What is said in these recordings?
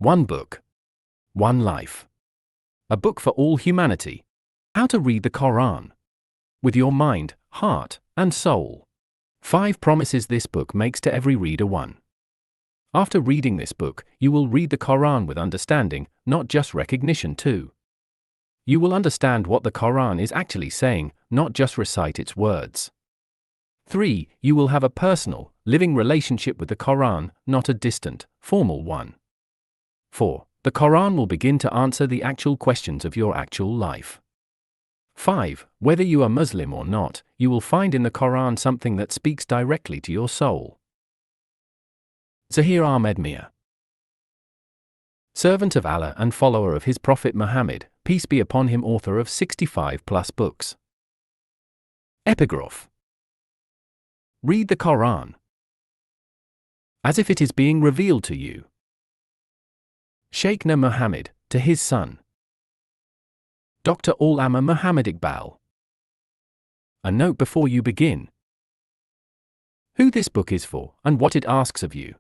One book. One life. A book for all humanity. How to read the Quran. With your mind, heart, and soul. 5 promises this book makes to every reader. 1. After reading this book, you will read the Quran with understanding, not just recognition. 2. You will understand what the Quran is actually saying, not just recite its words. 3. You will have a personal, living relationship with the Quran, not a distant, formal one. 4. The Quran will begin to answer the actual questions of your actual life. 5. Whether you are Muslim or not, you will find in the Quran something that speaks directly to your soul. Zaheer Ahmad Meer. Servant of Allah and follower of his Prophet Muhammad, peace be upon him, author of 65+ books. Epigraph. Read the Quran as if it is being revealed to you. Sheikh Na Muhammad, to his son, Dr. Allama Muhammad Iqbal. A note before you begin. Who this book is for, and what it asks of you.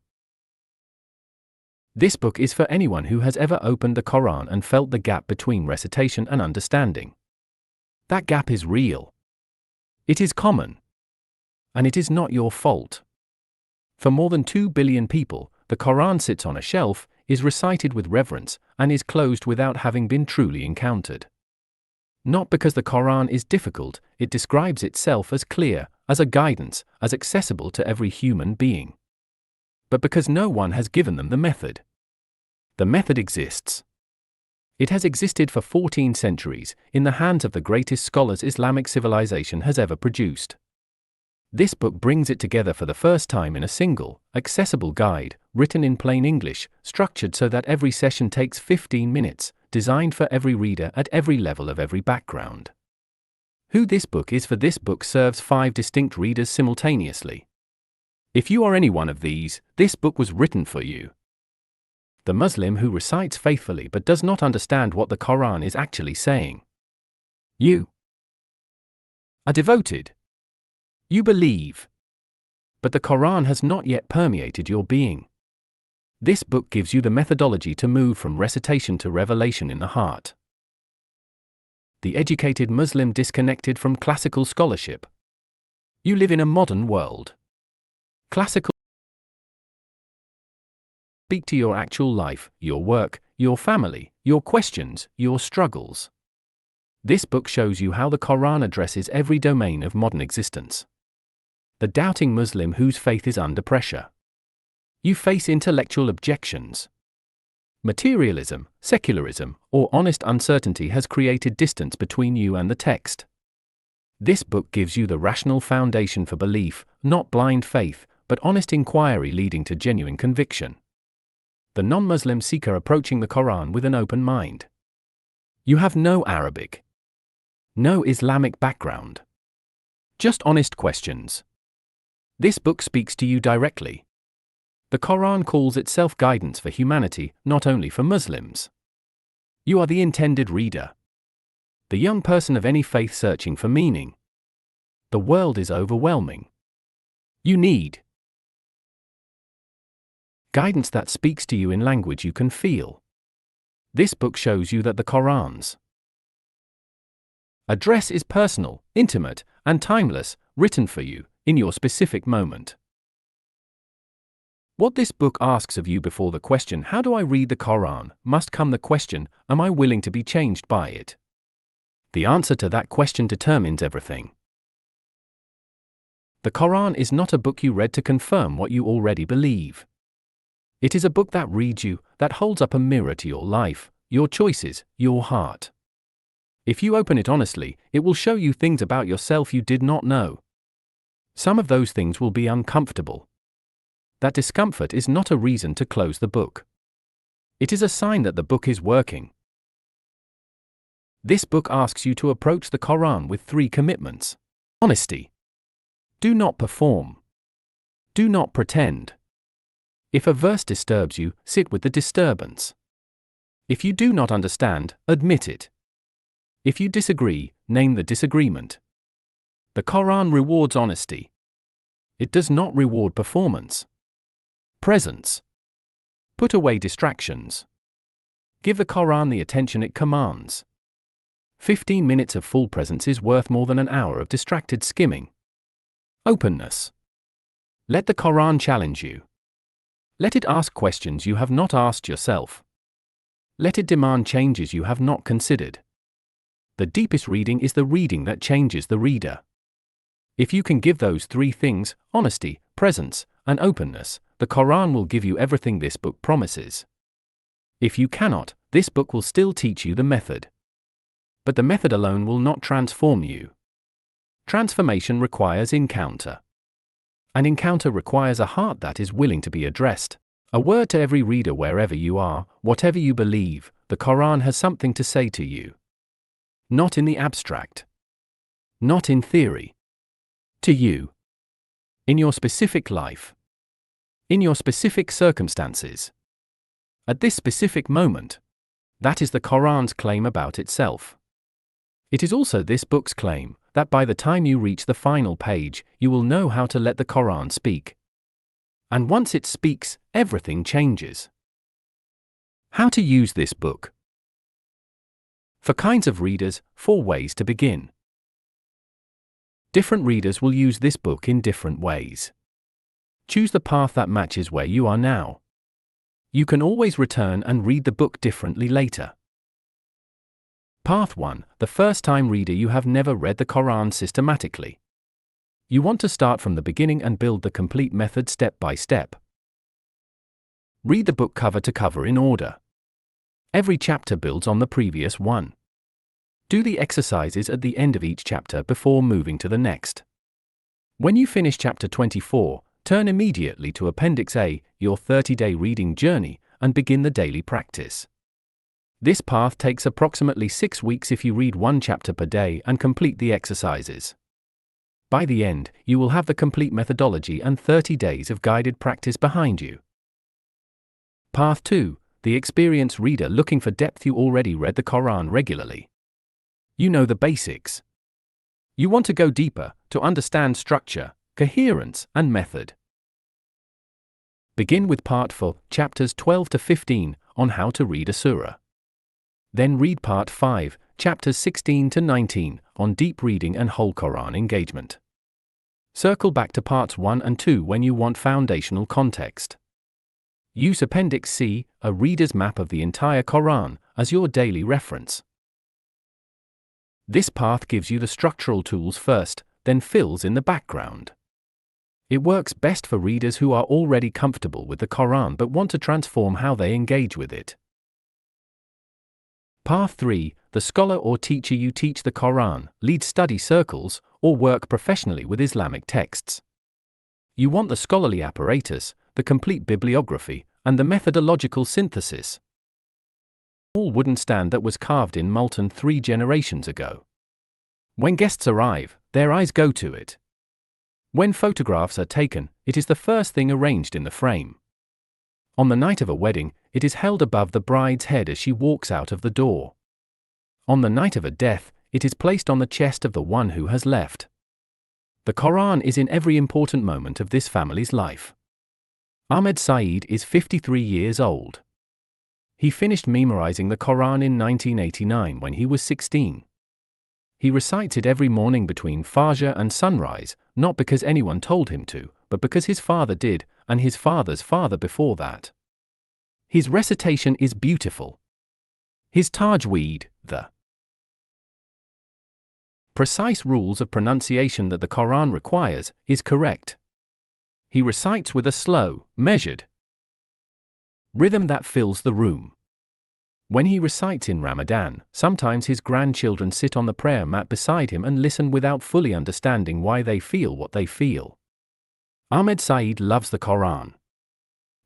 This book is for anyone who has ever opened the Quran and felt the gap between recitation and understanding. That gap is real. It is common. And it is not your fault. For more than 2 billion people, the Quran sits on a shelf, is recited with reverence, and is closed without having been truly encountered. Not because the Quran is difficult, it describes itself as clear, as a guidance, as accessible to every human being. But because no one has given them the method. The method exists. It has existed for 14 centuries, in the hands of the greatest scholars Islamic civilization has ever produced. This book brings it together for the first time in a single, accessible guide, written in plain English, structured so that every session takes 15 minutes, designed for every reader at every level of every background. Who this book is for. This book serves 5 distinct readers simultaneously. If you are any one of these, this book was written for you. The Muslim who recites faithfully but does not understand what the Quran is actually saying. You are devoted. You believe. But the Quran has not yet permeated your being. This book gives you the methodology to move from recitation to revelation in the heart. The educated Muslim disconnected from classical scholarship. You live in a modern world. Classical speak to your actual life, your work, your family, your questions, your struggles. This book shows you how the Quran addresses every domain of modern existence. The doubting Muslim whose faith is under pressure. You face intellectual objections. Materialism, secularism, or honest uncertainty has created distance between you and the text. This book gives you the rational foundation for belief, not blind faith, but honest inquiry leading to genuine conviction. The non-Muslim seeker approaching the Quran with an open mind. You have no Arabic, no Islamic background. Just honest questions. This book speaks to you directly. The Quran calls itself guidance for humanity, not only for Muslims. You are the intended reader. The young person of any faith searching for meaning. The world is overwhelming. You need guidance that speaks to you in language you can feel. This book shows you that the Quran's address is personal, intimate, and timeless, written for you, in your specific moment. What this book asks of you before the question, how do I read the Quran, must come the question, am I willing to be changed by it? The answer to that question determines everything. The Quran is not a book you read to confirm what you already believe. It is a book that reads you, that holds up a mirror to your life, your choices, your heart. If you open it honestly, it will show you things about yourself you did not know. Some of those things will be uncomfortable. That discomfort is not a reason to close the book. It is a sign that the book is working. This book asks you to approach the Quran with 3 commitments. Honesty. Do not perform. Do not pretend. If a verse disturbs you, sit with the disturbance. If you do not understand, admit it. If you disagree, name the disagreement. The Quran rewards honesty. It does not reward performance. Presence. Put away distractions. Give the Quran the attention it commands. 15 minutes of full presence is worth more than an hour of distracted skimming. Openness. Let the Quran challenge you. Let it ask questions you have not asked yourself. Let it demand changes you have not considered. The deepest reading is the reading that changes the reader. If you can give those three things, honesty, presence, and openness, the Quran will give you everything this book promises. If you cannot, this book will still teach you the method. But the method alone will not transform you. Transformation requires encounter. An encounter requires a heart that is willing to be addressed. A word to every reader wherever you are, whatever you believe, the Quran has something to say to you. Not in the abstract. Not in theory. To you. In your specific life. In your specific circumstances. At this specific moment. That is the Quran's claim about itself. It is also this book's claim that by the time you reach the final page, you will know how to let the Quran speak. And once it speaks, everything changes. How to use this book. For kinds of readers, 4 ways to begin. Different readers will use this book in different ways. Choose the path that matches where you are now. You can always return and read the book differently later. Path 1. The first-time reader. You have never read the Quran systematically. You want to start from the beginning and build the complete method step by step. Read the book cover to cover in order. Every chapter builds on the previous one. Do the exercises at the end of each chapter before moving to the next. When you finish chapter 24, turn immediately to Appendix A, your 30-day reading journey, and begin the daily practice. This path takes approximately 6 weeks if you read 1 chapter per day and complete the exercises. By the end, you will have the complete methodology and 30 days of guided practice behind you. Path 2. The experienced reader looking for depth. You already read the Quran regularly. You know the basics. You want to go deeper, to understand structure, coherence, and method. Begin with Part 4, chapters 12 to 15, on how to read a surah. Then read Part 5, chapters 16 to 19, on deep reading and whole Quran engagement. Circle back to Parts 1 and 2 when you want foundational context. Use Appendix C, a reader's map of the entire Quran, as your daily reference. This path gives you the structural tools first, then fills in the background. It works best for readers who are already comfortable with the Quran but want to transform how they engage with it. Path 3. The scholar or teacher. You teach the Quran, lead study circles, or work professionally with Islamic texts. You want the scholarly apparatus, the complete bibliography, and the methodological synthesis. Small wooden stand that was carved in molten 3 generations ago. When guests arrive, their eyes go to it. When photographs are taken, it is the first thing arranged in the frame. On the night of a wedding, it is held above the bride's head as she walks out of the door. On the night of a death, it is placed on the chest of the one who has left. The Quran is in every important moment of this family's life. Ahmed Saeed is 53 years old. He finished memorizing the Quran in 1989 when he was 16. He recites it every morning between Fajr and sunrise, not because anyone told him to, but because his father did, and his father's father before that. His recitation is beautiful. His tajweed, the precise rules of pronunciation that the Quran requires, is correct. He recites with a slow, measured rhythm that fills the room. When he recites in Ramadan, sometimes his grandchildren sit on the prayer mat beside him and listen without fully understanding why they feel what they feel. Ahmed Saeed loves the Quran.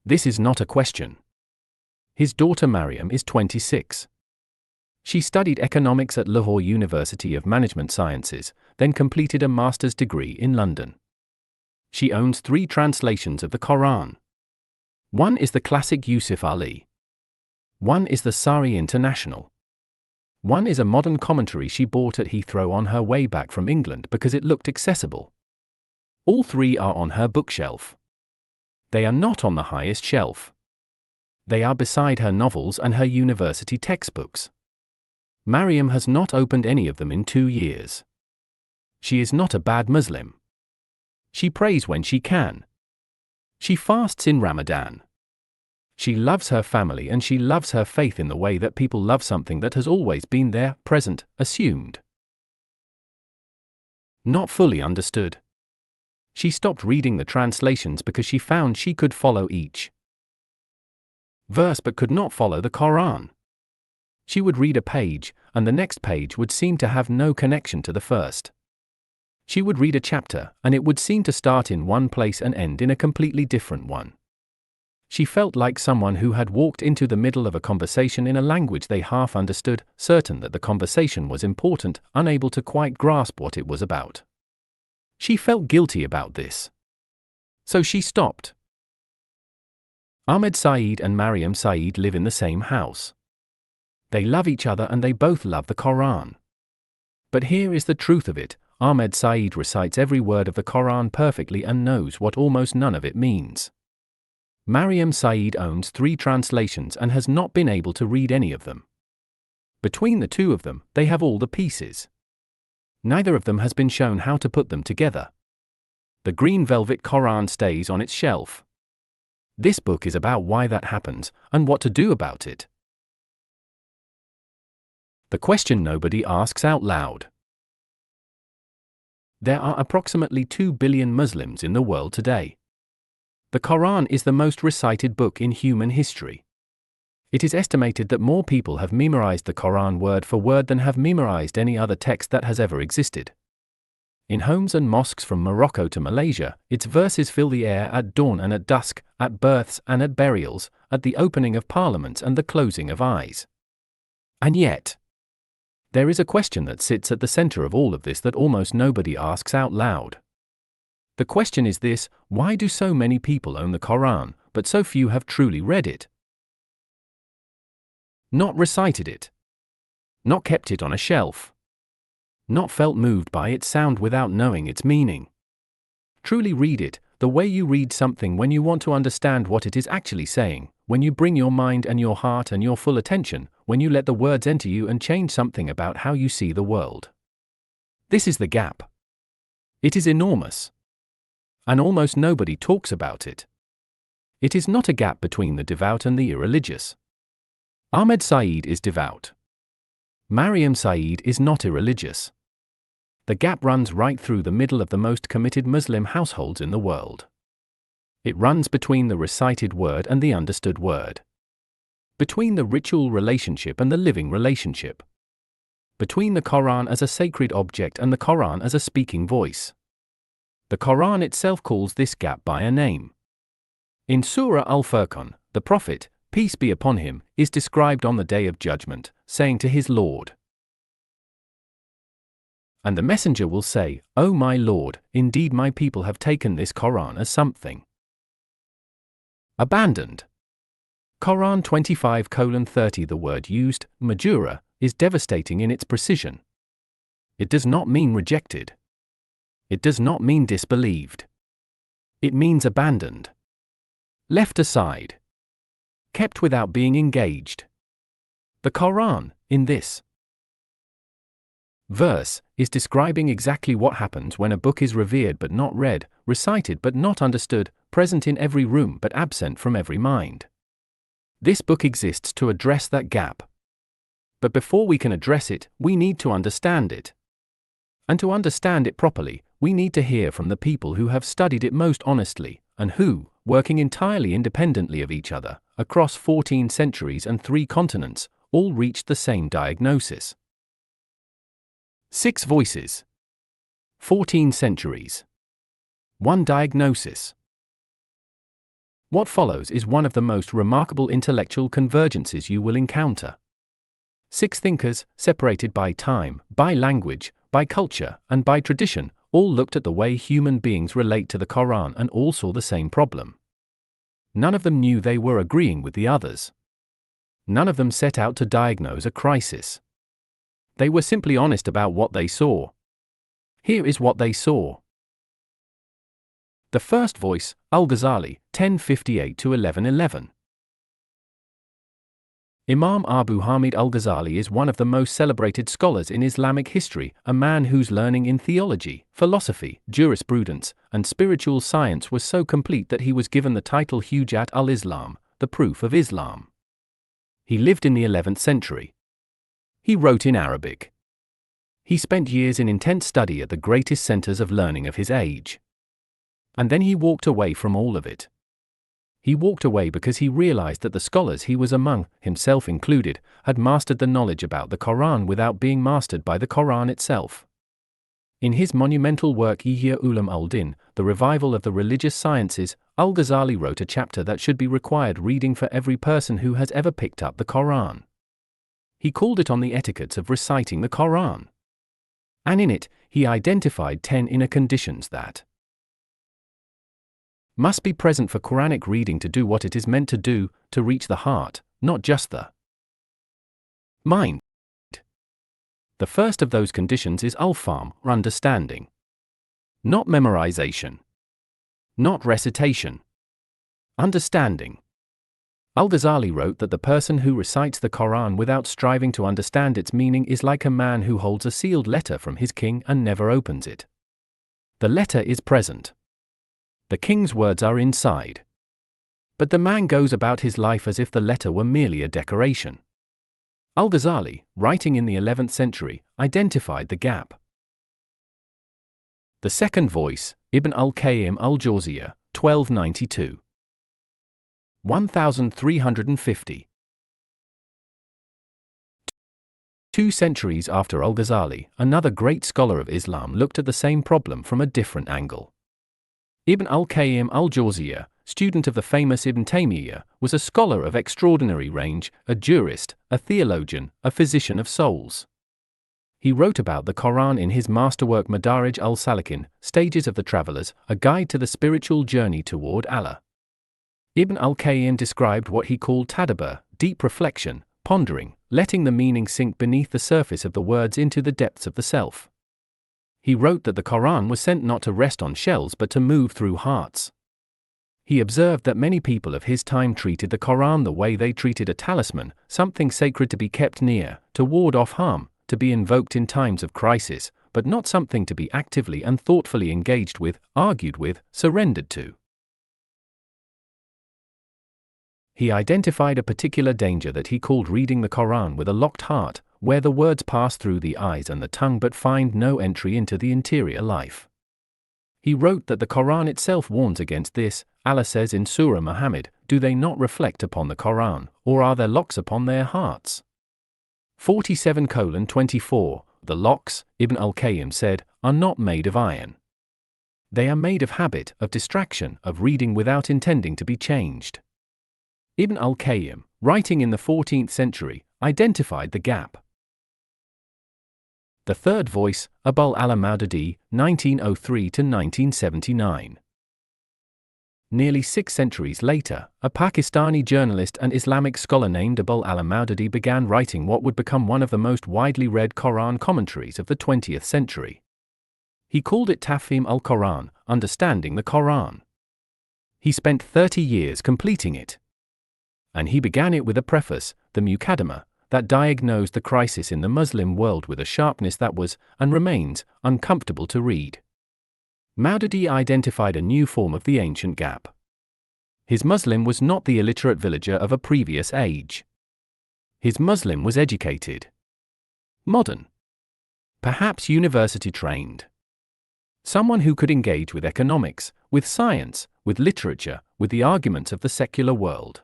This is not a question. His daughter Maryam is 26. She studied economics at Lahore University of Management Sciences, then completed a master's degree in London. She owns 3 translations of the Quran. One is the classic Yusuf Ali. One is the Sari International. One is a modern commentary she bought at Heathrow on her way back from England because it looked accessible. All 3 are on her bookshelf. They are not on the highest shelf. They are beside her novels and her university textbooks. Maryam has not opened any of them in 2 years. She is not a bad Muslim. She prays when she can. She fasts in Ramadan. She loves her family and she loves her faith in the way that people love something that has always been there, present, assumed. Not fully understood. She stopped reading the translations because she found she could follow each verse but could not follow the Quran. She would read a page, and the next page would seem to have no connection to the first. She would read a chapter, and it would seem to start in one place and end in a completely different one. She felt like someone who had walked into the middle of a conversation in a language they half understood, certain that the conversation was important, unable to quite grasp what it was about. She felt guilty about this. So she stopped. Ahmed Saeed and Maryam Saeed live in the same house. They love each other and they both love the Quran. But here is the truth of it: Ahmed Saeed recites every word of the Quran perfectly and knows what almost none of it means. Maryam Saeed owns 3 translations and has not been able to read any of them. Between the two of them, they have all the pieces. Neither of them has been shown how to put them together. The green velvet Quran stays on its shelf. This book is about why that happens, and what to do about it. The question nobody asks out loud. There are approximately 2 billion Muslims in the world today. The Quran is the most recited book in human history. It is estimated that more people have memorized the Quran word for word than have memorized any other text that has ever existed. In homes and mosques from Morocco to Malaysia, its verses fill the air at dawn and at dusk, at births and at burials, at the opening of parliaments and the closing of eyes. And yet, there is a question that sits at the center of all of this that almost nobody asks out loud. The question is this: why do so many people own the Quran, but so few have truly read it? Not recited it. Not kept it on a shelf. Not felt moved by its sound without knowing its meaning. Truly read it, the way you read something when you want to understand what it is actually saying, when you bring your mind and your heart and your full attention, when you let the words enter you and change something about how you see the world. This is the gap. It is enormous. And almost nobody talks about it. It is not a gap between the devout and the irreligious. Ahmed Saeed is devout. Maryam Saeed is not irreligious. The gap runs right through the middle of the most committed Muslim households in the world. It runs between the recited word and the understood word. Between the ritual relationship and the living relationship. Between the Quran as a sacred object and the Quran as a speaking voice. The Quran itself calls this gap by a name. In Surah Al-Furqan, the Prophet, peace be upon him, is described on the Day of Judgment, saying to his Lord, and the messenger will say, O my Lord, indeed my people have taken this Quran as something abandoned. Quran 25:30. The word used, majura, is devastating in its precision. It does not mean rejected. It does not mean disbelieved. It means abandoned. Left aside. Kept without being engaged. The Quran, in this verse, is describing exactly what happens when a book is revered but not read, recited but not understood, present in every room but absent from every mind. This book exists to address that gap. But before we can address it, we need to understand it. And to understand it properly, we need to hear from the people who have studied it most honestly, and who, working entirely independently of each other, across 14 centuries and 3 continents, all reached the same diagnosis. 6 voices. 14 centuries. 1 diagnosis. What follows is one of the most remarkable intellectual convergences you will encounter. 6 thinkers, separated by time, by language, by culture, and by tradition, all looked at the way human beings relate to the Quran and all saw the same problem. None of them knew they were agreeing with the others. None of them set out to diagnose a crisis. They were simply honest about what they saw. Here is what they saw. The first voice, Al-Ghazali, 1058 to 1111. Imam Abu Hamid al-Ghazali is one of the most celebrated scholars in Islamic history, a man whose learning in theology, philosophy, jurisprudence, and spiritual science was so complete that he was given the title Hujjat al-Islam, the proof of Islam. He lived in the 11th century. He wrote in Arabic. He spent years in intense study at the greatest centers of learning of his age. And then he walked away from all of it. He walked away because he realized that the scholars he was among, himself included, had mastered the knowledge about the Quran without being mastered by the Quran itself. In his monumental work Ihya Ulum al-Din, The Revival of the Religious Sciences, al-Ghazali wrote a chapter that should be required reading for every person who has ever picked up the Quran. He called it On the Etiquettes of Reciting the Quran. And in it, he identified 10 inner conditions that must be present for Quranic reading to do what it is meant to do, to reach the heart, not just the mind. The first of those conditions is al-fahm, or understanding. Not memorization. Not recitation. Understanding. Al-Ghazali wrote that the person who recites the Quran without striving to understand its meaning is like a man who holds a sealed letter from his king and never opens it. The letter is present. The king's words are inside. But the man goes about his life as if the letter were merely a decoration. Al-Ghazali, writing in the 11th century, identified the gap. The second voice, Ibn al-Qayyim al-Jawziyya, 1292. 1350. 2 centuries after al-Ghazali, another great scholar of Islam looked at the same problem from a different angle. Ibn al-Qayyim al-Jawziyya, student of the famous Ibn Taymiyyah, was a scholar of extraordinary range, a jurist, a theologian, a physician of souls. He wrote about the Quran in his masterwork Madarij al-Salikin, Stages of the Travelers, a guide to the spiritual journey toward Allah. Ibn al-Qayyim described what he called tadabbur, deep reflection, pondering, letting the meaning sink beneath the surface of the words into the depths of the self. He wrote that the Quran was sent not to rest on shells but to move through hearts. He observed that many people of his time treated the Quran the way they treated a talisman, something sacred to be kept near, to ward off harm, to be invoked in times of crisis, but not something to be actively and thoughtfully engaged with, argued with, surrendered to. He identified a particular danger that he called reading the Quran with a locked heart, where the words pass through the eyes and the tongue but find no entry into the interior life. He wrote that the Quran itself warns against this. Allah says in Surah Muhammad, "Do they not reflect upon the Quran, or are there locks upon their hearts?" 47:24. The locks, Ibn al-Qayyim said, are not made of iron. They are made of habit, of distraction, of reading without intending to be changed. Ibn al-Qayyim, writing in the 14th century, identified the gap. The third voice, Abul al-Maududi, 1903–1979. Nearly 6 centuries later, a Pakistani journalist and Islamic scholar named Abul al-Maududi began writing what would become one of the most widely read Quran commentaries of the 20th century. He called it Tafhim al-Quran, understanding the Quran. He spent 30 years completing it. And he began it with a preface, the Muqaddimah, that diagnosed the crisis in the Muslim world with a sharpness that was, and remains, uncomfortable to read. Maududi identified a new form of the ancient gap. His Muslim was not the illiterate villager of a previous age. His Muslim was educated, modern, perhaps university-trained. Someone who could engage with economics, with science, with literature, with the arguments of the secular world.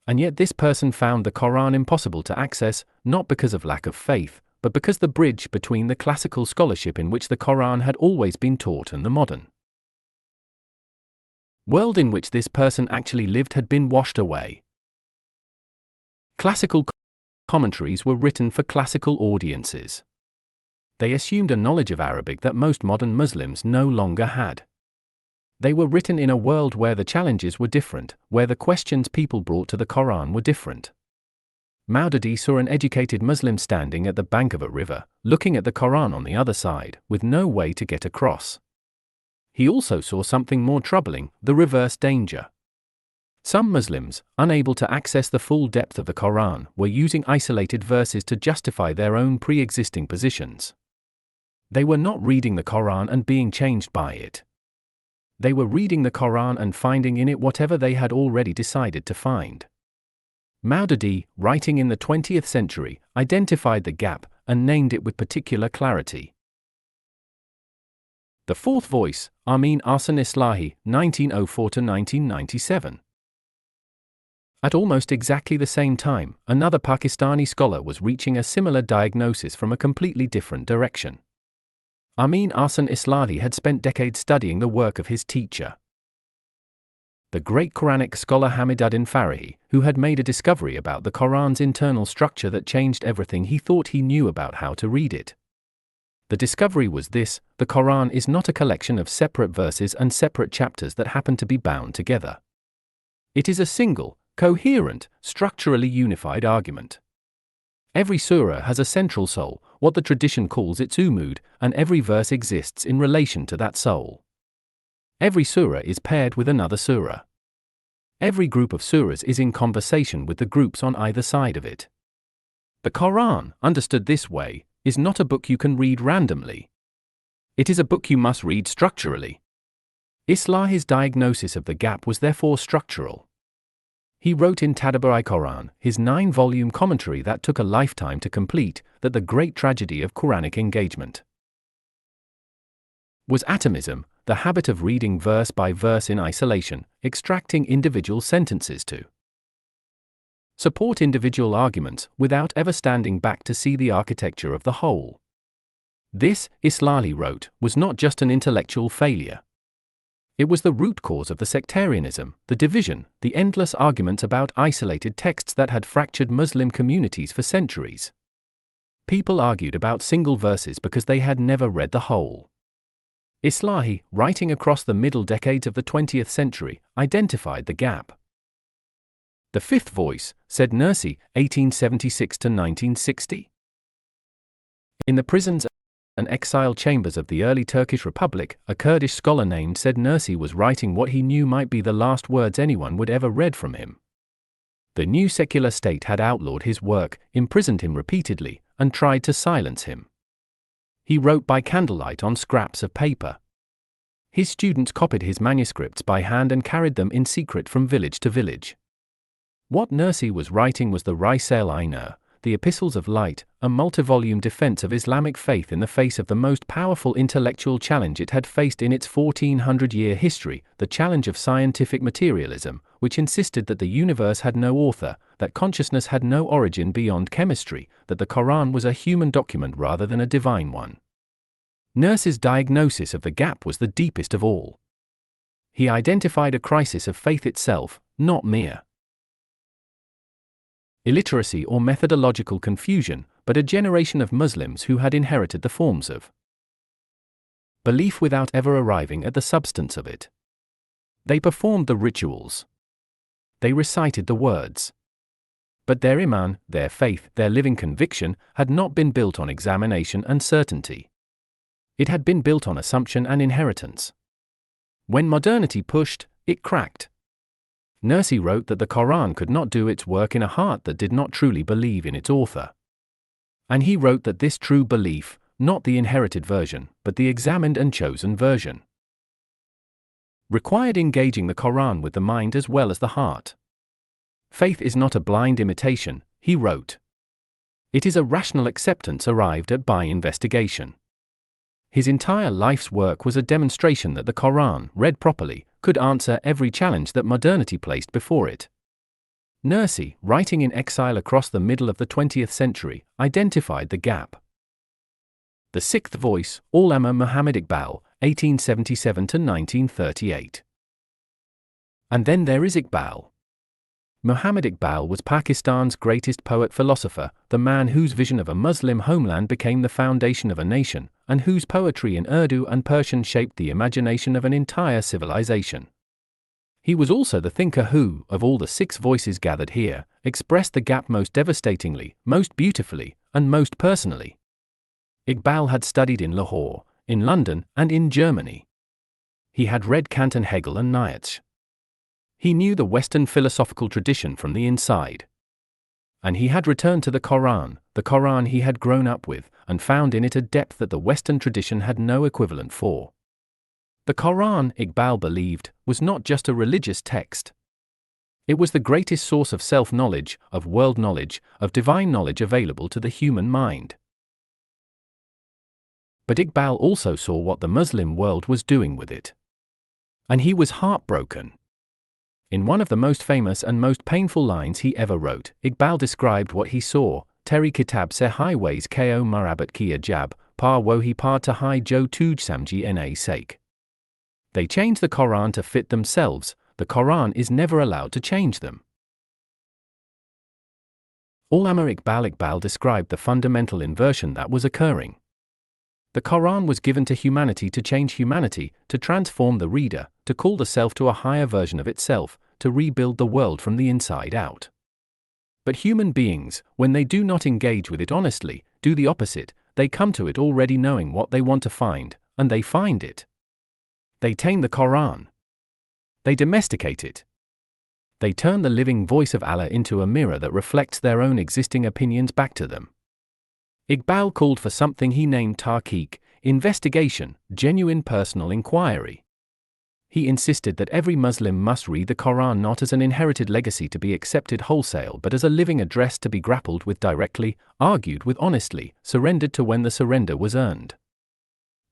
And yet this person found the Quran impossible to access, not because of lack of faith, but because the bridge between the classical scholarship in which the Quran had always been taught and the modern world in which this person actually lived had been washed away. Classical commentaries were written for classical audiences. They assumed a knowledge of Arabic that most modern Muslims no longer had. They were written in a world where the challenges were different, where the questions people brought to the Quran were different. Maududi saw an educated Muslim standing at the bank of a river, looking at the Quran on the other side, with no way to get across. He also saw something more troubling, the reverse danger. Some Muslims, unable to access the full depth of the Quran, were using isolated verses to justify their own pre-existing positions. They were not reading the Quran and being changed by it. They were reading the Quran and finding in it whatever they had already decided to find. Maududi, writing in the 20th century, identified the gap and named it with particular clarity. The fourth voice, Amin Ahsan Islahi, 1904–1997. At almost exactly the same time, another Pakistani scholar was reaching a similar diagnosis from a completely different direction. Amin Ahsan Islahi had spent decades studying the work of his teacher, the great Quranic scholar Hamiduddin Farahi, who had made a discovery about the Quran's internal structure that changed everything he thought he knew about how to read it. The discovery was this: the Quran is not a collection of separate verses and separate chapters that happen to be bound together. It is a single, coherent, structurally unified argument. Every surah has a central soul, what the tradition calls its umud, and every verse exists in relation to that soul. Every surah is paired with another surah. Every group of surahs is in conversation with the groups on either side of it. The Quran, understood this way, is not a book you can read randomly. It is a book you must read structurally. Islahi's diagnosis of the gap was therefore structural. He wrote in Tadabbur-i-Quran, his 9-volume commentary that took a lifetime to complete, that the great tragedy of Quranic engagement was atomism, the habit of reading verse by verse in isolation, extracting individual sentences to support individual arguments, without ever standing back to see the architecture of the whole. This, Islahi wrote, was not just an intellectual failure. It was the root cause of the sectarianism, the division, the endless arguments about isolated texts that had fractured Muslim communities for centuries. People argued about single verses because they had never read the whole. Islahi, writing across the middle decades of the 20th century, identified the gap. The fifth voice, said Nursi, 1876–1960. In the prisons and exile chambers of the early Turkish Republic, a Kurdish scholar named Said Nursi was writing what he knew might be the last words anyone would ever read from him. The new secular state had outlawed his work, imprisoned him repeatedly, and tried to silence him. He wrote by candlelight on scraps of paper. His students copied his manuscripts by hand and carried them in secret from village to village. What Nursi was writing was the Risale-i-Nur, the Epistles of Light, a multi-volume defense of Islamic faith in the face of the most powerful intellectual challenge it had faced in its 1400-year history, the challenge of scientific materialism, which insisted that the universe had no author, that consciousness had no origin beyond chemistry, that the Quran was a human document rather than a divine one. Nursi's diagnosis of the gap was the deepest of all. He identified a crisis of faith itself, not mere illiteracy or methodological confusion, but a generation of Muslims who had inherited the forms of belief without ever arriving at the substance of it. They performed the rituals. They recited the words. But their iman, their faith, their living conviction, had not been built on examination and certainty. It had been built on assumption and inheritance. When modernity pushed, it cracked. Nursi wrote that the Quran could not do its work in a heart that did not truly believe in its author. And he wrote that this true belief, not the inherited version, but the examined and chosen version, required engaging the Quran with the mind as well as the heart. Faith is not a blind imitation, he wrote. It is a rational acceptance arrived at by investigation. His entire life's work was a demonstration that the Quran, read properly, could answer every challenge that modernity placed before it. Nursi, writing in exile across the middle of the 20th century, identified the gap. The sixth voice, Allama Muhammad Iqbal, 1877–1938. And then there is Iqbal. Muhammad Iqbal was Pakistan's greatest poet-philosopher, the man whose vision of a Muslim homeland became the foundation of a nation, and whose poetry in Urdu and Persian shaped the imagination of an entire civilization. He was also the thinker who, of all the 6 voices gathered here, expressed the gap most devastatingly, most beautifully, and most personally. Iqbal had studied in Lahore, in London, and in Germany. He had read Kant and Hegel and Nietzsche. He knew the Western philosophical tradition from the inside. And he had returned to the Quran he had grown up with, and found in it a depth that the Western tradition had no equivalent for. The Quran, Iqbal believed, was not just a religious text. It was the greatest source of self-knowledge, of world knowledge, of divine knowledge available to the human mind. But Iqbal also saw what the Muslim world was doing with it. And he was heartbroken. In one of the most famous and most painful lines he ever wrote, Iqbal described what he saw: Teri kitab se highways ko marabat kiya jab, par wohi par to hi jo tuj samji na sake. They change the Quran to fit themselves, the Quran is never allowed to change them. Allama Iqbal described the fundamental inversion that was occurring. The Quran was given to humanity to change humanity, to transform the reader, to call the self to a higher version of itself, to rebuild the world from the inside out. But human beings, when they do not engage with it honestly, do the opposite. They come to it already knowing what they want to find, and they find it. They tame the Quran. They domesticate it. They turn the living voice of Allah into a mirror that reflects their own existing opinions back to them. Iqbal called for something he named tahqiq, investigation, genuine personal inquiry. He insisted that every Muslim must read the Quran not as an inherited legacy to be accepted wholesale but as a living address to be grappled with directly, argued with honestly, surrendered to when the surrender was earned.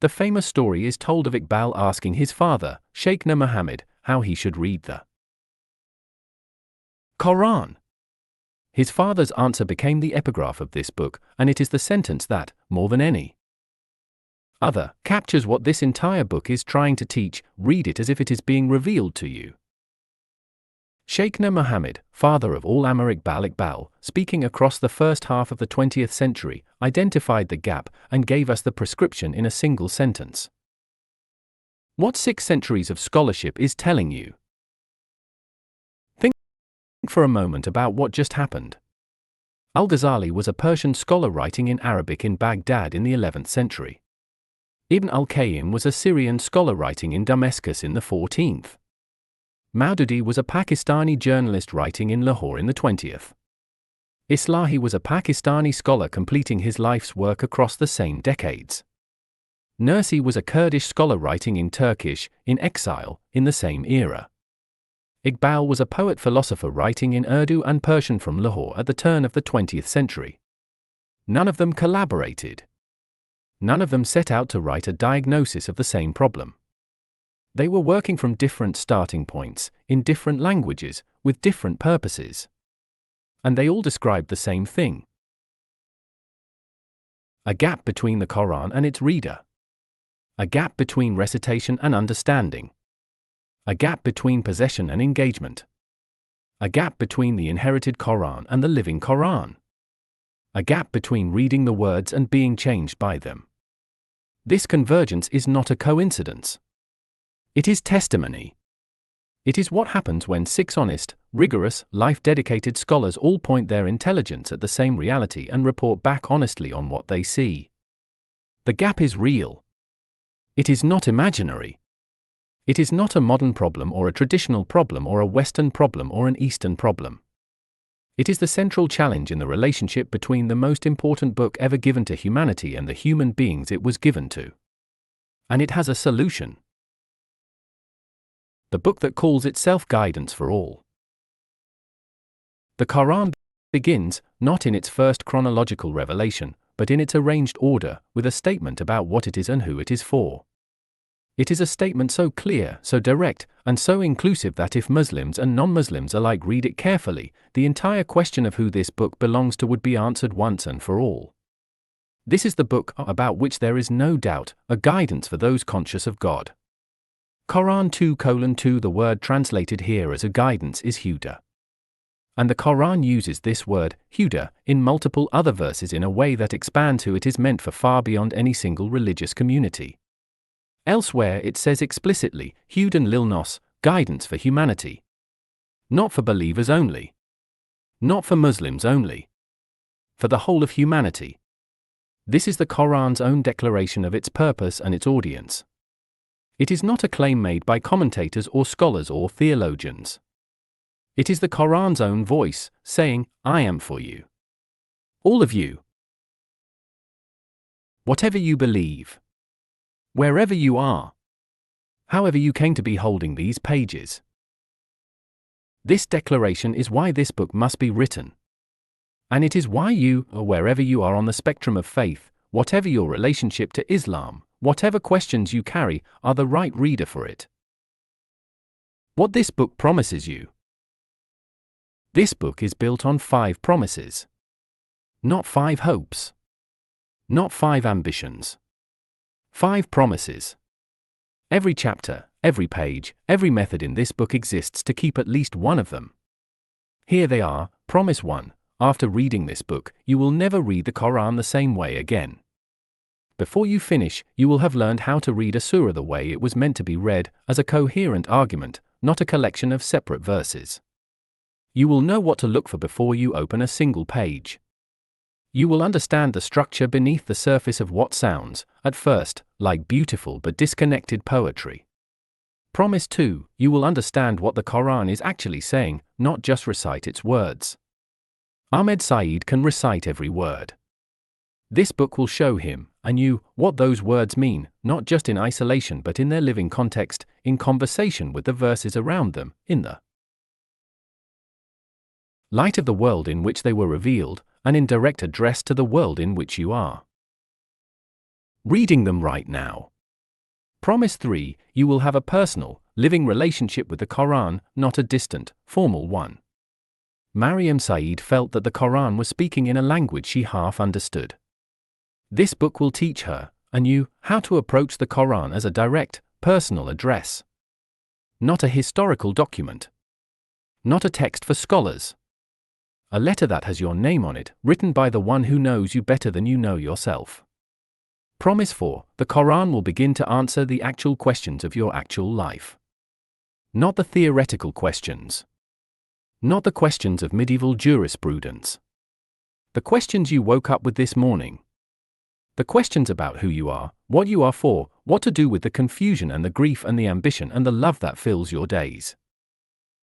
The famous story is told of Iqbal asking his father, Sheikh Muhammad, how he should read the Quran. His father's answer became the epigraph of this book, and it is the sentence that, more than any other, captures what this entire book is trying to teach: read it as if it is being revealed to you. Sheikh Muhammad, father of Allama Iqbal, speaking across the first half of the 20th century, identified the gap and gave us the prescription in a single sentence. What 6 centuries of scholarship is telling you? Think for a moment about what just happened. Al-Ghazali was a Persian scholar writing in Arabic in Baghdad in the 11th century. Ibn al-Qayyim was a Syrian scholar writing in Damascus in the 14th. Maududi was a Pakistani journalist writing in Lahore in the 20th. Islahi was a Pakistani scholar completing his life's work across the same decades. Nursi was a Kurdish scholar writing in Turkish, in exile, in the same era. Iqbal was a poet-philosopher writing in Urdu and Persian from Lahore at the turn of the 20th century. None of them collaborated. None of them set out to write a diagnosis of the same problem. They were working from different starting points, in different languages, with different purposes. And they all described the same thing: a gap between the Quran and its reader. A gap between recitation and understanding. A gap between possession and engagement. A gap between the inherited Quran and the living Quran. A gap between reading the words and being changed by them. This convergence is not a coincidence. It is testimony. It is what happens when 6 honest, rigorous, life-dedicated scholars all point their intelligence at the same reality and report back honestly on what they see. The gap is real. It is not imaginary. It is not a modern problem or a traditional problem or a Western problem or an Eastern problem. It is the central challenge in the relationship between the most important book ever given to humanity and the human beings it was given to. And it has a solution. The book that calls itself guidance for all. The Quran begins, not in its first chronological revelation, but in its arranged order, with a statement about what it is and who it is for. It is a statement so clear, so direct, and so inclusive that if Muslims and non-Muslims alike read it carefully, the entire question of who this book belongs to would be answered once and for all. This is the book about which there is no doubt, a guidance for those conscious of God. Quran 2:2. The word translated here as a guidance is Huda. And the Quran uses this word, Huda, in multiple other verses in a way that expands who it is meant for far beyond any single religious community. Elsewhere it says explicitly, Hudan lil nas, guidance for humanity. Not for believers only. Not for Muslims only. For the whole of humanity. This is the Quran's own declaration of its purpose and its audience. It is not a claim made by commentators or scholars or theologians. It is the Quran's own voice, saying, I am for you. All of you. Whatever you believe. Wherever you are. However you came to be holding these pages. This declaration is why this book must be written. And it is why you, or wherever you are on the spectrum of faith, whatever your relationship to Islam, whatever questions you carry, are the right reader for it. What this book promises you. This book is built on 5 promises. Not 5 hopes. Not 5 ambitions. 5 promises. Every chapter, every page, every method in this book exists to keep at least one of them. Here they are. Promise 1. After reading this book, you will never read the Quran the same way again. Before you finish, you will have learned how to read a surah the way it was meant to be read, as a coherent argument, not a collection of separate verses. You will know what to look for before you open a single page. You will understand the structure beneath the surface of what sounds, at first, like beautiful but disconnected poetry. Promise 2, you will understand what the Quran is actually saying, not just recite its words. Ahmed Saeed can recite every word. This book will show him, and you, what those words mean, not just in isolation but in their living context, in conversation with the verses around them, in the light of the world in which they were revealed, and in direct address to the world in which you are reading them right now. Promise 3, you will have a personal, living relationship with the Quran, not a distant, formal one. Maryam Saeed felt that the Quran was speaking in a language she half understood. This book will teach her, and you, how to approach the Quran as a direct, personal address. Not a historical document. Not a text for scholars. A letter that has your name on it, written by the one who knows you better than you know yourself. Promise 4, the Quran will begin to answer the actual questions of your actual life. Not the theoretical questions. Not the questions of medieval jurisprudence. The questions you woke up with this morning. The questions about who you are, what you are for, what to do with the confusion and the grief and the ambition and the love that fills your days.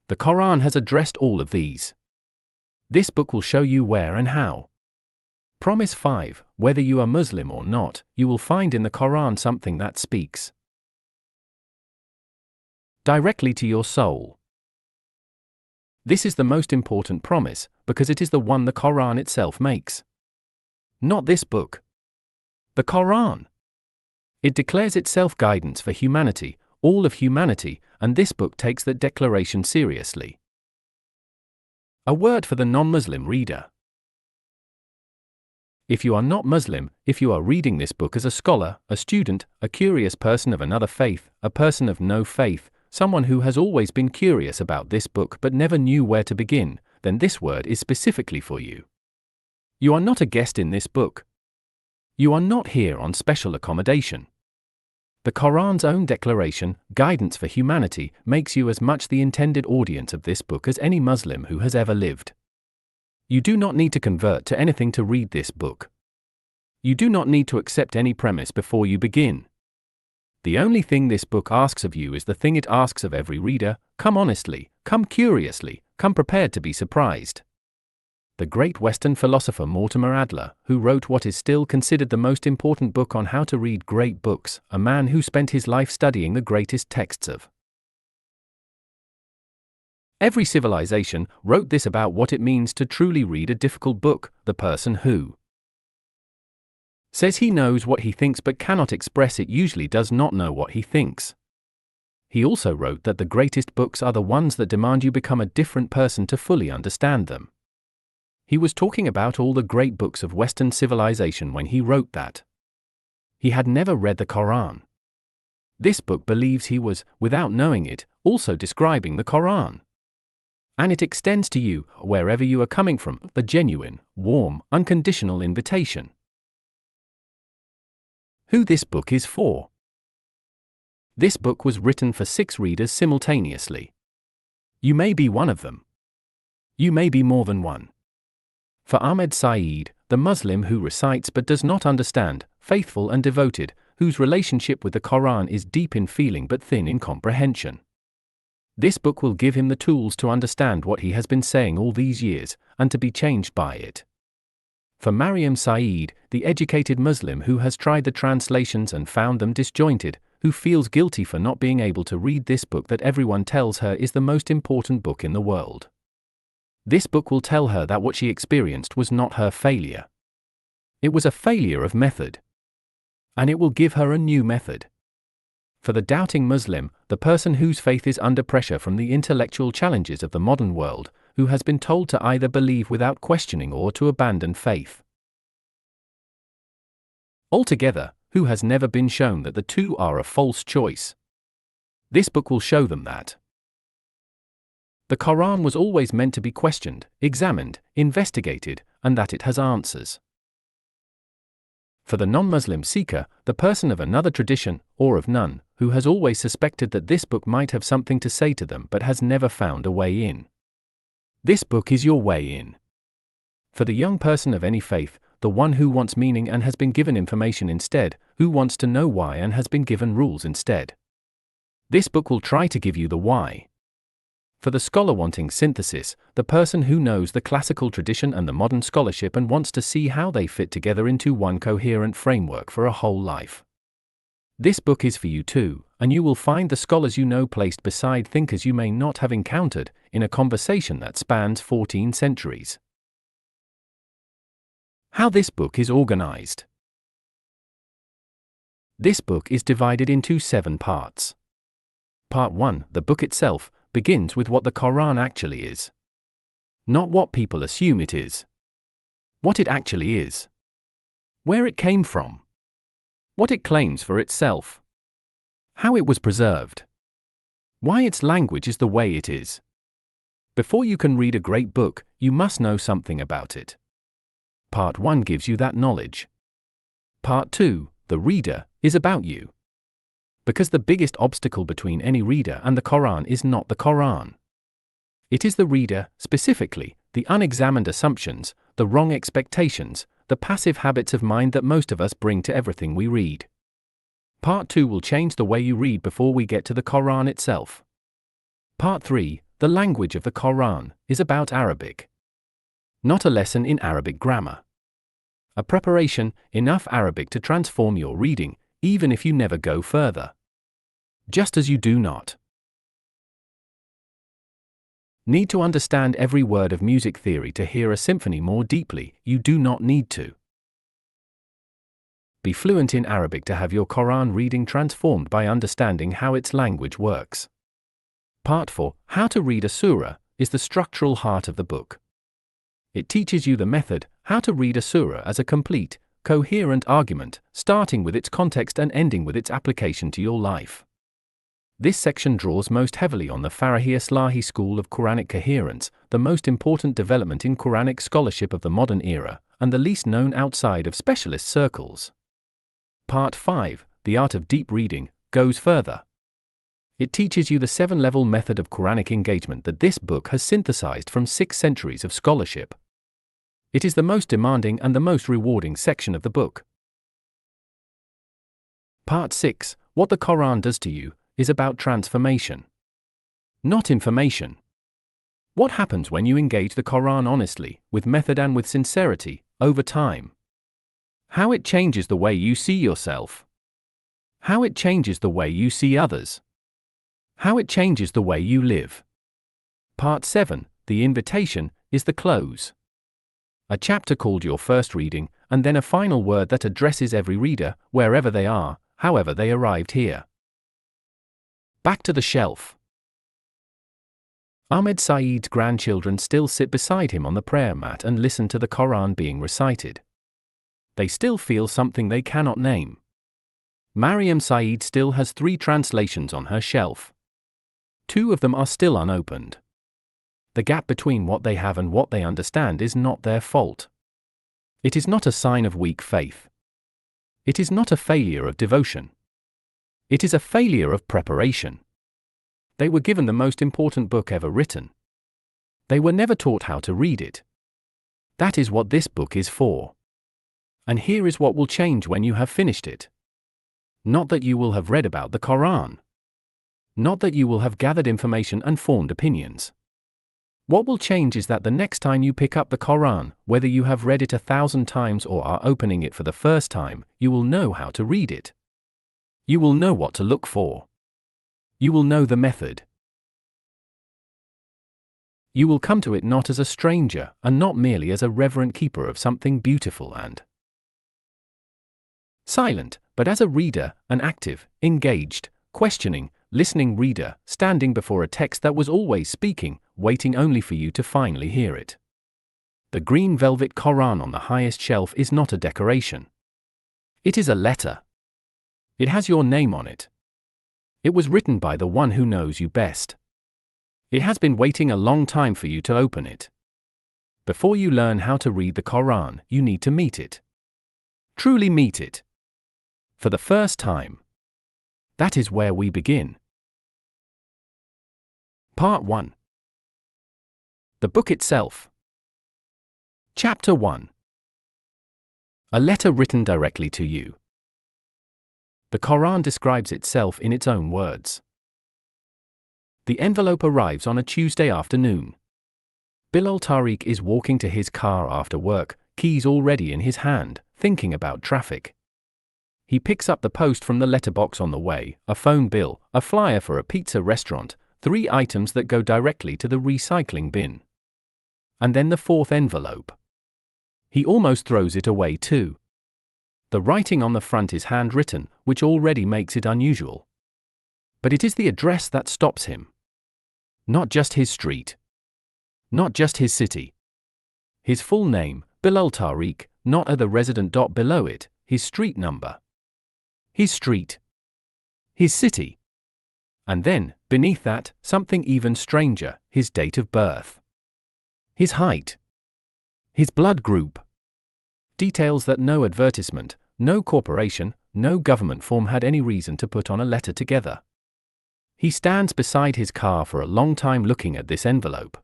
The Quran has addressed all of these. This book will show you where and how. Promise 5, whether you are Muslim or not, you will find in the Quran something that speaks directly to your soul. This is the most important promise, because it is the one the Quran itself makes. Not this book. The Quran. It declares itself guidance for humanity, all of humanity, and this book takes that declaration seriously. A word for the non-Muslim reader. If you are not Muslim, if you are reading this book as a scholar, a student, a curious person of another faith, a person of no faith, someone who has always been curious about this book but never knew where to begin, then this word is specifically for you. You are not a guest in this book. You are not here on special accommodation. The Quran's own declaration, guidance for humanity, makes you as much the intended audience of this book as any Muslim who has ever lived. You do not need to convert to anything to read this book. You do not need to accept any premise before you begin. The only thing this book asks of you is the thing it asks of every reader: come honestly, come curiously, come prepared to be surprised. The great Western philosopher Mortimer Adler, who wrote what is still considered the most important book on how to read great books, a man who spent his life studying the greatest texts of every civilization, wrote this about what it means to truly read a difficult book: the person who says he knows what he thinks but cannot express it usually does not know what he thinks. He also wrote that the greatest books are the ones that demand you become a different person to fully understand them. He was talking about all the great books of Western civilization when he wrote that. He had never read the Quran. This book believes he was, without knowing it, also describing the Quran. And it extends to you, wherever you are coming from, a genuine, warm, unconditional invitation. Who this book is for. This book was written for 6 readers simultaneously. You may be one of them. You may be more than one. For Ahmed Saeed, the Muslim who recites but does not understand, faithful and devoted, whose relationship with the Quran is deep in feeling but thin in comprehension. This book will give him the tools to understand what he has been saying all these years, and to be changed by it. For Maryam Saeed, the educated Muslim who has tried the translations and found them disjointed, who feels guilty for not being able to read this book that everyone tells her is the most important book in the world. This book will tell her that what she experienced was not her failure. It was a failure of method. And it will give her a new method. For the doubting Muslim, the person whose faith is under pressure from the intellectual challenges of the modern world, who has been told to either believe without questioning or to abandon faith. Altogether, who has never been shown that the two are a false choice. This book will show them that. The Quran was always meant to be questioned, examined, investigated, and that it has answers. For the non-Muslim seeker, the person of another tradition, or of none, who has always suspected that this book might have something to say to them but has never found a way in. This book is your way in. For the young person of any faith, the one who wants meaning and has been given information instead, who wants to know why and has been given rules instead. This book will try to give you the why. For the scholar wanting synthesis, the person who knows the classical tradition and the modern scholarship and wants to see how they fit together into one coherent framework for a whole life. This book is for you too, and you will find the scholars you know placed beside thinkers you may not have encountered, in a conversation that spans 14 centuries. How this book is organized. This book is divided into 7 parts. Part 1, the book itself, begins with what the Quran actually is. Not what people assume it is. What it actually is. Where it came from. What it claims for itself. How it was preserved. Why its language is the way it is. Before you can read a great book, you must know something about it. Part 1 gives you that knowledge. Part 2, the reader, is about you. Because the biggest obstacle between any reader and the Quran is not the Quran. It is the reader, specifically, the unexamined assumptions, the wrong expectations, the passive habits of mind that most of us bring to everything we read. Part 2 will change the way you read before we get to the Quran itself. Part 3, the language of the Quran, is about Arabic. Not a lesson in Arabic grammar. A preparation, enough Arabic to transform your reading, even if you never go further. Just as you do not need to understand every word of music theory to hear a symphony more deeply, you do not need to be fluent in Arabic to have your Quran reading transformed by understanding how its language works. Part 4, how to read a surah, is the structural heart of the book. It teaches you the method, how to read a surah as a complete, coherent argument, starting with its context and ending with its application to your life. This section draws most heavily on the Farahi Islahi school of Quranic coherence, the most important development in Quranic scholarship of the modern era, and the least known outside of specialist circles. Part 5, the art of deep reading, goes further. It teaches you the 7-level method of Quranic engagement that this book has synthesized from 6 centuries of scholarship. It is the most demanding and the most rewarding section of the book. Part 6, what the Quran does to you, is about transformation. Not information. What happens when you engage the Quran honestly, with method and with sincerity, over time? How it changes the way you see yourself. How it changes the way you see others. How it changes the way you live. Part 7, the invitation, is the close. A chapter called your first reading, and then a final word that addresses every reader, wherever they are, however they arrived here. Back to the shelf. Ahmed Saeed's grandchildren still sit beside him on the prayer mat and listen to the Quran being recited. They still feel something they cannot name. Maryam Saeed still has 3 translations on her shelf. 2 of them are still unopened. The gap between what they have and what they understand is not their fault. It is not a sign of weak faith. It is not a failure of devotion. It is a failure of preparation. They were given the most important book ever written. They were never taught how to read it. That is what this book is for. And here is what will change when you have finished it. Not that you will have read about the Quran. Not that you will have gathered information and formed opinions. What will change is that the next time you pick up the Quran, whether you have read it 1,000 times or are opening it for the first time, you will know how to read it. You will know what to look for. You will know the method. You will come to it not as a stranger, and not merely as a reverent keeper of something beautiful and silent, but as a reader, an active, engaged, questioning, listening reader, standing before a text that was always speaking, waiting only for you to finally hear it. The green velvet Quran on the highest shelf is not a decoration. It is a letter. It has your name on it. It was written by the one who knows you best. It has been waiting a long time for you to open it. Before you learn how to read the Quran, you need to meet it. Truly meet it. For the first time. That is where we begin. Part 1. The book itself. Chapter 1. A letter written directly to you. The Quran describes itself in its own words. The envelope arrives on a Tuesday afternoon. Bilal Tariq is walking to his car after work, keys already in his hand, thinking about traffic. He picks up the post from the letterbox on the way, a phone bill, a flyer for a pizza restaurant, 3 items that go directly to the recycling bin. And then the 4th envelope. He almost throws it away too. The writing on the front is handwritten, which already makes it unusual. But it is the address that stops him. Not just his street. Not just his city. His full name, Bilal Tariq, not the resident dot below it, his street number. His street. His city. And then, beneath that, something even stranger, his date of birth. His height. His blood group. Details that no advertisement, no corporation, no government form had any reason to put on a letter together. He stands beside his car for a long time looking at this envelope.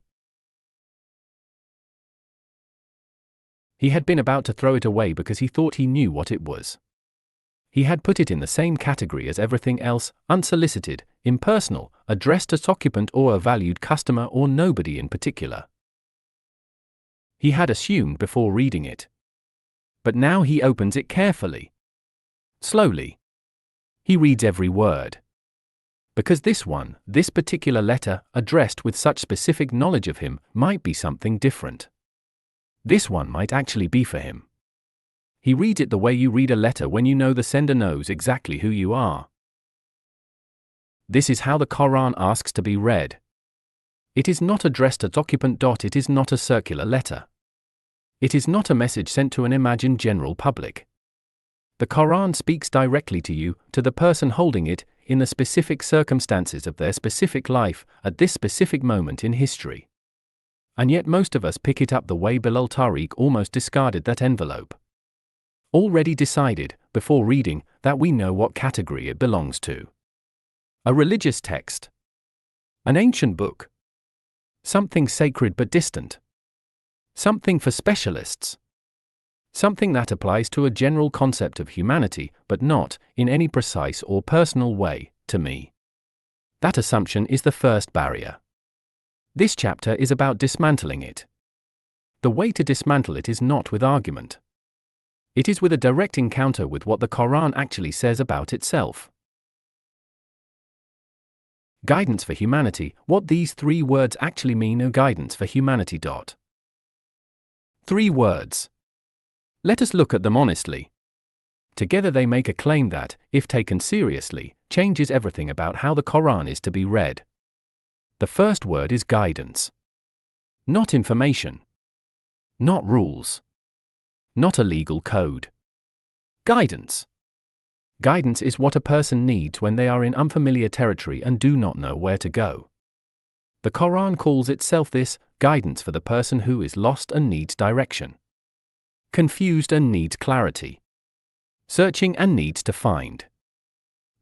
He had been about to throw it away because he thought he knew what it was. He had put it in the same category as everything else, unsolicited, impersonal, addressed to its occupant or a valued customer or nobody in particular. He had assumed before reading it. But now he opens it carefully. Slowly. He reads every word. Because this particular letter, addressed with such specific knowledge of him, might be something different. This one might actually be for him. He reads it the way you read a letter when you know the sender knows exactly who you are. This is how the Quran asks to be read. It is not addressed at occupant. It is not a circular letter. It is not a message sent to an imagined general public. The Quran speaks directly to you, to the person holding it, in the specific circumstances of their specific life, at this specific moment in history. And yet most of us pick it up the way Bilal Tariq almost discarded that envelope. Already decided, before reading, that we know what category it belongs to. A religious text. An ancient book. Something sacred but distant. Something for specialists. Something that applies to a general concept of humanity, but not, in any precise or personal way, to me. That assumption is the first barrier. This chapter is about dismantling it. The way to dismantle it is not with argument. It is with a direct encounter with what the Quran actually says about itself. Guidance for humanity, what these 3 words actually mean. Guidance for humanity. 3 words. Let us look at them honestly. Together they make a claim that, if taken seriously, changes everything about how the Quran is to be read. The first word is guidance. Not information. Not rules. Not a legal code. Guidance. Guidance is what a person needs when they are in unfamiliar territory and do not know where to go. The Quran calls itself this, guidance for the person who is lost and needs direction. Confused and needs clarity. Searching and needs to find.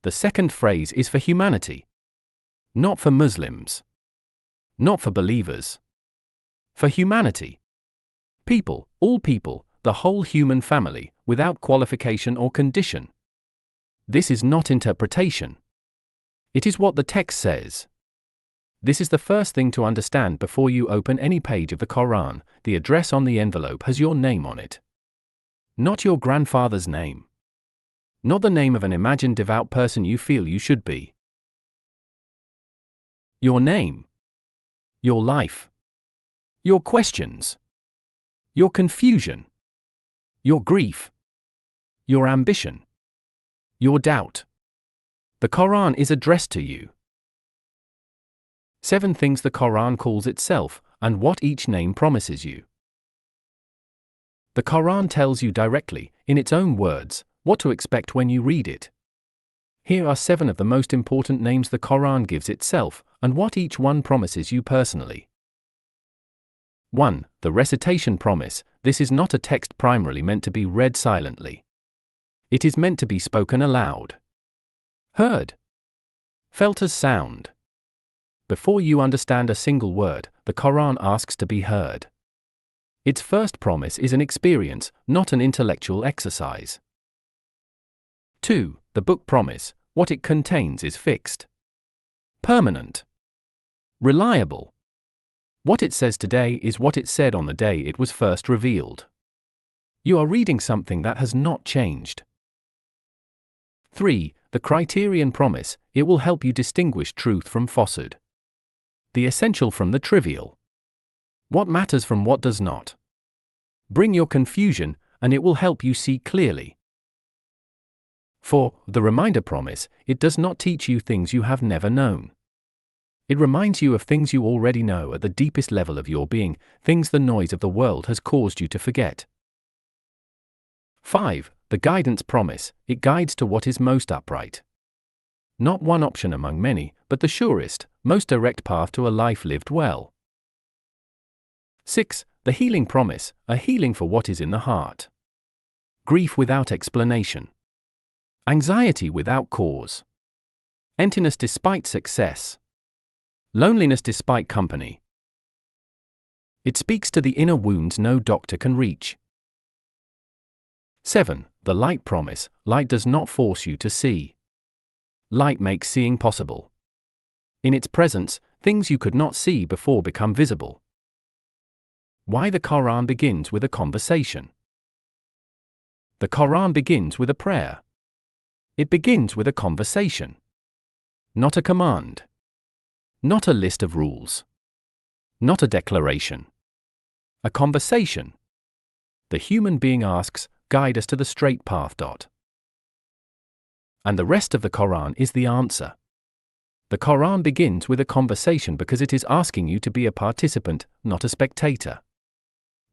The second phrase is for humanity. Not for Muslims. Not for believers. For humanity. People, all people, the whole human family, without qualification or condition. This is not interpretation. It is what the text says. This is the first thing to understand before you open any page of the Quran. The address on the envelope has your name on it. Not your grandfather's name. Not the name of an imagined devout person you feel you should be. Your name. Your life. Your questions. Your confusion. Your grief. Your ambition. Your doubt. The Quran is addressed to you. 7 things the Quran calls itself, and what each name promises you. The Quran tells you directly, in its own words, what to expect when you read it. Here are 7 of the most important names the Quran gives itself, and what each one promises you personally. 1. The recitation promise. This is not a text primarily meant to be read silently. It is meant to be spoken aloud. Heard. Felt as sound. Before you understand a single word, the Quran asks to be heard. Its first promise is an experience, not an intellectual exercise. 2. The book promise. What it contains is fixed. Permanent. Reliable. What it says today is what it said on the day it was first revealed. You are reading something that has not changed. 3. The criterion promise. It will help you distinguish truth from falsehood. The essential from the trivial. What matters from what does not. Bring your confusion, and it will help you see clearly. 4. The reminder promise. It does not teach you things you have never known. It reminds you of things you already know at the deepest level of your being, things the noise of the world has caused you to forget. 5. The guidance promise. It guides to what is most upright. Not one option among many, but the surest, most direct path to a life lived well. 6. The healing promise. A healing for what is in the heart. Grief without explanation. Anxiety without cause. Emptiness despite success. Loneliness despite company. It speaks to the inner wounds no doctor can reach. 7. The light promise. Light does not force you to see. Light makes seeing possible. In its presence, things you could not see before become visible. Why the Quran begins with a conversation. The Quran begins with a prayer. It begins with a conversation. Not a command. Not a list of rules. Not a declaration. A conversation. The human being asks, guide us to the straight path. And the rest of the Quran is the answer. The Quran begins with a conversation because it is asking you to be a participant, not a spectator.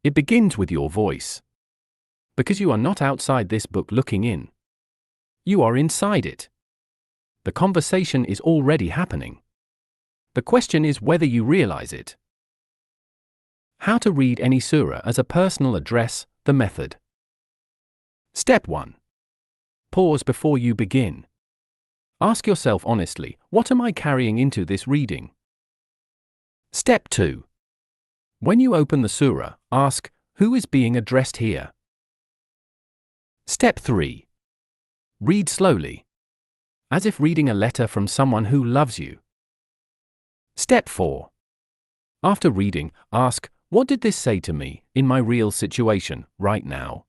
It begins with your voice. Because you are not outside this book looking in. You are inside it. The conversation is already happening. The question is whether you realize it. How to read any surah as a personal address, the method. Step 1. Pause before you begin. Ask yourself honestly, what am I carrying into this reading? Step 2. When you open the surah, ask, who is being addressed here? Step 3. Read slowly. As if reading a letter from someone who loves you. Step 4. After reading, ask, what did this say to me, in my real situation, right now?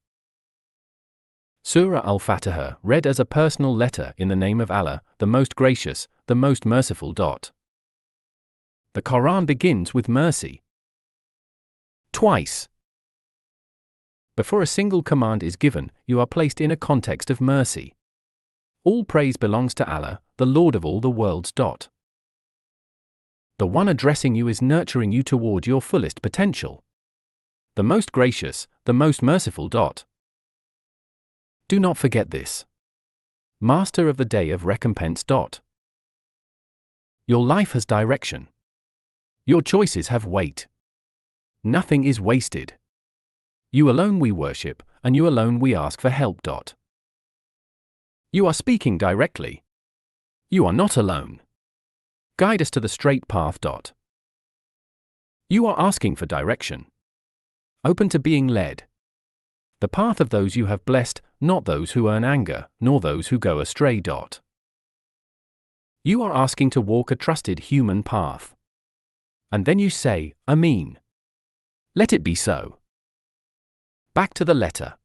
Surah Al-Fatiha, read as a personal letter in the name of Allah, the most gracious, the most merciful. The Quran begins with mercy. Twice. Before a single command is given, you are placed in a context of mercy. All praise belongs to Allah, the Lord of all the worlds. The one addressing you is nurturing you toward your fullest potential. The most gracious, the most merciful. Do not forget this. Master of the day of recompense. Your life has direction. Your choices have weight. Nothing is wasted. You alone we worship, and you alone we ask for help. You are speaking directly. You are not alone. Guide us to the straight path. You are asking for direction. Open to being led. The path of those you have blessed, not those who earn anger, nor those who go astray. You are asking to walk a trusted human path. And then you say, Ameen. Let it be so. Back to the letter.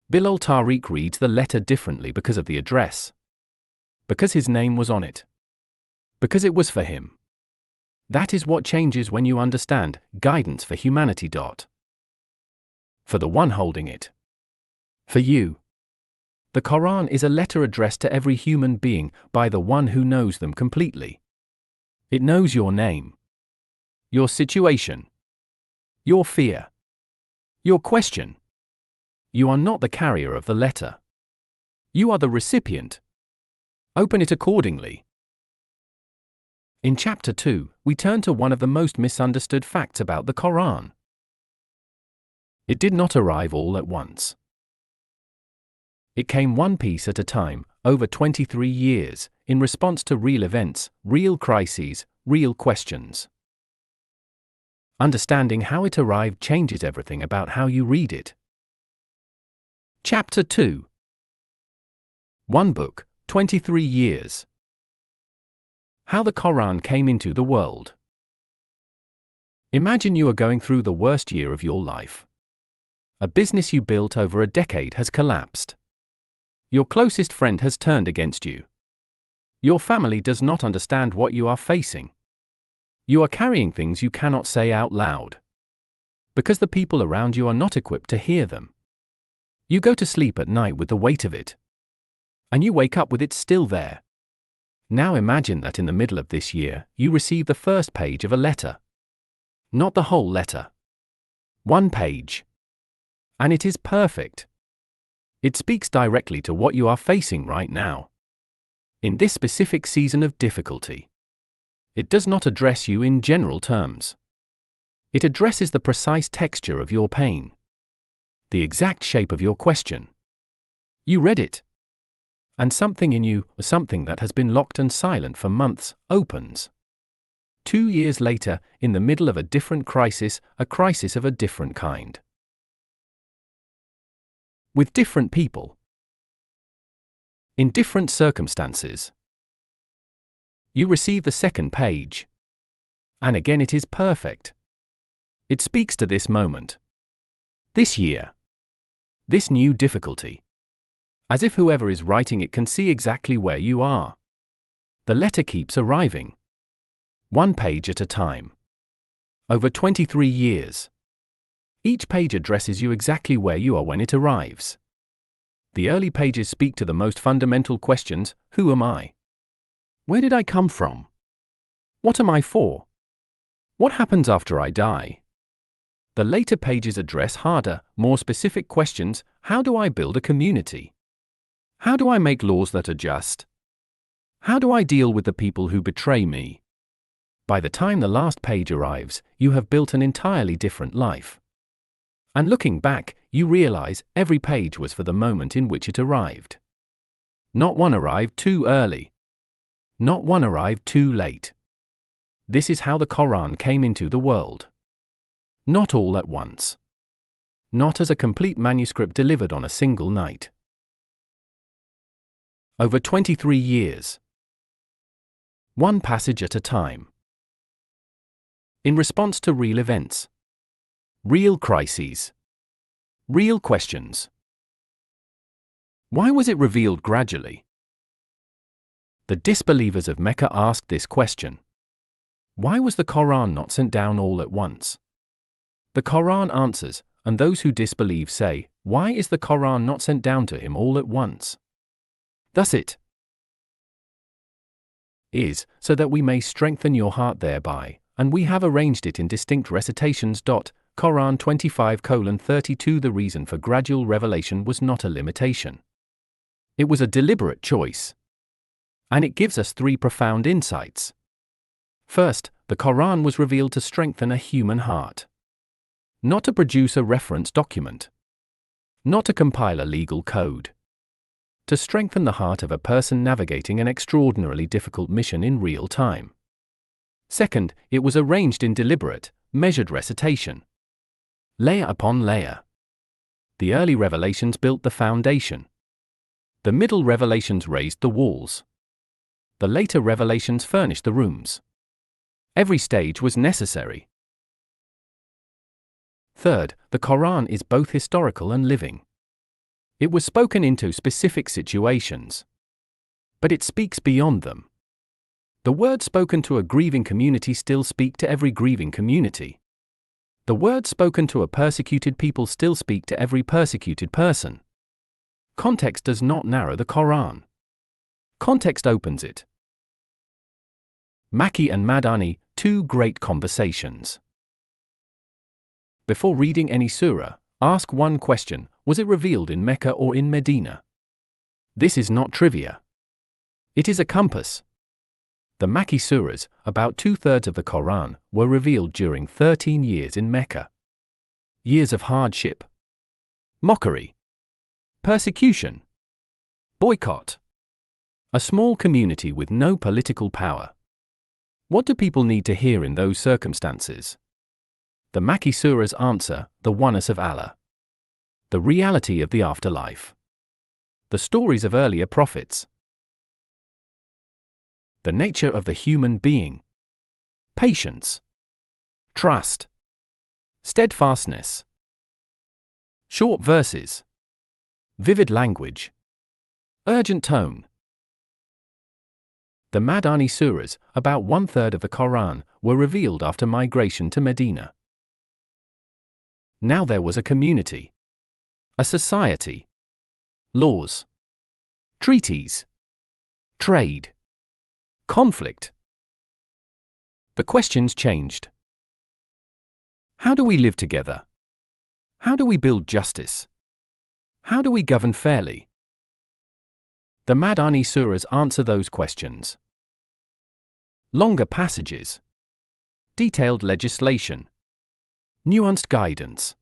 Bilal Tariq reads the letter differently because of the address. Because his name was on it. Because it was for him. That is what changes when you understand guidance for humanity. For the one holding it. For you. The Quran is a letter addressed to every human being by the one who knows them completely. It knows your name, your situation, your fear, your question. You are not the carrier of the letter. You are the recipient. Open it accordingly. In Chapter 2, we turn to one of the most misunderstood facts about the Quran. It did not arrive all at once. It came one piece at a time, over 23 years, in response to real events, real crises, real questions. Understanding how it arrived changes everything about how you read it. Chapter 2. One book, 23 years. How the Quran came into the world. Imagine you are going through the worst year of your life. A business you built over a decade has collapsed. Your closest friend has turned against you. Your family does not understand what you are facing. You are carrying things you cannot say out loud. Because the people around you are not equipped to hear them. You go to sleep at night with the weight of it. And you wake up with it still there. Now imagine that in the middle of this year, you receive the first page of a letter. Not the whole letter. One page. And it is perfect. It speaks directly to what you are facing right now. In this specific season of difficulty. It does not address you in general terms. It addresses the precise texture of your pain. The exact shape of your question. You read it. And something in you, something that has been locked and silent for months, opens. 2 years later, in the middle of a different crisis, a crisis of a different kind. With different people. In different circumstances. You receive the second page. And again it is perfect. It speaks to this moment. This year. This new difficulty. As if whoever is writing it can see exactly where you are. The letter keeps arriving. One page at a time. Over 23 years. Each page addresses you exactly where you are when it arrives. The early pages speak to the most fundamental questions: who am I? Where did I come from? What am I for? What happens after I die? The later pages address harder, more specific questions: how do I build a community? How do I make laws that are just? How do I deal with the people who betray me? By the time the last page arrives, you have built an entirely different life. And looking back, you realize every page was for the moment in which it arrived. Not one arrived too early. Not one arrived too late. This is how the Quran came into the world. Not all at once. Not as a complete manuscript delivered on a single night. Over 23 years. One passage at a time. In response to real events. Real crises. Real questions. Why was it revealed gradually? The disbelievers of Mecca asked this question. Why was the Quran not sent down all at once? The Quran answers, and those who disbelieve say, why is the Quran not sent down to him all at once? Thus it is, so that we may strengthen your heart thereby, and we have arranged it in distinct recitations. Quran 25:32. The reason for gradual revelation was not a limitation. It was a deliberate choice. And it gives us 3 profound insights. First, the Quran was revealed to strengthen a human heart. Not to produce a reference document. Not to compile a legal code. To strengthen the heart of a person navigating an extraordinarily difficult mission in real time. Second, it was arranged in deliberate, measured recitation. Layer upon layer. The early revelations built the foundation. The middle revelations raised the walls. The later revelations furnished the rooms. Every stage was necessary. Third, the Quran is both historical and living. It was spoken into specific situations, but it speaks beyond them. The words spoken to a grieving community still speak to every grieving community. The words spoken to a persecuted people still speak to every persecuted person. Context does not narrow the Quran. Context opens it. Makki and Madani, two great conversations. Before reading any surah, ask one question: was it revealed in Mecca or in Medina? This is not trivia. It is a compass. The Makki surahs, about 2/3 of the Quran, were revealed during 13 years in Mecca. Years of hardship, mockery, persecution, boycott. A small community with no political power. What do people need to hear in those circumstances? The Makki surahs answer: the oneness of Allah, the reality of the afterlife, the stories of earlier prophets, the nature of the human being, patience, trust, steadfastness. Short verses, vivid language, urgent tone. The Madani surahs, about 1/3 of the Quran, were revealed after migration to Medina. Now there was a community, a society, laws, treaties, trade, conflict. The questions changed. How do we live together? How do we build justice? How do we govern fairly? The Madani surahs answer those questions. Longer passages, detailed legislation, nuanced guidance,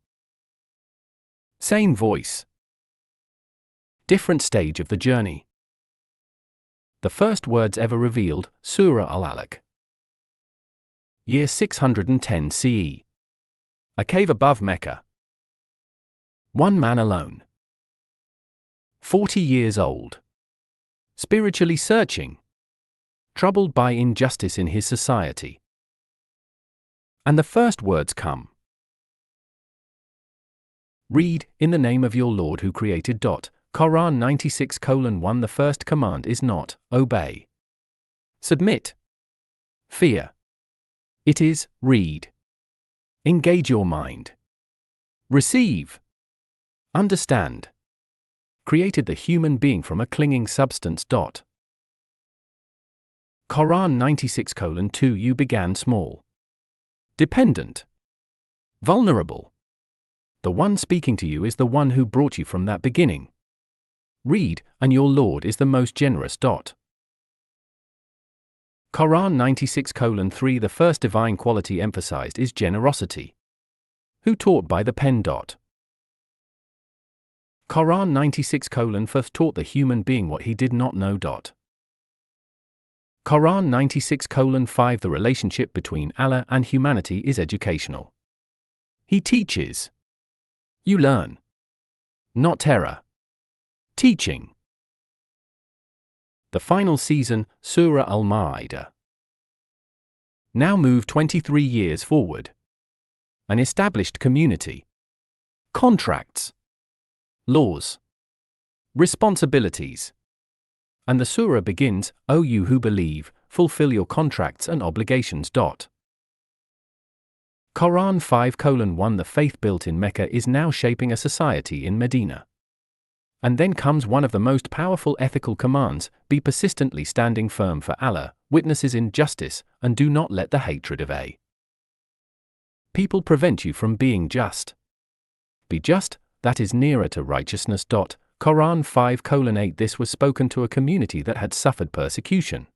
same voice, different stage of the journey. The first words ever revealed, Surah Al-Alaq. Year 610 CE. A cave above Mecca. One man alone. 40 years old. Spiritually searching. Troubled by injustice in his society. And the first words come. Read, in the name of your Lord who created. Quran 96:1. The first command is not, obey. Submit. Fear. It is, read. Engage your mind. Receive. Understand. Created the human being from a clinging substance. Quran 96:2. You began small. Dependent. Vulnerable. The one speaking to you is the one who brought you from that beginning. Read, and your Lord is the most generous. Quran 96:3. The first divine quality emphasized is generosity. Who taught by the pen. Quran 96:4 taught the human being what he did not know. Quran 96:5. The relationship between Allah and humanity is educational. He teaches. You learn. Not terror. Teaching. The final season, Surah Al-Ma'idah. Now move 23 years forward. An established community. Contracts. Laws. Responsibilities. And the surah begins, O you who believe, fulfill your contracts and obligations. Quran 5:1. The faith built in Mecca is now shaping a society in Medina. And then comes one of the most powerful ethical commands: be persistently standing firm for Allah, witnesses in justice, and do not let the hatred of a people prevent you from being just. Be just, that is nearer to righteousness. Quran 5:8. This was spoken to a community that had suffered persecution.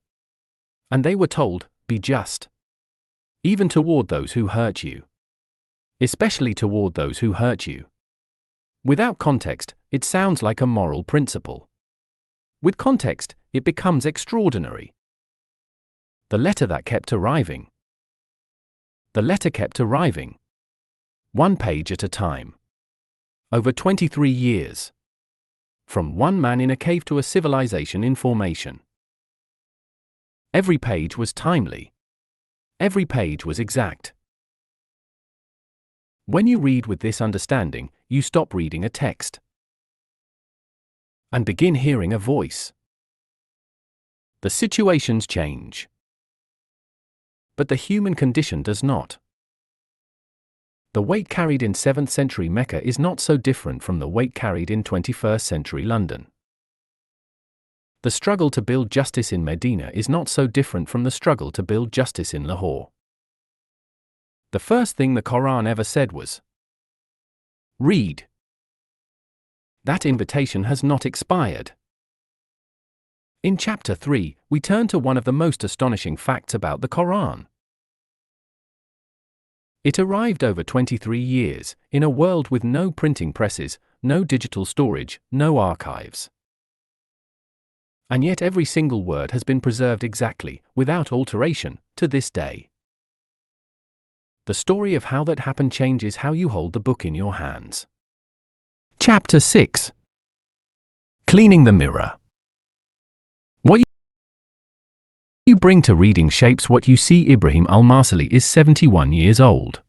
And they were told, be just. Even toward those who hurt you. Especially toward those who hurt you. Without context, it sounds like a moral principle. With context, it becomes extraordinary. The letter that kept arriving. The letter kept arriving. One page at a time. Over 23 years. From one man in a cave to a civilization in formation. Every page was timely. Every page was exact. When you read with this understanding, you stop reading a text and begin hearing a voice. The situations change, but the human condition does not. The weight carried in 7th century Mecca is not so different from the weight carried in 21st century London. The struggle to build justice in Medina is not so different from the struggle to build justice in Lahore. The first thing the Quran ever said was, "Read." That invitation has not expired. In chapter 3, we turn to one of the most astonishing facts about the Quran. It arrived over 23 years, in a world with no printing presses, no digital storage, no archives. And yet every single word has been preserved exactly, without alteration, to this day. The story of how that happened changes how you hold the book in your hands. Chapter 6. Cleaning the mirror. What you bring to reading shapes what you see. Ibrahim al-Marsali is 71 years old.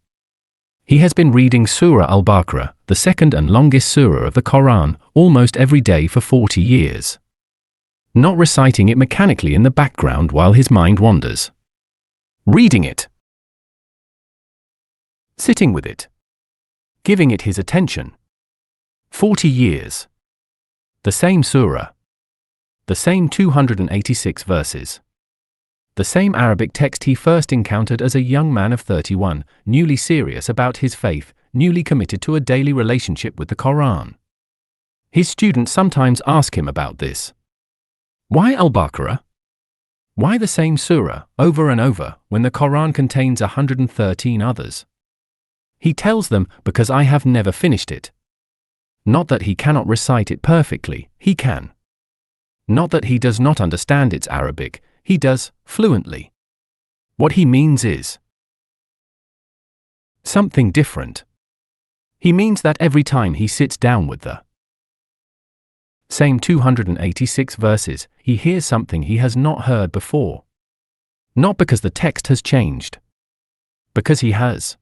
He has been reading Surah al-Baqarah, the second and longest surah of the Quran, almost every day for 40 years. Not reciting it mechanically in the background while his mind wanders. Reading it. Sitting with it. Giving it his attention. 40 years. The same surah. The same 286 verses. The same Arabic text he first encountered as a young man of 31, newly serious about his faith, newly committed to a daily relationship with the Quran. His students sometimes ask him about this. Why al-Baqarah? Why the same surah, over and over, when the Quran contains 113 others? He tells them, because I have never finished it. Not that he cannot recite it perfectly, he can. Not that he does not understand its Arabic, he does, fluently. What he means is something different. He means that every time he sits down with the same 286 verses, he hears something he has not heard before. Not because the text has changed. Because he has.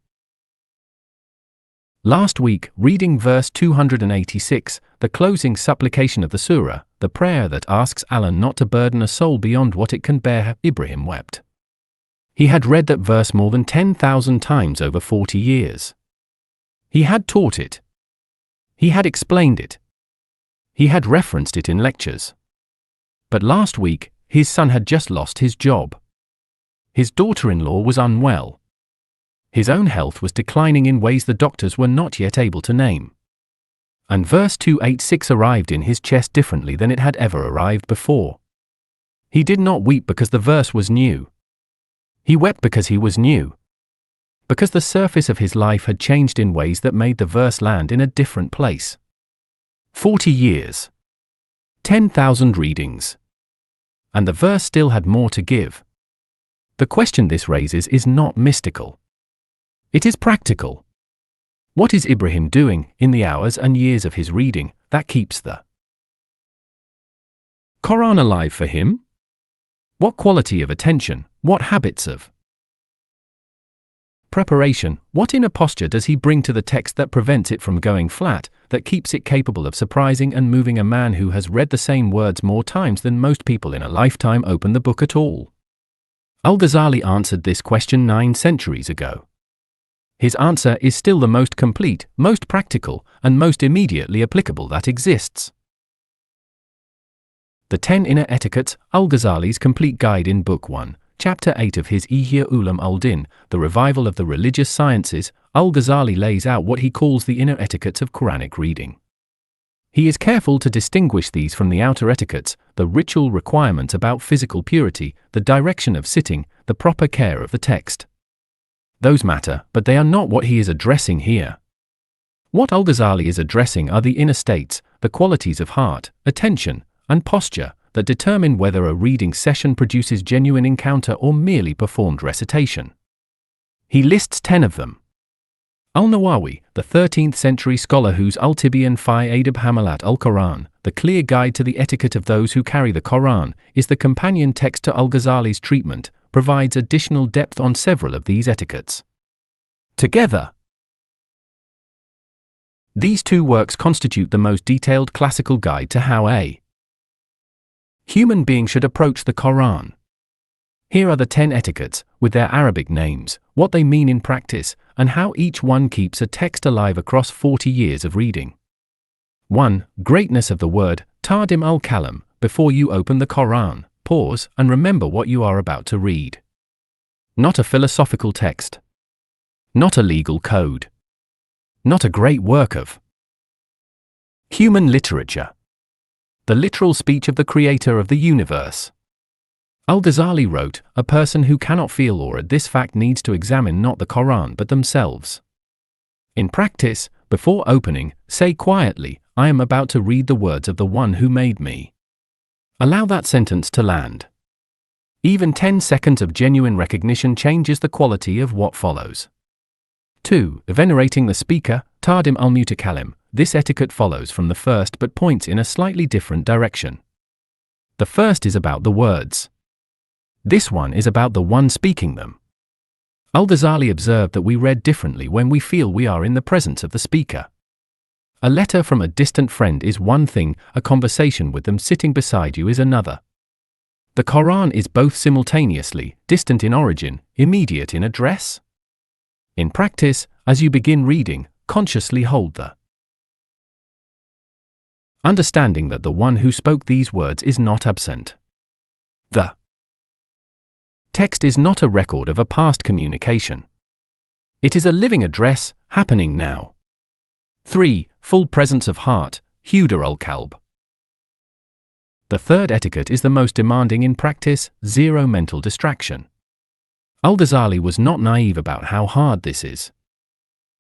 Last week, reading verse 286, the closing supplication of the surah, the prayer that asks Allah not to burden a soul beyond what it can bear, Ibrahim wept. He had read that verse more than 10,000 times over 40 years. He had taught it. He had explained it. He had referenced it in lectures. But last week, his son had just lost his job. His daughter-in-law was unwell. His own health was declining in ways the doctors were not yet able to name. And verse 286 arrived in his chest differently than it had ever arrived before. He did not weep because the verse was new. He wept because he was new. Because the surface of his life had changed in ways that made the verse land in a different place. 40 years. 10,000 readings. And the verse still had more to give. The question this raises is not mystical. It is practical. What is Ibrahim doing, in the hours and years of his reading, that keeps the Quran alive for him? What quality of attention, what habits of preparation, what inner posture does he bring to the text that prevents it from going flat, that keeps it capable of surprising and moving a man who has read the same words more times than most people in a lifetime open the book at all? Al-Ghazali answered this question 9 centuries ago. His answer is still the most complete, most practical, and most immediately applicable that exists. The 10 Inner Etiquettes, Al-Ghazali's complete guide in Book 1, Chapter 8 of his Ihya Ulum al-Din, The Revival of the Religious Sciences, Al-Ghazali lays out what he calls the inner etiquettes of Quranic reading. He is careful to distinguish these from the outer etiquettes, the ritual requirements about physical purity, the direction of sitting, the proper care of the text. Those matter, but they are not what he is addressing here. What Al-Ghazali is addressing are the inner states, the qualities of heart, attention, and posture that determine whether a reading session produces genuine encounter or merely performed recitation. He lists 10 of them. Al-Nawawi, the 13th century scholar whose Al-Tibyan fi Adab Hamalat al-Quran, The Clear Guide to the Etiquette of Those Who Carry the Quran, is the companion text to Al-Ghazali's treatment, provides additional depth on several of these etiquettes. Together, these two works constitute the most detailed classical guide to how a human being should approach the Quran. Here are the 10 etiquettes, with their Arabic names, what they mean in practice, and how each one keeps a text alive across 40 years of reading. 1. Greatness of the word, Tardim al-Kalam. Before you open the Quran, pause and remember what you are about to read. Not a philosophical text. Not a legal code. Not a great work of human literature. The literal speech of the creator of the universe. Al-Ghazali wrote, a person who cannot feel awe at this fact needs to examine not the Quran but themselves. In practice, before opening, say quietly, I am about to read the words of the one who made me. Allow that sentence to land. Even 10 seconds of genuine recognition changes the quality of what follows. 2. Venerating the speaker, Tardim al-Mutakalim. This etiquette follows from the first but points in a slightly different direction. The first is about the words. This one is about the one speaking them. Al-Ghazali observed that we read differently when we feel we are in the presence of the speaker. A letter from a distant friend is one thing, a conversation with them sitting beside you is another. The Quran is both simultaneously, distant in origin, immediate in address. In practice, as you begin reading, consciously hold the understanding that the one who spoke these words is not absent. The text is not a record of a past communication. It is a living address, happening now. 3. Full presence of heart, Hudar al-Kalb. The third etiquette is the most demanding in practice, zero mental distraction. Al-Ghazali was not naive about how hard this is.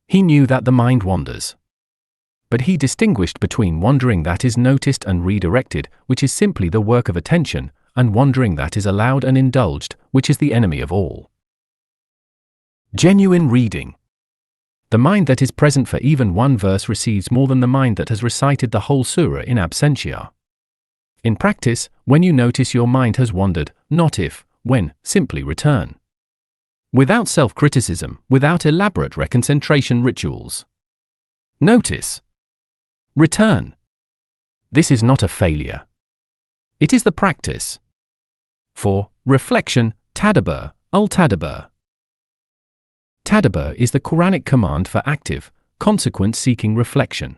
He knew that the mind wanders. But he distinguished between wandering that is noticed and redirected, which is simply the work of attention, and wandering that is allowed and indulged, which is the enemy of all. Genuine reading. The mind that is present for even one verse receives more than the mind that has recited the whole surah in absentia. In practice, when you notice your mind has wandered, not if, when, simply return. Without self-criticism, without elaborate reconcentration rituals. Notice. Return. This is not a failure. It is the practice. 4. Reflection, Tadabbur, al-Tadabbur. Tadabbur is the Quranic command for active, consequence-seeking reflection.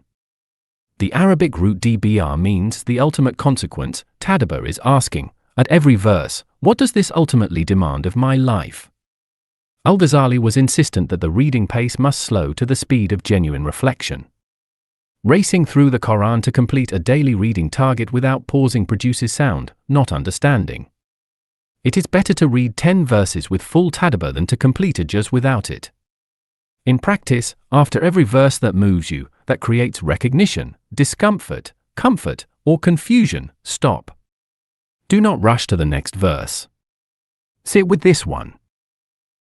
The Arabic root dbr means the ultimate consequence. Tadabbur is asking, at every verse, what does this ultimately demand of my life? Al-Ghazali was insistent that the reading pace must slow to the speed of genuine reflection. Racing through the Quran to complete a daily reading target without pausing produces sound, not understanding. It is better to read 10 verses with full tadabbur than to complete a juz without it. In practice, after every verse that moves you, that creates recognition, discomfort, comfort, or confusion, stop. Do not rush to the next verse. Sit with this one.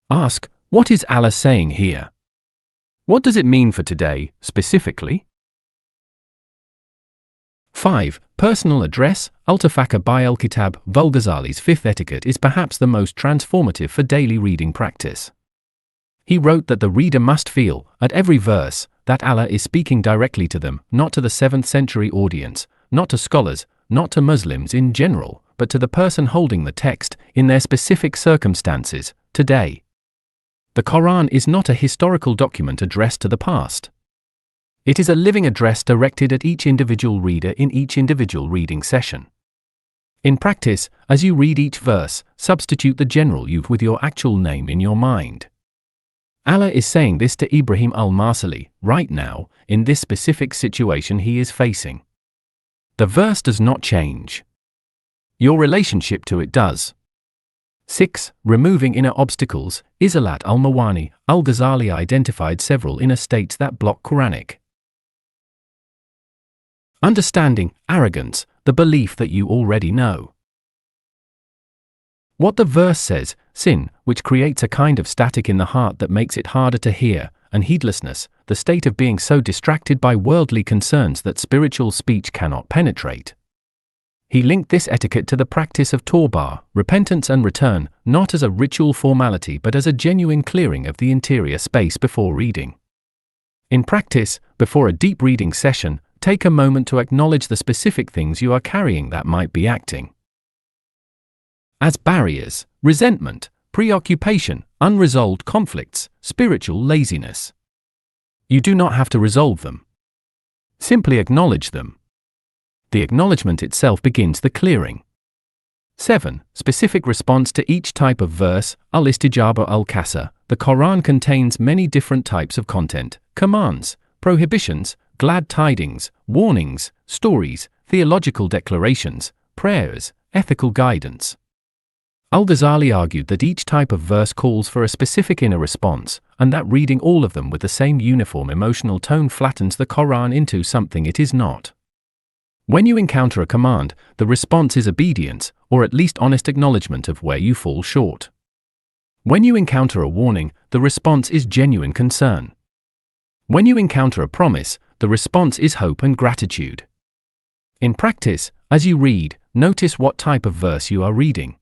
Ask, what is Allah saying here? What does it mean for today, specifically? 5. Personal address, Al-Tafakkur by al-Kitab. Al-Ghazali's fifth etiquette is perhaps the most transformative for daily reading practice. He wrote that the reader must feel, at every verse, that Allah is speaking directly to them, not to the 7th century audience, not to scholars, not to Muslims in general, but to the person holding the text, in their specific circumstances, today. The Quran is not a historical document addressed to the past. It is a living address directed at each individual reader in each individual reading session. In practice, as you read each verse, substitute the general you with your actual name in your mind. Allah is saying this to Ibrahim al-Marsali, right now, in this specific situation he is facing. The verse does not change. Your relationship to it does. 6. Removing inner obstacles, Izalat al-Mawani. Al-Ghazali identified several inner states that block Quranic understanding, arrogance, the belief that you already know what the verse says, sin, which creates a kind of static in the heart that makes it harder to hear, and heedlessness, the state of being so distracted by worldly concerns that spiritual speech cannot penetrate. He linked this etiquette to the practice of tawbah, repentance and return, not as a ritual formality but as a genuine clearing of the interior space before reading. In practice, before a deep reading session, take a moment to acknowledge the specific things you are carrying that might be acting as barriers: resentment, preoccupation, unresolved conflicts, spiritual laziness. You do not have to resolve them. Simply acknowledge them. The acknowledgement itself begins the clearing. 7. Specific response to each type of verse. Al-Istijaba al-Kasa. The Quran contains many different types of content: commands, prohibitions, glad tidings, warnings, stories, theological declarations, prayers, ethical guidance. Al-Ghazali argued that each type of verse calls for a specific inner response, and that reading all of them with the same uniform emotional tone flattens the Quran into something it is not. When you encounter a command, the response is obedience, or at least honest acknowledgement of where you fall short. When you encounter a warning, the response is genuine concern. When you encounter a promise, the response is hope and gratitude. In practice, as you read, notice what type of verse you are reading.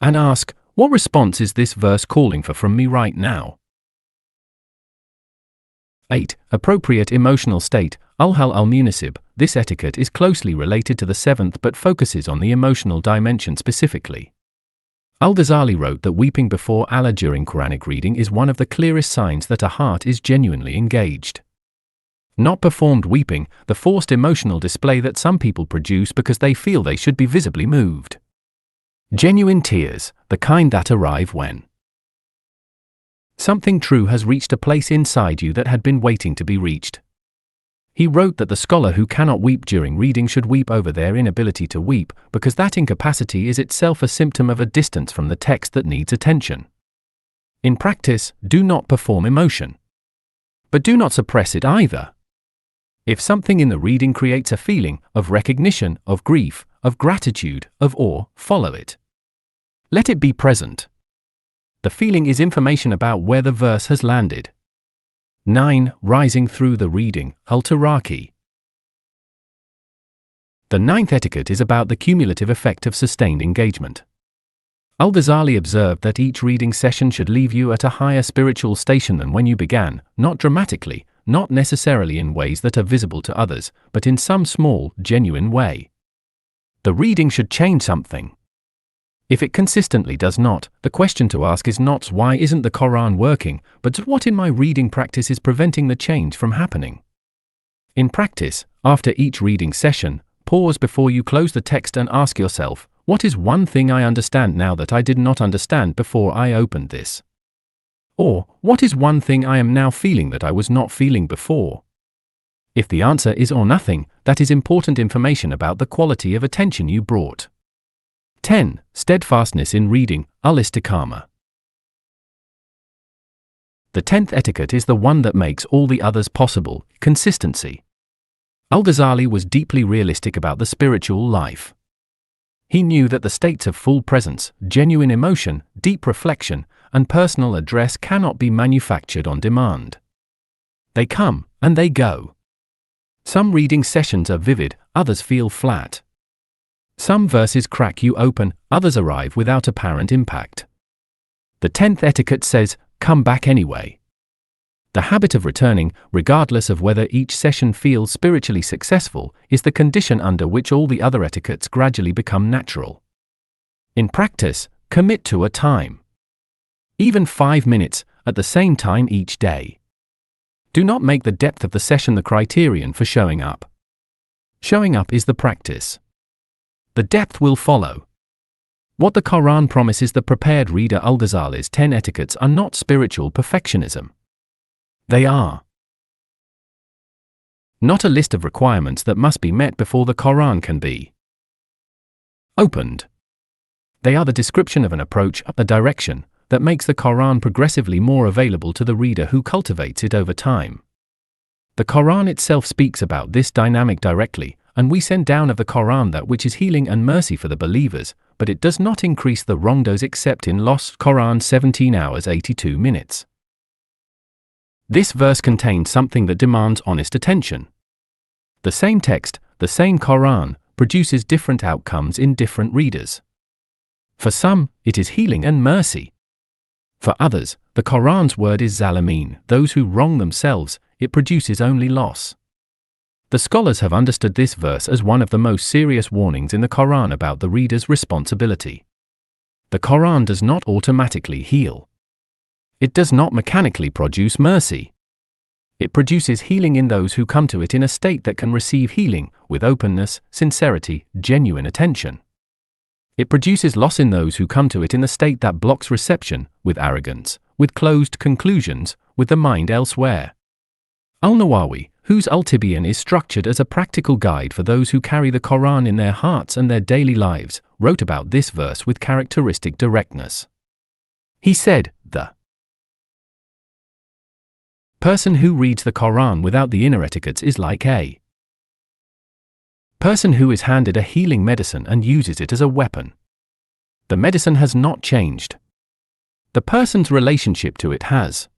And ask, what response is this verse calling for from me right now? 8. Appropriate emotional state. Al-Hal al-Munisib. This etiquette is closely related to the 7th but focuses on the emotional dimension specifically. Al-Ghazali wrote that weeping before Allah during Quranic reading is one of the clearest signs that a heart is genuinely engaged. Not performed weeping, the forced emotional display that some people produce because they feel they should be visibly moved. Genuine tears, the kind that arrive when something true has reached a place inside you that had been waiting to be reached. He wrote that the scholar who cannot weep during reading should weep over their inability to weep, because that incapacity is itself a symptom of a distance from the text that needs attention. In practice, do not perform emotion. But do not suppress it either. If something in the reading creates a feeling of recognition, of grief, of gratitude, of awe, follow it. Let it be present. The feeling is information about where the verse has landed. 9. Rising through the reading. Al-Taraki. The 9th etiquette is about the cumulative effect of sustained engagement. Al-Ghazali observed that each reading session should leave you at a higher spiritual station than when you began, not dramatically, not necessarily in ways that are visible to others, but in some small, genuine way. The reading should change something. If it consistently does not, the question to ask is not why isn't the Quran working, but what in my reading practice is preventing the change from happening. In practice, after each reading session, pause before you close the text and ask yourself, what is one thing I understand now that I did not understand before I opened this? Or, what is one thing I am now feeling that I was not feeling before? If the answer is or nothing, that is important information about the quality of attention you brought. 10. Steadfastness in reading. Al-Istiqamah. The 10th etiquette is the one that makes all the others possible: consistency. Al-Ghazali was deeply realistic about the spiritual life. He knew that the states of full presence, genuine emotion, deep reflection, and personal address cannot be manufactured on demand. They come, and they go. Some reading sessions are vivid, others feel flat. Some verses crack you open, others arrive without apparent impact. The 10th etiquette says, come back anyway. The habit of returning, regardless of whether each session feels spiritually successful, is the condition under which all the other etiquettes gradually become natural. In practice, commit to a time. Even 5 minutes, at the same time each day. Do not make the depth of the session the criterion for showing up. Showing up is the practice. The depth will follow. What the Quran promises the prepared reader. Al-Ghazali's 10 etiquettes are not spiritual perfectionism. They are not a list of requirements that must be met before the Quran can be opened. They are the description of an approach, a direction, that makes the Quran progressively more available to the reader who cultivates it over time. The Quran itself speaks about this dynamic directly. and we send down of the Quran that which is healing and mercy for the believers, but it does not increase the wrongdoers except in loss. Quran 17 hours 82 minutes. This verse contains something that demands honest attention. The same text, the same Quran, produces different outcomes in different readers. For some, it is healing and mercy. For others, the Quran's word is zalimin, those who wrong themselves. It produces only loss. The scholars have understood this verse as one of the most serious warnings in the Quran about the reader's responsibility. The Quran does not automatically heal. It does not mechanically produce mercy. It produces healing in those who come to it in a state that can receive healing, with openness, sincerity, genuine attention. It produces loss in those who come to it in the state that blocks reception, with arrogance, with closed conclusions, with the mind elsewhere. Al-Nawawi, whose Al-Tibyan is structured as a practical guide for those who carry the Quran in their hearts and their daily lives, wrote about this verse with characteristic directness. He said, "The person who reads the Quran without the inner etiquettes is like a person who is handed a healing medicine and uses it as a weapon. The medicine has not changed. The person's relationship to it has.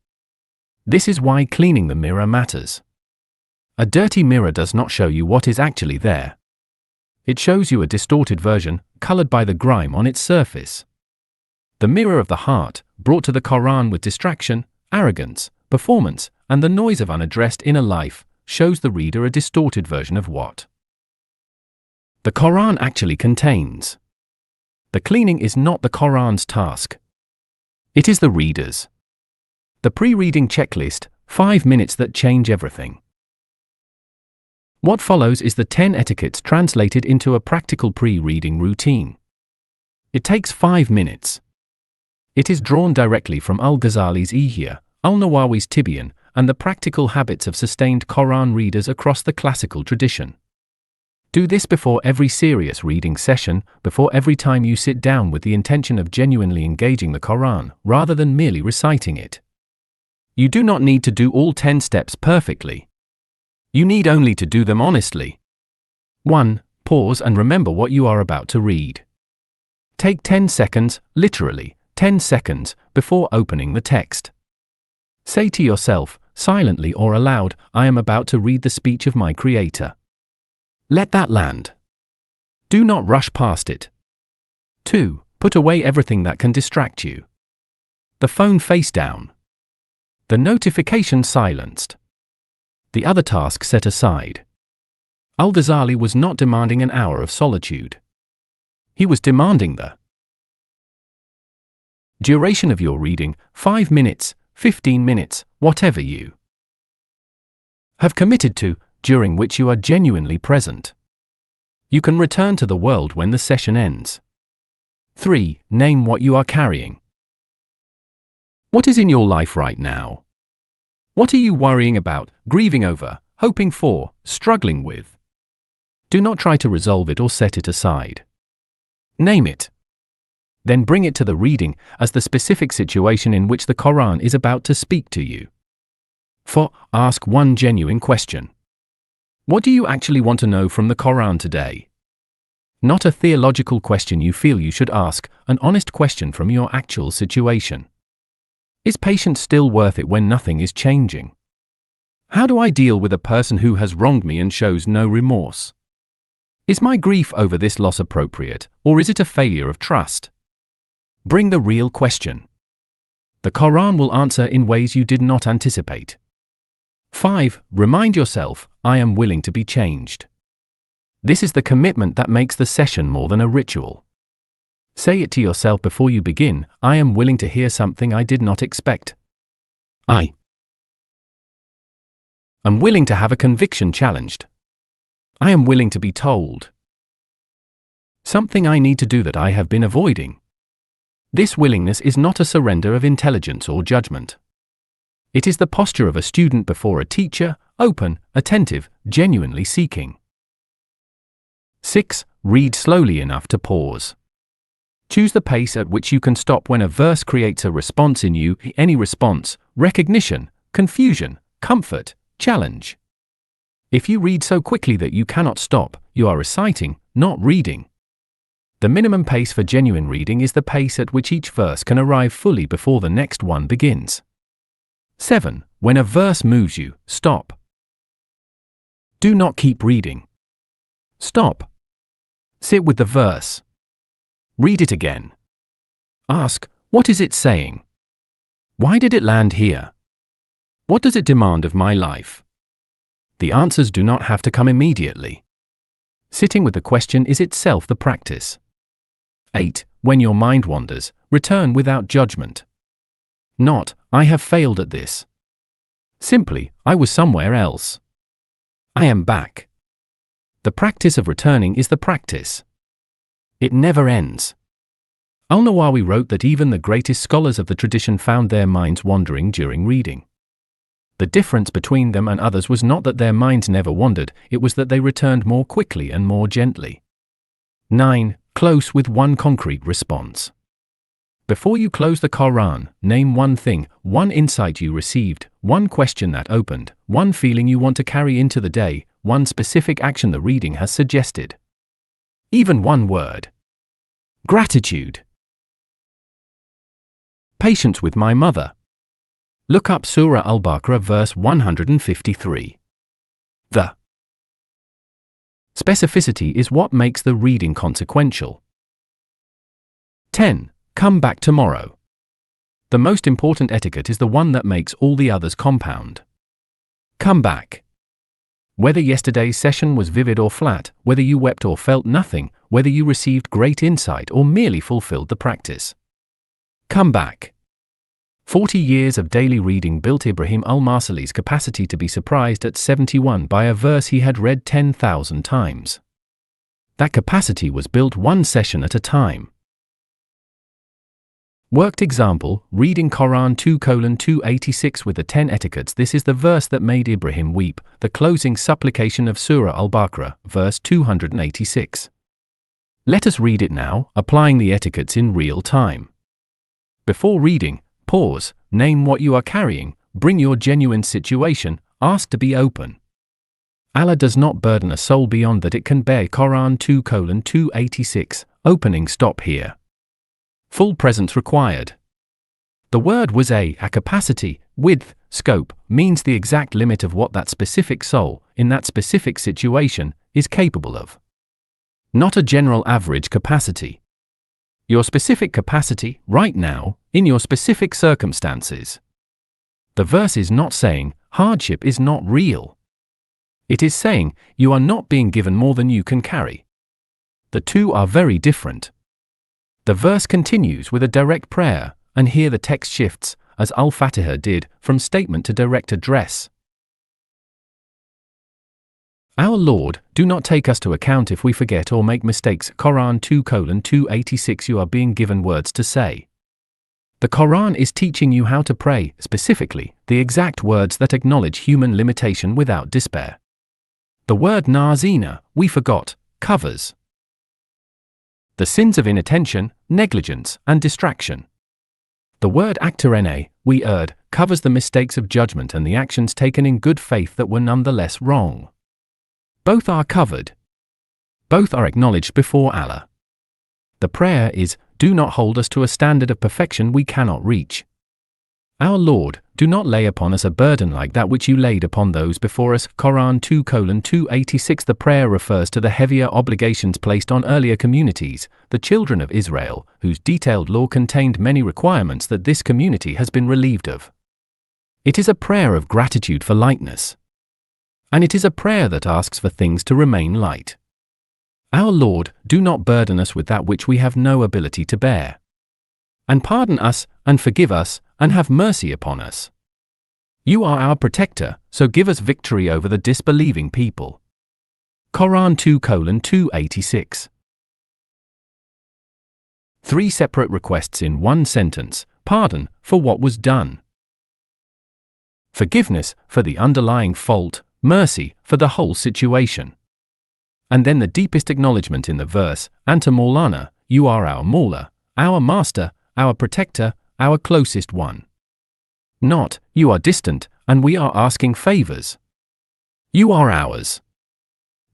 This is why cleaning the mirror matters. A dirty mirror does not show you what is actually there. It shows you a distorted version, colored by the grime on its surface. The mirror of the heart, brought to the Quran with distraction, arrogance, performance, and the noise of unaddressed inner life, shows the reader a distorted version of what the Quran actually contains. The cleaning is not the Quran's task. It is the reader's. The pre-reading checklist, 5 minutes that change everything. What follows is the 10 etiquettes translated into a practical pre-reading routine. It takes 5 minutes. It is drawn directly from Al-Ghazali's Ihya, Al-Nawawi's Tibyan, and the practical habits of sustained Quran readers across the classical tradition. Do this before every serious reading session, before every time you sit down with the intention of genuinely engaging the Quran, rather than merely reciting it. You do not need to do all 10 steps perfectly. You need only to do them honestly. 1. Pause and remember what you are about to read. Take 10 seconds, literally, 10 seconds, before opening the text. Say to yourself, silently or aloud, I am about to read the speech of my Creator. Let that land. Do not rush past it. 2. Put away everything that can distract you. The phone face down. The notification silenced. The other task set aside. Al-Ghazali was not demanding an hour of solitude. He was demanding the duration of your reading, 5 minutes, 15 minutes, whatever you have committed to, during which you are genuinely present. You can return to the world when the session ends. 3. Name what you are carrying. What is in your life right now? What are you worrying about, grieving over, hoping for, struggling with? Do not try to resolve it or set it aside. Name it. Then bring it to the reading as the specific situation in which the Quran is about to speak to you. 4. Ask one genuine question. What do you actually want to know from the Quran today? Not a theological question you feel you should ask, an honest question from your actual situation. Is patience still worth it when nothing is changing? How do I deal with a person who has wronged me and shows no remorse? Is my grief over this loss appropriate, or is it a failure of trust? Bring the real question. The Quran will answer in ways you did not anticipate. 5. Remind yourself, I am willing to be changed. This is the commitment that makes the session more than a ritual. Say it to yourself before you begin, I am willing to hear something I did not expect. I am willing to have a conviction challenged. I am willing to be told something I need to do that I have been avoiding. This willingness is not a surrender of intelligence or judgment. It is the posture of a student before a teacher, open, attentive, genuinely seeking. 6. Read slowly enough to pause. Choose the pace at which you can stop when a verse creates a response in you, any response, recognition, confusion, comfort, challenge. If you read so quickly that you cannot stop, you are reciting, not reading. The minimum pace for genuine reading is the pace at which each verse can arrive fully before the next one begins. 7. When a verse moves you, stop. Do not keep reading. Stop. Sit with the verse. Read it again. Ask, what is it saying? Why did it land here? What does it demand of my life? The answers do not have to come immediately. Sitting with the question is itself the practice. 8. When your mind wanders, return without judgment. Not, I have failed at this. Simply, I was somewhere else. I am back. The practice of returning is the practice. It never ends. Al-Nawawi wrote that even the greatest scholars of the tradition found their minds wandering during reading. The difference between them and others was not that their minds never wandered, it was that they returned more quickly and more gently. 9. Close with one concrete response. Before you close the Quran, name one thing, one insight you received, one question that opened, one feeling you want to carry into the day, one specific action the reading has suggested. Even one word. Gratitude. Patience with my mother. Look up Surah Al-Baqarah verse 153. The specificity is what makes the reading consequential. 10. Come back tomorrow. The most important etiquette is the one that makes all the others compound. Come back. Whether yesterday's session was vivid or flat, whether you wept or felt nothing, whether you received great insight or merely fulfilled the practice. Come back. 40 years of daily reading built Ibrahim al-Marsali's capacity to be surprised at 71 by a verse he had read 10,000 times. That capacity was built one session at a time. Worked example, reading Quran 2:286 with the 10 etiquettes. This is the verse that made Ibrahim weep, the closing supplication of Surah Al-Baqarah, verse 286. Let us read it now, applying the etiquettes in real time. Before reading, pause, name what you are carrying, bring your genuine situation, ask to be open. Allah does not burden a soul beyond that it can bear. Quran 2:286, opening stop here. Full presence required. The word was a capacity, width, scope, means the exact limit of what that specific soul, in that specific situation, is capable of. Not a general average capacity. Your specific capacity, right now, in your specific circumstances. The verse is not saying, hardship is not real. It is saying, you are not being given more than you can carry. The two are very different. The verse continues with a direct prayer, and here the text shifts, as Al-Fatiha did, from statement to direct address. Our Lord, do not take us to account if we forget or make mistakes. Quran 2:286. You are being given words to say. The Quran is teaching you how to pray, specifically, the exact words that acknowledge human limitation without despair. The word nazina, we forgot, covers the sins of inattention, negligence, and distraction. The word aktarene, we erred, covers the mistakes of judgment and the actions taken in good faith that were nonetheless wrong. Both are covered. Both are acknowledged before Allah. The prayer is, do not hold us to a standard of perfection we cannot reach. Our Lord, do not lay upon us a burden like that which you laid upon those before us. Quran 2:286. The prayer refers to the heavier obligations placed on earlier communities, the children of Israel, whose detailed law contained many requirements that this community has been relieved of. It is a prayer of gratitude for lightness. And it is a prayer that asks for things to remain light. Our Lord, do not burden us with that which we have no ability to bear. And pardon us, and forgive us, and have mercy upon us. You are our protector, so give us victory over the disbelieving people. Quran 2:286. 3 separate requests in one sentence, pardon, for what was done. Forgiveness, for the underlying fault, mercy, for the whole situation. And then the deepest acknowledgement in the verse, Anta Maulana, you are our Mawla, our master, our protector, our closest one. Not, you are distant, and we are asking favors. You are ours.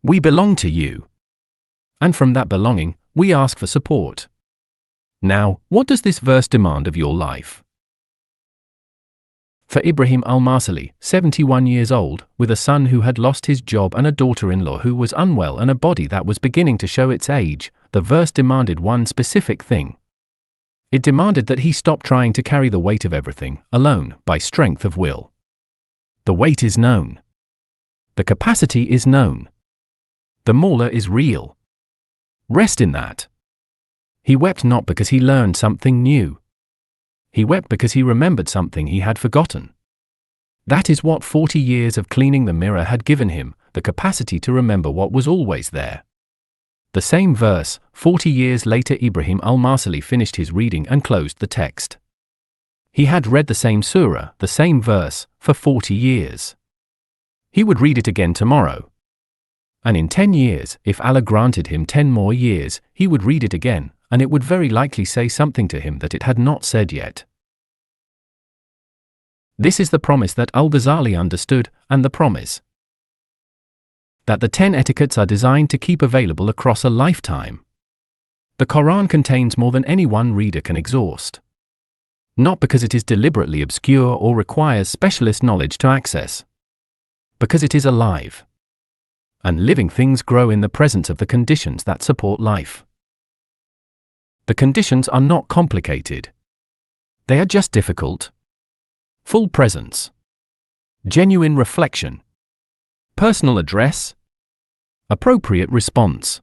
We belong to you. And from that belonging, we ask for support. Now, what does this verse demand of your life? For Ibrahim al-Marsali, 71 years old, with a son who had lost his job and a daughter-in-law who was unwell and a body that was beginning to show its age, the verse demanded one specific thing. It demanded that he stop trying to carry the weight of everything, alone, by strength of will. The weight is known. The capacity is known. The mauler is real. Rest in that. He wept not because he learned something new. He wept because he remembered something he had forgotten. That is what 40 years of cleaning the mirror had given him, the capacity to remember what was always there. The same verse, 40 years later Ibrahim al-Marsali finished his reading and closed the text. He had read the same surah, the same verse, for 40 years. He would read it again tomorrow. And in 10 years, if Allah granted him 10 more years, he would read it again, and it would very likely say something to him that it had not said yet. This is the promise that Al-Ghazali understood, and the promise that the 10 etiquettes are designed to keep available across a lifetime. The Quran contains more than any one reader can exhaust. Not because it is deliberately obscure or requires specialist knowledge to access. Because it is alive. And living things grow in the presence of the conditions that support life. The conditions are not complicated. They are just difficult. Full presence. Genuine reflection. Personal address. Appropriate response.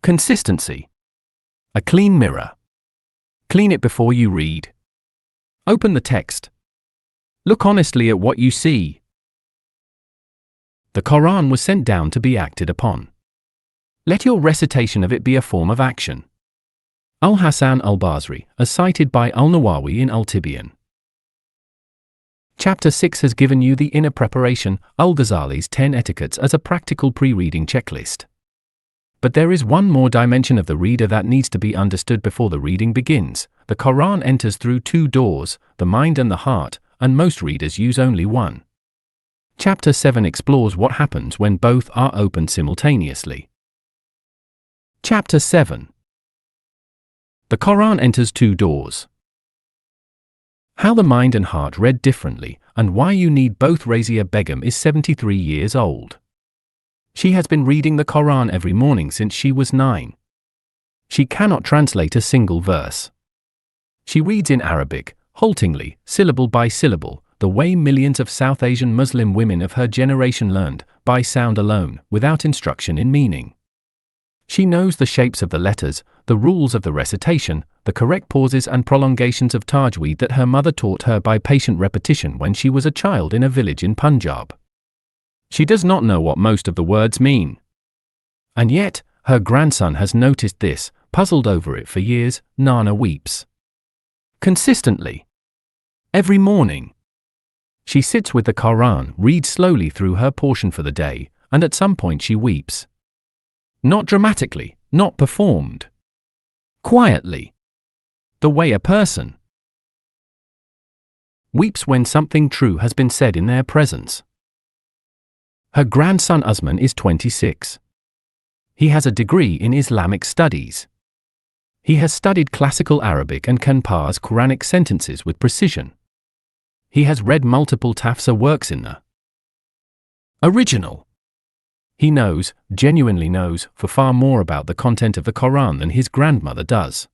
Consistency. A clean mirror. Clean it before you read. Open the text. Look honestly at what you see. The Quran was sent down to be acted upon. Let your recitation of it be a form of action. Al-Hasan al-Basri, as cited by Al-Nawawi in Al-Tibyan. Chapter 6 has given you the inner preparation, Al-Ghazali's 10 etiquettes as a practical pre-reading checklist. But there is one more dimension of the reader that needs to be understood before the reading begins. The Quran enters through 2 doors, the mind and the heart, and most readers use only one. Chapter 7 explores what happens when both are opened simultaneously. Chapter 7. The Quran enters 2 doors. How the mind and heart read differently, and why you need both. Razia Begum is 73 years old. She has been reading the Quran every morning since she was 9. She cannot translate a single verse. She reads in Arabic, haltingly, syllable by syllable, the way millions of South Asian Muslim women of her generation learned, by sound alone, without instruction in meaning. She knows the shapes of the letters, the rules of the recitation, the correct pauses and prolongations of tajweed that her mother taught her by patient repetition when she was a child in a village in Punjab. She does not know what most of the words mean. And yet, her grandson has noticed this, puzzled over it for years. Nana weeps. Consistently. Every morning. She sits with the Quran, reads slowly through her portion for the day, and at some point she weeps. Not dramatically, not performed. Quietly. The way a person weeps when something true has been said in their presence. Her grandson Usman is 26. He has a degree in Islamic studies. He has studied classical Arabic and can parse Quranic sentences with precision. He has read multiple tafsir works in the original. He knows, genuinely knows, for far more about the content of the Quran than his grandmother does.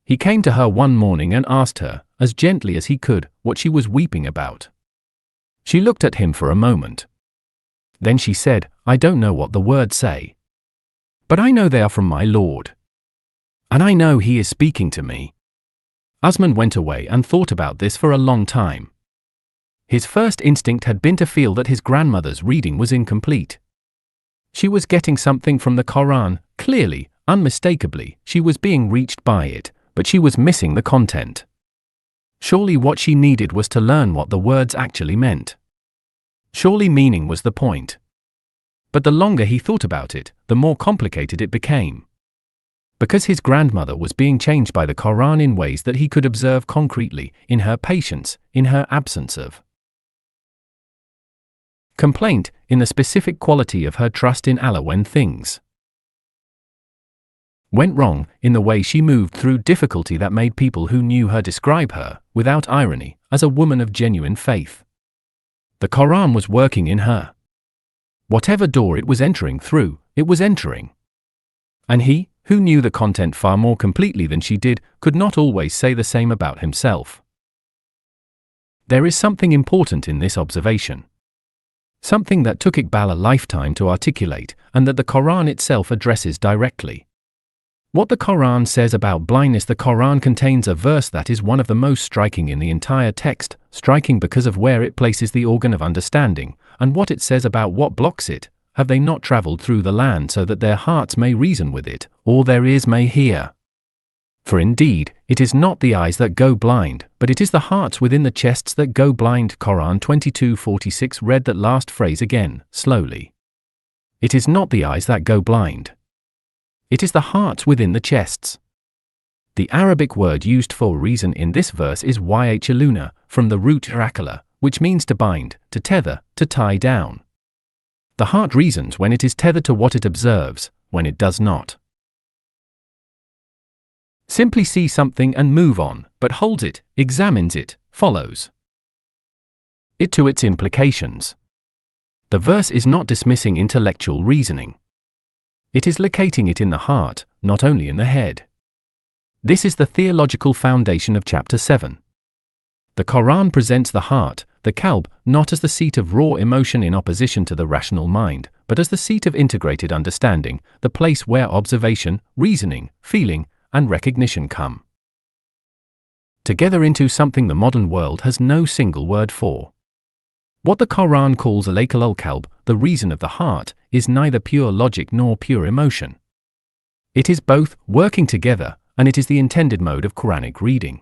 He came to her one morning and asked her, as gently as he could, what she was weeping about. She looked at him for a moment. Then she said, "I don't know what the words say. But I know they are from my Lord. And I know he is speaking to me." Usman went away and thought about this for a long time. His first instinct had been to feel that his grandmother's reading was incomplete. She was getting something from the Quran, clearly, unmistakably, she was being reached by it, but she was missing the content. Surely what she needed was to learn what the words actually meant. Surely meaning was the point. But the longer he thought about it, the more complicated it became. Because his grandmother was being changed by the Quran in ways that he could observe concretely, in her patience, in her absence of Complaint, in the specific quality of her trust in Allah when things went wrong, in the way she moved through difficulty that made people who knew her describe her, without irony, as a woman of genuine faith. The Quran was working in her. Whatever door it was entering through, it was entering. And he, who knew the content far more completely than she did, could not always say the same about himself. There is something important in this observation. Something that took Iqbal a lifetime to articulate, and that the Quran itself addresses directly. What the Quran says about blindness. The Quran contains a verse that is one of the most striking in the entire text, striking because of where it places the organ of understanding, and what it says about what blocks it. Have they not traveled through the land so that their hearts may reason with it, or their ears may hear? For indeed, it is not the eyes that go blind, but it is the hearts within the chests that go blind. Quran 22:46. Read that last phrase again, slowly. It is not the eyes that go blind. It is the hearts within the chests. The Arabic word used for reason in this verse is yhluna, from the root rakala, which means to bind, to tether, to tie down. The heart reasons when it is tethered to what it observes, when it does not simply see something and move on, but holds it, examines it, follows it to its implications. The verse is not dismissing intellectual reasoning. It is locating it in the heart, not only in the head. This is the theological foundation of chapter 7. The Quran presents the heart, the qalb, not as the seat of raw emotion in opposition to the rational mind, but as the seat of integrated understanding, the place where observation, reasoning, feeling, and recognition come together into something the modern world has no single word for. What the Quran calls al-aql al-qalb, the reason of the heart, is neither pure logic nor pure emotion. It is both, working together, and it is the intended mode of Quranic reading.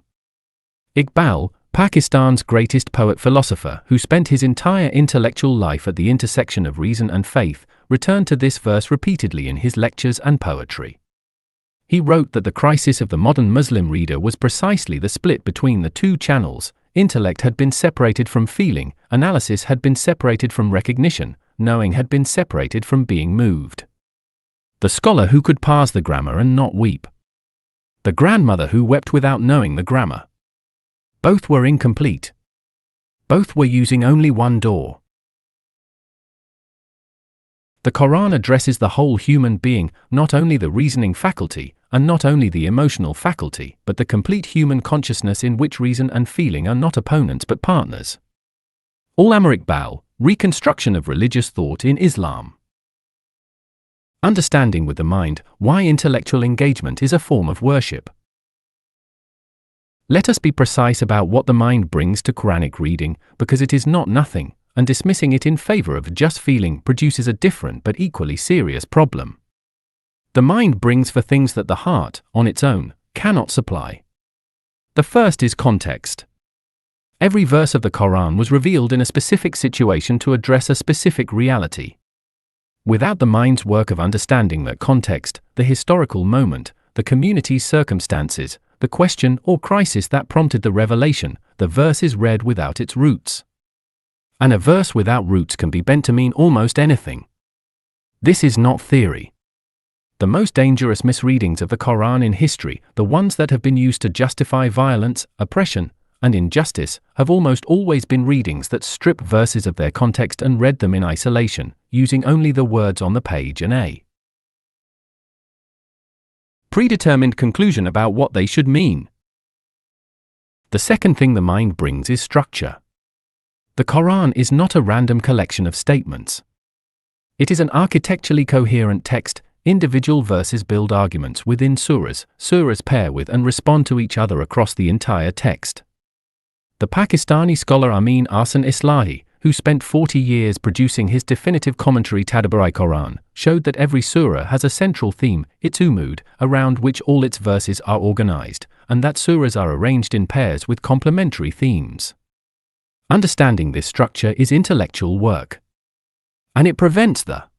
Iqbal, Pakistan's greatest poet-philosopher, who spent his entire intellectual life at the intersection of reason and faith, returned to this verse repeatedly in his lectures and poetry. He wrote that the crisis of the modern Muslim reader was precisely the split between the two channels. Intellect had been separated from feeling, analysis had been separated from recognition, knowing had been separated from being moved. The scholar who could parse the grammar and not weep. The grandmother who wept without knowing the grammar. Both were incomplete. Both were using only one door. The Quran addresses the whole human being, not only the reasoning faculty, and not only the emotional faculty, but the complete human consciousness in which reason and feeling are not opponents but partners. Al-Amr Iqbal, Reconstruction of Religious Thought in Islam. Understanding with the mind why intellectual engagement is a form of worship. Let us be precise about what the mind brings to Quranic reading, because it is not nothing, and dismissing it in favor of just feeling produces a different but equally serious problem. The mind brings for things that the heart, on its own, cannot supply. The first is context. Every verse of the Quran was revealed in a specific situation to address a specific reality. Without the mind's work of understanding that context, the historical moment, the community's circumstances, the question or crisis that prompted the revelation, the verse is read without its roots. And a verse without roots can be bent to mean almost anything. This is not theory. The most dangerous misreadings of the Quran in history, the ones that have been used to justify violence, oppression, and injustice, have almost always been readings that strip verses of their context and read them in isolation, using only the words on the page and a predetermined conclusion about what they should mean. The second thing the mind brings is structure. The Quran is not a random collection of statements. It is an architecturally coherent text. Individual verses build arguments within surahs, surahs pair with and respond to each other across the entire text. The Pakistani scholar Amin Ahsan Islahi, who spent 40 years producing his definitive commentary Tadabbur Quran, showed that every surah has a central theme, its umud, around which all its verses are organized, and that surahs are arranged in pairs with complementary themes. Understanding this structure is intellectual work. And it prevents the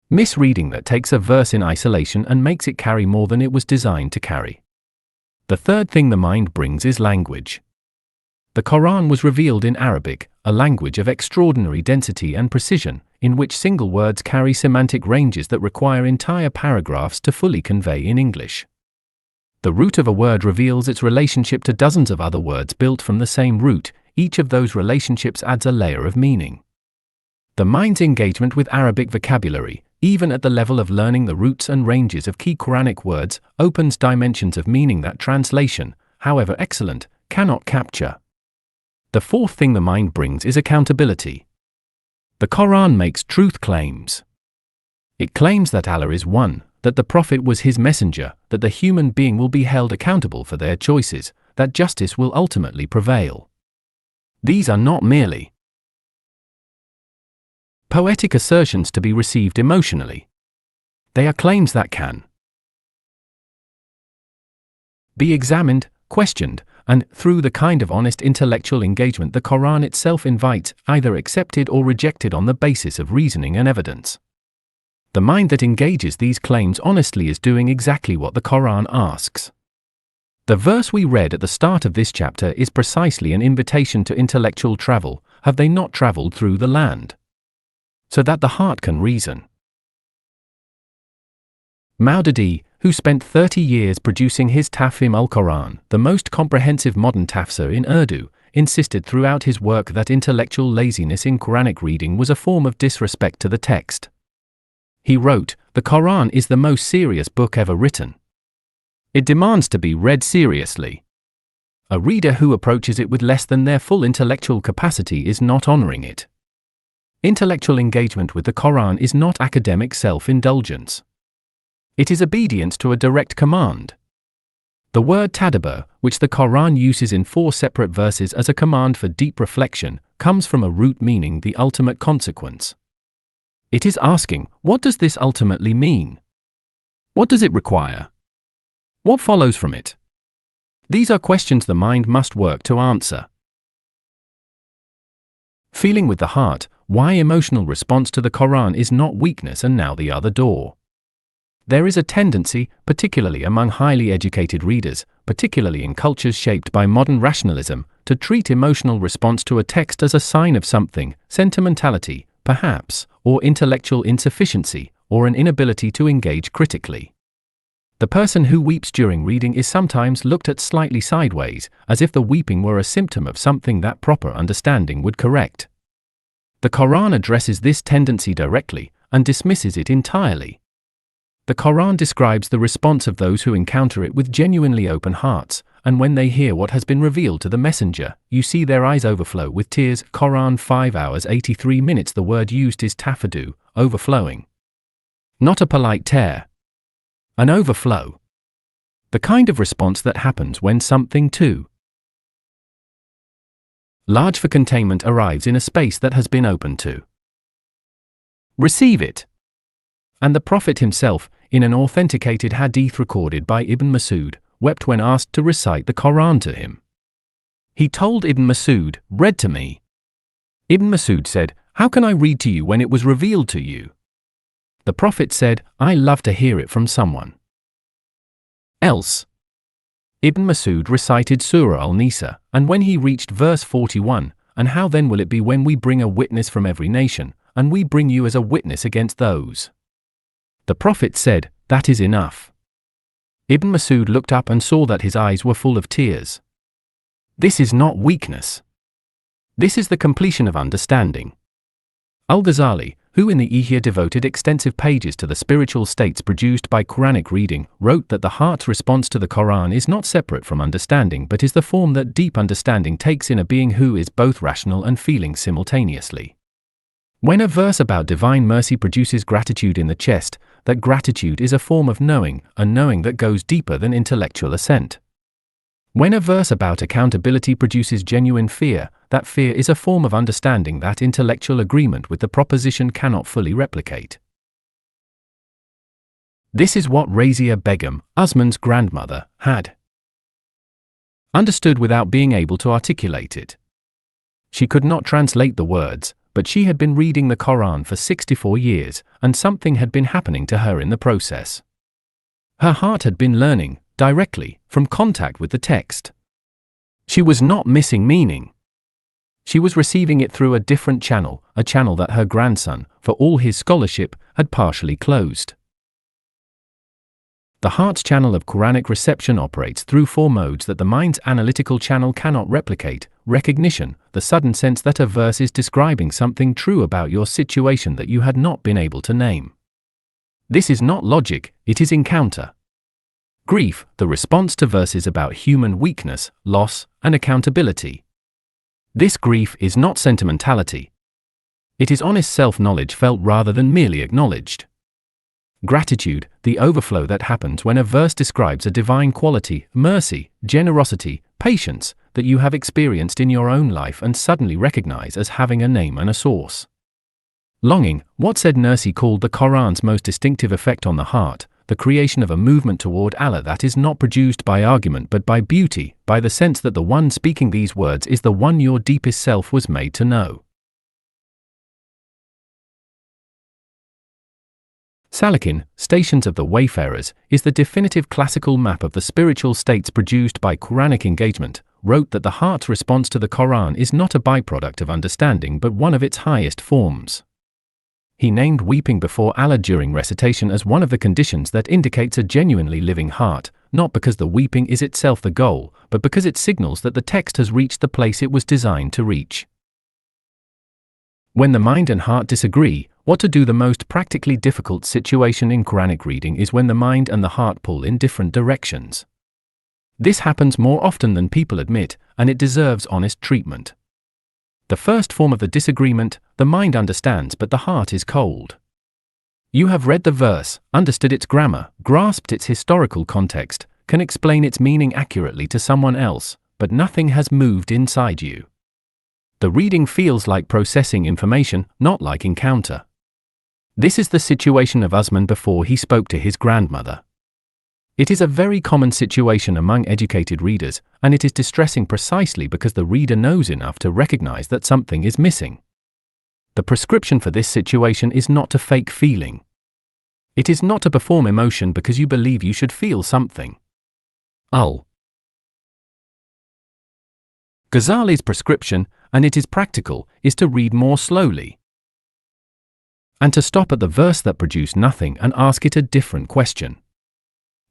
misreading that takes a verse in isolation and makes it carry more than it was designed to carry. The third thing the mind brings is language. The Quran was revealed in Arabic, a language of extraordinary density and precision, in which single words carry semantic ranges that require entire paragraphs to fully convey in English. The root of a word reveals its relationship to dozens of other words built from the same root. Each of those relationships adds a layer of meaning. The mind's engagement with Arabic vocabulary, even at the level of learning the roots and ranges of key Quranic words, opens dimensions of meaning that translation, however excellent, cannot capture. The fourth thing the mind brings is accountability. The Quran makes truth claims. It claims that Allah is one, that the Prophet was his messenger, that the human being will be held accountable for their choices, that justice will ultimately prevail. These are not merely poetic assertions to be received emotionally. They are claims that can be examined, questioned, and, through the kind of honest intellectual engagement the Quran itself invites, either accepted or rejected on the basis of reasoning and evidence. The mind that engages these claims honestly is doing exactly what the Quran asks. The verse we read at the start of this chapter is precisely an invitation to intellectual travel. Have they not traveled through the land? So that the heart can reason. Maududi, who spent 30 years producing his Tafhim al-Quran, the most comprehensive modern tafsir in Urdu, insisted throughout his work that intellectual laziness in Quranic reading was a form of disrespect to the text. He wrote, "The Quran is the most serious book ever written. It demands to be read seriously. A reader who approaches it with less than their full intellectual capacity is not honoring it. Intellectual engagement with the Quran is not academic self-indulgence. It is obedience to a direct command." The word tadabbur, which the Quran uses in 4 separate verses as a command for deep reflection, comes from a root meaning the ultimate consequence. It is asking, what does this ultimately mean? What does it require? What follows from it? These are questions the mind must work to answer. Feeling with the heart, why emotional response to the Quran is not weakness and now the other door. There is a tendency, particularly among highly educated readers, particularly in cultures shaped by modern rationalism, to treat emotional response to a text as a sign of something, sentimentality, perhaps, or intellectual insufficiency, or an inability to engage critically. The person who weeps during reading is sometimes looked at slightly sideways, as if the weeping were a symptom of something that proper understanding would correct. The Quran addresses this tendency directly, and dismisses it entirely. The Quran describes the response of those who encounter it with genuinely open hearts, and when they hear what has been revealed to the messenger, you see their eyes overflow with tears. Quran 5 hours 83 minutes. The word used is tafadu, overflowing. Not a polite tear. An overflow. The kind of response that happens when something too large for containment arrives in a space that has been opened to receive it. And the Prophet himself, in an authenticated hadith recorded by Ibn Masud, wept when asked to recite the Quran to him. He told Ibn Masud, "Read to me." Ibn Masud said, "How can I read to you when it was revealed to you?" The Prophet said, "I love to hear it from someone else." Ibn Masud recited Surah Al-Nisa, and when he reached verse 41, "And how then will it be when we bring a witness from every nation, and we bring you as a witness against those?" The Prophet said, "That is enough." Ibn Masud looked up and saw that his eyes were full of tears. This is not weakness. This is the completion of understanding. Al-Ghazali, who in the Ihya devoted extensive pages to the spiritual states produced by Quranic reading, wrote that the heart's response to the Quran is not separate from understanding but is the form that deep understanding takes in a being who is both rational and feeling simultaneously. When a verse about divine mercy produces gratitude in the chest, that gratitude is a form of knowing, a knowing that goes deeper than intellectual assent. When a verse about accountability produces genuine fear, that fear is a form of understanding that intellectual agreement with the proposition cannot fully replicate. This is what Razia Begum, Usman's grandmother, had understood without being able to articulate it. She could not translate the words, but she had been reading the Quran for 64 years, and something had been happening to her in the process. Her heart had been learning, directly, from contact with the text. She was not missing meaning. She was receiving it through a different channel, a channel that her grandson, for all his scholarship, had partially closed. The heart's channel of Quranic reception operates through 4 modes that the mind's analytical channel cannot replicate: recognition, the sudden sense that a verse is describing something true about your situation that you had not been able to name. This is not logic, it is encounter. Grief, the response to verses about human weakness, loss, and accountability. This grief is not sentimentality. It is honest self-knowledge felt rather than merely acknowledged. Gratitude, the overflow that happens when a verse describes a divine quality, mercy, generosity, patience, that you have experienced in your own life and suddenly recognize as having a name and a source. Longing, what Said Nursi called the Quran's most distinctive effect on the heart, the creation of a movement toward Allah that is not produced by argument but by beauty, by the sense that the one speaking these words is the one your deepest self was made to know. Salikin, Stations of the Wayfarers, is the definitive classical map of the spiritual states produced by Quranic engagement, wrote that the heart's response to the Quran is not a byproduct of understanding but one of its highest forms. He named weeping before Allah during recitation as one of the conditions that indicates a genuinely living heart, not because the weeping is itself the goal, but because it signals that the text has reached the place it was designed to reach. When the mind and heart disagree, what to do? The most practically difficult situation in Quranic reading is when the mind and the heart pull in different directions. This happens more often than people admit, and it deserves honest treatment. The first form of the disagreement, the mind understands but the heart is cold. You have read the verse, understood its grammar, grasped its historical context, can explain its meaning accurately to someone else, but nothing has moved inside you. The reading feels like processing information, not like encounter. This is the situation of Usman before he spoke to his grandmother. It is a very common situation among educated readers, and it is distressing precisely because the reader knows enough to recognize that something is missing. The prescription for this situation is not to fake feeling. It is not to perform emotion because you believe you should feel something. Ghazali's prescription, and it is practical, is to read more slowly, and to stop at the verse that produced nothing and ask it a different question.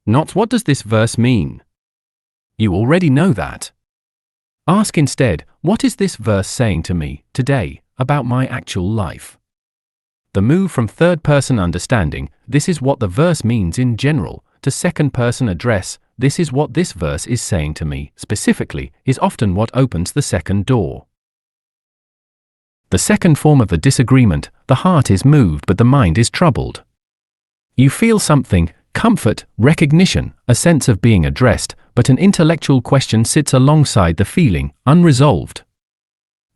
Not what does this verse mean? You already know that. Ask instead, what is this verse saying to me, today, about my actual life? The move from third-person understanding, this is what the verse means in general, to second-person address, this is what this verse is saying to me, specifically, is often what opens the second door. The second form of the disagreement, the heart is moved but the mind is troubled. You feel something, comfort, recognition, a sense of being addressed, but an intellectual question sits alongside the feeling, unresolved.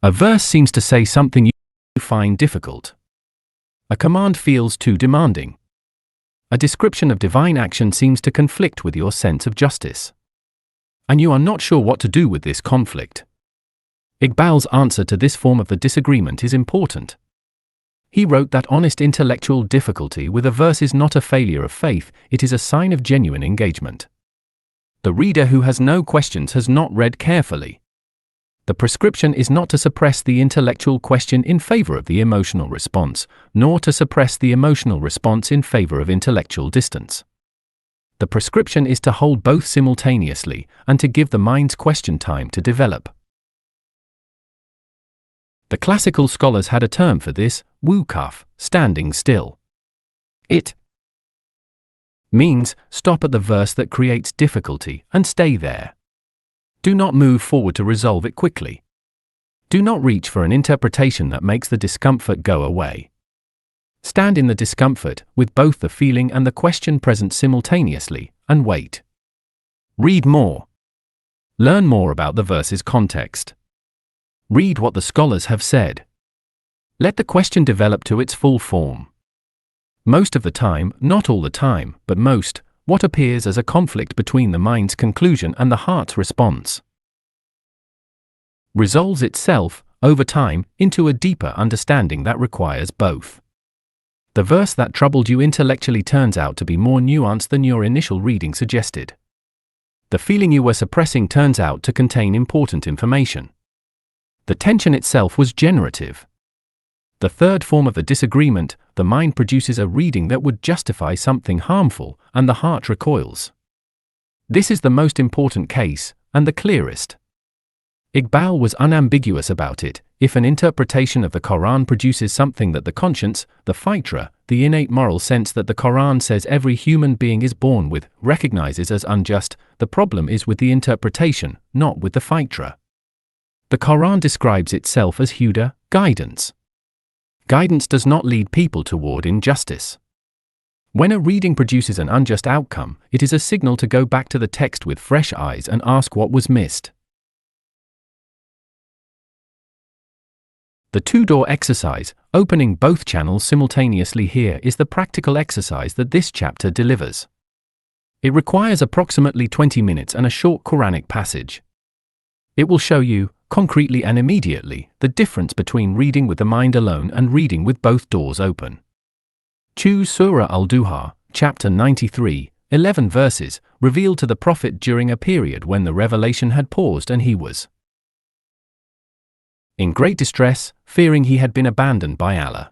A verse seems to say something you find difficult. A command feels too demanding. A description of divine action seems to conflict with your sense of justice. And you are not sure what to do with this conflict. Iqbal's answer to this form of the disagreement is important. He wrote that honest intellectual difficulty with a verse is not a failure of faith, it is a sign of genuine engagement. The reader who has no questions has not read carefully. The prescription is not to suppress the intellectual question in favor of the emotional response, nor to suppress the emotional response in favor of intellectual distance. The prescription is to hold both simultaneously, and to give the mind's question time to develop. The classical scholars had a term for this, wuquf, standing still. It means, stop at the verse that creates difficulty, and stay there. Do not move forward to resolve it quickly. Do not reach for an interpretation that makes the discomfort go away. Stand in the discomfort, with both the feeling and the question present simultaneously, and wait. Read more. Learn more about the verse's context. Read what the scholars have said. Let the question develop to its full form. Most of the time, not all the time, but most, what appears as a conflict between the mind's conclusion and the heart's response resolves itself, over time, into a deeper understanding that requires both. The verse that troubled you intellectually turns out to be more nuanced than your initial reading suggested. The feeling you were suppressing turns out to contain important information. The tension itself was generative. The third form of the disagreement, the mind produces a reading that would justify something harmful, and the heart recoils. This is the most important case, and the clearest. Iqbal was unambiguous about it. If an interpretation of the Quran produces something that the conscience, the fitra, the innate moral sense that the Quran says every human being is born with, recognizes as unjust, the problem is with the interpretation, not with the fitra. The Quran describes itself as huda, guidance. Guidance does not lead people toward injustice. When a reading produces an unjust outcome, it is a signal to go back to the text with fresh eyes and ask what was missed. The two-door exercise, opening both channels simultaneously here, is the practical exercise that this chapter delivers. It requires approximately 20 minutes and a short Quranic passage. It will show you, concretely and immediately, the difference between reading with the mind alone and reading with both doors open. Choose Surah Al-Duha, chapter 93, 11 verses, revealed to the Prophet during a period when the revelation had paused and he was in great distress, fearing he had been abandoned by Allah.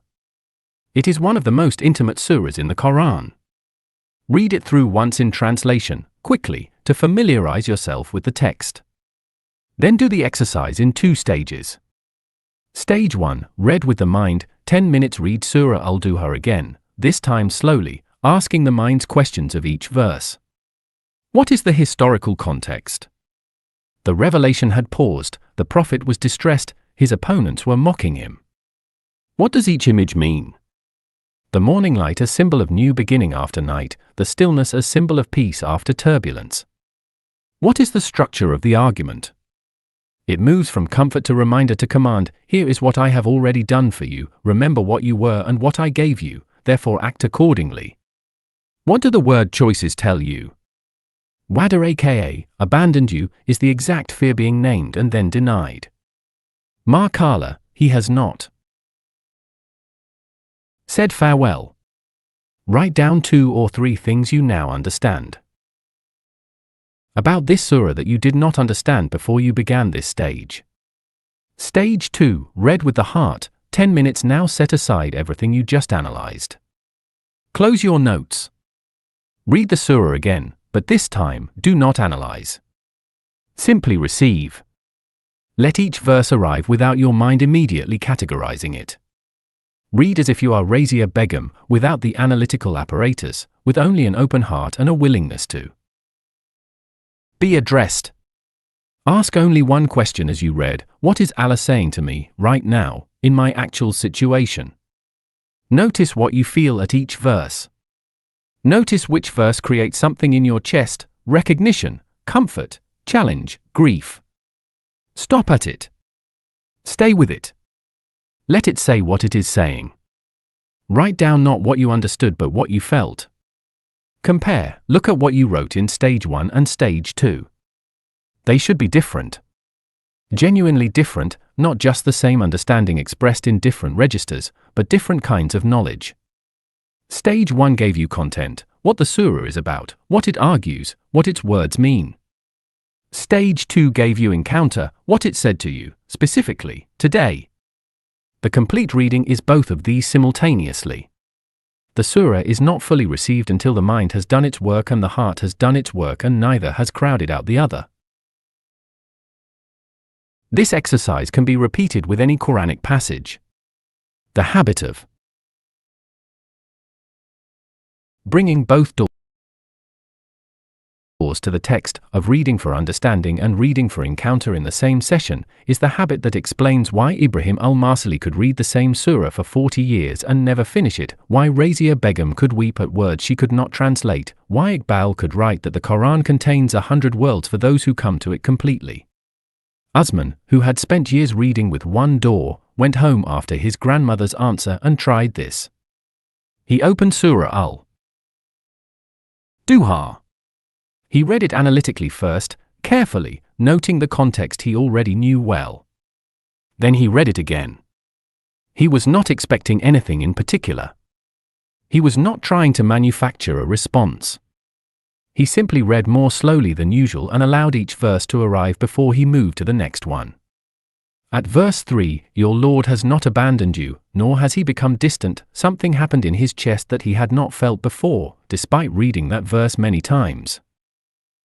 It is one of the most intimate surahs in the Quran. Read it through once in translation, quickly, to familiarize yourself with the text. Then do the exercise in 2 stages. Stage 1, read with the mind, 10 minutes read Surah Al-Duha again, this time slowly, asking the mind's questions of each verse. What is the historical context? The revelation had paused, the Prophet was distressed, his opponents were mocking him. What does each image mean? The morning light as symbol of new beginning after night, the stillness as symbol of peace after turbulence. What is the structure of the argument? It moves from comfort to reminder to command. Here is what I have already done for you, remember what you were and what I gave you, therefore act accordingly. What do the word choices tell you? Wada aka, abandoned you, is the exact fear being named and then denied. Ma Kala, he has not said farewell. Write down 2 or 3 things you now understand about this surah that you did not understand before you began this stage. Stage 2, read with the heart, 10 minutes now set aside everything you just analyzed. Close your notes. Read the surah again, but this time, do not analyze. Simply receive. Let each verse arrive without your mind immediately categorizing it. Read as if you are Razia Begum, without the analytical apparatus, with only an open heart and a willingness to be addressed. Ask only one question as you read, what is Allah saying to me, right now, in my actual situation? Notice what you feel at each verse. Notice which verse creates something in your chest, recognition, comfort, challenge, grief. Stop at it. Stay with it. Let it say what it is saying. Write down not what you understood but what you felt. Compare, look at what you wrote in stage 1 and stage 2. They should be different. Genuinely different, not just the same understanding expressed in different registers, but different kinds of knowledge. Stage 1 gave you content, what the surah is about, what it argues, what its words mean. Stage 2 gave you encounter, what it said to you, specifically, today. The complete reading is both of these simultaneously. The surah is not fully received until the mind has done its work and the heart has done its work, and neither has crowded out the other. This exercise can be repeated with any Quranic passage. The habit of bringing both doors to the text, of reading for understanding and reading for encounter in the same session, is the habit that explains why Ibrahim al-Marsali could read the same surah for 40 years and never finish it, why Razia Begum could weep at words she could not translate, why Iqbal could write that the Quran contains 100 worlds for those who come to it completely. Usman, who had spent years reading with one door, went home after his grandmother's answer and tried this. He opened Surah Al-Duha. He read it analytically first, carefully, noting the context he already knew well. Then he read it again. He was not expecting anything in particular. He was not trying to manufacture a response. He simply read more slowly than usual and allowed each verse to arrive before he moved to the next one. At verse 3, "Your Lord has not abandoned you, nor has he become distant," something happened in his chest that he had not felt before, despite reading that verse many times.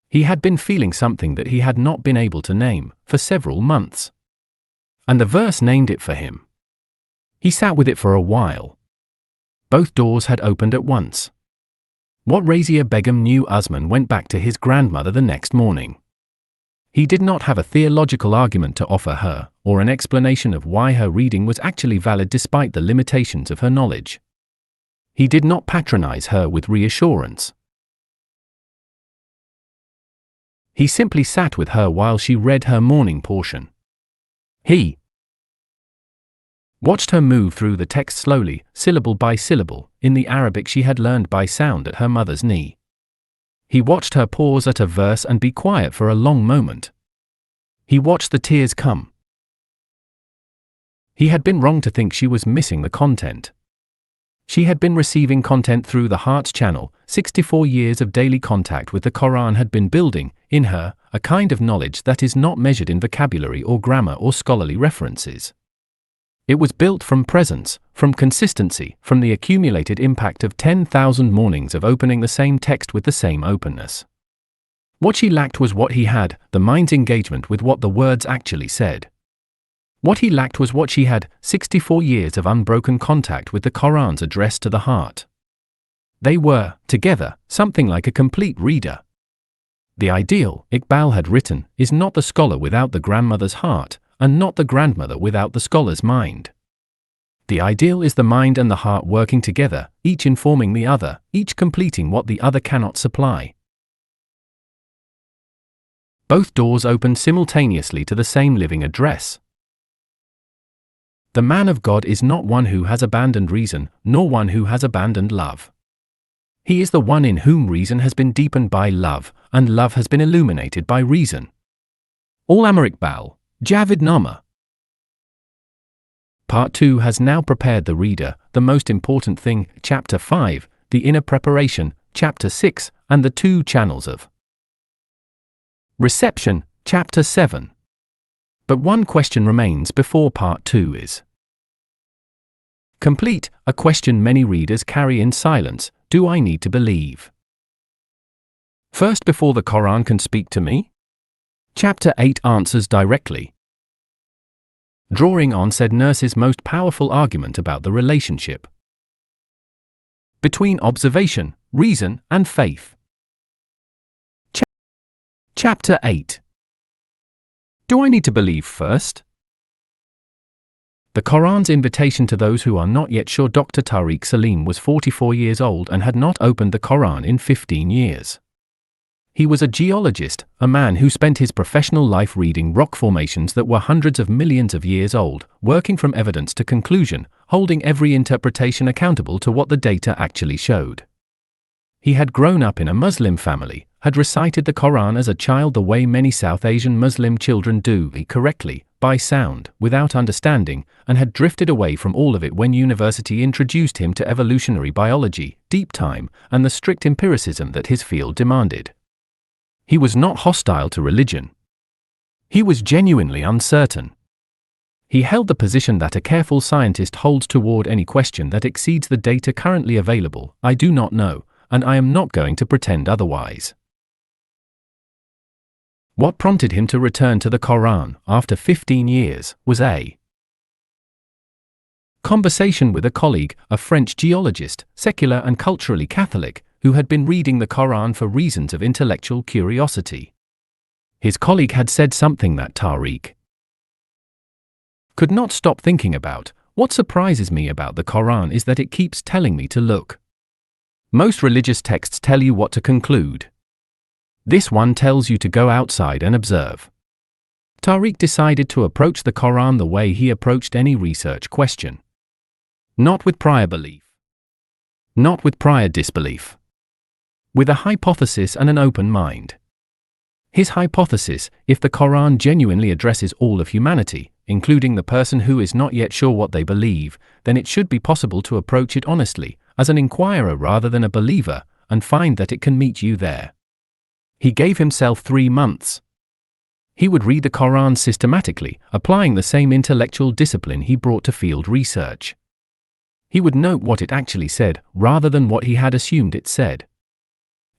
He had been feeling something that he had not been able to name for several months. And the verse named it for him. He sat with it for a while. Both doors had opened at once. What Razia Begum knew, Usman went back to his grandmother the next morning. He did not have a theological argument to offer her, or an explanation of why her reading was actually valid despite the limitations of her knowledge. He did not patronize her with reassurance. He simply sat with her while she read her morning portion. He watched her move through the text slowly, syllable by syllable, in the Arabic she had learned by sound at her mother's knee. He watched her pause at a verse and be quiet for a long moment. He watched the tears come. He had been wrong to think she was missing the content. She had been receiving content through the heart's channel. 64 years of daily contact with the Quran had been building, in her, a kind of knowledge that is not measured in vocabulary or grammar or scholarly references. It was built from presence, from consistency, from the accumulated impact of 10,000 mornings of opening the same text with the same openness. What she lacked was what he had, the mind's engagement with what the words actually said. What he lacked was what she had, 64 years of unbroken contact with the Quran's address to the heart. They were, together, something like a complete reader. The ideal, Iqbal had written, is not the scholar without the grandmother's heart, and not the grandmother without the scholar's mind. The ideal is the mind and the heart working together, each informing the other, each completing what the other cannot supply. Both doors opened simultaneously to the same living address. The man of God is not one who has abandoned reason, nor one who has abandoned love. He is the one in whom reason has been deepened by love, and love has been illuminated by reason. All Amar Iqbal, Javed Nama. Part 2 has now prepared the reader, the most important thing, Chapter 5, the inner preparation, Chapter 6, and the 2 channels of reception, Chapter 7. But one question remains before Part 2 is complete, a question many readers carry in silence: do I need to believe first before the Quran can speak to me? Chapter 8 answers directly. Drawing on said nurse's most powerful argument about the relationship between observation, reason, and faith. Chapter 8. Do I need to believe first? The Quran's invitation to those who are not yet sure. Dr. Tariq Salim was 44 years old and had not opened the Quran in 15 years. He was a geologist, a man who spent his professional life reading rock formations that were hundreds of millions of years old, working from evidence to conclusion, holding every interpretation accountable to what the data actually showed. He had grown up in a Muslim family, had recited the Quran as a child the way many South Asian Muslim children do, correctly, by sound, without understanding, and had drifted away from all of it when university introduced him to evolutionary biology, deep time, and the strict empiricism that his field demanded. He was not hostile to religion. He was genuinely uncertain. He held the position that a careful scientist holds toward any question that exceeds the data currently available: I do not know, and I am not going to pretend otherwise. What prompted him to return to the Quran after 15 years was a conversation with a colleague, a French geologist, secular and culturally Catholic, who had been reading the Quran for reasons of intellectual curiosity. His colleague had said something that Tariq could not stop thinking about. What surprises me about the Quran is that it keeps telling me to look. Most religious texts tell you what to conclude. This one tells you to go outside and observe. Tariq decided to approach the Quran the way he approached any research question. Not with prior belief. Not with prior disbelief. With a hypothesis and an open mind. His hypothesis: if the Quran genuinely addresses all of humanity, including the person who is not yet sure what they believe, then it should be possible to approach it honestly, as an inquirer rather than a believer, and find that it can meet you there. He gave himself 3 months. He would read the Quran systematically, applying the same intellectual discipline he brought to field research. He would note what it actually said, rather than what he had assumed it said.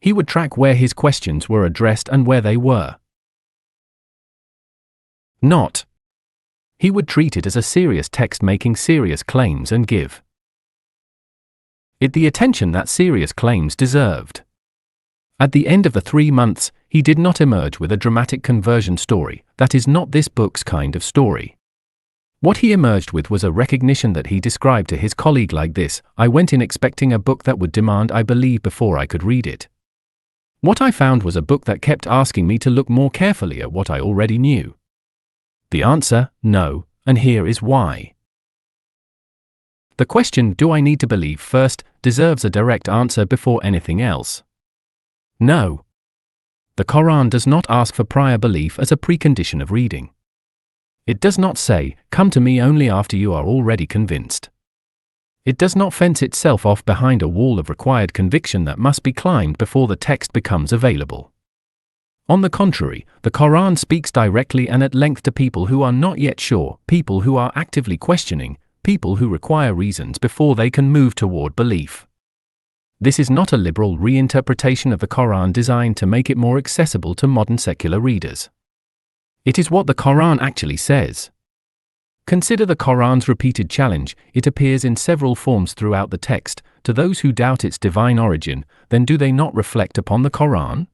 He would track where his questions were addressed and where they were not. He would treat it as a serious text making serious claims and give it the attention that serious claims deserved. At the end of the 3 months, he did not emerge with a dramatic conversion story. That is not this book's kind of story. What he emerged with was a recognition that he described to his colleague like this: I went in expecting a book that would demand I believe before I could read it. What I found was a book that kept asking me to look more carefully at what I already knew. The answer, no, and here is why. The question, do I need to believe first, deserves a direct answer before anything else. No. The Quran does not ask for prior belief as a precondition of reading. It does not say, come to me only after you are already convinced. It does not fence itself off behind a wall of required conviction that must be climbed before the text becomes available. On the contrary, the Quran speaks directly and at length to people who are not yet sure, people who are actively questioning, people who require reasons before they can move toward belief. This is not a liberal reinterpretation of the Quran designed to make it more accessible to modern secular readers. It is what the Quran actually says. Consider the Quran's repeated challenge. It appears in several forms throughout the text. To those who doubt its divine origin, then do they not reflect upon the Quran?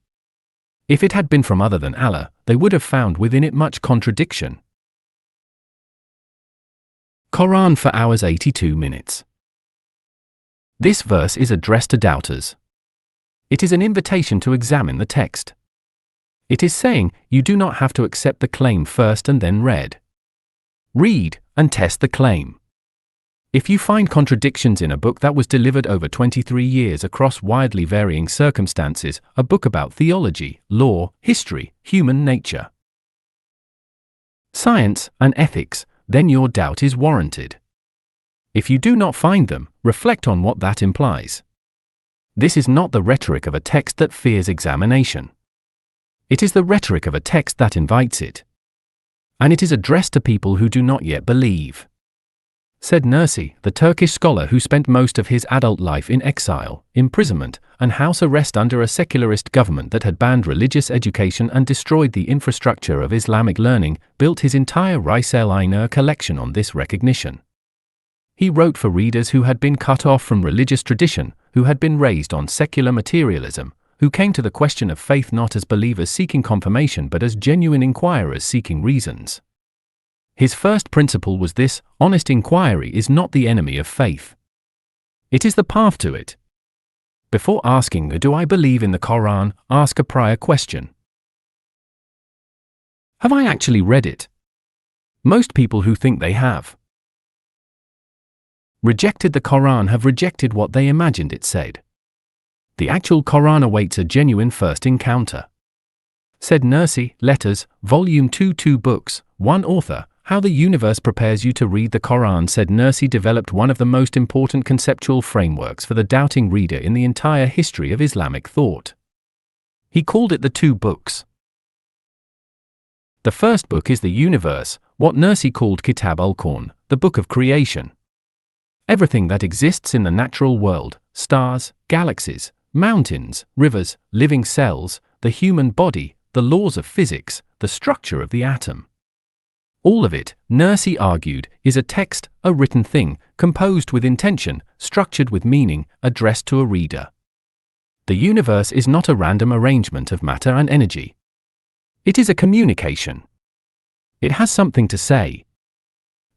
If it had been from other than Allah, they would have found within it much contradiction. Quran for hours 82 minutes. This verse is addressed to doubters. It is an invitation to examine the text. It is saying, you do not have to accept the claim first and then read and test the claim. If you find contradictions in a book that was delivered over 23 years across widely varying circumstances, a book about theology, law, history, human nature, science, and ethics, then your doubt is warranted. If you do not find them, reflect on what that implies. This is not the rhetoric of a text that fears examination. It is the rhetoric of a text that invites it. And it is addressed to people who do not yet believe. Said Nursi, the Turkish scholar who spent most of his adult life in exile, imprisonment, and house arrest under a secularist government that had banned religious education and destroyed the infrastructure of Islamic learning, built his entire recite collection on this recognition. He wrote for readers who had been cut off from religious tradition, who had been raised on secular materialism, who came to the question of faith not as believers seeking confirmation but as genuine inquirers seeking reasons. His first principle was this: honest inquiry is not the enemy of faith. It is the path to it. Before asking, do I believe in the Quran, ask a prior question. Have I actually read it? Most people who think they have rejected the Quran have rejected what they imagined it said. The actual Quran awaits a genuine first encounter. Said Nursi, Letters, Volume 2, 2 books, 1 author, How the Universe Prepares You to Read the Quran. Said Nursi developed one of the most important conceptual frameworks for the doubting reader in the entire history of Islamic thought. He called it the 2 books. The first book is the universe, what Nursi called Kitab al-Kawn, the book of creation. Everything that exists in the natural world, stars, galaxies, mountains, rivers, living cells, the human body, the laws of physics, the structure of the atom. All of it, Nursi argued, is a text, a written thing, composed with intention, structured with meaning, addressed to a reader. The universe is not a random arrangement of matter and energy. It is a communication. It has something to say.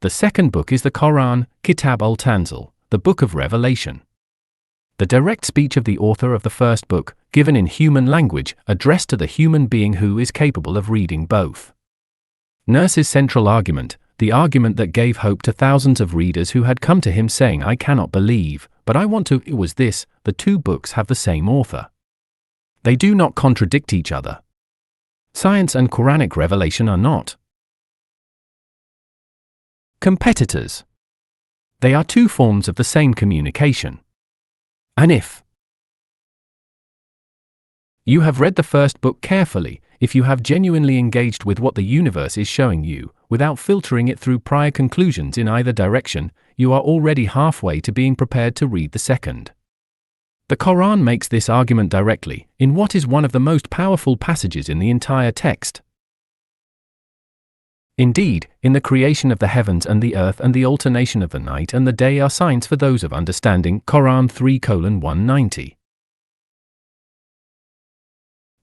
The second book is the Quran, Kitab al-Tanzil, the book of revelation. The direct speech of the author of the first book, given in human language, addressed to the human being who is capable of reading both. Nursi's central argument, the argument that gave hope to thousands of readers who had come to him saying, I cannot believe, but I want to, it was this: the 2 books have the same author. They do not contradict each other. Science and Quranic revelation are not competitors. They are 2 forms of the same communication. And if You have read the first book carefully. If you have genuinely engaged with what the universe is showing you, without filtering it through prior conclusions in either direction, you are already halfway to being prepared to read the second. The Quran makes this argument directly, in what is one of the most powerful passages in the entire text. Indeed, in the creation of the heavens and the earth and the alternation of the night and the day are signs for those of understanding. Quran 3:190.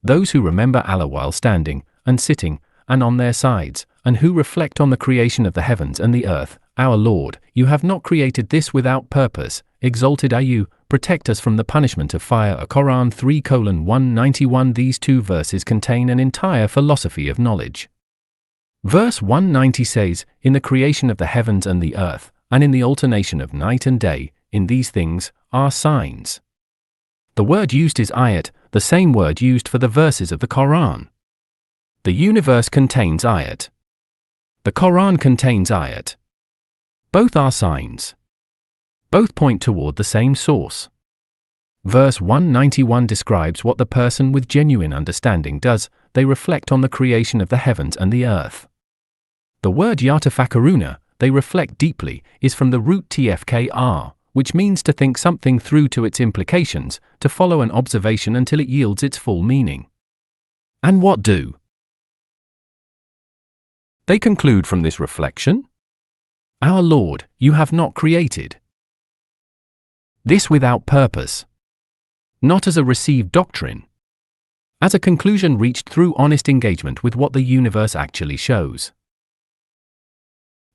Those who remember Allah while standing, and sitting, and on their sides, and who reflect on the creation of the heavens and the earth, our Lord, you have not created this without purpose, exalted are you, protect us from the punishment of fire. Quran 3:191. These two verses contain an entire philosophy of knowledge. Verse 190 says, in the creation of the heavens and the earth, and in the alternation of night and day, in these things, are signs. The word used is ayat, the same word used for the verses of the Quran. The universe contains ayat. The Quran contains ayat. Both are signs. Both point toward the same source. Verse 191 describes what the person with genuine understanding does. They reflect on the creation of the heavens and the earth. The word yatafakkaruna, they reflect deeply, is from the root tfkr, which means to think something through to its implications, to follow an observation until it yields its full meaning. And what do they conclude from this reflection? Our Lord, you have not created this without purpose. Not as a received doctrine. As a conclusion reached through honest engagement with what the universe actually shows.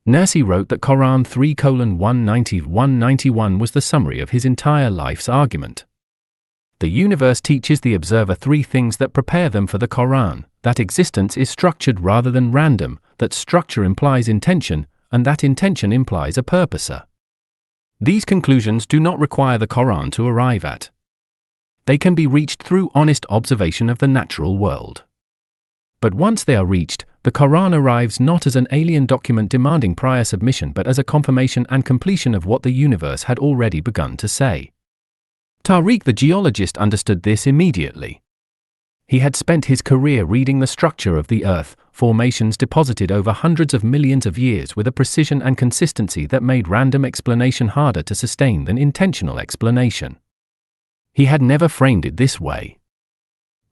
Nursi wrote that Quran 3:190-191 was the summary of his entire life's argument. The universe teaches the observer three things that prepare them for the Quran: that existence is structured rather than random, that structure implies intention, and that intention implies a purposer. These conclusions do not require the Quran to arrive at. They can be reached through honest observation of the natural world. But once they are reached, the Quran arrives not as an alien document demanding prior submission but as a confirmation and completion of what the universe had already begun to say. Tariq the geologist understood this immediately. He had spent his career reading the structure of the earth, formations deposited over hundreds of millions of years with a precision and consistency that made random explanation harder to sustain than intentional explanation. He had never framed it this way.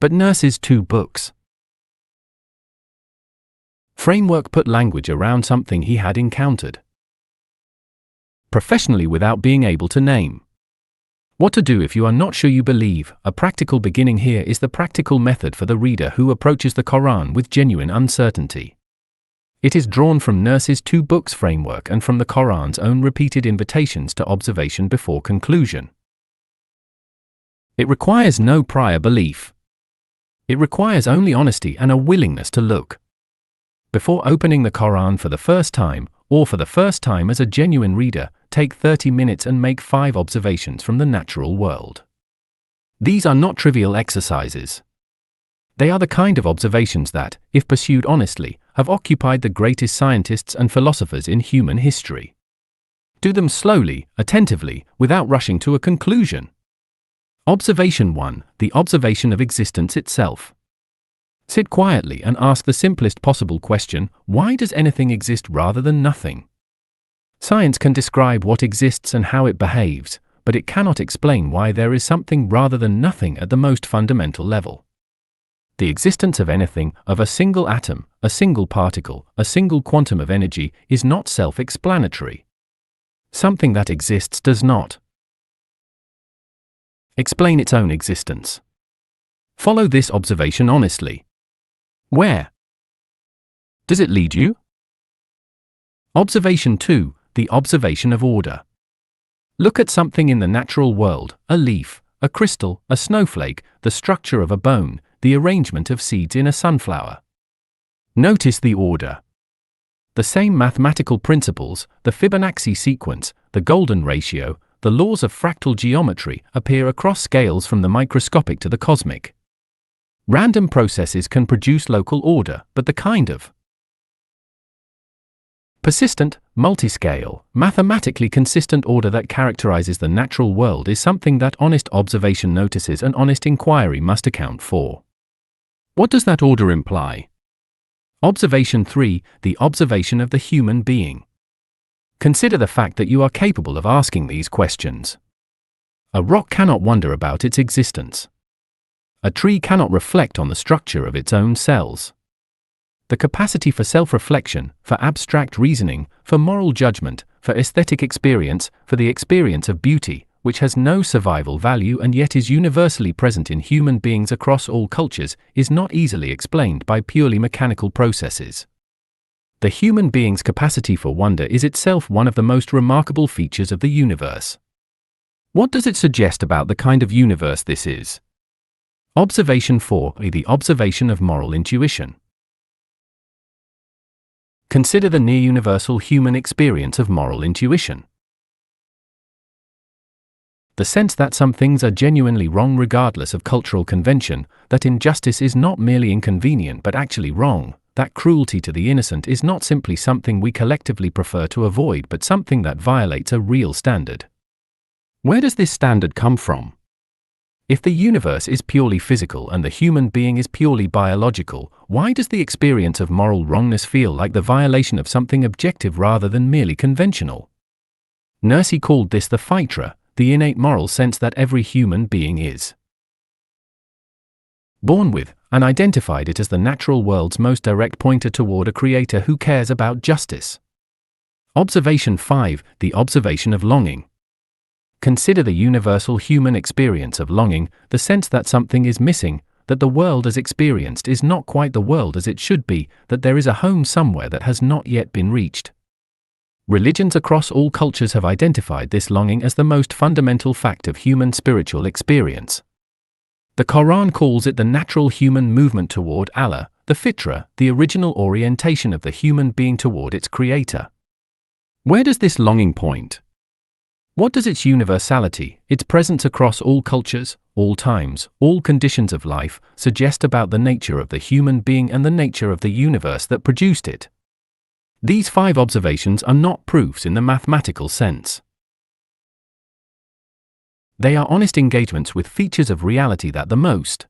But Nursi's two books framework put language around something he had encountered professionally without being able to name. What to do if you are not sure you believe. A practical beginning here is the practical method for the reader who approaches the Quran with genuine uncertainty. It is drawn from Nursi's two books framework and from the Quran's own repeated invitations to observation before conclusion. It requires no prior belief. It requires only honesty and a willingness to look. Before opening the Quran for the first time, or for the first time as a genuine reader, take 30 minutes and make 5 observations from the natural world. These are not trivial exercises. They are the kind of observations that, if pursued honestly, have occupied the greatest scientists and philosophers in human history. Do them slowly, attentively, without rushing to a conclusion. Observation 1. The observation of existence itself. Sit quietly and ask the simplest possible question: why does anything exist rather than nothing? Science can describe what exists and how it behaves, but it cannot explain why there is something rather than nothing at the most fundamental level. The existence of anything, of a single atom, a single particle, a single quantum of energy, is not self-explanatory. Something that exists does not explain its own existence. Follow this observation honestly. Where does it lead you? Observation 2. The observation of order. Look at something in the natural world: a leaf, a crystal, a snowflake, the structure of a bone, the arrangement of seeds in a sunflower. Notice the order. The same mathematical principles, the Fibonacci sequence, the golden ratio, the laws of fractal geometry, appear across scales from the microscopic to the cosmic. Random processes can produce local order, but the kind of Persistent, multi-scale, mathematically consistent order that characterizes the natural world is something that honest observation notices and honest inquiry must account for. What does that order imply? Observation 3, the observation of the human being. Consider the fact that you are capable of asking these questions. A rock cannot wonder about its existence. A tree cannot reflect on the structure of its own cells. The capacity for self-reflection, for abstract reasoning, for moral judgment, for aesthetic experience, for the experience of beauty, which has no survival value and yet is universally present in human beings across all cultures, is not easily explained by purely mechanical processes. The human being's capacity for wonder is itself one of the most remarkable features of the universe. What does it suggest about the kind of universe this is? Observation 4, the observation of moral intuition. Consider the near-universal human experience of moral intuition. The sense that some things are genuinely wrong regardless of cultural convention, that injustice is not merely inconvenient but actually wrong, that cruelty to the innocent is not simply something we collectively prefer to avoid but something that violates a real standard. Where does this standard come from? If the universe is purely physical and the human being is purely biological, why does the experience of moral wrongness feel like the violation of something objective rather than merely conventional? Nursi called this the fitra, the innate moral sense that every human being is born with, and identified it as the natural world's most direct pointer toward a creator who cares about justice. Observation 5, the observation of longing. Consider the universal human experience of longing, the sense that something is missing, that the world as experienced is not quite the world as it should be, that there is a home somewhere that has not yet been reached. Religions across all cultures have identified this longing as the most fundamental fact of human spiritual experience. The Quran calls it the natural human movement toward Allah, the fitra, the original orientation of the human being toward its creator. Where does this longing point? What does its universality, its presence across all cultures, all times, all conditions of life, suggest about the nature of the human being and the nature of the universe that produced it? These 5 observations are not proofs in the mathematical sense. They are honest engagements with features of reality that the most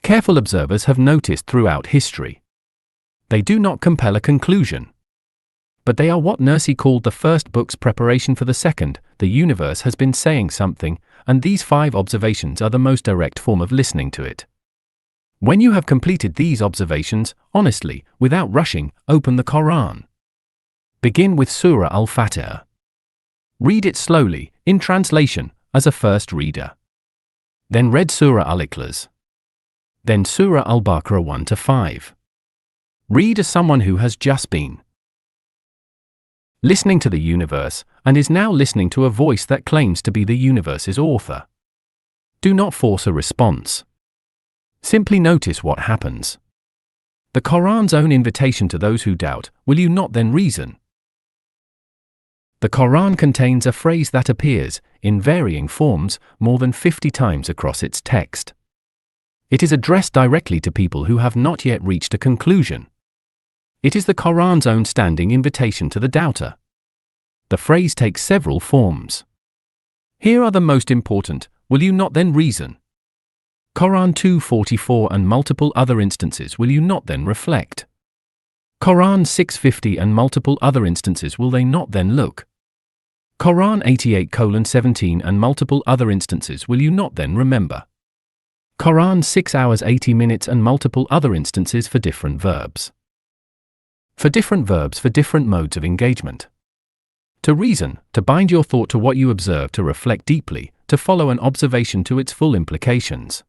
careful observers have noticed throughout history. They do not compel a conclusion. But they are what Nursi called the first book's preparation for the second. The universe has been saying something, and these 5 observations are the most direct form of listening to it. When you have completed these observations, honestly, without rushing, open the Quran. Begin with Surah Al-Fatiha. Read it slowly, in translation, as a first reader. Then read Surah Al-Ikhlas. Then Surah Al-Baqarah 1-5. Read as someone who has just been listening to the universe, and is now listening to a voice that claims to be the universe's author. Do not force a response. Simply notice what happens. The Quran's own invitation to those who doubt, will you not then reason? The Quran contains a phrase that appears, in varying forms, more than 50 times across its text. It is addressed directly to people who have not yet reached a conclusion. It is the Quran's own standing invitation to the doubter. The phrase takes several forms. Here are the most important, will you not then reason? Quran 2:44 and multiple other instances, will you not then reflect? Quran 6:50 and multiple other instances, will they not then look? Quran 88:17 and multiple other instances, will you not then remember? Quran 6 hours 80 minutes and multiple other instances for different verbs. For different verbs, for different modes of engagement. To reason, to bind your thought to what you observe, to reflect deeply, to follow an observation to its full implications.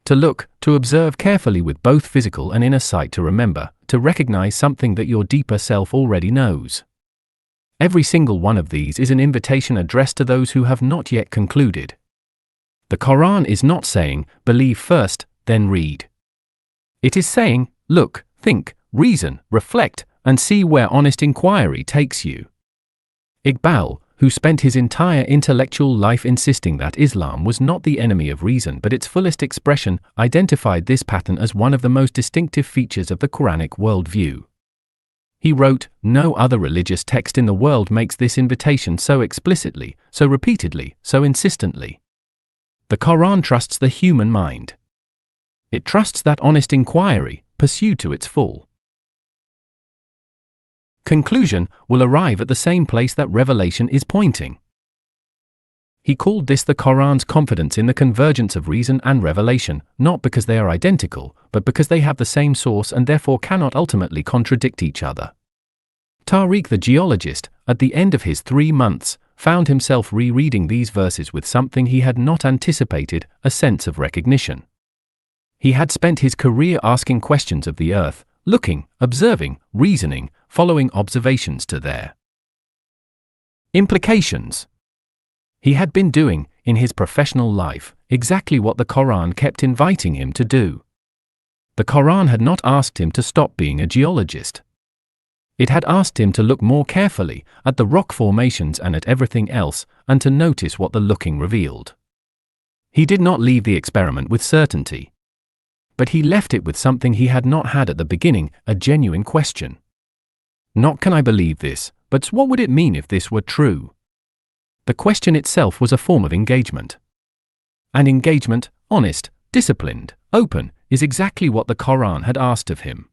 To look, to observe carefully with both physical and inner sight, to remember, to recognize something that your deeper self already knows. Every single one of these is an invitation addressed to those who have not yet concluded. The Quran is not saying, believe first, then read. It is saying, look, think, reason, reflect, and see where honest inquiry takes you. Iqbal, who spent his entire intellectual life insisting that Islam was not the enemy of reason but its fullest expression, identified this pattern as one of the most distinctive features of the Quranic worldview. He wrote, "No other religious text in the world makes this invitation so explicitly, so repeatedly, so insistently. The Quran trusts the human mind. It trusts that honest inquiry, pursued to its full conclusion, will arrive at the same place that revelation is pointing." He called this the Quran's confidence in the convergence of reason and revelation, not because they are identical, but because they have the same source and therefore cannot ultimately contradict each other. Tariq the geologist, at the end of his 3 months, found himself rereading these verses with something he had not anticipated, a sense of recognition. He had spent his career asking questions of the earth, looking, observing, reasoning, following observations to their implications. He had been doing, in his professional life, exactly what the Quran kept inviting him to do. The Quran had not asked him to stop being a geologist. It had asked him to look more carefully at the rock formations and at everything else, and to notice what the looking revealed. He did not leave the experiment with certainty. But he left it with something he had not had at the beginning, a genuine question. Not "can I believe this," but "what would it mean if this were true?" The question itself was a form of engagement. And engagement, honest, disciplined, open, is exactly what the Quran had asked of him.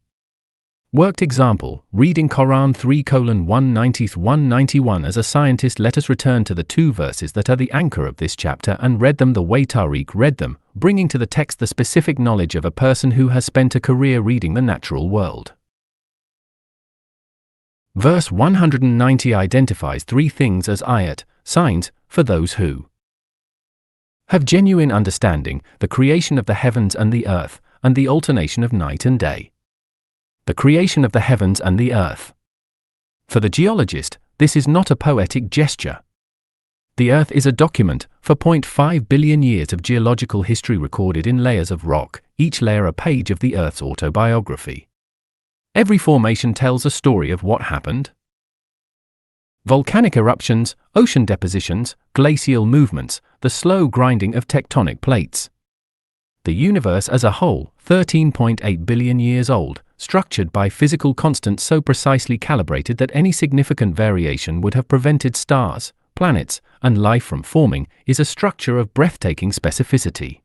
Worked example, reading Quran 3:190-191 as a scientist. Let us return to the 2 verses that are the anchor of this chapter and read them the way Tariq read them, bringing to the text the specific knowledge of a person who has spent a career reading the natural world. Verse 190 identifies 3 things as ayat, signs, for those who have genuine understanding, the creation of the heavens and the earth, and the alternation of night and day. The creation of the heavens and the earth. For the geologist, this is not a poetic gesture. The earth is a document, for 0.5 billion years of geological history recorded in layers of rock, each layer a page of the earth's autobiography. Every formation tells a story of what happened. Volcanic eruptions, ocean depositions, glacial movements, the slow grinding of tectonic plates. The universe as a whole, 13.8 billion years old, structured by physical constants so precisely calibrated that any significant variation would have prevented stars, planets, and life from forming, is a structure of breathtaking specificity.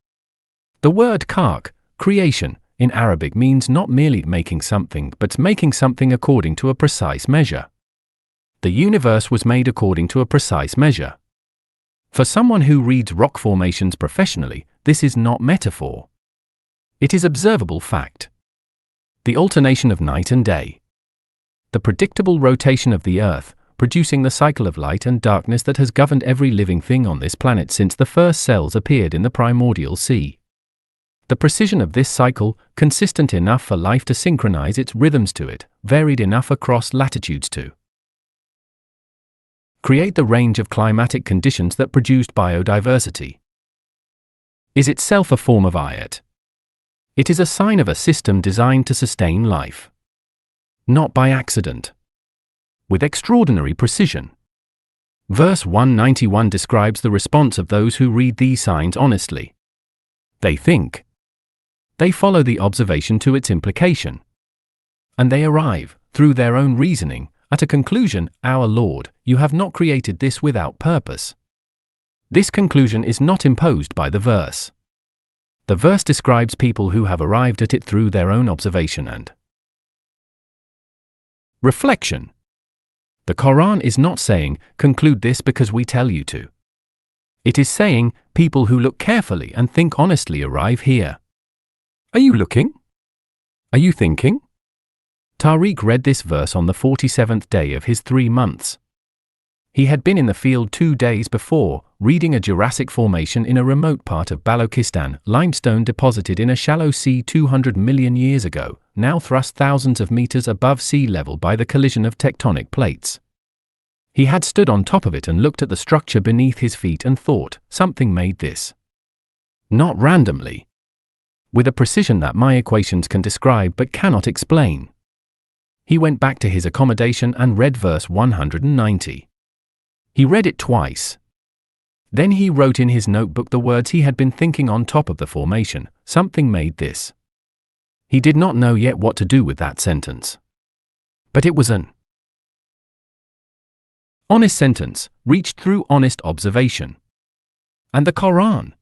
The word khalq, creation, in Arabic means not merely making something but making something according to a precise measure. The universe was made according to a precise measure. For someone who reads rock formations professionally, this is not metaphor. It is observable fact. The alternation of night and day. The predictable rotation of the earth, producing the cycle of light and darkness that has governed every living thing on this planet since the first cells appeared in the primordial sea. The precision of this cycle, consistent enough for life to synchronize its rhythms to it, varied enough across latitudes to create the range of climatic conditions that produced biodiversity, is itself a form of ayat. It is a sign of a system designed to sustain life. Not by accident. With extraordinary precision. Verse 191 describes the response of those who read these signs honestly. They think. They follow the observation to its implication. And they arrive, through their own reasoning, at a conclusion, Our Lord, you have not created this without purpose. This conclusion is not imposed by the verse. The verse describes people who have arrived at it through their own observation and reflection. The Quran is not saying, conclude this because we tell you to. It is saying, people who look carefully and think honestly arrive here. Are you looking? Are you thinking? Tariq read this verse on the 47th day of his 3 months. He had been in the field 2 days before, reading a Jurassic formation in a remote part of Balochistan, limestone deposited in a shallow sea 200 million years ago, now thrust thousands of meters above sea level by the collision of tectonic plates. He had stood on top of it and looked at the structure beneath his feet and thought, something made this. Not randomly. With a precision that my equations can describe but cannot explain. He went back to his accommodation and read verse 190. He read it twice. Then he wrote in his notebook the words he had been thinking on top of the formation, something made this. He did not know yet what to do with that sentence. But it was an honest sentence, reached through honest observation. And the Quran,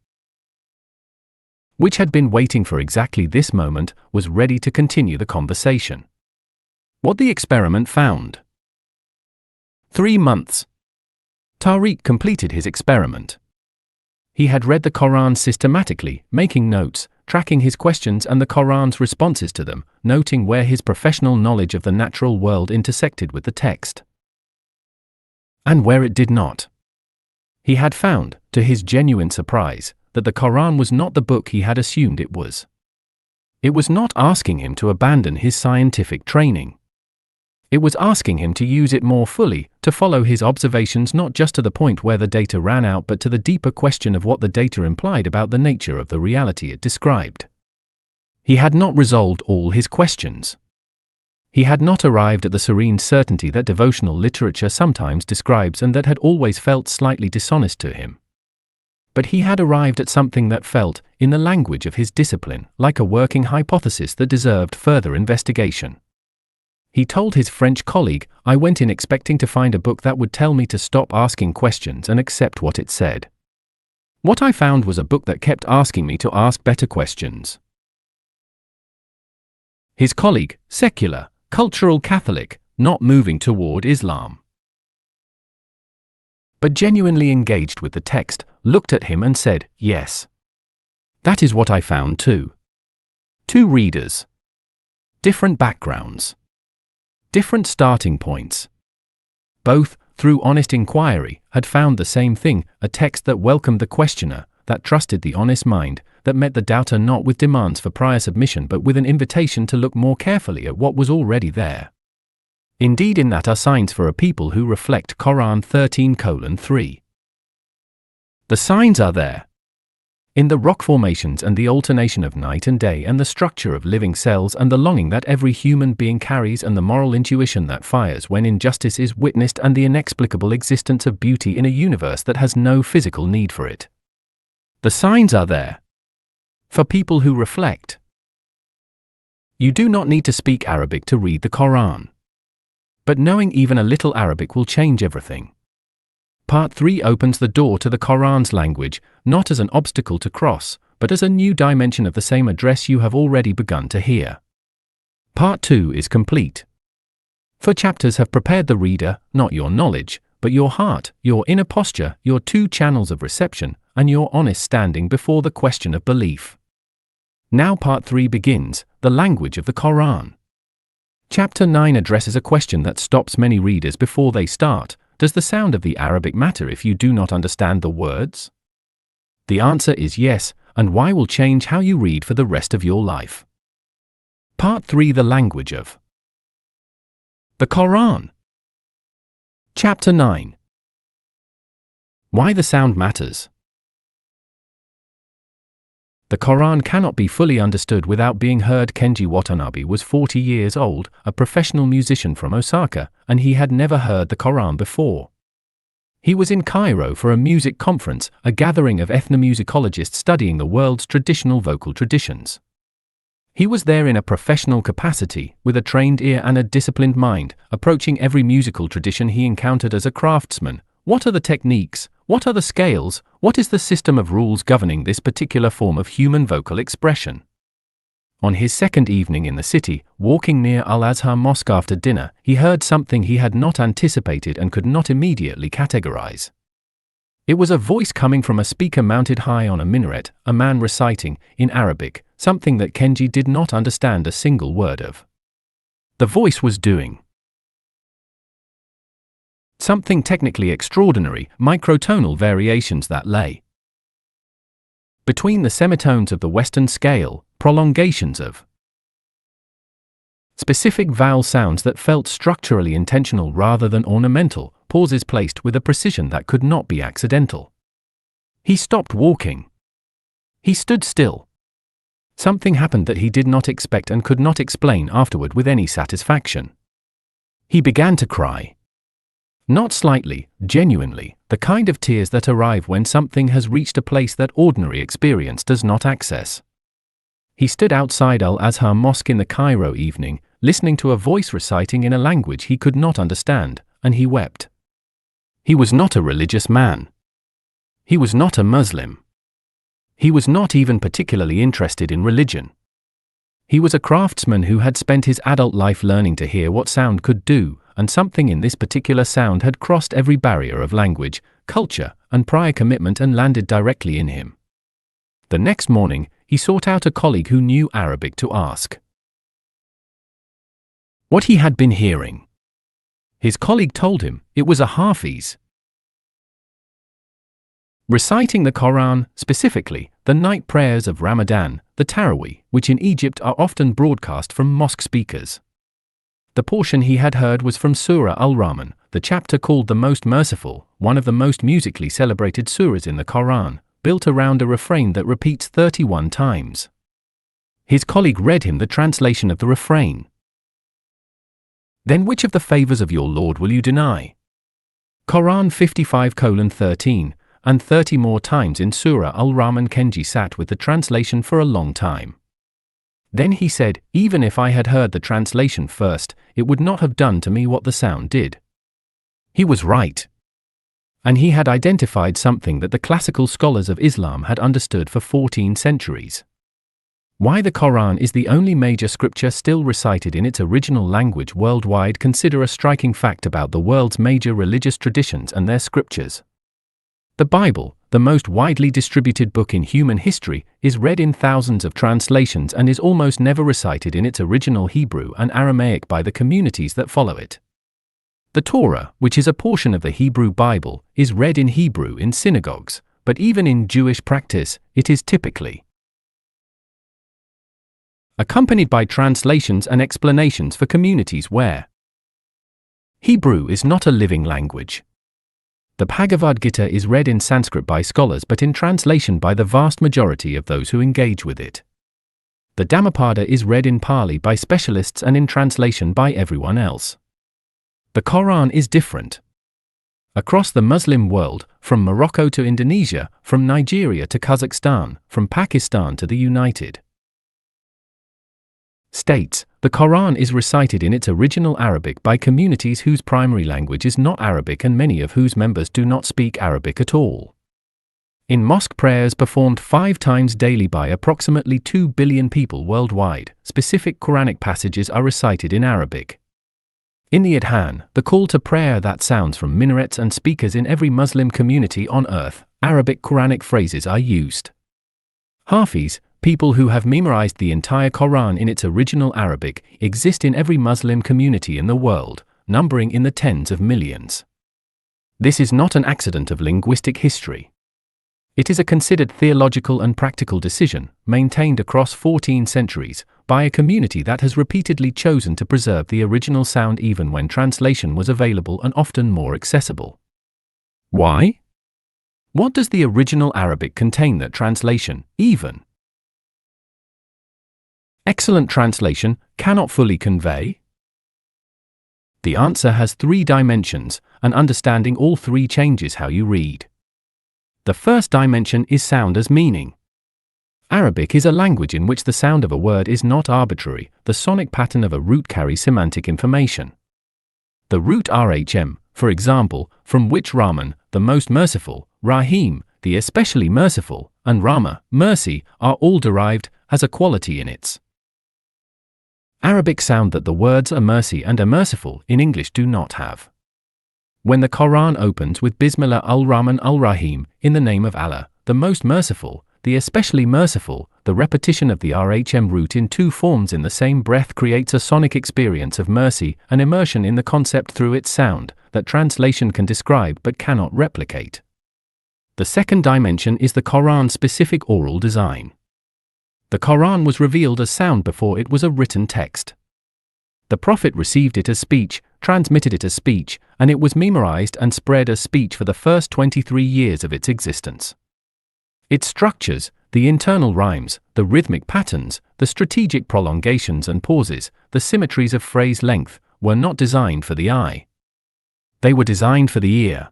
which had been waiting for exactly this moment, was ready to continue the conversation. What the experiment found. 3 months. Tariq completed his experiment. He had read the Quran systematically, making notes, tracking his questions and the Quran's responses to them, noting where his professional knowledge of the natural world intersected with the text, and where it did not. He had found, to his genuine surprise, that the Quran was not the book he had assumed it was. It was not asking him to abandon his scientific training. It was asking him to use it more fully, to follow his observations not just to the point where the data ran out but to the deeper question of what the data implied about the nature of the reality it described. He had not resolved all his questions. He had not arrived at the serene certainty that devotional literature sometimes describes and that had always felt slightly dishonest to him. But he had arrived at something that felt, in the language of his discipline, like a working hypothesis that deserved further investigation. He told his French colleague, "I went in expecting to find a book that would tell me to stop asking questions and accept what it said. What I found was a book that kept asking me to ask better questions." His colleague, secular, cultural Catholic, not moving toward Islam, but genuinely engaged with the text, looked at him and said, "Yes. That is what I found too." 2 readers. Different backgrounds. Different starting points. Both, through honest inquiry, had found the same thing, a text that welcomed the questioner, that trusted the honest mind, that met the doubter not with demands for prior submission but with an invitation to look more carefully at what was already there. Indeed, in that are signs for a people who reflect. Quran 13:3. The signs are there. In the rock formations and the alternation of night and day and the structure of living cells and the longing that every human being carries and the moral intuition that fires when injustice is witnessed and the inexplicable existence of beauty in a universe that has no physical need for it. The signs are there. For people who reflect. You do not need to speak Arabic to read the Quran. But knowing even a little Arabic will change everything. Part 3 opens the door to the Quran's language, not as an obstacle to cross, but as a new dimension of the same address you have already begun to hear. Part 2 is complete. 4 chapters have prepared the reader, not your knowledge, but your heart, your inner posture, your 2 channels of reception, and your honest standing before the question of belief. Now Part 3 begins, the language of the Quran. Chapter 9 addresses a question that stops many readers before they start. Does the sound of the Arabic matter if you do not understand the words? The answer is yes, and why will change how you read for the rest of your life. Part 3 The language of the Quran. Chapter 9. Why the sound matters. The Quran cannot be fully understood without being heard. Kenji Watanabe was 40 years old, a professional musician from Osaka, and he had never heard the Quran before. He was in Cairo for a music conference, a gathering of ethnomusicologists studying the world's traditional vocal traditions. He was there in a professional capacity, with a trained ear and a disciplined mind, approaching every musical tradition he encountered as a craftsman. What are the techniques? What are the scales? What is the system of rules governing this particular form of human vocal expression? On his second evening in the city, walking near Al-Azhar Mosque after dinner, he heard something he had not anticipated and could not immediately categorize. It was a voice coming from a speaker mounted high on a minaret, a man reciting, in Arabic, something that Kenji did not understand a single word of. The voice was doing something technically extraordinary, microtonal variations that lay between the semitones of the Western scale, prolongations of specific vowel sounds that felt structurally intentional rather than ornamental, pauses placed with a precision that could not be accidental. He stopped walking. He stood still. Something happened that he did not expect and could not explain afterward with any satisfaction. He began to cry. Not slightly, genuinely, the kind of tears that arrive when something has reached a place that ordinary experience does not access. He stood outside Al-Azhar Mosque in the Cairo evening, listening to a voice reciting in a language he could not understand, and he wept. He was not a religious man. He was not a Muslim. He was not even particularly interested in religion. He was a craftsman who had spent his adult life learning to hear what sound could do, and something in this particular sound had crossed every barrier of language, culture, and prior commitment and landed directly in him. The next morning, he sought out a colleague who knew Arabic to ask what he had been hearing. His colleague told him it was a Hafiz reciting the Quran, specifically the night prayers of Ramadan, the Taraweeh, which in Egypt are often broadcast from mosque speakers. The portion he had heard was from Surah Al-Rahman, the chapter called the Most Merciful, one of the most musically celebrated surahs in the Quran, built around a refrain that repeats 31 times. His colleague read him the translation of the refrain. Then which of the favors of your Lord will you deny? Quran 55:13, and 30 more times in Surah Al-Rahman. Kenji sat with the translation for a long time. Then he said, even if I had heard the translation first, it would not have done to me what the sound did. He was right. And he had identified something that the classical scholars of Islam had understood for 14 centuries. Why the Quran is the only major scripture still recited in its original language worldwide. Consider a striking fact about the world's major religious traditions and their scriptures. The Bible, the most widely distributed book in human history, is read in thousands of translations and is almost never recited in its original Hebrew and Aramaic by the communities that follow it. The Torah, which is a portion of the Hebrew Bible, is read in Hebrew in synagogues, but even in Jewish practice, it is typically accompanied by translations and explanations for communities where Hebrew is not a living language. The Bhagavad Gita is read in Sanskrit by scholars but in translation by the vast majority of those who engage with it. The Dhammapada is read in Pali by specialists and in translation by everyone else. The Quran is different. Across the Muslim world, from Morocco to Indonesia, from Nigeria to Kazakhstan, from Pakistan to the United States, the Quran is recited in its original Arabic by communities whose primary language is not Arabic and many of whose members do not speak Arabic at all. In mosque prayers performed 5 times daily by approximately 2 billion people worldwide, specific Quranic passages are recited in Arabic. In the Adhan, the call to prayer that sounds from minarets and speakers in every Muslim community on earth, Arabic Quranic phrases are used. Hafiz, people who have memorized the entire Quran in its original Arabic, exist in every Muslim community in the world, numbering in the tens of millions. This is not an accident of linguistic history. It is a considered theological and practical decision, maintained across 14 centuries, by a community that has repeatedly chosen to preserve the original sound even when translation was available and often more accessible. Why? What does the original Arabic contain that translation, even excellent translation, cannot fully convey? The answer has 3 dimensions, and understanding all 3 changes how you read. The first dimension is sound as meaning. Arabic is a language in which the sound of a word is not arbitrary, the sonic pattern of a root carries semantic information. The root RHM, for example, from which Rahman, the most merciful, Rahim, the especially merciful, and Rama, mercy, are all derived, has a quality in its Arabic sound that the words a mercy and a merciful in English do not have. When the Quran opens with Bismillah al-Rahman al-Rahim, in the name of Allah, the most merciful, the especially merciful, the repetition of the RHM root in 2 forms in the same breath creates a sonic experience of mercy, an immersion in the concept through its sound, that translation can describe but cannot replicate. The second dimension is the Quran-specific oral design. The Quran was revealed as sound before it was a written text. The Prophet received it as speech, transmitted it as speech, and it was memorized and spread as speech for the first 23 years of its existence. Its structures, the internal rhymes, the rhythmic patterns, the strategic prolongations and pauses, the symmetries of phrase length, were not designed for the eye. They were designed for the ear.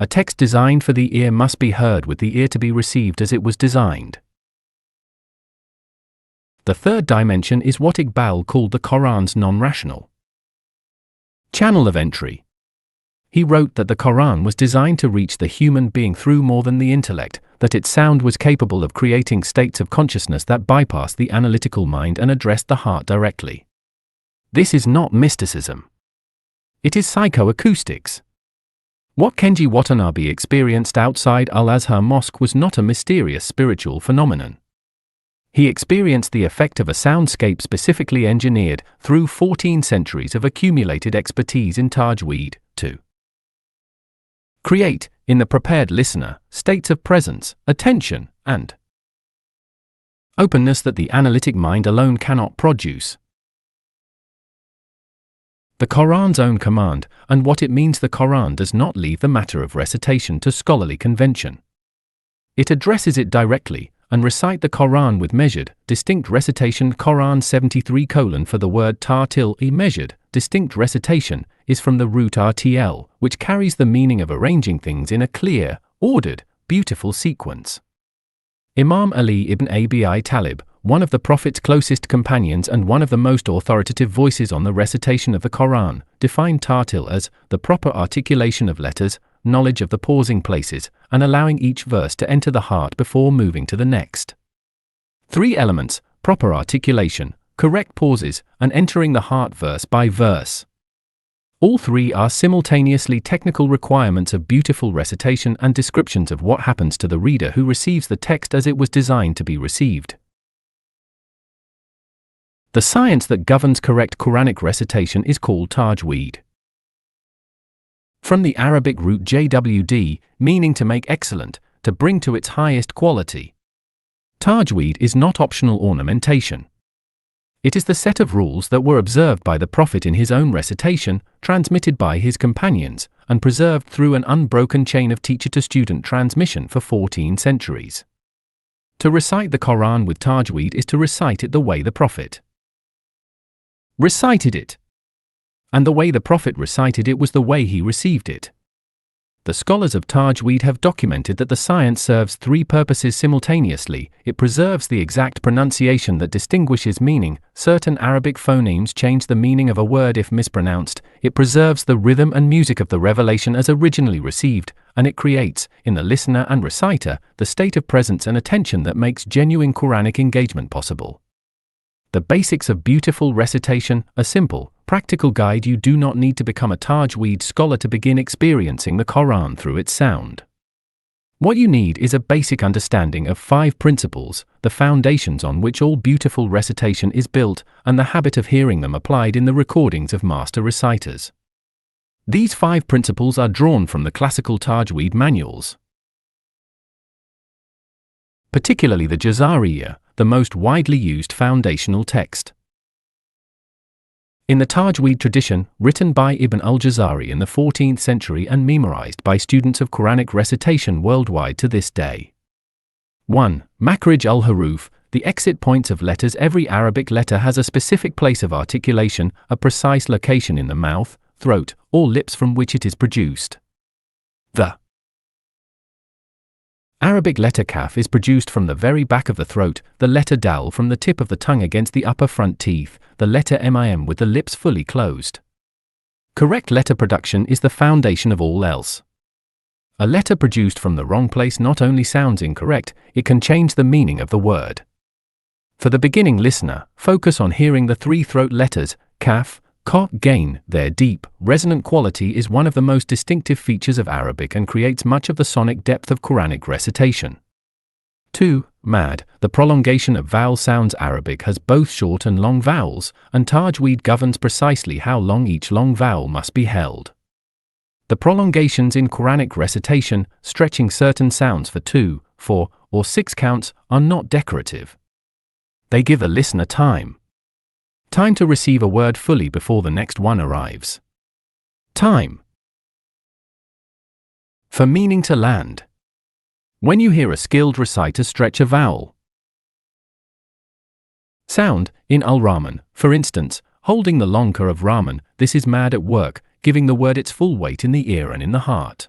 A text designed for the ear must be heard with the ear to be received as it was designed. The third dimension is what Iqbal called the Quran's non-rational channel of entry. He wrote that the Quran was designed to reach the human being through more than the intellect, that its sound was capable of creating states of consciousness that bypassed the analytical mind and addressed the heart directly. This is not mysticism. It is psychoacoustics. What Kenji Watanabe experienced outside Al-Azhar Mosque was not a mysterious spiritual phenomenon. He experienced the effect of a soundscape specifically engineered through 14 centuries of accumulated expertise in tajweed to create, in the prepared listener, states of presence, attention, and openness that the analytic mind alone cannot produce. The Quran's own command, and what it means. The Quran does not leave the matter of recitation to scholarly convention. It addresses it directly, and recite the Quran with measured, distinct recitation. Quran 73: for the word tartil, measured, distinct recitation, is from the root rtl, which carries the meaning of arranging things in a clear, ordered, beautiful sequence. Imam Ali ibn Abi Talib, one of the Prophet's closest companions and one of the most authoritative voices on the recitation of the Quran, defined tartil as the proper articulation of letters, knowledge of the pausing places, and allowing each verse to enter the heart before moving to the next. 3 elements: proper articulation, correct pauses, and entering the heart verse by verse. All 3 are simultaneously technical requirements of beautiful recitation and descriptions of what happens to the reader who receives the text as it was designed to be received. The science that governs correct Quranic recitation is called tajweed. From the Arabic root jwd, meaning to make excellent, to bring to its highest quality. Tajweed is not optional ornamentation. It is the set of rules that were observed by the Prophet in his own recitation, transmitted by his companions, and preserved through an unbroken chain of teacher-to-student transmission for 14 centuries. To recite the Quran with tajweed is to recite it the way the Prophet recited it. And the way the Prophet recited it was the way he received it. The scholars of tajweed have documented that the science serves 3 purposes simultaneously. It preserves the exact pronunciation that distinguishes meaning. Certain Arabic phonemes change the meaning of a word if mispronounced. It preserves the rhythm and music of the revelation as originally received, and it creates, in the listener and reciter, the state of presence and attention that makes genuine Quranic engagement possible. The basics of beautiful recitation, a simple, practical guide. You do not need to become a tajweed scholar to begin experiencing the Quran through its sound. What you need is a basic understanding of 5 principles, the foundations on which all beautiful recitation is built, and the habit of hearing them applied in the recordings of master reciters. These 5 principles are drawn from the classical tajweed manuals, particularly the Jazariyah, the most widely used foundational text. In the tajweed tradition, written by Ibn al-Jazari in the 14th century and memorized by students of Quranic recitation worldwide to this day. 1. Makhrij al-Huruf, the exit points of letters. Every Arabic letter has a specific place of articulation, a precise location in the mouth, throat, or lips from which it is produced. The Arabic letter kaf is produced from the very back of the throat, the letter dal from the tip of the tongue against the upper front teeth, the letter mim with the lips fully closed. Correct letter production is the foundation of all else. A letter produced from the wrong place not only sounds incorrect, it can change the meaning of the word. For the beginning listener, focus on hearing the 3 throat letters, kaf, ka, gain. Their deep, resonant quality is one of the most distinctive features of Arabic and creates much of the sonic depth of Quranic recitation. 2. Mad, the prolongation of vowel sounds. Arabic has both short and long vowels, and tajweed governs precisely how long each long vowel must be held. The prolongations in Quranic recitation, stretching certain sounds for 2, 4, or 6 counts, are not decorative. They give the listener time to receive a word fully before the next one arrives. Time for meaning to land. When you hear a skilled reciter stretch a vowel sound, in al-Rahman, for instance, holding the long ka of Rahman, this is mad at work, giving the word its full weight in the ear and in the heart.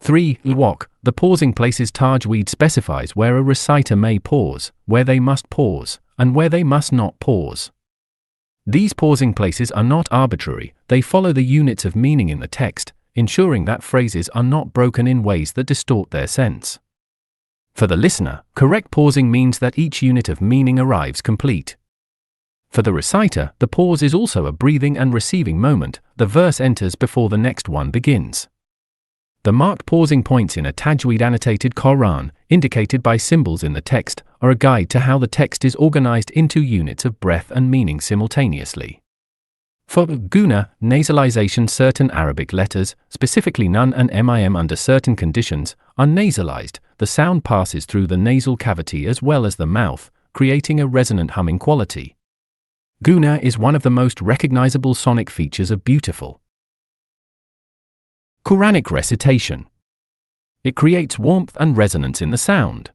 3. Lwak, the pausing places. Tajweed specifies where a reciter may pause, where they must pause, and where they must not pause. These pausing places are not arbitrary, they follow the units of meaning in the text, ensuring that phrases are not broken in ways that distort their sense. For the listener, correct pausing means that each unit of meaning arrives complete. For the reciter, the pause is also a breathing and receiving moment, the verse enters before the next one begins. The marked pausing points in a Tajweed annotated Quran, indicated by symbols in the text, are a guide to how the text is organized into units of breath and meaning simultaneously. For guna, nasalization, certain Arabic letters, specifically nun and mim under certain conditions, are nasalized. The sound passes through the nasal cavity as well as the mouth, creating a resonant humming quality. Guna is one of the most recognizable sonic features of beautiful Quranic recitation. It creates warmth and resonance in the sound.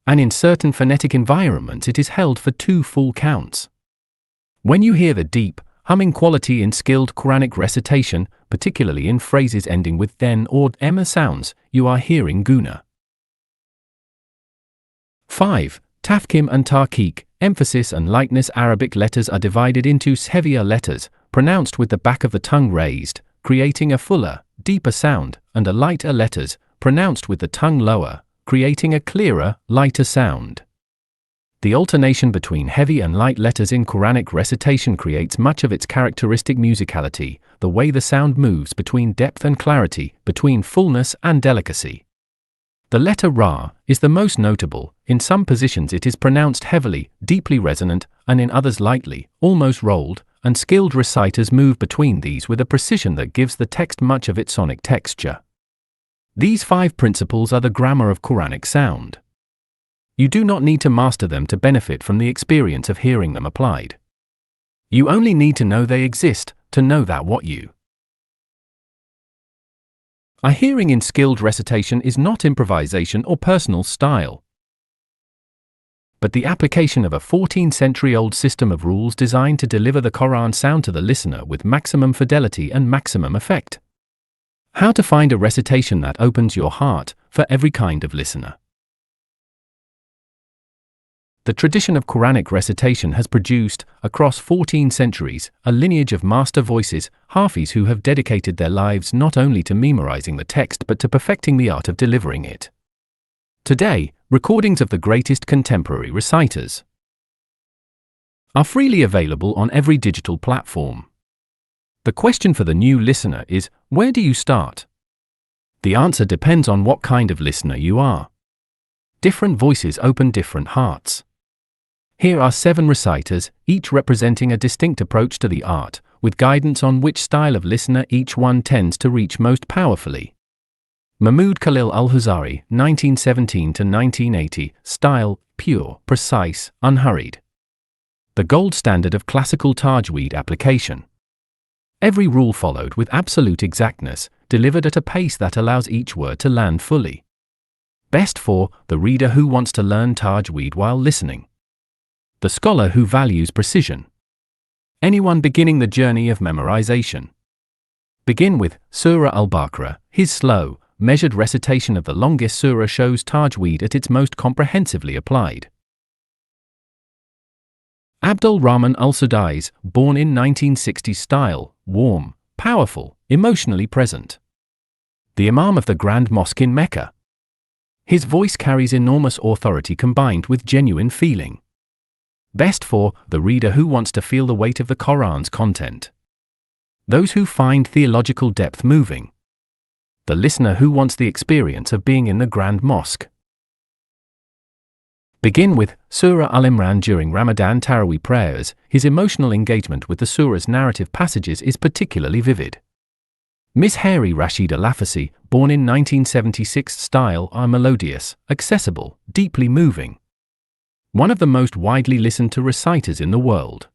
And in certain phonetic environments it is held for 2 full counts. When you hear the deep, humming quality in skilled Quranic recitation, particularly in phrases ending with den or emma sounds, you are hearing guna. 5. Tafkhim and tarqiq, emphasis and lightness. Arabic letters are divided into heavier letters, pronounced with the back of the tongue raised, creating a fuller, deeper sound, and a lighter letters, pronounced with the tongue lower, creating a clearer, lighter sound. The alternation between heavy and light letters in Quranic recitation creates much of its characteristic musicality, the way the sound moves between depth and clarity, between fullness and delicacy. The letter Ra is the most notable. In some positions it is pronounced heavily, deeply resonant, and in others lightly, almost rolled, and skilled reciters move between these with a precision that gives the text much of its sonic texture. These 5 principles are the grammar of Quranic sound. You do not need to master them to benefit from the experience of hearing them applied. You only need to know they exist, to know that what you are hearing in skilled recitation is not improvisation or personal style, but the application of a 14-century-old system of rules designed to deliver the Quran sound to the listener with maximum fidelity and maximum effect. How to find a recitation that opens your heart for every kind of listener. The tradition of Quranic recitation has produced, across 14 centuries, a lineage of master voices, Hafis who have dedicated their lives not only to memorizing the text but to perfecting the art of delivering it. Today, recordings of the greatest contemporary reciters are freely available on every digital platform. The question for the new listener is, where do you start? The answer depends on what kind of listener you are. Different voices open different hearts. Here are 7 reciters, each representing a distinct approach to the art, with guidance on which style of listener each one tends to reach most powerfully. Mahmoud Khalil Al-Huzari, 1917–1980, style, pure, precise, unhurried. The gold standard of classical Tajweed application. Every rule followed with absolute exactness, delivered at a pace that allows each word to land fully. Best for the reader who wants to learn Tajweed while listening. The scholar who values precision. Anyone beginning the journey of memorization. Begin with Surah Al-Baqarah. His slow, measured recitation of the longest surah shows Tajweed at its most comprehensively applied. Abdul Rahman Al-Sudais, born in 1960, style, warm, powerful, emotionally present. The Imam of the Grand Mosque in Mecca. His voice carries enormous authority combined with genuine feeling. Best for the reader who wants to feel the weight of the Quran's content. Those who find theological depth moving. The listener who wants the experience of being in the Grand Mosque. Begin with Surah Al-Imran. During Ramadan Taraweeh prayers, his emotional engagement with the surah's narrative passages is particularly vivid. Miss Hari Rashida Lafasi, born in 1976, style are melodious, accessible, deeply moving. One of the most widely listened to reciters in the world.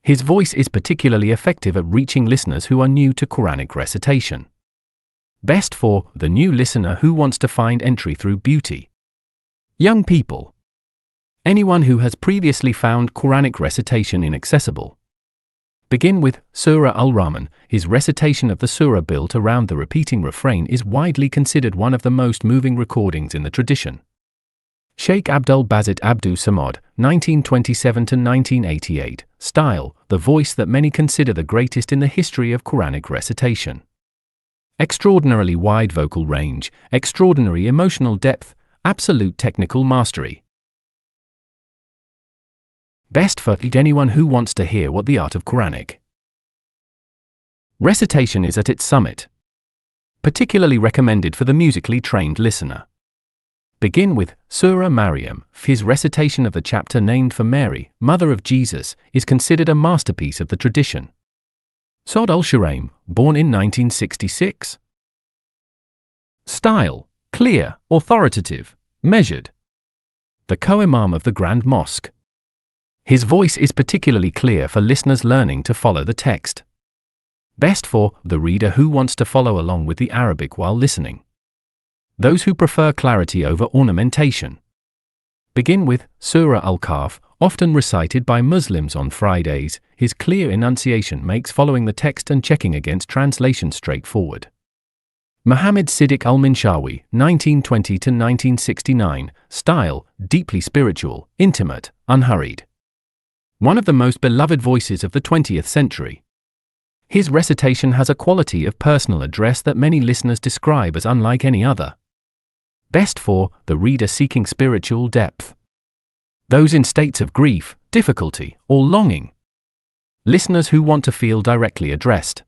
His voice is particularly effective at reaching listeners who are new to Quranic recitation. Best for the new listener who wants to find entry through beauty. Young people. Anyone who has previously found Quranic recitation inaccessible. Begin with Surah Al-Rahman. His recitation of the surah built around the repeating refrain is widely considered one of the most moving recordings in the tradition. Sheikh Abdul Basit Abdus Samad, 1927–1988, style, the voice that many consider the greatest in the history of Quranic recitation. Extraordinarily wide vocal range, extraordinary emotional depth, absolute technical mastery. Best for anyone who wants to hear what the art of Quranic recitation is at its summit. Particularly recommended for the musically trained listener. Begin with Surah Maryam. His recitation of the chapter named for Mary, mother of Jesus, is considered a masterpiece of the tradition. Saud al-Shuraim, born in 1966. Style: clear, authoritative, measured. The co-imam of the Grand Mosque. His voice is particularly clear for listeners learning to follow the text. Best for the reader who wants to follow along with the Arabic while listening. Those who prefer clarity over ornamentation. Begin with Surah Al-Kahf, often recited by Muslims on Fridays. His clear enunciation makes following the text and checking against translation straightforward. Muhammad Siddiq al-Minshawi, 1920–1969, style, deeply spiritual, intimate, unhurried. One of the most beloved voices of the 20th century. His recitation has a quality of personal address that many listeners describe as unlike any other. Best for the reader seeking spiritual depth. Those in states of grief, difficulty, or longing. Listeners who want to feel directly addressed.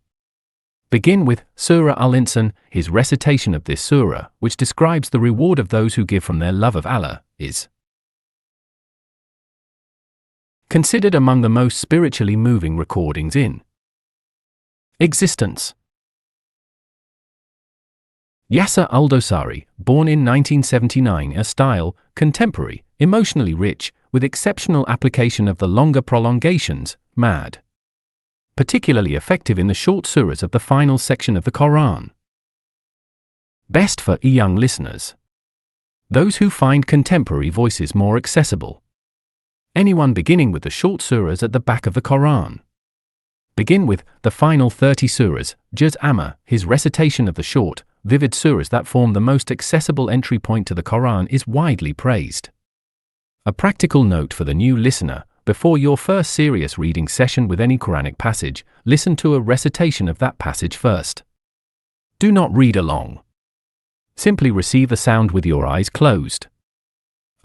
Begin with Surah Al-Insan. His recitation of this surah, which describes the reward of those who give from their love of Allah, is considered among the most spiritually moving recordings in existence. Yasser al-Dosari, born in 1979, a style, contemporary, emotionally rich, with exceptional application of the longer prolongations, mad. Particularly effective in the short surahs of the final section of the Quran. Best for young listeners. Those who find contemporary voices more accessible. Anyone beginning with the short surahs at the back of the Quran. Begin with the final 30 surahs, Juz Amma. His recitation of the short, vivid surahs that form the most accessible entry point to the Quran is widely praised. A practical note for the new listener: before your first serious reading session with any Quranic passage, listen to a recitation of that passage first. Do not read along. Simply receive the sound with your eyes closed.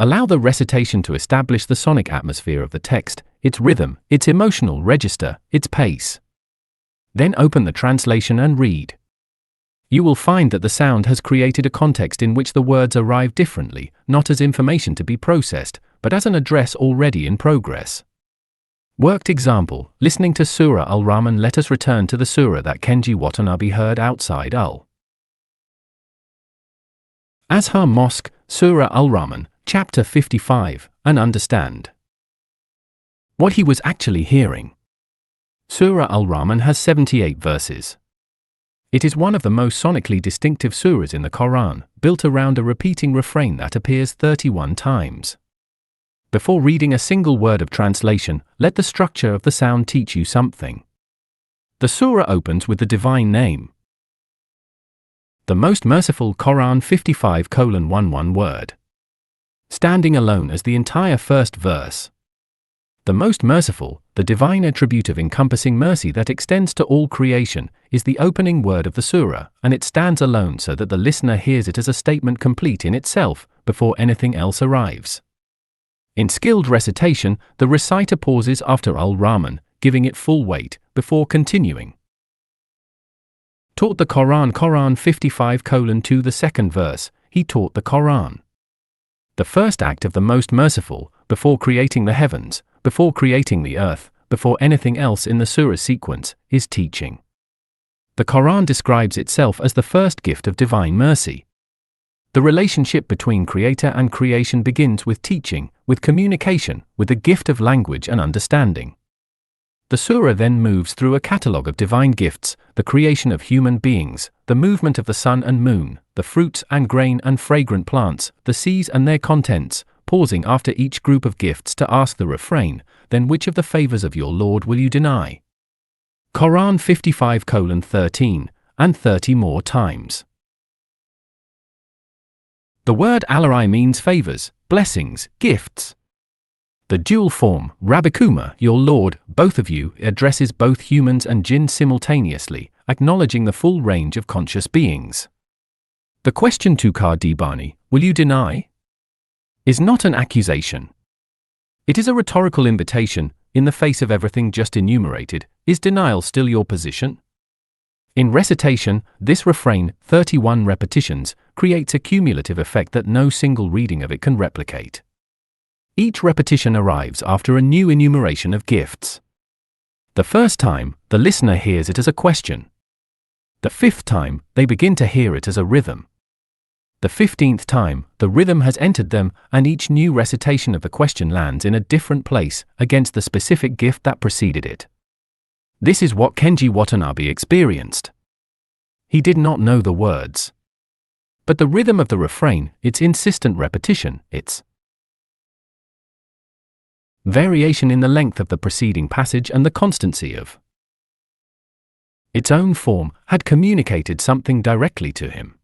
Allow the recitation to establish the sonic atmosphere of the text, its rhythm, its emotional register, its pace. Then open the translation and read. You will find that the sound has created a context in which the words arrive differently, not as information to be processed, but as an address already in progress. Worked example: listening to Surah Al-Rahman. Let us return to the surah that Kenji Watanabe heard outside Al-Azhar Mosque, Surah Al-Rahman, Chapter 55, and understand what he was actually hearing. Surah Al-Rahman has 78 verses. It is one of the most sonically distinctive surahs in the Quran, built around a repeating refrain that appears 31 times. Before reading a single word of translation, let the structure of the sound teach you something. The surah opens with the divine name. The Most Merciful, Quran 55:11 word. Standing alone as the entire first verse. The Most Merciful, the divine attribute of encompassing mercy that extends to all creation, is the opening word of the surah, and it stands alone so that the listener hears it as a statement complete in itself, before anything else arrives. In skilled recitation, the reciter pauses after Al-Rahman, giving it full weight, before continuing. Taught the Quran. Quran 55:2, the second verse, he taught the Quran. The first act of the Most Merciful, before creating the heavens, before creating the earth, before anything else in the surah sequence, is teaching. The Quran describes itself as the first gift of divine mercy. The relationship between creator and creation begins with teaching, with communication, with the gift of language and understanding. The surah then moves through a catalogue of divine gifts: the creation of human beings, the movement of the sun and moon, the fruits and grain and fragrant plants, the seas and their contents, pausing after each group of gifts to ask the refrain, then which of the favors of your Lord will you deny? Quran 55:13, and 30 more times. The word Ala'i means favors, blessings, gifts. The dual form, Rabbikuma, your Lord, both of you, addresses both humans and jinn simultaneously, acknowledging the full range of conscious beings. The question Tukar Dibani, will you deny? Is not an accusation. It is a rhetorical invitation. In the face of everything just enumerated, is denial still your position? In recitation, this refrain, 31 repetitions, creates a cumulative effect that no single reading of it can replicate. Each repetition arrives after a new enumeration of gifts. The first time, the listener hears it as a question. The 5th time, they begin to hear it as a rhythm. The 15th time, the rhythm has entered them, and each new recitation of the question lands in a different place, against the specific gift that preceded it. This is what Kenji Watanabe experienced. He did not know the words. But the rhythm of the refrain, its insistent repetition, its variation in the length of the preceding passage and the constancy of its own form, had communicated something directly to him.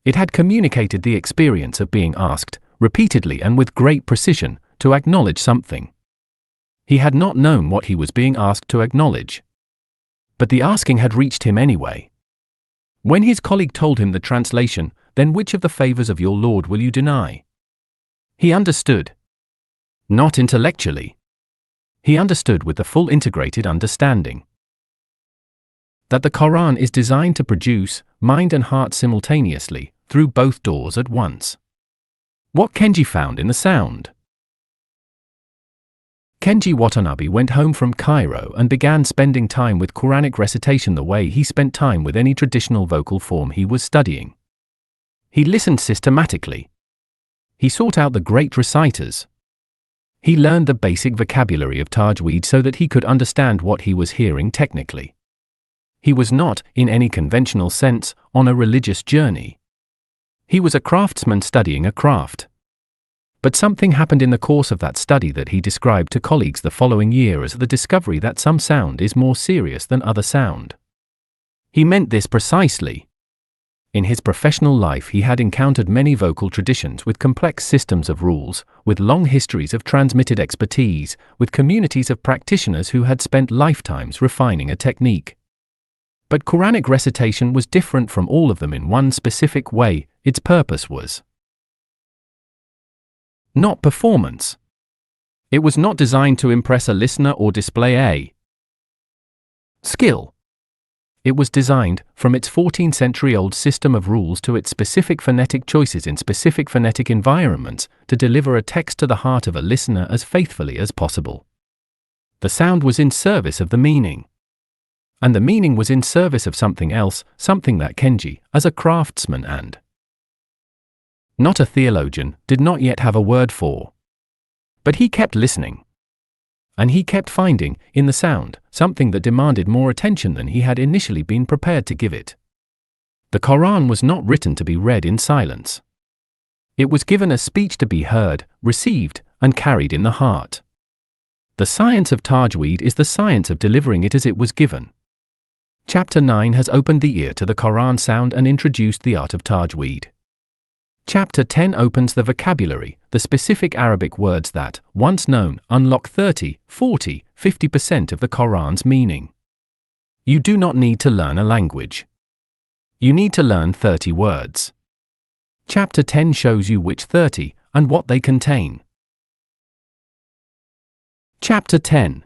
It had communicated the experience of being asked, repeatedly and with great precision, to acknowledge something. He had not known what he was being asked to acknowledge. But the asking had reached him anyway. When his colleague told him the translation, then which of the favors of your Lord will you deny? He understood. Not intellectually. He understood with the full integrated understanding that the Quran is designed to produce mind and heart simultaneously, through both doors at once. What Kenji found in the sound. Kenji Watanabe went home from Cairo and began spending time with Quranic recitation the way he spent time with any traditional vocal form he was studying. He listened systematically. He sought out the great reciters. He learned the basic vocabulary of Tajweed so that he could understand what he was hearing technically. He was not, in any conventional sense, on a religious journey. He was a craftsman studying a craft. But something happened in the course of that study that he described to colleagues the following year as the discovery that some sound is more serious than other sound. He meant this precisely. In his professional life he had encountered many vocal traditions with complex systems of rules, with long histories of transmitted expertise, with communities of practitioners who had spent lifetimes refining a technique. But Quranic recitation was different from all of them in one specific way. Its purpose was not performance. It was not designed to impress a listener or display a skill. It was designed, from its 14-century-old system of rules to its specific phonetic choices in specific phonetic environments, to deliver a text to the heart of a listener as faithfully as possible. The sound was in service of the meaning. And the meaning was in service of something else, something that Kenji, as a craftsman and not a theologian, did not yet have a word for. But he kept listening. And he kept finding, in the sound, something that demanded more attention than he had initially been prepared to give it. The Quran was not written to be read in silence. It was given as speech to be heard, received, and carried in the heart. The science of Tajweed is the science of delivering it as it was given. Chapter 9 has opened the ear to the Quran sound and introduced the art of Tajweed. Chapter 10 opens the vocabulary, the specific Arabic words that, once known, unlock 30, 40, 50% of the Quran's meaning. You do not need to learn a language. You need to learn 30 words. Chapter 10 shows you which 30, and what they contain. Chapter 10.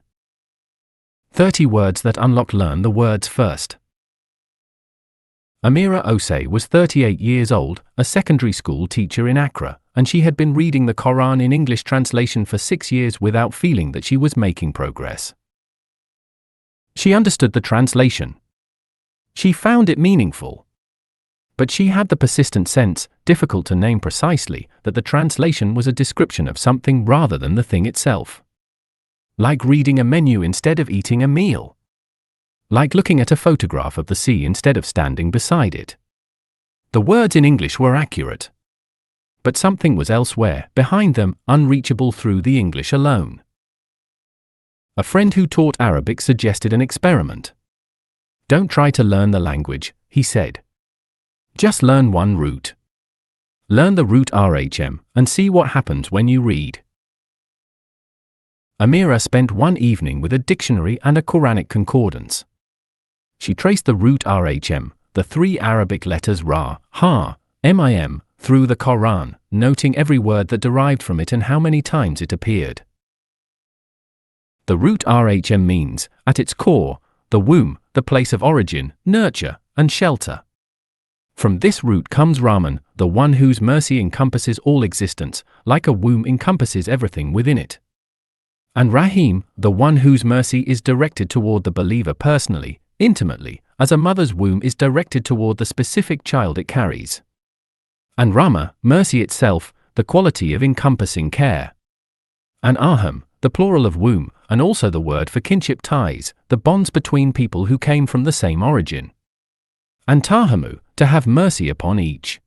30 words that unlock. Learn the words first. Amira Osei was 38 years old, a secondary school teacher in Accra, and she had been reading the Quran in English translation for 6 years without feeling that she was making progress. She understood the translation. She found it meaningful. But she had the persistent sense, difficult to name precisely, that the translation was a description of something rather than the thing itself. Like reading a menu instead of eating a meal. Like looking at a photograph of the sea instead of standing beside it. The words in English were accurate. But something was elsewhere, behind them, unreachable through the English alone. A friend who taught Arabic suggested an experiment. Don't try to learn the language, he said. Just learn one root. Learn the root RHM and see what happens when you read. Amira spent one evening with a dictionary and a Quranic concordance. She traced the root RHM, the 3 Arabic letters Ra, Ha, Mim, through the Quran, noting every word that derived from it and how many times it appeared. The root RHM means, at its core, the womb, the place of origin, nurture, and shelter. From this root comes Rahman, the one whose mercy encompasses all existence, like a womb encompasses everything within it. And Rahim, the one whose mercy is directed toward the believer personally, intimately, as a mother's womb is directed toward the specific child it carries. And Rahma, mercy itself, the quality of encompassing care. And Arham, the plural of womb, and also the word for kinship ties, the bonds between people who came from the same origin. And Tahamu, to have mercy upon each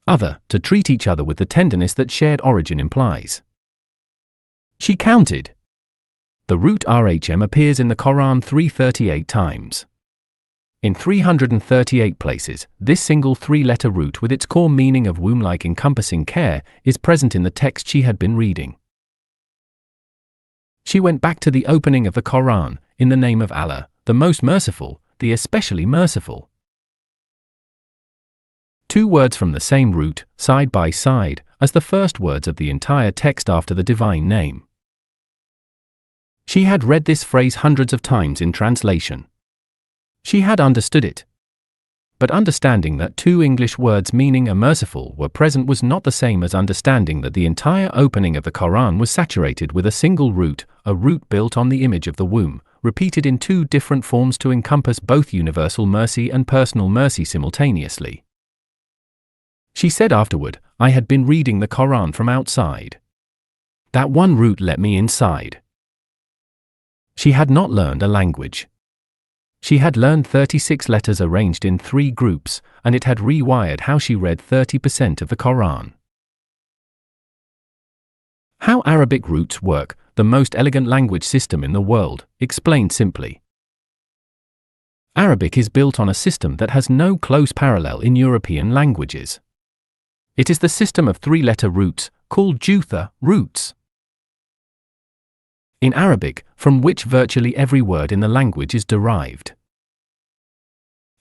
other, to treat each other with the tenderness that shared origin implies. She counted. The root RHM appears in the Quran 338 times. In 338 places, this single 3-letter root with its core meaning of womb-like encompassing care is present in the text she had been reading. She went back to the opening of the Quran, in the name of Allah, the most merciful, the especially merciful. 2 words from the same root, side by side, as the first words of the entire text after the divine name. She had read this phrase hundreds of times in translation. She had understood it. But understanding that 2 English words meaning a merciful were present was not the same as understanding that the entire opening of the Quran was saturated with a single root, a root built on the image of the womb, repeated in 2 different forms to encompass both universal mercy and personal mercy simultaneously. She said afterward, I had been reading the Quran from outside. That one root let me inside. She had not learned a language. She had learned 36 letters arranged in 3 groups, and it had rewired how she read 30% of the Quran. How Arabic roots work, the most elegant language system in the world, explained simply. Arabic is built on a system that has no close parallel in European languages. It is the system of 3-letter roots, called jutha roots. In Arabic, from which virtually every word in the language is derived.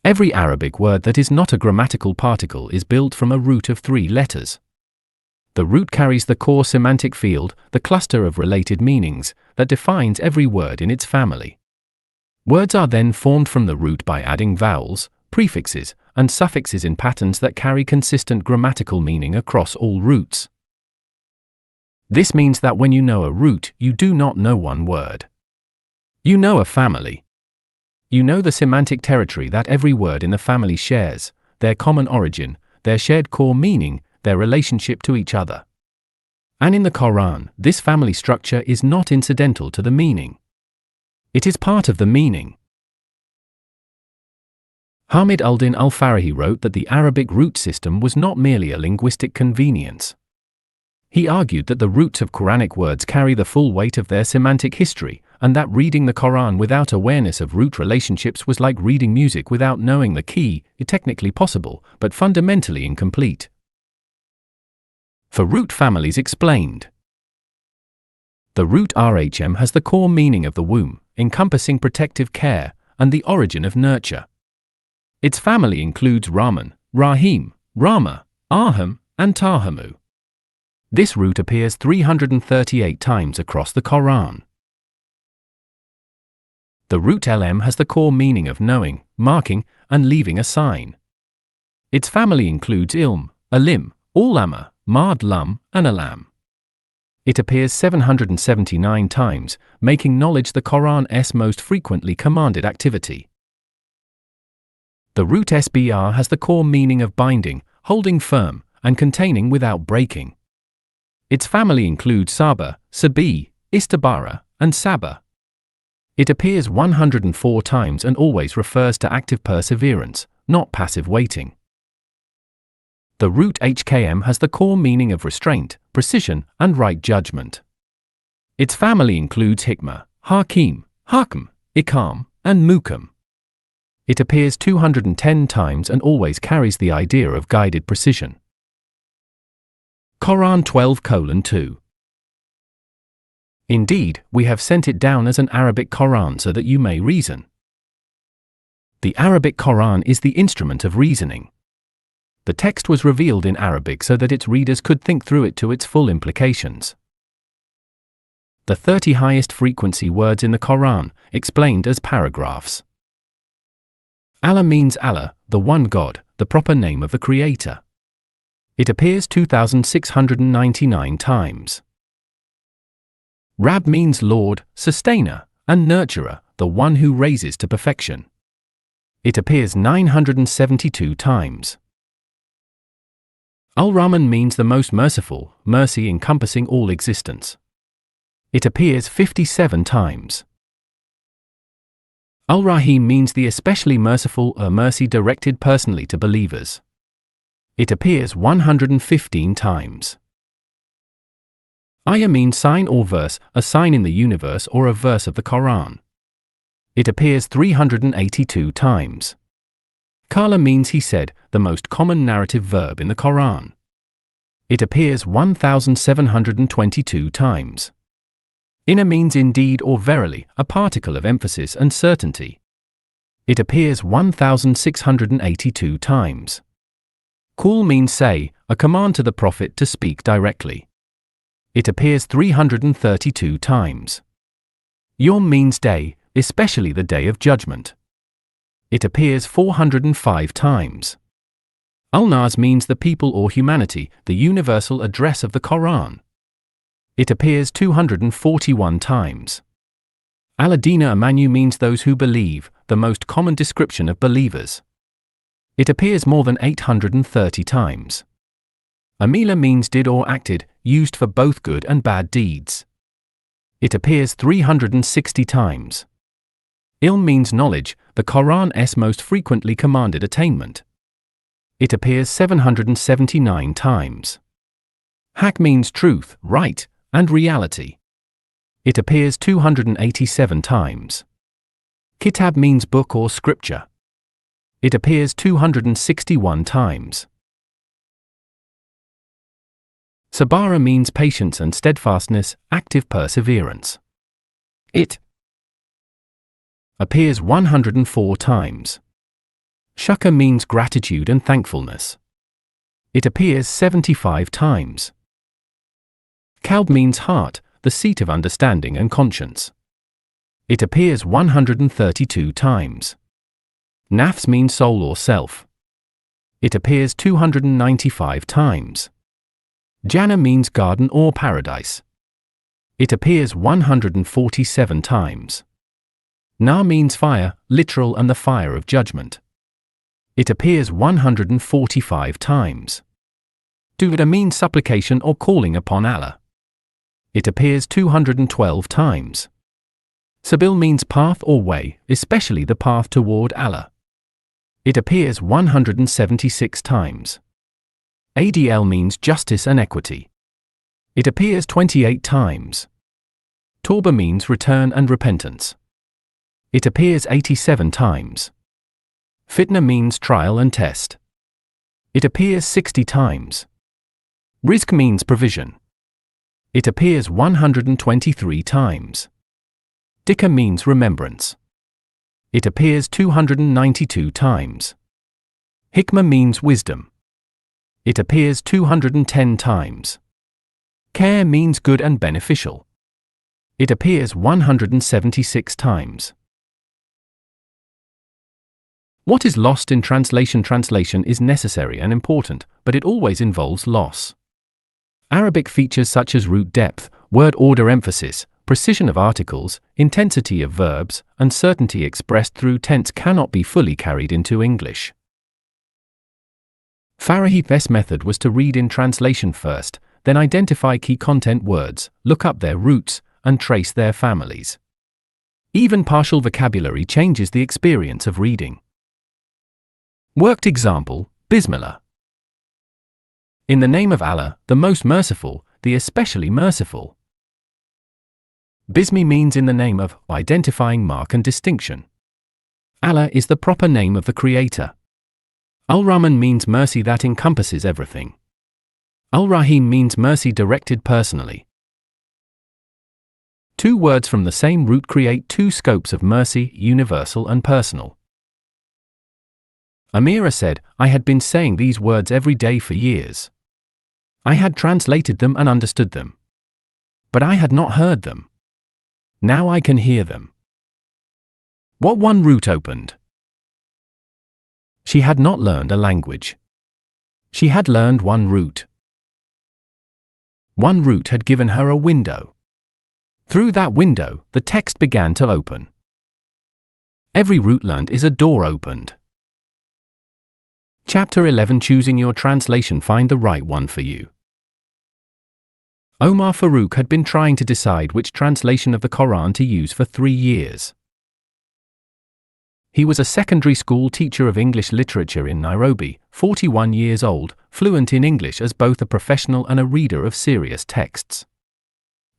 Every Arabic word that is not a grammatical particle is built from a root of 3 letters. The root carries the core semantic field, the cluster of related meanings, that defines every word in its family. Words are then formed from the root by adding vowels, prefixes, and suffixes in patterns that carry consistent grammatical meaning across all roots. This means that when you know a root, you do not know one word. You know a family. You know the semantic territory that every word in the family shares, their common origin, their shared core meaning, their relationship to each other. And in the Quran, this family structure is not incidental to the meaning. It is part of the meaning. Hamid al-Din al-Farahi wrote that the Arabic root system was not merely a linguistic convenience. He argued that the roots of Quranic words carry the full weight of their semantic history, and that reading the Quran without awareness of root relationships was like reading music without knowing the key, technically possible, but fundamentally incomplete. For root families explained. The root RHM has the core meaning of the womb, encompassing protective care, and the origin of nurture. Its family includes Rahman, Rahim, Rama, Arham, and Tahamu. This root appears 338 times across the Quran. The root LM has the core meaning of knowing, marking, and leaving a sign. Its family includes Ilm, Alim, Ulama, Mad Lam, and Alam. It appears 779 times, making knowledge the Quran's most frequently commanded activity. The root SBR has the core meaning of binding, holding firm, and containing without breaking. Its family includes Saba, Sabi, Istabara, and Saba. It appears 104 times and always refers to active perseverance, not passive waiting. The root HKM has the core meaning of restraint, precision, and right judgment. Its family includes hikmah, hakim, hakm, ikam, and mukam. It appears 210 times and always carries the idea of guided precision. Quran 12:2. Indeed, we have sent it down as an Arabic Quran so that you may reason. The Arabic Quran is the instrument of reasoning. The text was revealed in Arabic so that its readers could think through it to its full implications. The 30 highest frequency words in the Quran, explained as paragraphs. Allah means Allah, the one God, the proper name of the Creator. It appears 2,699 times. Rab means Lord, Sustainer, and Nurturer, the one who raises to perfection. It appears 972 times. Al-Rahman means the most merciful, mercy encompassing all existence. It appears 57 times. Al-Rahim means the especially merciful, a mercy directed personally to believers. It appears 115 times. Ayah means sign or verse, a sign in the universe or a verse of the Quran. It appears 382 times. Qala means he said, the most common narrative verb in the Quran. It appears 1,722 times. Inna means indeed or verily, a particle of emphasis and certainty. It appears 1,682 times. Qul means say, a command to the Prophet to speak directly. It appears 332 times. Yom means day, especially the day of judgment. It appears 405 times. Al-Nas means the people or humanity, the universal address of the Quran. It appears 241 times. Al-Adina Amanu means those who believe, the most common description of believers. It appears more than 830 times. Amila means did or acted, used for both good and bad deeds. It appears 360 times. Ilm means knowledge, the Quran's most frequently commanded attainment. It appears 779 times. Haq means truth, right, and reality. It appears 287 times. Kitab means book or scripture. It appears 261 times. Sabara means patience and steadfastness, active perseverance. It appears 104 times. Shukr means gratitude and thankfulness. It appears 75 times. Kalb means heart, the seat of understanding and conscience. It appears 132 times. Nafs means soul or self. It appears 295 times. Jannah means garden or paradise. It appears 147 times. Na means fire, literal and the fire of judgment. It appears 145 times. Du'a means supplication or calling upon Allah. It appears 212 times. Sabil means path or way, especially the path toward Allah. It appears 176 times. Adl means justice and equity. It appears 28 times. Tawbah means return and repentance. It appears 87 times. Fitna means trial and test. It appears 60 times. Rizq means provision. It appears 123 times. Dikr means remembrance. It appears 292 times. Hikmah means wisdom. It appears 210 times. Care means good and beneficial. It appears 176 times. What is lost in translation? Translation is necessary and important, but it always involves loss. Arabic features such as root depth, word order emphasis, precision of articles, intensity of verbs, and certainty expressed through tense cannot be fully carried into English. Farah's best method was to read in translation first, then identify key content words, look up their roots, and trace their families. Even partial vocabulary changes the experience of reading. Worked example, Bismillah. In the name of Allah, the most merciful, the especially merciful. Bismi means in the name of, identifying mark and distinction. Allah is the proper name of the Creator. Al-Rahman means mercy that encompasses everything. Al-Rahim means mercy directed personally. Two words from the same root create two scopes of mercy, universal and personal. Amira said, I had been saying these words every day for years. I had translated them and understood them. But I had not heard them. Now I can hear them. What one root opened? She had not learned a language. She had learned one root. One root had given her a window. Through that window, the text began to open. Every root learned is a door opened. Chapter 11. Choosing your translation. Find the right one for you. Omar Farouk had been trying to decide which translation of the Quran to use for 3 years. He was a secondary school teacher of English literature in Nairobi, 41 years old, fluent in English as both a professional and a reader of serious texts.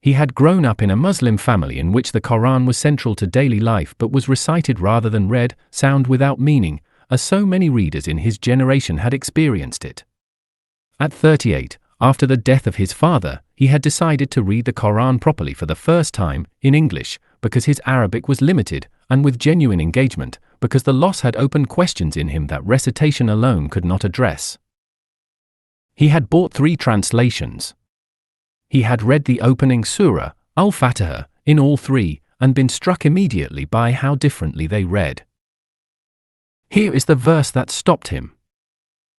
He had grown up in a Muslim family in which the Quran was central to daily life but was recited rather than read, sound without meaning, as so many readers in his generation had experienced it. At 38, after the death of his father, he had decided to read the Quran properly for the first time, in English, because his Arabic was limited, and with genuine engagement, because the loss had opened questions in him that recitation alone could not address. He had bought 3 translations. He had read the opening surah, Al-Fatiha, in all 3, and been struck immediately by how differently they read. Here is the verse that stopped him.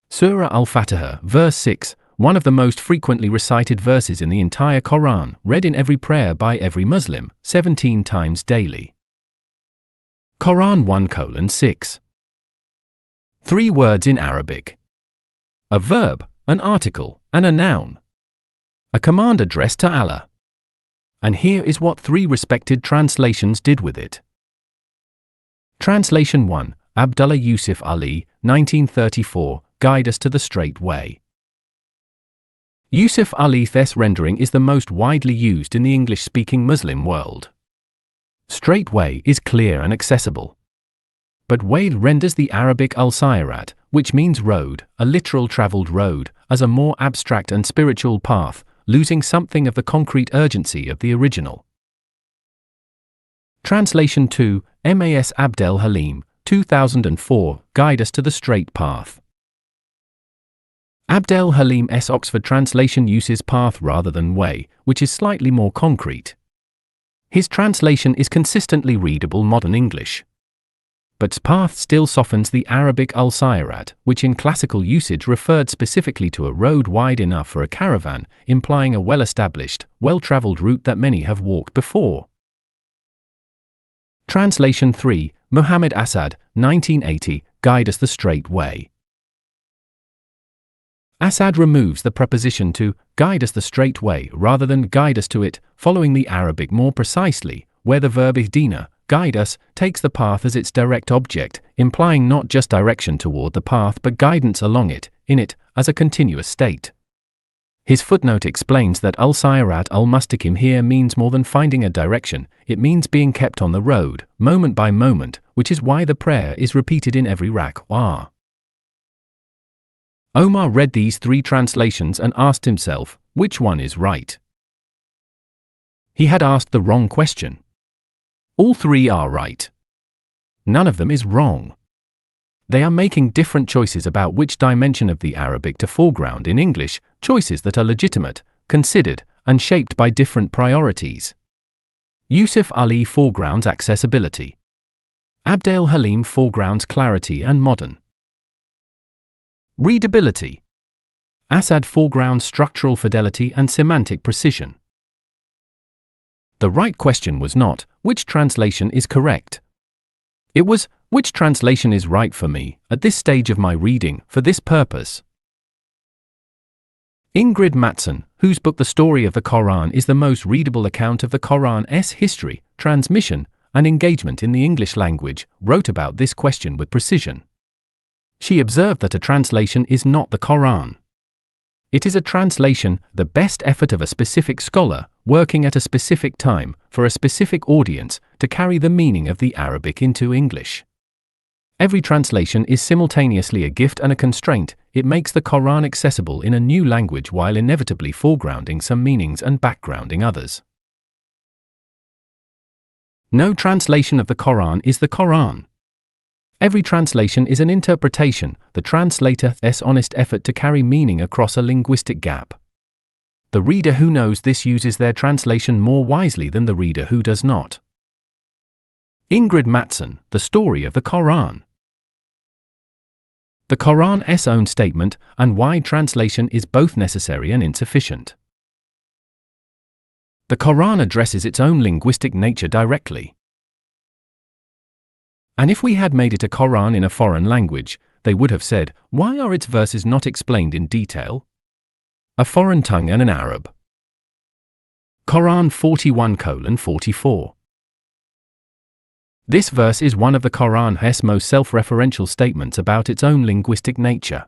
Surah Al-Fatiha, verse 6, one of the most frequently recited verses in the entire Quran, read in every prayer by every Muslim, 17 times daily. Quran 1:6. 3 words in Arabic. A verb, an article, and a noun. A command addressed to Allah. And here is what 3 respected translations did with it. Translation 1, Abdullah Yusuf Ali, 1934, Guide us to the straight way. Yusuf Ali's rendering is the most widely used in the English-speaking Muslim world. Straight way is clear and accessible. But way renders the Arabic al-Sirat, which means road, a literal traveled road, as a more abstract and spiritual path, losing something of the concrete urgency of the original. Translation 2, Mas Abdel Halim, 2004, Guide us to the straight path. Abdel Halim's Oxford translation uses path rather than way, which is slightly more concrete. His translation is consistently readable modern English. But path still softens the Arabic al-Sirat, which in classical usage referred specifically to a road wide enough for a caravan, implying a well-established, well-traveled route that many have walked before. Translation 3, Muhammad Asad, 1980, Guide us the straight way. Asad removes the preposition to guide us the straight way rather than guide us to it, following the Arabic more precisely, where the verb ihdina, guide us, takes the path as its direct object, implying not just direction toward the path but guidance along it, in it, as a continuous state. His footnote explains that al-Sirat al-Mustaqim here means more than finding a direction, it means being kept on the road, moment by moment, which is why the prayer is repeated in every rak'ah. Omar read these 3 translations and asked himself, which one is right? He had asked the wrong question. All 3 are right. None of them is wrong. They are making different choices about which dimension of the Arabic to foreground in English, choices that are legitimate, considered, and shaped by different priorities. Yusuf Ali foregrounds accessibility. Abdel Halim foregrounds clarity and modern readability. Asad foregrounds structural fidelity and semantic precision. The right question was not, which translation is correct? It was, which translation is right for me, at this stage of my reading, for this purpose? Ingrid Mattson, whose book The Story of the Quran is the most readable account of the Quran's history, transmission, and engagement in the English language, wrote about this question with precision. She observed that a translation is not the Quran. It is a translation, the best effort of a specific scholar, working at a specific time, for a specific audience, to carry the meaning of the Arabic into English. Every translation is simultaneously a gift and a constraint. It makes the Quran accessible in a new language while inevitably foregrounding some meanings and backgrounding others. No translation of the Quran is the Quran. Every translation is an interpretation, the translator's honest effort to carry meaning across a linguistic gap. The reader who knows this uses their translation more wisely than the reader who does not. Ingrid Mattson, The Story of the Quran. The Quran's own statement and why translation is both necessary and insufficient. The Quran addresses its own linguistic nature directly. And if we had made it a Quran in a foreign language, they would have said, why are its verses not explained in detail? A foreign tongue and an Arab. Quran 41:44. This verse is one of the Quran's most self-referential statements about its own linguistic nature.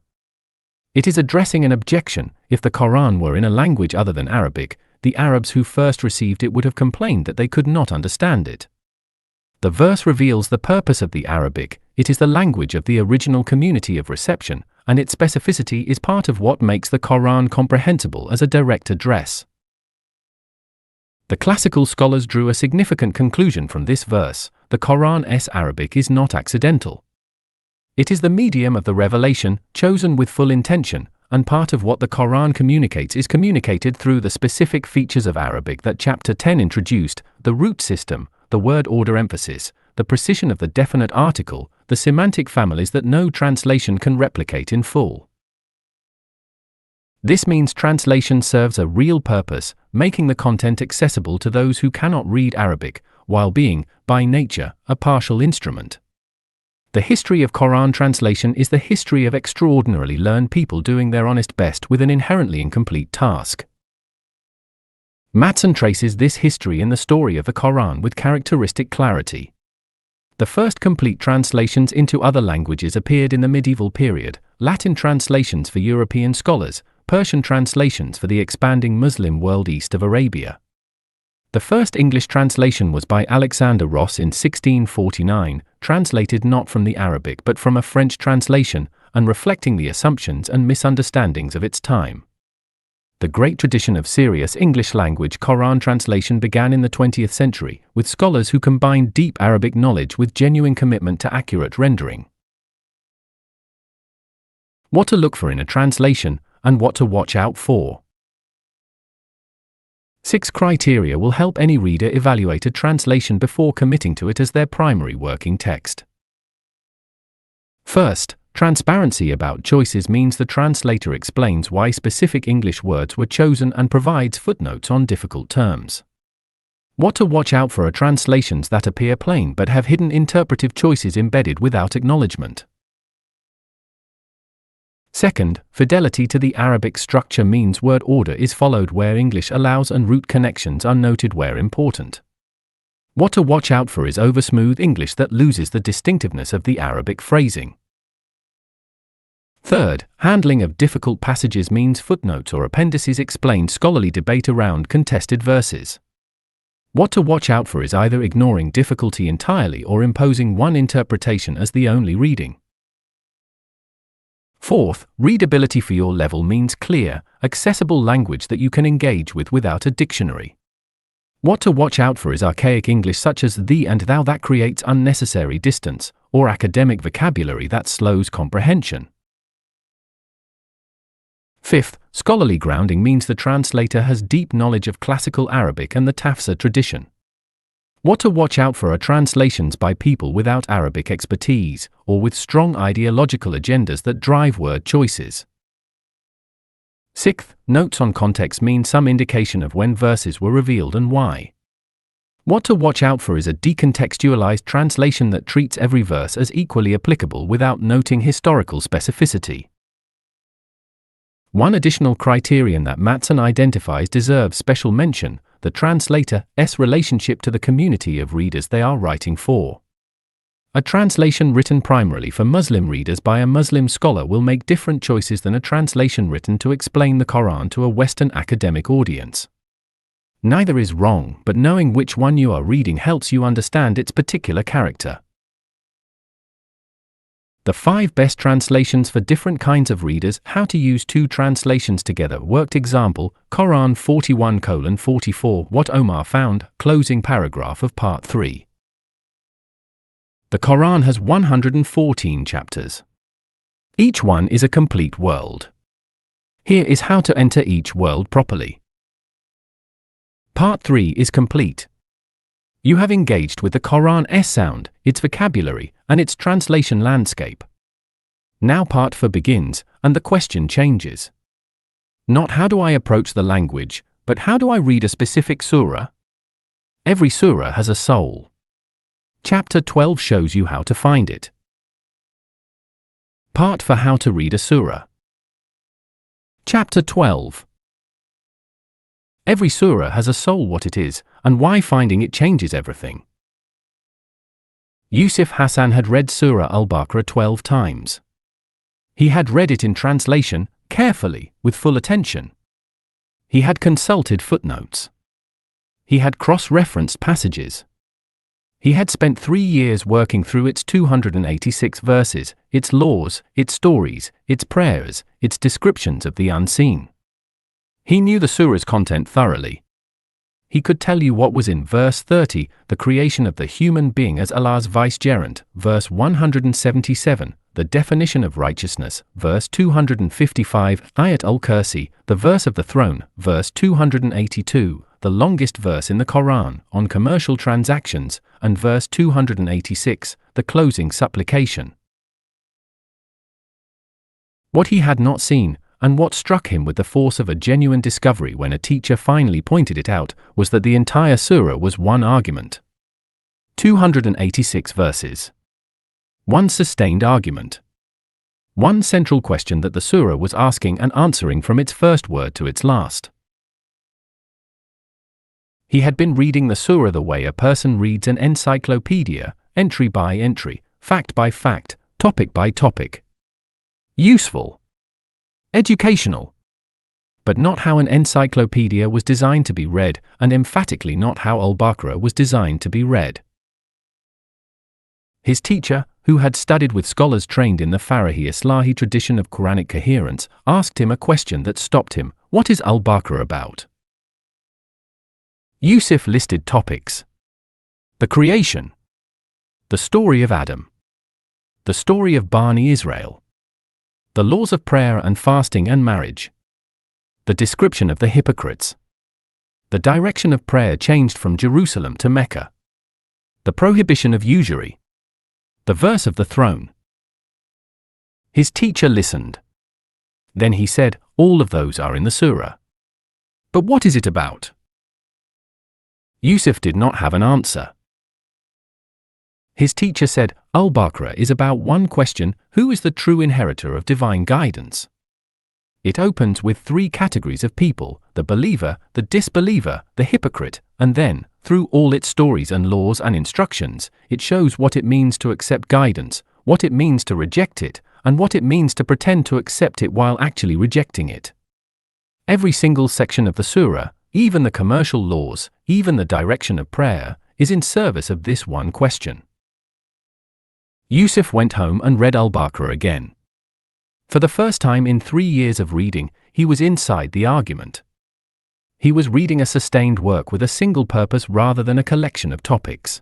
It is addressing an objection. If the Quran were in a language other than Arabic, the Arabs who first received it would have complained that they could not understand it. The verse reveals the purpose of the Arabic. It is the language of the original community of reception, and its specificity is part of what makes the Quran comprehensible as a direct address. The classical scholars drew a significant conclusion from this verse. The Quran's Arabic is not accidental. It is the medium of the revelation, chosen with full intention, and part of what the Quran communicates is communicated through the specific features of Arabic that Chapter 10 introduced: the root system, the word order emphasis, the precision of the definite article, the semantic families that no translation can replicate in full. This means translation serves a real purpose, making the content accessible to those who cannot read Arabic, while being, by nature, a partial instrument. The history of Quran translation is the history of extraordinarily learned people doing their honest best with an inherently incomplete task. Mattson traces this history in the story of the Quran with characteristic clarity. The first complete translations into other languages appeared in the medieval period, Latin translations for European scholars, Persian translations for the expanding Muslim world east of Arabia. The first English translation was by Alexander Ross in 1649, translated not from the Arabic but from a French translation, and reflecting the assumptions and misunderstandings of its time. The great tradition of serious English-language Quran translation began in the 20th century, with scholars who combined deep Arabic knowledge with genuine commitment to accurate rendering. What to look for in a translation, and what to watch out for. 6 criteria will help any reader evaluate a translation before committing to it as their primary working text. First, transparency about choices means the translator explains why specific English words were chosen and provides footnotes on difficult terms. What to watch out for are translations that appear plain but have hidden interpretive choices embedded without acknowledgement. Second, fidelity to the Arabic structure means word order is followed where English allows and root connections are noted where important. What to watch out for is oversmooth English that loses the distinctiveness of the Arabic phrasing. Third, handling of difficult passages means footnotes or appendices explain scholarly debate around contested verses. What to watch out for is either ignoring difficulty entirely or imposing one interpretation as the only reading. Fourth, readability for your level means clear, accessible language that you can engage with without a dictionary. What to watch out for is archaic English such as thee and thou that creates unnecessary distance, or academic vocabulary that slows comprehension. Fifth, scholarly grounding means the translator has deep knowledge of classical Arabic and the Tafsir tradition. What to watch out for are translations by people without Arabic expertise, or with strong ideological agendas that drive word choices. Sixth, notes on context mean some indication of when verses were revealed and why. What to watch out for is a decontextualized translation that treats every verse as equally applicable without noting historical specificity. One additional criterion that Mattson identifies deserves special mention: the translator's relationship to the community of readers they are writing for. A translation written primarily for Muslim readers by a Muslim scholar will make different choices than a translation written to explain the Quran to a Western academic audience. Neither is wrong, but knowing which one you are reading helps you understand its particular character. The 5 best translations for different kinds of readers. How to use 2 translations together. Worked example, Quran 41:44. What Omar found. Closing paragraph of part 3. The Quran has 114 chapters. Each one is a complete world. Here is how to enter each world properly. Part 3 is complete. You have engaged with the Quran's sound, its vocabulary, and its translation landscape. Now Part 4 begins, and the question changes. Not how do I approach the language, but how do I read a specific surah? Every surah has a soul. Chapter 12 shows you how to find it. Part 4: How to read a surah. Chapter 12. Every surah has a soul. What it is, and why finding it changes everything. Yusuf Hassan had read Surah Al-Baqarah 12 times. He had read it in translation, carefully, with full attention. He had consulted footnotes. He had cross-referenced passages. He had spent 3 years working through its 286 verses, its laws, its stories, its prayers, its descriptions of the unseen. He knew the surah's content thoroughly. He could tell you what was in verse 30, the creation of the human being as Allah's vicegerent, verse 177, the definition of righteousness, verse 255, Ayat al-Kursi, the verse of the throne, verse 282, the longest verse in the Quran, on commercial transactions, and verse 286, the closing supplication. What he had not seen, and what struck him with the force of a genuine discovery when a teacher finally pointed it out, was that the entire surah was one argument. 286 verses. One sustained argument. One central question that the surah was asking and answering from its first word to its last. He had been reading the surah the way a person reads an encyclopedia, entry by entry, fact by fact, topic by topic. Useful. Educational. But not how an encyclopedia was designed to be read, and emphatically not how Al-Baqarah was designed to be read. His teacher, who had studied with scholars trained in the Farahi Islahi tradition of Quranic coherence, asked him a question that stopped him. What is Al-Baqarah about? Yusuf listed topics. The creation. The story of Adam. The story of Bani Israel. The laws of prayer and fasting and marriage. The description of the hypocrites. The direction of prayer changed from Jerusalem to Mecca. The prohibition of usury. The verse of the throne. His teacher listened. Then he said, all of those are in the surah. But what is it about? Yusuf did not have an answer. His teacher said, Al-Baqarah is about one question: who is the true inheritor of divine guidance? It opens with 3 categories of people: the believer, the disbeliever, the hypocrite, and then, through all its stories and laws and instructions, it shows what it means to accept guidance, what it means to reject it, and what it means to pretend to accept it while actually rejecting it. Every single section of the surah, even the commercial laws, even the direction of prayer, is in service of this one question. Yusuf went home and read Al-Baqarah again. For the first time in 3 years of reading, he was inside the argument. He was reading a sustained work with a single purpose rather than a collection of topics.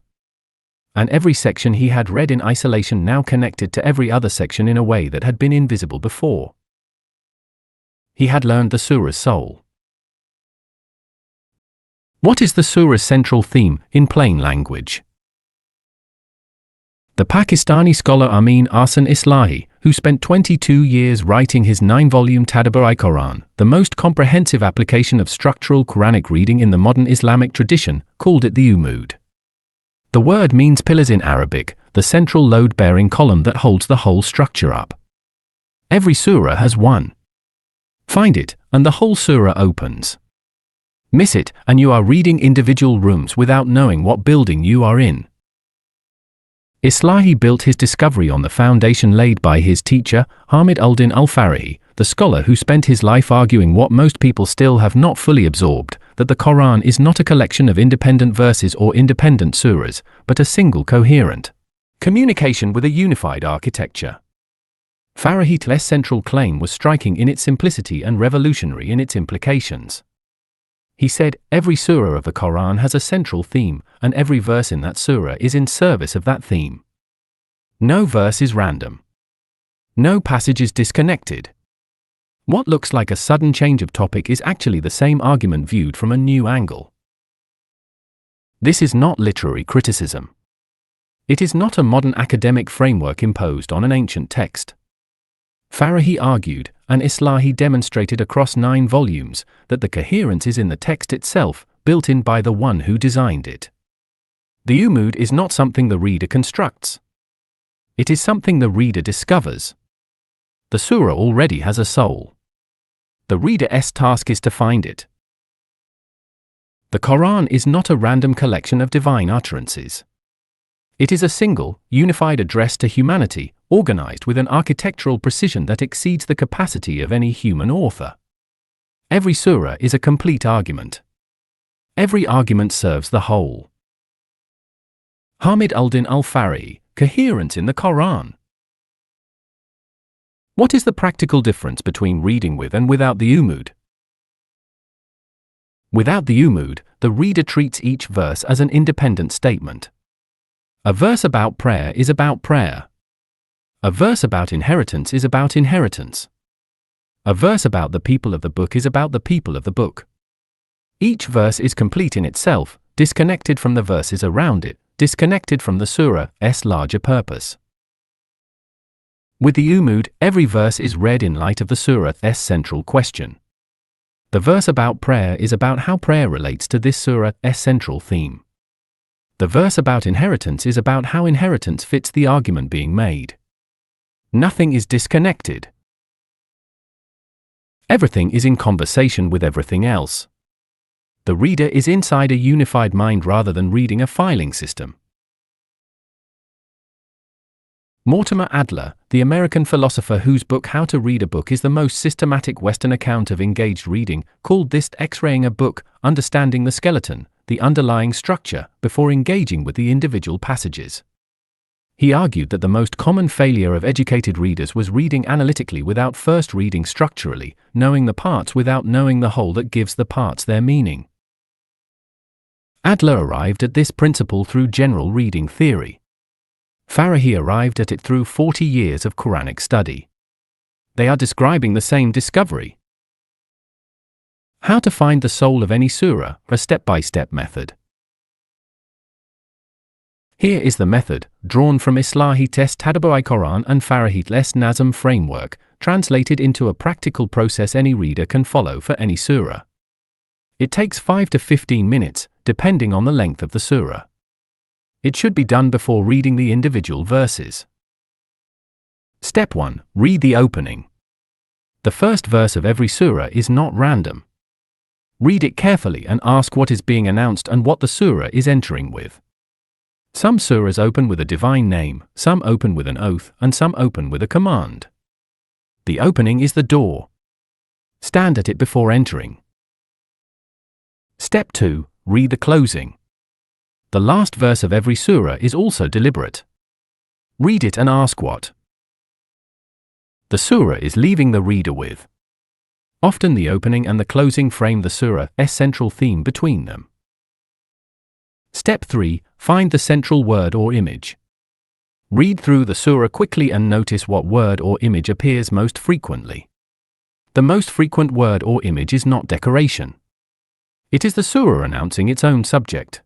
And every section he had read in isolation now connected to every other section in a way that had been invisible before. He had learned the surah's soul. What is the surah's central theme, in plain language? The Pakistani scholar Amin Ahsan Islahi, who spent 22 years writing his 9-volume Tadabbur-i-Quran, the most comprehensive application of structural Quranic reading in the modern Islamic tradition, called it the Umud. The word means pillars in Arabic, the central load-bearing column that holds the whole structure up. Every surah has one. Find it, and the whole surah opens. Miss it, and you are reading individual rooms without knowing what building you are in. Islahi built his discovery on the foundation laid by his teacher, Hamid al-Din al-Farahi, the scholar who spent his life arguing what most people still have not fully absorbed, that the Quran is not a collection of independent verses or independent surahs, but a single coherent communication with a unified architecture. Farahid's central claim was striking in its simplicity and revolutionary in its implications. He said, every surah of the Quran has a central theme, and every verse in that surah is in service of that theme. No verse is random. No passage is disconnected. What looks like a sudden change of topic is actually the same argument viewed from a new angle. This is not literary criticism. It is not a modern academic framework imposed on an ancient text. Farahi argued, and Islahi demonstrated across 9 volumes, that the coherence is in the text itself, built in by the one who designed it. The umud is not something the reader constructs. It is something the reader discovers. The surah already has a soul. The reader's task is to find it. The Quran is not a random collection of divine utterances. It is a single, unified address to humanity, organized with an architectural precision that exceeds the capacity of any human author. Every surah is a complete argument. Every argument serves the whole. Hamid al-Din al-Farahi, coherence in the Quran. What is the practical difference between reading with and without the umud? Without the umud, the reader treats each verse as an independent statement. A verse about prayer is about prayer. A verse about inheritance is about inheritance. A verse about the people of the book is about the people of the book. Each verse is complete in itself, disconnected from the verses around it, disconnected from the surah's larger purpose. With the umud, every verse is read in light of the surah's central question. The verse about prayer is about how prayer relates to this surah's central theme. The verse about inheritance is about how inheritance fits the argument being made. Nothing is disconnected. Everything is in conversation with everything else. The reader is inside a unified mind rather than reading a filing system. Mortimer Adler, the American philosopher whose book How to Read a Book is the most systematic Western account of engaged reading, called this X-raying a book, understanding the skeleton, the underlying structure, before engaging with the individual passages. He argued that the most common failure of educated readers was reading analytically without first reading structurally, knowing the parts without knowing the whole that gives the parts their meaning. Adler arrived at this principle through general reading theory. Farahi arrived at it through 40 years of Quranic study. They are describing the same discovery. How to find the soul of any surah, a step-by-step method. Here is the method, drawn from Islah's Tadabbur Quran and Farahid's Nazm framework, translated into a practical process any reader can follow for any surah. It takes 5 to 15 minutes, depending on the length of the surah. It should be done before reading the individual verses. Step 1. Read the opening. The first verse of every surah is not random. Read it carefully and ask what is being announced and what the surah is entering with. Some surahs open with a divine name, some open with an oath, and some open with a command. The opening is the door. Stand at it before entering. Step 2. Read the closing. The last verse of every surah is also deliberate. Read it and ask what the surah is leaving the reader with. Often the opening and the closing frame the surah's central theme between them. Step 3. Find the central word or image. Read through the surah quickly and notice what word or image appears most frequently. The most frequent word or image is not decoration. It is the surah announcing its own subject.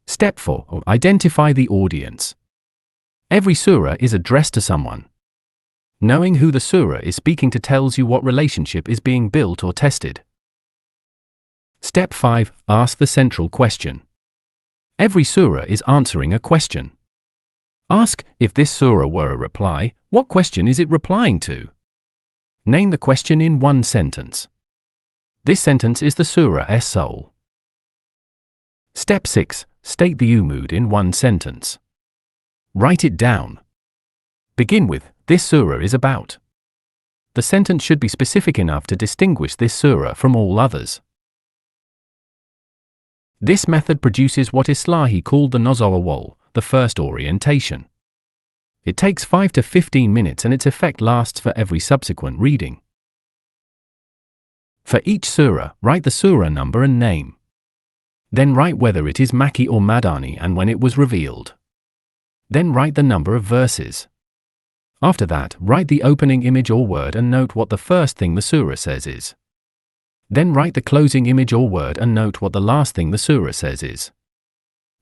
Step 4. Identify the audience. Every surah is addressed to someone. Knowing who the surah is speaking to tells you what relationship is being built or tested. Step 5. Ask the central question. Every surah is answering a question. Ask, if this surah were a reply, what question is it replying to? Name the question in one sentence. This sentence is the surah's soul. Step 6. State the umud in one sentence. Write it down. Begin with, this surah is about. The sentence should be specific enough to distinguish this surah from all others. This method produces what Islahi called the Nozawawal, the first orientation. It takes 5 to 15 minutes and its effect lasts for every subsequent reading. For each surah, write the surah number and name. Then write whether it is Makki or Madani and when it was revealed. Then write the number of verses. After that, write the opening image or word and note what the first thing the surah says is. Then write the closing image or word and note what the last thing the surah says is.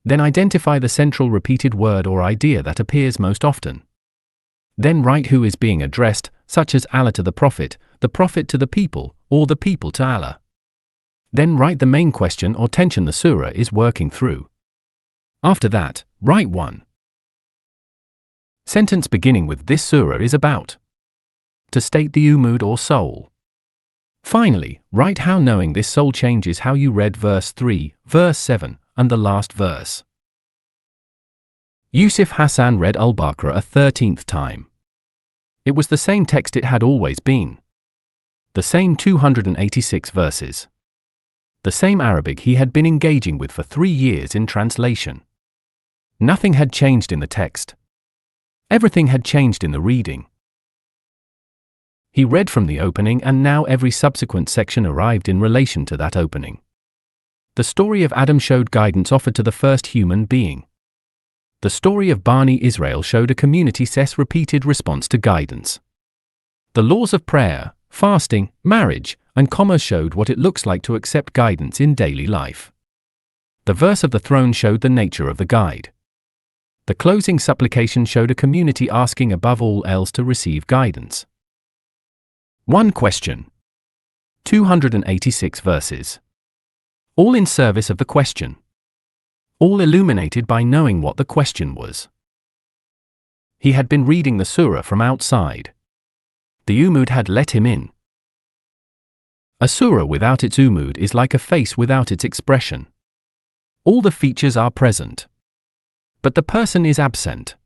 Then identify the central repeated word or idea that appears most often. Then write who is being addressed, such as Allah to the Prophet to the people, or the people to Allah. Then write the main question or tension the surah is working through. After that, write one sentence beginning with "This surah is about," to state the umud or soul. Finally, write how knowing this soul changes how you read verse 3, verse 7, and the last verse. Yusuf Hassan read Al-Baqarah a 13th time. It was the same text it had always been. The same 286 verses. The same Arabic he had been engaging with for 3 years in translation. Nothing had changed in the text. Everything had changed in the reading. He read from the opening and now every subsequent section arrived in relation to that opening. The story of Adam showed guidance offered to the first human being. The story of Bani Israel showed a community's repeated response to guidance. The laws of prayer, fasting, marriage, and commerce showed what it looks like to accept guidance in daily life. The verse of the throne showed the nature of the guide. The closing supplication showed a community asking above all else to receive guidance. One question. 286 verses. All in service of the question. All illuminated by knowing what the question was. He had been reading the surah from outside. The umud had let him in. A surah without its umud is like a face without its expression. All the features are present, but the person is absent.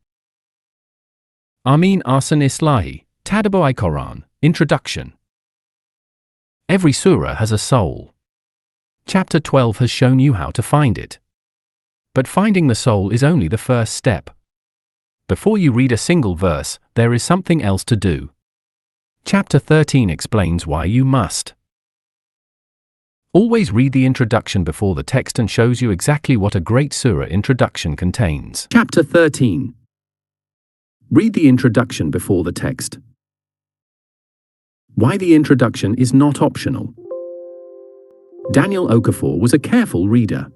Amin Arsan Islahi, Tadabbur Quran, Introduction. Every surah has a soul. Chapter 12 has shown you how to find it. But finding the soul is only the first step. Before you read a single verse, there is something else to do. Chapter 13 explains why you must. Always read the introduction before the text and shows you exactly what a great surah introduction contains. Chapter 13. Read the introduction before the text. Why the introduction is not optional. Daniel Okafor was a careful reader.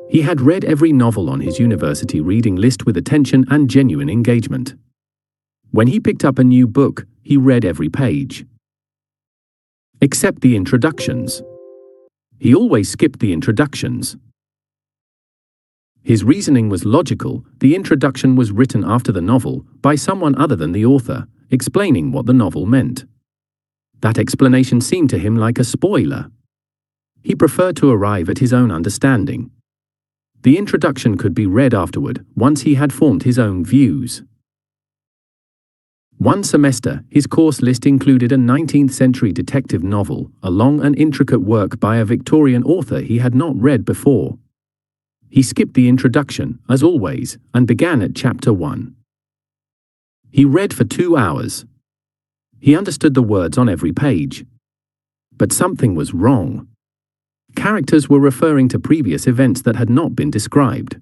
He had read every novel on his university reading list with attention and genuine engagement. When he picked up a new book, he read every page. Except the introductions. He always skipped the introductions. His reasoning was logical. The introduction was written after the novel, by someone other than the author, explaining what the novel meant. That explanation seemed to him like a spoiler. He preferred to arrive at his own understanding. The introduction could be read afterward, once he had formed his own views. One semester, his course list included a 19th-century detective novel, a long and intricate work by a Victorian author he had not read before. He skipped the introduction, as always, and began at chapter 1. He read for 2 hours. He understood the words on every page. But something was wrong. Characters were referring to previous events that had not been described.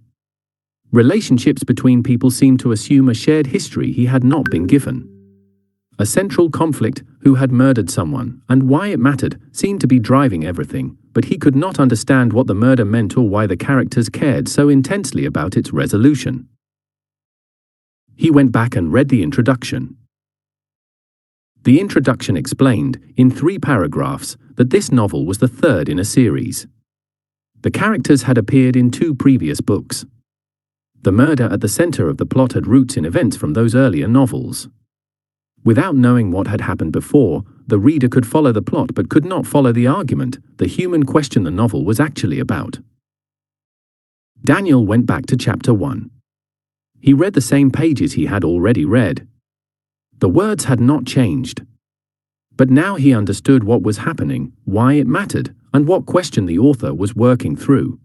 Relationships between people seemed to assume a shared history he had not been given. A central conflict, who had murdered someone, and why it mattered, seemed to be driving everything, but he could not understand what the murder meant or why the characters cared so intensely about its resolution. He went back and read the introduction. The introduction explained, in 3 paragraphs, that this novel was the 3rd in a series. The characters had appeared in 2 previous books. The murder at the center of the plot had roots in events from those earlier novels. Without knowing what had happened before, the reader could follow the plot but could not follow the argument, the human question the novel was actually about. Daniel went back to chapter 1. He read the same pages he had already read. The words had not changed. But now he understood what was happening, why it mattered, and what question the author was working through.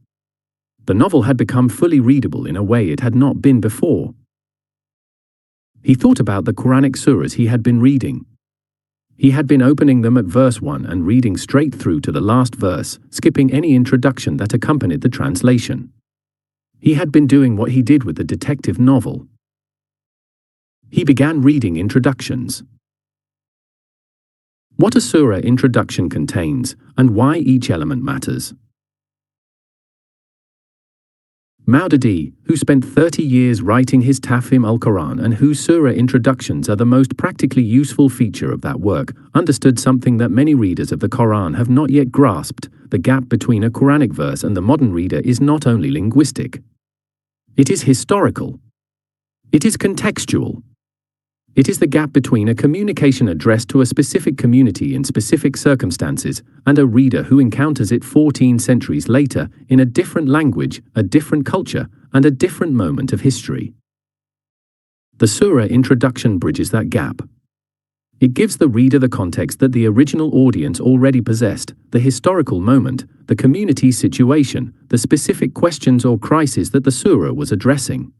The novel had become fully readable in a way it had not been before. He thought about the Quranic surahs he had been reading. He had been opening them at verse 1 and reading straight through to the last verse, skipping any introduction that accompanied the translation. He had been doing what he did with the detective novel. He began reading introductions. What a surah introduction contains, and why each element matters. Maududi, who spent 30 years writing his Tafhim al-Quran and whose surah introductions are the most practically useful feature of that work, understood something that many readers of the Quran have not yet grasped. The gap between a Quranic verse and the modern reader is not only linguistic. It is historical. It is contextual. It is the gap between a communication addressed to a specific community in specific circumstances and a reader who encounters it 14 centuries later in a different language, a different culture, and a different moment of history. The surah introduction bridges that gap. It gives the reader the context that the original audience already possessed, the historical moment, the community's situation, the specific questions or crises that the surah was addressing.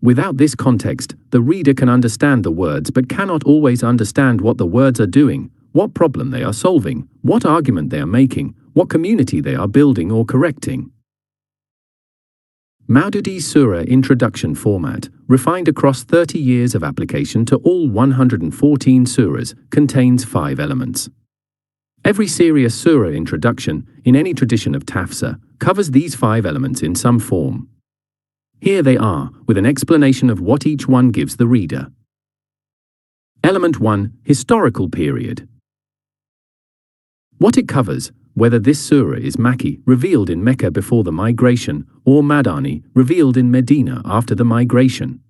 Without this context, the reader can understand the words but cannot always understand what the words are doing, what problem they are solving, what argument they are making, what community they are building or correcting. Maududi's surah introduction format, refined across 30 years of application to all 114 surahs, contains 5 elements. Every serious surah introduction, in any tradition of tafsir, covers these 5 elements in some form. Here they are, with an explanation of what each one gives the reader. Element 1. Historical period. What it covers, whether this surah is Makki, revealed in Mecca before the migration, or Madani, revealed in Medina after the migration.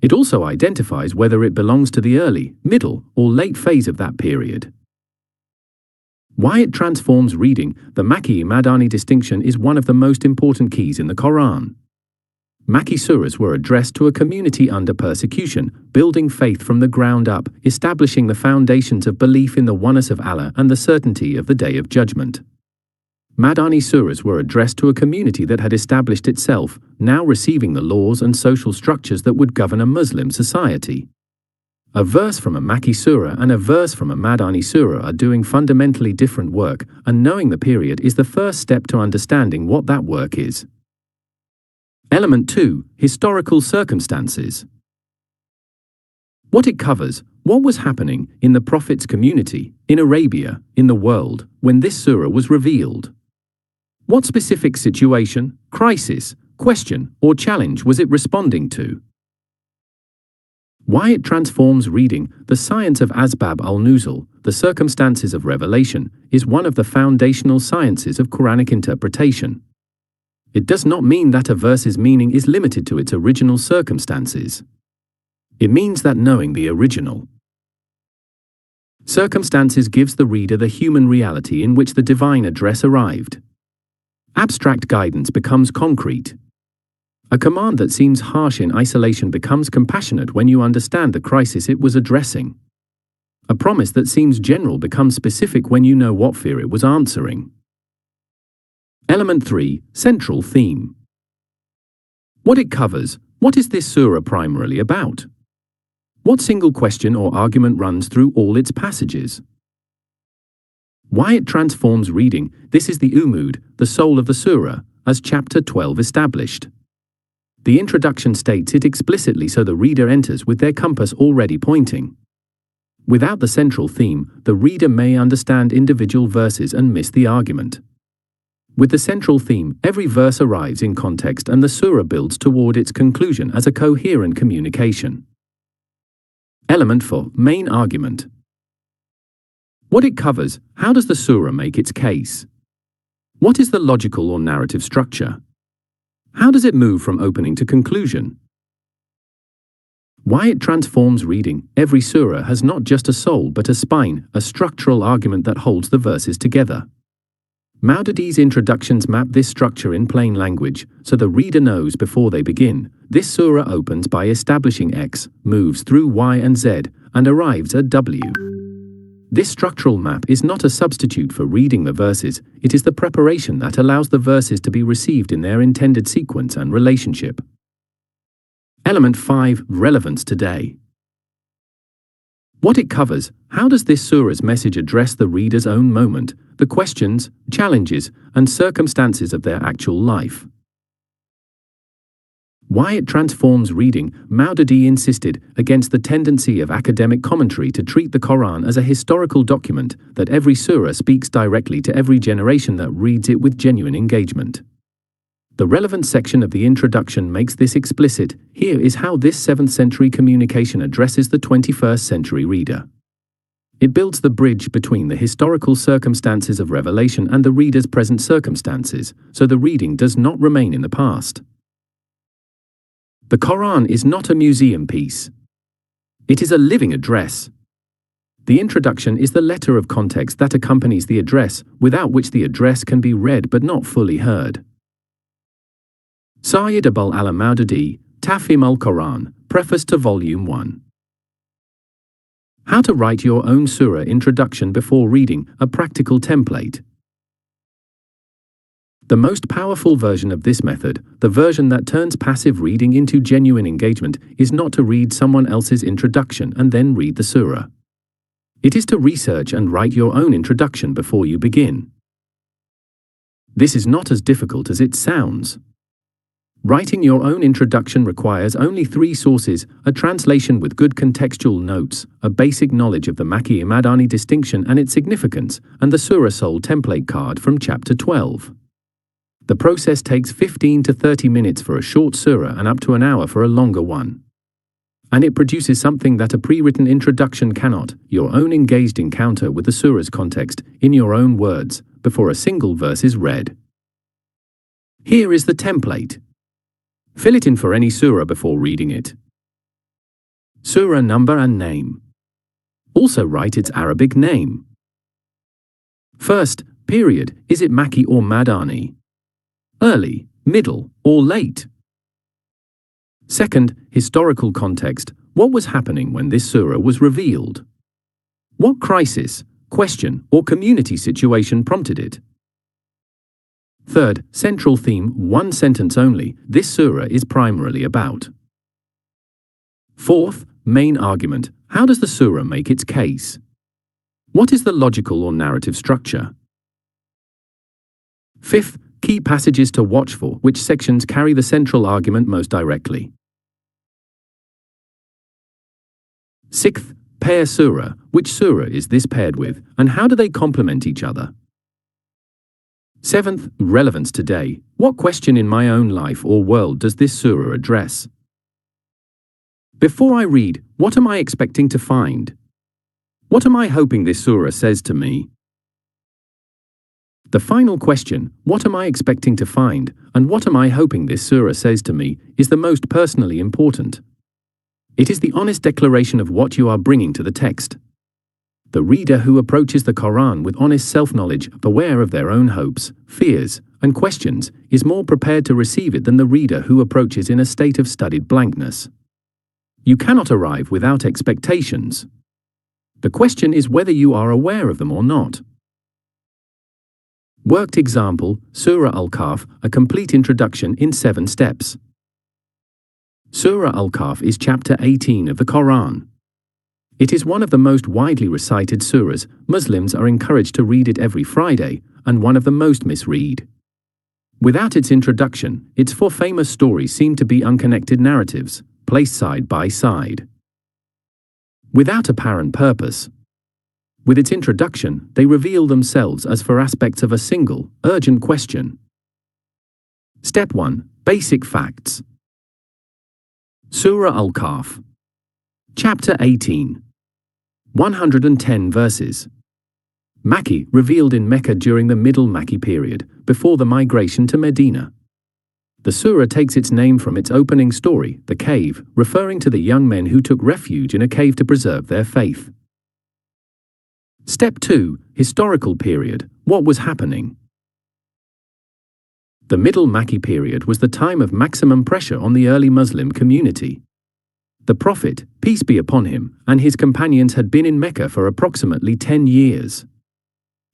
It also identifies whether it belongs to the early, middle, or late phase of that period. Why it transforms reading. The Makki-Madani distinction is one of the most important keys in the Quran. Makki surahs were addressed to a community under persecution, building faith from the ground up, establishing the foundations of belief in the oneness of Allah and the certainty of the Day of Judgment. Madani surahs were addressed to a community that had established itself, now receiving the laws and social structures that would govern a Muslim society. A verse from a Makki surah and a verse from a Madani surah are doing fundamentally different work, and knowing the period is the first step to understanding what that work is. Element 2. Historical circumstances. What it covers, what was happening in the Prophet's community, in Arabia, in the world, when this surah was revealed. What specific situation, crisis, question, or challenge was it responding to? Why it transforms reading. The science of Asbab al-Nuzul, the circumstances of revelation, is one of the foundational sciences of Quranic interpretation. It does not mean that a verse's meaning is limited to its original circumstances. It means that knowing the original circumstances gives the reader the human reality in which the divine address arrived. Abstract guidance becomes concrete. A command that seems harsh in isolation becomes compassionate when you understand the crisis it was addressing. A promise that seems general becomes specific when you know what fear it was answering. Element 3. Central theme. What it covers. What is this surah primarily about? What single question or argument runs through all its passages? Why it transforms reading. This is the umud, the soul of the surah, as chapter 12 established. The introduction states it explicitly so the reader enters with their compass already pointing. Without the central theme, the reader may understand individual verses and miss the argument. With the central theme, every verse arrives in context and the surah builds toward its conclusion as a coherent communication. Element 4. Main argument. What it covers. How does the surah make its case? What is the logical or narrative structure? How does it move from opening to conclusion? Why it transforms reading. Every surah has not just a soul but a spine, a structural argument that holds the verses together. Maududi's introductions map this structure in plain language, so the reader knows before they begin. This surah opens by establishing X, moves through Y and Z, and arrives at W. This structural map is not a substitute for reading the verses, it is the preparation that allows the verses to be received in their intended sequence and relationship. Element 5. Relevance today. What it covers: how does this surah's message address the reader's own moment, the questions, challenges, and circumstances of their actual life? Why it transforms reading. Maududi insisted against the tendency of academic commentary to treat the Quran as a historical document, that every surah speaks directly to every generation that reads it with genuine engagement. The relevant section of the introduction makes this explicit. Here is how this 7th century communication addresses the 21st century reader. It builds the bridge between the historical circumstances of revelation and the reader's present circumstances, so the reading does not remain in the past. The Quran is not a museum piece. It is a living address. The introduction is the letter of context that accompanies the address, without which the address can be read but not fully heard. Saeed al-Maududi, Tafhim al-Quran, Preface to Volume 1. How to write your own surah introduction before reading, a practical template. The most powerful version of this method, the version that turns passive reading into genuine engagement, is not to read someone else's introduction and then read the surah. It is to research and write your own introduction before you begin. This is not as difficult as it sounds. Writing your own introduction requires only 3 sources: a translation with good contextual notes, a basic knowledge of the Makki-Madani distinction and its significance, and the Surah Soul template card from Chapter 12. The process takes 15 to 30 minutes for a short surah and up to an hour for a longer one. And it produces something that a pre-written introduction cannot: your own engaged encounter with the surah's context, in your own words, before a single verse is read. Here is the template. Fill it in for any surah before reading it. Surah number and name. Also write its Arabic name. First, period, is it Makki or Madani? Early, middle, or late? Second, historical context. What was happening when this surah was revealed? What crisis, question, or community situation prompted it? Third, central theme, 1 sentence only, this surah is primarily about. Fourth, main argument, how does the surah make its case? What is the logical or narrative structure? Fifth, key passages to watch for, which sections carry the central argument most directly. Sixth, pair surah, which surah is this paired with, and how do they complement each other? Seventh, relevance today, what question in my own life or world does this surah address? Before I read, what am I expecting to find? What am I hoping this surah says to me? The final question, what am I expecting to find, and what am I hoping this surah says to me, is the most personally important. It is the honest declaration of what you are bringing to the text. The reader who approaches the Quran with honest self-knowledge, aware of their own hopes, fears, and questions, is more prepared to receive it than the reader who approaches in a state of studied blankness. You cannot arrive without expectations. The question is whether you are aware of them or not. Worked example, Surah Al-Kahf, a complete introduction in 7 steps. Surah Al-Kahf is chapter 18 of the Quran. It is one of the most widely recited surahs. Muslims are encouraged to read it every Friday, and one of the most misread. Without its introduction, its 4 famous stories seem to be unconnected narratives, placed side by side, without apparent purpose. With its introduction, they reveal themselves as 4 aspects of a single, urgent question. Step 1. Basic facts. Surah Al-Kahf. Chapter 18. 110 verses. Makki, revealed in Mecca during the Middle Makki period, before the migration to Medina. The surah takes its name from its opening story, the cave, referring to the young men who took refuge in a cave to preserve their faith. Step 2. Historical period. What was happening? The Middle Makki period was the time of maximum pressure on the early Muslim community. The Prophet, peace be upon him, and his companions had been in Mecca for approximately 10 years.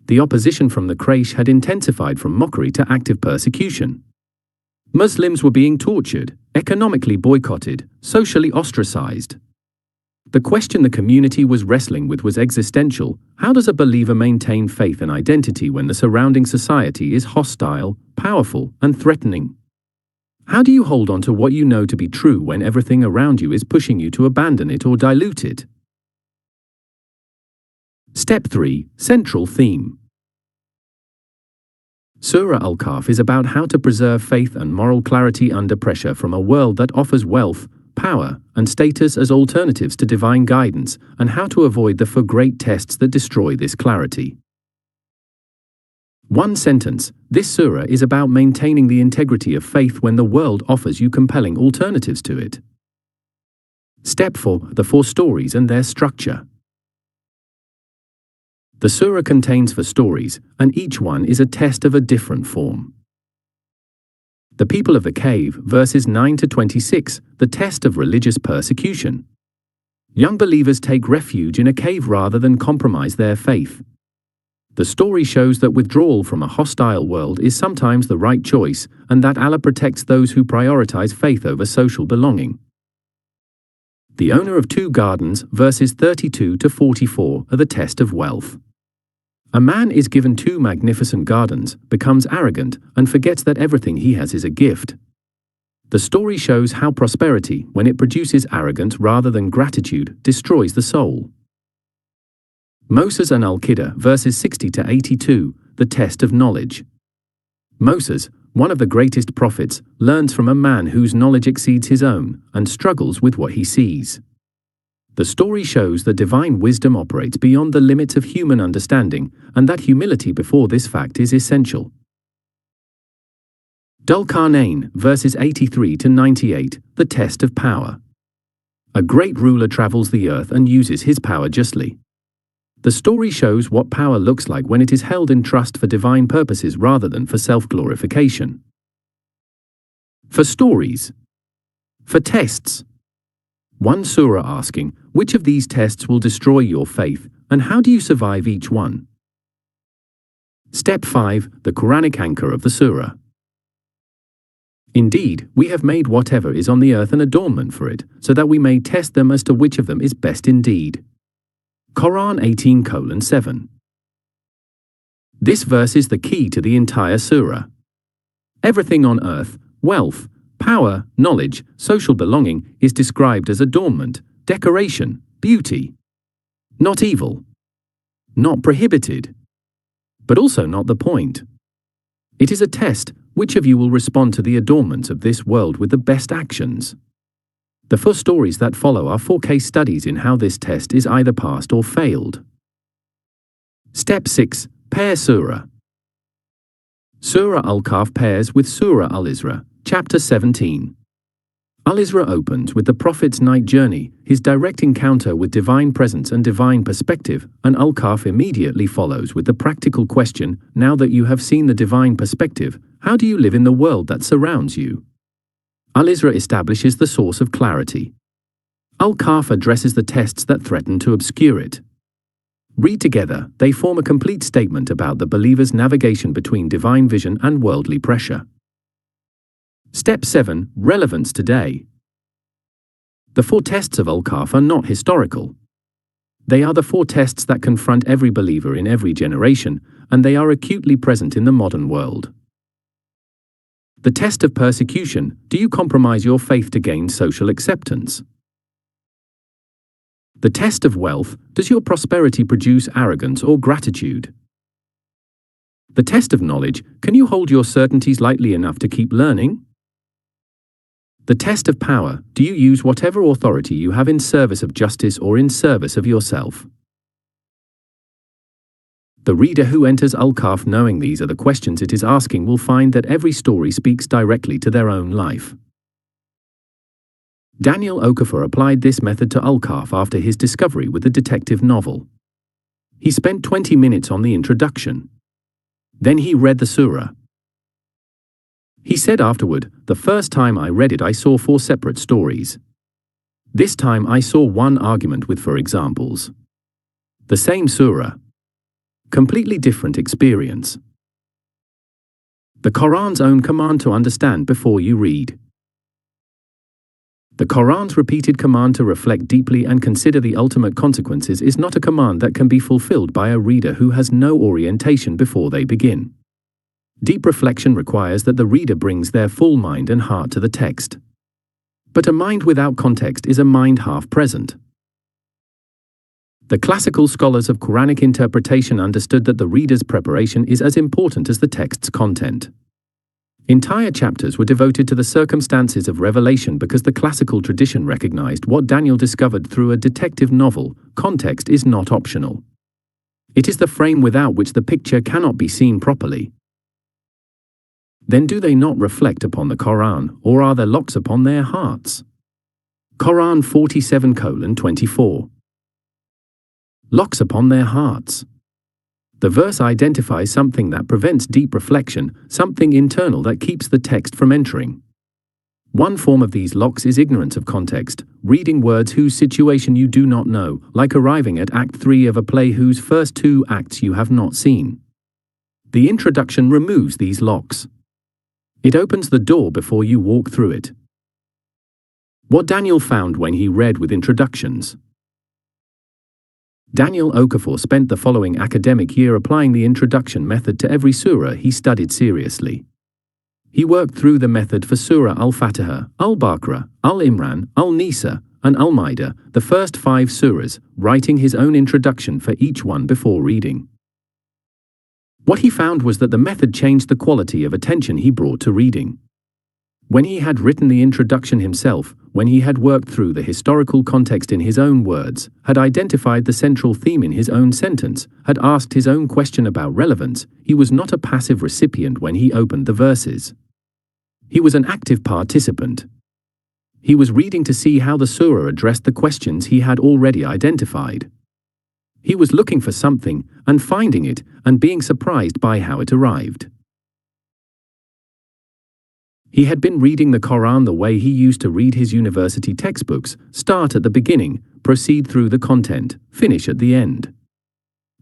The opposition from the Quraysh had intensified from mockery to active persecution. Muslims were being tortured, economically boycotted, socially ostracized. The question the community was wrestling with was existential: how does a believer maintain faith and identity when the surrounding society is hostile, powerful, and threatening? How do you hold on to what you know to be true when everything around you is pushing you to abandon it or dilute it? Step 3. Central Theme. Surah Al-Kahf is about how to preserve faith and moral clarity under pressure from a world that offers wealth, power, and status as alternatives to divine guidance, and how to avoid the four great tests that destroy this clarity. One sentence: this surah is about maintaining the integrity of faith when the world offers you compelling alternatives to it. Step 4. The four stories and their structure. The surah contains 4 stories, and each one is a test of a different form. The people of the cave, verses 9 to 26, the test of religious persecution. Young believers take refuge in a cave rather than compromise their faith. The story shows that withdrawal from a hostile world is sometimes the right choice, and that Allah protects those who prioritize faith over social belonging. The owner of 2 gardens, verses 32 to 44, are the test of wealth. A man is given 2 magnificent gardens, becomes arrogant, and forgets that everything he has is a gift. The story shows how prosperity, when it produces arrogance rather than gratitude, destroys the soul. Moses and Al-Qidr, verses 60 to 82, the test of knowledge. Moses, one of the greatest prophets, learns from a man whose knowledge exceeds his own, and struggles with what he sees. The story shows that divine wisdom operates beyond the limits of human understanding, and that humility before this fact is essential. Dhul-Qarnayn, verses 83 to 98, the test of power. A great ruler travels the earth and uses his power justly. The story shows what power looks like when it is held in trust for divine purposes rather than for self-glorification. For stories. For tests. One surah asking, which of these tests will destroy your faith, and how do you survive each one? Step 5. The Quranic anchor of the surah. Indeed, we have made whatever is on the earth an adornment for it, so that we may test them as to which of them is best indeed. Quran 18:7. This verse is the key to the entire surah. Everything on earth, wealth, power, knowledge, social belonging, is described as adornment, decoration, beauty. Not evil. Not prohibited. But also not the point. It is a test: which of you will respond to the adornments of this world with the best actions? The 4 stories that follow are 4 case studies in how this test is either passed or failed. Step 6. Pair Surah. Surah Al-Kahf pairs with Surah Al-Isra, chapter 17. Al-Isra opens with the Prophet's night journey, his direct encounter with divine presence and divine perspective, and Al-Kahf immediately follows with the practical question: now that you have seen the divine perspective, how do you live in the world that surrounds you? Al-Isra establishes the source of clarity. Al-Kahf addresses the tests that threaten to obscure it. Read together, they form a complete statement about the believer's navigation between divine vision and worldly pressure. Step 7. Relevance today. The 4 tests of Al-Kahf are not historical. They are the 4 tests that confront every believer in every generation, and they are acutely present in the modern world. The test of persecution: do you compromise your faith to gain social acceptance? The test of wealth: does your prosperity produce arrogance or gratitude? The test of knowledge: can you hold your certainties lightly enough to keep learning? The test of power: do you use whatever authority you have in service of justice or in service of yourself? The reader who enters Al-Kahf knowing these are the questions it is asking will find that every story speaks directly to their own life. Daniel Okafor applied this method to Al-Kahf after his discovery with the detective novel. He spent 20 minutes on the introduction. Then he read the surah. He said afterward, "The first time I read it I saw 4 separate stories. This time I saw one argument with 4 examples. The same surah. Completely different experience. The Quran's own command to understand before you read. The Quran's repeated command to reflect deeply and consider the ultimate consequences is not a command that can be fulfilled by a reader who has no orientation before they begin. Deep reflection requires that the reader brings their full mind and heart to the text. But a mind without context is a mind half present. The classical scholars of Quranic interpretation understood that the reader's preparation is as important as the text's content. Entire chapters were devoted to the circumstances of revelation because the classical tradition recognized what Daniel discovered through a detective novel: context is not optional. It is the frame without which the picture cannot be seen properly. Then do they not reflect upon the Quran, or are there locks upon their hearts? Quran 47:24. Locks upon their hearts. The verse identifies something that prevents deep reflection, something internal that keeps the text from entering. One form of these locks is ignorance of context, reading words whose situation you do not know, like arriving at Act 3 of a play whose first 2 acts you have not seen. The introduction removes these locks. It opens the door before you walk through it. What Daniel found when he read with introductions. Daniel Okafor spent the following academic year applying the introduction method to every surah he studied seriously. He worked through the method for Surah Al-Fatiha, Al-Baqarah, Al-Imran, Al-Nisa, and Al-Ma'idah, the first 5 surahs, writing his own introduction for each one before reading. What he found was that the method changed the quality of attention he brought to reading. When he had written the introduction himself, when he had worked through the historical context in his own words, had identified the central theme in his own sentence, had asked his own question about relevance, he was not a passive recipient when he opened the verses. He was an active participant. He was reading to see how the surah addressed the questions he had already identified. He was looking for something, and finding it, and being surprised by how it arrived. He had been reading the Quran the way he used to read his university textbooks: start at the beginning, proceed through the content, finish at the end.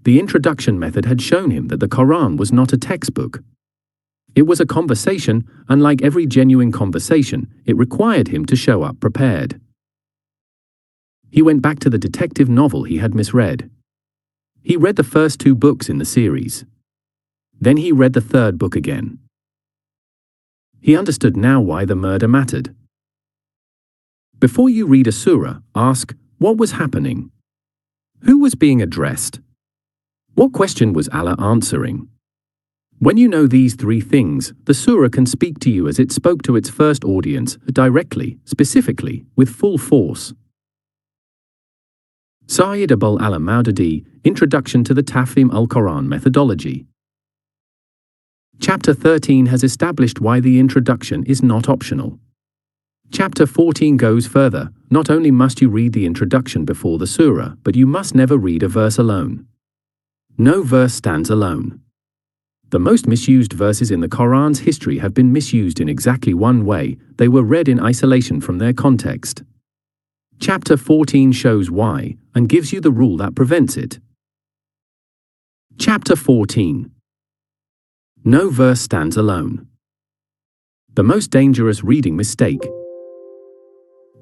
The introduction method had shown him that the Quran was not a textbook. It was a conversation, and like every genuine conversation, it required him to show up prepared. He went back to the detective novel he had misread. He read the first 2 books in the series. Then he read the 3rd book again. He understood now why the murder mattered. Before you read a surah, ask, what was happening? Who was being addressed? What question was Allah answering? When you know these 3 things, the surah can speak to you as it spoke to its first audience, directly, specifically, with full force. Saeed Abul al-Maududi, Introduction to the Tafhim al-Quran Methodology. Chapter 13 has established why the introduction is not optional. Chapter 14 goes further. Not only must you read the introduction before the surah, but you must never read a verse alone. No verse stands alone. The most misused verses in the Quran's history have been misused in exactly one way: they were read in isolation from their context. Chapter 14 shows why, and gives you the rule that prevents it. Chapter 14. No verse stands alone. The most dangerous reading mistake.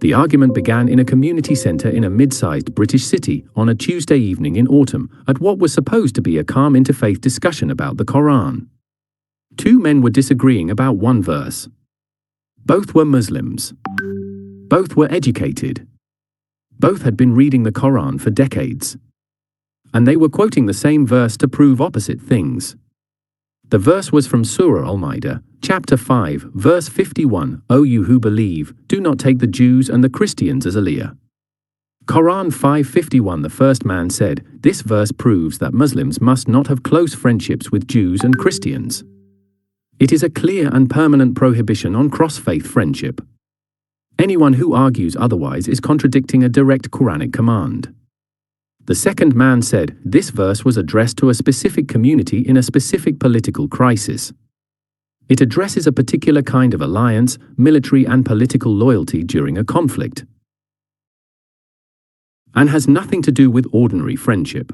The argument began in a community centre in a mid-sized British city on a Tuesday evening in autumn at what was supposed to be a calm interfaith discussion about the Quran. 2 men were disagreeing about one verse. Both were Muslims. Both were educated. Both had been reading the Quran for decades. And they were quoting the same verse to prove opposite things. The verse was from Surah Al-Ma'idah, chapter 5, verse 51, O you who believe, do not take the Jews and the Christians as aliyah. Quran 5:51. The first man said, this verse proves that Muslims must not have close friendships with Jews and Christians. It is a clear and permanent prohibition on cross-faith friendship. Anyone who argues otherwise is contradicting a direct Quranic command. The second man said, this verse was addressed to a specific community in a specific political crisis. It addresses a particular kind of alliance, military and political loyalty during a conflict. and has nothing to do with ordinary friendship.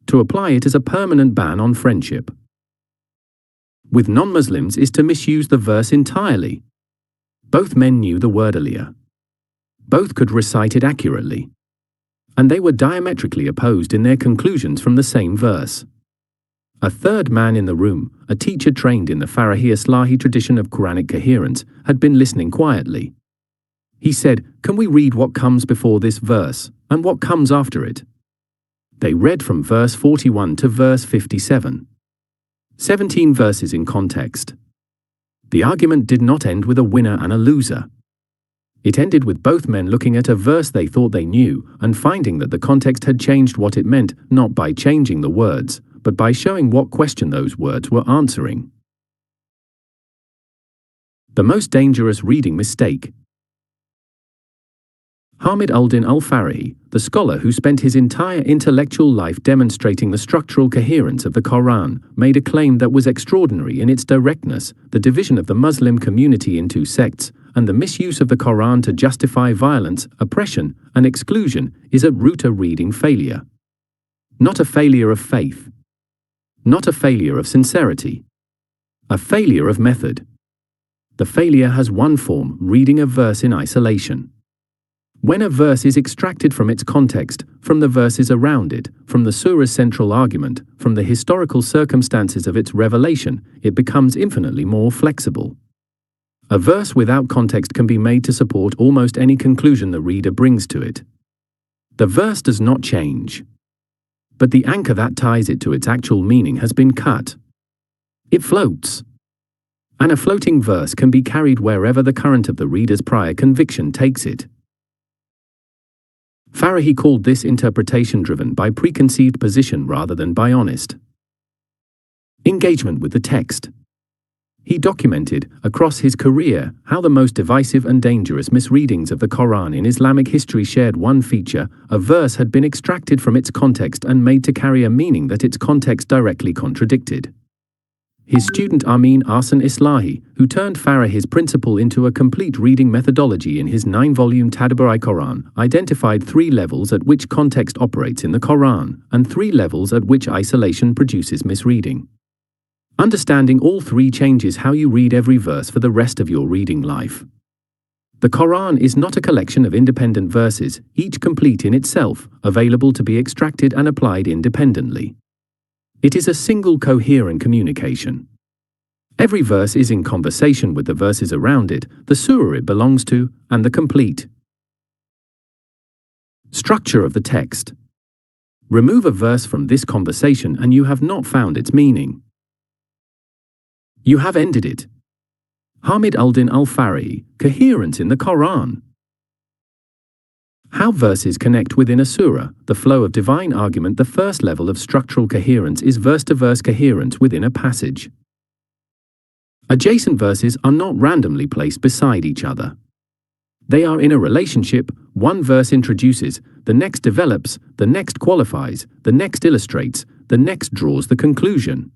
To apply it as a permanent ban on friendship with non-Muslims is to misuse the verse entirely. Both men knew the word aliyah. Both could recite it accurately. And they were diametrically opposed in their conclusions from the same verse. A third man in the room, a teacher trained in the Farahi Islahi tradition of Quranic coherence, had been listening quietly. He said, "Can we read what comes before this verse, and what comes after it?" They read from verse 41 to verse 57. 17 verses in context. The argument did not end with a winner and a loser. It ended with both men looking at a verse they thought they knew and finding that the context had changed what it meant, not by changing the words, but by showing what question those words were answering. The most dangerous reading mistake. Hamid al-Din al-Farahi, the scholar who spent his entire intellectual life demonstrating the structural coherence of the Quran, made a claim that was extraordinary in its directness: the division of the Muslim community into sects, and the misuse of the Quran to justify violence, oppression, and exclusion is at root a reading failure. Not a failure of faith. Not a failure of sincerity. A failure of method. The failure has one form: reading a verse in isolation. When a verse is extracted from its context, from the verses around it, from the surah's central argument, from the historical circumstances of its revelation, it becomes infinitely more flexible. A verse without context can be made to support almost any conclusion the reader brings to it. The verse does not change, but the anchor that ties it to its actual meaning has been cut. It floats. And a floating verse can be carried wherever the current of the reader's prior conviction takes it. Farahi called this interpretation driven by preconceived position rather than by honest engagement with the text. He documented, across his career, how the most divisive and dangerous misreadings of the Quran in Islamic history shared one feature: a verse had been extracted from its context and made to carry a meaning that its context directly contradicted. His student Amin Ahsan Islahi, who turned Farahi's principle into a complete reading methodology in his 9-volume Tadabur-i-Quran, identified 3 levels at which context operates in the Quran, and 3 levels at which isolation produces misreading. Understanding all 3 changes how you read every verse for the rest of your reading life. The Quran is not a collection of independent verses, each complete in itself, available to be extracted and applied independently. It is a single coherent communication. Every verse is in conversation with the verses around it, the surah it belongs to, and the complete structure of the text. Remove a verse from this conversation and you have not found its meaning. You have ended it. Hamid al-Din al-Farahi, Coherence in the Quran. How verses connect within a surah, the flow of divine argument. The first level of structural coherence is verse-to-verse coherence within a passage. Adjacent verses are not randomly placed beside each other. They are in a relationship. One verse introduces, the next develops, the next qualifies, the next illustrates, the next draws the conclusion.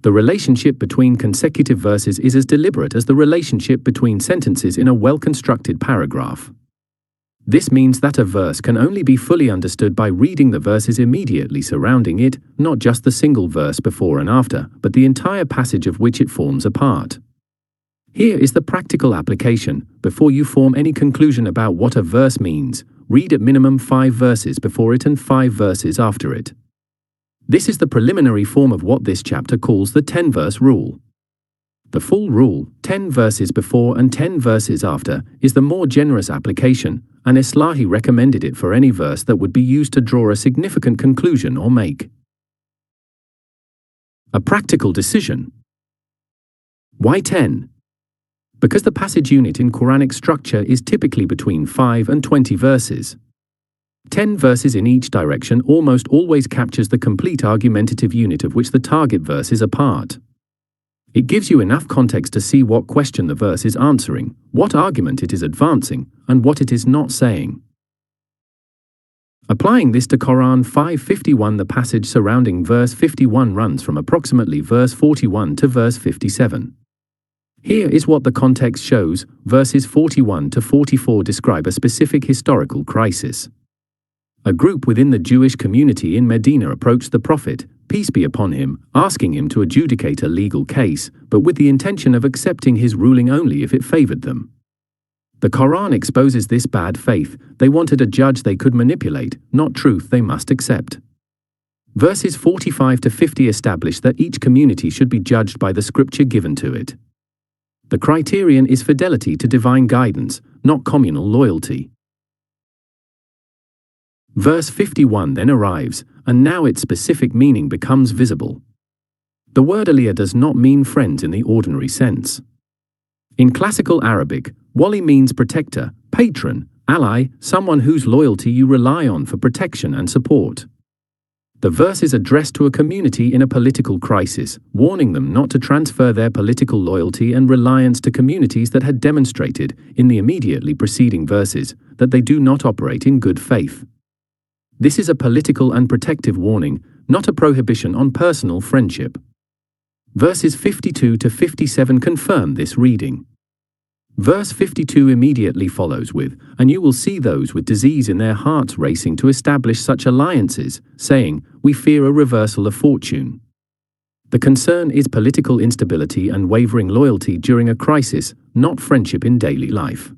The relationship between consecutive verses is as deliberate as the relationship between sentences in a well-constructed paragraph. This means that a verse can only be fully understood by reading the verses immediately surrounding it, not just the single verse before and after, but the entire passage of which it forms a part. Here is the practical application: before you form any conclusion about what a verse means, read at minimum 5 verses before it and 5 verses after it. This is the preliminary form of what this chapter calls the 10-verse rule. The full rule, 10 verses before and 10 verses after, is the more generous application, and Islahi recommended it for any verse that would be used to draw a significant conclusion or make a practical decision. Why 10? Because the passage unit in Quranic structure is typically between 5 and 20 verses. 10 verses in each direction almost always captures the complete argumentative unit of which the target verse is a part. It gives you enough context to see what question the verse is answering, what argument it is advancing, and what it is not saying. Applying this to Quran 5:51, the passage surrounding verse 51 runs from approximately verse 41 to verse 57. Here is what the context shows. Verses 41 to 44 describe a specific historical crisis. A group within the Jewish community in Medina approached the Prophet, peace be upon him, asking him to adjudicate a legal case, but with the intention of accepting his ruling only if it favored them. The Quran exposes this bad faith. They wanted a judge they could manipulate, not truth they must accept. Verses 45 to 50 establish that each community should be judged by the scripture given to it. The criterion is fidelity to divine guidance, not communal loyalty. Verse 51 then arrives, and now its specific meaning becomes visible. The word aliyah does not mean friends in the ordinary sense. In classical Arabic, wali means protector, patron, ally, someone whose loyalty you rely on for protection and support. The verse is addressed to a community in a political crisis, warning them not to transfer their political loyalty and reliance to communities that had demonstrated, in the immediately preceding verses, that they do not operate in good faith. This is a political and protective warning, not a prohibition on personal friendship. Verses 52 to 57 confirm this reading. Verse 52 immediately follows with, "And you will see those with disease in their hearts racing to establish such alliances, saying, 'We fear a reversal of fortune.'" The concern is political instability and wavering loyalty during a crisis, not friendship in daily life.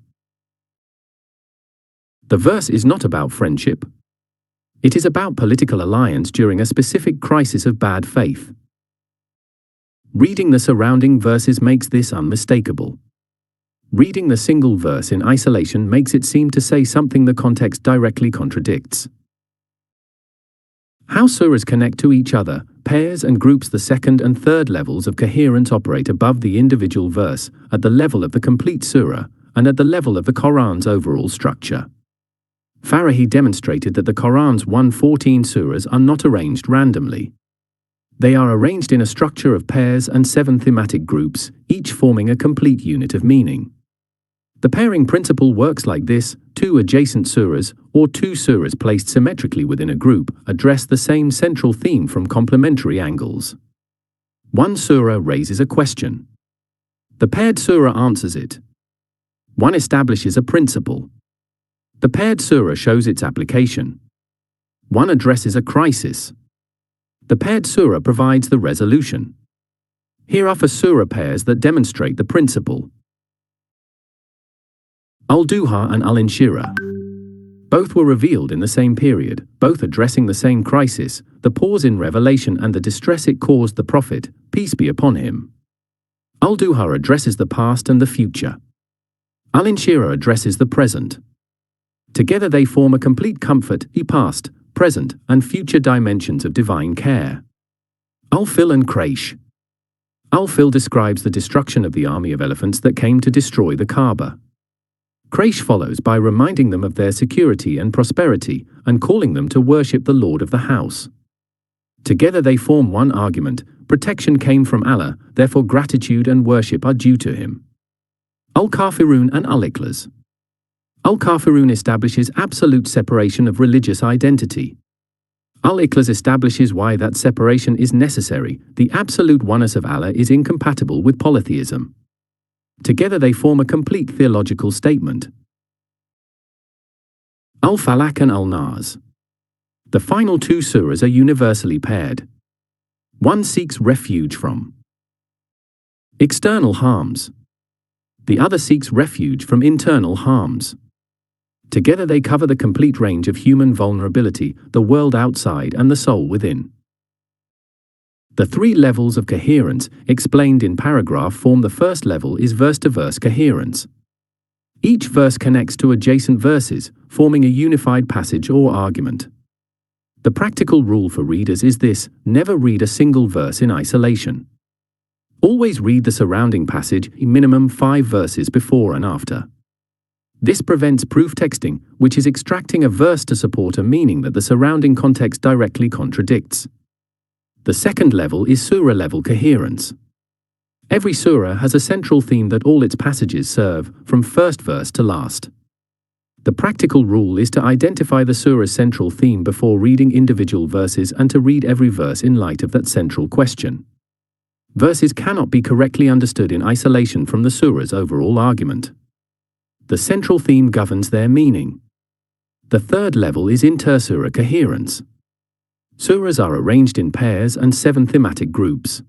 The verse is not about friendship. It is about political alliance during a specific crisis of bad faith. Reading the surrounding verses makes this unmistakable. Reading the single verse in isolation makes it seem to say something the context directly contradicts. How surahs connect to each other, pairs and groups. The second and third levels of coherence operate above the individual verse, at the level of the complete surah, and at the level of the Quran's overall structure. Farahi demonstrated that the Quran's 114 surahs are not arranged randomly. They are arranged in a structure of pairs and 7 thematic groups, each forming a complete unit of meaning. The pairing principle works like this: 2 adjacent surahs, or 2 surahs placed symmetrically within a group, address the same central theme from complementary angles. One surah raises a question. The paired surah answers it. One establishes a principle. The paired surah shows its application. One addresses a crisis. The paired surah provides the resolution. Here are 4 surah pairs that demonstrate the principle. Al-Duha and Al-Inshirah. Both were revealed in the same period, both addressing the same crisis, the pause in revelation and the distress it caused the Prophet, peace be upon him. Al-Duha addresses the past and the future. Al-Inshirah addresses the present. Together they form a complete comfort, the past, present, and future dimensions of divine care. Al-Fil and Quraysh. Al-Fil describes the destruction of the army of elephants that came to destroy the Kaaba. Quraysh follows by reminding them of their security and prosperity, and calling them to worship the Lord of the house. Together they form one argument: protection came from Allah, therefore gratitude and worship are due to him. Al-Kafirun and Al-Ikhlas. Al-Kafirun establishes absolute separation of religious identity. Al-Ikhlas establishes why that separation is necessary: the absolute oneness of Allah is incompatible with polytheism. Together they form a complete theological statement. Al-Falaq and Al-Nas. The final 2 surahs are universally paired. One seeks refuge from external harms. The other seeks refuge from internal harms. Together they cover the complete range of human vulnerability, the world outside and the soul within. The 3 levels of coherence, explained in paragraph form. The first level is verse-to-verse coherence. Each verse connects to adjacent verses, forming a unified passage or argument. The practical rule for readers is this: never read a single verse in isolation. Always read the surrounding passage, minimum 5 verses before and after. This prevents proof texting, which is extracting a verse to support a meaning that the surrounding context directly contradicts. The second level is surah-level coherence. Every surah has a central theme that all its passages serve, from first verse to last. The practical rule is to identify the surah's central theme before reading individual verses and to read every verse in light of that central question. Verses cannot be correctly understood in isolation from the surah's overall argument. The central theme governs their meaning. The third level is inter-surah coherence. Surahs are arranged in pairs and 7 thematic groups,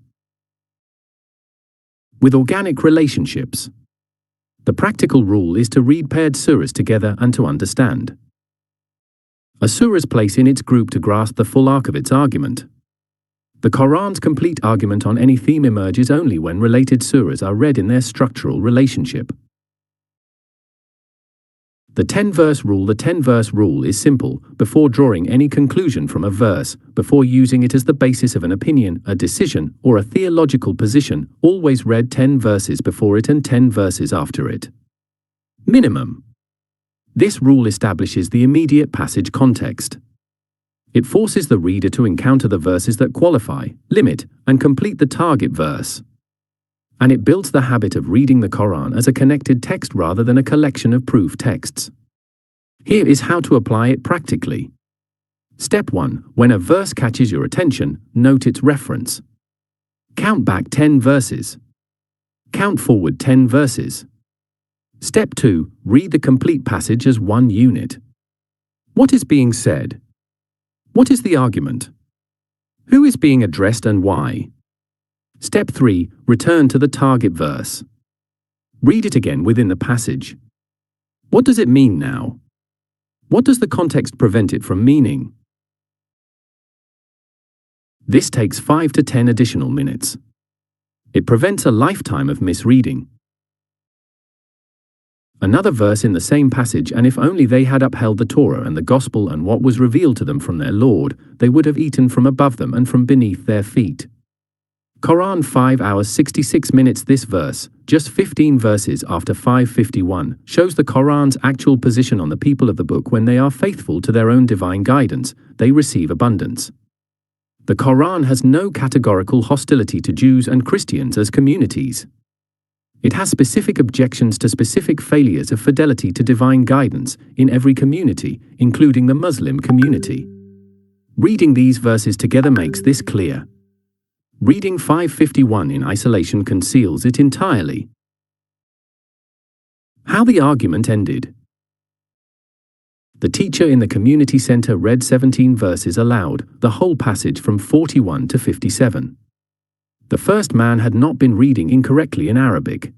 with organic relationships. The practical rule is to read paired surahs together and to understand a surah's place in its group to grasp the full arc of its argument. The Quran's complete argument on any theme emerges only when related surahs are read in their structural relationship. The 10-verse rule. The 10-verse rule is simple. Before drawing any conclusion from a verse, before using it as the basis of an opinion, a decision, or a theological position, always read 10 verses before it and 10 verses after it. Minimum. This rule establishes the immediate passage context. It forces the reader to encounter the verses that qualify, limit, and complete the target verse. And it builds the habit of reading the Quran as a connected text rather than a collection of proof texts. Here is how to apply it practically. Step 1. When a verse catches your attention, note its reference. Count back 10 verses. Count forward 10 verses. Step 2. Read the complete passage as one unit. What is being said? What is the argument? Who is being addressed and why? Step 3. Return to the target verse. Read it again within the passage. What does it mean now? What does the context prevent it from meaning? This takes 5 to 10 additional minutes. It prevents a lifetime of misreading. Another verse in the same passage, and if only they had upheld the Torah and the Gospel and what was revealed to them from their Lord, they would have eaten from above them and from beneath their feet. Quran 5 hours 66 minutes. This verse, just 15 verses after 551, shows the Quran's actual position on the people of the book. When they are faithful to their own divine guidance, they receive abundance. The Quran has no categorical hostility to Jews and Christians as communities. It has specific objections to specific failures of fidelity to divine guidance in every community, including the Muslim community. Reading these verses together makes this clear. Reading 551 in isolation conceals it entirely. How the argument ended. The teacher in the community center read 17 verses aloud, the whole passage from 41 to 57. The first man had not been reading incorrectly in Arabic.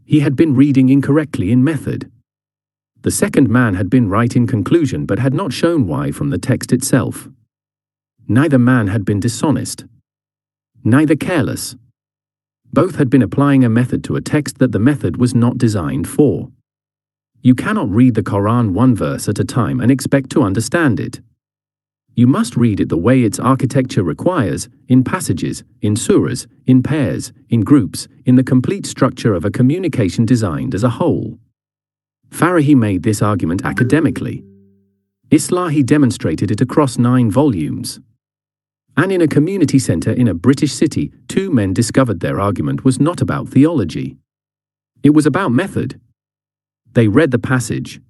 He had been reading incorrectly in method. The second man had been right in conclusion but had not shown why from the text itself. Neither man had been dishonest. Neither careless. Both had been applying a method to a text that the method was not designed for. You cannot read the Quran one verse at a time and expect to understand it. You must read it the way its architecture requires, in passages, in surahs, in pairs, in groups, in the complete structure of a communication designed as a whole. Farahi made this argument academically. Islahi demonstrated it across 9 volumes. And in a community center in a British city, 2 men discovered their argument was not about theology. It was about method. They read the passage.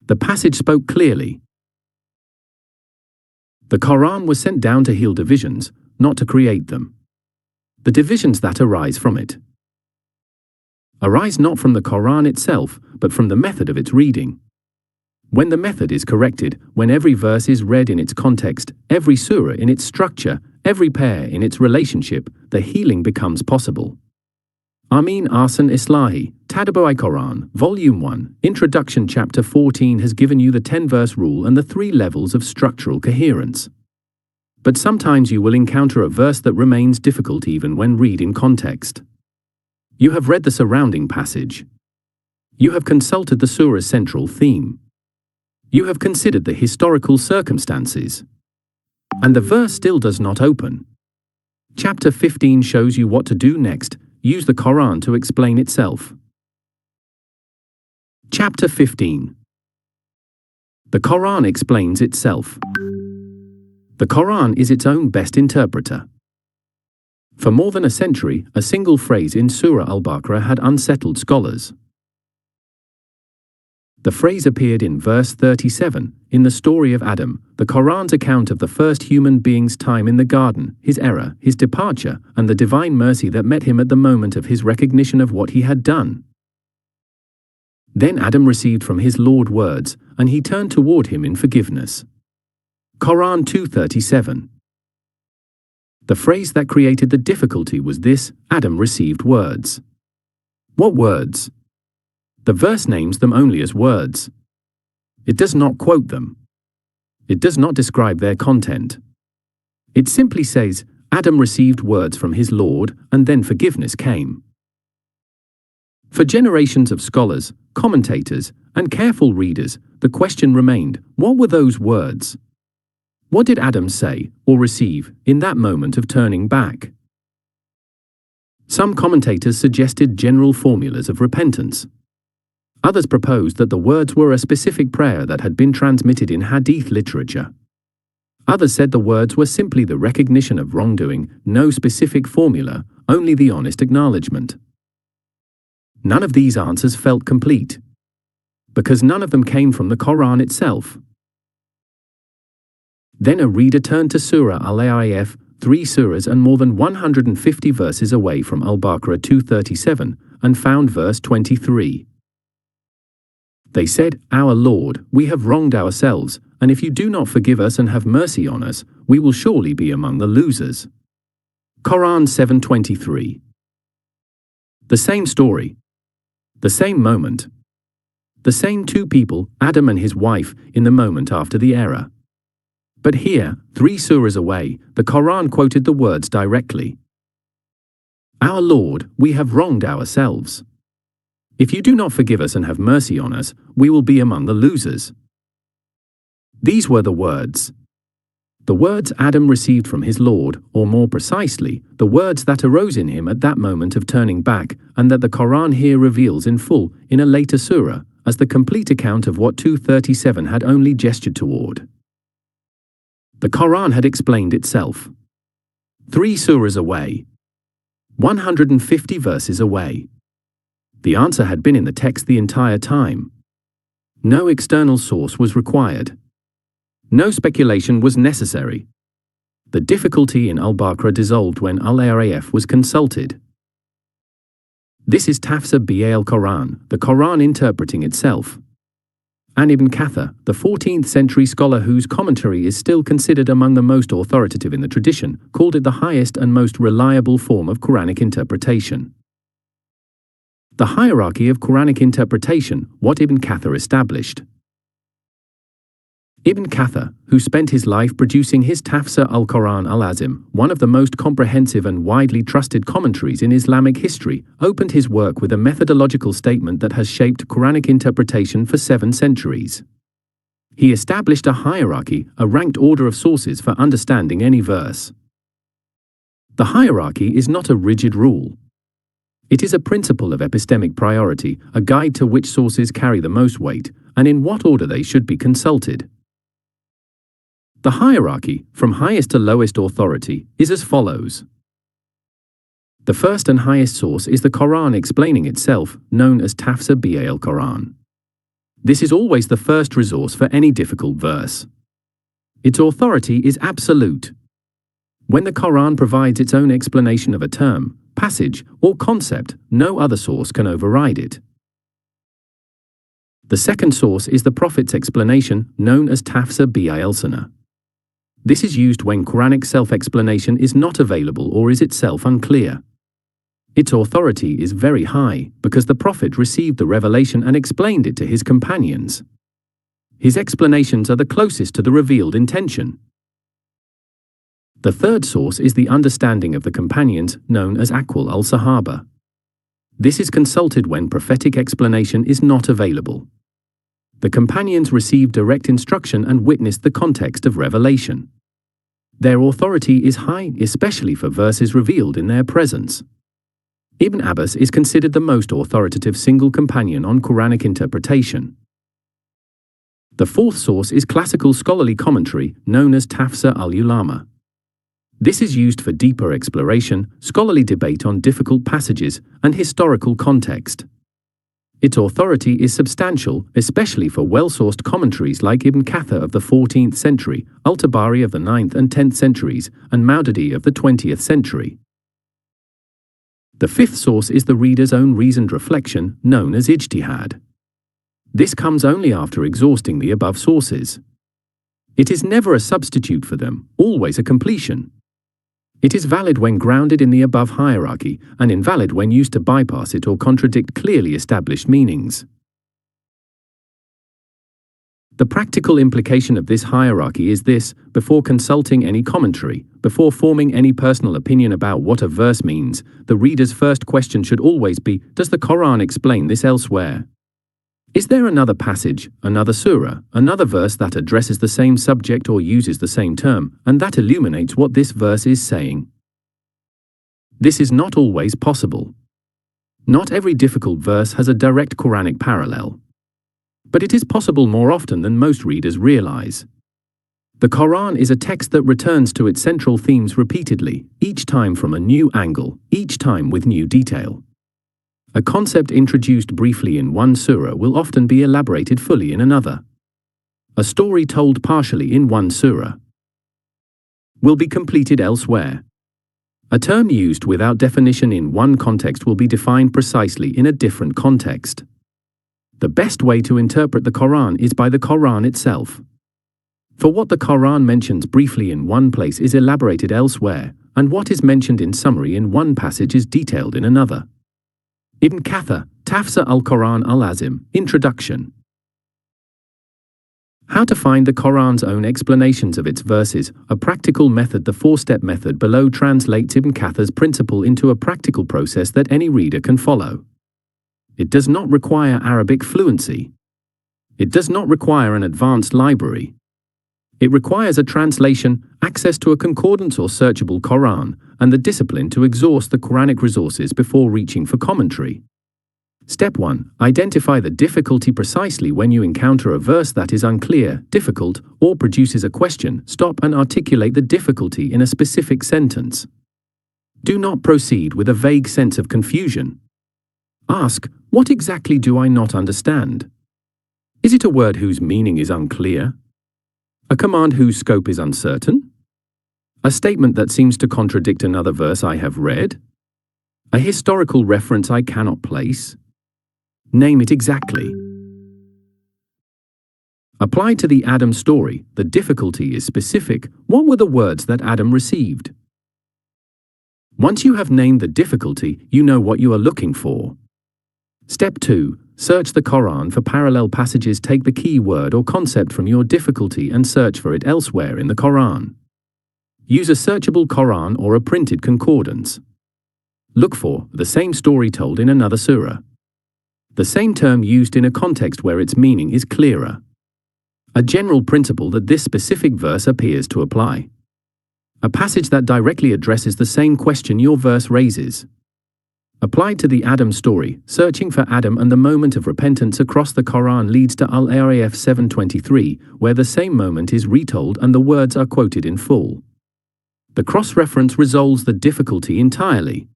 The passage spoke clearly. The Quran was sent down to heal divisions, not to create them. The divisions that arise from it arise not from the Quran itself, but from the method of its reading. When the method is corrected, when every verse is read in its context, every surah in its structure, every pair in its relationship, the healing becomes possible. Amin Arsan Islahi, Tadabbur Quran, Volume 1, Introduction Chapter 14 has given you the 10-verse rule and the 3 levels of structural coherence. But sometimes you will encounter a verse that remains difficult even when read in context. You have read the surrounding passage. You have consulted the surah's central theme. You have considered the historical circumstances. And the verse still does not open. Chapter 15 shows you what to do next. Use the Quran to explain itself. Chapter 15. The Quran explains itself. The Quran is its own best interpreter. For more than a century, a single phrase in Surah Al-Baqarah had unsettled scholars. The phrase appeared in verse 37, in the story of Adam, the Quran's account of the first human being's time in the garden, his error, his departure, and the divine mercy that met him at the moment of his recognition of what he had done. Then Adam received from his Lord words, and he turned toward him in forgiveness. Quran 2:37. The phrase that created the difficulty was this: Adam received words. What words? The verse names them only as words. It does not quote them. It does not describe their content. It simply says, Adam received words from his Lord, and then forgiveness came. For generations of scholars, commentators, and careful readers, the question remained, what were those words? What did Adam say, or receive, in that moment of turning back? Some commentators suggested general formulas of repentance. Others proposed that the words were a specific prayer that had been transmitted in hadith literature. Others said the words were simply the recognition of wrongdoing, no specific formula, only the honest acknowledgement. None of these answers felt complete, because none of them came from the Quran itself. Then a reader turned to Surah Al-Aif, 3 surahs and more than 150 verses away from Al-Baqarah 237, and found verse 23. They said, Our Lord, we have wronged ourselves, and if you do not forgive us and have mercy on us, we will surely be among the losers. Quran 7:23. The same story. The same moment. The same two people, Adam and his wife, in the moment after the error. But here, 3 surahs away, the Quran quoted the words directly. Our Lord, we have wronged ourselves. If you do not forgive us and have mercy on us, we will be among the losers. These were the words. The words Adam received from his Lord, or more precisely, the words that arose in him at that moment of turning back, and that the Quran here reveals in full, in a later surah, as the complete account of what 237 had only gestured toward. The Quran had explained itself. 3 surahs away. 150 verses away. The answer had been in the text the entire time. No external source was required. No speculation was necessary. The difficulty in Al-Baqarah dissolved when Al-Araf was consulted. This is Tafsir al-Quran, the Quran interpreting itself. And Ibn Kathir, the 14th century scholar whose commentary is still considered among the most authoritative in the tradition, called it the highest and most reliable form of Quranic interpretation. The hierarchy of Quranic interpretation, what Ibn Kathir established. Ibn Kathir, who spent his life producing his Tafsir al-Quran al-Azim, one of the most comprehensive and widely trusted commentaries in Islamic history, opened his work with a methodological statement that has shaped Quranic interpretation for 7 centuries. He established a hierarchy, a ranked order of sources for understanding any verse. The hierarchy is not a rigid rule. It is a principle of epistemic priority, a guide to which sources carry the most weight, and in what order they should be consulted. The hierarchy, from highest to lowest authority, is as follows. The first and highest source is the Quran explaining itself, known as Tafsir al-Quran. This is always the first resource for any difficult verse. Its authority is absolute. When the Quran provides its own explanation of a term, passage, or concept, no other source can override it. The second source is the Prophet's explanation, known as Tafsir al-Sunnah. This is used when Quranic self-explanation is not available or is itself unclear. Its authority is very high because the Prophet received the revelation and explained it to his companions. His explanations are the closest to the revealed intention. The third source is the understanding of the companions, known as Aqwal al-Sahaba. This is consulted when prophetic explanation is not available. The companions received direct instruction and witnessed the context of revelation. Their authority is high, especially for verses revealed in their presence. Ibn Abbas is considered the most authoritative single companion on Quranic interpretation. The fourth source is classical scholarly commentary, known as Tafsir al-Ulama. This is used for deeper exploration, scholarly debate on difficult passages, and historical context. Its authority is substantial, especially for well-sourced commentaries like Ibn Kathir of the 14th century, Al-Tabari of the 9th and 10th centuries, and Maududi of the 20th century. The fifth source is the reader's own reasoned reflection, known as ijtihad. This comes only after exhausting the above sources. It is never a substitute for them, always a completion. It is valid when grounded in the above hierarchy, and invalid when used to bypass it or contradict clearly established meanings. The practical implication of this hierarchy is this: before consulting any commentary, before forming any personal opinion about what a verse means, the reader's first question should always be, does the Quran explain this elsewhere? Is there another passage, another surah, another verse that addresses the same subject or uses the same term, and that illuminates what this verse is saying? This is not always possible. Not every difficult verse has a direct Quranic parallel. But it is possible more often than most readers realize. The Quran is a text that returns to its central themes repeatedly, each time from a new angle, each time with new detail. A concept introduced briefly in one surah will often be elaborated fully in another. A story told partially in one surah will be completed elsewhere. A term used without definition in one context will be defined precisely in a different context. The best way to interpret the Quran is by the Quran itself. For what the Quran mentions briefly in one place is elaborated elsewhere, and what is mentioned in summary in one passage is detailed in another. Ibn Kathir, Tafsir al-Quran al-Azim, Introduction. How to find the Quran's own explanations of its verses, a practical method. The four-step method below translates Ibn Kathir's principle into a practical process that any reader can follow. It does not require Arabic fluency. It does not require an advanced library. It requires a translation, access to a concordance or searchable Quran, and the discipline to exhaust the Quranic resources before reaching for commentary. Step 1. Identify the difficulty precisely. When you encounter a verse that is unclear, difficult, or produces a question, stop and articulate the difficulty in a specific sentence. Do not proceed with a vague sense of confusion. Ask, what exactly do I not understand? Is it a word whose meaning is unclear? A command whose scope is uncertain? A statement that seems to contradict another verse I have read? A historical reference I cannot place? Name it exactly. Applied to the Adam story, the difficulty is specific. What were the words that Adam received? Once you have named the difficulty, you know what you are looking for. Step 2. Search the Quran for parallel passages. Take the key word or concept from your difficulty and search for it elsewhere in the Quran. Use a searchable Quran or a printed concordance. Look for the same story told in another surah. The same term used in a context where its meaning is clearer. A general principle that this specific verse appears to apply. A passage that directly addresses the same question your verse raises. Applied to the Adam story, searching for Adam and the moment of repentance across the Quran leads to Al-Araf 7:23, where the same moment is retold and the words are quoted in full. The cross-reference resolves the difficulty entirely.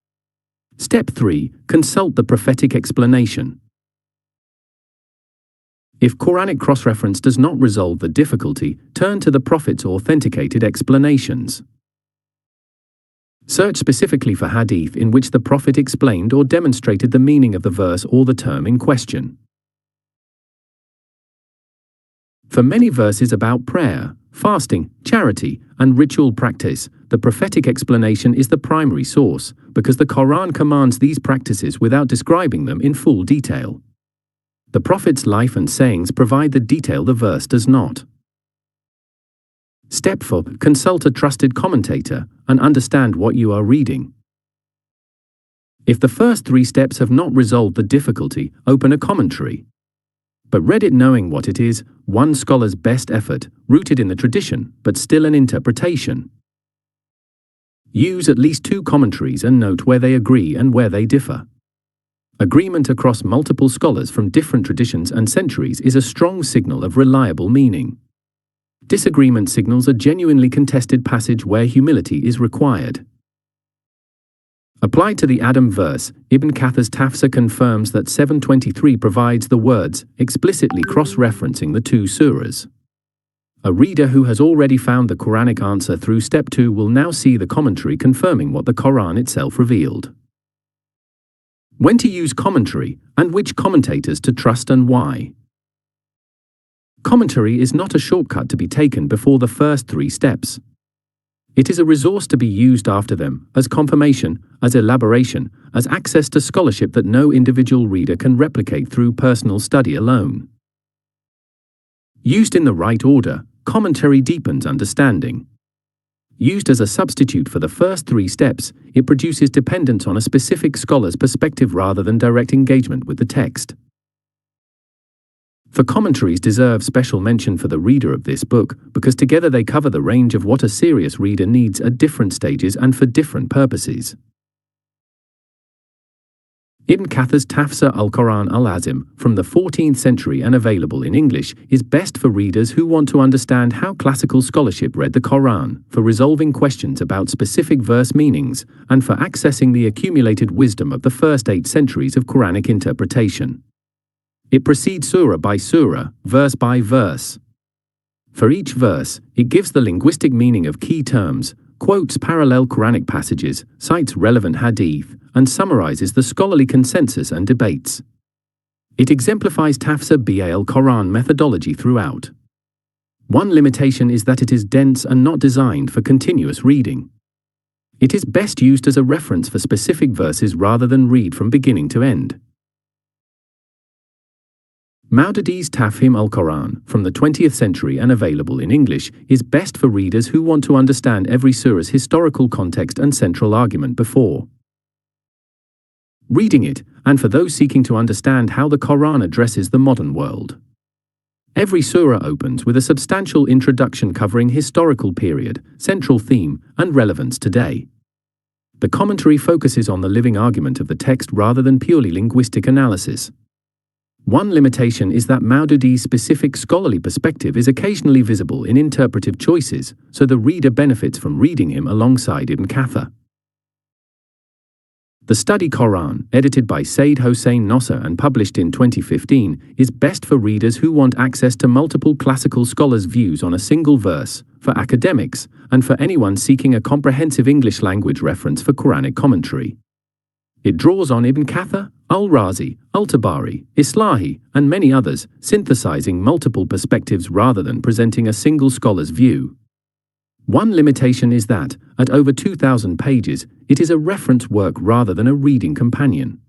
Step 3. Consult the prophetic explanation. If Quranic cross-reference does not resolve the difficulty, turn to the Prophet's authenticated explanations. Search specifically for hadith in which the Prophet explained or demonstrated the meaning of the verse or the term in question. For many verses about prayer, fasting, charity, and ritual practice, the prophetic explanation is the primary source, because the Quran commands these practices without describing them in full detail. The Prophet's life and sayings provide the detail the verse does not. Step 4. Consult a trusted commentator and understand what you are reading. If the first 3 steps have not resolved the difficulty, open a commentary. But read it knowing what it is, one scholar's best effort, rooted in the tradition, but still an interpretation. Use at least 2 commentaries and note where they agree and where they differ. Agreement across multiple scholars from different traditions and centuries is a strong signal of reliable meaning. Disagreement signals a genuinely contested passage where humility is required. Applied to the Adam verse, Ibn Kathir's Tafsir confirms that 7:23 provides the words, explicitly cross-referencing the 2 surahs. A reader who has already found the Quranic answer through step 2 will now see the commentary confirming what the Quran itself revealed. When to use commentary, and which commentators to trust and why. Commentary is not a shortcut to be taken before the first 3 steps. It is a resource to be used after them, as confirmation, as elaboration, as access to scholarship that no individual reader can replicate through personal study alone. Used in the right order, commentary deepens understanding. Used as a substitute for the first 3 steps, it produces dependence on a specific scholar's perspective rather than direct engagement with the text. For commentaries deserve special mention for the reader of this book, because together they cover the range of what a serious reader needs at different stages and for different purposes. Ibn Kathar's Tafsir al-Quran al-Azim, from the 14th century and available in English, is best for readers who want to understand how classical scholarship read the Quran, for resolving questions about specific verse meanings, and for accessing the accumulated wisdom of the first 8 centuries of Quranic interpretation. It proceeds surah by surah, verse by verse. For each verse, it gives the linguistic meaning of key terms, quotes parallel Quranic passages, cites relevant hadith, and summarizes the scholarly consensus and debates. It exemplifies Tafsir al-Quran methodology throughout. One limitation is that it is dense and not designed for continuous reading. It is best used as a reference for specific verses rather than read from beginning to end. Maududdi's Tafhim al-Quran, from the 20th century and available in English, is best for readers who want to understand every surah's historical context and central argument before reading it, and for those seeking to understand how the Quran addresses the modern world. Every surah opens with a substantial introduction covering historical period, central theme, and relevance today. The commentary focuses on the living argument of the text rather than purely linguistic analysis. One limitation is that Maududdi's specific scholarly perspective is occasionally visible in interpretive choices, so the reader benefits from reading him alongside Ibn Kathir. The Study Quran, edited by Saeed Hossein Nasser and published in 2015, is best for readers who want access to multiple classical scholars' views on a single verse, for academics, and for anyone seeking a comprehensive English language reference for Quranic commentary. It draws on Ibn Kathir, Al-Razi, Al-Tabari, Islahi, and many others, synthesizing multiple perspectives rather than presenting a single scholar's view. One limitation is that, at over 2,000 pages, it is a reference work rather than a reading companion.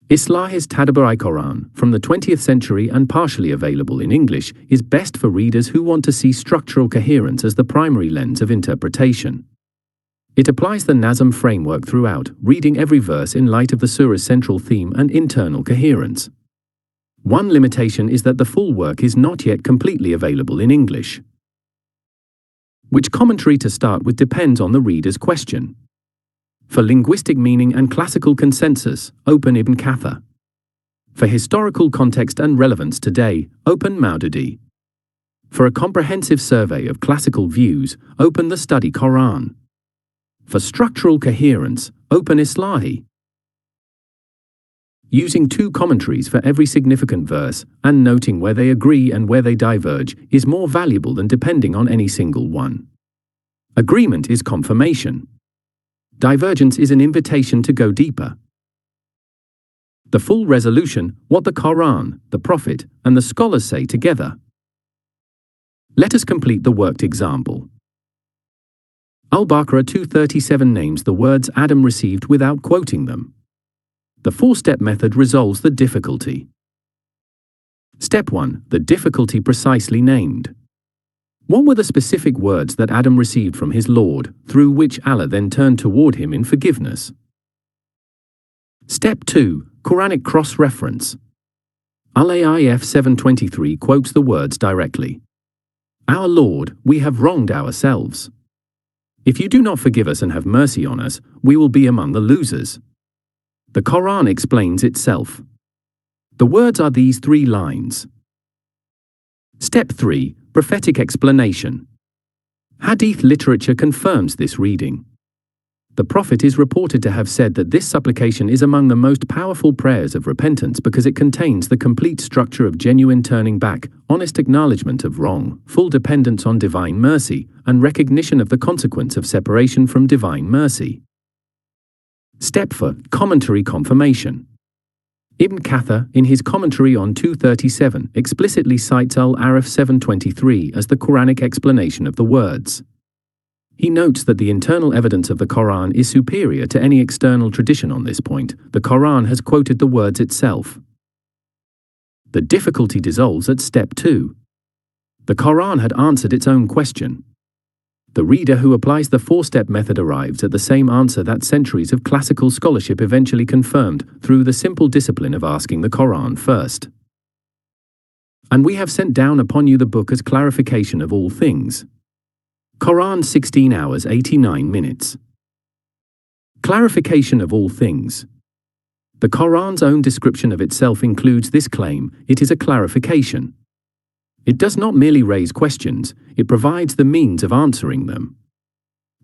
Islahi's Tadabbur Quran, from the 20th century and partially available in English, is best for readers who want to see structural coherence as the primary lens of interpretation. It applies the Nazm framework throughout, reading every verse in light of the surah's central theme and internal coherence. One limitation is that the full work is not yet completely available in English. Which commentary to start with depends on the reader's question. For linguistic meaning and classical consensus, open Ibn Kathir. For historical context and relevance today, open Maududdi. For a comprehensive survey of classical views, open the Study Quran. For structural coherence, open Islahi. Using 2 commentaries for every significant verse, and noting where they agree and where they diverge, is more valuable than depending on any single one. Agreement is confirmation. Divergence is an invitation to go deeper. The full resolution, what the Quran, the Prophet, and the scholars say together. Let us complete the worked example. Al-Baqarah 237 names the words Adam received without quoting them. The 4-step method resolves the difficulty. Step 1. The difficulty precisely named. What were the specific words that Adam received from his Lord, through which Allah then turned toward him in forgiveness? Step 2. Quranic cross-reference. Al-Aif 723 quotes the words directly. Our Lord, we have wronged ourselves. If you do not forgive us and have mercy on us, we will be among the losers. The Quran explains itself. The words are these 3 lines. Step 3. Prophetic explanation. Hadith literature confirms this reading. The Prophet is reported to have said that this supplication is among the most powerful prayers of repentance because it contains the complete structure of genuine turning back, honest acknowledgement of wrong, full dependence on divine mercy, and recognition of the consequence of separation from divine mercy. Step 4. Commentary confirmation. Ibn Kathir, in his commentary on 237, explicitly cites Al-Arif 723 as the Quranic explanation of the words. He notes that the internal evidence of the Quran is superior to any external tradition on this point. The Quran has quoted the words itself. The difficulty dissolves at step 2. The Quran had answered its own question. The reader who applies the 4-step method arrives at the same answer that centuries of classical scholarship eventually confirmed through the simple discipline of asking the Quran first. And we have sent down upon you the book as clarification of all things. Quran 16 hours 89 minutes. Clarification of all things. The Quran's own description of itself includes this claim: it is a clarification. It does not merely raise questions, it provides the means of answering them.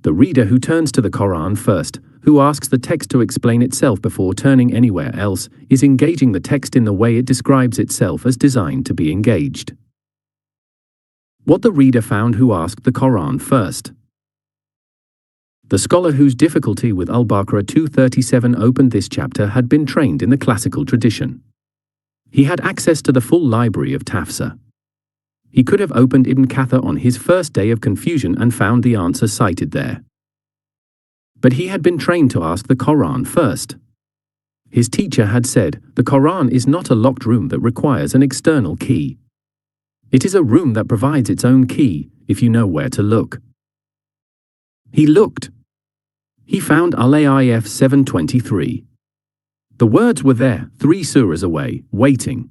The reader who turns to the Quran first, who asks the text to explain itself before turning anywhere else, is engaging the text in the way it describes itself as designed to be engaged. What the reader found who asked the Quran first. The scholar whose difficulty with Al-Baqarah 237 opened this chapter had been trained in the classical tradition. He had access to the full library of tafsir. He could have opened Ibn Kathir on his first day of confusion and found the answer cited there. But he had been trained to ask the Quran first. His teacher had said, the Quran is not a locked room that requires an external key. It is a room that provides its own key, if you know where to look. He looked. He found Al-Arif 723. The words were there, 3 surahs away, waiting.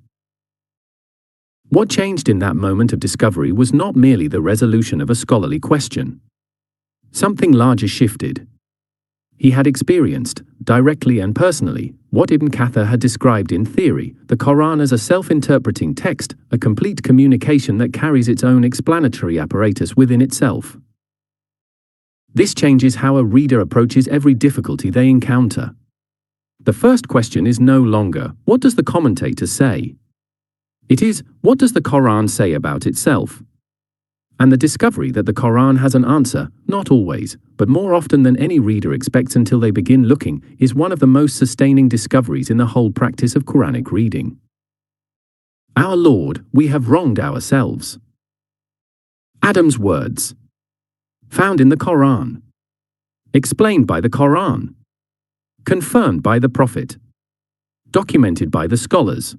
What changed in that moment of discovery was not merely the resolution of a scholarly question. Something larger shifted. He had experienced, directly and personally, what Ibn Kathir had described in theory, the Quran as a self-interpreting text, a complete communication that carries its own explanatory apparatus within itself. This changes how a reader approaches every difficulty they encounter. The first question is no longer, what does the commentator say? It is, what does the Quran say about itself? And the discovery that the Quran has an answer, not always, but more often than any reader expects until they begin looking, is one of the most sustaining discoveries in the whole practice of Quranic reading. Our Lord, we have wronged ourselves. Adam's words. Found in the Quran. Explained by the Quran. Confirmed by the Prophet. Documented by the scholars.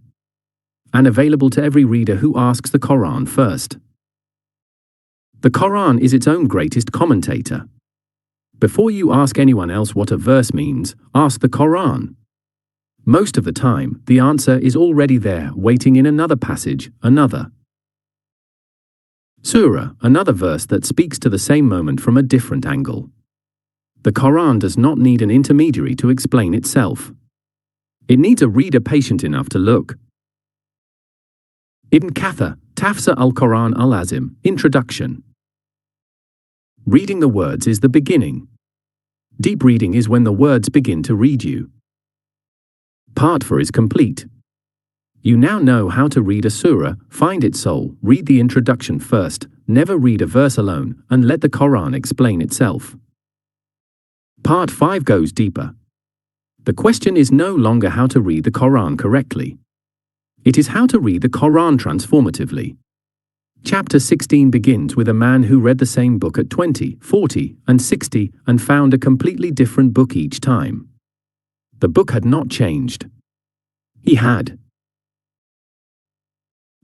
And available to every reader who asks the Quran first. The Quran is its own greatest commentator. Before you ask anyone else what a verse means, ask the Quran. Most of the time, the answer is already there, waiting in another passage, another surah, another verse that speaks to the same moment from a different angle. The Quran does not need an intermediary to explain itself. It needs a reader patient enough to look. Ibn Kathir, Tafsir al-Quran al-Azim, Introduction. Reading the words is the beginning. Deep reading is when the words begin to read you. Part 4 is complete. You now know how to read a surah, find its soul, read the introduction first, never read a verse alone, and let the Quran explain itself. Part 5 goes deeper. The question is no longer how to read the Quran correctly. It is how to read the Quran transformatively. Chapter 16 begins with a man who read the same book at 20, 40, and 60 and found a completely different book each time. The book had not changed. He had.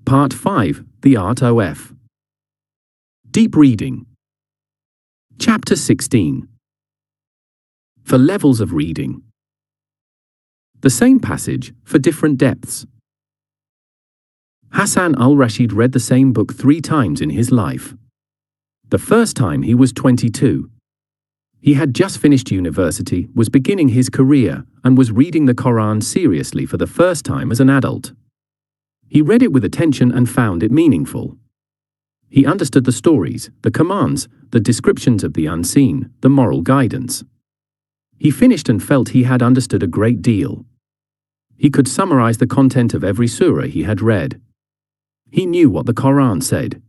Part 5, The Art of Deep Reading. Chapter 16. For levels of reading. The same passage, for different depths. Hassan al-Rashid read the same book 3 times in his life. The first time he was 22. He had just finished university, was beginning his career, and was reading the Quran seriously for the first time as an adult. He read it with attention and found it meaningful. He understood the stories, the commands, the descriptions of the unseen, the moral guidance. He finished and felt he had understood a great deal. He could summarize the content of every surah he had read. He knew what the Quran said.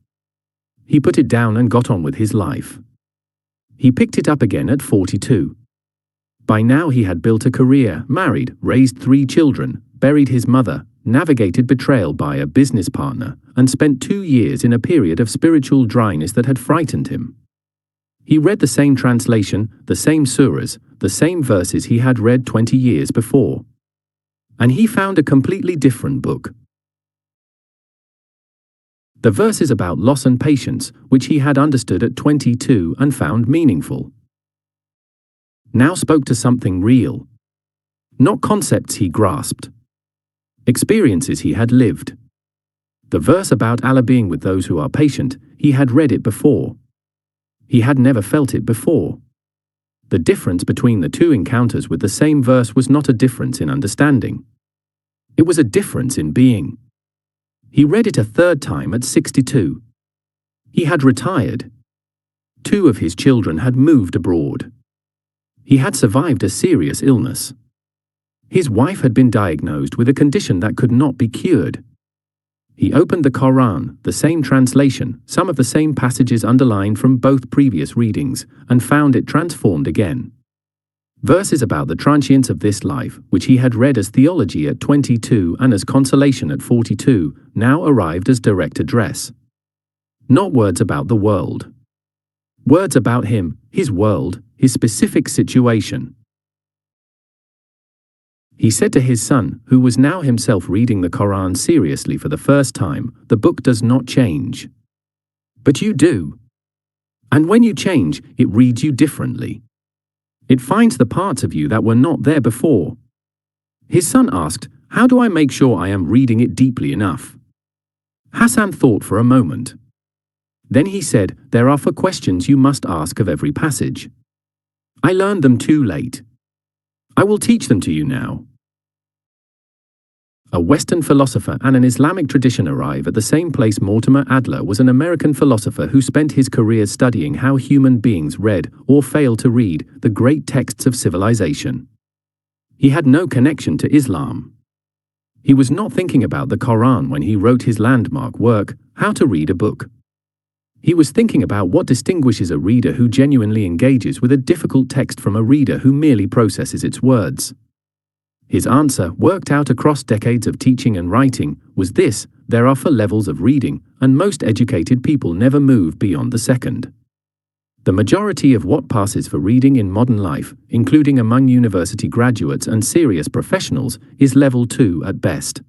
He put it down and got on with his life. He picked it up again at 42. By now he had built a career, married, raised 3 children, buried his mother, navigated betrayal by a business partner, and spent 2 years in a period of spiritual dryness that had frightened him. He read the same translation, the same surahs, the same verses he had read 20 years before. And he found a completely different book. The verses about loss and patience, which he had understood at 22 and found meaningful, now spoke to something real. Not concepts he grasped. Experiences he had lived. The verse about Allah being with those who are patient, he had read it before. He had never felt it before. The difference between the two encounters with the same verse was not a difference in understanding. It was a difference in being. He read it a third time at 62. He had retired. 2 of his children had moved abroad. He had survived a serious illness. His wife had been diagnosed with a condition that could not be cured. He opened the Quran, the same translation, some of the same passages underlined from both previous readings, and found it transformed again. Verses about the transience of this life, which he had read as theology at 22 and as consolation at 42, now arrived as direct address. Not words about the world. Words about him, his world, his specific situation. He said to his son, who was now himself reading the Quran seriously for the first time, "The book does not change. But you do. And when you change, it reads you differently. It finds the parts of you that were not there before." His son asked, "How do I make sure I am reading it deeply enough?" Hassan thought for a moment. Then he said, "There are 4 questions you must ask of every passage. I learned them too late. I will teach them to you now." A Western philosopher and an Islamic tradition arrive at the same place. Mortimer Adler was an American philosopher who spent his career studying how human beings read, or failed to read, the great texts of civilization. He had no connection to Islam. He was not thinking about the Quran when he wrote his landmark work, How to Read a Book. He was thinking about what distinguishes a reader who genuinely engages with a difficult text from a reader who merely processes its words. His answer, worked out across decades of teaching and writing, was this: there are 4 levels of reading, and most educated people never move beyond the second. The majority of what passes for reading in modern life, including among university graduates and serious professionals, is level 2 at best.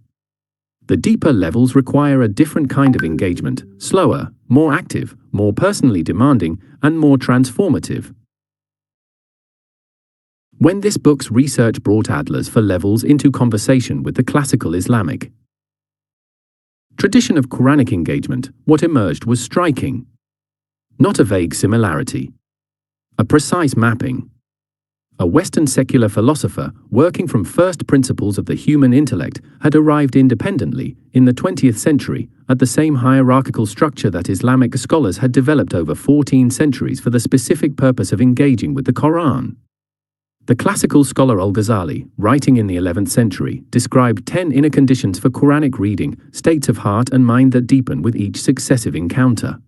The deeper levels require a different kind of engagement, slower, more active, more personally demanding, and more transformative. When this book's research brought Adler's 4 levels into conversation with the classical Islamic tradition of Quranic engagement, what emerged was striking. Not a vague similarity. A precise mapping. A Western secular philosopher, working from first principles of the human intellect, had arrived independently, in the 20th century, at the same hierarchical structure that Islamic scholars had developed over 14 centuries for the specific purpose of engaging with the Quran. The classical scholar Al-Ghazali, writing in the 11th century, described 10 inner conditions for Quranic reading, states of heart and mind that deepen with each successive encounter.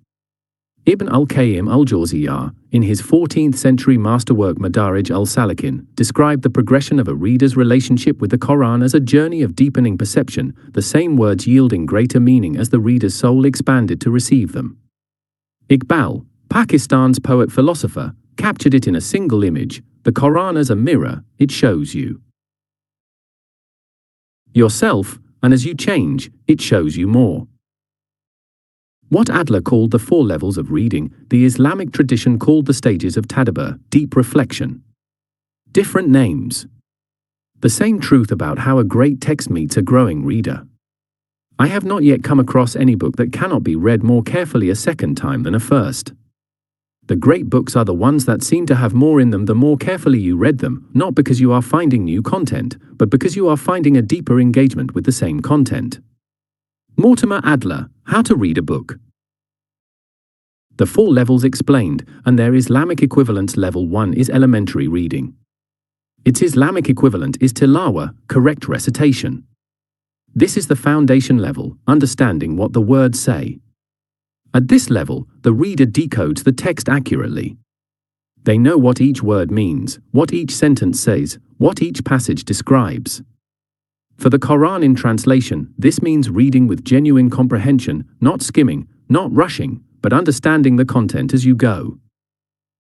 Ibn al-Qayyim al-Jawziyah, in his 14th century masterwork Madarij al-Salikin, described the progression of a reader's relationship with the Quran as a journey of deepening perception, the same words yielding greater meaning as the reader's soul expanded to receive them. Iqbal, Pakistan's poet-philosopher, captured it in a single image: the Quran as a mirror, it shows you yourself, and as you change, it shows you more. What Adler called the 4 levels of reading, the Islamic tradition called the stages of tadabbur, deep reflection. Different names. The same truth about how a great text meets a growing reader. I have not yet come across any book that cannot be read more carefully a second time than a first. The great books are the ones that seem to have more in them the more carefully you read them, not because you are finding new content, but because you are finding a deeper engagement with the same content. Mortimer Adler, How to Read a Book. The 4 levels explained, and their Islamic equivalents. Level 1 is elementary reading. Its Islamic equivalent is tilawa, correct recitation. This is the foundation level, understanding what the words say. At this level, the reader decodes the text accurately. They know what each word means, what each sentence says, what each passage describes. For the Quran in translation, this means reading with genuine comprehension, not skimming, not rushing, but understanding the content as you go.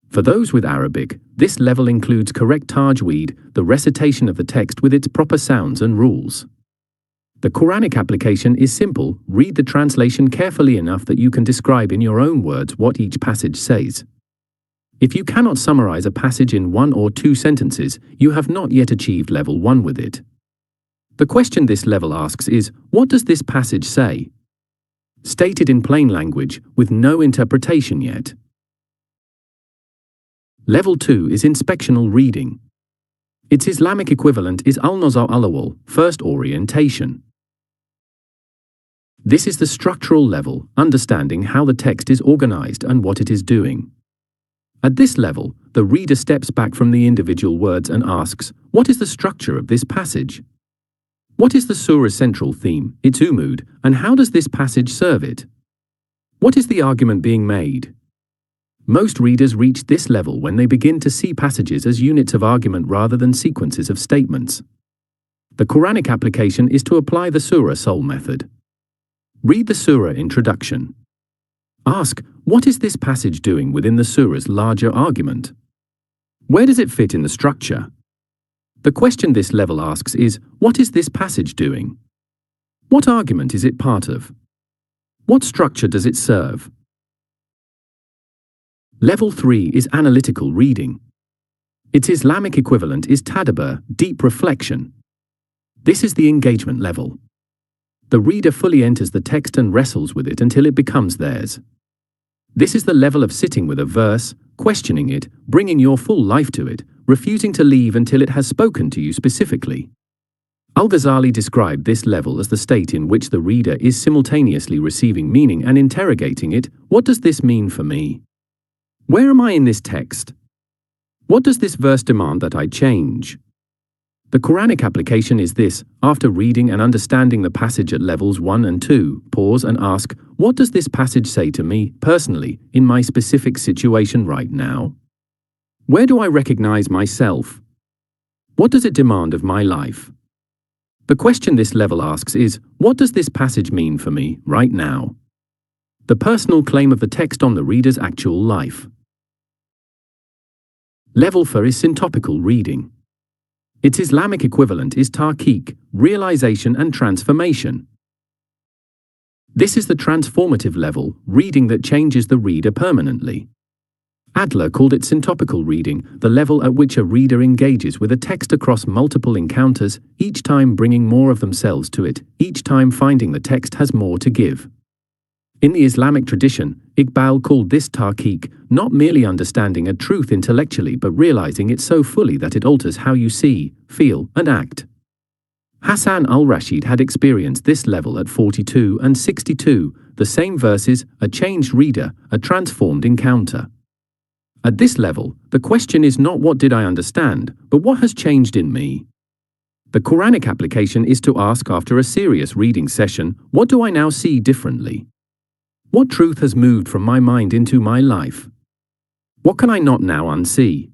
For those with Arabic, this level includes correct tajweed, the recitation of the text with its proper sounds and rules. The Quranic application is simple: read the translation carefully enough that you can describe in your own words what each passage says. If you cannot summarize a passage in 1 or 2 sentences, you have not yet achieved level 1 with it. The question this level asks is, what does this passage say? Stated in plain language, with no interpretation yet. Level 2 is inspectional reading. Its Islamic equivalent is al-nazar al-awwal, first orientation. This is the structural level, understanding how the text is organized and what it is doing. At this level, the reader steps back from the individual words and asks, what is the structure of this passage? What is the surah's central theme, its umud, and how does this passage serve it? What is the argument being made? Most readers reach this level when they begin to see passages as units of argument rather than sequences of statements. The Quranic application is to apply the surah soul method. Read the surah introduction. Ask, what is this passage doing within the surah's larger argument? Where does it fit in the structure? The question this level asks is, what is this passage doing? What argument is it part of? What structure does it serve? Level 3 is analytical reading. Its Islamic equivalent is tadabbur, deep reflection. This is the engagement level. The reader fully enters the text and wrestles with it until it becomes theirs. This is the level of sitting with a verse, questioning it, bringing your full life to it, refusing to leave until it has spoken to you specifically. Al-Ghazali described this level as the state in which the reader is simultaneously receiving meaning and interrogating it. What does this mean for me? Where am I in this text? What does this verse demand that I change? The Quranic application is this: after reading and understanding the passage at levels 1 and 2, pause and ask, what does this passage say to me, personally, in my specific situation right now? Where do I recognize myself? What does it demand of my life? The question this level asks is, what does this passage mean for me, right now? The personal claim of the text on the reader's actual life. Level 4 is syntopical reading. Its Islamic equivalent is tarqiq, realization and transformation. This is the transformative level, reading that changes the reader permanently. Adler called it syntopical reading, the level at which a reader engages with a text across multiple encounters, each time bringing more of themselves to it, each time finding the text has more to give. In the Islamic tradition, Iqbal called this tarqiq, not merely understanding a truth intellectually but realizing it so fully that it alters how you see, feel, and act. Hassan al-Rashid had experienced this level at 42 and 62, the same verses, a changed reader, a transformed encounter. At this level, the question is not what did I understand, but what has changed in me. The Quranic application is to ask after a serious reading session, what do I now see differently? What truth has moved from my mind into my life? What can I not now unsee?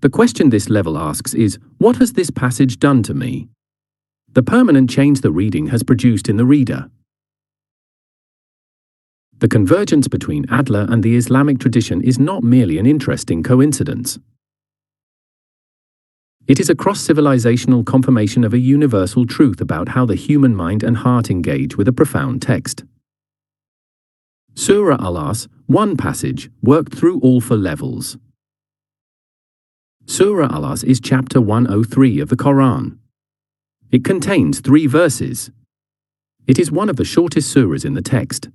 The question this level asks is, what has this passage done to me? The permanent change the reading has produced in the reader. The convergence between Adler and the Islamic tradition is not merely an interesting coincidence. It is a cross-civilizational confirmation of a universal truth about how the human mind and heart engage with a profound text. Surah Al-As, one passage, worked through all 4 levels. Surah Al-As is chapter 103 of the Quran. It contains 3 verses. It is one of the shortest surahs in the text.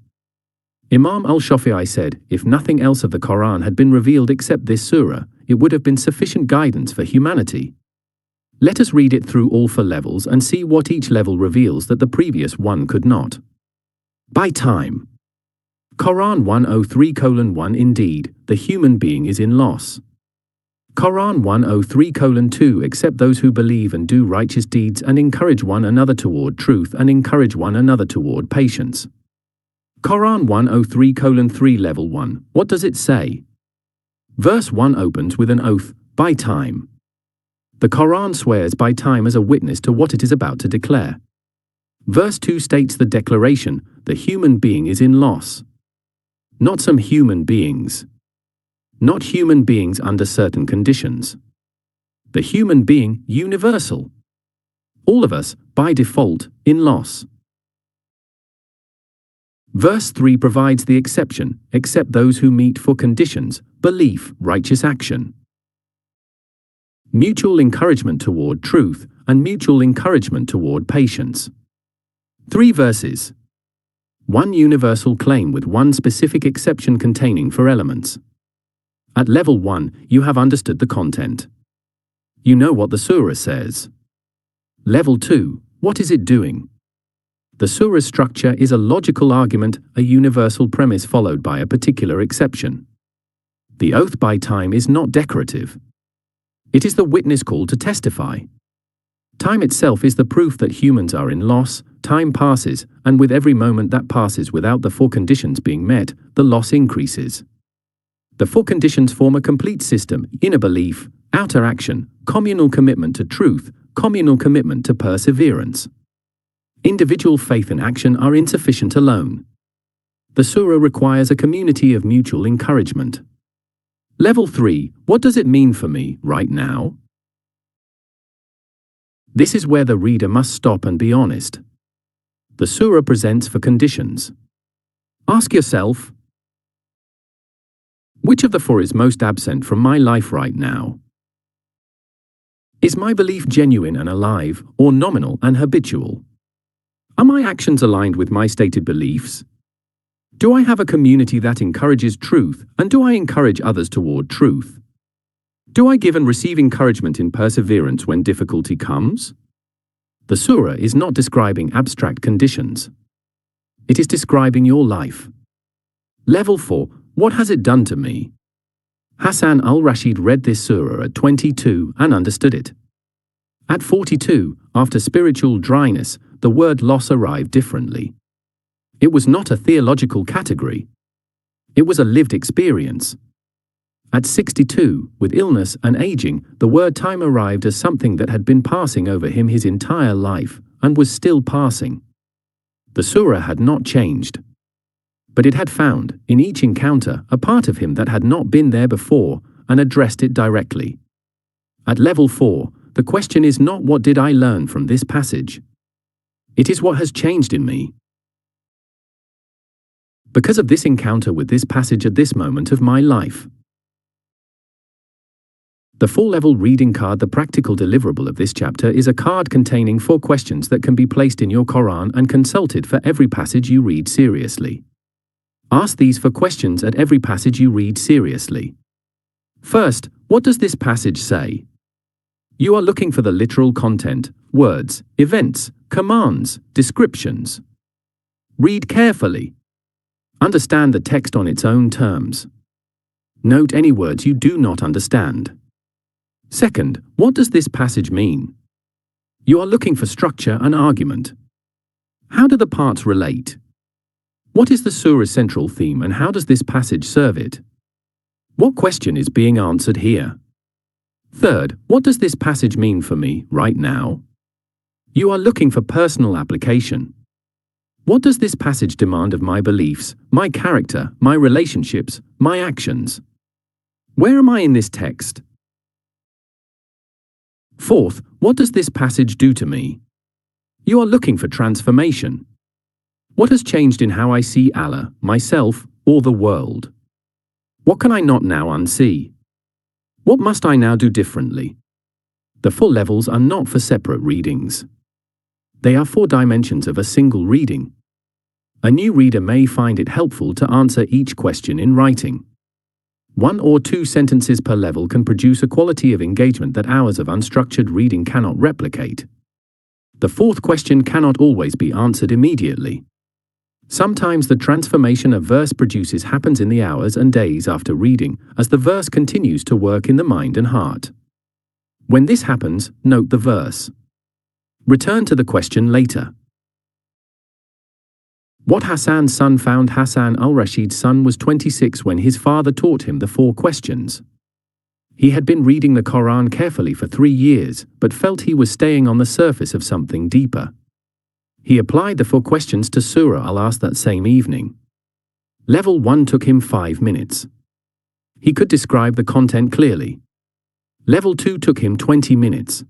Imam al-Shafi'i said, if nothing else of the Quran had been revealed except this surah, it would have been sufficient guidance for humanity. Let us read it through all 4 levels and see what each level reveals that the previous one could not. By time. Quran 103:1 Indeed, the human being is in loss. Quran 103:2 Except those who believe and do righteous deeds and encourage one another toward truth and encourage one another toward patience. Quran 103:3 Level 1, what does it say? Verse 1 opens with an oath, by time. The Quran swears by time as a witness to what it is about to declare. Verse 2 states the declaration, the human being is in loss. Not some human beings. Not human beings under certain conditions. The human being, universal. All of us, by default, in loss. Verse 3 provides the exception, except those who meet for conditions, belief, righteous action. Mutual encouragement toward truth, and mutual encouragement toward patience. 3 verses. One universal claim with one specific exception containing 4 elements. At level 1, you have understood the content. You know what the surah says. Level 2, what is it doing? The surah's structure is a logical argument, a universal premise followed by a particular exception. The oath by time is not decorative. It is the witness call to testify. Time itself is the proof that humans are in loss. Time passes, and with every moment that passes without the 4 conditions being met, the loss increases. The 4 conditions form a complete system: inner belief, outer action, communal commitment to truth, communal commitment to perseverance. Individual faith and action are insufficient alone. The surah requires a community of mutual encouragement. Level 3, what does it mean for me, right now? This is where the reader must stop and be honest. The surah presents 4 conditions. Ask yourself, which of the 4 is most absent from my life right now? Is my belief genuine and alive, or nominal and habitual? Are my actions aligned with my stated beliefs? Do I have a community that encourages truth, and do I encourage others toward truth? Do I give and receive encouragement in perseverance when difficulty comes? The surah is not describing abstract conditions. It is describing your life. Level 4, what has it done to me? Hassan al-Rashid read this surah at 22 and understood it. At 42, after spiritual dryness, the word loss arrived differently. It was not a theological category. It was a lived experience. At 62, with illness and aging, the word time arrived as something that had been passing over him his entire life, and was still passing. The surah had not changed. But it had found, in each encounter, a part of him that had not been there before, and addressed it directly. At level 4, the question is not what did I learn from this passage? It is what has changed in me. Because of this encounter with this passage at this moment of my life. The 4-level reading card, the practical deliverable of this chapter, is a card containing 4 questions that can be placed in your Quran and consulted for every passage you read seriously. Ask these 4 questions at every passage you read seriously. First, what does this passage say? You are looking for the literal content, words, events, commands, descriptions. Read carefully. Understand the text on its own terms. Note any words you do not understand. Second, what does this passage mean? You are looking for structure and argument. How do the parts relate? What is the surah's central theme and how does this passage serve it? What question is being answered here? Third, what does this passage mean for me right now? You are looking for personal application. What does this passage demand of my beliefs, my character, my relationships, my actions? Where am I in this text? Fourth, what does this passage do to me? You are looking for transformation. What has changed in how I see Allah, myself, or the world? What can I not now unsee? What must I now do differently? The 4 levels are not for separate readings. They are 4 dimensions of a single reading. A new reader may find it helpful to answer each question in writing. 1 or 2 sentences per level can produce a quality of engagement that hours of unstructured reading cannot replicate. The 4th question cannot always be answered immediately. Sometimes the transformation a verse produces happens in the hours and days after reading, as the verse continues to work in the mind and heart. When this happens, note the verse. Return to the question later. What Hassan's son found. Hassan al-Rashid's son was 26 when his father taught him the 4 questions. He had been reading the Quran carefully for 3 years, but felt he was staying on the surface of something deeper. He applied the 4 questions to Surah Al-Asr that same evening. Level 1 took him 5 minutes. He could describe the content clearly. Level 2 took him 20 minutes.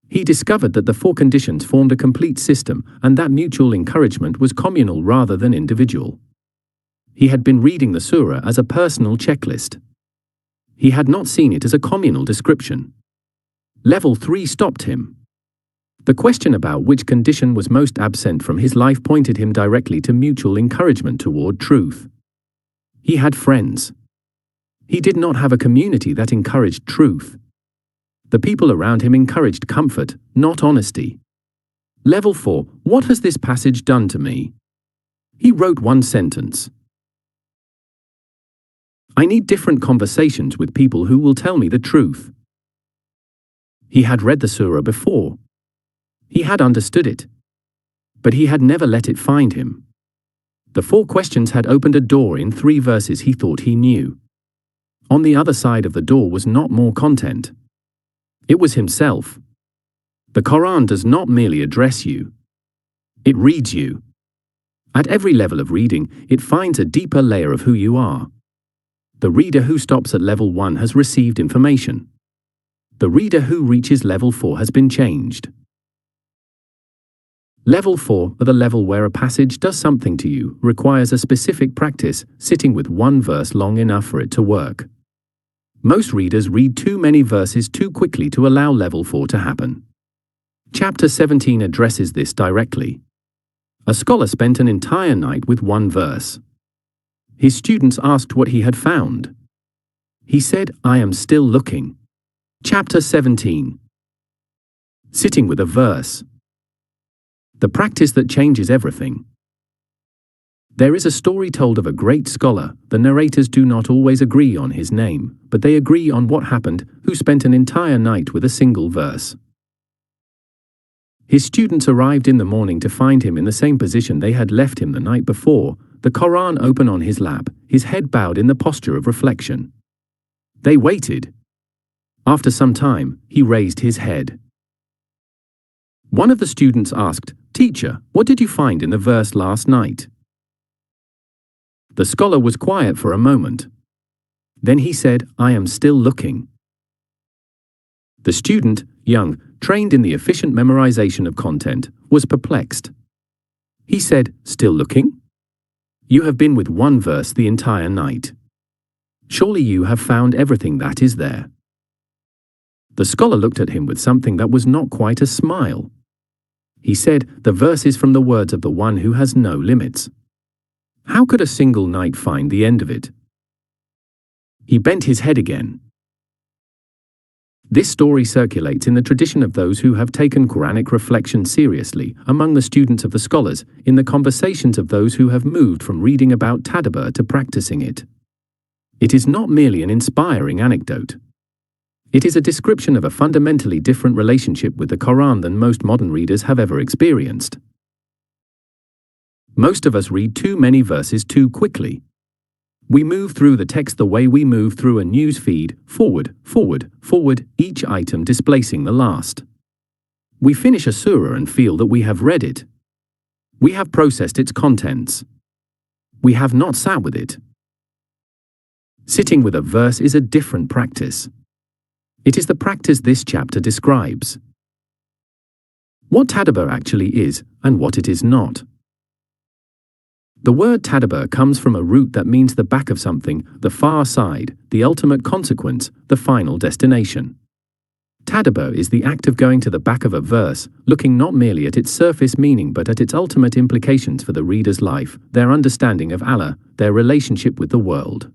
He discovered that the 4 conditions formed a complete system and that mutual encouragement was communal rather than individual. He had been reading the surah as a personal checklist. He had not seen it as a communal description. Level 3 stopped him. The question about which condition was most absent from his life pointed him directly to mutual encouragement toward truth. He had friends. He did not have a community that encouraged truth. The people around him encouraged comfort, not honesty. Level 4, what has this passage done to me? He wrote 1 sentence. I need different conversations with people who will tell me the truth. He had read the surah before. He had understood it. But he had never let it find him. The 4 questions had opened a door in 3 verses he thought he knew. On the other side of the door was not more content. It was himself. The Quran does not merely address you. It reads you. At every level of reading, it finds a deeper layer of who you are. The reader who stops at level 1 has received information. The reader who reaches level 4 has been changed. Level 4, the level where a passage does something to you, requires a specific practice, sitting with 1 verse long enough for it to work. Most readers read too many verses too quickly to allow level 4 to happen. Chapter 17 addresses this directly. A scholar spent an entire night with 1 verse. His students asked what he had found. He said, I am still looking. Chapter 17. Sitting with a verse. The practice that changes everything. There is a story told of a great scholar. The narrators do not always agree on his name, but they agree on what happened, who spent an entire night with a single verse. His students arrived in the morning to find him in the same position they had left him the night before, the Quran open on his lap, his head bowed in the posture of reflection. They waited. After some time, he raised his head. One of the students asked, Teacher, what did you find in the verse last night? The scholar was quiet for a moment. Then he said, I am still looking. The student, young, trained in the efficient memorization of content, was perplexed. He said, Still looking? You have been with 1 verse the entire night. Surely you have found everything that is there. The scholar looked at him with something that was not quite a smile. He said, The verse is from the words of the one who has no limits. How could a single night find the end of it? He bent his head again. This story circulates in the tradition of those who have taken Quranic reflection seriously, among the students of the scholars, in the conversations of those who have moved from reading about tadabbur to practicing it. It is not merely an inspiring anecdote. It is a description of a fundamentally different relationship with the Quran than most modern readers have ever experienced. Most of us read too many verses too quickly. We move through the text the way we move through a news feed, forward, forward, forward, each item displacing the last. We finish a surah and feel that we have read it. We have processed its contents. We have not sat with it. Sitting with a verse is a different practice. It is the practice this chapter describes. What tadabbur actually is, and what it is not. The word tadabbur comes from a root that means the back of something, the far side, the ultimate consequence, the final destination. Tadabbur is the act of going to the back of a verse, looking not merely at its surface meaning but at its ultimate implications for the reader's life, their understanding of Allah, their relationship with the world.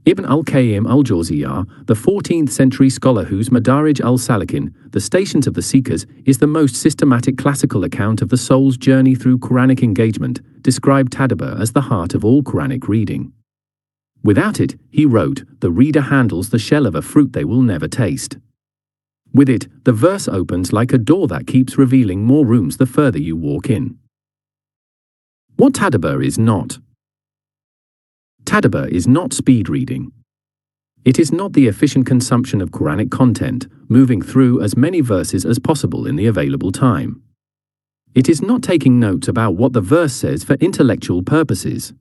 Ibn al-Qayyim al-Jawziyah, the 14th century scholar whose Madarij al-Salikin, the Stations of the Seekers, is the most systematic classical account of the soul's journey through Quranic engagement, described tadabbur as the heart of all Quranic reading. Without it, he wrote, the reader handles the shell of a fruit they will never taste. With it, the verse opens like a door that keeps revealing more rooms the further you walk in. What tadabbur is not. Tadabbur is not speed reading. It is not the efficient consumption of Quranic content, moving through as many verses as possible in the available time. It is not taking notes about what the verse says for intellectual purposes.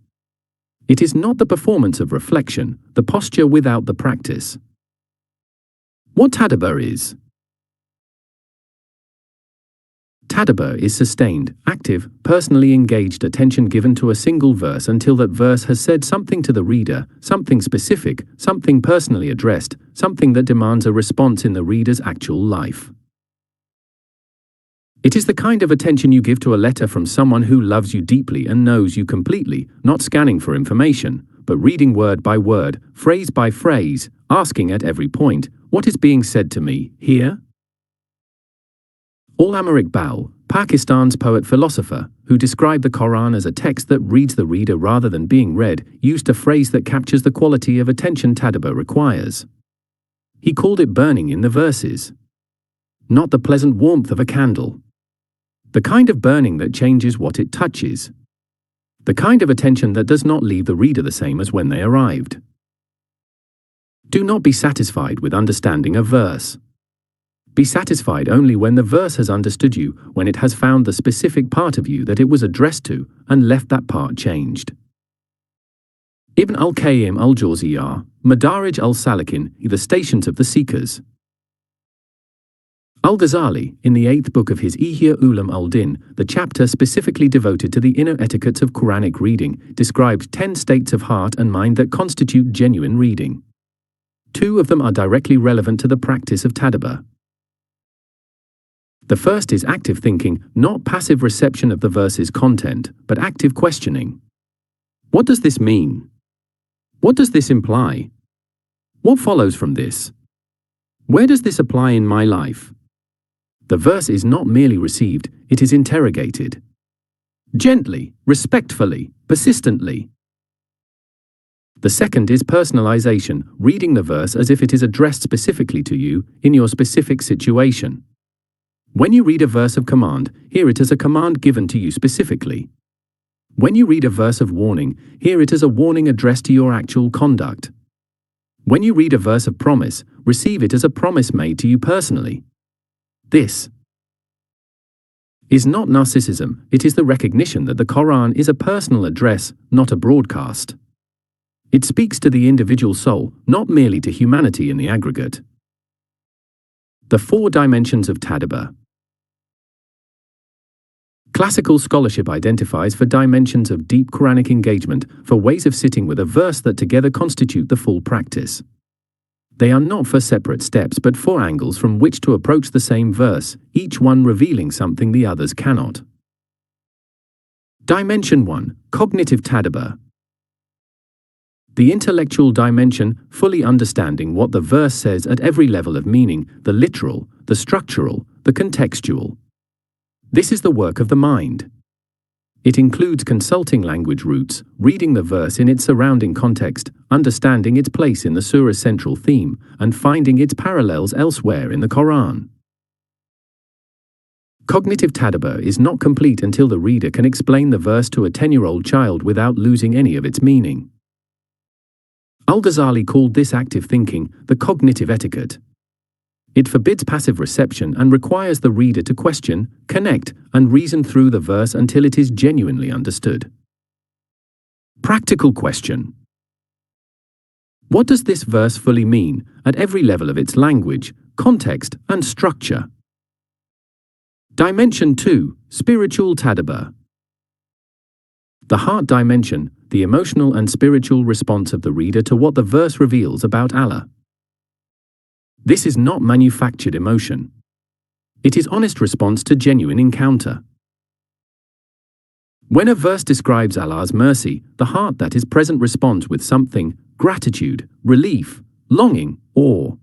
It is not the performance of reflection, the posture without the practice. What tadabbur is? Tadabbur is sustained, active, personally engaged attention given to a single verse until that verse has said something to the reader, something specific, something personally addressed, something that demands a response in the reader's actual life. It is the kind of attention you give to a letter from someone who loves you deeply and knows you completely, not scanning for information, but reading word by word, phrase by phrase, asking at every point, "What is being said to me here?" Allama Iqbal, Pakistan's poet-philosopher, who described the Quran as a text that reads the reader rather than being read, used a phrase that captures the quality of attention tadabbur requires. He called it burning in the verses. Not the pleasant warmth of a candle. The kind of burning that changes what it touches. The kind of attention that does not leave the reader the same as when they arrived. Do not be satisfied with understanding a verse. Be satisfied only when the verse has understood you, when it has found the specific part of you that it was addressed to, and left that part changed. Ibn al-Qayyim al-Jawziyah, Madarij al-Salikin, The Stations of the Seekers. Al-Ghazali, in the 8th book of his Ihya Ulam al-Din, the chapter specifically devoted to the inner etiquettes of Quranic reading, describes 10 states of heart and mind that constitute genuine reading. 2 of them are directly relevant to the practice of tadabbur. The first is active thinking, not passive reception of the verse's content, but active questioning. What does this mean? What does this imply? What follows from this? Where does this apply in my life? The verse is not merely received, it is interrogated. Gently, respectfully, persistently. The second is personalization, reading the verse as if it is addressed specifically to you, in your specific situation. When you read a verse of command, hear it as a command given to you specifically. When you read a verse of warning, hear it as a warning addressed to your actual conduct. When you read a verse of promise, receive it as a promise made to you personally. This is not narcissism, it is the recognition that the Quran is a personal address, not a broadcast. It speaks to the individual soul, not merely to humanity in the aggregate. The 4 dimensions of tadabbur. Classical scholarship identifies 4 dimensions of deep Quranic engagement, for ways of sitting with a verse that together constitute the full practice. They are not 4 separate steps but 4 angles from which to approach the same verse, each one revealing something the others cannot. Dimension 1. Cognitive tadabbur. The intellectual dimension, fully understanding what the verse says at every level of meaning, the literal, the structural, the contextual. This is the work of the mind. It includes consulting language roots, reading the verse in its surrounding context, understanding its place in the surah's central theme, and finding its parallels elsewhere in the Quran. Cognitive tadabbur is not complete until the reader can explain the verse to a 10-year-old child without losing any of its meaning. Al-Ghazali called this active thinking the cognitive etiquette. It forbids passive reception and requires the reader to question, connect, and reason through the verse until it is genuinely understood. Practical question. What does this verse fully mean, at every level of its language, context, and structure? Dimension 2. Spiritual tadabbur. The heart dimension, the emotional and spiritual response of the reader to what the verse reveals about Allah. This is not manufactured emotion. It is honest response to genuine encounter. When a verse describes Allah's mercy, the heart that is present responds with something: gratitude, relief, longing, awe.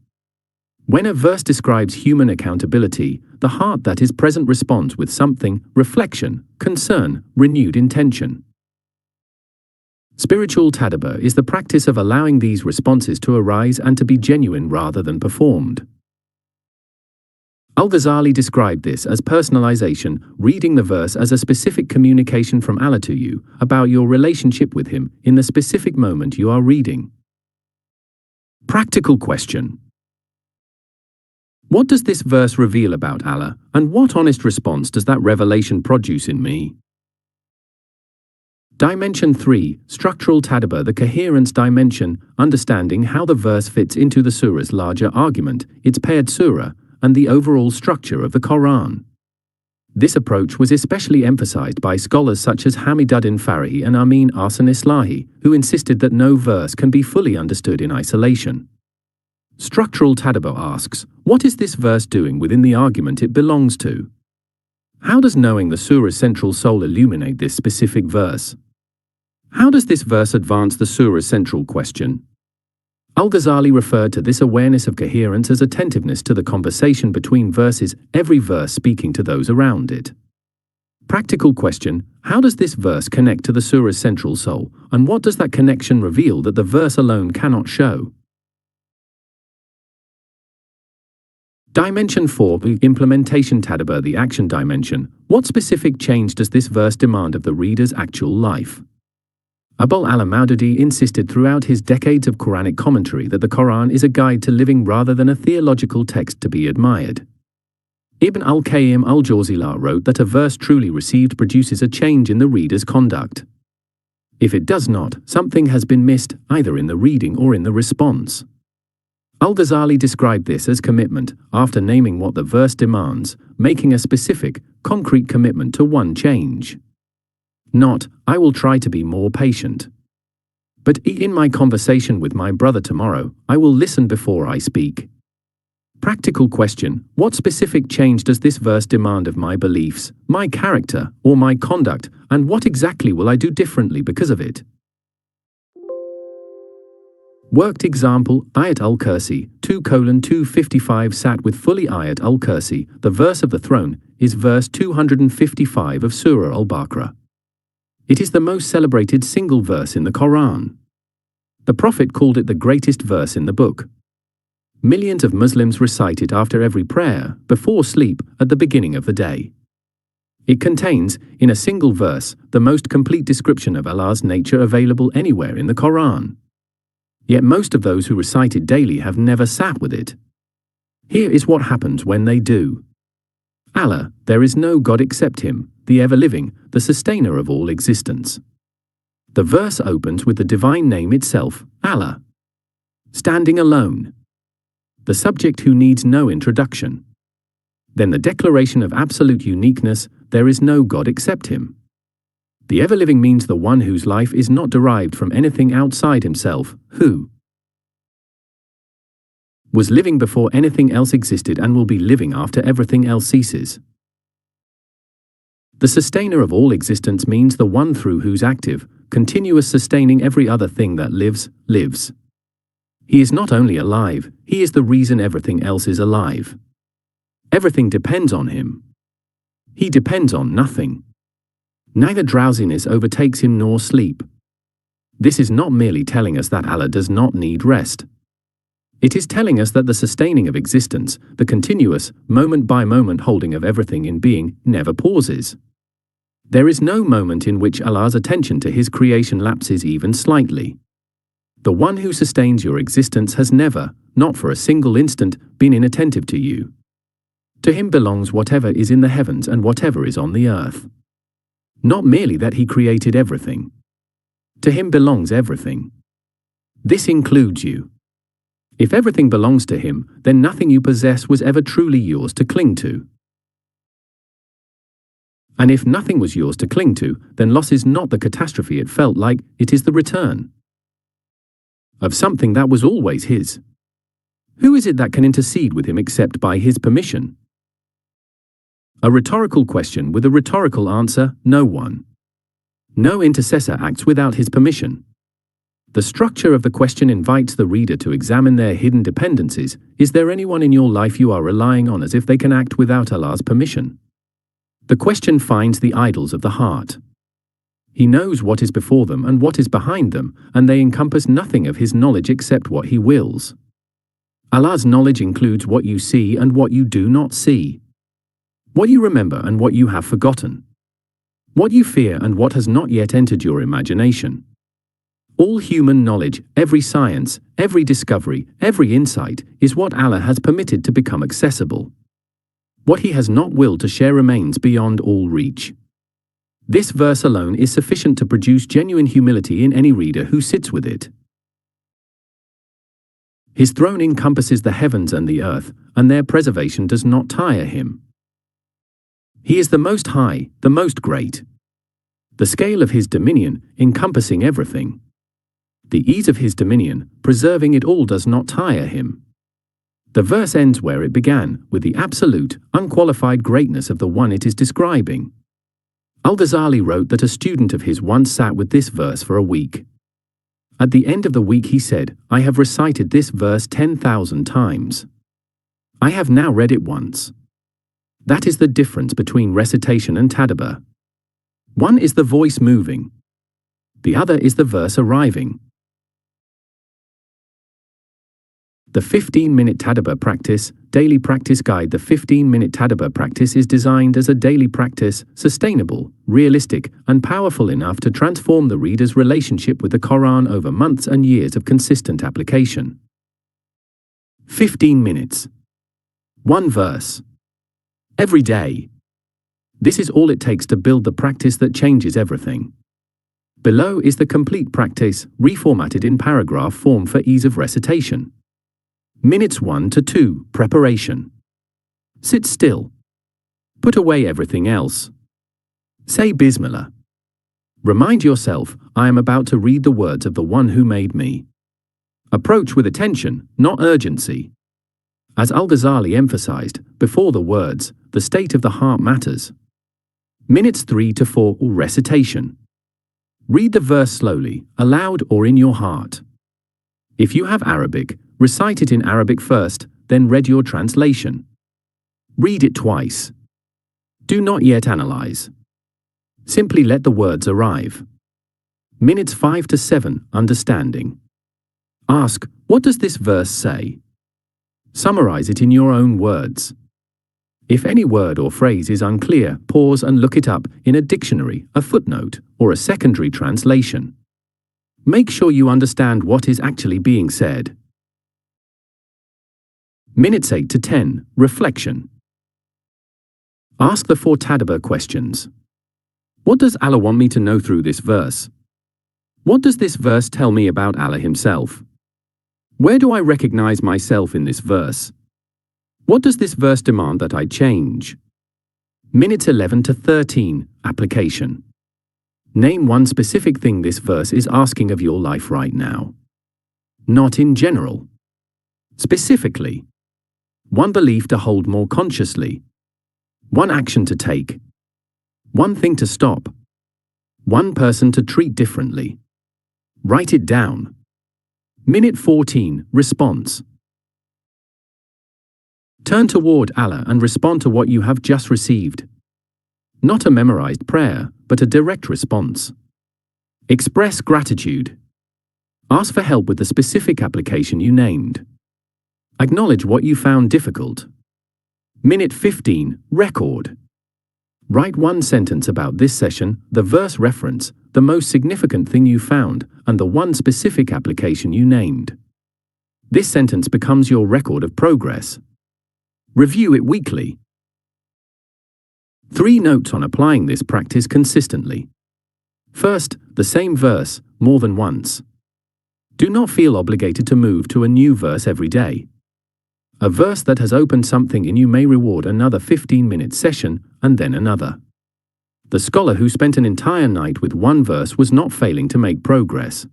When a verse describes human accountability, the heart that is present responds with something: reflection, concern, renewed intention. Spiritual tadabbur is the practice of allowing these responses to arise and to be genuine rather than performed. Al-Ghazali described this as personalization, reading the verse as a specific communication from Allah to you about your relationship with Him in the specific moment you are reading. Practical question. What does this verse reveal about Allah, and what honest response does that revelation produce in me? Dimension 3, Structural Tadabbur, the coherence dimension, understanding how the verse fits into the surah's larger argument, its paired surah, and the overall structure of the Quran. This approach was especially emphasized by scholars such as Hamiduddin Farahi and Amin Ahsan Islahi, who insisted that no verse can be fully understood in isolation. Structural Tadabbur asks, what is this verse doing within the argument it belongs to? How does knowing the surah's central soul illuminate this specific verse? How does this verse advance the surah's central question? Al-Ghazali referred to this awareness of coherence as attentiveness to the conversation between verses, every verse speaking to those around it. Practical question, how does this verse connect to the surah's central soul, and what does that connection reveal that the verse alone cannot show? Dimension 4, the implementation tadabbur, the action dimension. What specific change does this verse demand of the reader's actual life? Abul al-Maududi insisted throughout his decades of Quranic commentary that the Quran is a guide to living rather than a theological text to be admired. Ibn al-Qayyim al-Jawziyah wrote that a verse truly received produces a change in the reader's conduct. If it does not, something has been missed, either in the reading or in the response. Al-Ghazali described this as commitment, after naming what the verse demands, making a specific, concrete commitment to one change. Not, I will try to be more patient. But in my conversation with my brother tomorrow, I will listen before I speak. Practical question, what specific change does this verse demand of my beliefs, my character, or my conduct, and what exactly will I do differently because of it? Worked example, Ayat al-Kursi, 2:255 sat with fully Ayat al-Kursi, the verse of the throne, is verse 255 of Surah al-Baqarah. It is the most celebrated single verse in the Quran. The Prophet called it the greatest verse in the book. Millions of Muslims recite it after every prayer, before sleep, at the beginning of the day. It contains, in a single verse, the most complete description of Allah's nature available anywhere in the Quran. Yet most of those who recite it daily have never sat with it. Here is what happens when they do. Allah, there is no God except Him, the ever-living, the sustainer of all existence. The verse opens with the divine name itself, Allah. Standing alone. The subject who needs no introduction. Then the declaration of absolute uniqueness, there is no God except Him. The ever-living means the one whose life is not derived from anything outside himself, who was living before anything else existed and will be living after everything else ceases. The sustainer of all existence means the one through whose active, continuous sustaining every other thing that lives, lives. He is not only alive, He is the reason everything else is alive. Everything depends on Him. He depends on nothing. Neither drowsiness overtakes Him nor sleep. This is not merely telling us that Allah does not need rest. It is telling us that the sustaining of existence, the continuous, moment-by-moment holding of everything in being, never pauses. There is no moment in which Allah's attention to His creation lapses even slightly. The one who sustains your existence has never, not for a single instant, been inattentive to you. To Him belongs whatever is in the heavens and whatever is on the earth. Not merely that He created everything. To Him belongs everything. This includes you. If everything belongs to Him, then nothing you possess was ever truly yours to cling to. And if nothing was yours to cling to, then loss is not the catastrophe it felt like, it is the return of something that was always His. Who is it that can intercede with Him except by His permission? A rhetorical question with a rhetorical answer, no one. No intercessor acts without His permission. The structure of the question invites the reader to examine their hidden dependencies. Is there anyone in your life you are relying on as if they can act without Allah's permission? The question finds the idols of the heart. He knows what is before them and what is behind them, and they encompass nothing of His knowledge except what He wills. Allah's knowledge includes what you see and what you do not see. What you remember and what you have forgotten. What you fear and what has not yet entered your imagination. All human knowledge, every science, every discovery, every insight, is what Allah has permitted to become accessible. What He has not willed to share remains beyond all reach. This verse alone is sufficient to produce genuine humility in any reader who sits with it. His throne encompasses the heavens and the earth, and their preservation does not tire Him. He is the Most High, the Most Great. The scale of His dominion, encompassing everything. The ease of His dominion, preserving it all, does not tire Him. The verse ends where it began, with the absolute, unqualified greatness of the one it is describing. Al-Ghazali wrote that a student of his once sat with this verse for a week. At the end of the week he said, "I have recited this verse 10,000 times. I have now read it once." That is the difference between recitation and tadabbur. One is the voice moving. The other is the verse arriving. The 15-minute tadabbur practice, daily practice guide. The 15-minute tadabbur practice is designed as a daily practice, sustainable, realistic, and powerful enough to transform the reader's relationship with the Quran over months and years of consistent application. 15 minutes. One verse. Every day. This is all it takes to build the practice that changes everything. Below is the complete practice, reformatted in paragraph form for ease of recitation. Minutes 1 to 2, preparation. Sit still. Put away everything else. Say Bismillah. Remind yourself, I am about to read the words of the one who made me. Approach with attention, not urgency. As Al-Ghazali emphasized, before the words, the state of the heart matters. Minutes 3 to 4, recitation. Read the verse slowly, aloud or in your heart. If you have Arabic, recite it in Arabic first, then read your translation. Read it twice. Do not yet analyze. Simply let the words arrive. Minutes 5 to 7, understanding. Ask, what does this verse say? Summarize it in your own words. If any word or phrase is unclear, pause and look it up in a dictionary, a footnote, or a secondary translation. Make sure you understand what is actually being said. Minutes 8 to 10, reflection. Ask the 4 tadabbur questions. What does Allah want me to know through this verse? What does this verse tell me about Allah Himself? Where do I recognize myself in this verse? What does this verse demand that I change? Minutes 11 to 13, application. Name one specific thing this verse is asking of your life right now. Not in general. Specifically. One belief to hold more consciously. One action to take. One thing to stop. One person to treat differently. Write it down. Minute 14, response. Turn toward Allah and respond to what you have just received. Not a memorized prayer, but a direct response. Express gratitude. Ask for help with the specific application you named. Acknowledge what you found difficult. Minute 15, record. Write one sentence about this session, the verse reference, the most significant thing you found, and the one specific application you named. This sentence becomes your record of progress. Review it weekly. 3 notes on applying this practice consistently. First, the same verse, more than once. Do not feel obligated to move to a new verse every day. A verse that has opened something in you may reward another 15-minute session, and then another. The scholar who spent an entire night with one verse was not failing to make progress.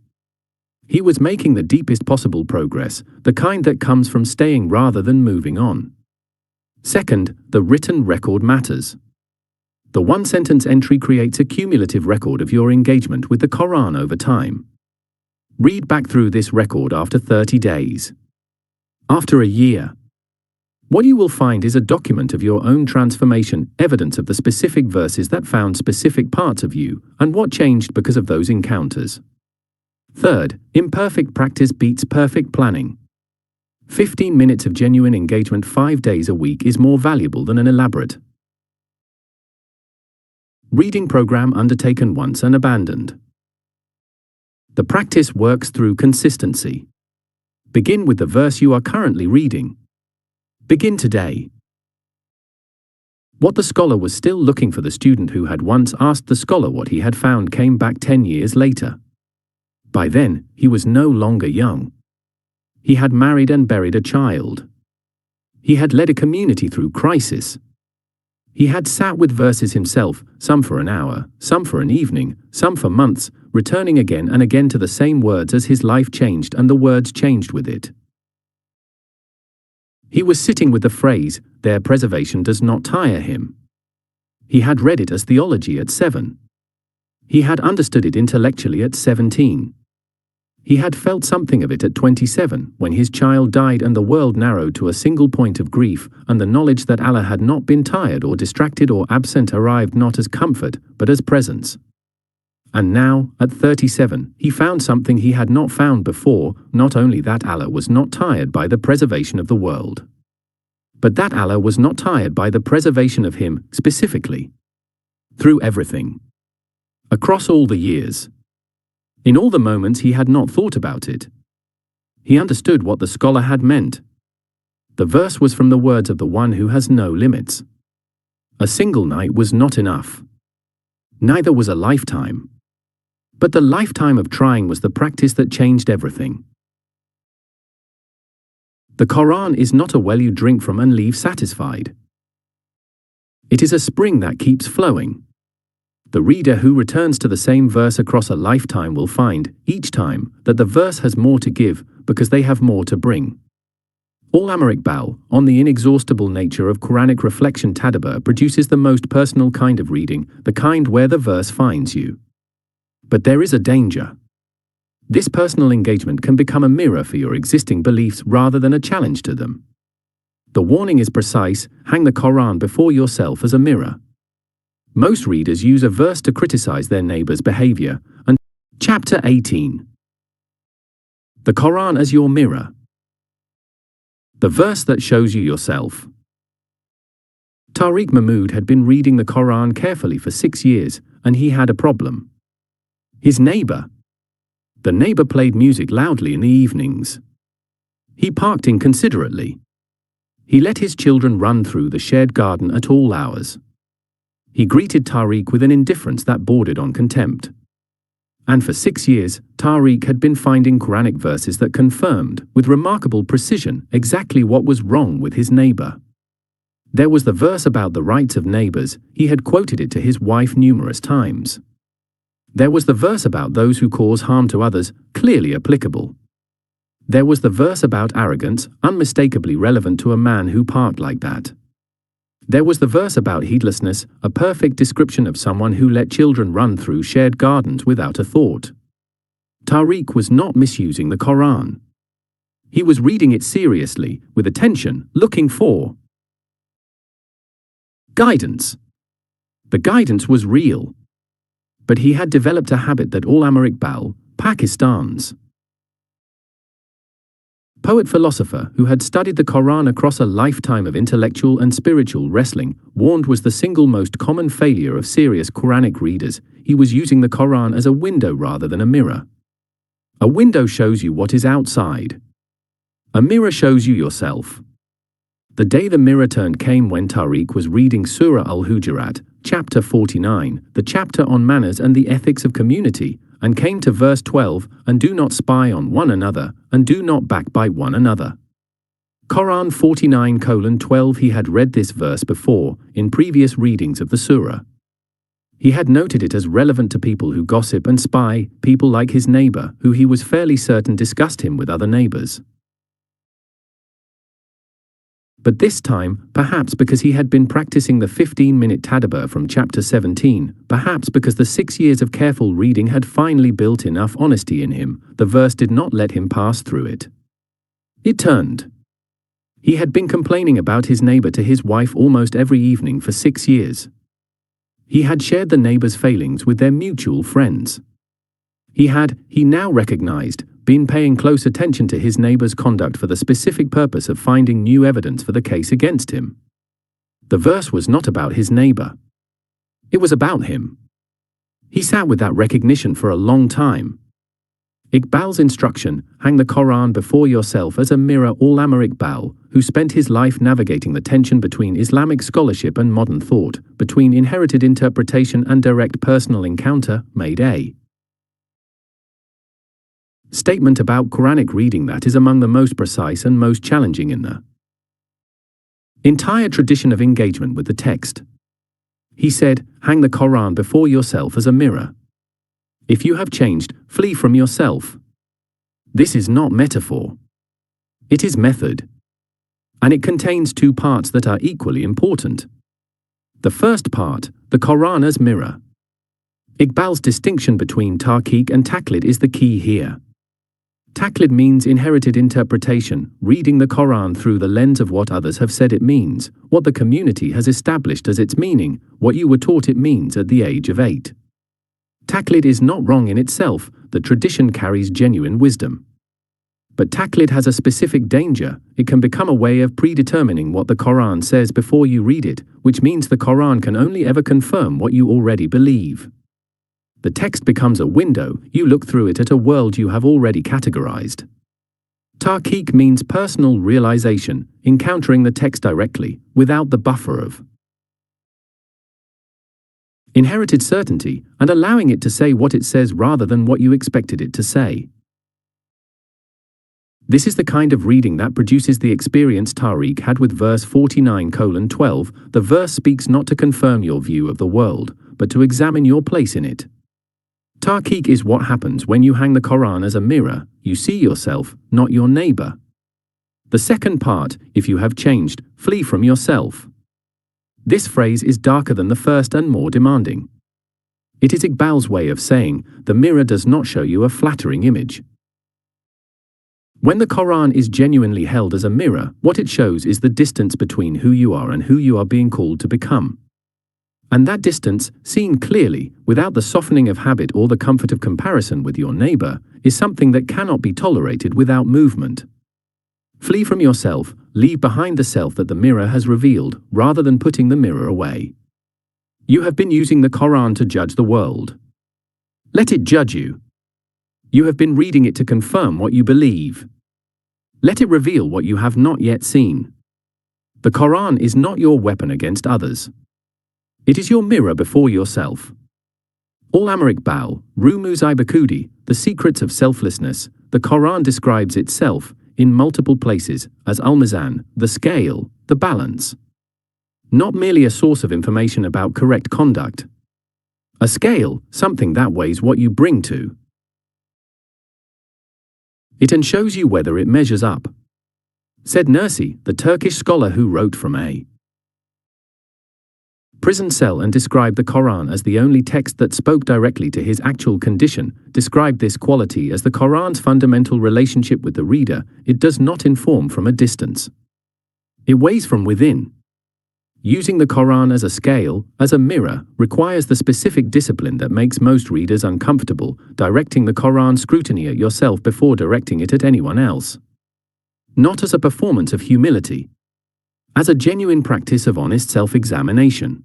He was making the deepest possible progress, the kind that comes from staying rather than moving on. Second, the written record matters. The one-sentence entry creates a cumulative record of your engagement with the Quran over time. Read back through this record after 30 days. After a year. What you will find is a document of your own transformation, evidence of the specific verses that found specific parts of you, and what changed because of those encounters. Third, imperfect practice beats perfect planning. 15 minutes of genuine engagement 5 days a week is more valuable than an elaborate reading program undertaken once and abandoned. The practice works through consistency. Begin with the verse you are currently reading. Begin today. What the scholar was still looking for, the student who had once asked the scholar what he had found, came back 10 years later. By then, he was no longer young. He had married and buried a child. He had led a community through crisis. He had sat with verses himself, some for an hour, some for an evening, some for months, returning again and again to the same words as his life changed and the words changed with it. He was sitting with the phrase, "Their preservation does not tire him." He had read it as theology at 7. He had understood it intellectually at 17. He had felt something of it at 27, when his child died and the world narrowed to a single point of grief, and the knowledge that Allah had not been tired or distracted or absent arrived not as comfort, but as presence. And now, at 37, he found something he had not found before, not only that Allah was not tired by the preservation of the world, but that Allah was not tired by the preservation of him, specifically. Through everything. Across all the years. In all the moments he had not thought about it. He understood what the scholar had meant. The verse was from the words of the one who has no limits. A single night was not enough. Neither was a lifetime. But the lifetime of trying was the practice that changed everything. The Quran is not a well you drink from and leave satisfied. It is a spring that keeps flowing. The reader who returns to the same verse across a lifetime will find, each time, that the verse has more to give, because they have more to bring. Al-Amaric Bal, on the inexhaustible nature of Quranic reflection tadabbur, produces the most personal kind of reading, the kind where the verse finds you. But there is a danger. This personal engagement can become a mirror for your existing beliefs rather than a challenge to them. The warning is precise: hang the Quran before yourself as a mirror. Most readers use a verse to criticize their neighbor's behavior. And Chapter 18. The Quran as your mirror. The verse that shows you yourself. Tariq Mahmood had been reading the Quran carefully for 6 years, and he had a problem. His neighbor. The neighbor played music loudly in the evenings. He parked inconsiderately. He let his children run through the shared garden at all hours. He greeted Tariq with an indifference that bordered on contempt. And for 6 years, Tariq had been finding Quranic verses that confirmed, with remarkable precision, exactly what was wrong with his neighbor. There was the verse about the rights of neighbors. He had quoted it to his wife numerous times. There was the verse about those who cause harm to others, clearly applicable. There was the verse about arrogance, unmistakably relevant to a man who parked like that. There was the verse about heedlessness, a perfect description of someone who let children run through shared gardens without a thought. Tariq was not misusing the Quran. He was reading it seriously, with attention, looking for guidance. The guidance was real. But he had developed a habit that Al-Amaric Bal, Pakistan's poet-philosopher who had studied the Quran across a lifetime of intellectual and spiritual wrestling, warned was the single most common failure of serious Quranic readers. He was using the Quran as a window rather than a mirror. A window shows you what is outside. A mirror shows you yourself. The day the mirror turned came when Tariq was reading Surah Al-Hujurat, chapter 49, the chapter on manners and the ethics of community, and came to verse 12, and do not spy on one another, and do not backbite one another. Quran 49:12. He had read this verse before, in previous readings of the surah. He had noted it as relevant to people who gossip and spy, people like his neighbor, who he was fairly certain discussed him with other neighbors. But this time, perhaps because he had been practicing the 15-minute tadabbur from chapter 17, perhaps because the 6 years of careful reading had finally built enough honesty in him, the verse did not let him pass through it. It turned. He had been complaining about his neighbor to his wife almost every evening for 6 years. He had shared the neighbor's failings with their mutual friends. He now recognized, been paying close attention to his neighbor's conduct for the specific purpose of finding new evidence for the case against him. The verse was not about his neighbor. It was about him. He sat with that recognition for a long time. Iqbal's instruction, hang the Quran before yourself as a mirror. Allama Iqbal, who spent his life navigating the tension between Islamic scholarship and modern thought, between inherited interpretation and direct personal encounter, made a statement about Quranic reading that is among the most precise and most challenging in the entire tradition of engagement with the text. He said, hang the Quran before yourself as a mirror. If you have changed, flee from yourself. This is not metaphor. It is method. And it contains two parts that are equally important. The first part, the Quran as mirror. Iqbal's distinction between tahqiq and taqlid is the key here. Taqlid means inherited interpretation, reading the Quran through the lens of what others have said it means, what the community has established as its meaning, what you were taught it means at the age of 8. Taqlid is not wrong in itself, the tradition carries genuine wisdom. But taqlid has a specific danger. It can become a way of predetermining what the Quran says before you read it, which means the Quran can only ever confirm what you already believe. The text becomes a window, you look through it at a world you have already categorized. Tahqiq means personal realization, encountering the text directly, without the buffer of inherited certainty, and allowing it to say what it says rather than what you expected it to say. This is the kind of reading that produces the experience Tariq had with verse 49:12. The verse speaks not to confirm your view of the world, but to examine your place in it. Tahqiq is what happens when you hang the Quran as a mirror. You see yourself, not your neighbor. The second part, if you have changed, flee from yourself. This phrase is darker than the first and more demanding. It is Iqbal's way of saying, the mirror does not show you a flattering image. When the Quran is genuinely held as a mirror, what it shows is the distance between who you are and who you are being called to become. And that distance, seen clearly, without the softening of habit or the comfort of comparison with your neighbor, is something that cannot be tolerated without movement. Flee from yourself, leave behind the self that the mirror has revealed, rather than putting the mirror away. You have been using the Quran to judge the world. Let it judge you. You have been reading it to confirm what you believe. Let it reveal what you have not yet seen. The Quran is not your weapon against others. It is your mirror before yourself. Allama Iqbal, Rumuz Ibakudi, The Secrets of Selflessness, the Quran describes itself, in multiple places, as al-mizan, the scale, the balance. Not merely a source of information about correct conduct. A scale, something that weighs what you bring to it and shows you whether it measures up. Said Nursi, the Turkish scholar who wrote from a prison cell and described the Quran as the only text that spoke directly to his actual condition, described this quality as the Quran's fundamental relationship with the reader. It does not inform from a distance. It weighs from within. Using the Quran as a scale, as a mirror, requires the specific discipline that makes most readers uncomfortable, directing the Quran scrutiny at yourself before directing it at anyone else. Not as a performance of humility. As a genuine practice of honest self-examination.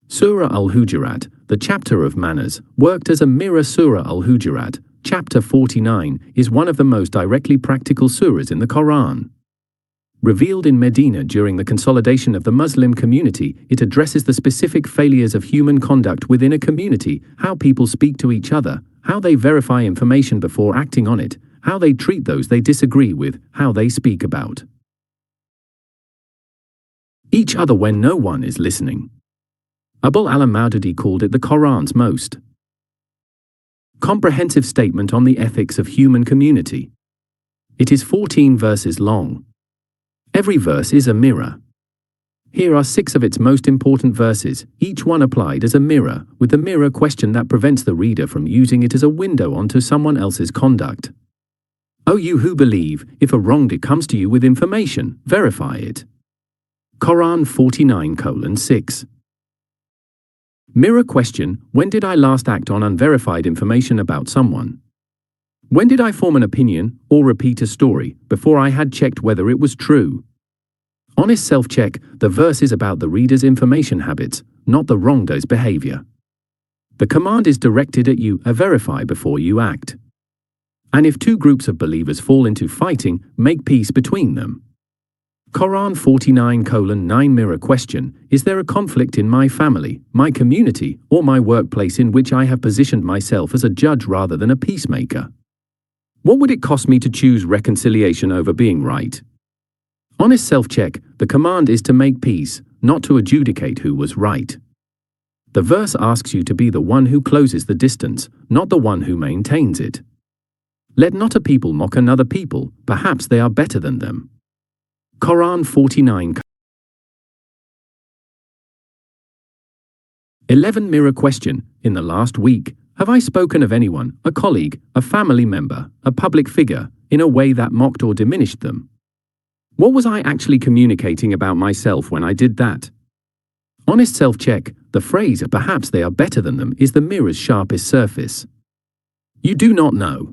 Surah Al-Hujurat, the chapter of manners, worked as a mirror. Surah Al-Hujurat, chapter 49, is one of the most directly practical surahs in the Quran. Revealed in Medina during the consolidation of the Muslim community, it addresses the specific failures of human conduct within a community, how people speak to each other, how they verify information before acting on it, how they treat those they disagree with, how they speak about each other when no one is listening. Abul Alam Maududi called it the Quran's most comprehensive statement on the ethics of human community. It is 14 verses long. Every verse is a mirror. Here are 6 of its most important verses, each one applied as a mirror, with the mirror question that prevents the reader from using it as a window onto someone else's conduct. O you who believe, if a wrongdoer comes to you with information, verify it. Quran 49:6. Mirror question, when did I last act on unverified information about someone? When did I form an opinion, or repeat a story, before I had checked whether it was true? Honest self-check, the verse is about the reader's information habits, not the wrongdoer's behavior. The command is directed at you, verify before you act. And if two groups of believers fall into fighting, make peace between them. Quran 49:9 Mirror question: is there a conflict in my family, my community, or my workplace in which I have positioned myself as a judge rather than a peacemaker? What would it cost me to choose reconciliation over being right? Honest self-check: the command is to make peace, not to adjudicate who was right. The verse asks you to be the one who closes the distance, not the one who maintains it. Let not a people mock another people, perhaps they are better than them. Quran 49:11 Mirror question: in the last week, have I spoken of anyone, a colleague, a family member, a public figure, in a way that mocked or diminished them? What was I actually communicating about myself when I did that? Honest self-check: the phrase "perhaps they are better than them" is the mirror's sharpest surface. You do not know.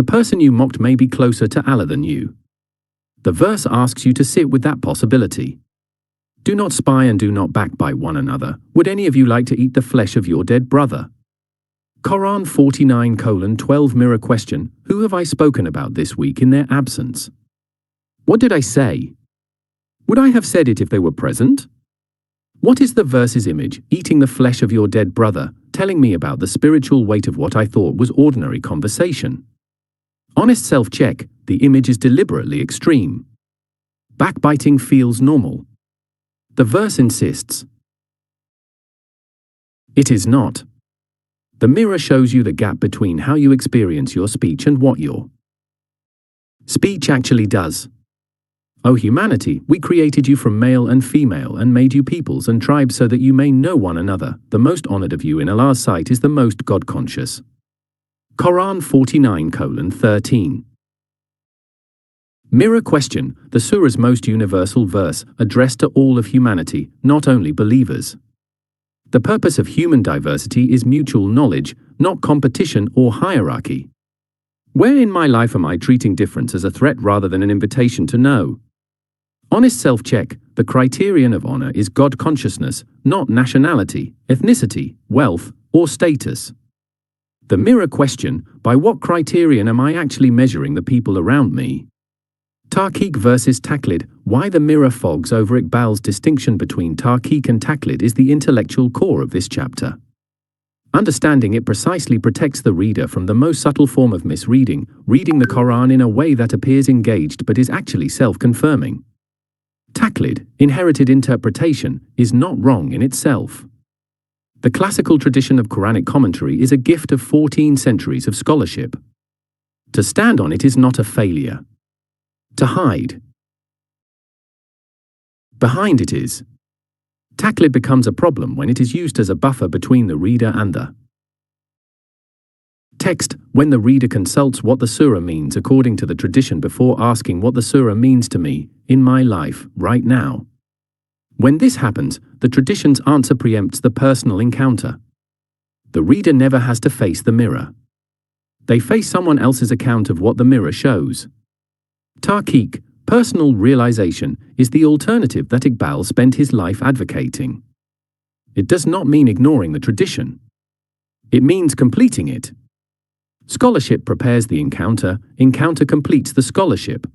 The person you mocked may be closer to Allah than you. The verse asks you to sit with that possibility. Do not spy and do not backbite one another. Would any of you like to eat the flesh of your dead brother? Quran 49:12 Mirror question: who have I spoken about this week in their absence? What did I say? Would I have said it if they were present? What is the verse's image, eating the flesh of your dead brother, telling me about the spiritual weight of what I thought was ordinary conversation? Honest self-check: the image is deliberately extreme. Backbiting feels normal. The verse insists. It is not. The mirror shows you the gap between how you experience your speech and what your speech actually does. O humanity, we created you from male and female and made you peoples and tribes so that you may know one another. The most honored of you in Allah's sight is the most God-conscious. Quran 49:13 Mirror question: the surah's most universal verse, addressed to all of humanity, not only believers. The purpose of human diversity is mutual knowledge, not competition or hierarchy. Where in my life am I treating difference as a threat rather than an invitation to know? Honest self-check: the criterion of honor is God consciousness, not nationality, ethnicity, wealth, or status. The mirror question: by what criterion am I actually measuring the people around me? Tarqiq versus Taqlid: why the mirror fogs over Iqbal's distinction between Tarqiq and Taqlid is the intellectual core of this chapter. Understanding it precisely protects the reader from the most subtle form of misreading, reading the Quran in a way that appears engaged but is actually self-confirming. Taqlid, inherited interpretation, is not wrong in itself. The classical tradition of Quranic commentary is a gift of 14 centuries of scholarship. To stand on it is not a failure. To hide behind it is. Taqlid becomes a problem when it is used as a buffer between the reader and the text, when the reader consults what the surah means according to the tradition before asking what the surah means to me, in my life, right now. When this happens, the tradition's answer preempts the personal encounter. The reader never has to face the mirror. They face someone else's account of what the mirror shows. Tarqiq, personal realization, is the alternative that Iqbal spent his life advocating. It does not mean ignoring the tradition. It means completing it. Scholarship prepares the encounter, encounter completes the scholarship.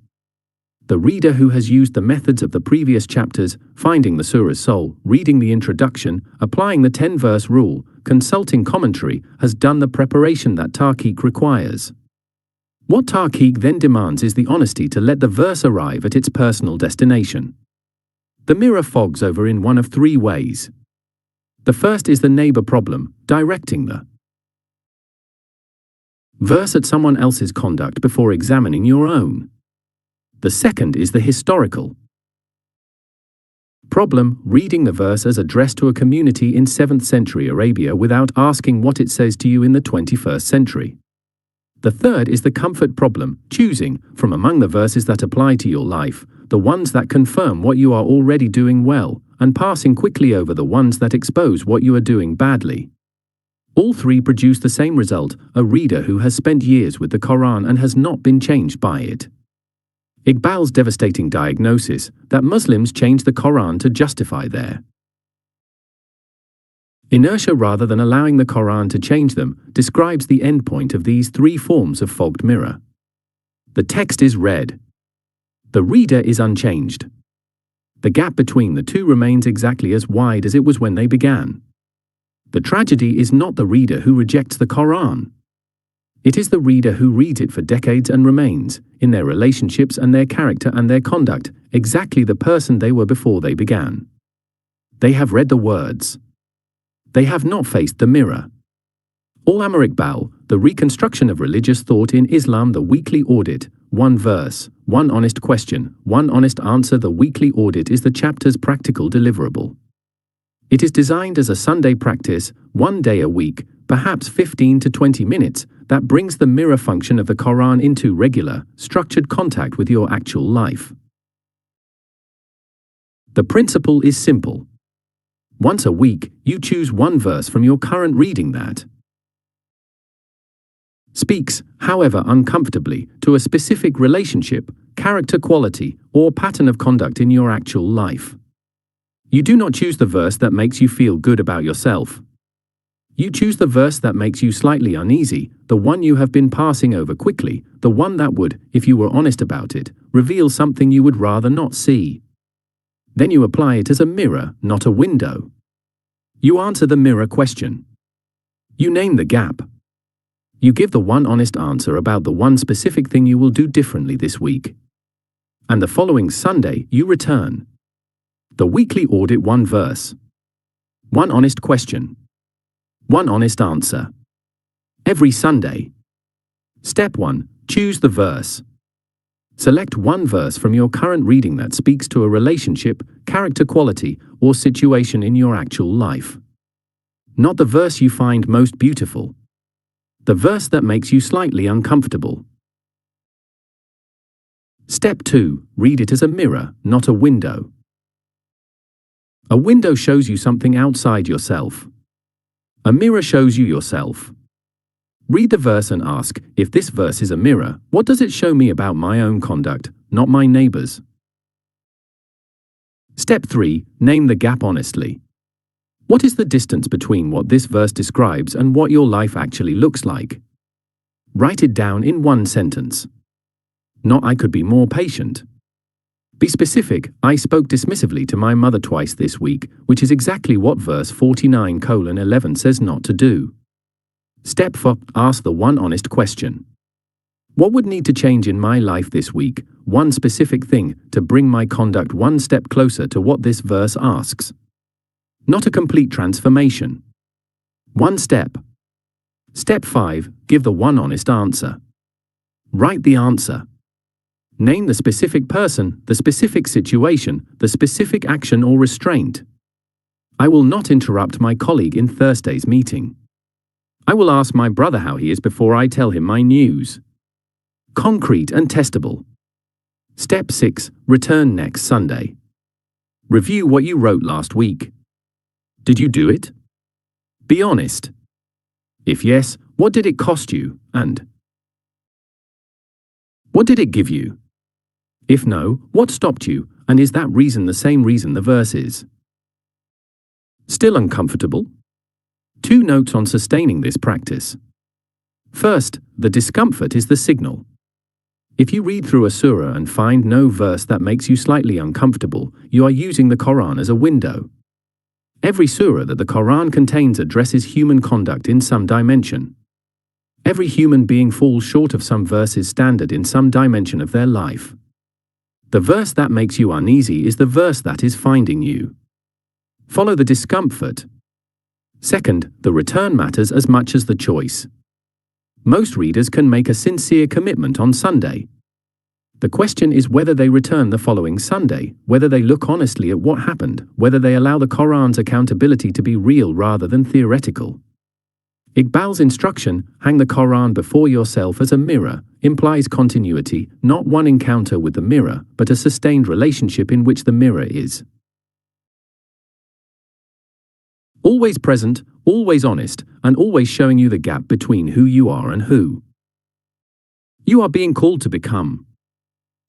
The reader who has used the methods of the previous chapters, finding the surah's soul, reading the introduction, applying the 10-verse rule, consulting commentary, has done the preparation that Tarqiq requires. What Tarqiq then demands is the honesty to let the verse arrive at its personal destination. The mirror fogs over in one of three ways. The first is the neighbor problem, directing the verse at someone else's conduct before examining your own. The second is the historical problem, reading the verse as addressed to a community in 7th century Arabia without asking what it says to you in the 21st century. The third is the comfort problem, choosing, from among the verses that apply to your life, the ones that confirm what you are already doing well, and passing quickly over the ones that expose what you are doing badly. All three produce the same result, a reader who has spent years with the Quran and has not been changed by it. Iqbal's devastating diagnosis, that Muslims change the Quran to justify their Inertia, rather than allowing the Quran to change them, describes the endpoint of these three forms of fogged mirror. The text is read. The reader is unchanged. The gap between the two remains exactly as wide as it was when they began. The tragedy is not the reader who rejects the Quran. It is the reader who reads it for decades and remains, in their relationships and their character and their conduct, exactly the person they were before they began. They have read the words. They have not faced the mirror. Al-Amr Iqbal, The Reconstruction of Religious Thought in Islam, the weekly audit, one verse, one honest question, one honest answer. The weekly audit is the chapter's practical deliverable. It is designed as a Sunday practice, 1 day a week, perhaps 15 to 20 minutes, that brings the mirror function of the Quran into regular, structured contact with your actual life. The principle is simple. Once a week, you choose one verse from your current reading that speaks, however uncomfortably, to a specific relationship, character quality, or pattern of conduct in your actual life. You do not choose the verse that makes you feel good about yourself. You choose the verse that makes you slightly uneasy, the one you have been passing over quickly, the one that would, if you were honest about it, reveal something you would rather not see. Then you apply it as a mirror, not a window. You answer the mirror question. You name the gap. You give the one honest answer about the one specific thing you will do differently this week. And the following Sunday, you return. The weekly audit, one verse. One honest question. One honest answer. Every Sunday. Step 1. Choose the verse. Select one verse from your current reading that speaks to a relationship, character quality, or situation in your actual life. Not the verse you find most beautiful. The verse that makes you slightly uncomfortable. Step 2. Read it as a mirror, not a window. A window shows you something outside yourself. A mirror shows you yourself. Read the verse and ask, if this verse is a mirror, what does it show me about my own conduct, not my neighbor's? Step 3. Name the gap honestly. What is the distance between what this verse describes and what your life actually looks like? Write it down in one sentence. Not I could be more patient. Be specific. I spoke dismissively to my mother twice this week, which is exactly what verse 49:11 says not to do. Step 4. Ask the one honest question. What would need to change in my life this week, one specific thing, to bring my conduct one step closer to what this verse asks? Not a complete transformation. One step. Step 5. Give the one honest answer. Write the answer. Name the specific person, the specific situation, the specific action or restraint. I will not interrupt my colleague in Thursday's meeting. I will ask my brother how he is before I tell him my news. Concrete and testable. Step 6. Return next Sunday. Review what you wrote last week. Did you do it? Be honest. If yes, what did it cost you, and what did it give you? If no, what stopped you, and is that reason the same reason the verse is? Still uncomfortable? 2 notes on sustaining this practice. First, the discomfort is the signal. If you read through a surah and find no verse that makes you slightly uncomfortable, you are using the Quran as a window. Every surah that the Quran contains addresses human conduct in some dimension. Every human being falls short of some verse's standard in some dimension of their life. The verse that makes you uneasy is the verse that is finding you. Follow the discomfort. Second, the return matters as much as the choice. Most readers can make a sincere commitment on Sunday. The question is whether they return the following Sunday, whether they look honestly at what happened, whether they allow the Quran's accountability to be real rather than theoretical. Iqbal's instruction, hang the Quran before yourself as a mirror, implies continuity, not one encounter with the mirror, but a sustained relationship in which the mirror is always present, always honest, and always showing you the gap between who you are and who you are being called to become.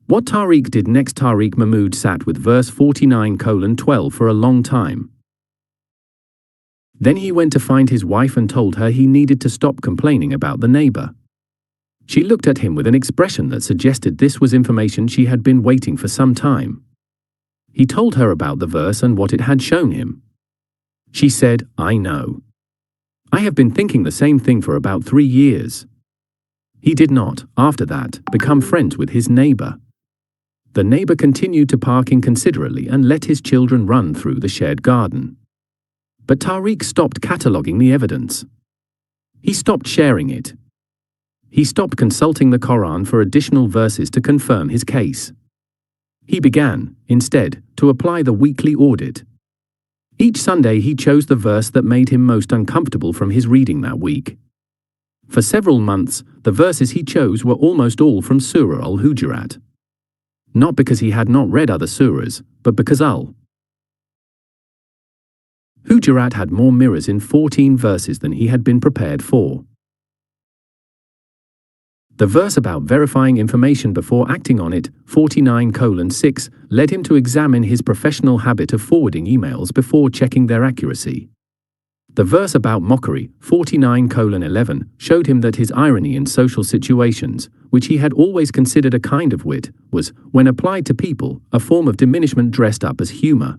What Tariq did next. Tariq Mahmood sat with verse 49:12 for a long time. Then he went to find his wife and told her he needed to stop complaining about the neighbor. She looked at him with an expression that suggested this was information she had been waiting for some time. He told her about the verse and what it had shown him. She said, "I know. I have been thinking the same thing for about 3 years." He did not, after that, become friends with his neighbor. The neighbor continued to park inconsiderately and let his children run through the shared garden. But Tariq stopped cataloging the evidence. He stopped sharing it. He stopped consulting the Quran for additional verses to confirm his case. He began, instead, to apply the weekly audit. Each Sunday he chose the verse that made him most uncomfortable from his reading that week. For several months, the verses he chose were almost all from Surah Al-Hujurat. Not because he had not read other surahs, but because Al-Hujurat had more mirrors in 14 verses than he had been prepared for. The verse about verifying information before acting on it, 49:6, led him to examine his professional habit of forwarding emails before checking their accuracy. The verse about mockery, 49:11, showed him that his irony in social situations, which he had always considered a kind of wit, was, when applied to people, a form of diminishment dressed up as humor.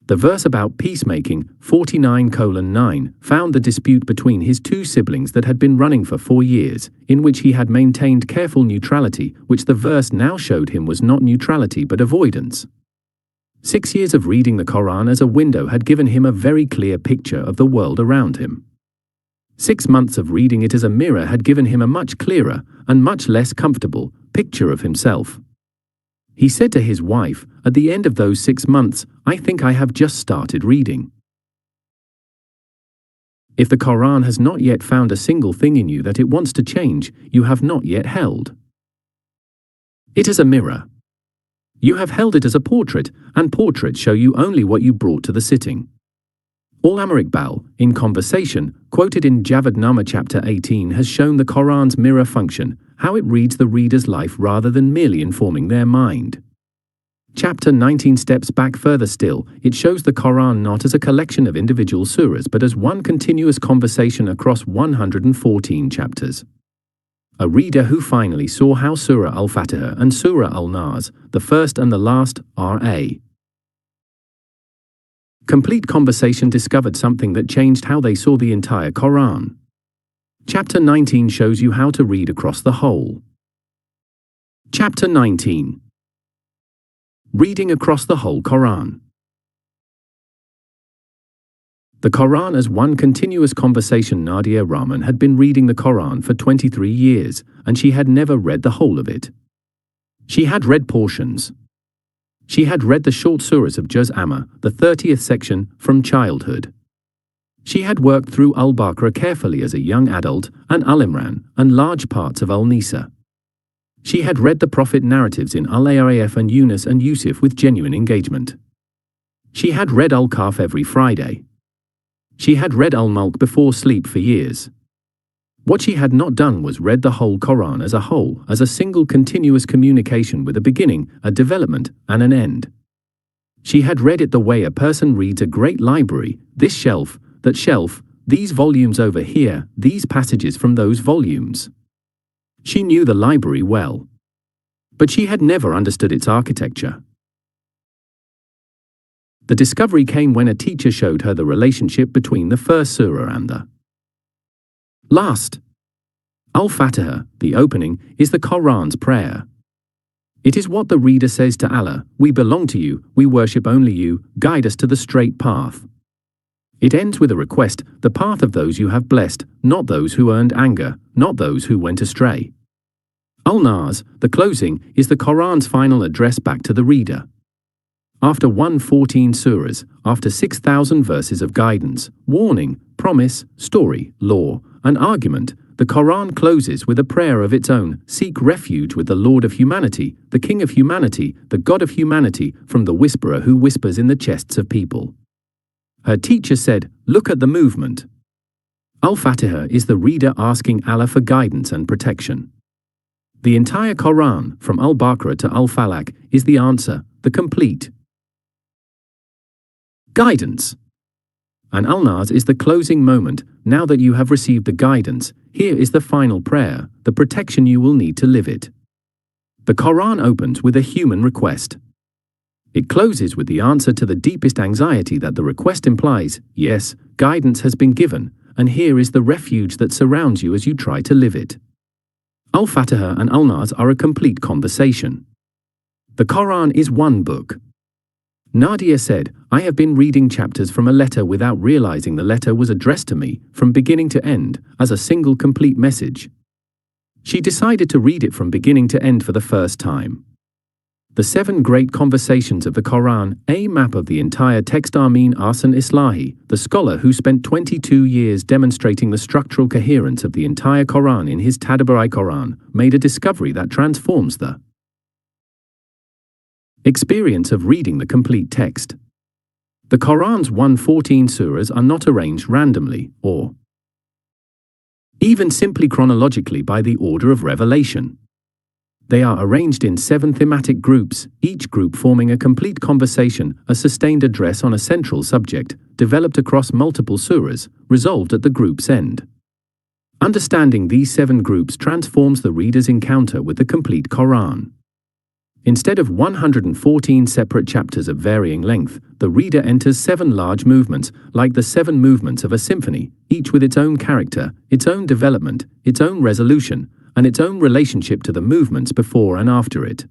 The verse about peacemaking, 49:9, found the dispute between his two siblings that had been running for 4 years, in which he had maintained careful neutrality, which the verse now showed him was not neutrality but avoidance. 6 years of reading the Quran as a window had given him a very clear picture of the world around him. 6 months of reading it as a mirror had given him a much clearer, and much less comfortable, picture of himself. He said to his wife, at the end of those 6 months, "I think I have just started reading." If the Quran has not yet found a single thing in you that it wants to change, you have not yet held it as a mirror. You have held it as a portrait, and portraits show you only what you brought to the sitting. Ahmed Iqbal, in Conversation, quoted in Javadnama chapter 18, has shown the Quran's mirror function, how it reads the reader's life rather than merely informing their mind. Chapter 19 steps back further still. It shows the Quran not as a collection of individual surahs but as one continuous conversation across 114 chapters. A reader who finally saw how Surah Al-Fatiha and Surah Al-Nas, the first and the last, are a complete conversation, discovered something that changed how they saw the entire Quran. Chapter 19 shows you how to read across the whole. Chapter 19. Reading across the whole Quran. The Quran as one continuous conversation. Nadia Rahman had been reading the Quran for 23 years, and she had never read the whole of it. She had read portions. She had read the short surahs of Juz Amma, the 30th section, from childhood. She had worked through Al-Baqarah carefully as a young adult, and Al-Imran, and large parts of Al-Nisa. She had read the Prophet narratives in Al-Araf and Yunus and Yusuf with genuine engagement. She had read Al-Kahf every Friday. She had read Al-Mulk before sleep for years. What she had not done was read the whole Quran as a whole, as a single continuous communication with a beginning, a development, and an end. She had read it the way a person reads a great library, this shelf, that shelf, these volumes over here, these passages from those volumes. She knew the library well. But she had never understood its architecture. The discovery came when a teacher showed her the relationship between the first surah and the last. Al-Fatiha, the opening, is the Quran's prayer. It is what the reader says to Allah, "We belong to you, we worship only you, guide us to the straight path." It ends with a request, the path of those you have blessed, not those who earned anger, not those who went astray. Al-Nas, the closing, is the Quran's final address back to the reader. After 114 surahs, after 6,000 verses of guidance, warning, promise, story, law, and argument, the Quran closes with a prayer of its own: seek refuge with the Lord of humanity, the King of humanity, the God of humanity, from the whisperer who whispers in the chests of people. Her teacher said, look at the movement. Al-Fatiha is the reader asking Allah for guidance and protection. The entire Quran, from Al-Baqarah to Al-Falaq, is the answer, the complete guidance. And Al-Nas is the closing moment. Now that you have received the guidance, here is the final prayer, the protection you will need to live it. The Quran opens with a human request. It closes with the answer to the deepest anxiety that the request implies. Yes, guidance has been given, and here is the refuge that surrounds you as you try to live it. Al-Fatiha and Al-Nas are a complete conversation. The Quran is one book. Nadia said, I have been reading chapters from a letter without realizing the letter was addressed to me, from beginning to end, as a single complete message. She decided to read it from beginning to end for the first time. The 7 great conversations of the Quran, a map of the entire text. Amin Ahsan Islahi, the scholar who spent 22 years demonstrating the structural coherence of the entire Quran in his Tadabbur-i-Quran, made a discovery that transforms the experience of reading the complete text. The Quran's 114 surahs are not arranged randomly, or even simply chronologically by the order of revelation. They are arranged in 7 thematic groups, each group forming a complete conversation, a sustained address on a central subject, developed across multiple surahs, resolved at the group's end. Understanding these 7 groups transforms the reader's encounter with the complete Quran. Instead of 114 separate chapters of varying length, the reader enters 7 large movements, like the 7 movements of a symphony, each with its own character, its own development, its own resolution, and its own relationship to the movements before and after it.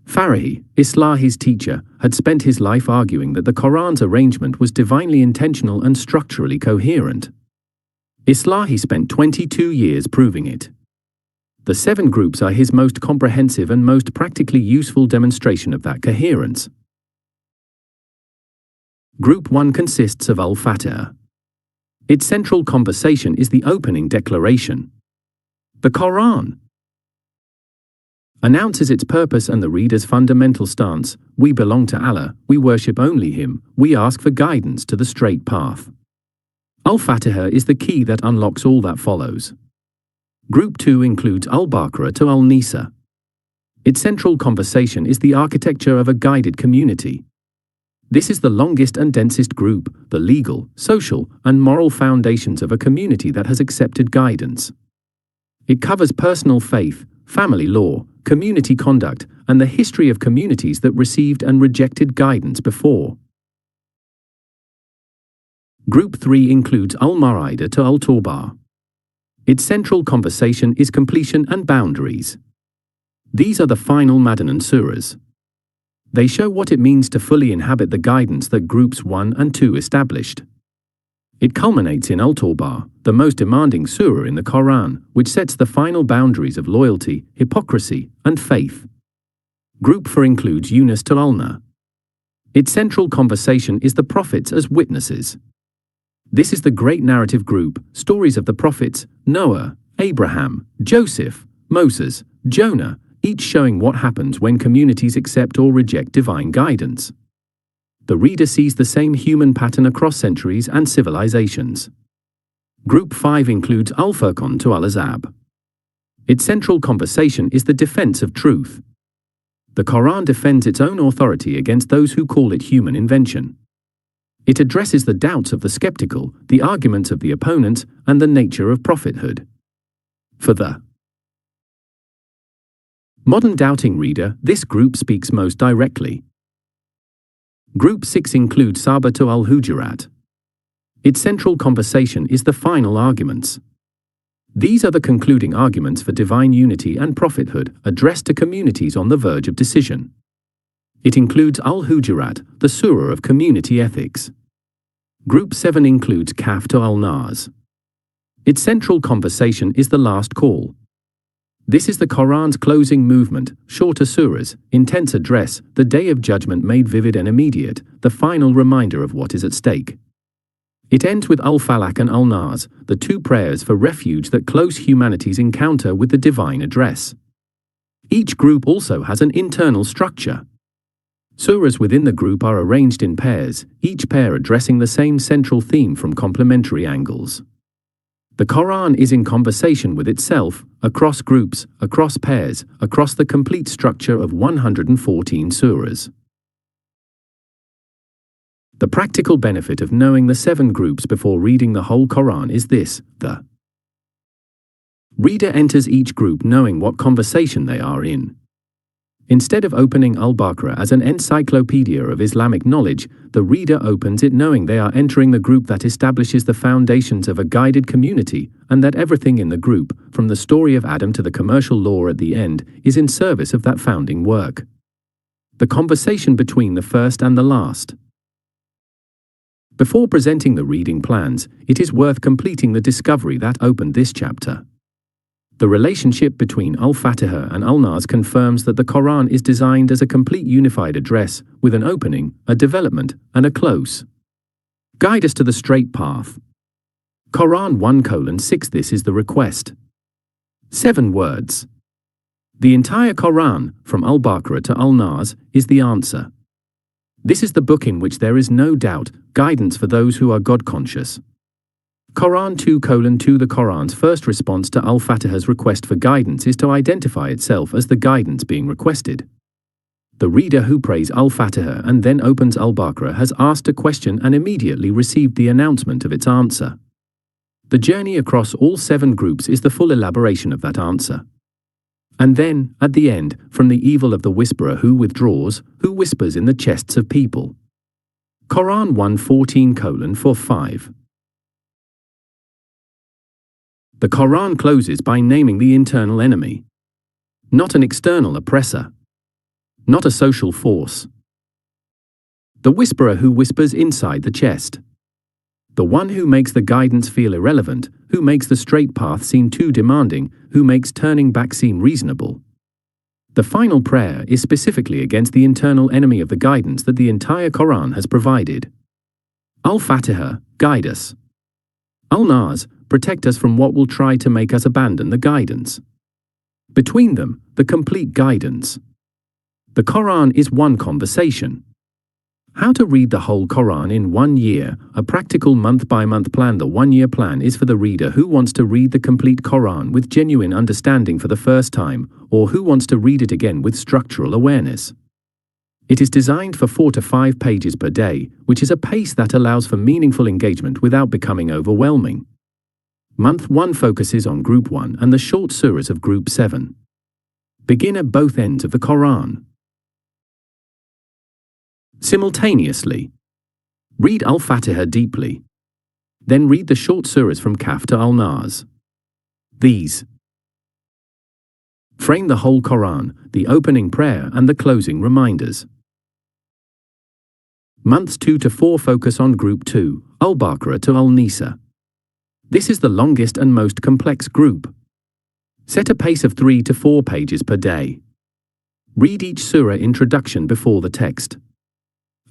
Farahi, Islahi's teacher, had spent his life arguing that the Quran's arrangement was divinely intentional and structurally coherent. Islahi spent 22 years proving it. The 7 groups are his most comprehensive and most practically useful demonstration of that coherence. Group 1 consists of Al-Fatiha. Its central conversation is the opening declaration. The Quran announces its purpose and the reader's fundamental stance. We belong to Allah, we worship only Him, we ask for guidance to the straight path. Al-Fatiha is the key that unlocks all that follows. Group 2 includes Al-Baqarah to Al-Nisa. Its central conversation is the architecture of a guided community. This is the longest and densest group, the legal, social, and moral foundations of a community that has accepted guidance. It covers personal faith, family law, community conduct, and the history of communities that received and rejected guidance before. Group 3 includes Al-Ma'idah to Al-Tawbah. Its central conversation is completion and boundaries. These are the final Madanan surahs. They show what it means to fully inhabit the guidance that groups 1 and 2 established. It culminates in Al-Tawbah, the most demanding surah in the Quran, which sets the final boundaries of loyalty, hypocrisy, and faith. Group 4 includes Yunus to Al-Nur. Its central conversation is the prophets as witnesses. This is the great narrative group, stories of the prophets, Noah, Abraham, Joseph, Moses, Jonah, each showing what happens when communities accept or reject divine guidance. The reader sees the same human pattern across centuries and civilizations. Group 5 includes Al-Furqan to Al-Ahzab. Its central conversation is the defense of truth. The Quran defends its own authority against those who call it human invention. It addresses the doubts of the skeptical, the arguments of the opponents, and the nature of prophethood. For the modern doubting reader, this group speaks most directly. Group 6 includes Saba to Al-Hujurat. Its central conversation is the final arguments. These are the concluding arguments for divine unity and prophethood, addressed to communities on the verge of decision. It includes Al-Hujurat, the surah of community ethics. Group 7 includes Kaf to Al-Nas. Its central conversation is the last call. This is the Quran's closing movement, shorter surahs, intense address, the day of judgment made vivid and immediate, the final reminder of what is at stake. It ends with Al-Falaq and Al-Nas, the 2 prayers for refuge that close humanity's encounter with the divine address. Each group also has an internal structure. Surahs within the group are arranged in pairs, each pair addressing the same central theme from complementary angles. The Quran is in conversation with itself, across groups, across pairs, across the complete structure of 114 surahs. The practical benefit of knowing the 7 groups before reading the whole Quran is this: the reader enters each group knowing what conversation they are in. Instead of opening Al-Baqarah as an encyclopedia of Islamic knowledge, the reader opens it knowing they are entering the group that establishes the foundations of a guided community, and that everything in the group, from the story of Adam to the commercial law at the end, is in service of that founding work. The conversation between the first and the last. Before presenting the reading plans, it is worth completing the discovery that opened this chapter. The relationship between Al-Fatiha and Al-Nas confirms that the Quran is designed as a complete unified address, with an opening, a development, and a close. Guide us to the straight path. Quran 1:6. This is the request. 7 words. The entire Quran, from Al-Baqarah to Al-Nas, is the answer. This is the book in which there is no doubt, guidance for those who are God-conscious. Quran 2:2. The Quran's first response to Al-Fatiha's request for guidance is to identify itself as the guidance being requested. The reader who prays Al-Fatiha and then opens Al-Baqarah has asked a question and immediately received the announcement of its answer. The journey across all 7 groups is the full elaboration of that answer. And then, at the end, from the evil of the whisperer who withdraws, who whispers in the chests of people. Quran 1:14:4-5. The Quran closes by naming the internal enemy. Not an external oppressor. Not a social force. The whisperer who whispers inside the chest. The one who makes the guidance feel irrelevant, who makes the straight path seem too demanding, who makes turning back seem reasonable. The final prayer is specifically against the internal enemy of the guidance that the entire Quran has provided. Al-Fatiha, guide us. Al-Nas, protect us from what will try to make us abandon the guidance. Between them, the complete guidance. The Quran is one conversation. How to read the whole Quran in 1 year, a practical month-by-month plan. The 1-year plan is for the reader who wants to read the complete Quran with genuine understanding for the first time, or who wants to read it again with structural awareness. It is designed for 4 to 5 pages per day, which is a pace that allows for meaningful engagement without becoming overwhelming. Month 1 focuses on Group 1 and the short surahs of Group 7. Begin at both ends of the Quran. Simultaneously. Read Al-Fatiha deeply. Then read the short surahs from Kaf to Al-Nas. These frame the whole Quran, the opening prayer and the closing reminders. Months 2 to 4 focus on Group 2, Al-Baqarah to Al-Nisa. This is the longest and most complex group. Set a pace of 3 to 4 pages per day. Read each surah introduction before the text.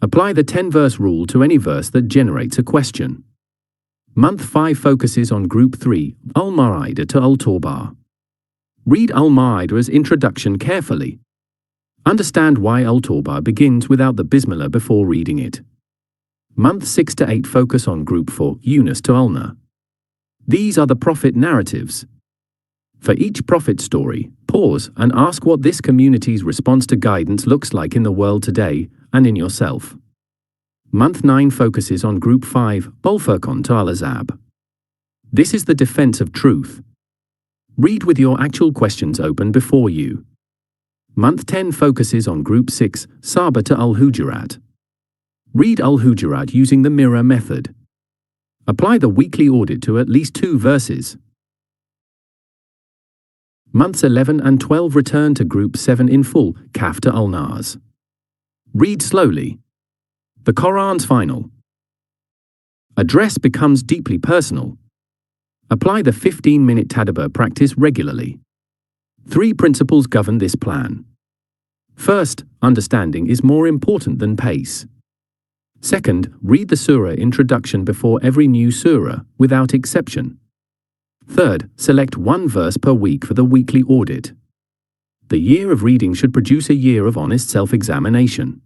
Apply the 10-verse rule to any verse that generates a question. Month 5 focuses on Group 3, Al-Ma'idah to Al-Tawbah. Read Al-Ma'ida's introduction carefully. Understand why Al-Tawbah begins without the Bismillah before reading it. Month 6 to 8 focus on Group 4, Yunus to Al-Nur. These are the prophet narratives. For each prophet story, pause and ask what this community's response to guidance looks like in the world today and in yourself. Month 9 focuses on Group 5, Al-Furqan to Al-Ahzab. This is the defense of truth. Read with your actual questions open before you. Month 10 focuses on Group 6, Saba to Al-Hujurat. Read Al-Hujurat using the mirror method. Apply the weekly audit to at least 2 verses. Months 11 and 12 return to Group 7 in full, Kaf to Al-Nas. Read slowly. The Quran's final address becomes deeply personal. Apply the 15-minute tadabbur practice regularly. 3 principles govern this plan. First, understanding is more important than pace. Second, read the surah introduction before every new surah, without exception. Third, select 1 verse per week for the weekly audit. The year of reading should produce a year of honest self-examination.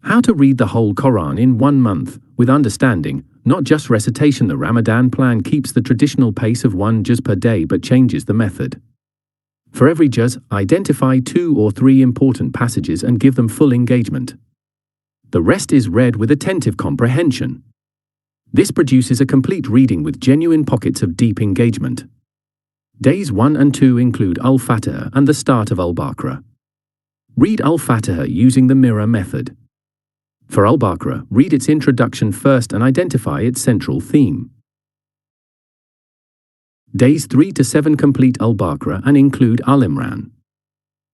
How to read the whole Quran in 1 month, with understanding, not just recitation. The Ramadan plan keeps the traditional pace of 1 juz per day but changes the method. For every juz, identify 2 or 3 important passages and give them full engagement. The rest is read with attentive comprehension. This produces a complete reading with genuine pockets of deep engagement. Days 1 and 2 include Al-Fatiha and the start of Al-Baqarah. Read Al-Fatiha using the mirror method. For Al-Baqarah, read its introduction first and identify its central theme. Days 3 to 7 complete Al-Baqarah and include Al-Imran.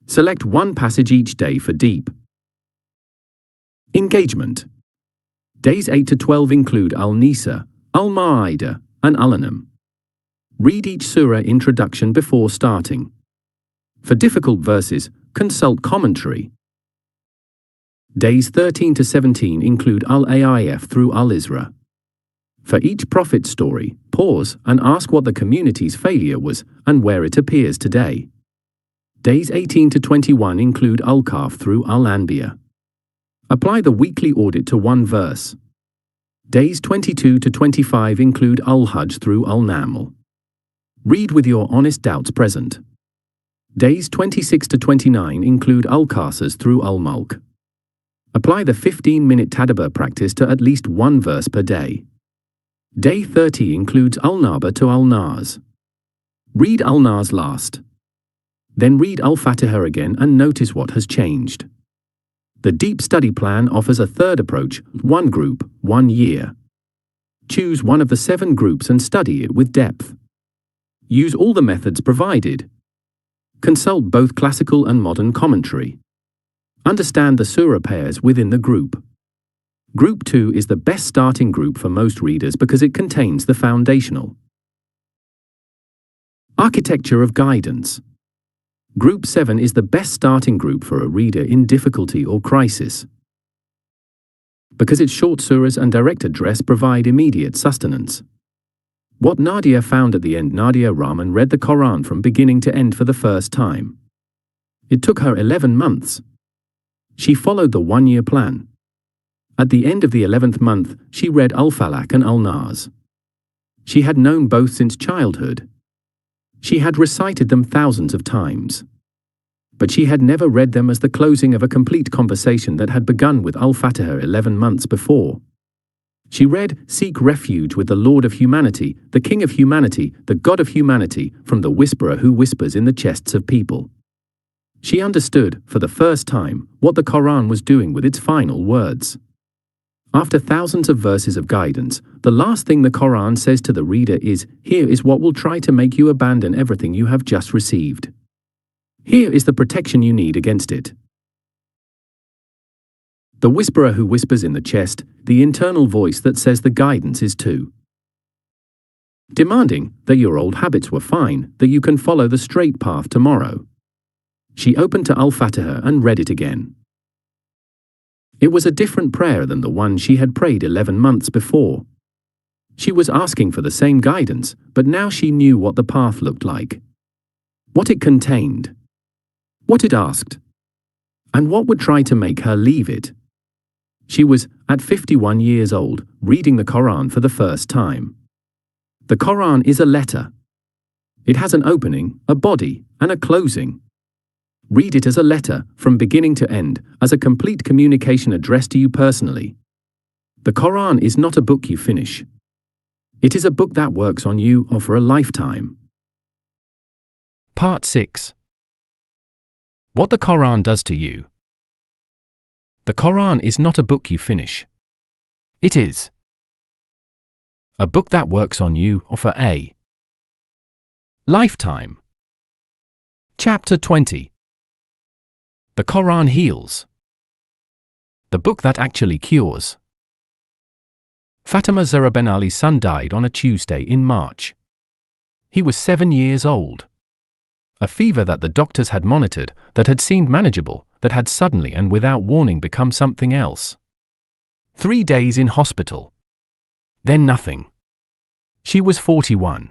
Select one passage each day for deep engagement. Days 8 to 12 include Al-Nisa, Al-Ma'idah, and Al-An'am. Read each surah introduction before starting. For difficult verses, consult commentary. Days 13 to 17 include Al-Aif through Al-Isra. For each prophet story, pause and ask what the community's failure was and where it appears today. Days 18 to 21 include Al-Kahf through Al-Anbiya. Apply the weekly audit to one verse. Days 22 to 25 include Al-Hajj through Al-Naml. Read with your honest doubts present. Days 26 to 29 include Al-Qasas through Al-Mulk. Apply the 15-minute tadabbur practice to at least one verse per day. Day 30 includes Al-Naba to Al-Nas. Read Al-Nas last. Then read Al-Fatiha again and notice what has changed. The Deep Study Plan offers a third approach, one group, 1 year. Choose one of the 7 groups and study it with depth. Use all the methods provided. Consult both classical and modern commentary. Understand the surah pairs within the group. Group 2 is the best starting group for most readers because it contains the foundational architecture of guidance. Group 7 is the best starting group for a reader in difficulty or crisis. Because its short surahs and direct address provide immediate sustenance. What Nadia found at the end, Nadia Rahman read the Quran from beginning to end for the first time. It took her 11 months. She followed the 1-year plan. At the end of the 11th month, she read Al-Falaq and Al-Nas. She had known both since childhood. She had recited them thousands of times. But she had never read them as the closing of a complete conversation that had begun with Al-Fatiha 11 months before. She read, "Seek refuge with the Lord of humanity, the King of humanity, the God of humanity, from the whisperer who whispers in the chests of people." She understood, for the first time, what the Quran was doing with its final words. After thousands of verses of guidance, the last thing the Quran says to the reader is, "Here is what will try to make you abandon everything you have just received. Here is the protection you need against it." The whisperer who whispers in the chest, the internal voice that says the guidance is too demanding, that your old habits were fine, that you can follow the straight path tomorrow. She opened to Al-Fatiha and read it again. It was a different prayer than the one she had prayed 11 months before. She was asking for the same guidance, but now she knew what the path looked like. What it contained. What it asked. And what would try to make her leave it. She was, at 51 years old, reading the Quran for the first time. The Quran is a letter. It has an opening, a body, and a closing. Read it as a letter, from beginning to end, as a complete communication addressed to you personally. The Quran is not a book you finish. It is a book that works on you or for a lifetime. Part 6. What the Quran does to you. The Quran is not a book you finish. It is a book that works on you or for a lifetime. Chapter 20. The Quran heals. The book that actually cures. Fatima Zahra Ben Ali's son died on a Tuesday in March. He was 7 years old. A fever that the doctors had monitored, that had seemed manageable, that had suddenly and without warning become something else. 3 days in hospital. Then nothing. She was 41.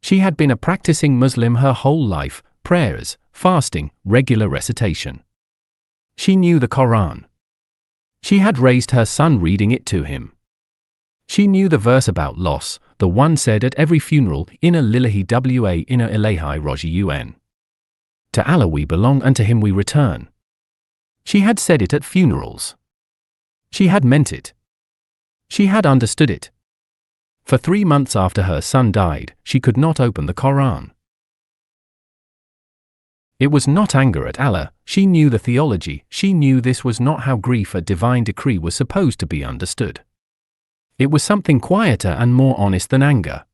She had been a practicing Muslim her whole life, prayers, fasting, regular recitation. She knew the Quran. She had raised her son reading it to him. She knew the verse about loss, the one said at every funeral, Inna lillahi wa inna ilayhi raji'un. To Allah we belong and to Him we return. She had said it at funerals. She had meant it. She had understood it. For 3 months after her son died, she could not open the Quran. It was not anger at Allah, she knew the theology, she knew this was not how grief at divine decree was supposed to be understood. It was something quieter and more honest than anger.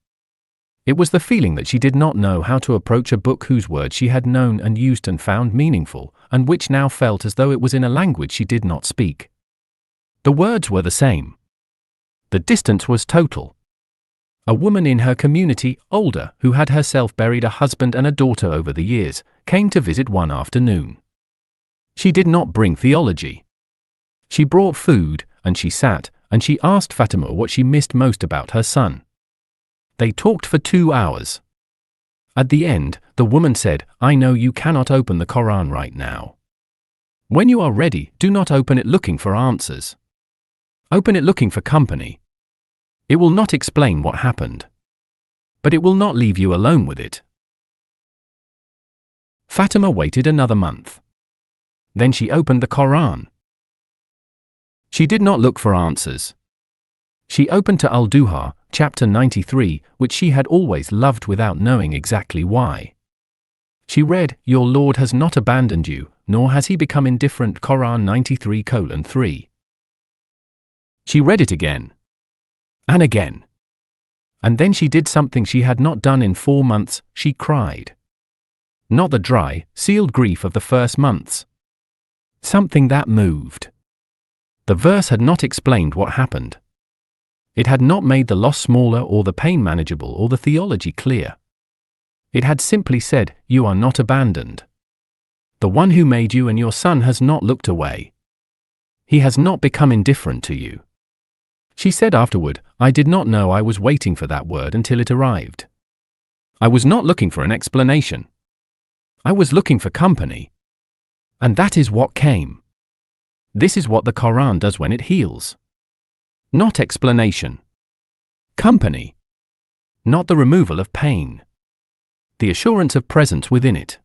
It was the feeling that she did not know how to approach a book whose words she had known and used and found meaningful, and which now felt as though it was in a language she did not speak. The words were the same. The distance was total. A woman in her community, older, who had herself buried a husband and a daughter over the years, came to visit one afternoon. She did not bring theology. She brought food, and she sat, and she asked Fatima what she missed most about her son. They talked for 2 hours. At the end, the woman said, "I know you cannot open the Quran right now. When you are ready, do not open it looking for answers. Open it looking for company. It will not explain what happened. But it will not leave you alone with it." Fatima waited another month. Then she opened the Quran. She did not look for answers. She opened to Al-Duha, chapter 93, which she had always loved without knowing exactly why. She read, "Your Lord has not abandoned you, nor has he become indifferent." Quran 93:3. She read it again. And again. And then she did something she had not done in 4 months, she cried. Not the dry, sealed grief of the first months. Something that moved. The verse had not explained what happened. It had not made the loss smaller or the pain manageable or the theology clear. It had simply said, "You are not abandoned. The one who made you and your son has not looked away. He has not become indifferent to you." She said afterward, "I did not know I was waiting for that word until it arrived. I was not looking for an explanation. I was looking for company. And that is what came." This is what the Quran does when it heals. Not explanation. Company. Not the removal of pain. The assurance of presence within it.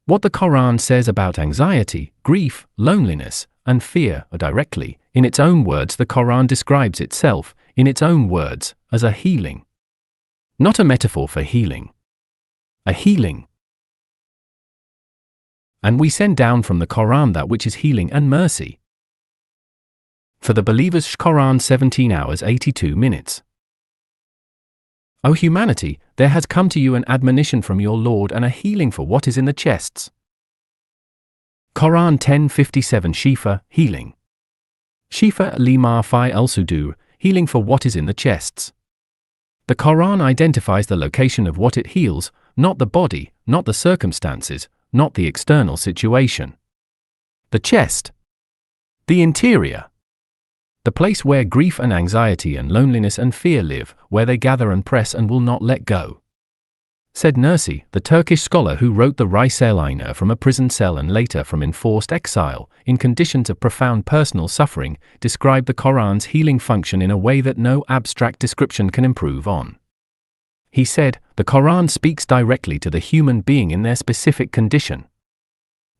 What the Quran says about anxiety, grief, loneliness, and fear are directly, in its own words, the Quran describes itself, in its own words, as a healing. Not a metaphor for healing. A healing. And we send down from the Quran that which is healing and mercy. For the believers, Quran 17 hours 82 minutes. O humanity, there has come to you an admonition from your Lord and a healing for what is in the chests. Quran 10:57 Shifa, healing. Shifa lima fi al-sudur, healing for what is in the chests. The Quran identifies the location of what it heals, not the body, not the circumstances, not the external situation. The chest. The interior. The place where grief and anxiety and loneliness and fear live, where they gather and press and will not let go. Said Nursi, the Turkish scholar who wrote the Risale from a prison cell and later from enforced exile, in conditions of profound personal suffering, described the Quran's healing function in a way that no abstract description can improve on. He said, the Quran speaks directly to the human being in their specific condition.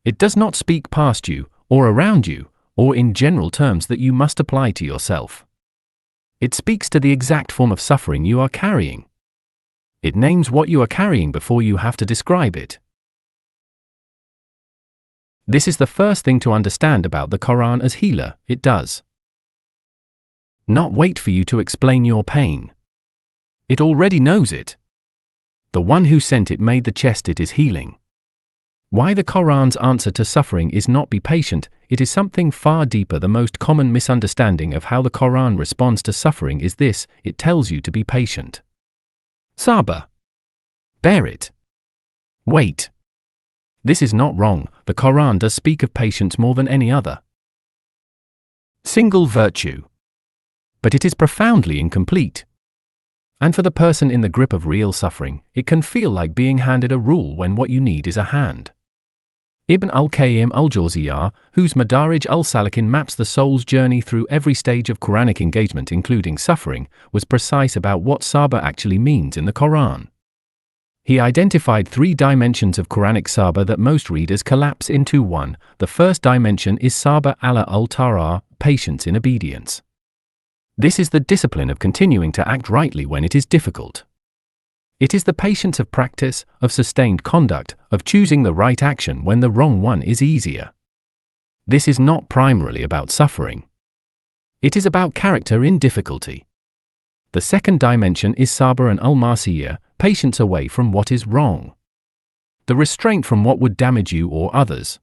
It does not speak past you, or around you, or in general terms that you must apply to yourself. It speaks to the exact form of suffering you are carrying. It names what you are carrying before you have to describe it. This is the first thing to understand about the Quran as healer, it does not wait for you to explain your pain. It already knows it. The one who sent it made the chest it is healing. Why the Quran's answer to suffering is not be patient, it is something far deeper. The most common misunderstanding of how the Quran responds to suffering is this: it tells you to be patient. Sabr. Bear it. Wait. This is not wrong, the Quran does speak of patience more than any other single virtue. But it is profoundly incomplete. And for the person in the grip of real suffering, it can feel like being handed a rule when what you need is a hand. Ibn al-Qayyim al-Jawziyah, whose Madarij al-Salikin maps the soul's journey through every stage of Quranic engagement including suffering, was precise about what sabr actually means in the Quran. He identified 3 dimensions of Quranic sabr that most readers collapse into one. The first dimension is sabr ala al-tara, patience in obedience. This is the discipline of continuing to act rightly when it is difficult. It is the patience of practice, of sustained conduct, of choosing the right action when the wrong one is easier. This is not primarily about suffering. It is about character in difficulty. The second dimension is sabr and al-masiyah, patience away from what is wrong. The restraint from what would damage you or others.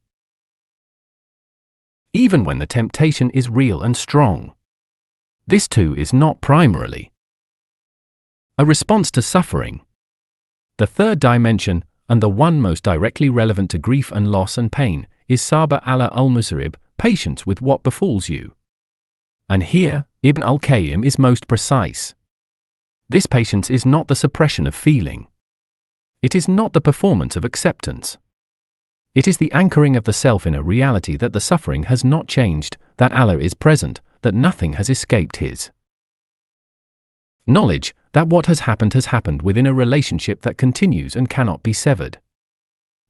Even when the temptation is real and strong. This too is not primarily a response to suffering. The third dimension, and the one most directly relevant to grief and loss and pain, is sabr ala al-musarib, patience with what befalls you. And here, Ibn al-Qayyim is most precise. This patience is not the suppression of feeling. It is not the performance of acceptance. It is the anchoring of the self in a reality that the suffering has not changed, that Allah is present, that nothing has escaped His knowledge, that what has happened within a relationship that continues and cannot be severed.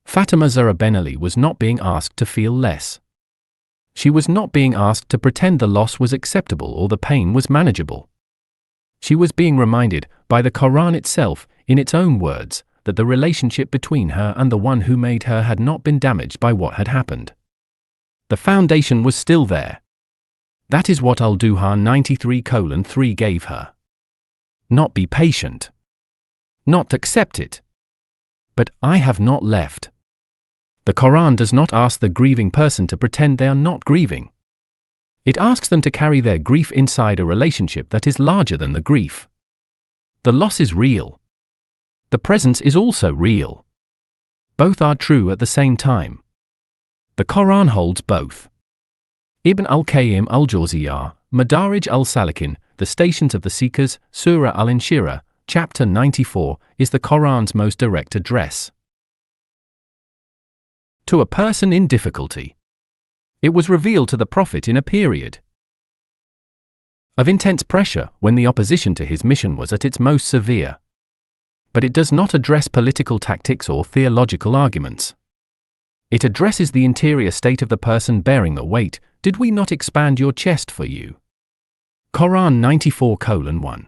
Fatima Zahra Ben-Ali was not being asked to feel less. She was not being asked to pretend the loss was acceptable or the pain was manageable. She was being reminded, by the Quran itself, in its own words, that the relationship between her and the one who made her had not been damaged by what had happened. The foundation was still there. That is what Al-Duha 93:3 gave her. Not be patient. Not accept it. But I have not left. The Quran does not ask the grieving person to pretend they are not grieving. It asks them to carry their grief inside a relationship that is larger than the grief. The loss is real. The presence is also real. Both are true at the same time. The Quran holds both. Ibn al-Qayyim al-Jawziyah, Madarij al-Salikin, The Stations of the Seekers, Surah al-Inshirah, Chapter 94, is the Quran's most direct address to a person in difficulty. It was revealed to the Prophet in a period of intense pressure, when the opposition to his mission was at its most severe. But it does not address political tactics or theological arguments. It addresses the interior state of the person bearing the weight. Did we not expand your chest for you? Quran 94:1.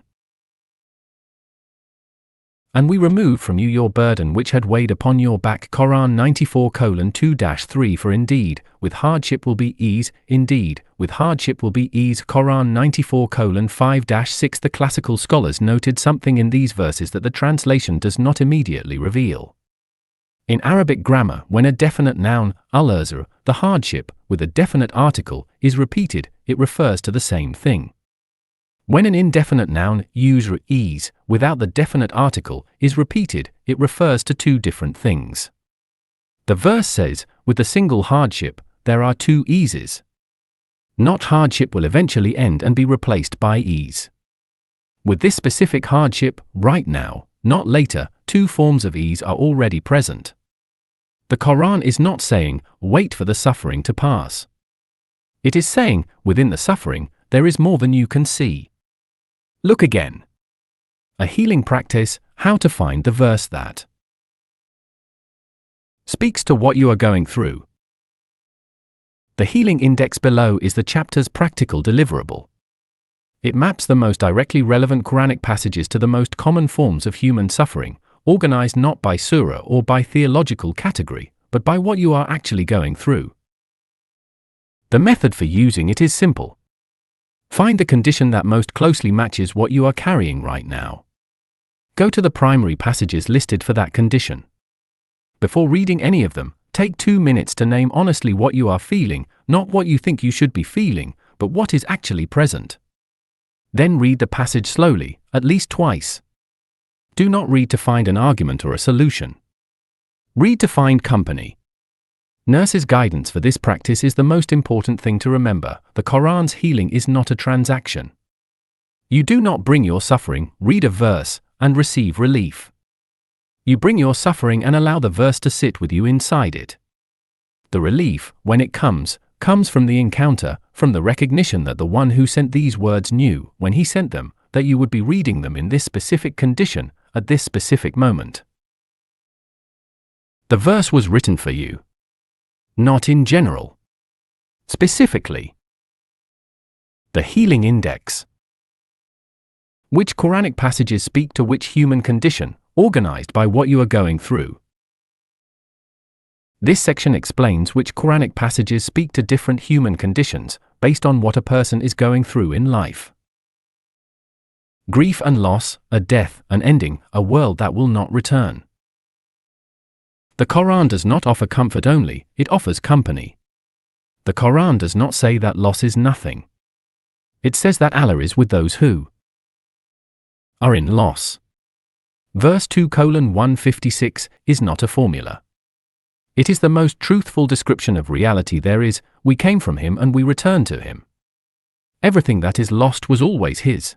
And we removed from you your burden which had weighed upon your back. Quran 94:2-3. For indeed, with hardship will be ease, indeed, with hardship will be ease. Quran 94:5-6. The classical scholars noted something in these verses that the translation does not immediately reveal. In Arabic grammar, when a definite noun, al-azr, the hardship, with a definite article, is repeated, it refers to the same thing. When an indefinite noun, yusr, ease, without the definite article, is repeated, it refers to two different things. The verse says, with the single hardship, there are two eases. Not hardship will eventually end and be replaced by ease. With this specific hardship, right now, not later, two forms of ease are already present. The Quran is not saying, wait for the suffering to pass. It is saying, within the suffering, there is more than you can see. Look again. A healing practice, how to find the verse that speaks to what you are going through. The healing index below is the chapter's practical deliverable. It maps the most directly relevant Quranic passages to the most common forms of human suffering, organized not by surah or by theological category, but by what you are actually going through. The method for using it is simple. Find the condition that most closely matches what you are carrying right now. Go to the primary passages listed for that condition. Before reading any of them, take 2 minutes to name honestly what you are feeling, not what you think you should be feeling, but what is actually present. Then read the passage slowly, at least twice. Do not read to find an argument or a solution. Read to find company. Nurse's guidance for this practice is the most important thing to remember. The Quran's healing is not a transaction. You do not bring your suffering, read a verse, and receive relief. You bring your suffering and allow the verse to sit with you inside it. The relief, when it comes from the encounter, from the recognition that the one who sent these words knew, when he sent them, that you would be reading them in this specific condition, at this specific moment. The verse was written for you. Not in general. Specifically. The Healing Index. Which Quranic passages speak to which human condition, organized by what you are going through? This section explains which Quranic passages speak to different human conditions, based on what a person is going through in life. Grief and loss, a death, an ending, a world that will not return. The Quran does not offer comfort only, it offers company. The Quran does not say that loss is nothing. It says that Allah is with those who are in loss. Verse 2:156 is not a formula. It is the most truthful description of reality there is. We came from Him and we return to Him. Everything that is lost was always His.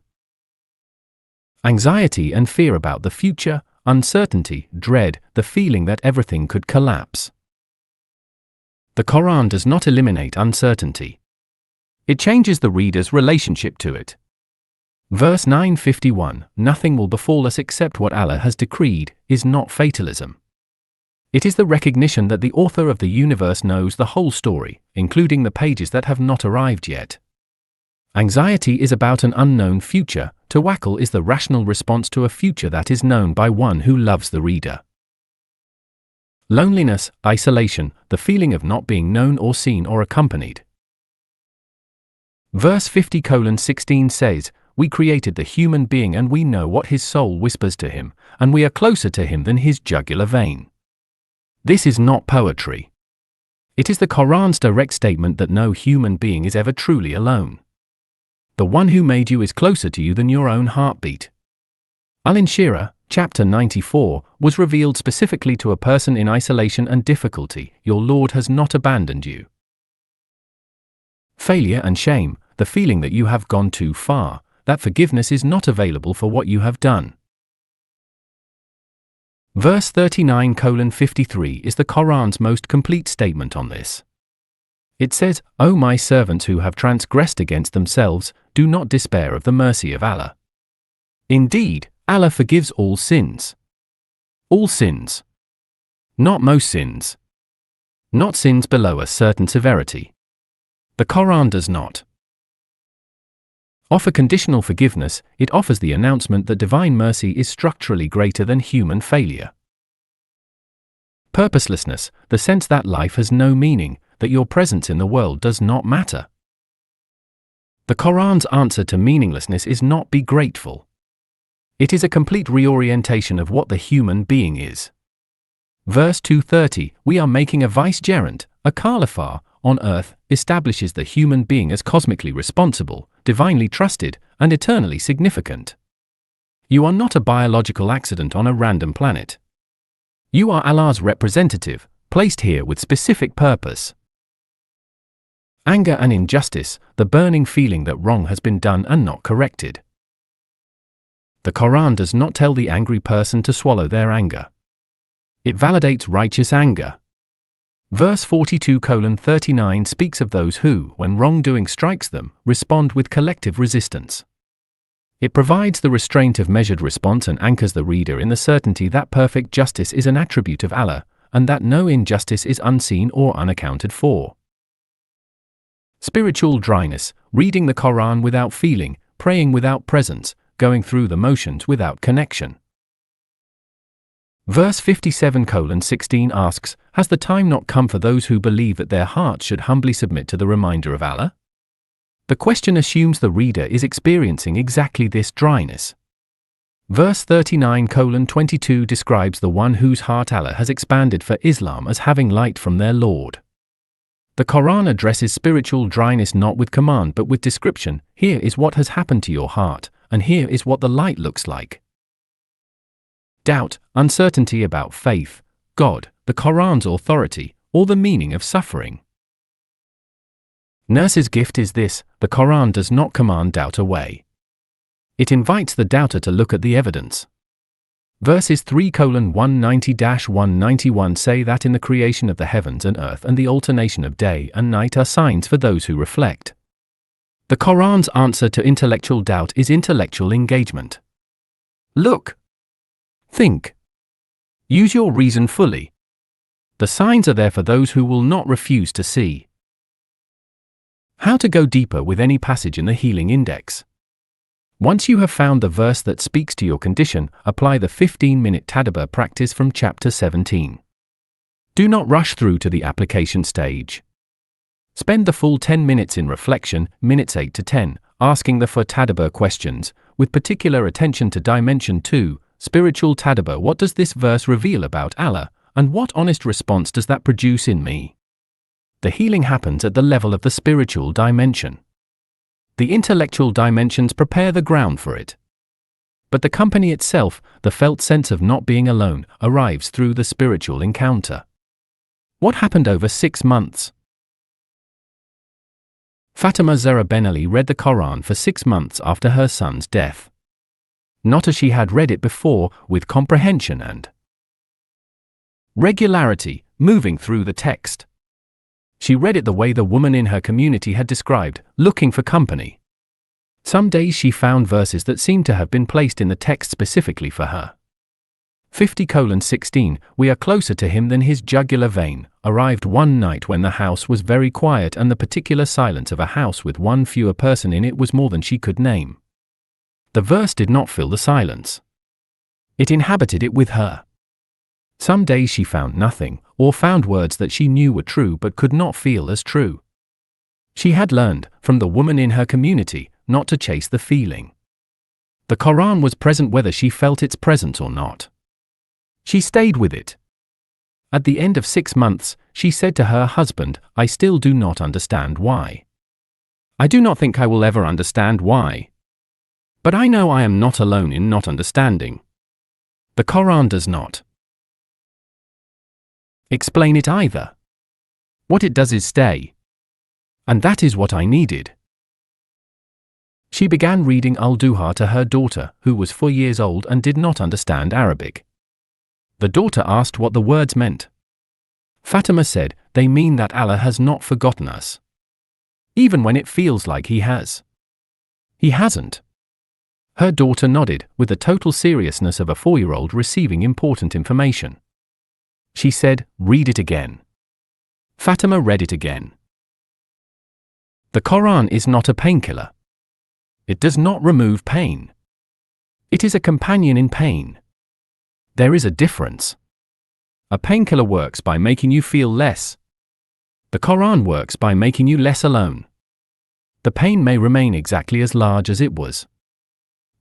Anxiety and fear about the future, uncertainty, dread, the feeling that everything could collapse. The Quran does not eliminate uncertainty. It changes the reader's relationship to it. Verse 9:51, nothing will befall us except what Allah has decreed, is not fatalism. It is the recognition that the author of the universe knows the whole story, including the pages that have not arrived yet. Anxiety is about an unknown future, tawakkul is the rational response to a future that is known by one who loves the reader. Loneliness, isolation, the feeling of not being known or seen or accompanied. Verse 50:16 says, we created the human being and we know what his soul whispers to him, and we are closer to him than his jugular vein. This is not poetry. It is the Quran's direct statement that no human being is ever truly alone. The one who made you is closer to you than your own heartbeat. Al-Inshirah, chapter 94, was revealed specifically to a person in isolation and difficulty. Your Lord has not abandoned you. Failure and shame, the feeling that you have gone too far, that forgiveness is not available for what you have done. Verse 39:53 is the Quran's most complete statement on this. It says, O my servants who have transgressed against themselves, do not despair of the mercy of Allah. Indeed, Allah forgives all sins. All sins. Not most sins. Not sins below a certain severity. The Quran does not offer conditional forgiveness, it offers the announcement that divine mercy is structurally greater than human failure. Purposelessness, the sense that life has no meaning, that your presence in the world does not matter. The Quran's answer to meaninglessness is not be grateful. It is a complete reorientation of what the human being is. Verse 2:30, we are making a vicegerent, a Khalifah, on earth, establishes the human being as cosmically responsible, divinely trusted, and eternally significant. You are not a biological accident on a random planet. You are Allah's representative, placed here with specific purpose. Anger and injustice, the burning feeling that wrong has been done and not corrected. The Quran does not tell the angry person to swallow their anger. It validates righteous anger. Verse 42:39 speaks of those who, when wrongdoing strikes them, respond with collective resistance. It provides the restraint of measured response and anchors the reader in the certainty that perfect justice is an attribute of Allah, and that no injustice is unseen or unaccounted for. Spiritual dryness, reading the Quran without feeling, praying without presence, going through the motions without connection. Verse 57:16 asks, has the time not come for those who believe that their hearts should humbly submit to the reminder of Allah? The question assumes the reader is experiencing exactly this dryness. Verse 39:22 describes the one whose heart Allah has expanded for Islam as having light from their Lord. The Quran addresses spiritual dryness not with command but with description. Here is what has happened to your heart, and here is what the light looks like. Doubt, uncertainty about faith, God, the Quran's authority, or the meaning of suffering. Nurse's gift is this: the Quran does not command doubt away. It invites the doubter to look at the evidence. Verses 3:190-191 say that in the creation of the heavens and earth and the alternation of day and night are signs for those who reflect. The Quran's answer to intellectual doubt is intellectual engagement. Look. Think. Use your reason fully. The signs are there for those who will not refuse to see. How to go deeper with any passage in the Healing Index. Once you have found the verse that speaks to your condition, apply the 15-minute tadabbur practice from chapter 17. Do not rush through to the application stage. Spend the full 10 minutes in reflection, minutes 8 to 10, asking the tadabbur questions, with particular attention to Dimension 2, spiritual tadabbur. What does this verse reveal about Allah, and what honest response does that produce in me? The healing happens at the level of the spiritual dimension. The intellectual dimensions prepare the ground for it. But the company itself, the felt sense of not being alone, arrives through the spiritual encounter. What happened over 6 months? Fatima Zahra Ben-Ali read the Quran for 6 months after her son's death. Not as she had read it before, with comprehension and regularity, moving through the text. She read it the way the woman in her community had described, looking for company. Some days she found verses that seemed to have been placed in the text specifically for her. 50:16, we are closer to him than his jugular vein, arrived one night when the house was very quiet and the particular silence of a house with one fewer person in it was more than she could name. The verse did not fill the silence. It inhabited it with her. Some days she found nothing, or found words that she knew were true but could not feel as true. She had learned, from the woman in her community, not to chase the feeling. The Quran was present whether she felt its presence or not. She stayed with it. At the end of 6 months, she said to her husband, I still do not understand why. I do not think I will ever understand why. But I know I am not alone in not understanding. The Quran does not explain it either. What it does is stay. And that is what I needed. She began reading Al-Duha to her daughter, who was 4 years old and did not understand Arabic. The daughter asked what the words meant. Fatima said, they mean that Allah has not forgotten us. Even when it feels like He has. He hasn't. Her daughter nodded, with the total seriousness of a 4-year-old receiving important information. She said, read it again. Fatima read it again. The Quran is not a painkiller. It does not remove pain. It is a companion in pain. There is a difference. A painkiller works by making you feel less. The Quran works by making you less alone. The pain may remain exactly as large as it was.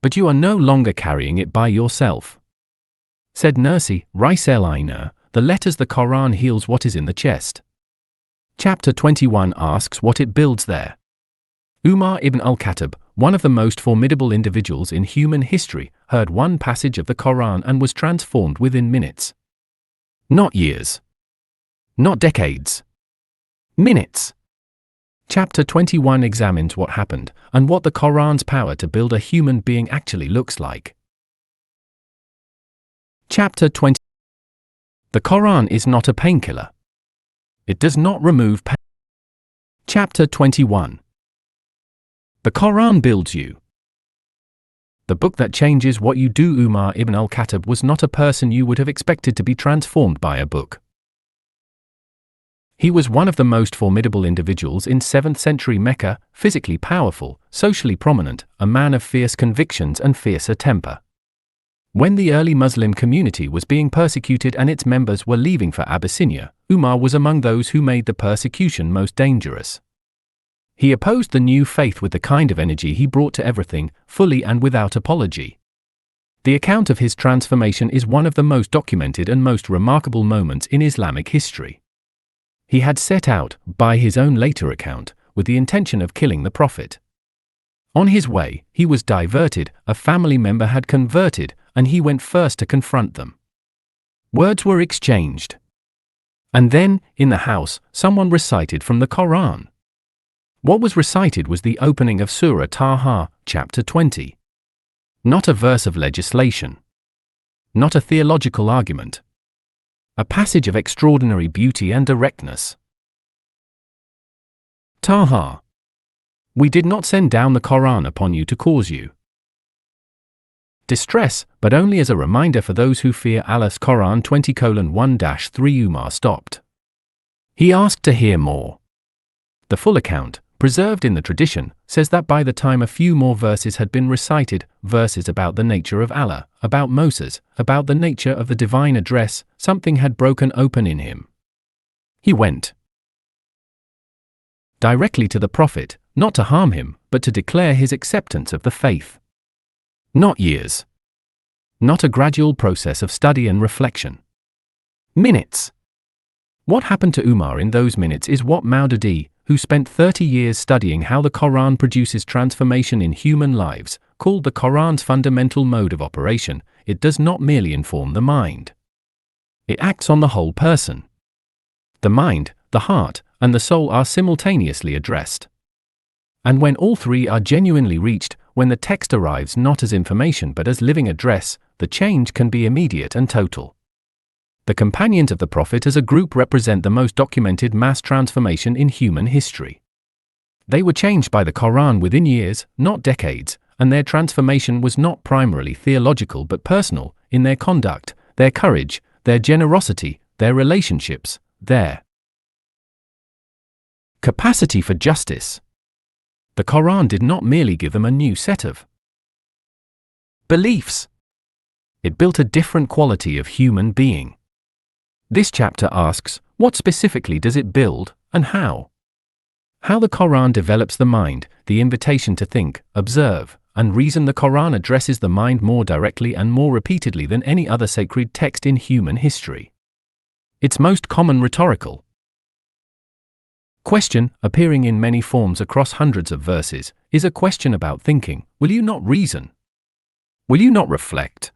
But you are no longer carrying it by yourself. Said Nursi, Riselina, the letters the Quran heals what is in the chest. Chapter 21 asks what it builds there. Umar ibn al-Khattab, one of the most formidable individuals in human history, heard one passage of the Quran and was transformed within minutes. Not years. Not decades. Minutes. Chapter 21 examines what happened and what the Quran's power to build a human being actually looks like. Chapter 20. The Quran is not a painkiller. It does not remove pain. Chapter 21. The Quran builds you. The book that changes what you do. Umar ibn al-Khattab was not a person you would have expected to be transformed by a book. He was one of the most formidable individuals in 7th century Mecca, physically powerful, socially prominent, a man of fierce convictions and fiercer temper. When the early Muslim community was being persecuted and its members were leaving for Abyssinia, Umar was among those who made the persecution most dangerous. He opposed the new faith with the kind of energy he brought to everything, fully and without apology. The account of his transformation is one of the most documented and most remarkable moments in Islamic history. He had set out, by his own later account, with the intention of killing the Prophet. On his way, he was diverted, a family member had converted, and he went first to confront them. Words were exchanged. And then, in the house, someone recited from the Quran. What was recited was the opening of Surah Taha, chapter 20. Not a verse of legislation. Not a theological argument. A passage of extraordinary beauty and directness. Taha. We did not send down the Quran upon you to cause you distress, but only as a reminder for those who fear Allah's Quran 20:1-3. Umar stopped. He asked to hear more. The full account, preserved in the tradition, says that by the time a few more verses had been recited, verses about the nature of Allah, about Moses, about the nature of the divine address, something had broken open in him. He went directly to the Prophet, not to harm him, but to declare his acceptance of the faith. Not years. Not a gradual process of study and reflection. Minutes. What happened to Umar in those minutes is what Maududi, who spent 30 years studying how the Quran produces transformation in human lives, called the Quran's fundamental mode of operation. It does not merely inform the mind. It acts on the whole person. The mind, the heart, and the soul are simultaneously addressed. And when all three are genuinely reached, when the text arrives not as information but as living address, the change can be immediate and total. The companions of the Prophet as a group represent the most documented mass transformation in human history. They were changed by the Quran within years, not decades, and their transformation was not primarily theological but personal, in their conduct, their courage, their generosity, their relationships, their capacity for justice. The Quran did not merely give them a new set of beliefs. It built a different quality of human being. This chapter asks, what specifically does it build, and how? How the Quran develops the mind, the invitation to think, observe, and reason. The Quran addresses the mind more directly and more repeatedly than any other sacred text in human history. Its most common rhetorical question, appearing in many forms across hundreds of verses, is a question about thinking. Will you not reason? Will you not reflect?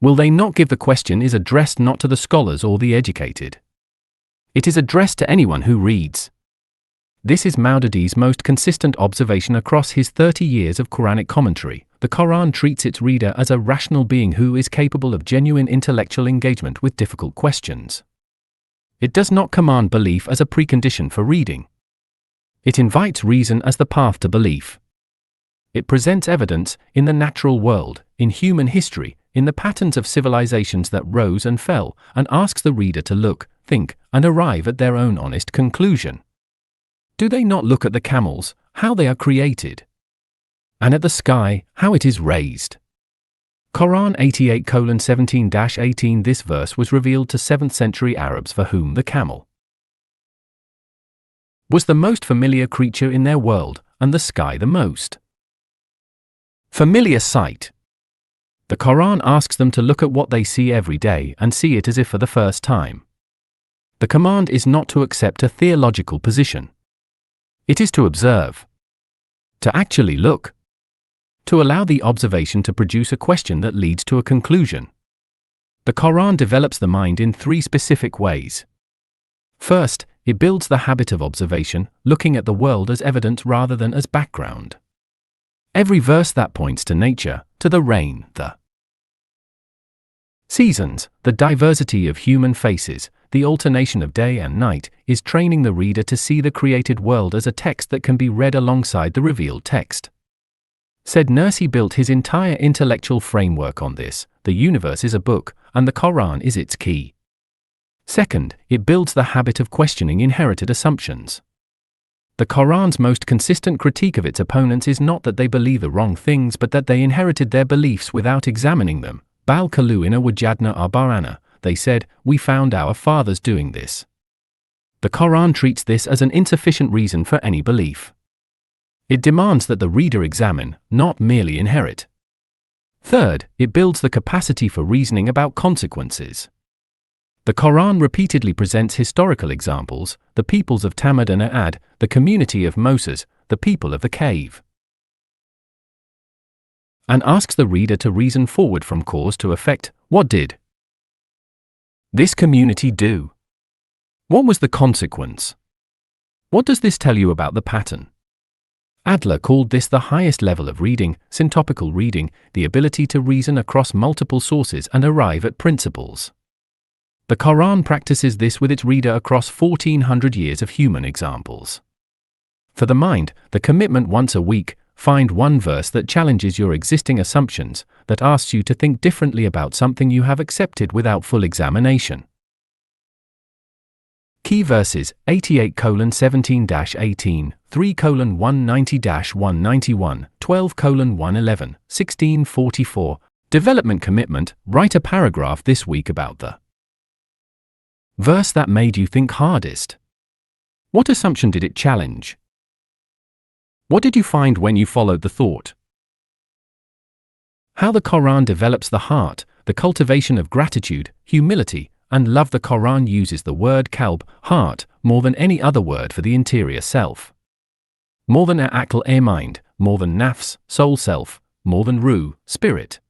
Will they not give? The question is addressed not to the scholars or the educated. It is addressed to anyone who reads. This is Maududi's most consistent observation across his 30 years of Quranic commentary. The Quran treats its reader as a rational being who is capable of genuine intellectual engagement with difficult questions. It does not command belief as a precondition for reading. It invites reason as the path to belief. It presents evidence, in the natural world, in human history, in the patterns of civilizations that rose and fell, and asks the reader to look, think, and arrive at their own honest conclusion. Do they not look at the camels, how they are created? And at the sky, how it is raised? Quran 88:17-18. This verse was revealed to 7th century Arabs for whom the camel was the most familiar creature in their world, and the sky the most familiar sight. The Quran asks them to look at what they see every day and see it as if for the first time. The command is not to accept a theological position. It is to observe. To actually look. To allow the observation to produce a question that leads to a conclusion. The Quran develops the mind in 3 specific ways. First, it builds the habit of observation, looking at the world as evidence rather than as background. Every verse that points to nature, to the rain, the seasons, the diversity of human faces, the alternation of day and night, is training the reader to see the created world as a text that can be read alongside the revealed text. Said Nursi built his entire intellectual framework on this. The universe is a book, and the Quran is its key. Second, it builds the habit of questioning inherited assumptions. The Quran's most consistent critique of its opponents is not that they believe the wrong things but that they inherited their beliefs without examining them. Bal kaluina wajadna abarana, they said, we found our fathers doing this. The Quran treats this as an insufficient reason for any belief. It demands that the reader examine, not merely inherit. Third, it builds the capacity for reasoning about consequences. The Quran repeatedly presents historical examples, the peoples of Thamud and Ad, the community of Moses, the people of the cave, and asks the reader to reason forward from cause to effect. What did this community do? What was the consequence? What does this tell you about the pattern? Adler called this the highest level of reading, syntopical reading, the ability to reason across multiple sources and arrive at principles. The Quran practices this with its reader across 1400 years of human examples. For the mind, the commitment once a week, find one verse that challenges your existing assumptions, that asks you to think differently about something you have accepted without full examination. Key verses: 88:17-18, 3:190-191, 12:111, 1644. Development commitment: write a paragraph this week about the verse that made you think hardest. What assumption did it challenge? What did you find when you followed the thought? How the Quran develops the heart, the cultivation of gratitude, humility, and love. The Quran uses the word qalb, heart, more than any other word for the interior self. More than aql, mind, more than nafs, soul self, more than ruh, spirit.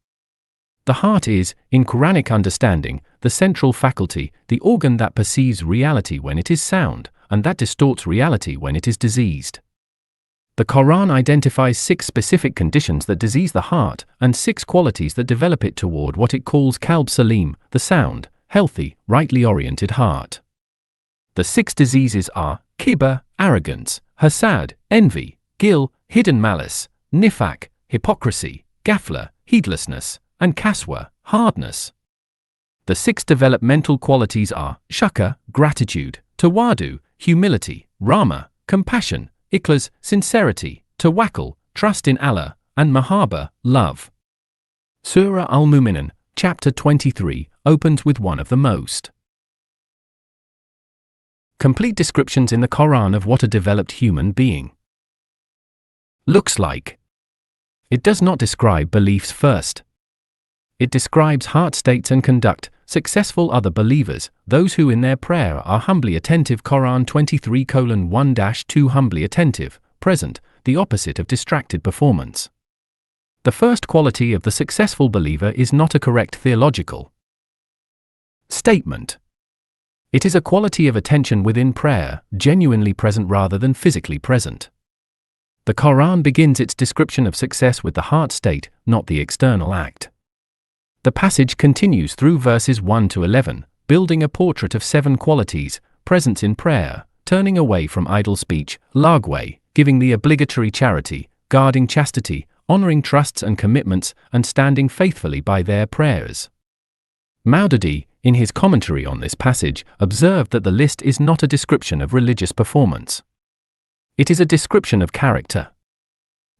The heart is, in Quranic understanding, the central faculty, the organ that perceives reality when it is sound, and that distorts reality when it is diseased. The Quran identifies 6 specific conditions that disease the heart, and 6 qualities that develop it toward what it calls qalb salim, the sound, healthy, rightly oriented heart. The 6 diseases are kibr, arrogance; hasad, envy; gil, hidden malice; nifaq, hypocrisy; ghafla, heedlessness; and kaswa, hardness. The 6 developmental qualities are shukr, gratitude; tawadu, humility; rahma, compassion; ikhlas, sincerity; tawakkul, trust in Allah; and mahaba, love. Surah Al-Mu'minun, chapter 23, opens with one of the most complete descriptions in the Quran of what a developed human being looks like. It does not describe beliefs first. It describes heart states and conduct. Successful other believers, those who in their prayer are humbly attentive. Quran 23:1-2. Humbly attentive, present, the opposite of distracted performance. The first quality of the successful believer is not a correct theological statement. It is a quality of attention within prayer, genuinely present rather than physically present. The Quran begins its description of success with the heart state, not the external act. The passage continues through verses 1 to 11, building a portrait of 7 qualities: presence in prayer, turning away from idle speech, lagway, giving the obligatory charity, guarding chastity, honoring trusts and commitments, and standing faithfully by their prayers. Maududi, in his commentary on this passage, observed that the list is not a description of religious performance. It is a description of character.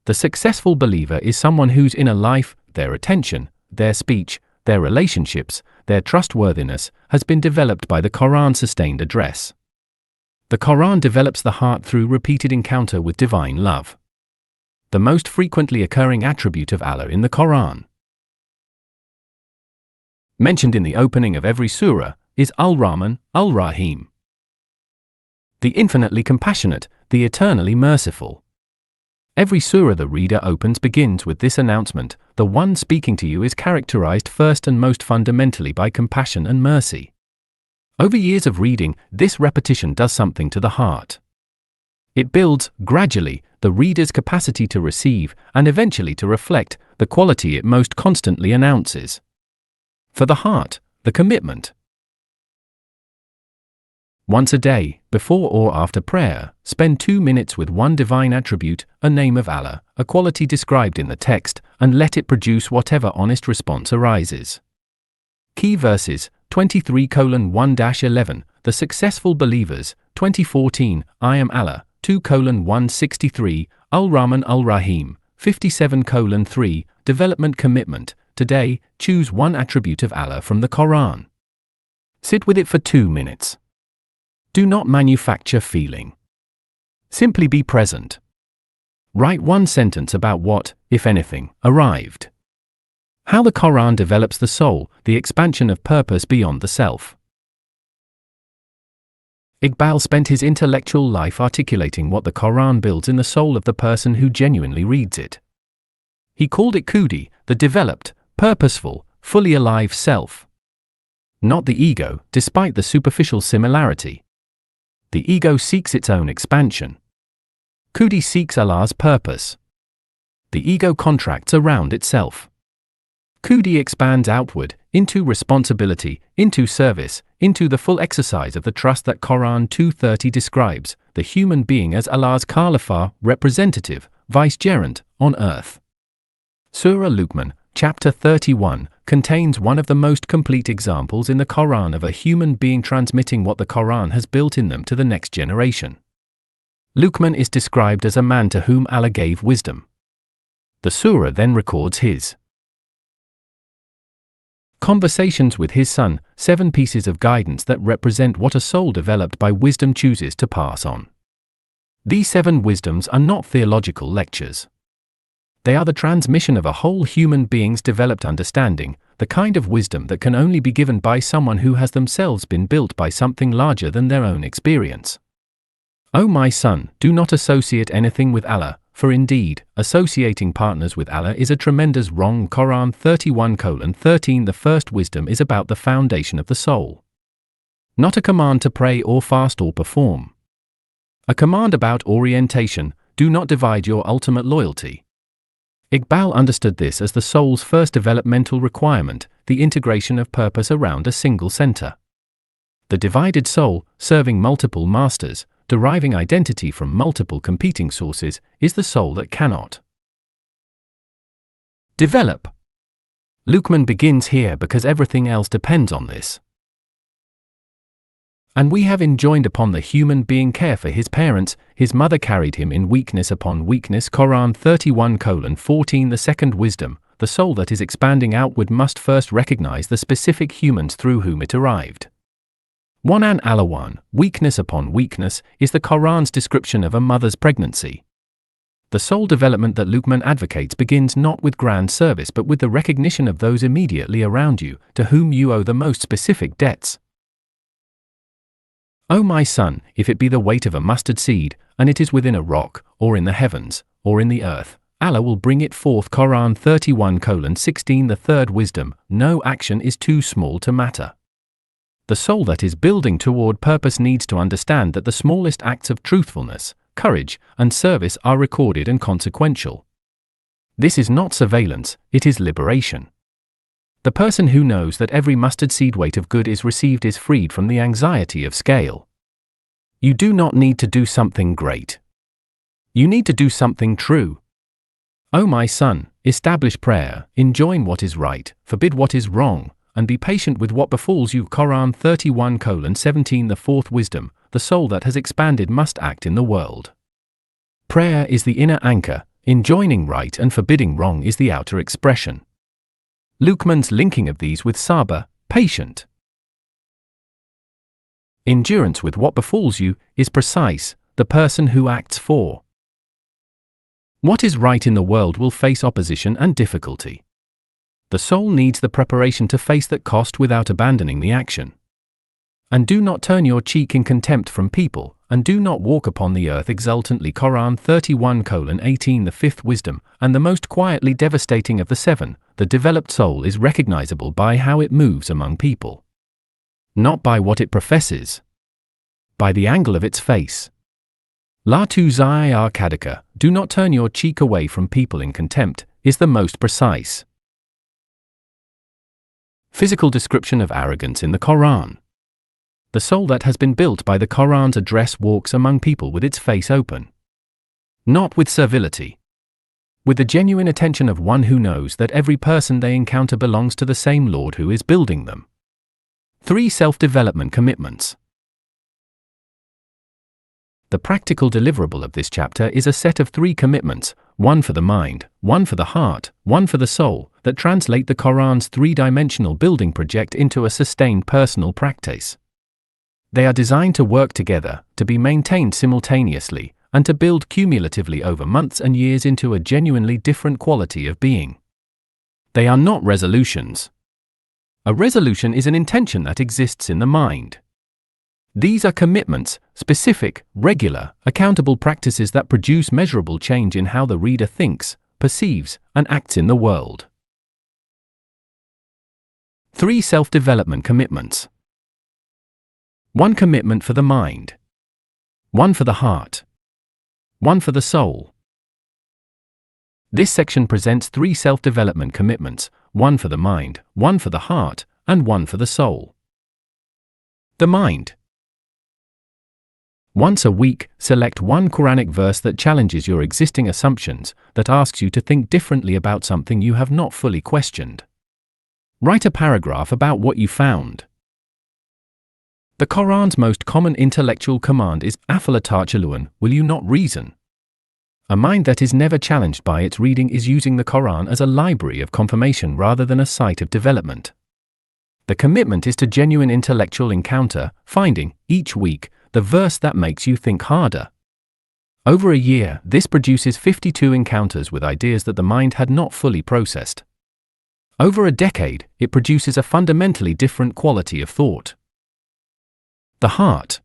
The successful believer is someone whose inner life, their attention, their speech, their relationships, their trustworthiness, has been developed by the Quran-sustained address. The Quran develops the heart through repeated encounter with divine love. The most frequently occurring attribute of Allah in the Quran, mentioned in the opening of every surah, is Al-Rahman, Al-Rahim. The infinitely compassionate, the eternally merciful. Every surah the reader opens begins with this announcement: the one speaking to you is characterized first and most fundamentally by compassion and mercy. Over years of reading, this repetition does something to the heart. It builds, gradually, the reader's capacity to receive, and eventually to reflect, the quality it most constantly announces. For the heart, the commitment. Once a day, before or after prayer, spend 2 minutes with one divine attribute, a name of Allah, a quality described in the text, and let it produce whatever honest response arises. Key verses: 23:1-11, The Successful Believers, 2014, I Am Allah, 2:163, Al-Rahman Al-Rahim, 57:3, Development Commitment. Today, choose one attribute of Allah from the Quran. Sit with it for 2 minutes. Do not manufacture feeling. Simply be present. Write one sentence about what, if anything, arrived. How the Quran develops the soul, the expansion of purpose beyond the self. Iqbal spent his intellectual life articulating what the Quran builds in the soul of the person who genuinely reads it. He called it Khudi, the developed, purposeful, fully alive self. Not the ego, despite the superficial similarity. The ego seeks its own expansion. Khudi seeks Allah's purpose. The ego contracts around itself. Khudi expands outward, into responsibility, into service, into the full exercise of the trust that Quran 2:30 describes, the human being as Allah's Khalifa, representative, vicegerent, on earth. Surah Luqman, chapter 31, contains one of the most complete examples in the Quran of a human being transmitting what the Quran has built in them to the next generation. Luqman is described as a man to whom Allah gave wisdom. The surah then records his conversations with his son, 7 pieces of guidance that represent what a soul developed by wisdom chooses to pass on. These 7 wisdoms are not theological lectures. They are the transmission of a whole human being's developed understanding, the kind of wisdom that can only be given by someone who has themselves been built by something larger than their own experience. O my son, do not associate anything with Allah, for indeed, associating partners with Allah is a tremendous wrong. Quran 31:13. The first wisdom is about the foundation of the soul. Not a command to pray or fast or perform. A command about orientation, do not divide your ultimate loyalty. Iqbal understood this as the soul's first developmental requirement, the integration of purpose around a single center. The divided soul, serving multiple masters, deriving identity from multiple competing sources, is the soul that cannot develop. Luqman begins here because everything else depends on this. And we have enjoined upon the human being care for his parents, his mother carried him in weakness upon weakness. Quran 31:14. The second wisdom, the soul that is expanding outward must first recognize the specific humans through whom it arrived. 1 An Alawan, weakness upon weakness, is the Quran's description of a mother's pregnancy. The soul development that Luqman advocates begins not with grand service but with the recognition of those immediately around you, to whom you owe the most specific debts. O my son, if it be the weight of a mustard seed, and it is within a rock, or in the heavens, or in the earth, Allah will bring it forth. Quran 31:16. The third wisdom, no action is too small to matter. The soul that is building toward purpose needs to understand that the smallest acts of truthfulness, courage, and service are recorded and consequential. This is not surveillance, it is liberation. The person who knows that every mustard seed weight of good is received is freed from the anxiety of scale. You do not need to do something great. You need to do something true. O my son, establish prayer, enjoin what is right, forbid what is wrong, and be patient with what befalls you. Quran 31:17. The fourth wisdom, the soul that has expanded must act in the world. Prayer is the inner anchor, enjoining right and forbidding wrong is the outer expression. Luqman's linking of these with sabr, patient endurance with what befalls you, is precise, the person who acts for what is right in the world will face opposition and difficulty. The soul needs the preparation to face that cost without abandoning the action. And do not turn your cheek in contempt from people, and do not walk upon the earth exultantly. Quran 31:18. The fifth wisdom, and the most quietly devastating of the 7, the developed soul is recognizable by how it moves among people. Not by what it professes. By the angle of its face. La tuzai kadaka, do not turn your cheek away from people in contempt, is the most precise physical description of arrogance in the Quran. The soul that has been built by the Quran's address walks among people with its face open. Not with servility. With the genuine attention of one who knows that every person they encounter belongs to the same Lord who is building them. 3 Self-development commitments. The practical deliverable of this chapter is a set of 3 commitments, one for the mind, one for the heart, one for the soul, that translate the Quran's 3-dimensional building project into a sustained personal practice. They are designed to work together, to be maintained simultaneously, and to build cumulatively over months and years into a genuinely different quality of being. They are not resolutions. A resolution is an intention that exists in the mind. These are commitments, specific, regular, accountable practices that produce measurable change in how the reader thinks, perceives, and acts in the world. 3 Self-development commitments. 1 commitment for the mind. 1 for the heart. 1 for the soul. This section presents 3 self-development commitments, 1 for the mind, 1 for the heart, and 1 for the soul. The mind. Once a week, select one Quranic verse that challenges your existing assumptions, that asks you to think differently about something you have not fully questioned. Write a paragraph about what you found. The Quran's most common intellectual command is, Afala ta'qilun, will you not reason? A mind that is never challenged by its reading is using the Quran as a library of confirmation rather than a site of development. The commitment is to genuine intellectual encounter, finding, each week, the verse that makes you think harder. Over a year, this produces 52 encounters with ideas that the mind had not fully processed. Over a decade, it produces a fundamentally different quality of thought. The heart.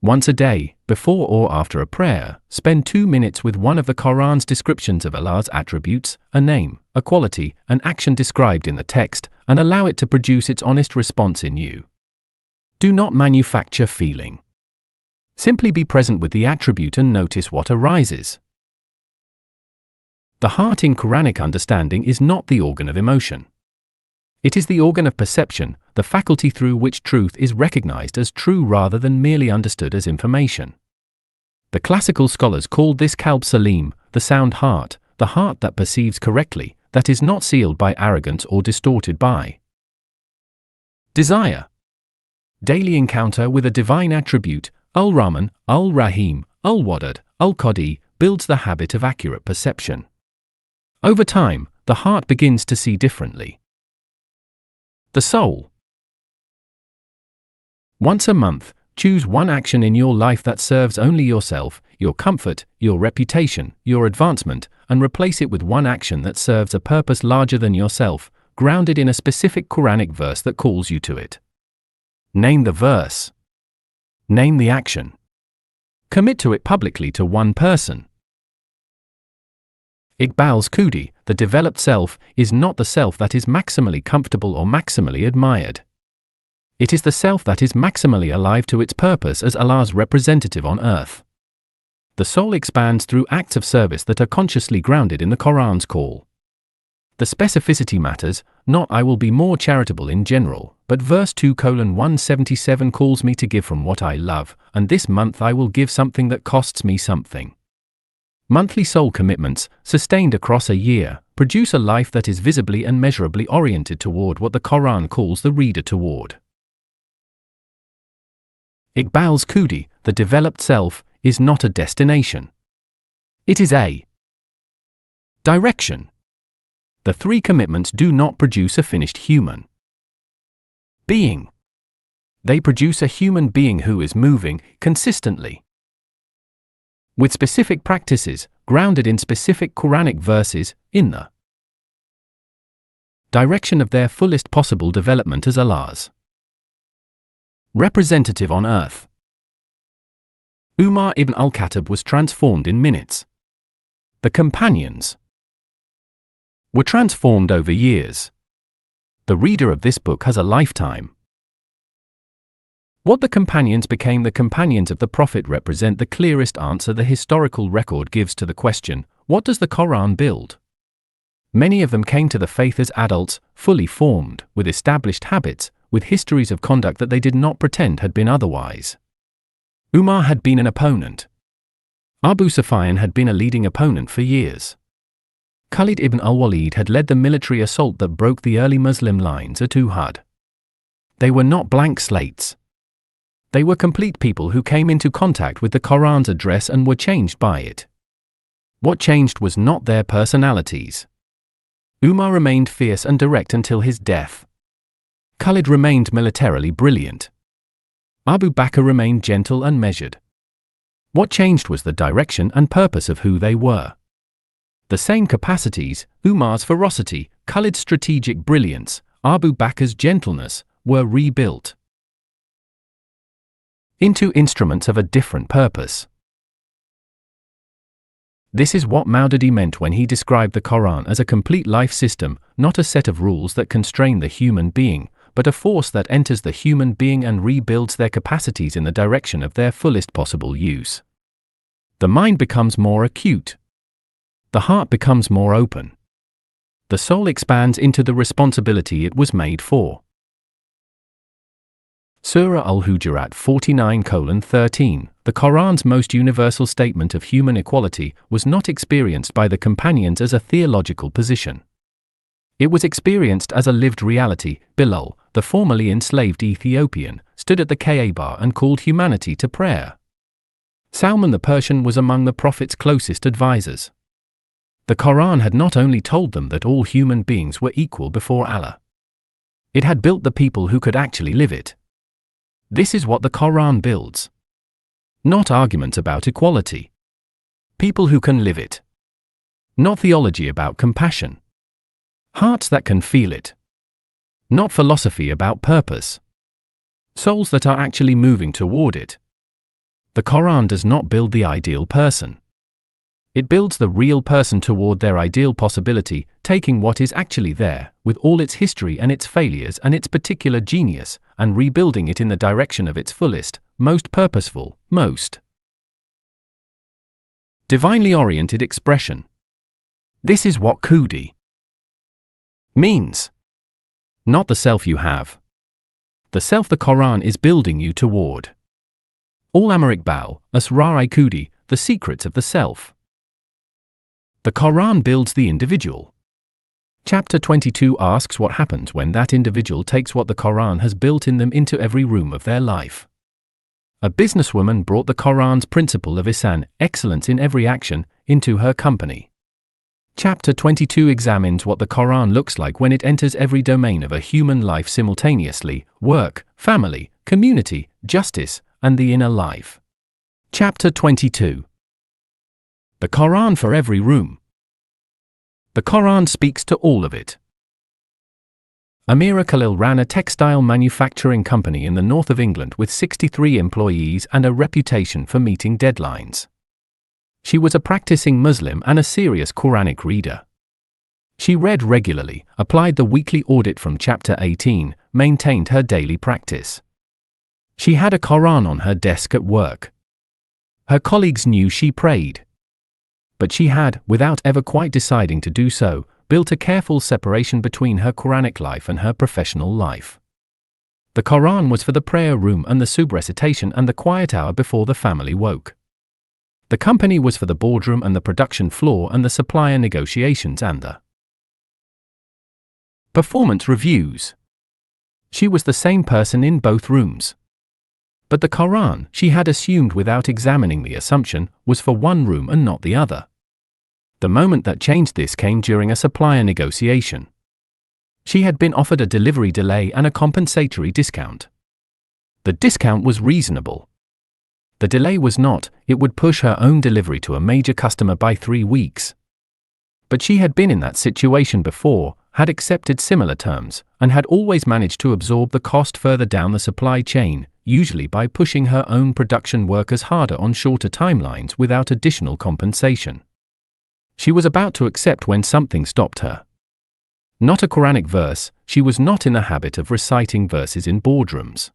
Once a day, before or after a prayer, spend 2 minutes with one of the Quran's descriptions of Allah's attributes, a name, a quality, an action described in the text, and allow it to produce its honest response in you. Do not manufacture feeling. Simply be present with the attribute and notice what arises. The heart in Quranic understanding is not the organ of emotion. It is the organ of perception, the faculty through which truth is recognized as true rather than merely understood as information. The classical scholars called this Qalb Salim, the sound heart, the heart that perceives correctly, that is not sealed by arrogance or distorted by desire. Daily encounter with a divine attribute, Al-Rahman, Al-Rahim, Al-Wadud, Al-Qadi, builds the habit of accurate perception. Over time, the heart begins to see differently. The soul. Once a month, choose one action in your life that serves only yourself, your comfort, your reputation, your advancement, and replace it with one action that serves a purpose larger than yourself, grounded in a specific Quranic verse that calls you to it. Name the verse. Name the action. Commit to it publicly to one person. Iqbal's Khudi, the developed self, is not the self that is maximally comfortable or maximally admired. It is the self that is maximally alive to its purpose as Allah's representative on earth. The soul expands through acts of service that are consciously grounded in the Quran's call. The specificity matters, not I will be more charitable in general, but verse 2:177 calls me to give from what I love, and this month I will give something that costs me something. Monthly soul commitments, sustained across a year, produce a life that is visibly and measurably oriented toward what the Quran calls the reader toward. Iqbal's Khudi, the developed self, is not a destination. It is a direction. The 3 commitments do not produce a finished human being. They produce a human being who is moving consistently, with specific practices, grounded in specific Quranic verses, in the direction of their fullest possible development as Allah's representative on earth. Umar ibn al-Khattab was transformed in minutes. The companions were transformed over years. The reader of this book has a lifetime. What the companions became the companions of the Prophet represent the clearest answer the historical record gives to the question, what does the Quran build? Many of them came to the faith as adults, fully formed, with established habits, with histories of conduct that they did not pretend had been otherwise. Umar had been an opponent. Abu Sufyan had been a leading opponent for years. Khalid ibn al-Walid had led the military assault that broke the early Muslim lines at Uhud. They were not blank slates. They were complete people who came into contact with the Quran's address and were changed by it. What changed was not their personalities. Umar remained fierce and direct until his death. Khalid remained militarily brilliant. Abu Bakr remained gentle and measured. What changed was the direction and purpose of who they were. The same capacities, Umar's ferocity, Khalid's strategic brilliance, Abu Bakr's gentleness, were rebuilt into instruments of a different purpose. This is what Maududi meant when he described the Quran as a complete life system, not a set of rules that constrain the human being, but a force that enters the human being and rebuilds their capacities in the direction of their fullest possible use. The mind becomes more acute. The heart becomes more open. The soul expands into the responsibility it was made for. Surah Al-Hujurat 49:13, the Quran's most universal statement of human equality, was not experienced by the companions as a theological position. It was experienced as a lived reality. Bilal, the formerly enslaved Ethiopian, stood at the Kaaba and called humanity to prayer. Salman the Persian was among the Prophet's closest advisors. The Quran had not only told them that all human beings were equal before Allah. It had built the people who could actually live it. This is what the Quran builds. Not arguments about equality. People who can live it. Not theology about compassion. Hearts that can feel it. Not philosophy about purpose. Souls that are actually moving toward it. The Quran does not build the ideal person. It builds the real person toward their ideal possibility, taking what is actually there, with all its history and its failures and its particular genius, and rebuilding it in the direction of its fullest, most purposeful, most divinely oriented expression. This is what Kudi means. Not the self you have. The self the Quran is building you toward. Al-Amrik Bal, Asrar-i Kudi, the secrets of the self. The Quran builds the individual. Chapter 22 asks what happens when that individual takes what the Quran has built in them into every room of their life. A businesswoman brought the Quran's principle of ihsan, excellence in every action, into her company. Chapter 22 examines what the Quran looks like when it enters every domain of a human life simultaneously: work, family, community, justice, and the inner life. Chapter 22. The Quran for every room. The Quran speaks to all of it. Amira Khalil ran a textile manufacturing company in the north of England with 63 employees and a reputation for meeting deadlines. She was a practicing Muslim and a serious Quranic reader. She read regularly, applied the weekly audit from chapter 18, maintained her daily practice. She had a Quran on her desk at work. Her colleagues knew she prayed. But she had, without ever quite deciding to do so, built a careful separation between her Quranic life and her professional life. The Quran was for the prayer room and the subh recitation and the quiet hour before the family woke. The company was for the boardroom and the production floor and the supplier negotiations and the performance reviews. She was the same person in both rooms. But the Quran, she had assumed without examining the assumption, was for one room and not the other. The moment that changed this came during a supplier negotiation. She had been offered a delivery delay and a compensatory discount. The discount was reasonable. The delay was not; it would push her own delivery to a major customer by 3 weeks. But she had been in that situation before, had accepted similar terms, and had always managed to absorb the cost further down the supply chain, usually by pushing her own production workers harder on shorter timelines without additional compensation. She was about to accept when something stopped her. Not a Quranic verse; she was not in the habit of reciting verses in boardrooms.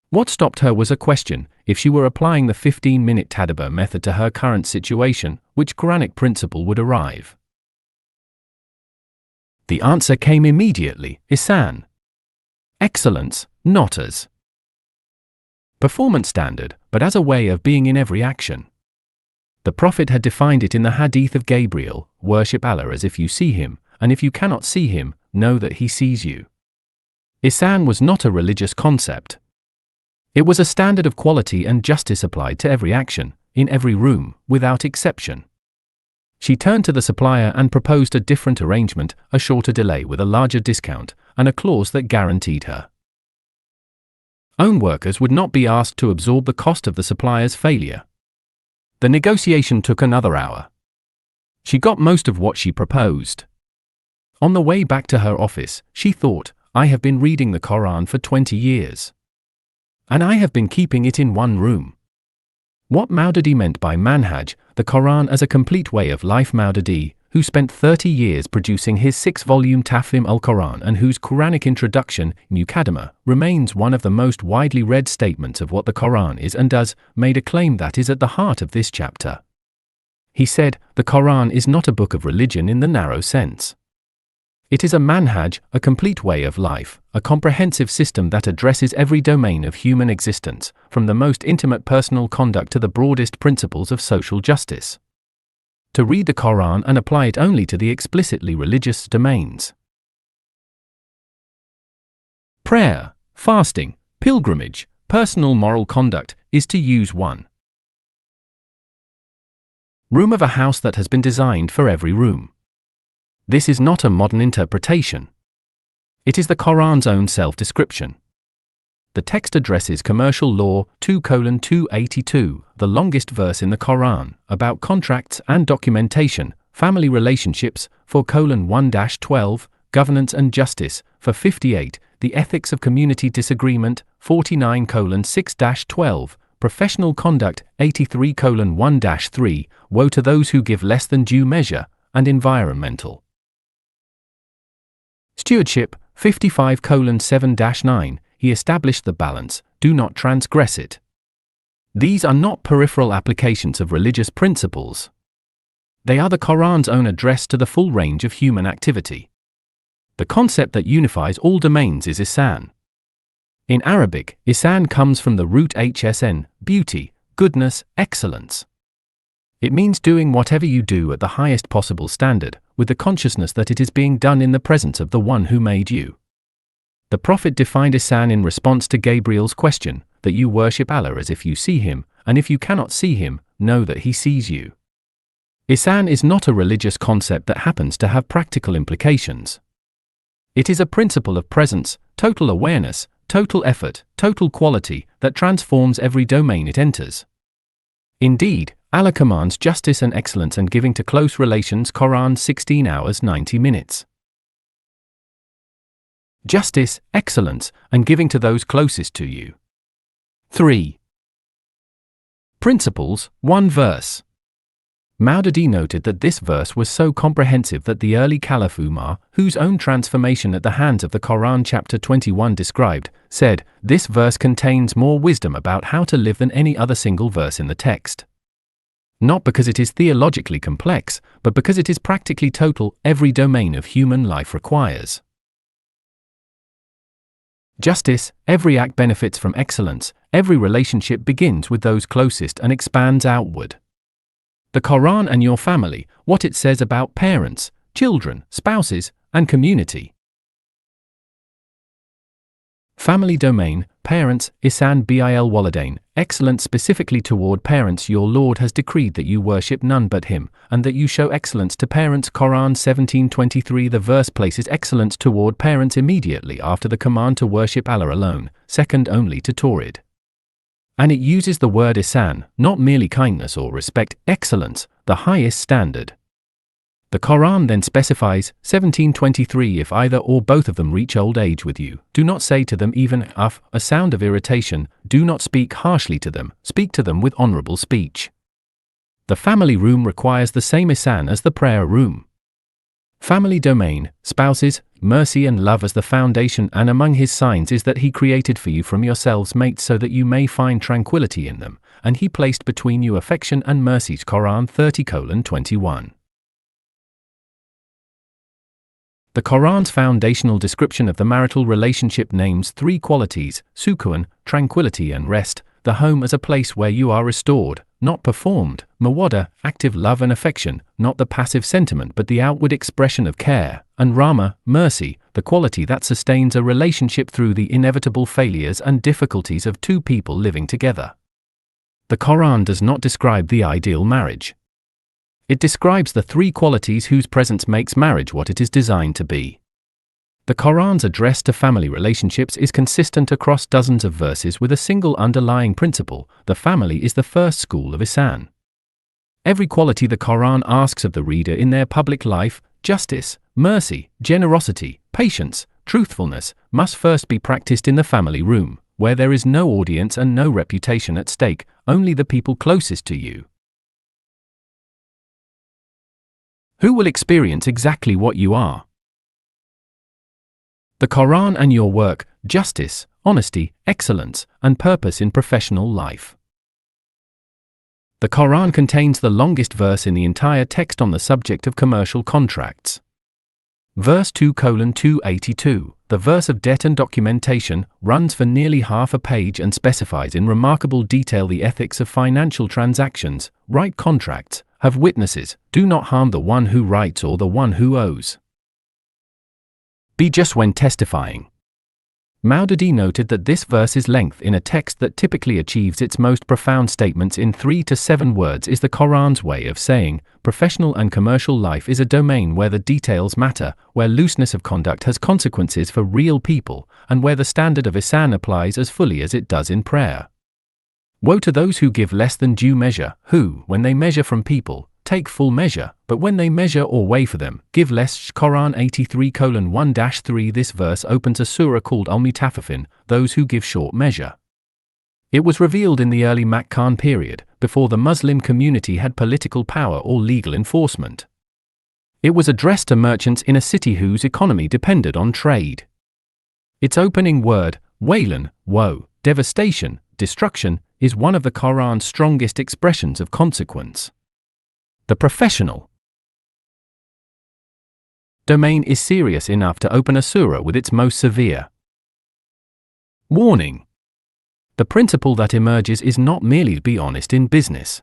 What stopped her was a question: if she were applying the 15-minute tadabbur method to her current situation, which Quranic principle would arrive? The answer came immediately: ihsan. Excellence, not as performance standard, but as a way of being in every action. The Prophet had defined it in the Hadith of Gabriel: worship Allah as if you see him, and if you cannot see him, know that he sees you. Ihsan was not a religious concept. It was a standard of quality and justice applied to every action, in every room, without exception. She turned to the supplier and proposed a different arrangement: a shorter delay with a larger discount, and a clause that guaranteed her own workers would not be asked to absorb the cost of the supplier's failure. The negotiation took another hour. She got most of what she proposed. On the way back to her office, she thought, I have been reading the Quran for 20 years. And I have been keeping it in one room. What Maududi meant by manhaj, the Quran as a complete way of life. Maududi, who spent 30 years producing his 6-volume Tafhim al-Quran and whose Quranic introduction, Muqaddimah, remains one of the most widely read statements of what the Quran is and does, made a claim that is at the heart of this chapter. He said, the Quran is not a book of religion in the narrow sense. It is a manhaj, a complete way of life, a comprehensive system that addresses every domain of human existence, from the most intimate personal conduct to the broadest principles of social justice. To read the Quran and apply it only to the explicitly religious domains. Prayer, fasting, pilgrimage, personal moral conduct is to use one room of a house that has been designed for every room. This is not a modern interpretation. It is the Quran's own self-description. The text addresses commercial law 2:282, the longest verse in the Quran, about contracts and documentation, family relationships 4:1-12, governance and justice for 58, the ethics of community disagreement 49:6-12, professional conduct 83:1-3, woe to those who give less than due measure, and environmental stewardship 55:7-9. He established the balance, do not transgress it. These are not peripheral applications of religious principles. They are the Quran's own address to the full range of human activity. The concept that unifies all domains is ihsan. In Arabic, ihsan comes from the root hsn, beauty, goodness, excellence. It means doing whatever you do at the highest possible standard, with the consciousness that it is being done in the presence of the one who made you. The Prophet defined ihsan in response to Gabriel's question, that you worship Allah as if you see him, and if you cannot see him, know that he sees you. Ihsan is not a religious concept that happens to have practical implications. It is a principle of presence, total awareness, total effort, total quality, that transforms every domain it enters. Indeed, Allah commands justice and excellence and giving to close relations. Quran 16 hours 90 minutes. Justice, excellence, and giving to those closest to you. 3. Principles, 1 verse. Maududi noted that this verse was so comprehensive that the early Caliph Umar, whose own transformation at the hands of the Quran chapter 21 described, said, "This verse contains more wisdom about how to live than any other single verse in the text." Not because it is theologically complex, but because it is practically total, every domain of human life requires. Justice, every act benefits from excellence, every relationship begins with those closest and expands outward. The Quran and your family, what it says about parents, children, spouses, and community. Family domain, parents, ihsan bil walidain, excellence specifically toward parents. Your Lord has decreed that you worship none but him, and that you show excellence to parents. Quran 17:23. The verse places excellence toward parents immediately after the command to worship Allah alone, second only to Tawhid. And it uses the word ihsan, not merely kindness or respect, excellence, the highest standard. The Quran then specifies, 17:23, if either or both of them reach old age with you, do not say to them even af, a sound of irritation, do not speak harshly to them, speak to them with honorable speech. The family room requires the same ihsan as the prayer room. Family domain, spouses, mercy and love as the foundation, and among his signs is that he created for you from yourselves mates so that you may find tranquility in them, and he placed between you affection and mercy. Quran 30:21. The Quran's foundational description of the marital relationship names 3 qualities, sukun, tranquility and rest, the home as a place where you are restored, not performed, mawadda, active love and affection, not the passive sentiment but the outward expression of care, and rahmah, mercy, the quality that sustains a relationship through the inevitable failures and difficulties of 2 people living together. The Quran does not describe the ideal marriage. It describes the 3 qualities whose presence makes marriage what it is designed to be. The Quran's address to family relationships is consistent across dozens of verses with a single underlying principle: the family is the first school of ihsan. Every quality the Quran asks of the reader in their public life, justice, mercy, generosity, patience, truthfulness, must first be practiced in the family room, where there is no audience and no reputation at stake, only the people closest to you, who will experience exactly what you are. The Quran and your work, justice, honesty, excellence, and purpose in professional life. The Quran contains the longest verse in the entire text on the subject of commercial contracts. Verse 2:282, the verse of debt and documentation, runs for nearly half a page and specifies in remarkable detail the ethics of financial transactions. Write contracts, have witnesses, do not harm the one who writes or the one who owes. Be just when testifying. Maududi noted that this verse's length in a text that typically achieves its most profound statements in 3 to 7 words is the Quran's way of saying, professional and commercial life is a domain where the details matter, where looseness of conduct has consequences for real people, and where the standard of ihsan applies as fully as it does in prayer. Woe to those who give less than due measure, who, when they measure from people, take full measure, but when they measure or weigh for them, give less. Quran 83:1-3. This verse opens a surah called Al-Mutaffifin, those who give short measure. It was revealed in the early Makkan period, before the Muslim community had political power or legal enforcement. It was addressed to merchants in a city whose economy depended on trade. Its opening word, wailan, woe, devastation, destruction, is one of the Quran's strongest expressions of consequence. The professional domain is serious enough to open a surah with its most severe warning. The principle that emerges is not merely be honest in business.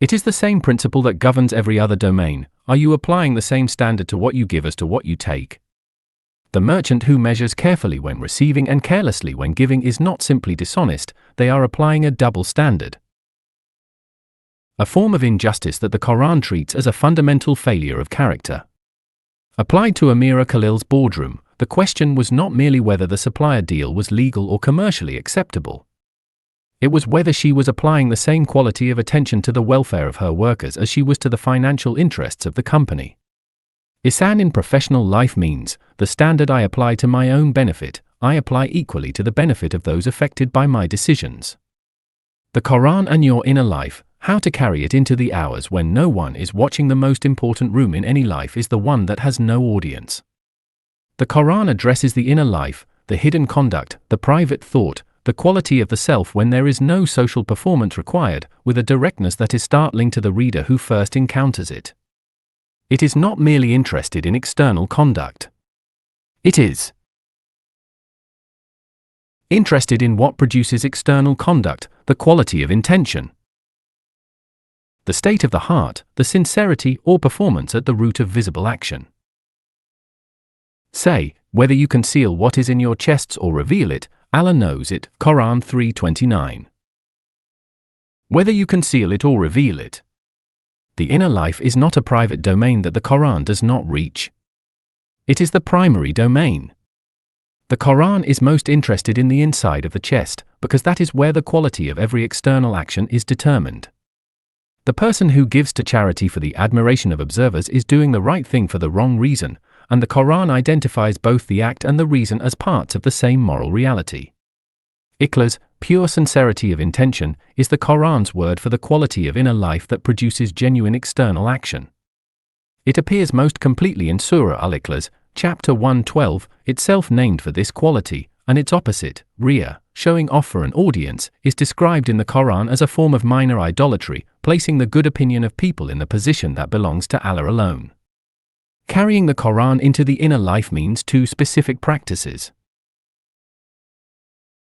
It is the same principle that governs every other domain. Are you applying the same standard to what you give as to what you take? The merchant who measures carefully when receiving and carelessly when giving is not simply dishonest, they are applying a double standard. A form of injustice that the Quran treats as a fundamental failure of character. Applied to Amira Khalil's boardroom, the question was not merely whether the supplier deal was legal or commercially acceptable. It was whether she was applying the same quality of attention to the welfare of her workers as she was to the financial interests of the company. Ihsan in professional life means, the standard I apply to my own benefit, I apply equally to the benefit of those affected by my decisions. The Quran and your inner life, how to carry it into the hours when no one is watching. The most important room in any life is the one that has no audience. The Quran addresses the inner life, the hidden conduct, the private thought, the quality of the self when there is no social performance required, with a directness that is startling to the reader who first encounters it. It is not merely interested in external conduct. It is interested in what produces external conduct, the quality of intention, the state of the heart, the sincerity or performance at the root of visible action. Say, whether you conceal what is in your chests or reveal it, Allah knows it. Quran 3:29. Whether you conceal it or reveal it. The inner life is not a private domain that the Quran does not reach. It is the primary domain. The Quran is most interested in the inside of the chest, because that is where the quality of every external action is determined. The person who gives to charity for the admiration of observers is doing the right thing for the wrong reason, and the Quran identifies both the act and the reason as parts of the same moral reality. Ikhlas, pure sincerity of intention, is the Quran's word for the quality of inner life that produces genuine external action. It appears most completely in Surah Al-Ikhlas, chapter 112, itself named for this quality, and its opposite, Riya, showing off for an audience, is described in the Quran as a form of minor idolatry, placing the good opinion of people in the position that belongs to Allah alone. Carrying the Quran into the inner life means 2 specific practices.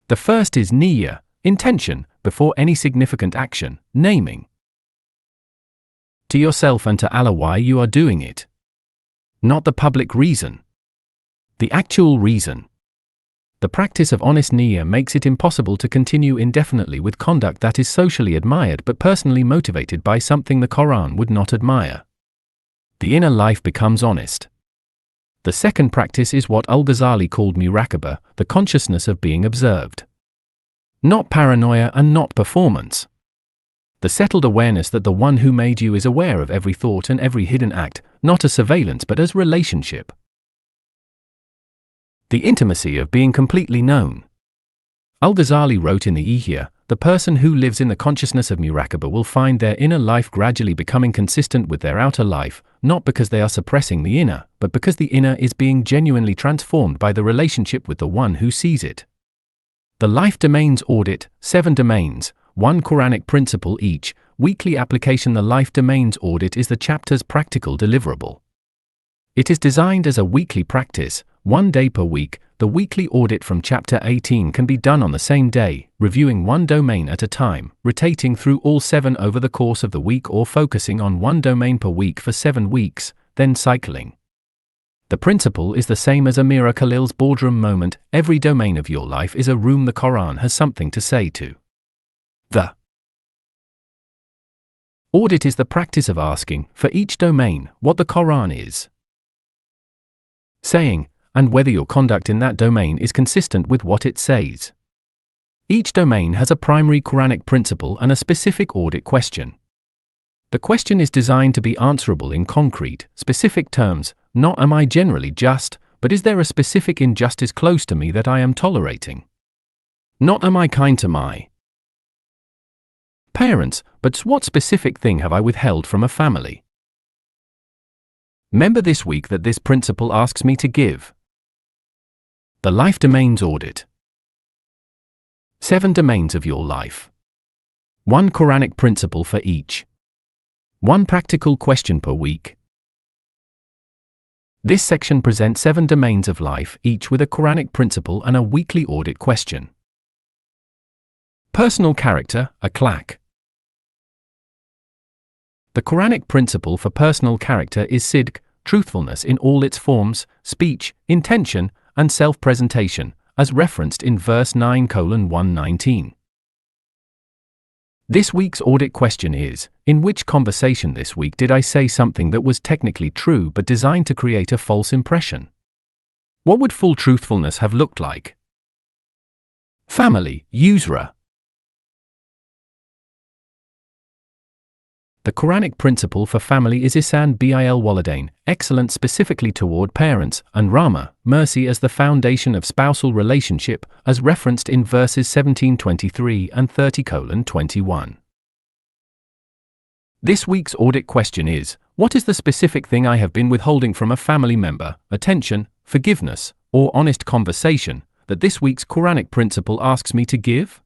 The first is niyyah, intention, before any significant action, naming to yourself and to Allah why you are doing it. Not the public reason. The actual reason. The practice of honest niyyah makes it impossible to continue indefinitely with conduct that is socially admired but personally motivated by something the Quran would not admire. The inner life becomes honest. The second practice is what Al-Ghazali called muraqabah, the consciousness of being observed. Not paranoia and not performance. The settled awareness that the one who made you is aware of every thought and every hidden act, not as surveillance but as relationship. The intimacy of being completely known. Al-Ghazali wrote in the Ihya, the person who lives in the consciousness of muraqabah will find their inner life gradually becoming consistent with their outer life, not because they are suppressing the inner, but because the inner is being genuinely transformed by the relationship with the one who sees it. The Life Domains Audit, 7 domains, 1 Quranic principle each, weekly application. The Life Domains Audit is the chapter's practical deliverable. It is designed as a weekly practice, 1 day per week. The weekly audit from Chapter 18 can be done on the same day, reviewing one domain at a time, rotating through all 7 over the course of the week, or focusing on one domain per week for 7 weeks, then cycling. The principle is the same as Amira Khalil's boardroom moment: every domain of your life is a room the Quran has something to say to. The audit is the practice of asking, for each domain, what the Quran is saying, and whether your conduct in that domain is consistent with what it says. Each domain has a primary Quranic principle and a specific audit question. The question is designed to be answerable in concrete, specific terms, not "am I generally just," but "is there a specific injustice close to me that I am tolerating?" Not "am I kind to my parents," but "what specific thing have I withheld from a family member this week that this principle asks me to give?" The Life Domains Audit. 7 domains of your life. 1 Quranic principle for each. 1 practical question per week. This section presents 7 domains of life, each with a Quranic principle and a weekly audit question. Personal character, akhlaq. The Quranic principle for personal character is sidq, truthfulness in all its forms, speech, intention, and self-presentation, as referenced in verse 9:119. This week's audit question is: in which conversation this week did I say something that was technically true but designed to create a false impression? What would full truthfulness have looked like? Family, Yusra. The Quranic principle for family is ihsan bil walidain, excellence specifically toward parents, and rahmah, mercy, as the foundation of spousal relationship, as referenced in verses 17:23 and 30:21. This week's audit question is: what is the specific thing I have been withholding from a family member, attention, forgiveness, or honest conversation, that this week's Quranic principle asks me to give?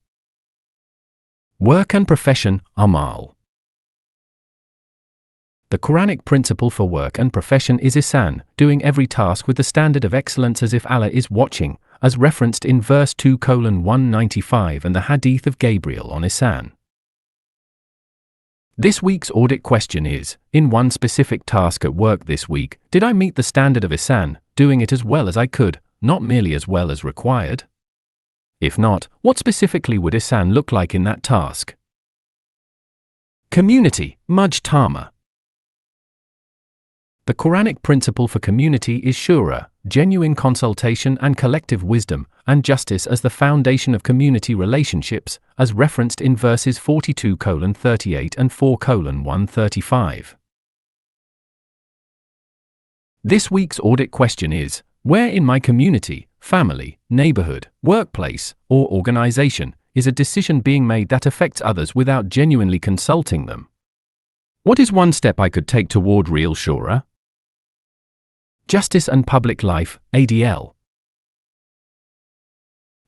Work and profession, amal. The Quranic principle for work and profession is ihsan, doing every task with the standard of excellence as if Allah is watching, as referenced in verse 2:195 and the hadith of Gabriel on ihsan. This week's audit question is: in one specific task at work this week, did I meet the standard of ihsan, doing it as well as I could, not merely as well as required? If not, what specifically would ihsan look like in that task? Community, mujtama. The Quranic principle for community is shura, genuine consultation and collective wisdom, and justice as the foundation of community relationships, as referenced in verses 42:38 and 4:135. This week's audit question is: where in my community, family, neighborhood, workplace, or organization is a decision being made that affects others without genuinely consulting them? What is one step I could take toward real shura? Justice and public life, ADL.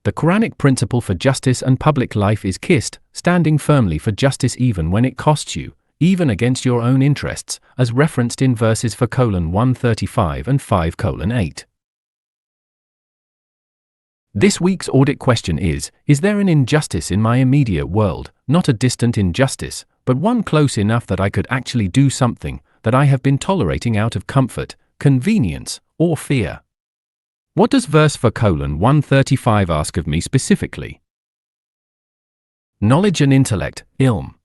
The Quranic principle for justice and public life is qist, standing firmly for justice even when it costs you, even against your own interests, as referenced in verses 4:135 and 5:8. This week's audit question is there an injustice in my immediate world, not a distant injustice, but one close enough that I could actually do something, that I have been tolerating out of comfort, convenience, or fear? What does verse 4:135 ask of me specifically? Knowledge and intellect, ilm.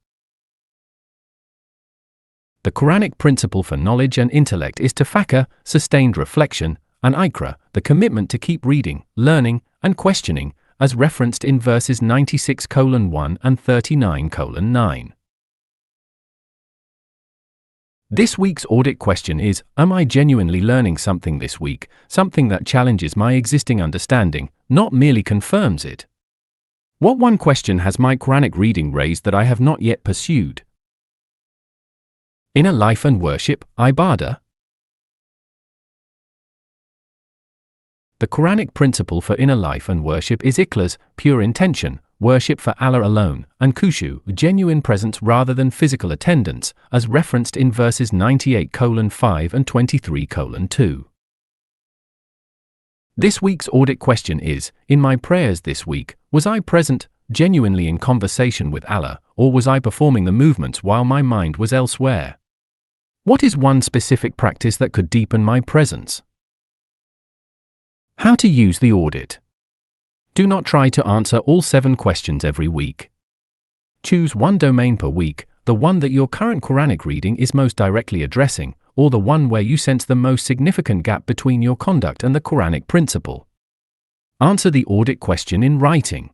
The Quranic principle for knowledge and intellect is tafakkur, sustained reflection, and ikra, the commitment to keep reading, learning, and questioning, as referenced in verses 96:1 and 39:9. This week's audit question is: am I genuinely learning something this week, something that challenges my existing understanding, not merely confirms it? What one question has my Quranic reading raised that I have not yet pursued? Inner life and worship, ibadah. The Quranic principle for inner life and worship is ikhlas, pure intention, worship for Allah alone, and khushu, genuine presence rather than physical attendance, as referenced in verses 98:5 and 23:2. This week's audit question is, in my prayers this week, was I present, genuinely in conversation with Allah, or was I performing the movements while my mind was elsewhere? What is one specific practice that could deepen my presence? How to use the audit. Do not try to answer all 7 questions every week. Choose one domain per week, the one that your current Quranic reading is most directly addressing, or the one where you sense the most significant gap between your conduct and the Quranic principle. Answer the audit question in writing.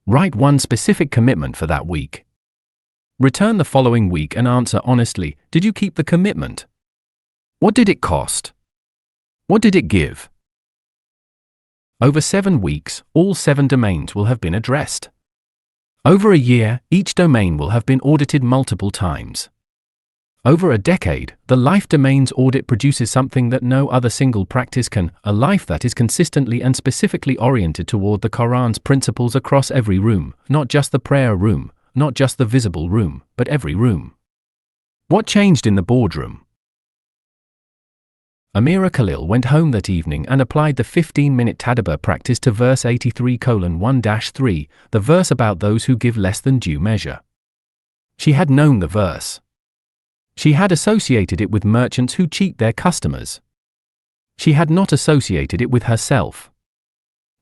Write one specific commitment for that week. Return the following week and answer honestly, did you keep the commitment? What did it cost? What did it give? Over 7 weeks, all 7 domains will have been addressed. Over a year, each domain will have been audited multiple times. Over a decade, the life domains audit produces something that no other single practice can, a life that is consistently and specifically oriented toward the Quran's principles across every room, not just the prayer room, not just the visible room, but every room. What changed in the boardroom? Amira Khalil went home that evening and applied the 15-minute tadabbur practice to verse 83:1-3, the verse about those who give less than due measure. She had known the verse. She had associated it with merchants who cheat their customers. She had not associated it with herself.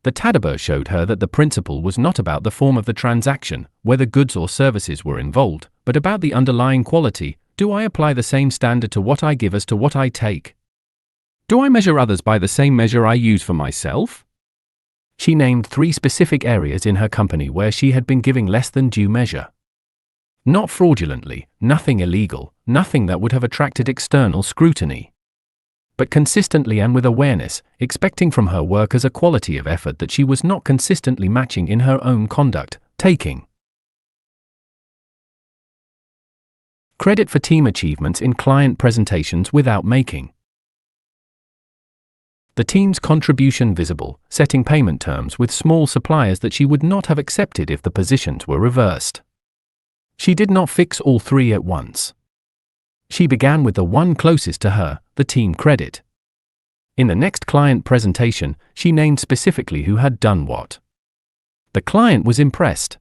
The tadabbur showed her that the principle was not about the form of the transaction, whether goods or services were involved, but about the underlying quality. Do I apply the same standard to what I give as to what I take? Do I measure others by the same measure I use for myself? She named 3 specific areas in her company where she had been giving less than due measure. Not fraudulently, nothing illegal, nothing that would have attracted external scrutiny. But consistently and with awareness, expecting from her workers a quality of effort that she was not consistently matching in her own conduct, taking credit for team achievements in client presentations without making the team's contribution visible, setting payment terms with small suppliers that she would not have accepted if the positions were reversed. She did not fix all 3 at once. She began with the one closest to her, the team credit. In the next client presentation, she named specifically who had done what. The client was impressed.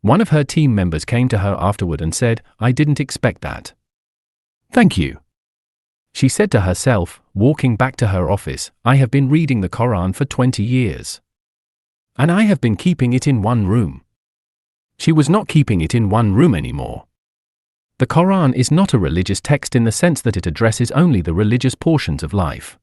One of her team members came to her afterward and said, "I didn't expect that. Thank you." She said to herself, walking back to her office, "I have been reading the Quran for 20 years. And I have been keeping it in one room." She was not keeping it in one room anymore. The Quran is not a religious text in the sense that it addresses only the religious portions of life.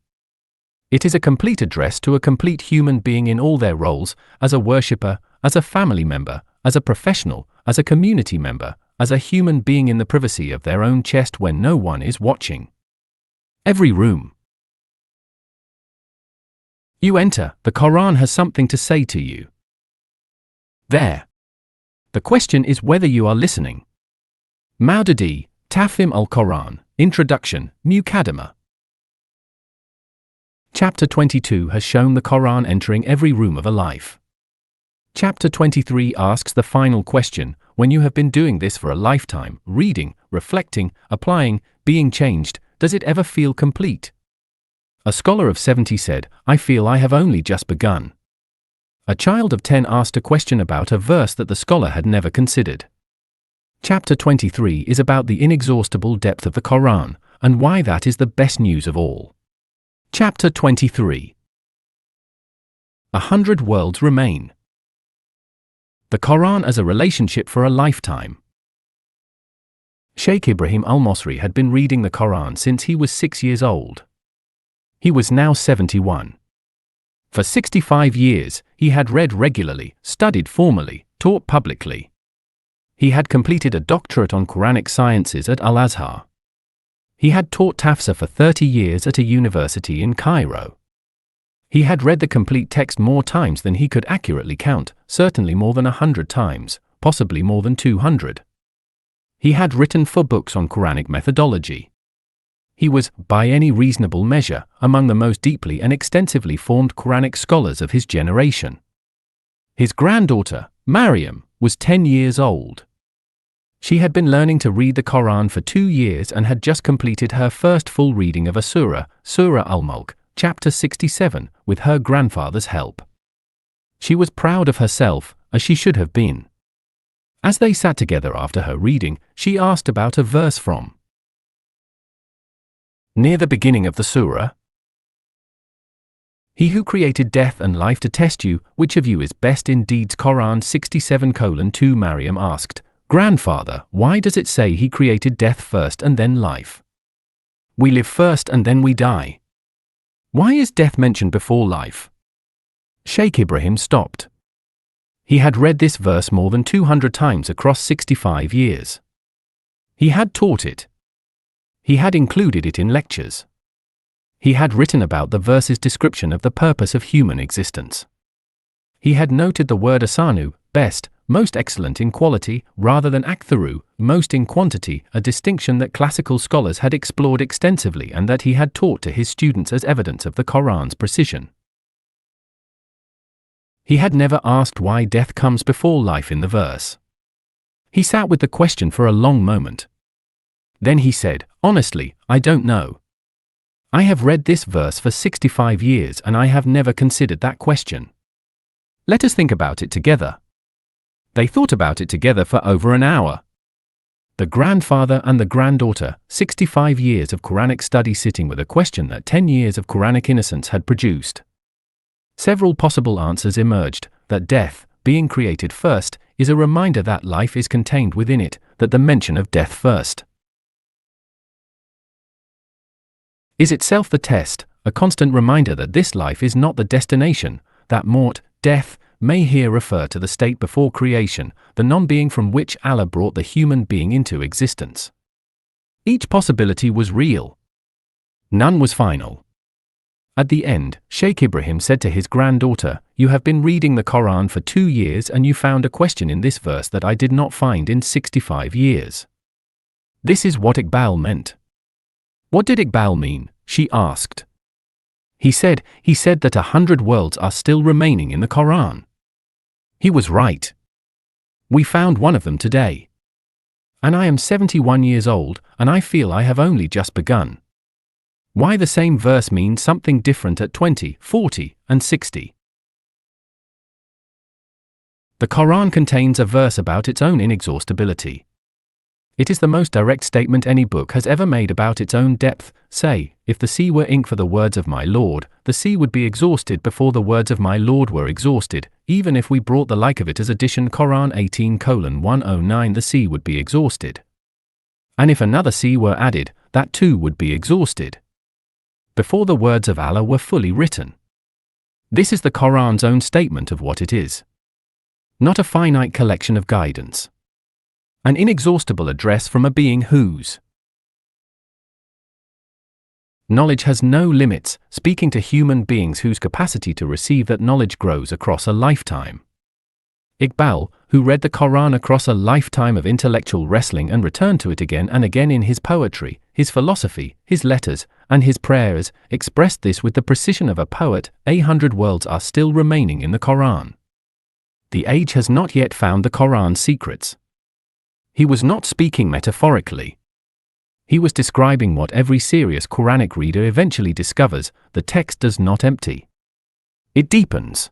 It is a complete address to a complete human being in all their roles, as a worshipper, as a family member, as a professional, as a community member, as a human being in the privacy of their own chest when no one is watching. Every room you enter, the Quran has something to say to you. There. The question is whether you are listening. Maududi, Tafhim al-Quran, Introduction, Muqaddimah. Chapter 22 has shown the Quran entering every room of a life. Chapter 23 asks the final question, when you have been doing this for a lifetime, reading, reflecting, applying, being changed, does it ever feel complete? A scholar of 70 said, "I feel I have only just begun." A child of 10 asked a question about a verse that the scholar had never considered. Chapter 23 is about the inexhaustible depth of the Quran, and why that is the best news of all. Chapter 23. 100 worlds remain. The Quran as a relationship for a lifetime. Sheikh Ibrahim al-Mosri had been reading the Quran since he was 6 years old. He was now 71. For 65 years, he had read regularly, studied formally, taught publicly. He had completed a doctorate on Quranic sciences at Al-Azhar. He had taught tafsir for 30 years at a university in Cairo. He had read the complete text more times than he could accurately count, certainly more than 100 times, possibly more than 200. He had written 4 books on Quranic methodology. He was, by any reasonable measure, among the most deeply and extensively formed Quranic scholars of his generation. His granddaughter, Maryam, was 10 years old. She had been learning to read the Quran for 2 years and had just completed her first full reading of a surah, Surah Al-Mulk, chapter 67, with her grandfather's help. She was proud of herself, as she should have been. As they sat together after her reading, she asked about a verse from near the beginning of the surah. He who created death and life to test you, which of you is best in deeds? Quran 67:2. Maryam asked, "Grandfather, why does it say he created death first and then life? We live first and then we die. Why is death mentioned before life?" Sheikh Ibrahim stopped. He had read this verse more than 200 times across 65 years. He had taught it. He had included it in lectures. He had written about the verse's description of the purpose of human existence. He had noted the word asanu, best, most excellent in quality, rather than aktharu, most in quantity, a distinction that classical scholars had explored extensively and that he had taught to his students as evidence of the Quran's precision. He had never asked why death comes before life in the verse. He sat with the question for a long moment. Then he said, "Honestly, I don't know. I have read this verse for 65 years and I have never considered that question. Let us think about it together." They thought about it together for over an hour. The grandfather and the granddaughter, 65 years of Quranic study sitting with a question that 10 years of Quranic innocence had produced. Several possible answers emerged: that death, being created first, is a reminder that life is contained within it, that the mention of death first is itself the test, a constant reminder that this life is not the destination, that mort, death, may here refer to the state before creation, the non-being from which Allah brought the human being into existence. Each possibility was real. None was final. At the end, Sheikh Ibrahim said to his granddaughter, "You have been reading the Quran for 2 years and you found a question in this verse that I did not find in 65 years. This is what Iqbal meant." "What did Iqbal mean?" she asked. He said that 100 worlds are still remaining in the Quran. He was right. We found one of them today. And I am 71 years old, and I feel I have only just begun. Why the same verse means something different at 20, 40, and 60? The Quran contains a verse about its own inexhaustibility. It is the most direct statement any book has ever made about its own depth. Say, if the sea were ink for the words of my Lord, the sea would be exhausted before the words of my Lord were exhausted. Even if we brought the like of it as addition, Quran 18:109, the sea would be exhausted. And if another sea were added, that too would be exhausted before the words of Allah were fully written. This is the Quran's own statement of what it is. Not a finite collection of guidance. An inexhaustible address from a being whose knowledge has no limits, speaking to human beings whose capacity to receive that knowledge grows across a lifetime. Iqbal, who read the Quran across a lifetime of intellectual wrestling and returned to it again and again in his poetry, his philosophy, his letters, and his prayers, expressed this with the precision of a poet: 100 worlds are still remaining in the Quran. The age has not yet found the Quran's secrets. He was not speaking metaphorically. He was describing what every serious Quranic reader eventually discovers: the text does not empty. It deepens.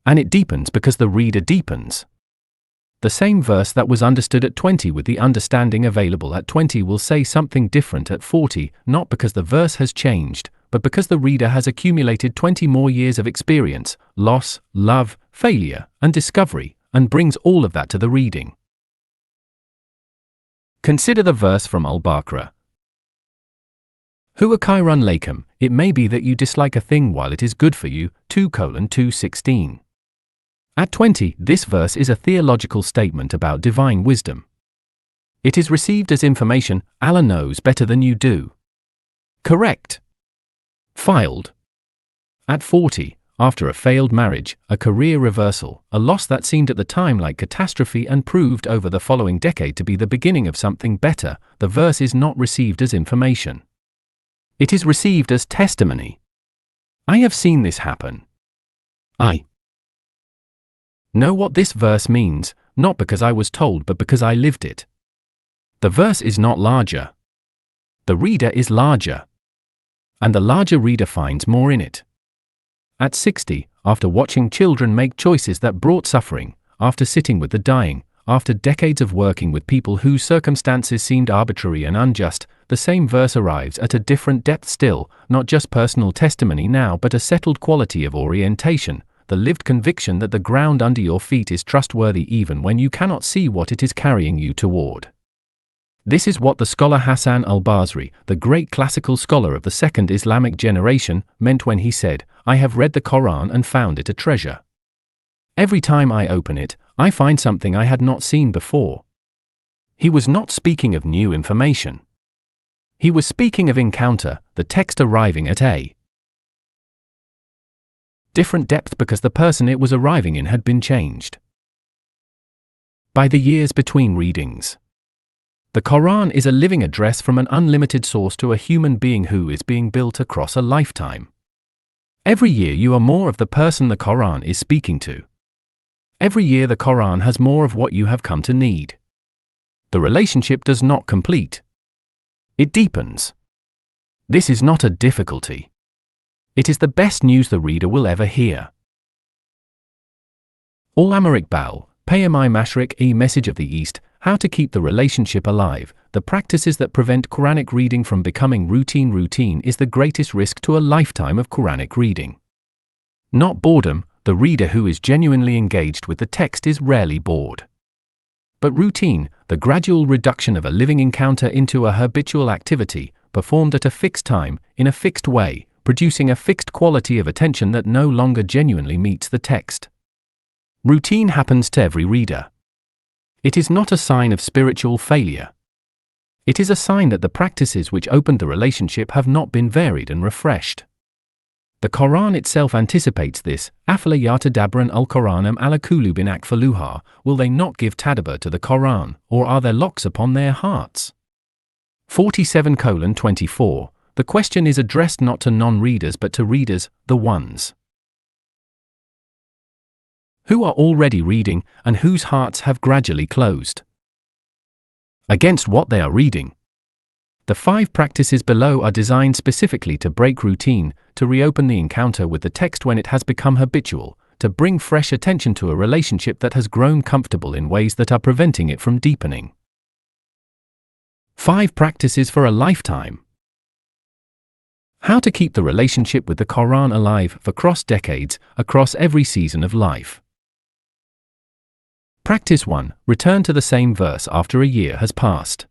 And it deepens because the reader deepens. The same verse that was understood at 20 with the understanding available at 20 will say something different at 40, not because the verse has changed, but because the reader has accumulated 20 more years of experience, loss, love, failure, and discovery, and brings all of that to the reading. Consider the verse from Al-Baqarah. Huwa khayrun lakum, it may be that you dislike a thing while it is good for you, 2:2:16. At 20, this verse is a theological statement about divine wisdom. It is received as information: Allah knows better than you do. Correct. Filed. At 40, after a failed marriage, a career reversal, a loss that seemed at the time like catastrophe and proved over the following decade to be the beginning of something better, the verse is not received as information. It is received as testimony. I have seen this happen. I know what this verse means, not because I was told but because I lived it. The verse is not larger. The reader is larger. And the larger reader finds more in it. At 60, after watching children make choices that brought suffering, after sitting with the dying, after decades of working with people whose circumstances seemed arbitrary and unjust, the same verse arrives at a different depth still, not just personal testimony now but a settled quality of orientation, the lived conviction that the ground under your feet is trustworthy even when you cannot see what it is carrying you toward. This is what the scholar Hassan al-Basri, the great classical scholar of the second Islamic generation, meant when he said, "I have read the Quran and found it a treasure. Every time I open it, I find something I had not seen before." He was not speaking of new information. He was speaking of encounter, the text arriving at a different depth because the person it was arriving in had been changed by the years between readings. The Quran is a living address from an unlimited source to a human being who is being built across a lifetime. Every year you are more of the person the Quran is speaking to. Every year the Quran has more of what you have come to need. The relationship does not complete. It deepens. This is not a difficulty. It is the best news the reader will ever hear. Al-Amr Iqbal, Payamai Mashriq, a message of the East, how to keep the relationship alive, the practices that prevent Quranic reading from becoming routine. Routine is the greatest risk to a lifetime of Quranic reading. Not boredom, the reader who is genuinely engaged with the text is rarely bored. But routine, the gradual reduction of a living encounter into a habitual activity, performed at a fixed time, in a fixed way, producing a fixed quality of attention that no longer genuinely meets the text. Routine happens to every reader. It is not a sign of spiritual failure. It is a sign that the practices which opened the relationship have not been varied and refreshed. The Quran itself anticipates this. Afala yatadabbaran al-Quran am ala kulubin akfaluha, will they not give tadabbur to the Quran, or are there locks upon their hearts? 47:24. The question is addressed not to non-readers but to readers, the ones who are already reading and whose hearts have gradually closed against what they are reading. The 5 practices below are designed specifically to break routine, to reopen the encounter with the text when it has become habitual, to bring fresh attention to a relationship that has grown comfortable in ways that are preventing it from deepening. 5 practices for a lifetime. How to keep the relationship with the Quran alive for cross decades, across every season of life. Practice 1. Return to the same verse after a year has passed.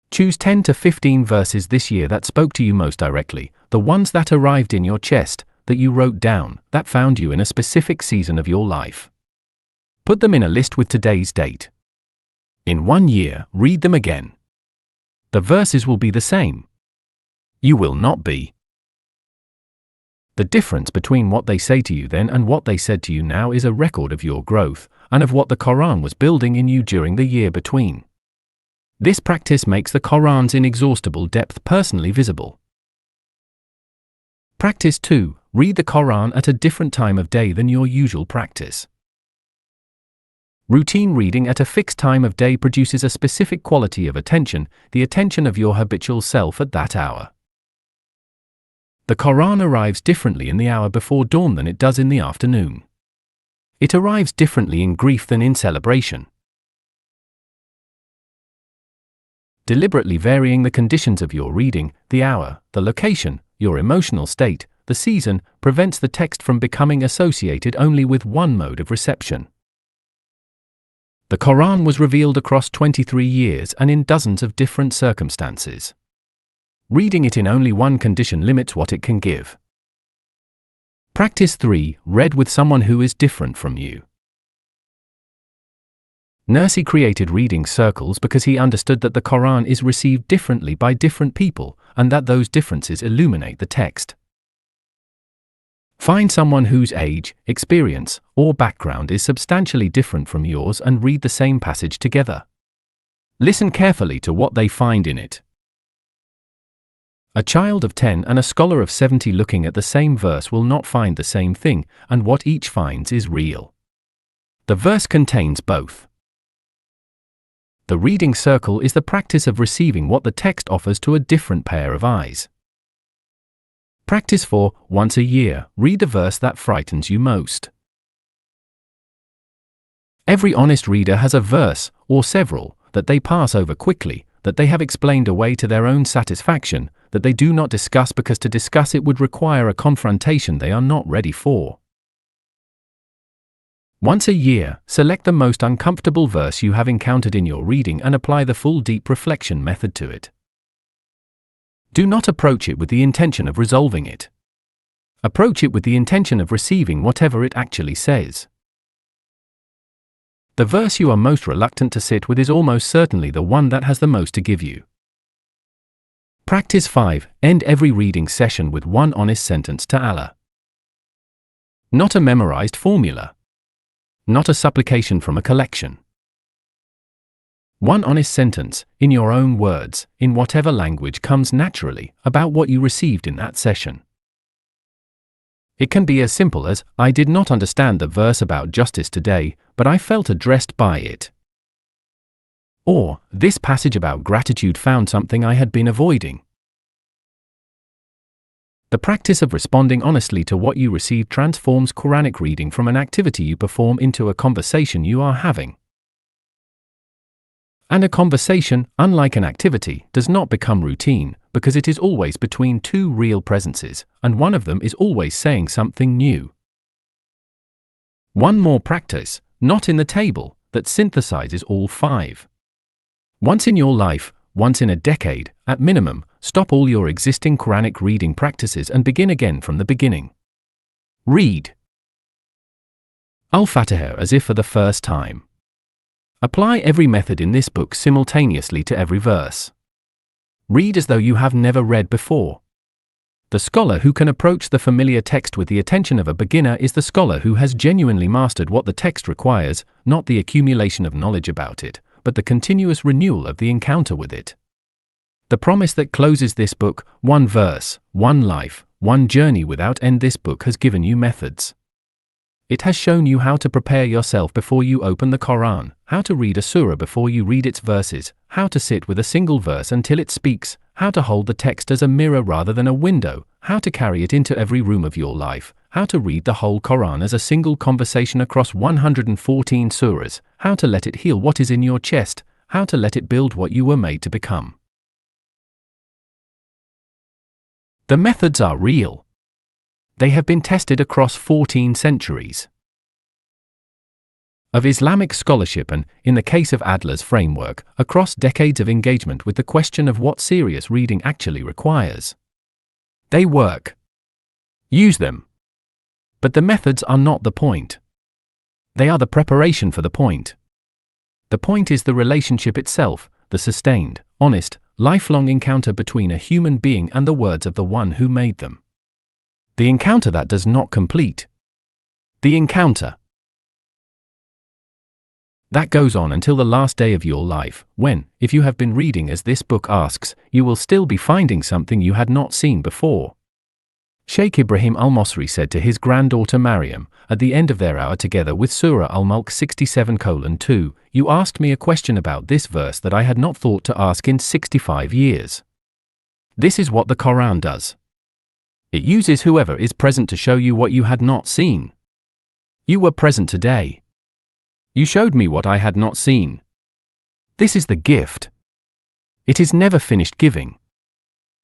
Choose 10 to 15 verses this year that spoke to you most directly, the ones that arrived in your chest, that you wrote down, that found you in a specific season of your life. Put them in a list with today's date. In 1 year, read them again. The verses will be the same. You will not be. The difference between what they say to you then and what they said to you now is a record of your growth, and of what the Quran was building in you during the year between. This practice makes the Quran's inexhaustible depth personally visible. Practice 2. Read the Quran at a different time of day than your usual practice. Routine reading at a fixed time of day produces a specific quality of attention, the attention of your habitual self at that hour. The Quran arrives differently in the hour before dawn than it does in the afternoon. It arrives differently in grief than in celebration. Deliberately varying the conditions of your reading, the hour, the location, your emotional state, the season, prevents the text from becoming associated only with one mode of reception. The Quran was revealed across 23 years and in dozens of different circumstances. Reading it in only one condition limits what it can give. Practice 3. Read with someone who is different from you. Nursi created reading circles because he understood that the Quran is received differently by different people, and that those differences illuminate the text. Find someone whose age, experience, or background is substantially different from yours and read the same passage together. Listen carefully to what they find in it. A child of 10 and a scholar of 70 looking at the same verse will not find the same thing, and what each finds is real. The verse contains both. The reading circle is the practice of receiving what the text offers to a different pair of eyes. Practice for, once a year, read the verse that frightens you most. Every honest reader has a verse, or several, that they pass over quickly, that they have explained away to their own satisfaction, that they do not discuss because to discuss it would require a confrontation they are not ready for. Once a year, select the most uncomfortable verse you have encountered in your reading and apply the full deep reflection method to it. Do not approach it with the intention of resolving it. Approach it with the intention of receiving whatever it actually says. The verse you are most reluctant to sit with is almost certainly the one that has the most to give you. Practice 5. End every reading session with one honest sentence to Allah. Not a memorized formula. Not a supplication from a collection. One honest sentence, in your own words, in whatever language comes naturally, about what you received in that session. It can be as simple as, I did not understand the verse about justice today, but I felt addressed by it. Or, this passage about gratitude found something I had been avoiding. The practice of responding honestly to what you receive transforms Quranic reading from an activity you perform into a conversation you are having. And a conversation, unlike an activity, does not become routine, because it is always between two real presences, and one of them is always saying something new. One more practice, not in the table, that synthesizes all 5. Once in your life, once in a decade, at minimum, stop all your existing Quranic reading practices and begin again from the beginning. Read Al-Fatiha as if for the first time. Apply every method in this book simultaneously to every verse. Read as though you have never read before. The scholar who can approach the familiar text with the attention of a beginner is the scholar who has genuinely mastered what the text requires, not the accumulation of knowledge about it, but the continuous renewal of the encounter with it. The promise that closes this book, one verse, one life, one journey without end. This book has given you methods. It has shown you how to prepare yourself before you open the Quran, how to read a surah before you read its verses, how to sit with a single verse until it speaks, how to hold the text as a mirror rather than a window, how to carry it into every room of your life, how to read the whole Quran as a single conversation across 114 surahs, how to let it heal what is in your chest, how to let it build what you were made to become. The methods are real. They have been tested across 14 centuries of Islamic scholarship and, in the case of Adler's framework, across decades of engagement with the question of what serious reading actually requires. They work. Use them. But the methods are not the point. They are the preparation for the point. The point is the relationship itself, the sustained, honest, lifelong encounter between a human being and the words of the one who made them. The encounter that does not complete. The encounter that goes on until the last day of your life, when, if you have been reading as this book asks, you will still be finding something you had not seen before. Sheikh Ibrahim al-Mosri said to his granddaughter Maryam, at the end of their hour together with Surah Al-Mulk 67:2, "You asked me a question about this verse that I had not thought to ask in 65 years. This is what the Quran does. It uses whoever is present to show you what you had not seen. You were present today. You showed me what I had not seen. This is the gift. It is never finished giving."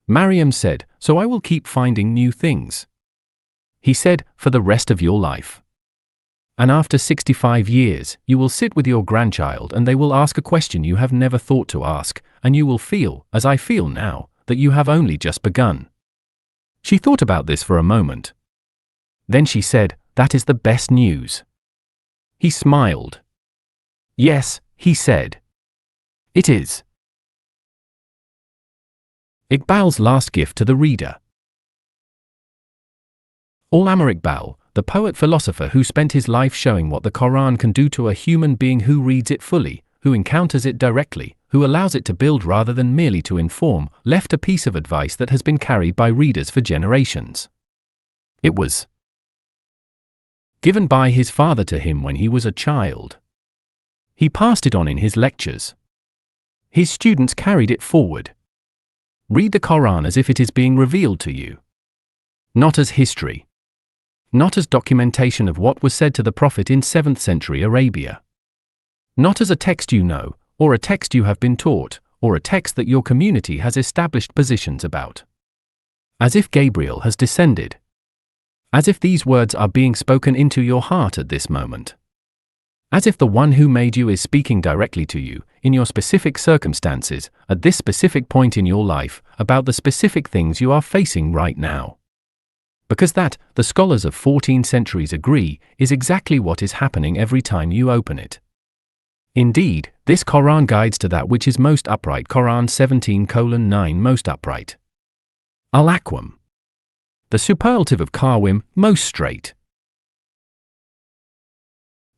Maryam said, "So I will keep finding new things." He said, "For the rest of your life. And after 65 years, you will sit with your grandchild and they will ask a question you have never thought to ask, and you will feel, as I feel now, that you have only just begun." She thought about this for a moment. Then she said, "That is the best news." He smiled. "Yes," he said. "It is." Iqbal's last gift to the reader. Allama Iqbal, the poet-philosopher who spent his life showing what the Quran can do to a human being who reads it fully, who encounters it directly, who allows it to build rather than merely to inform, left a piece of advice that has been carried by readers for generations. It was given by his father to him when he was a child. He passed it on in his lectures. His students carried it forward. Read the Quran as if it is being revealed to you. Not as history. Not as documentation of what was said to the Prophet in 7th century Arabia. Not as a text you know, or a text you have been taught, or a text that your community has established positions about. As if Gabriel has descended. As if these words are being spoken into your heart at this moment. As if the one who made you is speaking directly to you, in your specific circumstances, at this specific point in your life, about the specific things you are facing right now. Because that, the scholars of 14 centuries agree, is exactly what is happening every time you open it. Indeed, this Quran guides to that which is most upright. Quran 17:9 most upright. Al-Aqwam. The superlative of Qawim, most straight.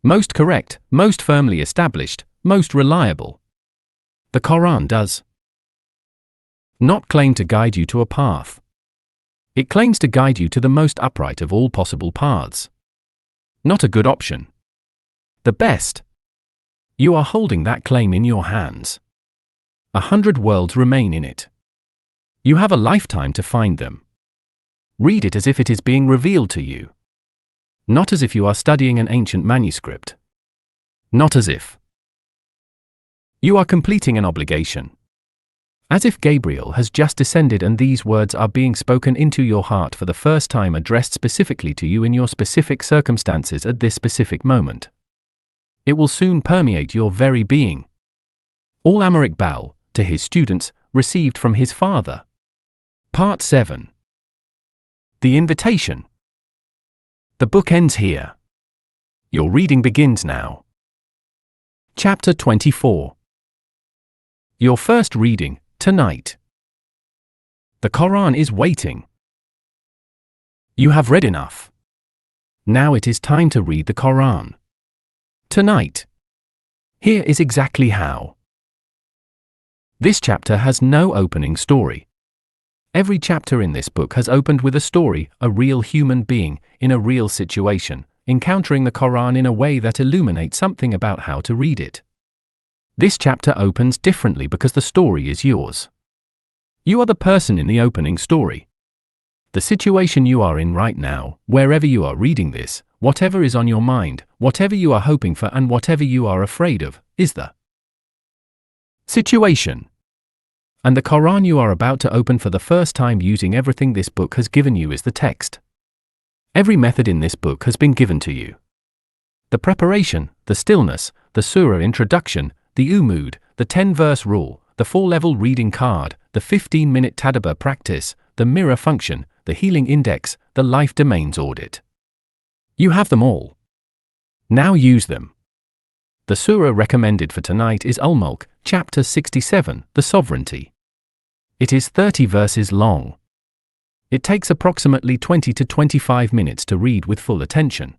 Most correct, most firmly established, most reliable. The Quran does not claim to guide you to a path. It claims to guide you to the most upright of all possible paths. Not a good option. The best. You are holding that claim in your hands. 100 worlds remain in it. You have a lifetime to find them. Read it as if it is being revealed to you. Not as if you are studying an ancient manuscript. Not as if you are completing an obligation. As if Gabriel has just descended and these words are being spoken into your heart for the first time, addressed specifically to you in your specific circumstances at this specific moment. It will soon permeate your very being. All Amr Iqbal, to his students, received from his father. Part 7. The Invitation. The book ends here. Your reading begins now. Chapter 24. Your first reading, tonight. The Quran is waiting. You have read enough. Now it is time to read the Quran. Tonight. Here is exactly how. This chapter has no opening story. Every chapter in this book has opened with a story, a real human being, in a real situation, encountering the Quran in a way that illuminates something about how to read it. This chapter opens differently because the story is yours. You are the person in the opening story. The situation you are in right now, wherever you are reading this, whatever is on your mind, whatever you are hoping for and whatever you are afraid of, is the situation. And the Quran you are about to open for the first time using everything this book has given you is the text. Every method in this book has been given to you. The preparation, the stillness, the surah introduction, the umud, the 10-verse rule, the 4-level reading card, the 15-minute tadabbur practice, the mirror function, the healing index, the life domains audit. You have them all. Now use them. The surah recommended for tonight is Al-Mulk, chapter 67, the sovereignty. It is 30 verses long. It takes approximately 20 to 25 minutes to read with full attention.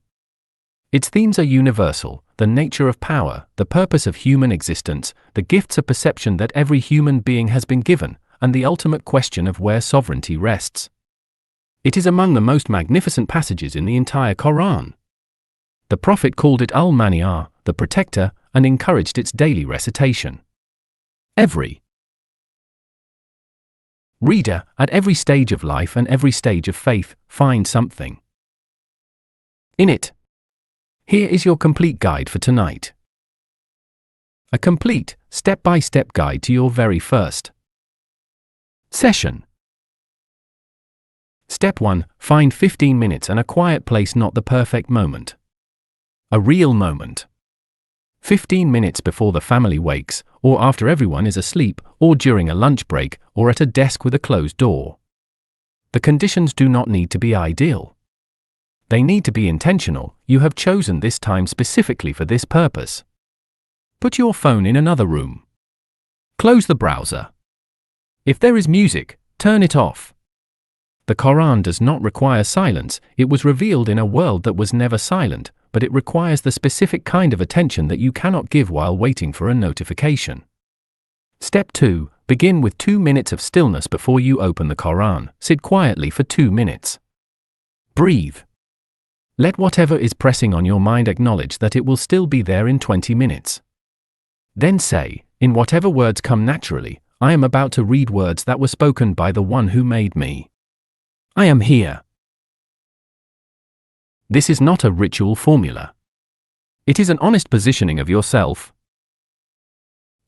Its themes are universal: the nature of power, the purpose of human existence, the gifts of perception that every human being has been given, and the ultimate question of where sovereignty rests. It is among the most magnificent passages in the entire Quran. The Prophet called it Al-Mani'ah, the protector, and encouraged its daily recitation. Every reader, at every stage of life and every stage of faith, finds something in it. Here is your complete guide for tonight. A complete, step-by-step guide to your very first session. Step 1. Find 15 minutes and a quiet place, not the perfect moment. A real moment. 15 minutes before the family wakes, or after everyone is asleep, or during a lunch break, or at a desk with a closed door. The conditions do not need to be ideal. They need to be intentional. You have chosen this time specifically for this purpose. Put your phone in another room. Close the browser. If there is music, turn it off. The Quran does not require silence. It was revealed in a world that was never silent, but it requires the specific kind of attention that you cannot give while waiting for a notification. Step 2. Begin with 2 minutes of stillness before you open the Quran. Sit quietly for 2 minutes. Breathe. Let whatever is pressing on your mind acknowledge that it will still be there in 20 minutes. Then say, in whatever words come naturally, I am about to read words that were spoken by the one who made me. I am here. This is not a ritual formula. It is an honest positioning of yourself.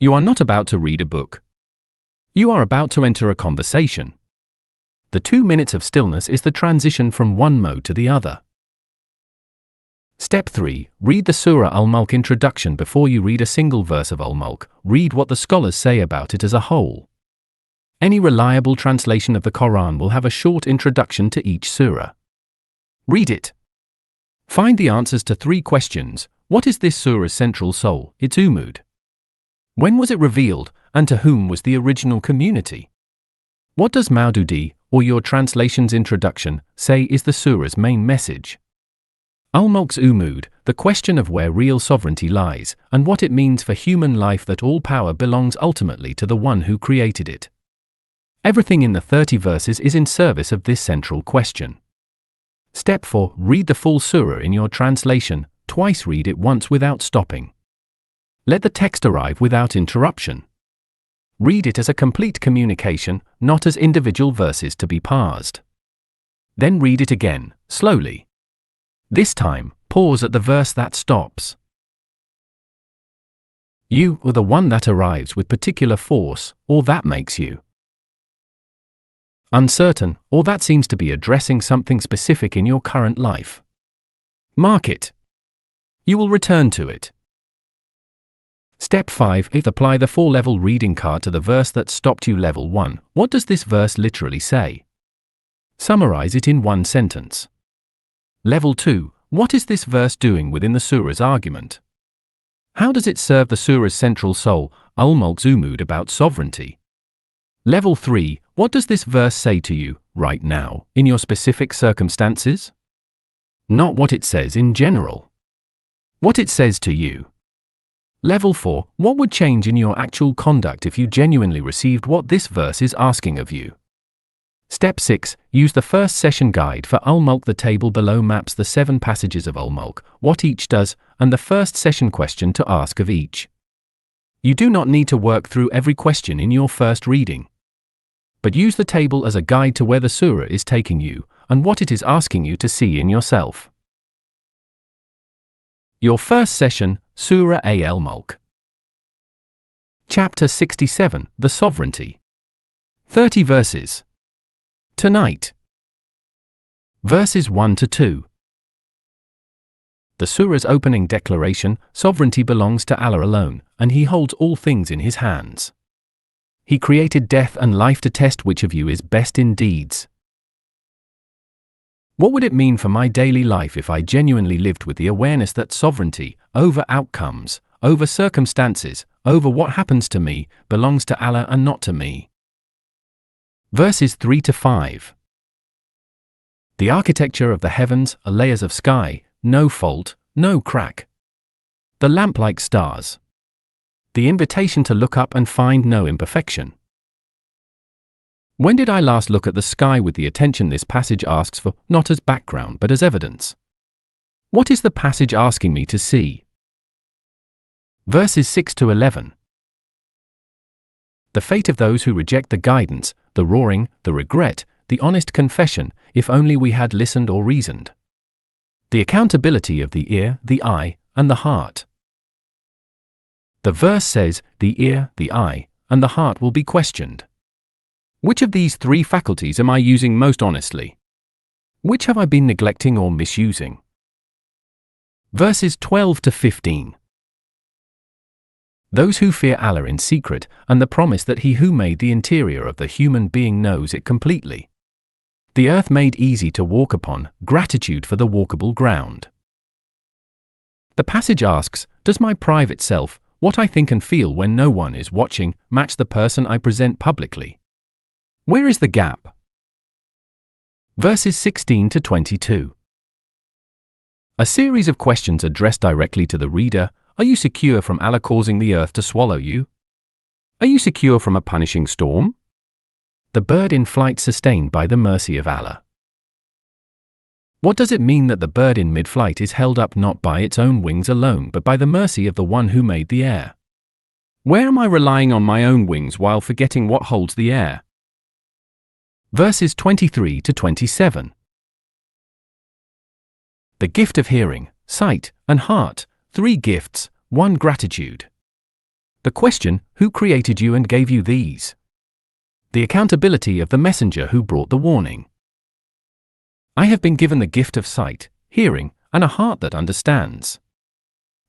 You are not about to read a book. You are about to enter a conversation. The 2 minutes of stillness is the transition from one mode to the other. Step 3. Read the Surah Al-Mulk introduction before you read a single verse of Al-Mulk. Read what the scholars say about it as a whole. Any reliable translation of the Quran will have a short introduction to each surah. Read it. Find the answers to 3 questions. What is this surah's central soul, its umud? When was it revealed, and to whom was the original community? What does Maududi, or your translation's introduction, say is the surah's main message? Al-Mulk's umud, the question of where real sovereignty lies, and what it means for human life that all power belongs ultimately to the one who created it. Everything in the 30 verses is in service of this central question. Step 4. Read the full surah in your translation. Twice read it once without stopping. Let the text arrive without interruption. Read it as a complete communication, not as individual verses to be parsed. Then read it again, slowly. This time, pause at the verse that stops. You are the one that arrives with particular force, or that makes you uncertain, or that seems to be addressing something specific in your current life. Mark it. You will return to it. Step 5. Apply the 4-level reading card to the verse that stopped you. Level 1. What does this verse literally say? Summarize it in 1 sentence. Level 2. What is this verse doing within the surah's argument? How does it serve the surah's central soul, Al-Mulk's umud about sovereignty? Level 3. What does this verse say to you, right now, in your specific circumstances? Not what it says in general. What it says to you. Level 4. What would change in your actual conduct if you genuinely received what this verse is asking of you? Step 6. Use the first session guide for Al-Mulk. The table below maps the 7 passages of Al-Mulk, what each does, and the first session question to ask of each. You do not need to work through every question in your first reading. But use the table as a guide to where the surah is taking you, and what it is asking you to see in yourself. Your first session, Surah Al-Mulk. Chapter 67, The Sovereignty. 30 verses. Tonight. Verses 1 to 2. The surah's opening declaration, sovereignty belongs to Allah alone, and He holds all things in His hands. He created death and life to test which of you is best in deeds. What would it mean for my daily life if I genuinely lived with the awareness that sovereignty, over outcomes, over circumstances, over what happens to me, belongs to Allah and not to me? Verses 3 to 5. The architecture of the heavens are layers of sky, no fault, no crack. The lamp-like stars. The invitation to look up and find no imperfection. When did I last look at the sky with the attention this passage asks for, not as background but as evidence? What is the passage asking me to see? Verses 6 to 11. The fate of those who reject the guidance, the roaring, the regret, the honest confession, if only we had listened or reasoned. The accountability of the ear, the eye, and the heart. The verse says, the ear, the eye, and the heart will be questioned. Which of these 3 faculties am I using most honestly? Which have I been neglecting or misusing? Verses 12 to 15. Those who fear Allah in secret, and the promise that He who made the interior of the human being knows it completely. The earth made easy to walk upon, gratitude for the walkable ground. The passage asks, does my private self, what I think and feel when no one is watching, match the person I present publicly? Where is the gap? Verses 16 to 22. A series of questions addressed directly to the reader. Are you secure from Allah causing the earth to swallow you? Are you secure from a punishing storm? The bird in flight sustained by the mercy of Allah. What does it mean that the bird in mid-flight is held up not by its own wings alone but by the mercy of the one who made the air? Where am I relying on my own wings while forgetting what holds the air? Verses 23 to 27. The gift of hearing, sight, and heart, 3 gifts, 1 gratitude. The question, who created you and gave you these? The accountability of the messenger who brought the warning. I have been given the gift of sight, hearing, and a heart that understands.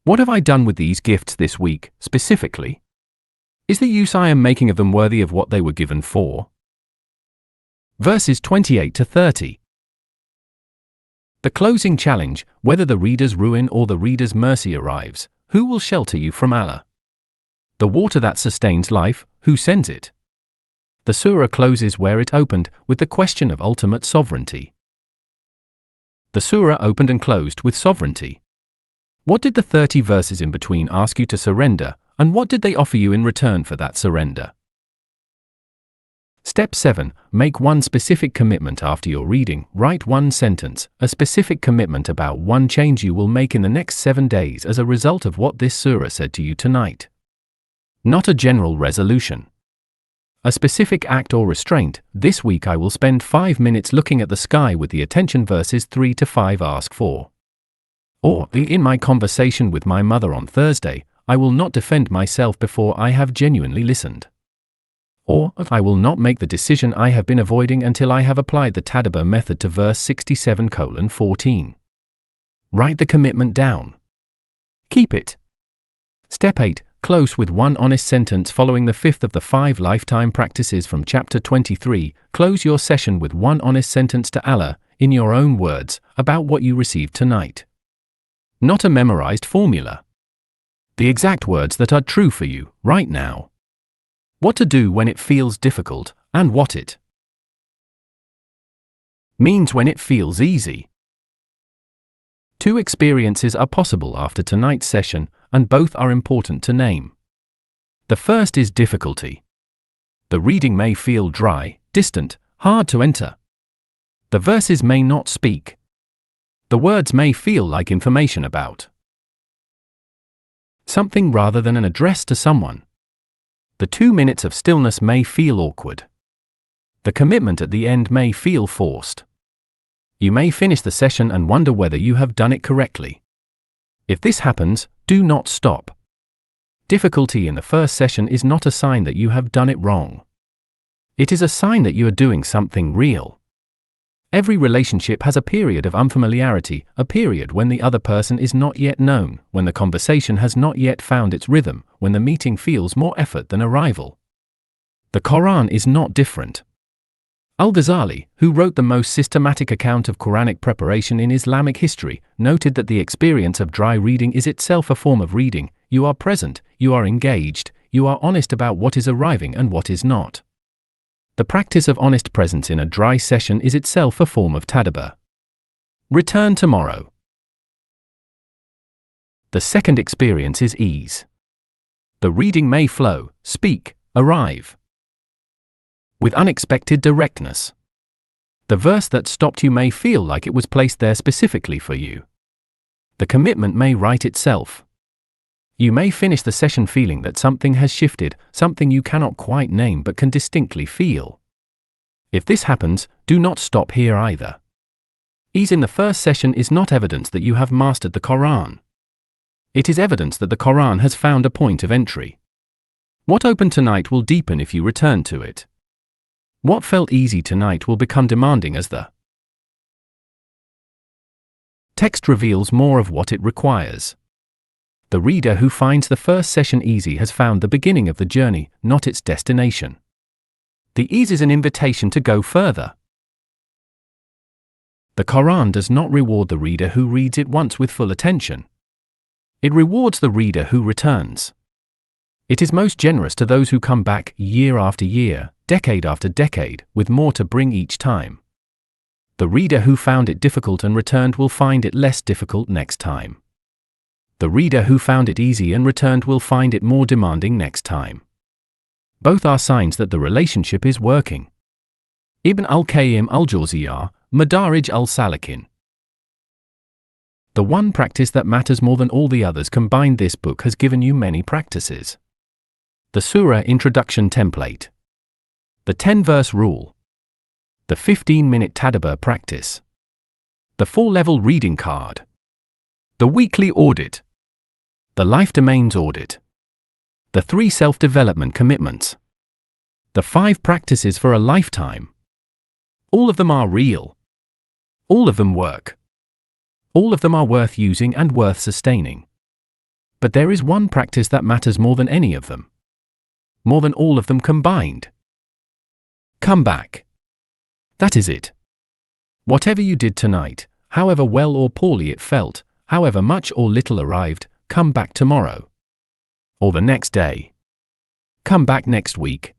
What have I done with these gifts this week, specifically? Is the use I am making of them worthy of what they were given for? Verses 28 to 30. The closing challenge, whether the reader's ruin or the reader's mercy arrives, who will shelter you from Allah? The water that sustains life, who sends it? The surah closes where it opened, with the question of ultimate sovereignty. The surah opened and closed with sovereignty. What did the 30 verses in between ask you to surrender, and what did they offer you in return for that surrender? Step 7. Make one specific commitment after your reading. Write one sentence, a specific commitment about one change you will make in the next 7 days as a result of what this surah said to you tonight. Not a general resolution. A specific act or restraint. This week I will spend 5 minutes looking at the sky with the attention verses 3 to 5 ask for. Or, in my conversation with my mother on Thursday, I will not defend myself before I have genuinely listened. Or, I will not make the decision I have been avoiding until I have applied the tadabbur method to verse 67:14. Write the commitment down. Keep it. Step 8. Close with one honest sentence following the 5th of the 5 lifetime practices from chapter 23. Close your session with one honest sentence to Allah, in your own words, about what you received tonight. Not a memorized formula. The exact words that are true for you, right now. What to do when it feels difficult, and what it means when it feels easy. 2 experiences are possible after tonight's session, and both are important to name. The first is difficulty. The reading may feel dry, distant, hard to enter. The verses may not speak. The words may feel like information about something rather than an address to someone. The 2 minutes of stillness may feel awkward. The commitment at the end may feel forced. You may finish the session and wonder whether you have done it correctly. If this happens, do not stop. Difficulty in the first session is not a sign that you have done it wrong. It is a sign that you are doing something real. Every relationship has a period of unfamiliarity, a period when the other person is not yet known, when the conversation has not yet found its rhythm, when the meeting feels more effort than arrival. The Quran is not different. Al-Ghazali, who wrote the most systematic account of Quranic preparation in Islamic history, noted that the experience of dry reading is itself a form of reading. You are present, you are engaged, you are honest about what is arriving and what is not. The practice of honest presence in a dry session is itself a form of tadabbur. Return tomorrow. The second experience is ease. The reading may flow, speak, arrive with unexpected directness. The verse that stopped you may feel like it was placed there specifically for you. The commitment may write itself. You may finish the session feeling that something has shifted, something you cannot quite name but can distinctly feel. If this happens, do not stop here either. Ease in the first session is not evidence that you have mastered the Quran. It is evidence that the Quran has found a point of entry. What opened tonight will deepen if you return to it. What felt easy tonight will become demanding as the text reveals more of what it requires. The reader who finds the first session easy has found the beginning of the journey, not its destination. The ease is an invitation to go further. The Quran does not reward the reader who reads it once with full attention. It rewards the reader who returns. It is most generous to those who come back year after year, decade after decade, with more to bring each time. The reader who found it difficult and returned will find it less difficult next time. The reader who found it easy and returned will find it more demanding next time. Both are signs that the relationship is working. Ibn al-Qayyim al-Jawziyah, Madarij al-Salikin. The one practice that matters more than all the others combined. This book has given you many practices. The Surah Introduction Template. The 10-verse rule. The 15-minute Tadabbur practice. The 4-level reading card. The weekly audit. The life domains audit. The 3 self-development commitments. The 5 practices for a lifetime. All of them are real. All of them work. All of them are worth using and worth sustaining. But there is one practice that matters more than any of them. More than all of them combined. Come back. That is it. Whatever you did tonight, however well or poorly it felt, however much or little arrived, come back tomorrow. Or the next day. Come back next week.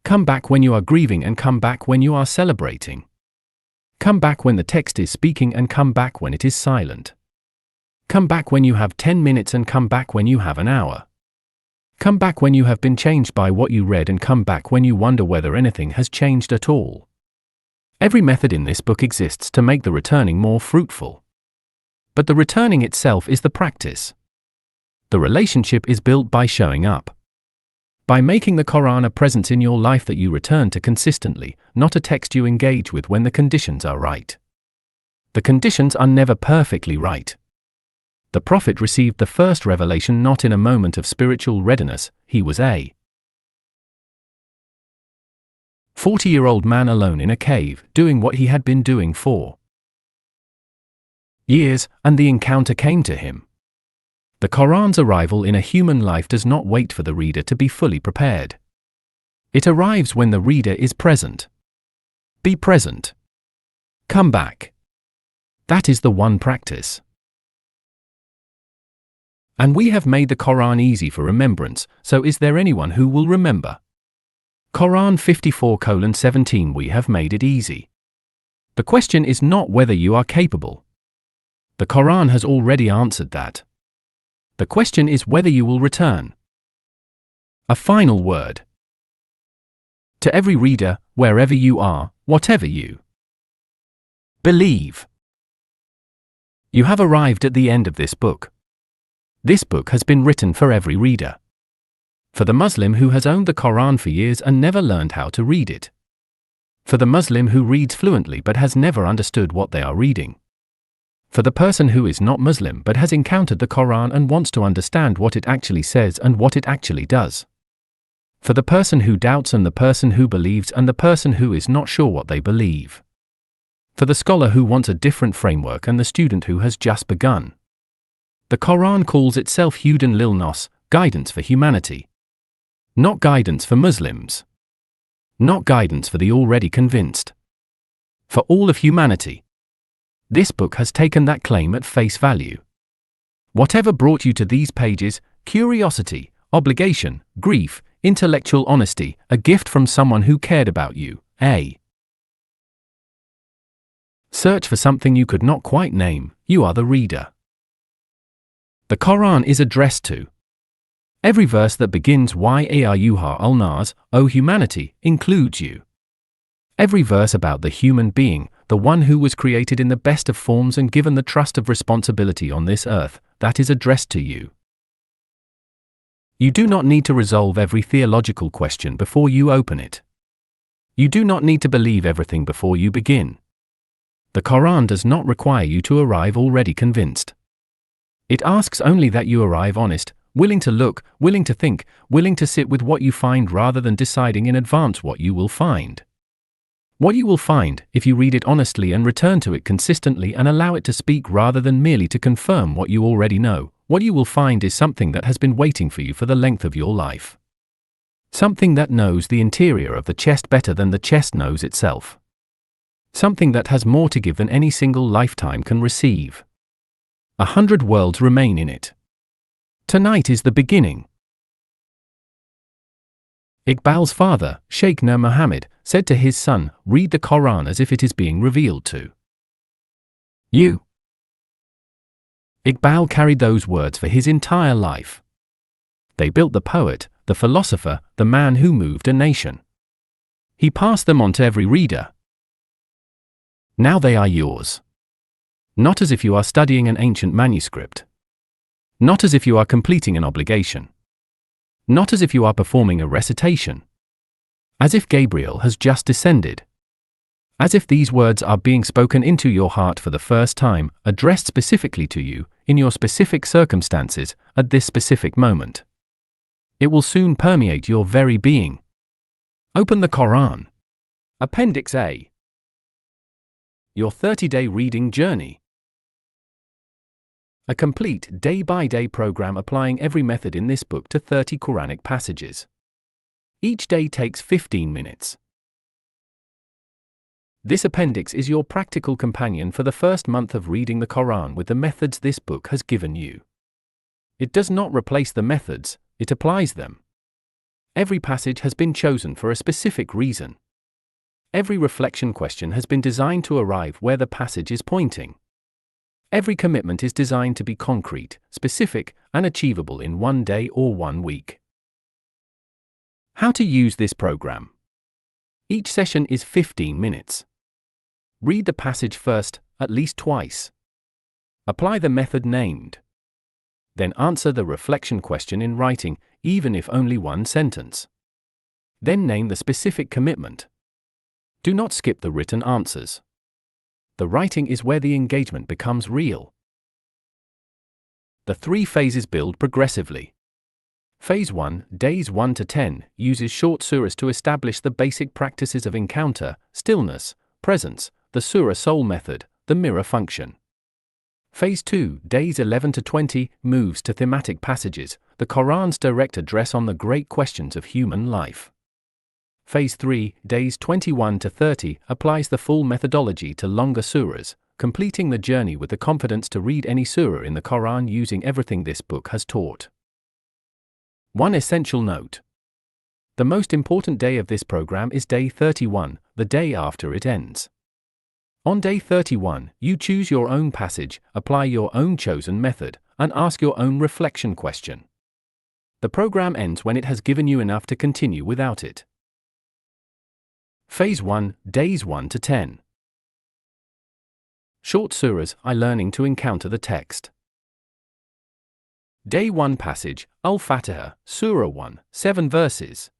Come back when you are grieving and come back when you are celebrating. Come back when the text is speaking and come back when it is silent. Come back when you have 10 minutes and come back when you have an hour. Come back when you have been changed by what you read and come back when you wonder whether anything has changed at all. Every method in this book exists to make the returning more fruitful. But the returning itself is the practice. The relationship is built by showing up. By making the Quran a presence in your life that you return to consistently, not a text you engage with when the conditions are right. The conditions are never perfectly right. The Prophet received the first revelation not in a moment of spiritual readiness. He was a 40-year-old man alone in a cave, doing what he had been doing for years, and the encounter came to him. The Quran's arrival in a human life does not wait for the reader to be fully prepared. It arrives when the reader is present. Be present. Come back. That is the one practice. And we have made the Quran easy for remembrance, so is there anyone who will remember? Quran 54:17. We have made it easy. The question is not whether you are capable. The Quran has already answered that. The question is whether you will return. A final word. To every reader, wherever you are, whatever you believe. You have arrived at the end of this book. This book has been written for every reader. For the Muslim who has owned the Quran for years and never learned how to read it. For the Muslim who reads fluently but has never understood what they are reading. For the person who is not Muslim but has encountered the Quran and wants to understand what it actually says and what it actually does. For the person who doubts and the person who believes and the person who is not sure what they believe. For the scholar who wants a different framework and the student who has just begun. The Quran calls itself Hudan lil Nas, guidance for humanity. Not guidance for Muslims. Not guidance for the already convinced. For all of humanity. This book has taken that claim at face value. Whatever brought you to these pages, curiosity, obligation, grief, intellectual honesty, a gift from someone who cared about you, a search for something you could not quite name, you are the reader. The Quran is addressed to every verse that begins Ya ayyuha al-nas, O humanity, includes you. Every verse about the human being, the one who was created in the best of forms and given the trust of responsibility on this earth, that is addressed to you. You do not need to resolve every theological question before you open it. You do not need to believe everything before you begin. The Quran does not require you to arrive already convinced. It asks only that you arrive honest, willing to look, willing to think, willing to sit with what you find rather than deciding in advance what you will find. What you will find, if you read it honestly and return to it consistently and allow it to speak rather than merely to confirm what you already know, what you will find is something that has been waiting for you for the length of your life. Something that knows the interior of the chest better than the chest knows itself. Something that has more to give than any single lifetime can receive. 100 worlds remain in it. Tonight is the beginning. Iqbal's father, Sheikh Nur Muhammad, said to his son, read the Quran as if it is being revealed to you. Iqbal carried those words for his entire life. They built the poet, the philosopher, the man who moved a nation. He passed them on to every reader. Now they are yours. Not as if you are studying an ancient manuscript. Not as if you are completing an obligation. Not as if you are performing a recitation. As if Gabriel has just descended. As if these words are being spoken into your heart for the first time, addressed specifically to you, in your specific circumstances, at this specific moment. It will soon permeate your very being. Open the Quran. Appendix A. Your 30-day reading journey. A complete day-by-day program applying every method in this book to 30 Quranic passages. Each day takes 15 minutes. This appendix is your practical companion for the first month of reading the Quran with the methods this book has given you. It does not replace the methods, it applies them. Every passage has been chosen for a specific reason. Every reflection question has been designed to arrive where the passage is pointing. Every commitment is designed to be concrete, specific, and achievable in one day or 1 week. How to use this program. Each session is 15 minutes. Read the passage first, at least twice. Apply the method named. Then answer the reflection question in writing, even if only one sentence. Then name the specific commitment. Do not skip the written answers. The writing is where the engagement becomes real. The 3 phases build progressively. Phase 1, days 1 to 10, uses short surahs to establish the basic practices of encounter, stillness, presence, the surah soul method, the mirror function. Phase 2, days 11 to 20, moves to thematic passages, the Quran's direct address on the great questions of human life. Phase 3, days 21 to 30, applies the full methodology to longer surahs, completing the journey with the confidence to read any surah in the Quran using everything this book has taught. One essential note. The most important day of this program is day 31, the day after it ends. On day 31, you choose your own passage, apply your own chosen method, and ask your own reflection question. The program ends when it has given you enough to continue without it. Phase 1, days 1 to 10. Short surahs, learning to encounter the text. Day 1 passage, Al-Fatiha, Surah 1, 7 verses.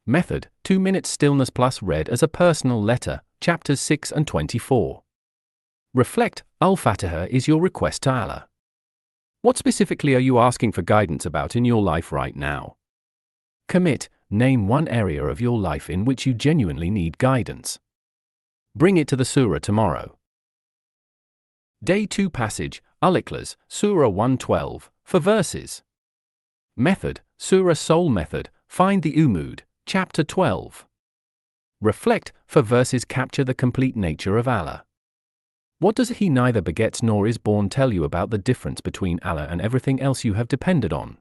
Method, 2 minutes stillness plus read as a personal letter, chapters 6 and 24. Reflect, Al-Fatiha is your request to Allah. What specifically are you asking for guidance about in your life right now? Commit, name one area of your life in which you genuinely need guidance. Bring it to the surah tomorrow. Day 2 passage, Al-Ikhlas, Surah 112, for verses. Method, Surah Soul Method, find the Umud, chapter 12. Reflect, for verses capture the complete nature of Allah. What does He neither begets nor is born tell you about the difference between Allah and everything else you have depended on?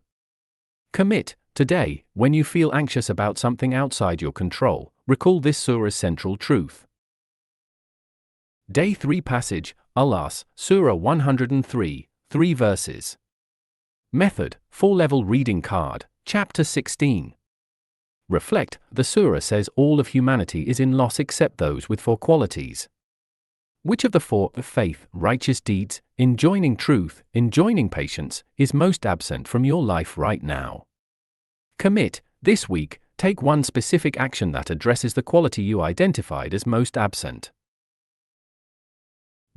Commit, today, when you feel anxious about something outside your control, recall this surah's central truth. Day 3 passage, Al-As, Surah 103, 3 verses. Method, 4-level reading card, chapter 16. Reflect, the surah says all of humanity is in loss except those with 4 qualities. Which of the 4, faith, righteous deeds, enjoining truth, enjoining patience, is most absent from your life right now? Commit, this week, take one specific action that addresses the quality you identified as most absent.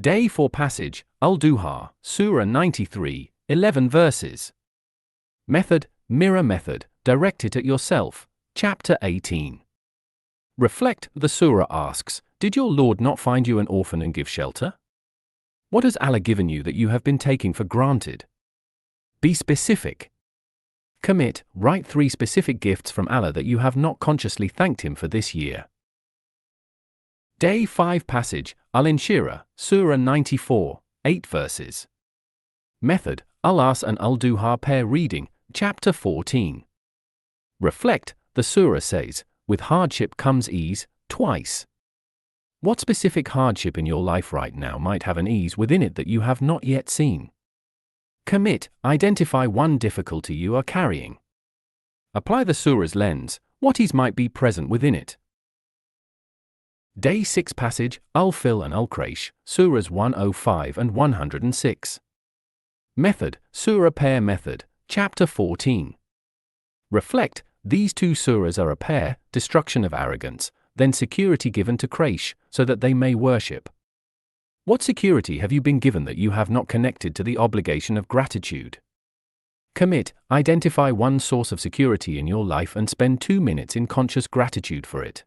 Day 4 passage, Al-Duha, Surah 93, 11 verses. Method, mirror method, direct it at yourself, chapter 18. Reflect, the surah asks, did your Lord not find you an orphan and give shelter? What has Allah given you that you have been taking for granted? Be specific. Commit, write 3 specific gifts from Allah that you have not consciously thanked Him for this year. Day 5 passage, Al-Inshirah, Surah 94, 8 verses. Method, Al-As and Al-Duha pair reading, chapter 14. Reflect, the surah says, with hardship comes ease, twice. What specific hardship in your life right now might have an ease within it that you have not yet seen? Commit, identify one difficulty you are carrying. Apply the surah's lens, what ease might be present within it. Day 6 passage, Al-Fil and Al-Quraysh, Surahs 105 and 106. Method, Surah Pair Method, Chapter 14. Reflect, these two surahs are a pair, destruction of arrogance, then security given to Quraysh, so that they may worship. What security have you been given that you have not connected to the obligation of gratitude? Commit, identify one source of security in your life and spend 2 minutes in conscious gratitude for it.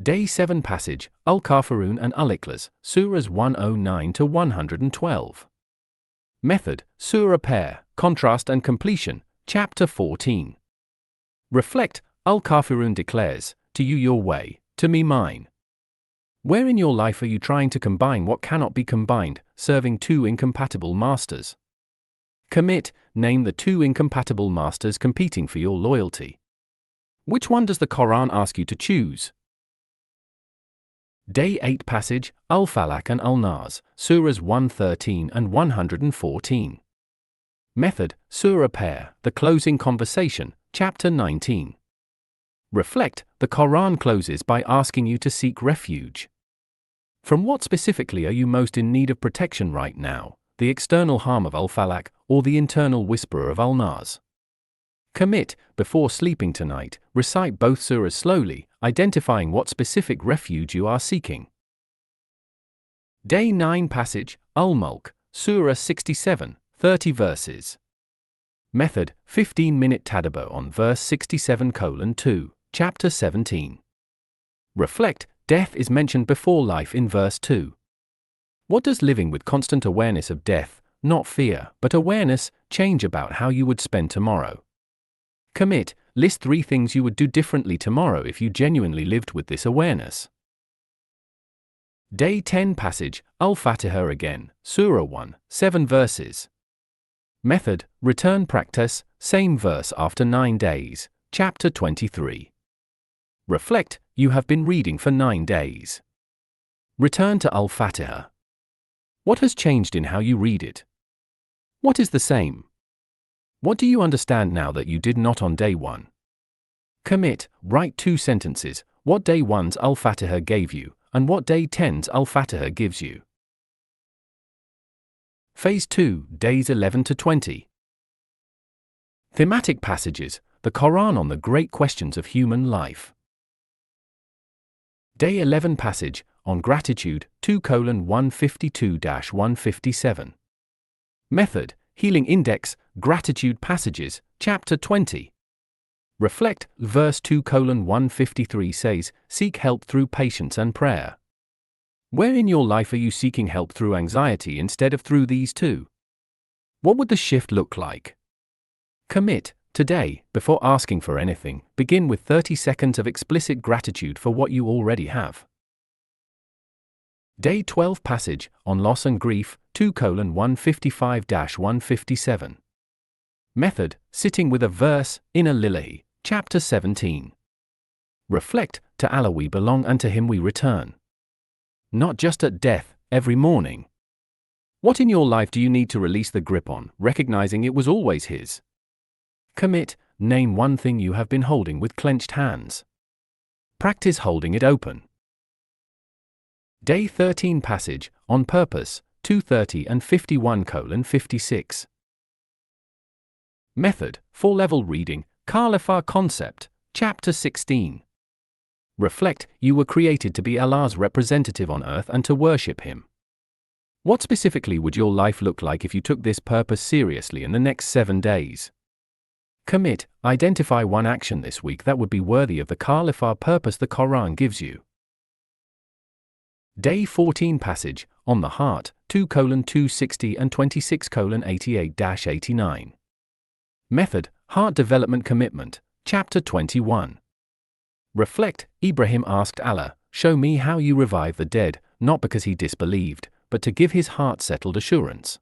Day 7 passage, Al-Kafirun and Al-Ikhlas, Surahs 109 to 112. Method, Surah Pair, Contrast and Completion, Chapter 14. Reflect, Al-Kafirun declares, to you your way, to me mine. Where in your life are you trying to combine what cannot be combined, serving two incompatible masters? Commit, name the two incompatible masters competing for your loyalty. Which one does the Quran ask you to choose? Day 8 passage, Al-Falaq and Al-Nas, Surahs 113 and 114. Method, Surah Pair, the Closing Conversation, Chapter 19. Reflect, the Quran closes by asking you to seek refuge. From what specifically are you most in need of protection right now, the external harm of Al-Falaq or the internal whisperer of Al-Nas? Commit, before sleeping tonight, recite both surahs slowly, identifying what specific refuge you are seeking. Day 9 passage, Al-Mulk, Surah 67, 30 verses. Method, 15-minute tadabbur on verse 67:2, Chapter 17. Reflect, death is mentioned before life in verse 2. What does living with constant awareness of death, not fear, but awareness, change about how you would spend tomorrow? Commit, list 3 things you would do differently tomorrow if you genuinely lived with this awareness. Day 10 passage, Al-Fatiha again, Surah 1, 7 verses. Method, return practice, same verse after 9 days, Chapter 23. Reflect, you have been reading for 9 days. Return to Al-Fatiha. What has changed in how you read it? What is the same? What do you understand now that you did not on day 1? Commit, write 2 sentences, what day 1's Al-Fatiha gave you, and what day 10's Al-Fatiha gives you. Phase 2, days 11 to 20. Thematic passages, the Quran on the great questions of human life. Day 11 passage, on gratitude, 2:152-157. Method, Healing Index, Gratitude Passages, Chapter 20. Reflect, verse 2:153 says, seek help through patience and prayer. Where in your life are you seeking help through anxiety instead of through these two? What would the shift look like? Commit, today, before asking for anything, begin with 30 seconds of explicit gratitude for what you already have. Day 12 passage, on loss and grief, 2:155-157. Method, sitting with a verse, Inna Lillahi, Chapter 17. Reflect, to Allah we belong and to Him we return. Not just at death, every morning. What in your life do you need to release the grip on, recognizing it was always His? Commit, name one thing you have been holding with clenched hands. Practice holding it open. Day 13 passage, on purpose, 2:30 and 51:56. Method, 4-level reading, Khalifa concept, Chapter 16. Reflect, you were created to be Allah's representative on earth and to worship Him. What specifically would your life look like if you took this purpose seriously in the next 7 days? Commit, identify one action this week that would be worthy of the Khalifa purpose the Quran gives you. Day 14 passage, on the heart, 2:260 and 26:88-89. Method, Heart Development Commitment, Chapter 21. Reflect, Ibrahim asked Allah, show me how you revive the dead, not because he disbelieved, but to give his heart settled assurance.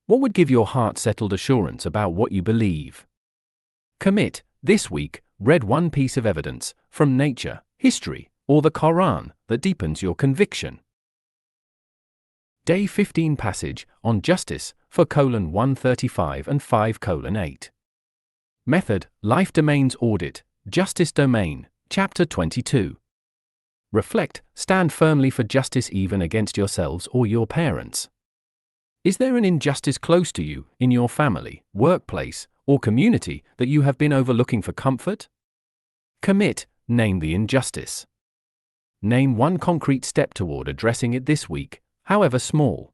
What would give your heart settled assurance about what you believe? Commit, this week, read one piece of evidence, from nature, history, or the Quran, that deepens your conviction. Day 15 passage, on justice, 4:135 and 5:8. Method, Life Domains Audit, Justice Domain, Chapter 22. Reflect, stand firmly for justice even against yourselves or your parents. Is there an injustice close to you, in your family, workplace, or community, that you have been overlooking for comfort? Commit, name the injustice. Name one concrete step toward addressing it this week, however small.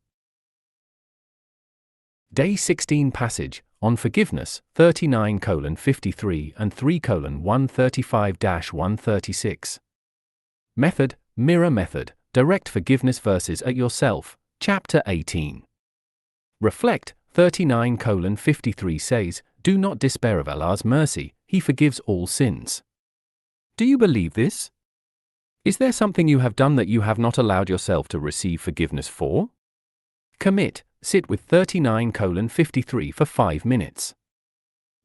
Day 16 passage, on forgiveness, 39:53 and 3:135-136. Method, Mirror Method, Direct Forgiveness Verses at Yourself, Chapter 18. Reflect, 39:53 says, do not despair of Allah's mercy, He forgives all sins. Do you believe this? Is there something you have done that you have not allowed yourself to receive forgiveness for? Commit, sit with 39:53 for 5 minutes.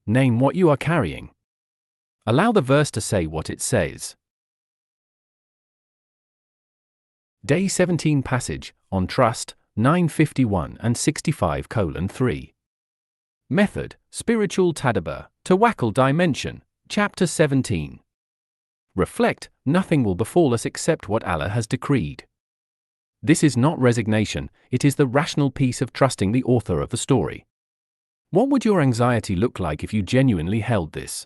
Name what you are carrying. Allow the verse to say what it says. Day 17 passage, on trust, 9:51 and 65:3. Method, Spiritual Tadabbur, Tawakkul Dimension, Chapter 17. Reflect, nothing will befall us except what Allah has decreed. This is not resignation, it is the rational peace of trusting the author of the story. What would your anxiety look like if you genuinely held this?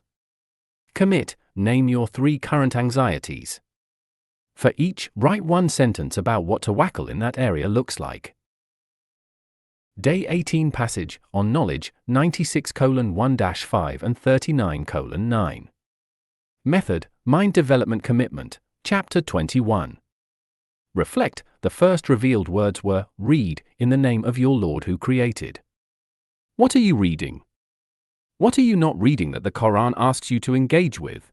Commit, name your 3 current anxieties. For each, write one sentence about what tawakkul in that area looks like. Day 18 passage, on knowledge, 96:1-5 and 39:9. Method, Mind Development Commitment, Chapter 21. Reflect, the first revealed words were, read, in the name of your Lord who created. What are you reading? What are you not reading that the Quran asks you to engage with?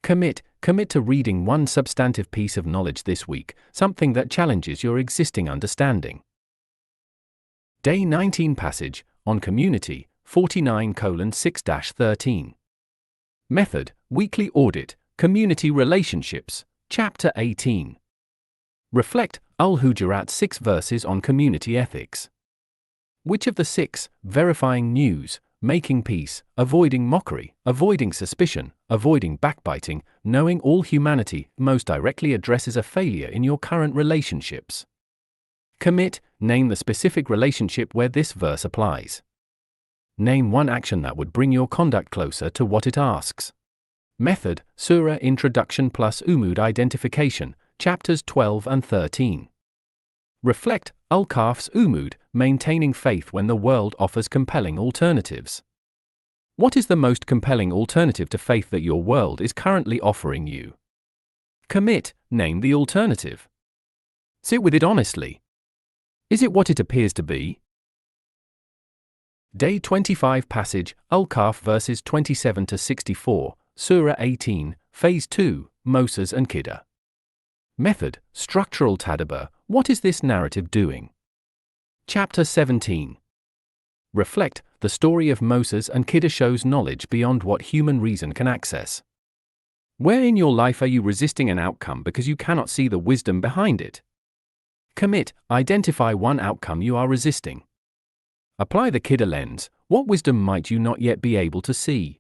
Commit to reading one substantive piece of knowledge this week, something that challenges your existing understanding. Day 19 passage, on community, 49:6-13. Method, Weekly Audit, Community Relationships, Chapter 18. Reflect, Al-Hujurat 6 verses on community ethics. Which of the 6, verifying news, making peace, avoiding mockery, avoiding suspicion, avoiding backbiting, knowing all humanity, most directly addresses a failure in your current relationships? Commit, name the specific relationship where this verse applies. Name one action that would bring your conduct closer to what it asks. Method, Surah Introduction plus Umud Identification, Chapters 12 and 13. Reflect, Al-Kahf's Umud, maintaining faith when the world offers compelling alternatives. What is the most compelling alternative to faith that your world is currently offering you? Commit, name the alternative. Sit with it honestly. Is it what it appears to be? Day 25 passage, Al-Kahf verses 27-64, Surah 18, Phase 2, Moses and Kiddah. Method, Structural Tadabbur, what is this narrative doing? Chapter 17. Reflect, the story of Moses and Kiddah shows knowledge beyond what human reason can access. Where in your life are you resisting an outcome because you cannot see the wisdom behind it? Commit, identify one outcome you are resisting. Apply the Kiddah lens, what wisdom might you not yet be able to see?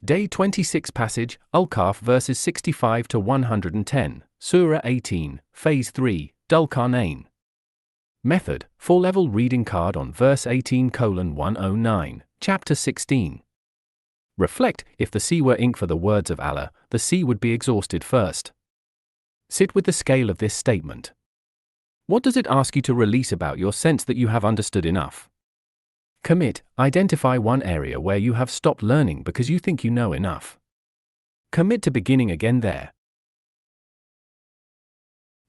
Day 26 passage, Al-Kahf verses 65-110, Surah 18, Phase 3, Dul-Qarnayn. Method, 4-level reading card on verse 18:109, Chapter 16. Reflect, if the sea were ink for the words of Allah, the sea would be exhausted first. Sit with the scale of this statement. What does it ask you to release about your sense that you have understood enough? Commit, identify one area where you have stopped learning because you think you know enough. Commit to beginning again there.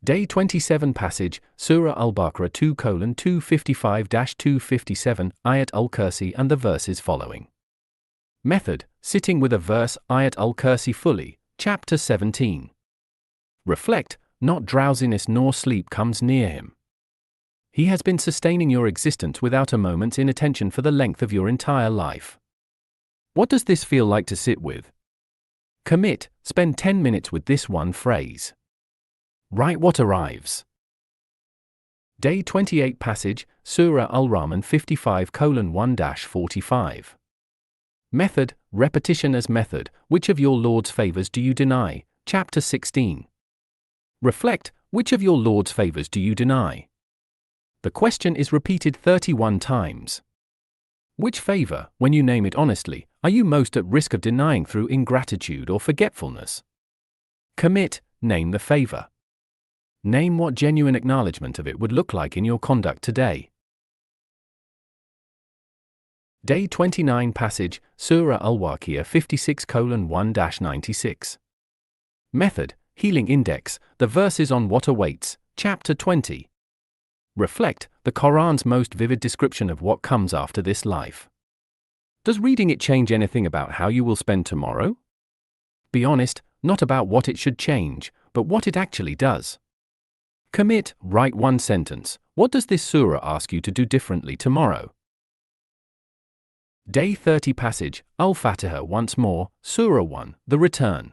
Day 27 passage, Surah Al-Baqarah 2:255-257, Ayat al-Kursi and the verses following. Method, sitting with a verse, Ayat al-Kursi fully, Chapter 17. Reflect, not drowsiness nor sleep comes near him. He has been sustaining your existence without a moment's inattention for the length of your entire life. What does this feel like to sit with? Commit, spend 10 minutes with this one phrase. Write what arrives. Day 28 passage, Surah Al-Rahman 55:1-45. Method, repetition as method, which of your Lord's favors do you deny? Chapter 16. Reflect, which of your Lord's favors do you deny? The question is repeated 31 times. Which favor, when you name it honestly, are you most at risk of denying through ingratitude or forgetfulness? Commit, name the favor. Name what genuine acknowledgement of it would look like in your conduct today. Day 29 passage, Surah Al-Waqiyah 56:1-96. Method, healing index, the verses on what awaits, chapter 20. Reflect, the Quran's most vivid description of what comes after this life. Does reading it change anything about how you will spend tomorrow? Be honest, not about what it should change, but what it actually does. Commit, write one sentence. What does this surah ask you to do differently tomorrow? Day 30 passage, Al-Fatiha once more, Surah 1, the return.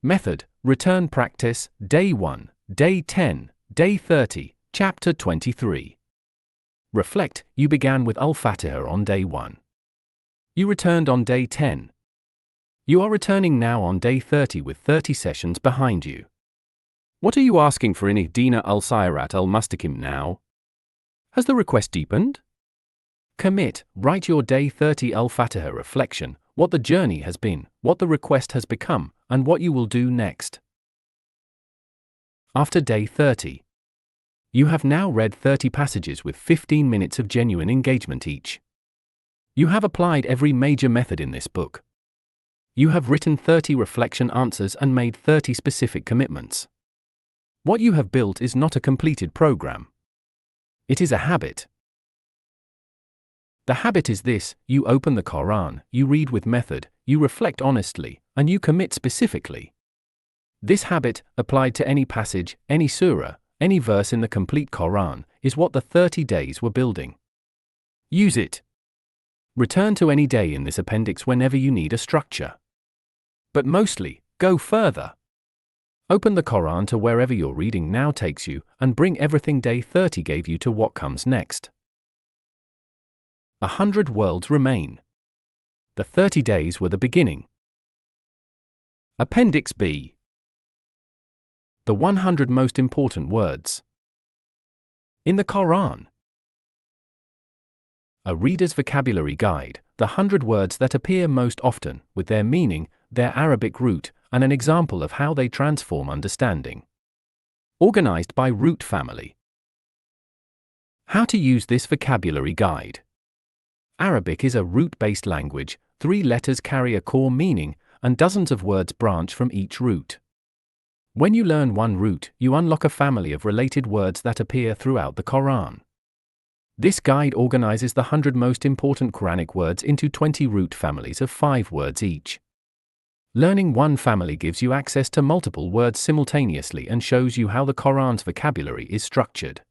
Method, return practice, Day 1, Day 10, Day 30, Chapter 23. Reflect, you began with Al-Fatiha on Day 1. You returned on Day 10. You are returning now on Day 30 with 30 sessions behind you. What are you asking for in Ihdina al-Sirat al-Mustaqim now? Has the request deepened? Commit, write your Day 30 Al-Fatiha reflection, what the journey has been, what the request has become, and what you will do next. After Day 30. You have now read 30 passages with 15 minutes of genuine engagement each. You have applied every major method in this book. You have written 30 reflection answers and made 30 specific commitments. What you have built is not a completed program. It is a habit. The habit is this: you open the Quran, you read with method, you reflect honestly, and you commit specifically. This habit, applied to any passage, any surah, any verse in the complete Quran, is what the 30 days were building. Use it. Return to any day in this appendix whenever you need a structure. But mostly, go further. Open the Quran to wherever your reading now takes you, and bring everything Day 30 gave you to what comes next. 100 worlds remain. The 30 days were the beginning. Appendix B. The 100 most important words in the Quran. A reader's vocabulary guide, the 100 words that appear most often, with their meaning, their Arabic root, and an example of how they transform understanding. Organized by root family. How to use this vocabulary guide. Arabic is a root-based language, 3 letters carry a core meaning, and dozens of words branch from each root. When you learn one root, you unlock a family of related words that appear throughout the Quran. This guide organizes the 100 most important Quranic words into 20 root families of 5 words each. Learning one family gives you access to multiple words simultaneously and shows you how the Quran's vocabulary is structured.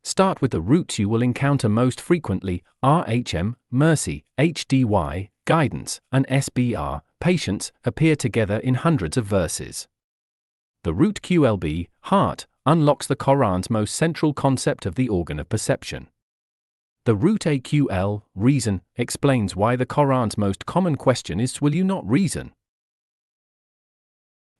Start with the roots you will encounter most frequently: RHM, mercy, HDY, guidance, and SBR, patience, appear together in hundreds of verses. The root QLB, heart, unlocks the Quran's most central concept of the organ of perception. The root AQL, reason, explains why the Quran's most common question is, will you not reason?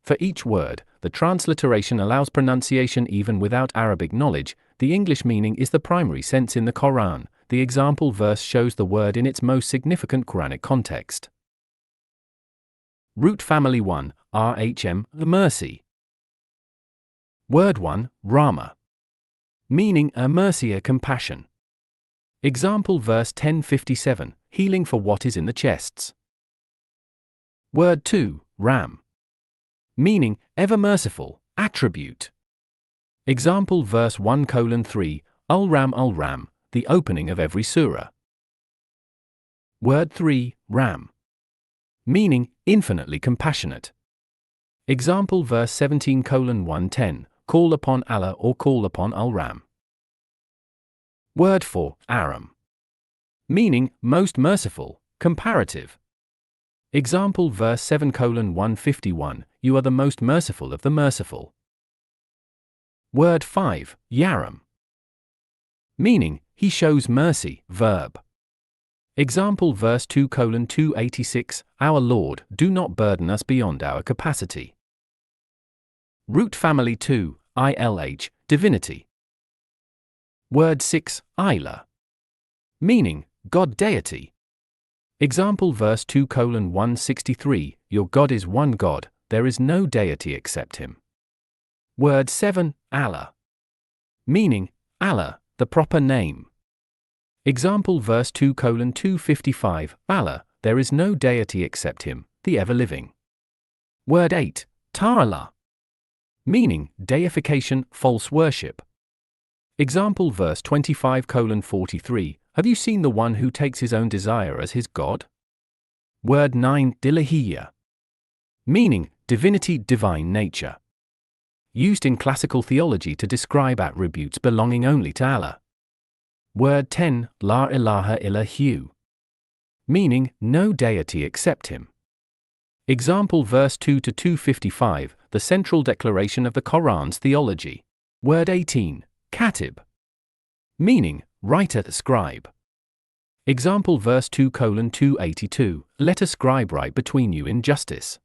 For each word, the transliteration allows pronunciation even without Arabic knowledge. The English meaning is the primary sense in the Quran. The example verse shows the word in its most significant Quranic context. Root family 1, RHM, mercy. Word 1, Rama. Meaning a mercy, a compassion. Example verse 1057, healing for what is in the chests. Word 2, Ram. Meaning ever merciful, attribute. Example verse 1:3, Al-Ram, the opening of every surah. Word 3, Ram. Meaning infinitely compassionate. Example verse 17:110, call upon Allah or call upon Al-Ram. Word 4, Aram. Meaning most merciful, comparative. Example verse 7:151, you are the most merciful of the merciful. Word 5, Yaram. Meaning He shows mercy, verb. Example verse 2:286, Our Lord, do not burden us beyond our capacity. Root family 2, ILH, divinity. Word 6, Ilah. Meaning, God deity. Example verse 2:163, Your God is one God, there is no deity except Him. Word 7, Allah. Meaning, Allah, the proper name. Example verse 2:255, Allah, there is no deity except Him, the ever-living. Word 8, Ta'ala. Meaning, deification, false worship. Example verse 25:43, Have you seen the one who takes his own desire as his God? Word 9, Dilahiyya. Meaning, divinity, divine nature. Used in classical theology to describe attributes belonging only to Allah. Word 10, La ilaha illahu. Meaning, no deity except Him. Example verse 2-255, the central declaration of the Quran's theology. Word 18, Katib. Meaning, writer, scribe. Example verse 2:282, Let a scribe write between you in justice.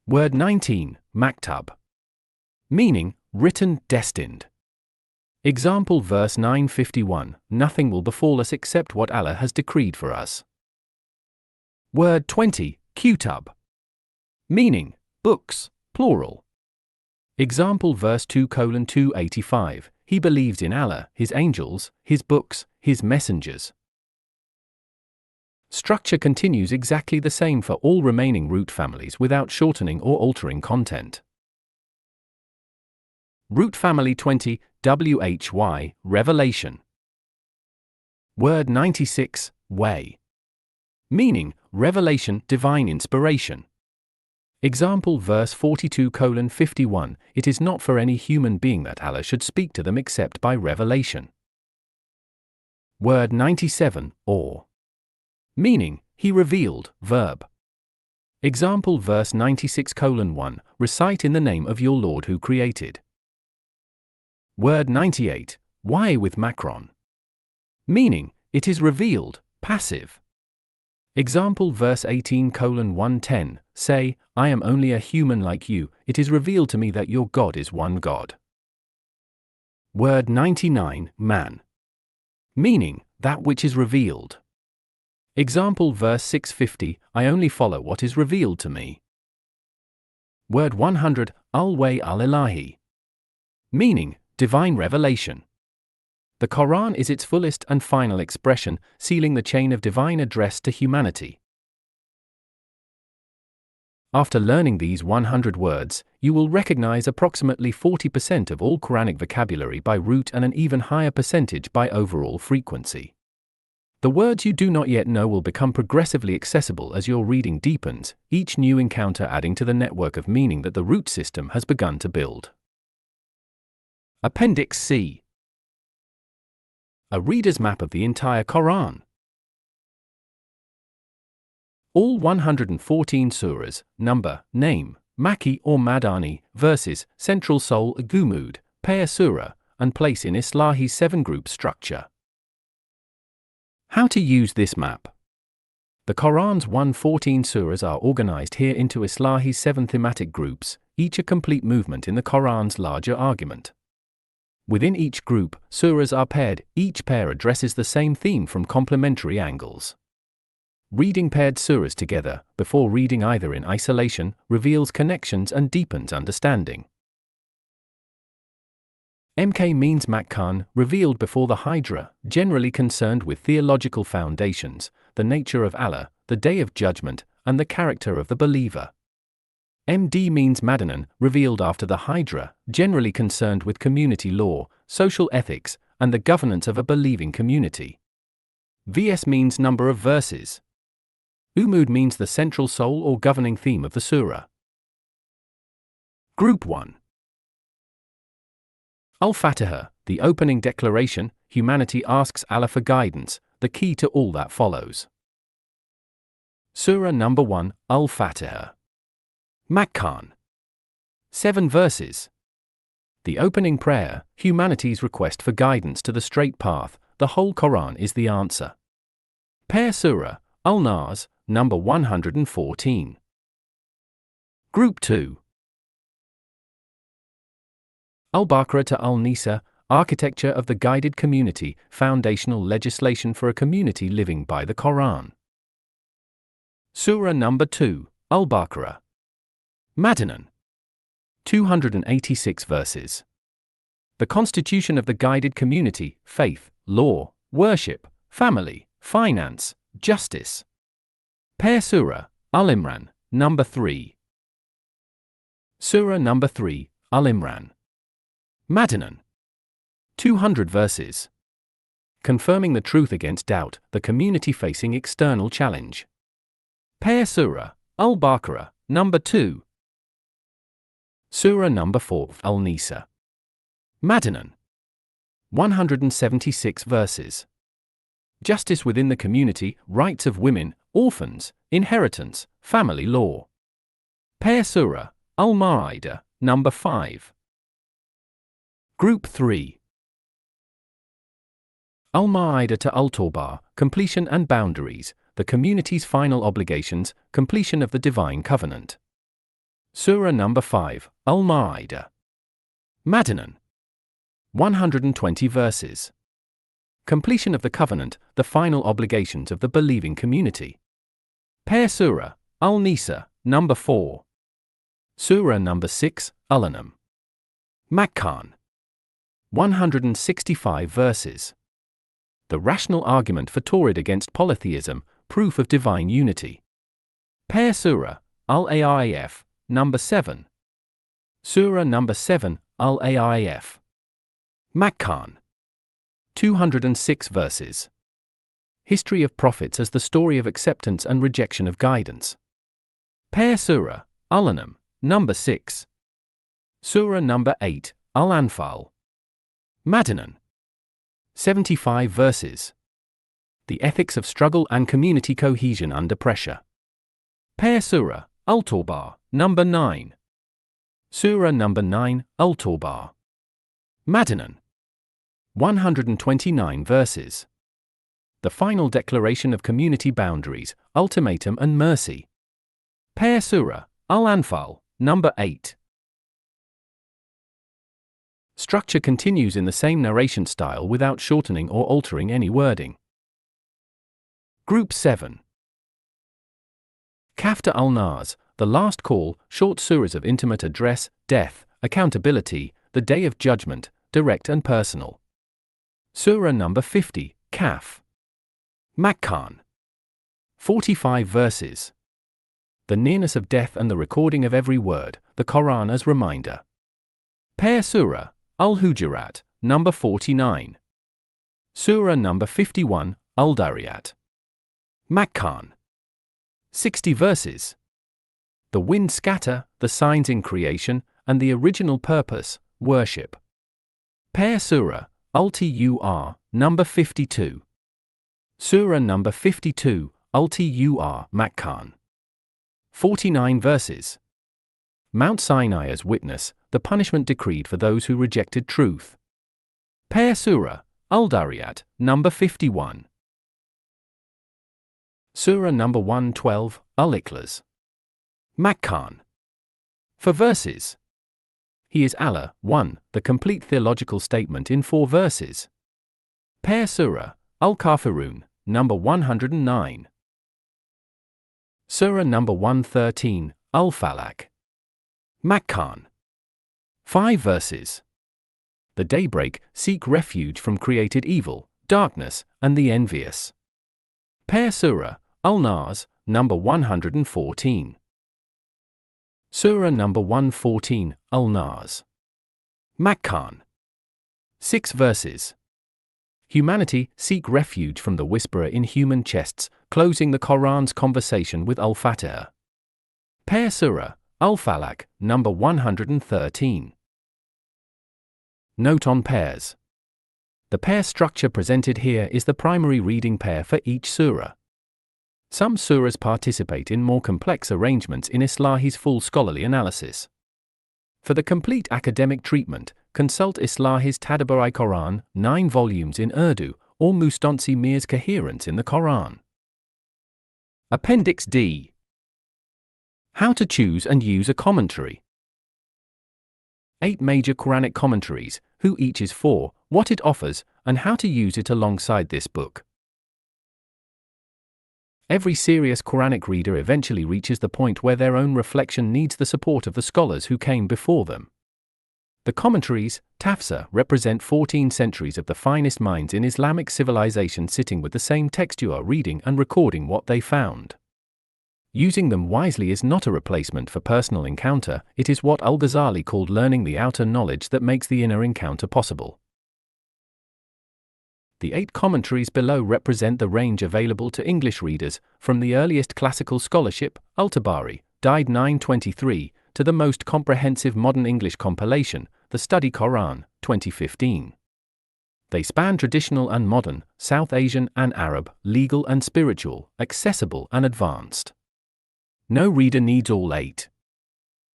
Word 19, Maktab. Meaning, written, destined. Example verse 9:51, Nothing will befall us except what Allah has decreed for us. Word 20, Kutab. Meaning, books, plural. Example verse 2:285, He believes in Allah, His angels, His books, His messengers. Structure continues exactly the same for all remaining root families without shortening or altering content. Root family 20, WHY, Revelation. Word 96, Way. Meaning, revelation, divine inspiration. Example verse 42:51, It is not for any human being that Allah should speak to them except by revelation. Word 97, Or. Meaning, He revealed, verb. Example verse 96:1, Recite in the name of your Lord who created. Word 98, Why with Macron. Meaning, it is revealed, passive. Example verse 18:110, Say, I am only a human like you, it is revealed to me that your God is one God. Word 99, Man. Meaning, that which is revealed. Example verse 650, I only follow what is revealed to me. Word 100, Al-Way al-Ilahi. Meaning, divine revelation. The Quran is its fullest and final expression, sealing the chain of divine address to humanity. After learning these 100 words, you will recognize approximately 40% of all Quranic vocabulary by root and an even higher percentage by overall frequency. The words you do not yet know will become progressively accessible as your reading deepens, each new encounter adding to the network of meaning that the root system has begun to build. Appendix C. A reader's map of the entire Quran. All 114 surahs, number, name, Makki or Madani, verses, central soul, Gumud, pair surah, and place in Islahi's 7-group structure. How to use this map. The Quran's 114 surahs are organized here into Islahi's 7 thematic groups, each a complete movement in the Quran's larger argument. Within each group, surahs are paired, each pair addresses the same theme from complementary angles. Reading paired surahs together, before reading either in isolation, reveals connections and deepens understanding. MK means Makkan, revealed before the Hijra, generally concerned with theological foundations, the nature of Allah, the Day of Judgment, and the character of the believer. MD means Madanan, revealed after the Hijra, generally concerned with community law, social ethics, and the governance of a believing community. VS means number of verses. Umud means the central soul or governing theme of the surah. Group 1. Al-Fatiha, the opening declaration, humanity asks Allah for guidance, the key to all that follows. Surah number 1, Al-Fatiha. Makkan. 7 verses. The opening prayer, humanity's request for guidance to the straight path, the whole Quran is the answer. Pair Surah, Al-Nas, number 114. Group 2. Al-Baqarah to Al-Nisa, Architecture of the Guided Community, Foundational Legislation for a Community Living by the Quran. Surah number 2, Al-Baqarah. Madanan. 286 verses. The constitution of the guided community, faith, law, worship, family, finance, justice. Pair Surah, Al-Imran, number 3. Surah number 3, Al-Imran. Madanan. 200 verses. Confirming the truth against doubt, the community facing external challenge. Pair Surah, Al-Baqarah, number 2. Surah number 4, Al-Nisa. Madanan. 176 verses. Justice within the community, rights of women, orphans, inheritance, family law. Pair Surah, Al-Ma'idah, number 5. Group 3. Al-Ma'idah to Al-Tawbah, completion and boundaries, the community's final obligations, completion of the divine covenant. Surah number 5, Al-Ma'idah. Madanan. 120 verses. Completion of the covenant, the final obligations of the believing community. Pair Surah, Al-Nisa, number 4. Surah number 6, Al-An'am. Makkan. 165 verses. The rational argument for Tawhid against polytheism, proof of divine unity. Pair Surah, Al-Aif, number 7. Surah number 7, Al-Aif. Makkan. 206 verses. History of prophets as the story of acceptance and rejection of guidance. Pair Surah, Al-An'am, number 6. Surah number 8, Al-Anfal. Madanan. 75 verses. The ethics of struggle and community cohesion under pressure. Pair Surah, Al-Tawbah, number 9. Surah number 9, Al-Tawbah. Madanan. 129 verses. The final declaration of community boundaries, ultimatum and mercy. Pair Surah, Al-Anfal, number 8. Structure continues in the same narration style without shortening or altering any wording. Group 7. Kaf to Al-Nas, the last call, short surahs of intimate address, death, accountability, the day of judgment, direct and personal. Surah number 50, Kaf. Makkan. 45 verses. The nearness of death and the recording of every word, the Quran as reminder. Pair Surah, Al-Hujurat, number 49. Surah number 51, Al-Dariyat. Makkan. 60 verses. The wind scatter, the signs in creation, and the original purpose, worship. Pair Surah, Al-Tur, number 52. Surah number 52, Al-Tur, Makkan. 49 verses. Mount Sinai as witness, the punishment decreed for those who rejected truth. Pair Surah, Al-Dariyat, number 51. Surah number 112, Al-Ikhlas. Makkan. For verses. He is Allah, 1, the complete theological statement in 4 verses. Pair Surah, Al-Kafirun, number 109. Surah number 113, Al-Falaq. Makkan. 5 verses. The daybreak, seek refuge from created evil, darkness, and the envious. Pair Surah, Al-Nas, number 114. Surah number 114, Al-Nas. Makkan. 6 verses. Humanity, seek refuge from the whisperer in human chests, closing the Quran's conversation with Al-Fatiha. Pair Surah, Al-Falaq, number 113. Note on pairs. The pair structure presented here is the primary reading pair for each surah. Some surahs participate in more complex arrangements in Islahi's full scholarly analysis. For the complete academic treatment, consult Islahi's Tadabbur-i-Quran, 9 volumes in Urdu, or Mustansi Meer's Coherence in the Quran. Appendix D. How to choose and use a commentary. 8 major Quranic commentaries, who each is for, what it offers, and how to use it alongside this book. Every serious Quranic reader eventually reaches the point where their own reflection needs the support of the scholars who came before them. The commentaries, tafsir, represent 14 centuries of the finest minds in Islamic civilization sitting with the same text you are reading and recording what they found. Using them wisely is not a replacement for personal encounter, it is what Al-Ghazali called learning the outer knowledge that makes the inner encounter possible. The 8 commentaries below represent the range available to English readers, from the earliest classical scholarship, Al-Tabari, died 923, to the most comprehensive modern English compilation, the Study Quran, 2015. They span traditional and modern, South Asian and Arab, legal and spiritual, accessible and advanced. No reader needs all 8.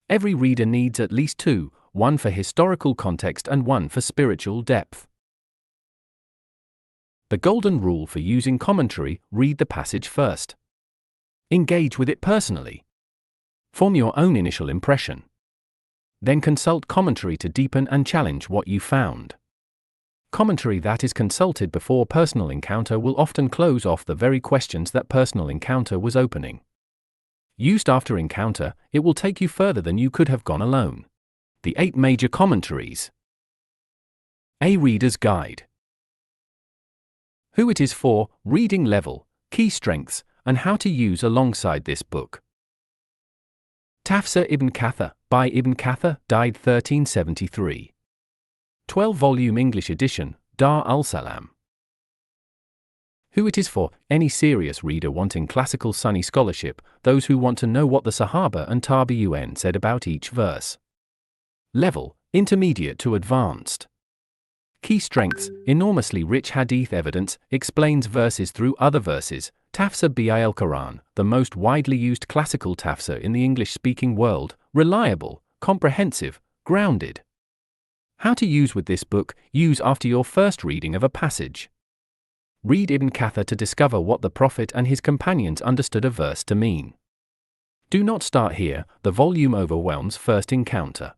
Every reader needs at least 2, one for historical context and one for spiritual depth. The golden rule for using commentary: read the passage first. Engage with it personally. Form your own initial impression. Then consult commentary to deepen and challenge what you found. Commentary that is consulted before personal encounter will often close off the very questions that personal encounter was opening. Used after encounter, it will take you further than you could have gone alone. The 8 major commentaries. A Reader's Guide. Who it is for, reading level, key strengths, and how to use alongside this book. Tafsir Ibn Kathir, by Ibn Kathir, died 1373. 12-volume English edition, Dar al-Salam. Who it is for, any serious reader wanting classical Sunni scholarship, those who want to know what the Sahaba and Tabi'un said about each verse. Level, intermediate to advanced. Key strengths: enormously rich hadith evidence, explains verses through other verses. Tafsir bil Quran, the most widely used classical tafsir in the English-speaking world, reliable, comprehensive, grounded. How to use with this book: use after your first reading of a passage. Read Ibn Kathir to discover what the Prophet and his companions understood a verse to mean. Do not start here, the volume overwhelms first encounter.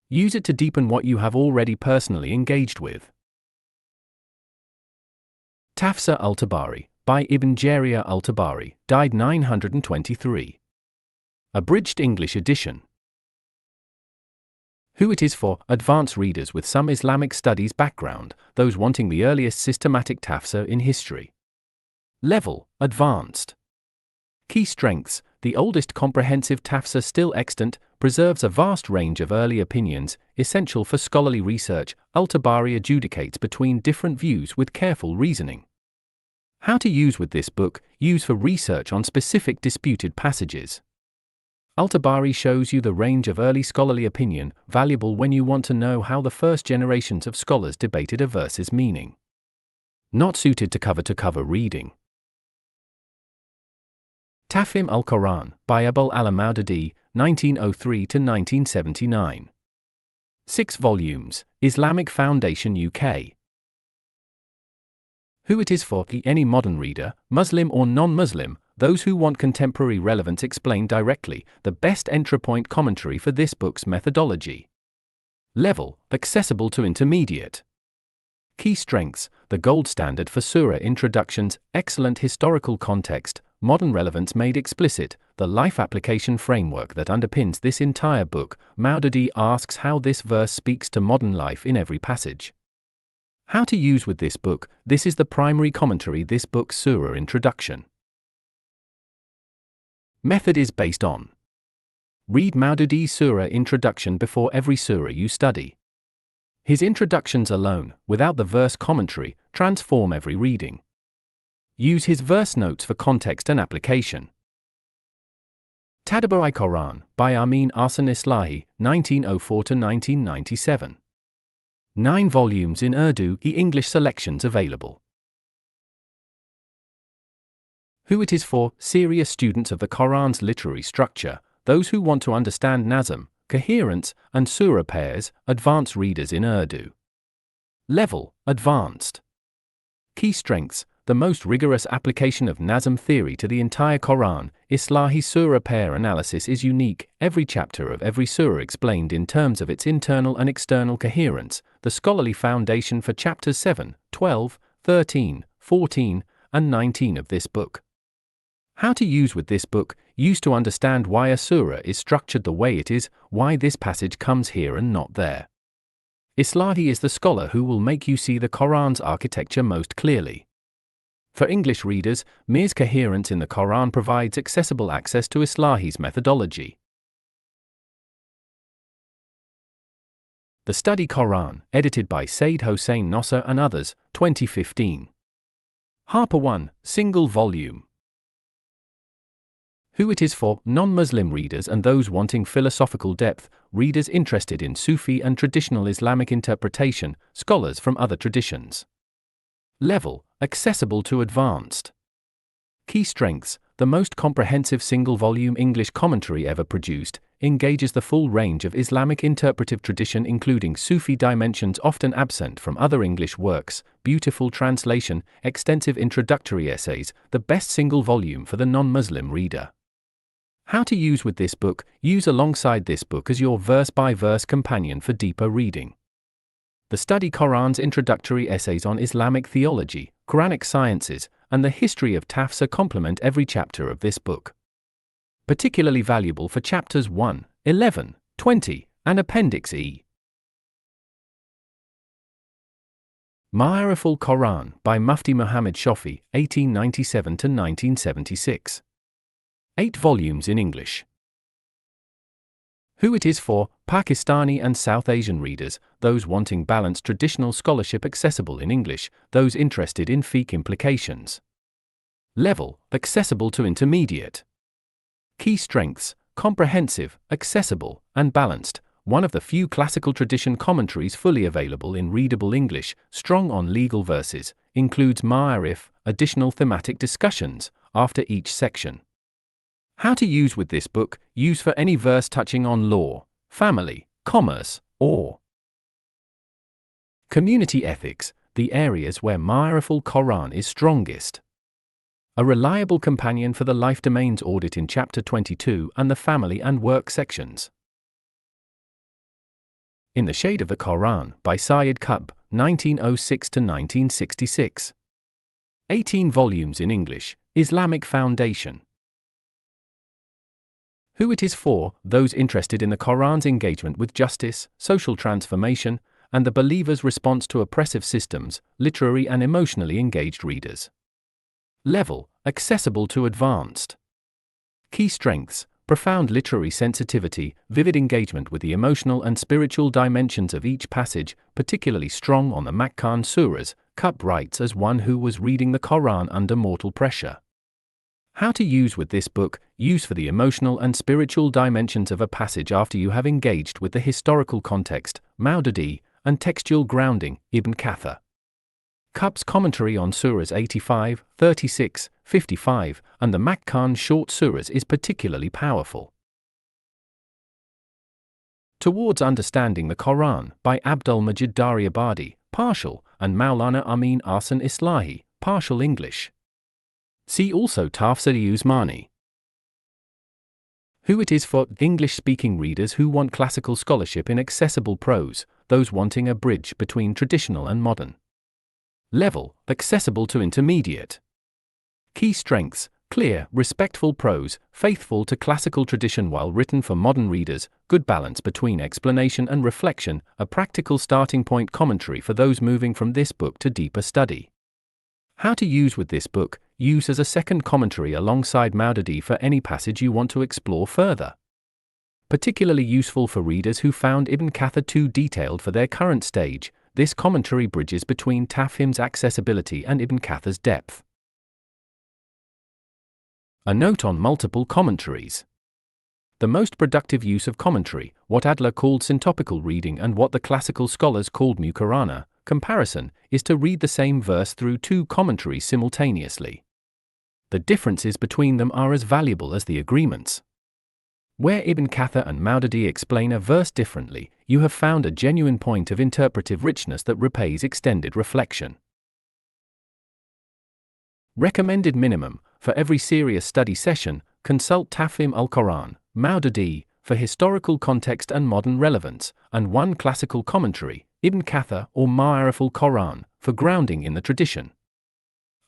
Use it to deepen what you have already personally engaged with. Tafsir al-Tabari, by Ibn Jarir al-Tabari, died 923. Abridged English edition. Who it is for, advanced readers with some Islamic studies background, those wanting the earliest systematic tafsir in history. Level, advanced. Key strengths: the oldest comprehensive tafsir still extant, preserves a vast range of early opinions, essential for scholarly research. Al-Tabari adjudicates between different views with careful reasoning. How to use with this book: use for research on specific disputed passages. Al-Tabari shows you the range of early scholarly opinion, valuable when you want to know how the first generations of scholars debated a verse's meaning. Not suited to cover reading. Tafhim al-Quran, by Abul al-Maududi, 1903–1979. 6 volumes, Islamic Foundation UK. Who it is for, any modern reader, Muslim or non-Muslim, those who want contemporary relevance explained directly, the best entry point commentary for this book's methodology. Level, accessible to intermediate. Key strengths: the gold standard for surah introductions, excellent historical context, modern relevance made explicit, the life application framework that underpins this entire book. Maududi asks how this verse speaks to modern life in every passage. How to use with this book: this is the primary commentary this book's surah introduction. Method is based on: read Maududi's surah introduction before every surah you study. His introductions alone, without the verse commentary, transform every reading. Use his verse notes for context and application. Tadabbur-i-Quran, by Amin Ahsan Islahi, 1904–1997. 9 volumes in Urdu, English selections available. Who it is for, serious students of the Quran's literary structure, those who want to understand nazm, coherence, and surah pairs, advanced readers in Urdu. Level: Advanced. Key strengths: the most rigorous application of Nazm theory to the entire Quran. Islahi surah pair analysis is unique, every chapter of every surah explained in terms of its internal and external coherence, the scholarly foundation for chapters 7, 12, 13, 14, and 19 of this book. How to use with this book: use to understand why a surah is structured the way it is, why this passage comes here and not there. Islahi is the scholar who will make you see the Quran's architecture most clearly. For English readers, Meer's coherence in the Quran provides accessible access to Islahi's methodology. The Study Quran, edited by Saeed Hossein Nosser and others, 2015. Harper 1, single volume. Who it is for: non-Muslim readers and those wanting philosophical depth, readers interested in Sufi and traditional Islamic interpretation, scholars from other traditions. Level: accessible to advanced. Key strengths: the most comprehensive single-volume English commentary ever produced, engages the full range of Islamic interpretive tradition including Sufi dimensions often absent from other English works, beautiful translation, extensive introductory essays, the best single volume for the non-Muslim reader. How to use with this book: use alongside this book as your verse-by-verse companion for deeper reading. The Study Quran's introductory essays on Islamic theology, Quranic sciences, and the history of tafsir complement every chapter of this book. Particularly valuable for chapters 1, 11, 20, and Appendix E. Ma'ariful Quran by Mufti Muhammad Shafi, 1897–1976. 8 volumes in English. Who it is for: Pakistani and South Asian readers, those wanting balanced traditional scholarship accessible in English, those interested in fiqh implications. Level: accessible to intermediate. Key strengths: comprehensive, accessible, and balanced, one of the few classical tradition commentaries fully available in readable English, strong on legal verses, includes ma'arif, additional thematic discussions, after each section. How to use with this book: use for any verse touching on law, family, commerce, or community ethics, the areas where Ma'ariful Quran is strongest. A reliable companion for the life domains audit in Chapter 22 and the family and work sections. In the Shade of the Quran by Saeed, 1906–1966. 18 volumes in English, Islamic Foundation. Who it is for: those interested in the Quran's engagement with justice, social transformation, and the believer's response to oppressive systems, literary and emotionally engaged readers. Level: accessible to advanced. Key strengths: profound literary sensitivity, vivid engagement with the emotional and spiritual dimensions of each passage, particularly strong on the Makkan surahs. Cup writes as one who was reading the Quran under mortal pressure. How to use with this book: use for the emotional and spiritual dimensions of a passage after you have engaged with the historical context, Maududi, and textual grounding, Ibn Kathir. Cup's commentary on surahs 85, 36, 55, and the Makkan short surahs is particularly powerful. Towards Understanding the Quran by Abdul Majid Daryabadi, partial, and Maulana Amin Ahsan Islahi, partial English. See also Tafsir Usmani. Who it is for: English-speaking readers who want classical scholarship in accessible prose, those wanting a bridge between traditional and modern. Level: accessible to intermediate. Key strengths: clear, respectful prose, faithful to classical tradition while written for modern readers, good balance between explanation and reflection, a practical starting point commentary for those moving from this book to deeper study. How to use with this book: use as a second commentary alongside Maududi for any passage you want to explore further. Particularly useful for readers who found Ibn Kathir too detailed for their current stage, this commentary bridges between Tafhim's accessibility and Ibn Kathir's depth. A note on multiple commentaries. The most productive use of commentary, what Adler called syntopical reading and what the classical scholars called muqarana, comparison, is to read the same verse through 2 commentaries simultaneously. The differences between them are as valuable as the agreements. Where Ibn Kathir and Maududi explain a verse differently, you have found a genuine point of interpretive richness that repays extended reflection. Recommended minimum: for every serious study session, consult Tafhim al-Quran, Maududi, for historical context and modern relevance, and one classical commentary, Ibn Kathir or Ma'arif al-Quran, for grounding in the tradition.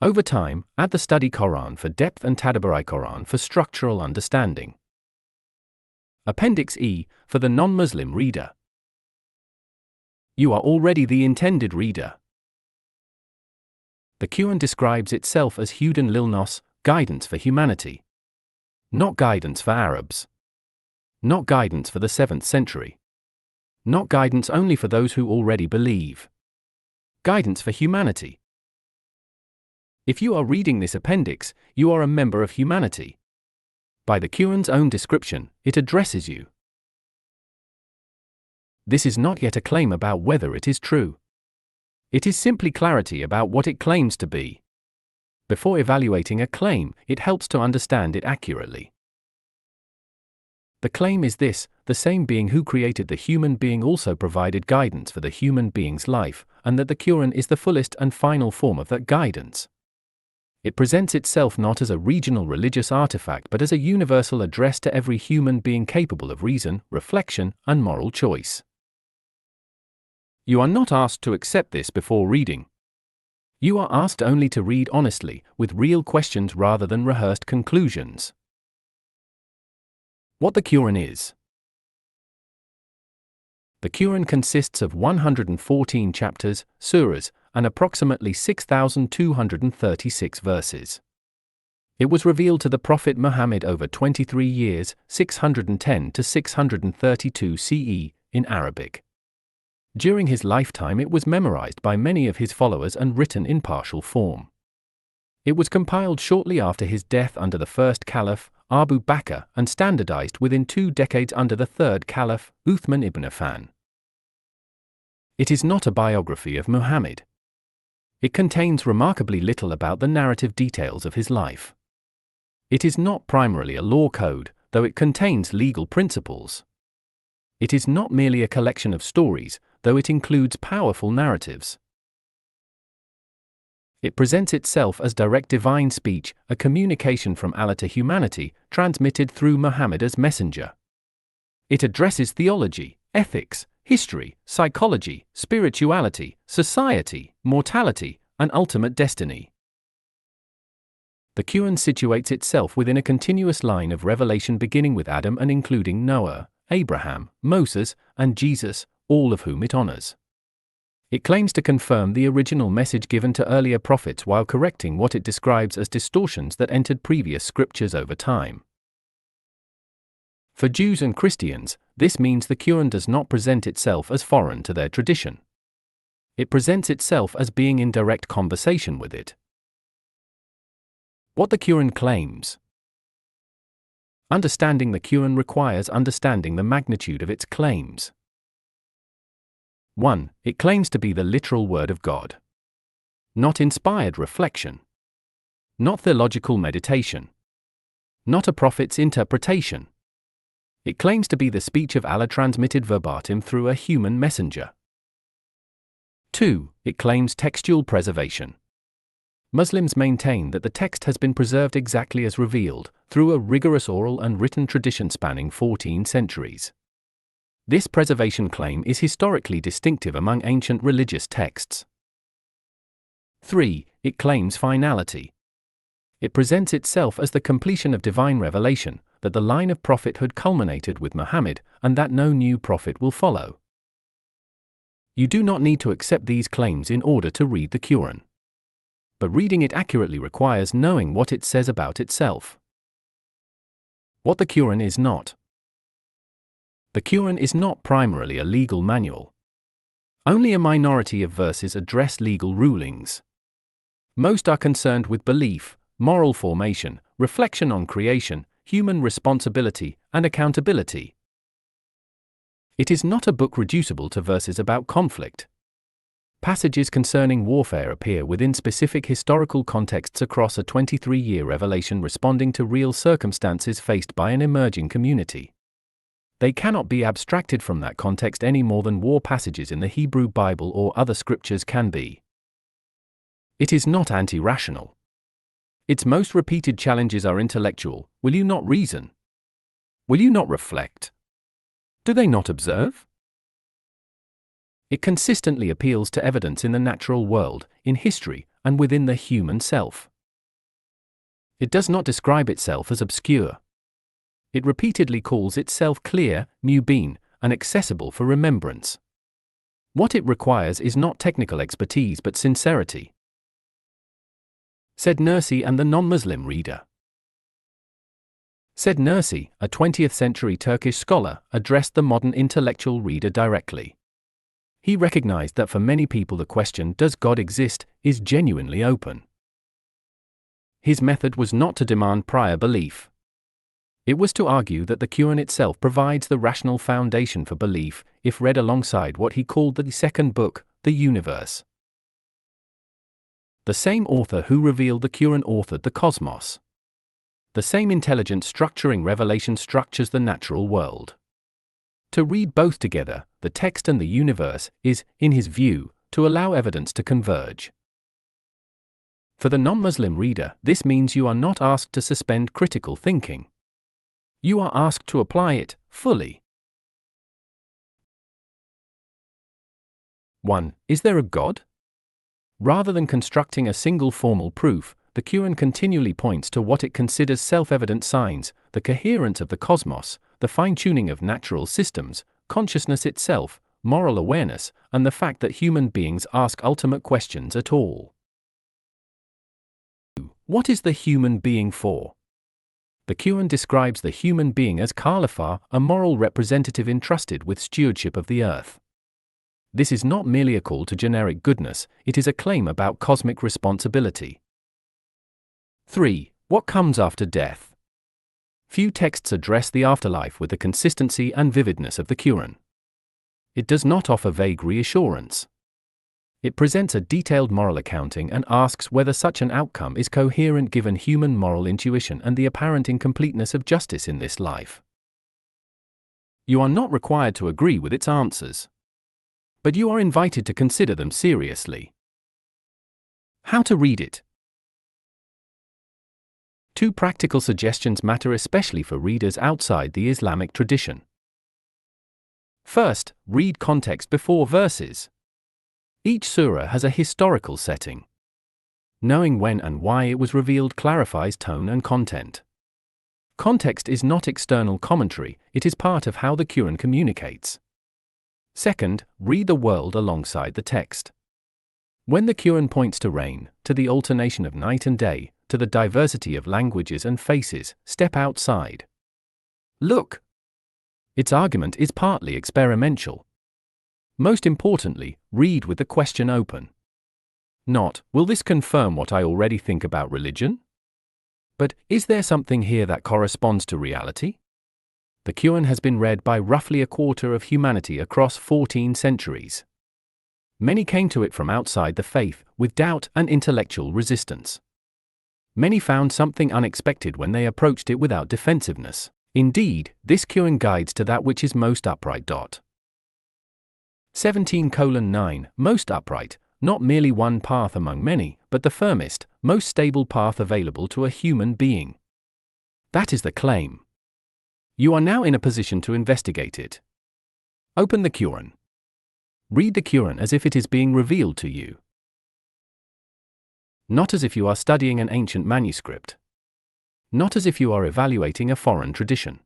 Over time, add the study Quran for depth and Tadabbur Quran for structural understanding. Appendix E, for the non-Muslim reader. You are already the intended reader. The Quran describes itself as Hudan lil Nas, guidance for humanity. Not guidance for Arabs. Not guidance for the 7th century. Not guidance only for those who already believe. Guidance for humanity. If you are reading this appendix, you are a member of humanity. By the Quran's own description, it addresses you. This is not yet a claim about whether it is true. It is simply clarity about what it claims to be. Before evaluating a claim, it helps to understand it accurately. The claim is this: the same being who created the human being also provided guidance for the human being's life, and that the Quran is the fullest and final form of that guidance. It presents itself not as a regional religious artifact but as a universal address to every human being capable of reason, reflection, and moral choice. You are not asked to accept this before reading. You are asked only to read honestly, with real questions rather than rehearsed conclusions. What the Quran is. The Quran consists of 114 chapters, surahs, and approximately 6,236 verses. It was revealed to the Prophet Muhammad over 23 years, 610 to 632 CE, in Arabic. During his lifetime it was memorized by many of his followers and written in partial form. It was compiled shortly after his death under the first Caliph, Abu Bakr, and standardized within 2 decades under the third Caliph, Uthman ibn Affan. It is not a biography of Muhammad. It contains remarkably little about the narrative details of his life. It is not primarily a law code, though it contains legal principles. It is not merely a collection of stories, though it includes powerful narratives. It presents itself as direct divine speech, a communication from Allah to humanity, transmitted through Muhammad as messenger. It addresses theology, ethics, history, psychology, spirituality, society, mortality, and ultimate destiny. The Quran situates itself within a continuous line of revelation beginning with Adam and including Noah, Abraham, Moses, and Jesus, all of whom it honors. It claims to confirm the original message given to earlier prophets while correcting what it describes as distortions that entered previous scriptures over time. For Jews and Christians, this means the Quran does not present itself as foreign to their tradition. It presents itself as being in direct conversation with it. What the Quran claims. Understanding the Quran requires understanding the magnitude of its claims. 1. It claims to be the literal word of God. Not inspired reflection. Not theological meditation. Not a prophet's interpretation. It claims to be the speech of Allah transmitted verbatim through a human messenger. 2. It claims textual preservation. Muslims maintain that the text has been preserved exactly as revealed, through a rigorous oral and written tradition spanning 14 centuries. This preservation claim is historically distinctive among ancient religious texts. 3. It claims finality. It presents itself as the completion of divine revelation, that the line of prophethood culminated with Muhammad, and that no new prophet will follow. You do not need to accept these claims in order to read the Quran. But reading it accurately requires knowing what it says about itself. What the Quran is not. The Quran is not primarily a legal manual. Only a minority of verses address legal rulings. Most are concerned with belief, moral formation, reflection on creation, human responsibility, and accountability. It is not a book reducible to verses about conflict. Passages concerning warfare appear within specific historical contexts across a 23-year revelation responding to real circumstances faced by an emerging community. They cannot be abstracted from that context any more than war passages in the Hebrew Bible or other scriptures can be. It is not anti-rational. Its most repeated challenges are intellectual. Will you not reason? Will you not reflect? Do they not observe? It consistently appeals to evidence in the natural world, in history, and within the human self. It does not describe itself as obscure. It repeatedly calls itself clear, mubin, and accessible for remembrance. What it requires is not technical expertise but sincerity. Said Nursi and the non-Muslim reader. Said Nursi, a 20th century Turkish scholar, addressed the modern intellectual reader directly. He recognized that for many people the question, does God exist, is genuinely open. His method was not to demand prior belief. It was to argue that the Quran itself provides the rational foundation for belief, if read alongside what he called the second book, the universe. The same author who revealed the Quran authored the cosmos. The same intelligent structuring revelation structures the natural world. To read both together, the text and the universe, is, in his view, to allow evidence to converge. For the non-Muslim reader, this means you are not asked to suspend critical thinking. You are asked to apply it, fully. 1. Is there a God? Rather than constructing a single formal proof, the Quran continually points to what it considers self-evident signs, the coherence of the cosmos, the fine-tuning of natural systems, consciousness itself, moral awareness, and the fact that human beings ask ultimate questions at all. What is the human being for? The Quran describes the human being as Khalifa, a moral representative entrusted with stewardship of the earth. This is not merely a call to generic goodness, it is a claim about cosmic responsibility. 3. What comes after death? Few texts address the afterlife with the consistency and vividness of the Quran. It does not offer vague reassurance. It presents a detailed moral accounting and asks whether such an outcome is coherent given human moral intuition and the apparent incompleteness of justice in this life. You are not required to agree with its answers, but you are invited to consider them seriously. How to read it? 2 practical suggestions matter especially for readers outside the Islamic tradition. First, read context before verses. Each surah has a historical setting. Knowing when and why it was revealed clarifies tone and content. Context is not external commentary, it is part of how the Quran communicates. Second, read the world alongside the text. When the Quran points to rain, to the alternation of night and day, to the diversity of languages and faces, step outside. Look. Its argument is partly experimental. Most importantly, read with the question open. Not, will this confirm what I already think about religion? But, is there something here that corresponds to reality? The Quran has been read by roughly a quarter of humanity across 14 centuries. Many came to it from outside the faith, with doubt and intellectual resistance. Many found something unexpected when they approached it without defensiveness. Indeed, this Quran guides to that which is most upright. 17:9 Most upright, not merely one path among many, but the firmest, most stable path available to a human being. That is the claim. You are now in a position to investigate it. Open the Quran. Read the Quran as if it is being revealed to you. Not as if you are studying an ancient manuscript. Not as if you are evaluating a foreign tradition.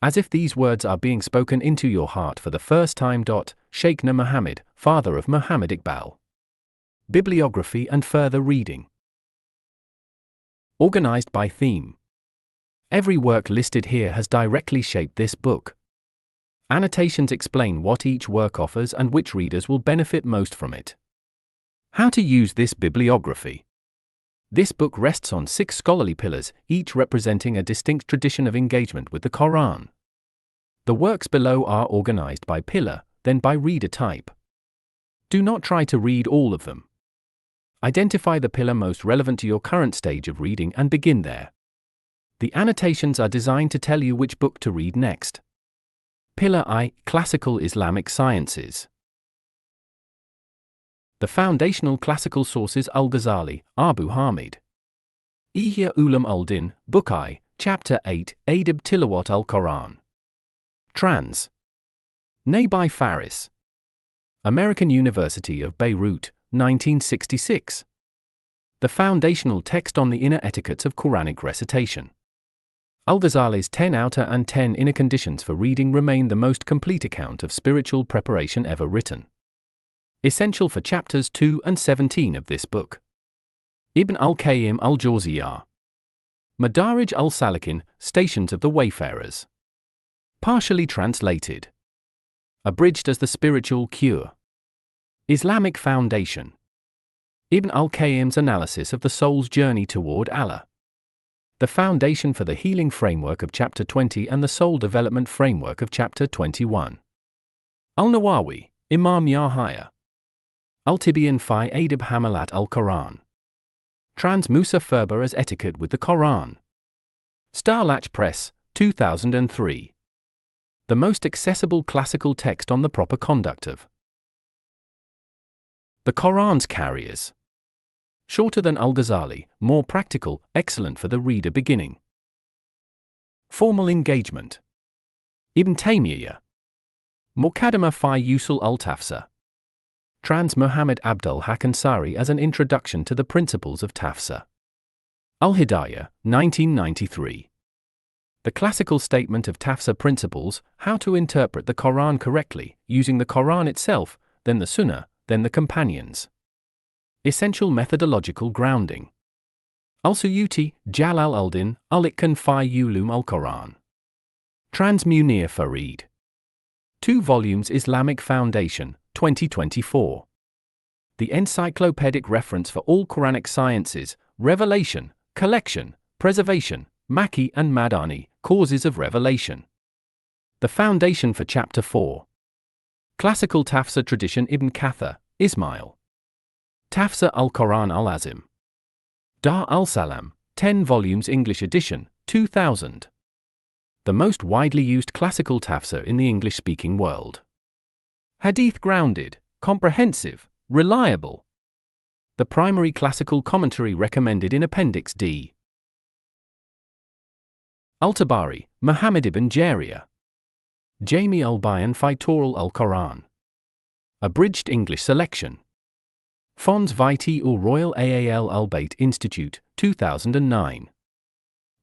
As if these words are being spoken into your heart for the first time. Sheikh Na Muhammad, father of Muhammad Iqbal. Bibliography and further reading. Organized by theme. Every work listed here has directly shaped this book. Annotations explain what each work offers and which readers will benefit most from it. How to use this bibliography. This book rests on 6 scholarly pillars, each representing a distinct tradition of engagement with the Quran. The works below are organized by pillar, then by reader type. Do not try to read all of them. Identify the pillar most relevant to your current stage of reading and begin there. The annotations are designed to tell you which book to read next. Pillar I, Classical Islamic Sciences. The Foundational Classical Sources Al-Ghazali, Abu Hamid. Ihya Ulam al-Din, Book I, Chapter 8, Adab Tilawat al-Quran. Trans. Nabi Faris. American University of Beirut, 1966. The foundational text on the inner etiquettes of Quranic recitation. Al-Ghazali's 10 outer and 10 inner conditions for reading remain the most complete account of spiritual preparation ever written. Essential for chapters 2 and 17 of this book. Ibn al-Qayyim al-Jawziyah. Madarij al-Salikin, Stations of the Wayfarers. Partially translated. Abridged as the Spiritual Cure. Islamic Foundation. Ibn al-Qayyim's analysis of the soul's journey toward Allah. The foundation for the healing framework of Chapter 20 and the soul development framework of Chapter 21. Al-Nawawi, Imam Yahya. Al-Tibyan fi Adab Hamalat al-Quran. Trans Musa Ferber as Etiquette with the Quran. Starlatch Press, 2003. The most accessible classical text on the proper conduct of the Quran's carriers. Shorter than Al-Ghazali, more practical, excellent for the reader beginning. Formal engagement. Ibn Taymiyyah. Muqaddimah fi Usul al-Tafsir. Trans Muhammad Abdul Haq Ansari as an introduction to the principles of Tafsir. Al-Hidayah, 1993. The classical statement of Tafsir principles, how to interpret the Quran correctly, using the Quran itself, then the Sunnah, then the companions. Essential methodological grounding. Al-Suyuti, Jalal al-Din, Al-Itqan fi Ulum al-Quran. Trans Munir Farid. 2 volumes Islamic Foundation, 2024. The encyclopedic reference for all Quranic sciences, revelation, collection, preservation, Makki and Madani, causes of revelation. The foundation for Chapter 4. Classical Tafsir tradition Ibn Kathir, Ismail. Tafsir al-Quran al-Azim. Dar al-Salam, 10 volumes English edition, 2000. The most widely used classical tafsir in the English-speaking world. Hadith grounded, comprehensive, reliable. The primary classical commentary recommended in Appendix D. Al-Tabari, Muhammad ibn Jarir. Jami al-Bayan fi Toral al-Quran. Abridged English selection. Fonds Vitae au Royal Aal al-Bayt Institute, 2009.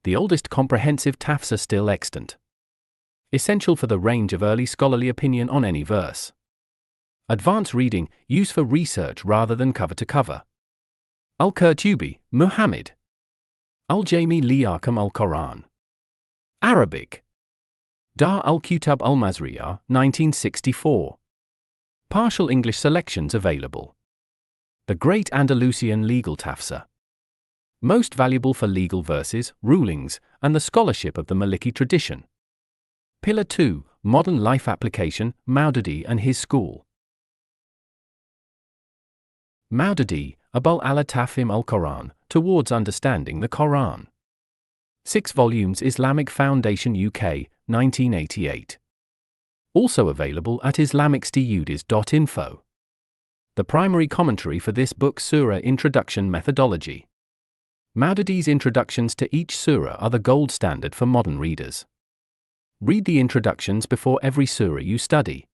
The oldest comprehensive tafsir still extant. Essential for the range of early scholarly opinion on any verse. Advanced reading, used for research rather than cover to cover. Al-Qurtubi, Muhammad. Al-Jami li Ahkam al-Quran. Arabic. Dar al-Kutab al-Mazriyah, 1964. Partial English selections available. The Great Andalusian Legal Tafsir. Most valuable for legal verses, rulings, and the scholarship of the Maliki tradition. Pillar 2, Modern Life Application, Maududi and his School. Maududi, Abul ala Tafhim al-Quran, Towards Understanding the Quran. 6 volumes Islamic Foundation UK, 1988. Also available at islamicstudies.info. The primary commentary for this book Surah Introduction Methodology. Maududi's introductions to each surah are the gold standard for modern readers. Read the introductions before every surah you study.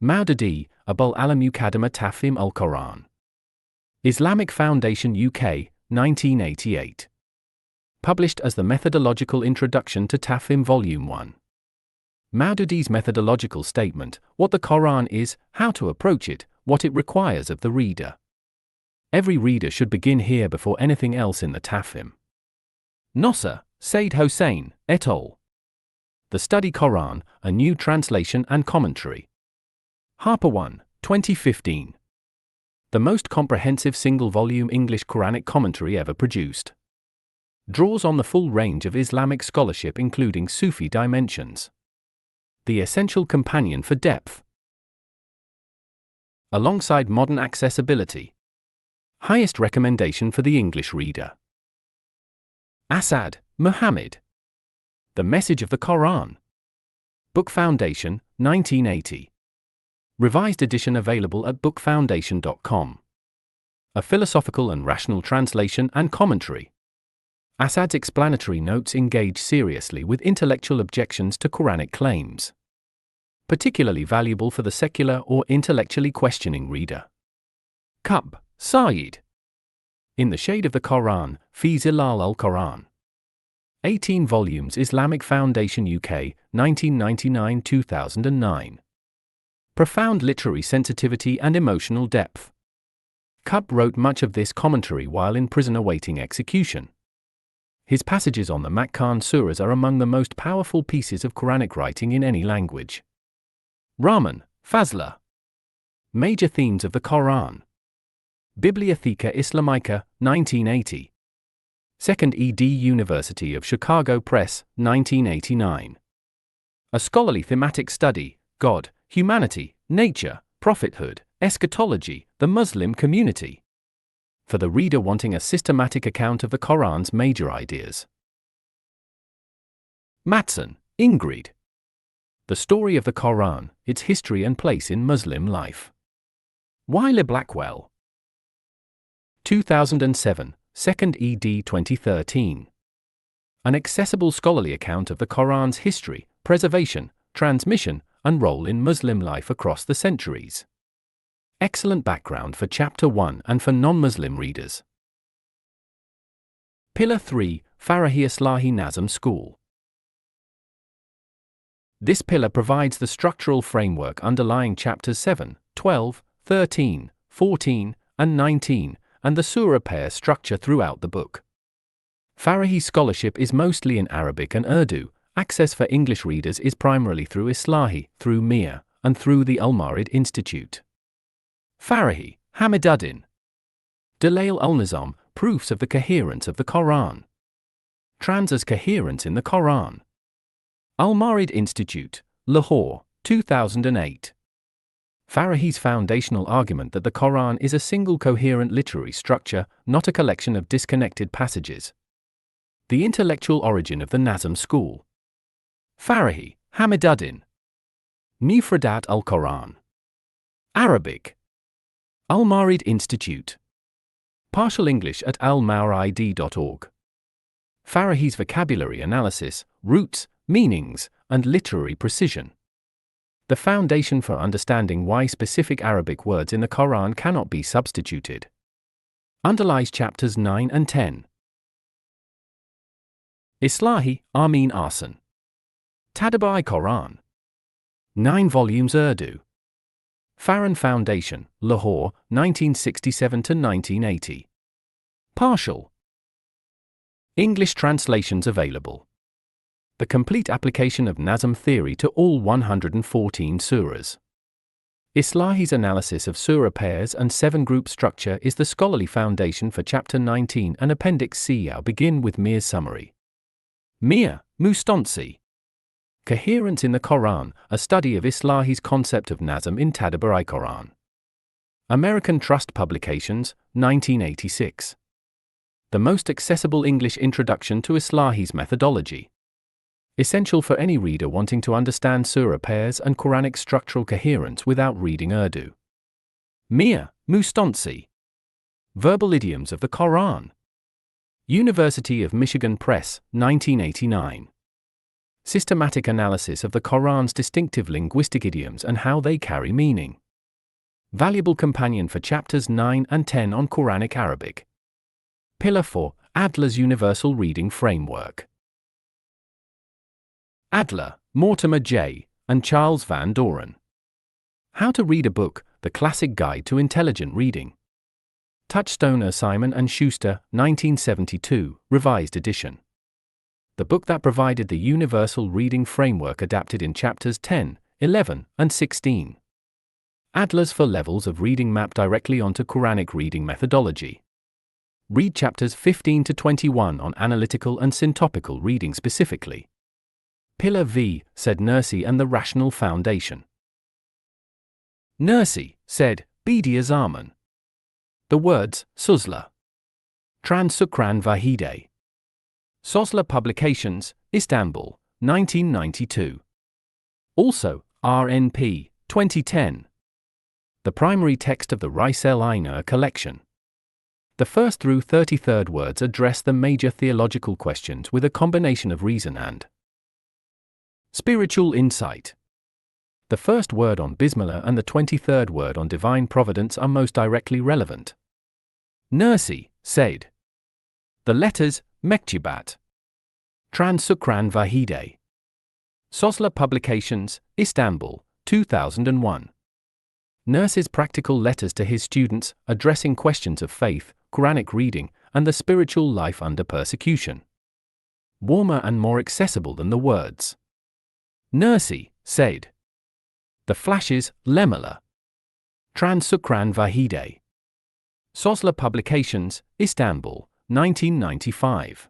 Maududi, Abul ala Muqaddimah Tafhim al-Quran. Islamic Foundation UK, 1988. Published as the Methodological Introduction to Tafhim Volume 1. Maududi's methodological statement, what the Quran is, how to approach it, what it requires of the reader. Every reader should begin here before anything else in the Tafhim. Nosser, Saeed Hossein, et al. The Study Quran, a New Translation and Commentary. Harper 1, 2015. The most comprehensive single-volume English Quranic commentary ever produced. Draws on the full range of Islamic scholarship including Sufi dimensions. The essential companion for depth. Alongside modern accessibility. Highest recommendation for the English reader. Asad, Muhammad. The Message of the Quran. Book Foundation, 1980. Revised edition available at bookfoundation.com. A philosophical and rational translation and commentary. Assad's explanatory notes engage seriously with intellectual objections to Quranic claims. Particularly valuable for the secular or intellectually questioning reader. Qutb, Saeed. In the Shade of the Quran, Fi Zilal al-Quran. 18 volumes, Islamic Foundation UK, 1999-2009. Profound literary sensitivity and emotional depth. Qutb wrote much of this commentary while in prison awaiting execution. His passages on the Makkan surahs are among the most powerful pieces of Quranic writing in any language. Rahman, Fazla. Major themes of the Quran. Bibliotheca Islamica, 1980. 2nd ed. University of Chicago Press, 1989. A scholarly thematic study, God, Humanity, Nature, Prophethood, Eschatology, the Muslim Community. For the reader wanting a systematic account of the Quran's major ideas. Matson, Ingrid. The Story of the Quran, Its History and Place in Muslim Life. Wiley Blackwell. 2007. 2nd ed. 2013. An accessible scholarly account of the Quran's history, preservation, transmission, and role in Muslim life across the centuries. Excellent background for Chapter 1 and for non-Muslim readers. Pillar 3, Farahi Islahi Nazm School. This pillar provides the structural framework underlying Chapters 7, 12, 13, 14, and 19, and the surah pair structure throughout the book. Farahi scholarship is mostly in Arabic and Urdu. Access for English readers is primarily through Islahi, through Meer, and through the Al-Marid Institute. Farahi, Hamiduddin. Dalail al-Nizam, Proofs of the Coherence of the Quran. Trans's Coherence in the Quran. Al-Marid Institute, Lahore, 2008. Farahi's foundational argument that the Quran is a single coherent literary structure, not a collection of disconnected passages. The intellectual origin of the Nazm school. Farahi, Hamiduddin. Mufradat al-Quran. Arabic. Al-Marid Institute. Partial English at almaurid.org. Farahi's vocabulary analysis, roots, meanings, and literary precision. The foundation for understanding why specific Arabic words in the Quran cannot be substituted. Underlies Chapters 9 and 10. Islahi, Amin Arsan. Tadabbur Quran. 9 volumes Urdu. Farhan Foundation, Lahore, 1967-1980. Partial. English translations available. The complete application of Nazm theory to all 114 surahs. Islahi's analysis of surah pairs and 7-group structure is the scholarly foundation for Chapter 19 and Appendix C. I'll begin with Meer's summary. Meer, Mustansi. Coherence in the Quran, a study of Islahi's concept of Nazm in Tadabbur Quran. American Trust Publications, 1986. The most accessible English introduction to Islahi's methodology. Essential for any reader wanting to understand surah pairs and Quranic structural coherence without reading Urdu. Meer, Mustansi. Verbal Idioms of the Quran. University of Michigan Press, 1989. Systematic analysis of the Quran's distinctive linguistic idioms and how they carry meaning. Valuable companion for Chapters 9 and 10 on Quranic Arabic. Pillar 4, Adler's Universal Reading Framework. Adler, Mortimer J., and Charles Van Doren. How to Read a Book, The Classic Guide to Intelligent Reading. Touchstone Simon & Schuster, 1972, Revised Edition. The book that provided the universal reading framework adapted in Chapters 10, 11, and 16. Adler's 4 levels of reading map directly onto Quranic reading methodology. Read Chapters 15 to 21 on analytical and syntopical reading specifically. Pillar V, said Nursi and the Rational Foundation. Nursi, said, Bediye Zaman. The words, Suzla. Trans Sukran Vahide. Sosla Publications, Istanbul, 1992. Also, RNP, 2010. The primary text of the Risale-i-Nur collection. The first through 33rd words address the major theological questions with a combination of reason and spiritual insight. The first word on Bismillah and the 23rd word on divine providence are most directly relevant. Nursi, Saeed. The letters, Mektubat. Trans Sukran Vahide. Sosla Publications, Istanbul, 2001. Nurse's practical letters to his students, addressing questions of faith, Quranic reading, and the spiritual life under persecution. Warmer and more accessible than the words. Nursi, Saeed. The Flashes, Lemala. Trans Sukran Vahide. Sosla Publications, Istanbul, 1995.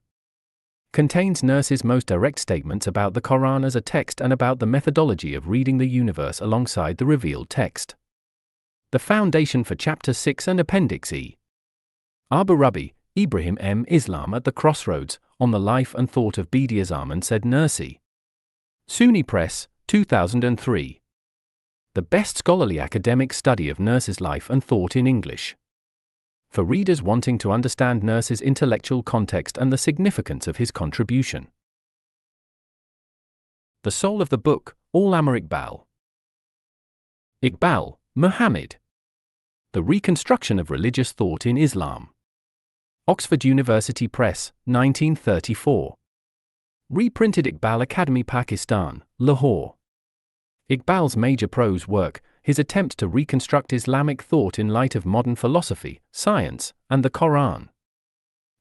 Contains Nurse's most direct statements about the Quran as a text and about the methodology of reading the universe alongside the revealed text. The Foundation for Chapter 6 and Appendix E. Abu Rabi, Ibrahim M. Islam at the Crossroads, on the life and thought of Bediüz Zaman said Nursi. SUNY Press, 2003. The best scholarly academic study of Nurse's life and thought in English. For readers wanting to understand Nurse's intellectual context and the significance of his contribution. The soul of the book, Allama Iqbal. Iqbal, Muhammad. The Reconstruction of Religious Thought in Islam. Oxford University Press, 1934. Reprinted Iqbal Academy Pakistan, Lahore. Iqbal's major prose work, his attempt to reconstruct Islamic thought in light of modern philosophy, science, and the Quran.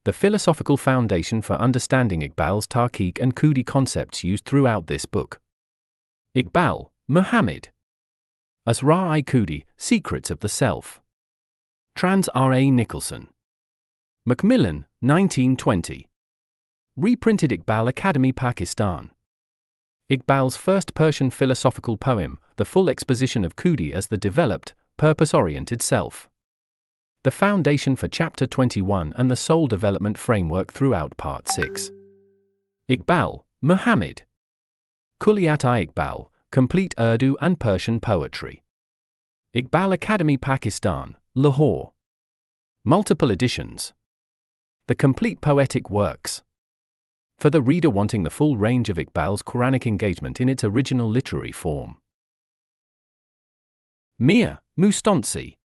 The philosophical foundation for understanding Iqbal's Tarqiq and Qudi concepts used throughout this book. Iqbal, Muhammad. Asrar-i-Qudi, Secrets of the Self. Trans R. A. Nicholson. Macmillan, 1920. Reprinted Iqbal Academy Pakistan. Iqbal's first Persian philosophical poem, the full exposition of Qudi as the developed, purpose-oriented self. The foundation for Chapter 21 and the soul development framework throughout Part 6. Iqbal, Muhammad. Kulliyat-i-Iqbal, complete Urdu and Persian poetry. Iqbal Academy Pakistan, Lahore. Multiple editions. The complete poetic works. For the reader wanting the full range of Iqbal's Quranic engagement in its original literary form. Meer, Mustansi.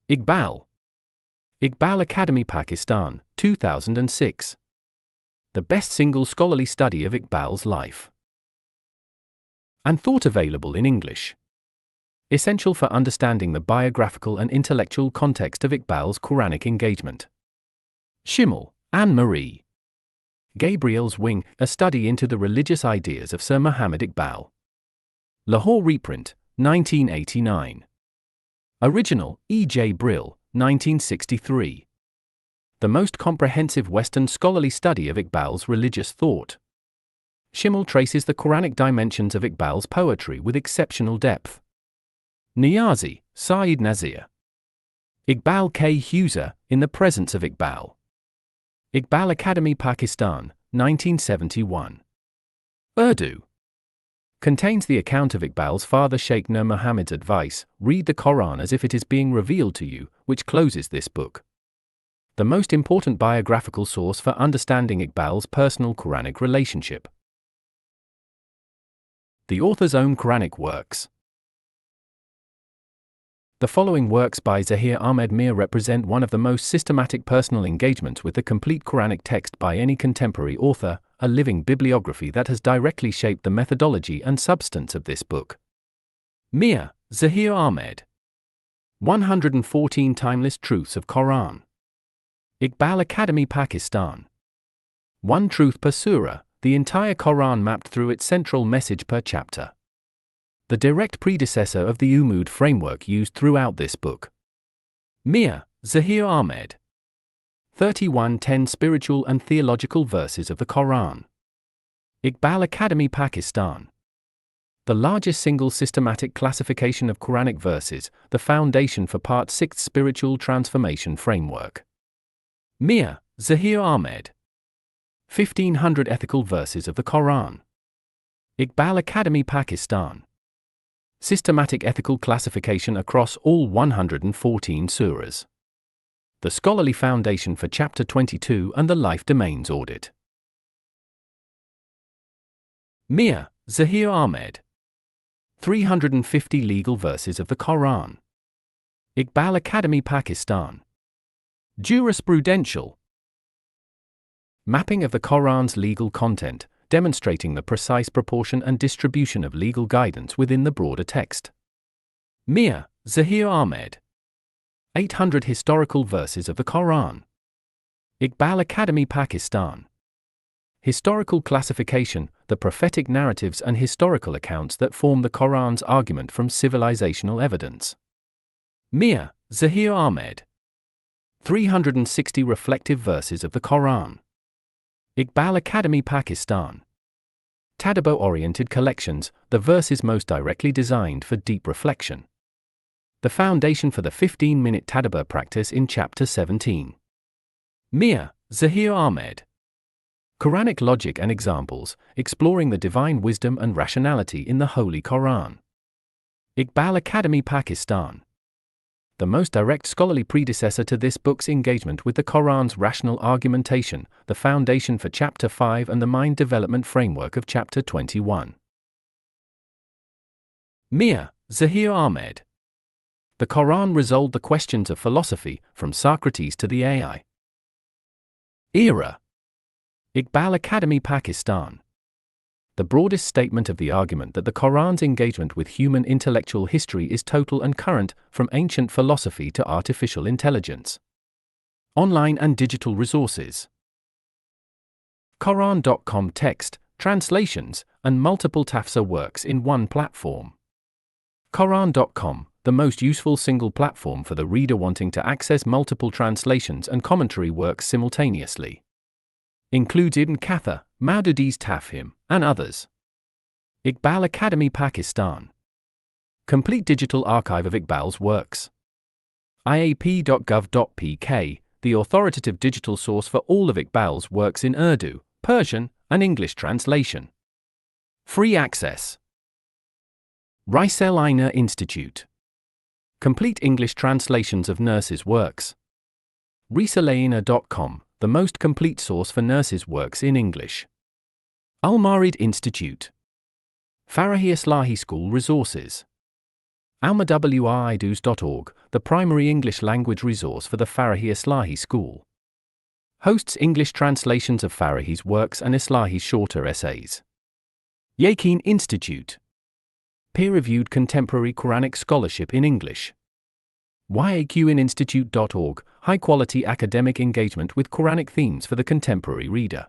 Iqbal. Iqbal Academy Pakistan, 2006. The best single scholarly study of Iqbal's life and thought available in English. Essential for understanding the biographical and intellectual context of Iqbal's Quranic engagement. Schimmel, Anne-Marie. Gabriel's Wing, a study into the religious ideas of Sir Muhammad Iqbal. Lahore reprint, 1989. Original, E. J. Brill, 1963. The most comprehensive Western scholarly study of Iqbal's religious thought. Schimmel traces the Quranic dimensions of Iqbal's poetry with exceptional depth. Niyazi, Saeed Nazir. Iqbal K. Huser, In the Presence of Iqbal. Iqbal Academy Pakistan, 1971. Urdu. Contains the account of Iqbal's father Sheikh Nur Muhammad's advice, read the Quran as if it is being revealed to you, which closes this book. The most important biographical source for understanding Iqbal's personal Quranic relationship. The author's own Quranic works. The following works by Zaheer Ahmad Meer represent one of the most systematic personal engagements with the complete Quranic text by any contemporary author, a living bibliography that has directly shaped the methodology and substance of this book. Meer, Zaheer Ahmad. 114 Timeless Truths of Quran. Iqbal Academy Pakistan. One Truth per Surah, the entire Quran mapped through its central message per chapter. The direct predecessor of the Umud framework used throughout this book. Meer, Zaheer Ahmad. 3110 Spiritual and Theological Verses of the Quran. Iqbal Academy Pakistan. The largest single systematic classification of Quranic verses, the foundation for Part 6 Spiritual Transformation Framework. Meer, Zaheer Ahmad. 1500 Ethical Verses of the Quran. Iqbal Academy, Pakistan. Systematic ethical classification across all 114 surahs. The scholarly foundation for Chapter 22 and the Life Domains Audit. Meer, Zaheer Ahmad. 350 Legal Verses of the Quran. Iqbal Academy, Pakistan. Jurisprudential. Mapping of the Quran's legal content, demonstrating the precise proportion and distribution of legal guidance within the broader text. Meer, Zaheer Ahmad. 800 Historical Verses of the Quran. Iqbal Academy, Pakistan. Historical classification, the prophetic narratives and historical accounts that form the Quran's argument from civilizational evidence. Meer, Zaheer Ahmad. 360 Reflective Verses of the Quran. Iqbal Academy, Pakistan. Tadabbur-oriented collections, the verses most directly designed for deep reflection. The foundation for the 15-minute Tadabbur practice in Chapter 17. Meer, Zaheer Ahmad. Quranic Logic and Examples, exploring the divine wisdom and rationality in the Holy Quran. Iqbal Academy, Pakistan. The most direct scholarly predecessor to this book's engagement with the Quran's rational argumentation, the foundation for Chapter 5 and the mind development framework of Chapter 21. Meer, Zaheer Ahmad. The Quran resolved the questions of philosophy, from Socrates to the AI era. Iqbal Academy, Pakistan. The broadest statement of the argument that the Quran's engagement with human intellectual history is total and current, from ancient philosophy to artificial intelligence. Online and digital resources. Quran.com text, translations, and multiple tafsir works in one platform. Quran.com, the most useful single platform for the reader wanting to access multiple translations and commentary works simultaneously. Includes Ibn Kathir, Maududi's Tafhim, and others. Iqbal Academy, Pakistan. Complete digital archive of Iqbal's works. iap.gov.pk, the authoritative digital source for all of Iqbal's works in Urdu, Persian, and English translation. Free access. Recite Institute. Complete English translations of nurses' works. Recite.com, the most complete source for nurses' works in English. Al-Marid Institute. Farahi Islahi School Resources. almawridus.org, the primary English language resource for the Farahi Islahi School. Hosts English translations of Farahi's works and Islahi's shorter essays. Yaqeen Institute. Peer-reviewed contemporary Quranic scholarship in English. yaqinstitute.org, high-quality academic engagement with Quranic themes for the contemporary reader.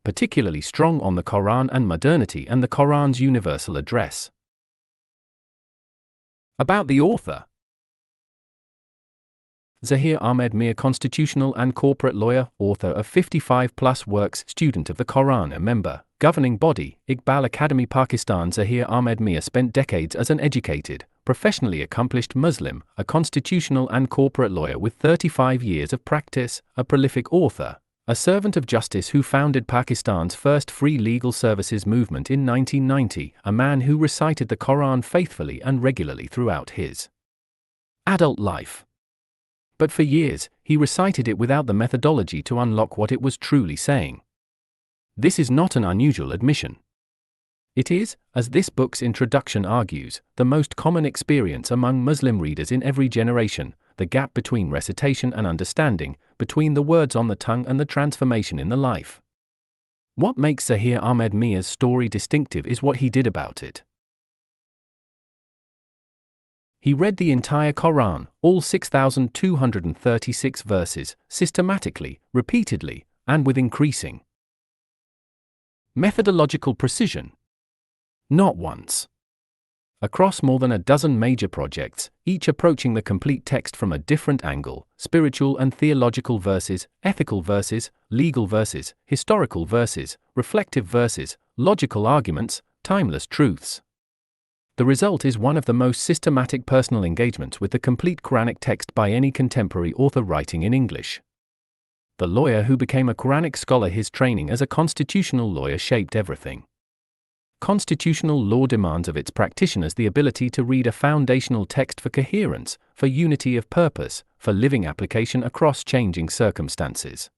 Particularly strong on the Quran and modernity and the Quran's universal address. About the author. Zaheer Ahmad Meer, constitutional and corporate lawyer, author of 55-plus works, student of the Quran, a member, governing body, Iqbal Academy, Pakistan. Zaheer Ahmad Meer spent decades as an educated, professionally accomplished Muslim, a constitutional and corporate lawyer with 35 years of practice, a prolific author, a servant of justice who founded Pakistan's first free legal services movement in 1990, a man who recited the Quran faithfully and regularly throughout his adult life. But for years, he recited it without the methodology to unlock what it was truly saying. This is not an unusual admission. It is, as this book's introduction argues, the most common experience among Muslim readers in every generation, the gap between recitation and understanding, between the words on the tongue and the transformation in the life. What makes Zaheer Ahmad Meer's story distinctive is what he did about it. He read the entire Quran, all 6,236 verses, systematically, repeatedly, and with increasing methodological precision. Not once. Across more than a dozen major projects, each approaching the complete text from a different angle: spiritual and theological verses, ethical verses, legal verses, historical verses, reflective verses, logical arguments, timeless truths. The result is one of the most systematic personal engagements with the complete Quranic text by any contemporary author writing in English. The lawyer who became a Quranic scholar, his training as a constitutional lawyer shaped everything. constitutional law demands of its practitioners the ability to read a foundational text for coherence, for unity of purpose, for living application across changing circumstances.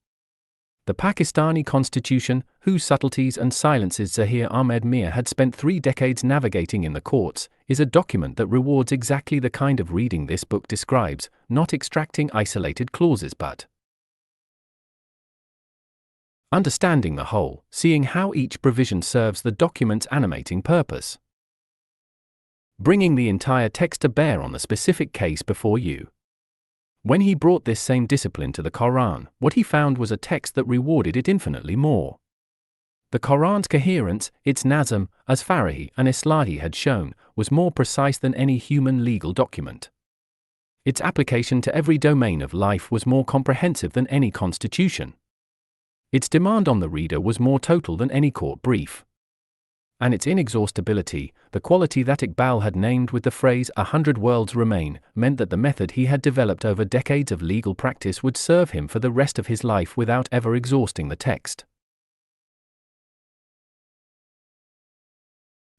The Pakistani constitution, whose subtleties and silences Zaheer Ahmad Meer had spent 3 decades navigating in the courts, is a document that rewards exactly the kind of reading this book describes, not extracting isolated clauses but understanding the whole, seeing how each provision serves the document's animating purpose, bringing the entire text to bear on the specific case before you. When he brought this same discipline to the Quran, what he found was a text that rewarded it infinitely more. The Quran's coherence, its nazm, as Farahi and Islahi had shown, was more precise than any human legal document. Its application to every domain of life was more comprehensive than any constitution. Its demand on the reader was more total than any court brief. And its inexhaustibility, the quality that Iqbal had named with the phrase "100 worlds remain," meant that the method he had developed over decades of legal practice would serve him for the rest of his life without ever exhausting the text.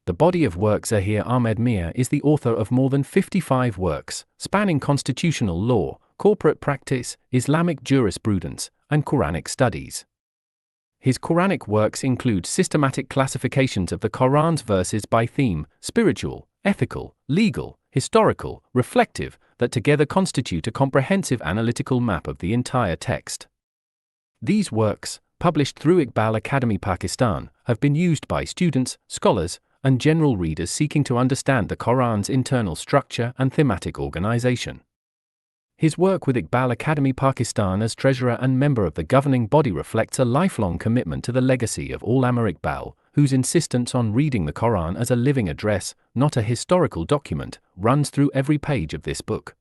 The body of work. Zaheer Ahmad Meer is the author of more than 55 works, spanning constitutional law, corporate practice, Islamic jurisprudence, and Quranic studies. His Quranic works include systematic classifications of the Quran's verses by theme, spiritual, ethical, legal, historical, reflective, that together constitute a comprehensive analytical map of the entire text. These works, published through Iqbal Academy Pakistan, have been used by students, scholars, and general readers seeking to understand the Quran's internal structure and thematic organization. His work with Iqbal Academy Pakistan as treasurer and member of the governing body reflects a lifelong commitment to the legacy of Allama Iqbal, whose insistence on reading the Quran as a living address, not a historical document, runs through every page of this book.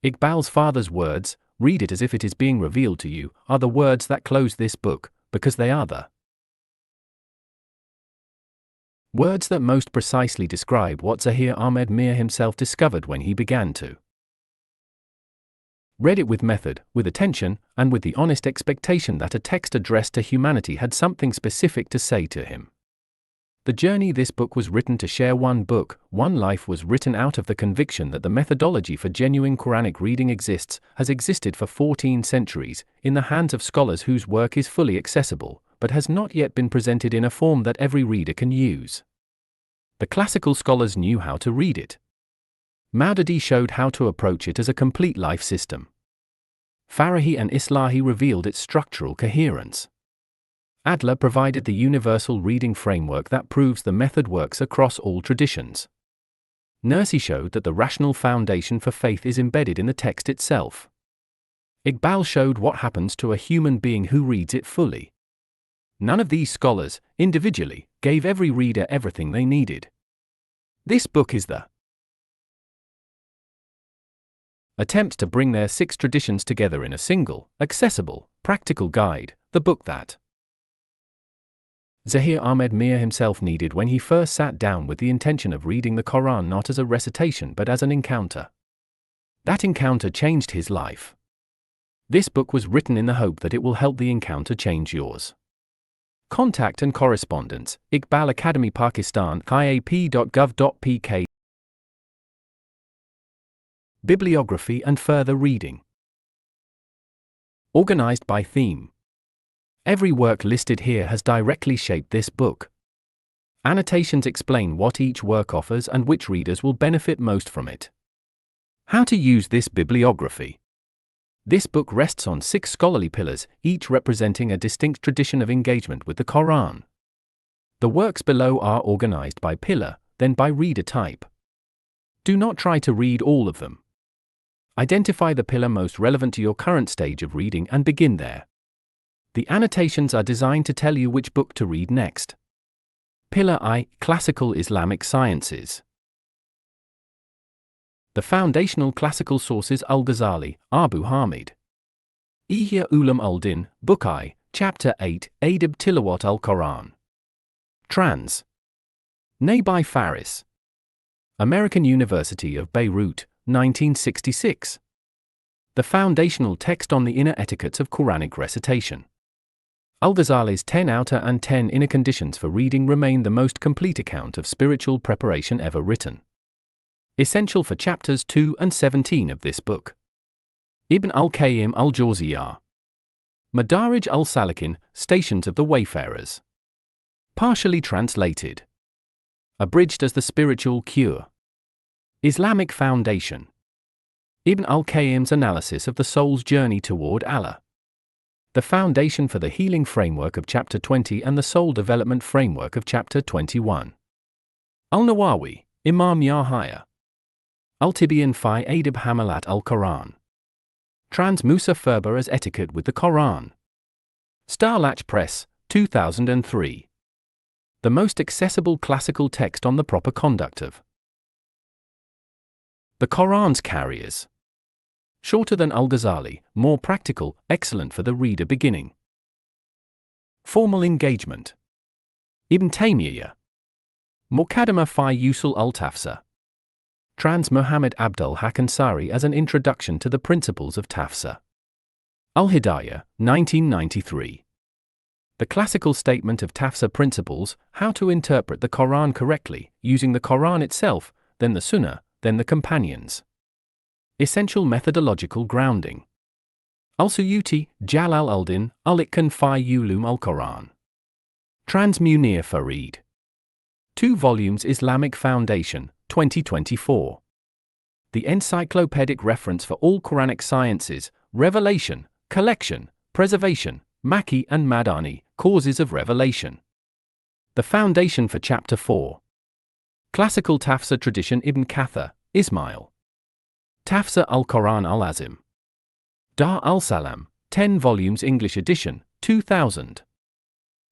Iqbal's father's words, "Read it as if it is being revealed to you," are the words that close this book, because they are the words that most precisely describe what Zaheer Ahmad Meer himself discovered when he began to read it with method, with attention, and with the honest expectation that a text addressed to humanity had something specific to say to him. The journey this book was written to share one book, one life was written out of the conviction that the methodology for genuine Quranic reading has existed for 14 centuries, in the hands of scholars whose work is fully accessible, but has not yet been presented in a form that every reader can use. The classical scholars knew how to read it. Maududi showed how to approach it as a complete life system. Farahi and Islahi revealed its structural coherence. Adler provided the universal reading framework that proves the method works across all traditions. Nursi showed that the rational foundation for faith is embedded in the text itself. Iqbal showed what happens to a human being who reads it fully. None of these scholars, individually, gave every reader everything they needed. This book is the attempt to bring their 6 traditions together in a single, accessible, practical guide, the book that Zaheer Ahmad Meer himself needed when he first sat down with the intention of reading the Quran not as a recitation but as an encounter. That encounter changed his life. This book was written in the hope that it will help the encounter change yours. Contact and correspondence, Iqbal Academy Pakistan, iap.gov.pk. Bibliography and further reading. Organized by theme. Every work listed here has directly shaped this book. Annotations explain what each work offers and which readers will benefit most from it. How to use this bibliography. This book rests on 6 scholarly pillars, each representing a distinct tradition of engagement with the Quran. The works below are organized by pillar, then by reader type. Do not try to read all of them. Identify the pillar most relevant to your current stage of reading and begin there. The annotations are designed to tell you which book to read next. Pillar I, Classical Islamic Sciences. The foundational classical sources Al-Ghazali, Abu Hamid. Ihya Ulam al-Din, Book I, Chapter 8, Adab Tilawat al-Quran. Trans. Nabi Faris. American University of Beirut, 1966. The foundational text on the inner etiquettes of Quranic recitation. Al-Ghazali's 10 outer and 10 inner conditions for reading remain the most complete account of spiritual preparation ever written. Essential for chapters 2 and 17 of this book. Ibn al-Qayyim al-Jawziyah. Madarij al-Salikin, Stations of the Wayfarers. Partially translated. Abridged as the Spiritual Cure. Islamic Foundation. Ibn al-Qayyim's analysis of the soul's journey toward Allah. The foundation for the healing framework of Chapter 20 and the soul development framework of Chapter 21. Al-Nawawi, Imam Yahya. Al-Tibyan fi Adab Hamalat al-Quran. Trans Musa Ferber as Etiquette with the Quran. Starlatch Press, 2003. The most accessible classical text on the proper conduct of the Quran's carriers. Shorter than Al-Ghazali, more practical, excellent for the reader beginning. Formal engagement. Ibn Taymiyyah. Muqaddimah fi Usul al-Tafsir. Trans Muhammad Abdul Haq Ansari as an introduction to the principles of Tafsir. Al-Hidayah, 1993. The classical statement of Tafsir principles, how to interpret the Quran correctly, using the Quran itself, then the Sunnah, then the companions. Essential methodological grounding. Al-Suyuti, Jalal al-Din, Al-Itqan fi Ulum al-Quran. Trans Munir Farid. 2 volumes Islamic Foundation, 2024. The encyclopedic reference for all Quranic sciences, revelation, collection, preservation, Makki and Madani, causes of revelation. The foundation for Chapter 4. Classical Tafsir tradition Ibn Kathir, Ismail. Tafsir al-Quran al-Azim. Dar al-Salam, 10 volumes English edition, 2000.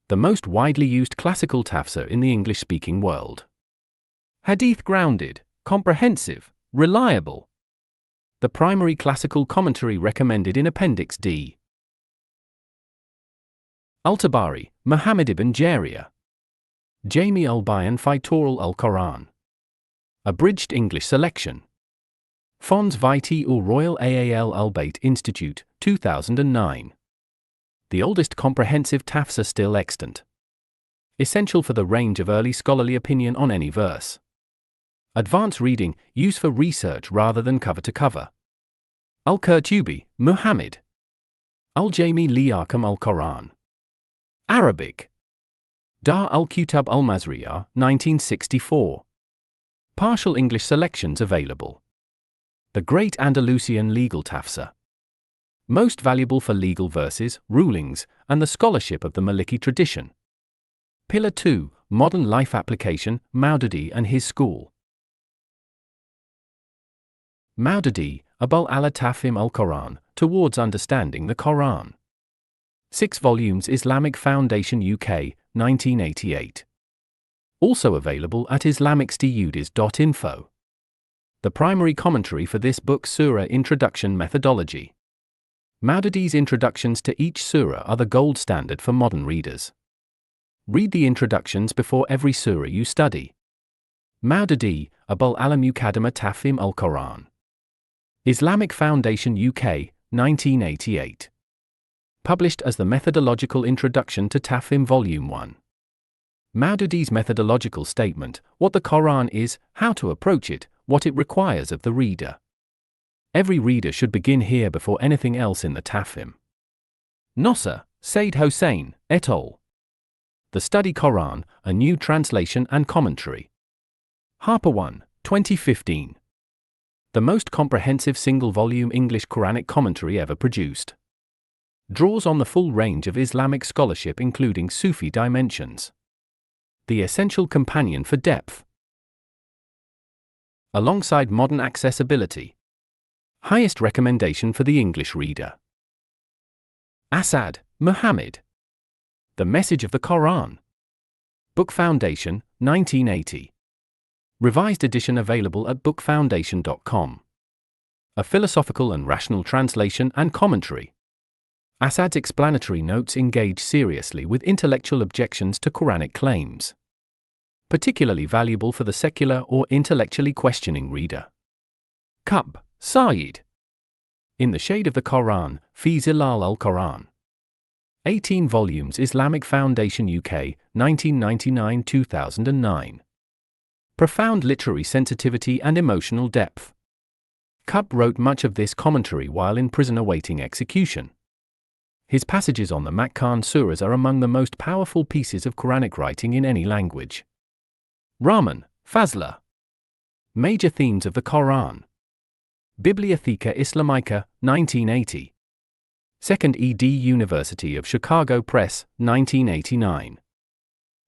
The most widely used classical tafsir in the English-speaking world. Hadith grounded, comprehensive, reliable. The primary classical commentary recommended in Appendix D. Al-Tabari, Muhammad ibn Jarir. Jami al-Bayan fi Tawil al-Quran. Abridged English selection. Fonds Vitae ul Royal Aal al-Bayt Institute, 2009. The oldest comprehensive tafsir still extant. Essential for the range of early scholarly opinion on any verse. Advanced reading, used for research rather than cover to cover. Al-Qurtubi, Muhammad. Al-Jami li Ahkam al-Quran. Arabic. Dar al-Kutab al-Mazriyah, 1964. Partial English selections available. The Great Andalusian Legal Tafsir. Most valuable for legal verses, rulings, and the scholarship of the Maliki tradition. Pillar 2, Modern Life Application, Maududi and his school. Maududi, Abul ala Tafhim al-Quran, Towards Understanding the Quran. 6 volumes Islamic Foundation UK, 1988. Also available at islamicstudies.info. The primary commentary for this book Surah Introduction Methodology. Maududi's introductions to each surah are the gold standard for modern readers. Read the introductions before every surah you study. Maududi, Abul ala Muqaddimah Tafhim al-Quran. Islamic Foundation UK, 1988. Published as the Methodological Introduction to Tafhim Volume 1. Maududi's methodological statement, what the Quran is, how to approach it, what it requires of the reader. Every reader should begin here before anything else in the Tafhim. Nosser, Saeed Hossein, et al. The Study Quran, a New Translation and Commentary. Harper 1, 2015. The most comprehensive single-volume English Quranic commentary ever produced. Draws on the full range of Islamic scholarship including Sufi dimensions. The essential companion for depth. Alongside modern accessibility. Highest recommendation for the English reader. Asad, Muhammad. The Message of the Quran. Book Foundation, 1980. Revised edition available at bookfoundation.com. A philosophical and rational translation and commentary. Asad's explanatory notes engage seriously with intellectual objections to Quranic claims. Particularly valuable for the secular or intellectually questioning reader. Qutb, Saeed. In the Shade of the Quran, Fi Zilal al-Quran. 18 volumes, Islamic Foundation UK, 1999-2009. Profound literary sensitivity and emotional depth. Cupp wrote much of this commentary while in prison awaiting execution. His passages on the Makkan surahs are among the most powerful pieces of Quranic writing in any language. Rahman, Fazla. Major Themes of the Quran. Bibliotheca Islamica, 1980. 2nd ed. University of Chicago Press, 1989.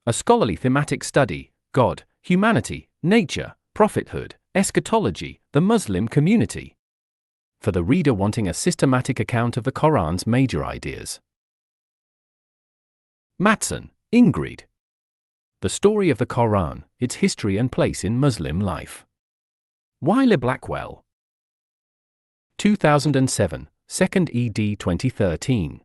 A scholarly thematic study, God, Humanity, Nature, Prophethood, Eschatology, the Muslim Community. For the reader wanting a systematic account of the Quran's major ideas. Matson, Ingrid. The Story of the Quran, Its History and Place in Muslim Life. Wiley Blackwell. 2007, 2nd ed. 2013.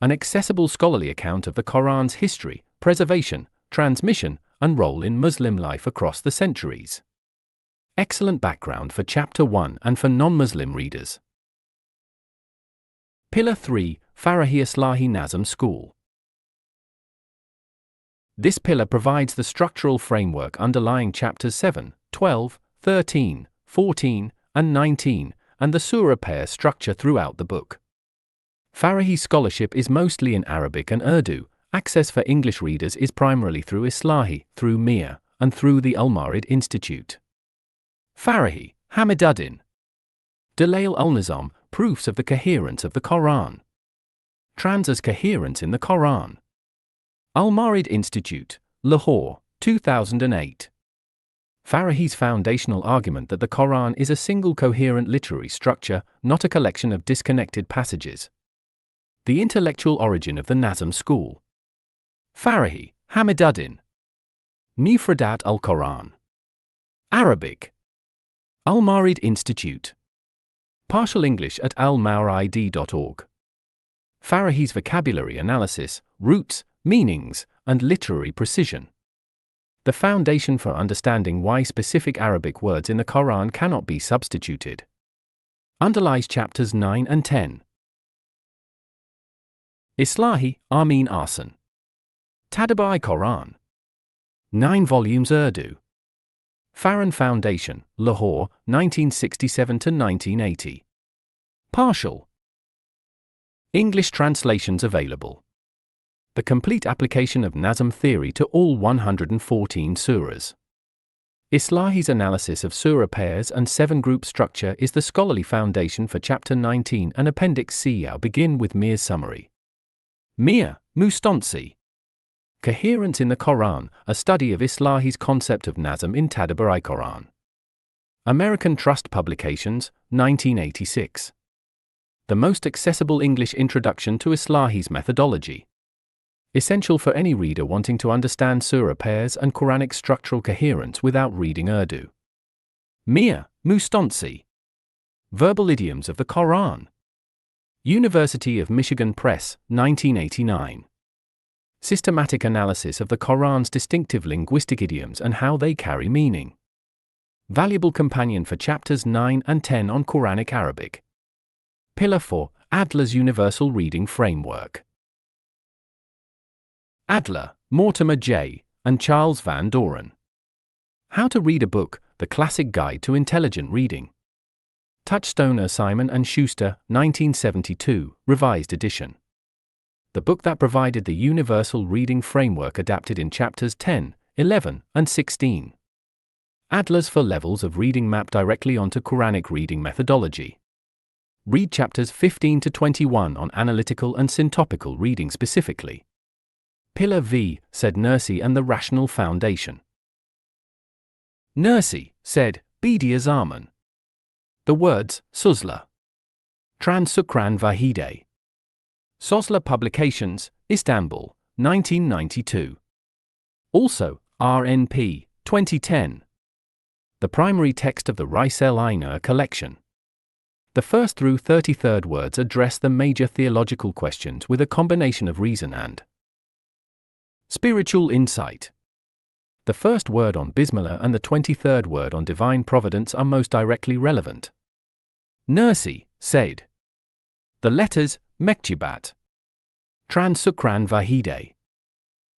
An accessible scholarly account of the Quran's history, preservation, transmission, and role in Muslim life across the centuries. Excellent background for Chapter 1 and for non-Muslim readers. Pillar 3, Farahi Islahi Nazm School. This pillar provides the structural framework underlying Chapters 7, 12, 13, 14, and 19, and the surah pair structure throughout the book. Farahi scholarship is mostly in Arabic and Urdu. Access for English readers is primarily through Islahi, through Meer, and through the Al-Marid Institute. Farahi, Hamiduddin. Dalail al-Nizam, Proofs of the Coherence of the Quran. Trans as Coherence in the Quran. Al-Marid Institute, Lahore, 2008. Farahi's foundational argument that the Quran is a single coherent literary structure, not a collection of disconnected passages. The intellectual origin of the Nazm school. Farahi, Hamiduddin. Mufradat al-Quran. Arabic. Al-Marid Institute. Partial English at almaurid.org. Farahi's vocabulary analysis, roots, meanings, and literary precision. The foundation for understanding why specific Arabic words in the Quran cannot be substituted. Underlies Chapters 9 and 10. Islahi, Amin Arsan. Tadabbur Quran. 9 volumes Urdu. Farhan Foundation, Lahore, 1967-1980. Partial. English translations available. The complete application of Nazm theory to all 114 surahs. Islahi's analysis of surah pairs and 7-group structure is the scholarly foundation for Chapter 19 and Appendix C. I'll begin with Meer's summary. Meer, Mustansi. Coherence in the Quran, a study of Islahi's concept of Nazm in Tadabbur Quran. American Trust Publications, 1986. The most accessible English introduction to Islahi's methodology. Essential for any reader wanting to understand surah pairs and Quranic structural coherence without reading Urdu. Meer, Mustansi. Verbal Idioms of the Quran. University of Michigan Press, 1989. Systematic analysis of the Quran's distinctive linguistic idioms and how they carry meaning. Valuable companion for Chapters 9 and 10 on Quranic Arabic. Pillar 4, Adler's Universal Reading Framework. Adler, Mortimer J., and Charles Van Doren. How to Read a Book, The Classic Guide to Intelligent Reading. Touchstone Simon & Schuster, 1972, Revised Edition. The book that provided the universal reading framework adapted in Chapters 10, 11, and 16. Adler's 4 levels of reading map directly onto Quranic reading methodology. Read Chapters 15 to 21 on analytical and syntopical reading specifically. Pillar V, said Nursi and the Rational Foundation. Nursi, said, Bediye Zaman. The words, Suzla. Trans Sukran Vahide. Sosla Publications, Istanbul, 1992. Also, RNP, 2010. The primary text of the Risale Aina collection. The first through 33rd words address the major theological questions with a combination of reason and spiritual insight. The first word on Bismillah and the 23rd word on divine providence are most directly relevant. Nursi, said. The letters, Mektubat. Trans Sukran Vahide.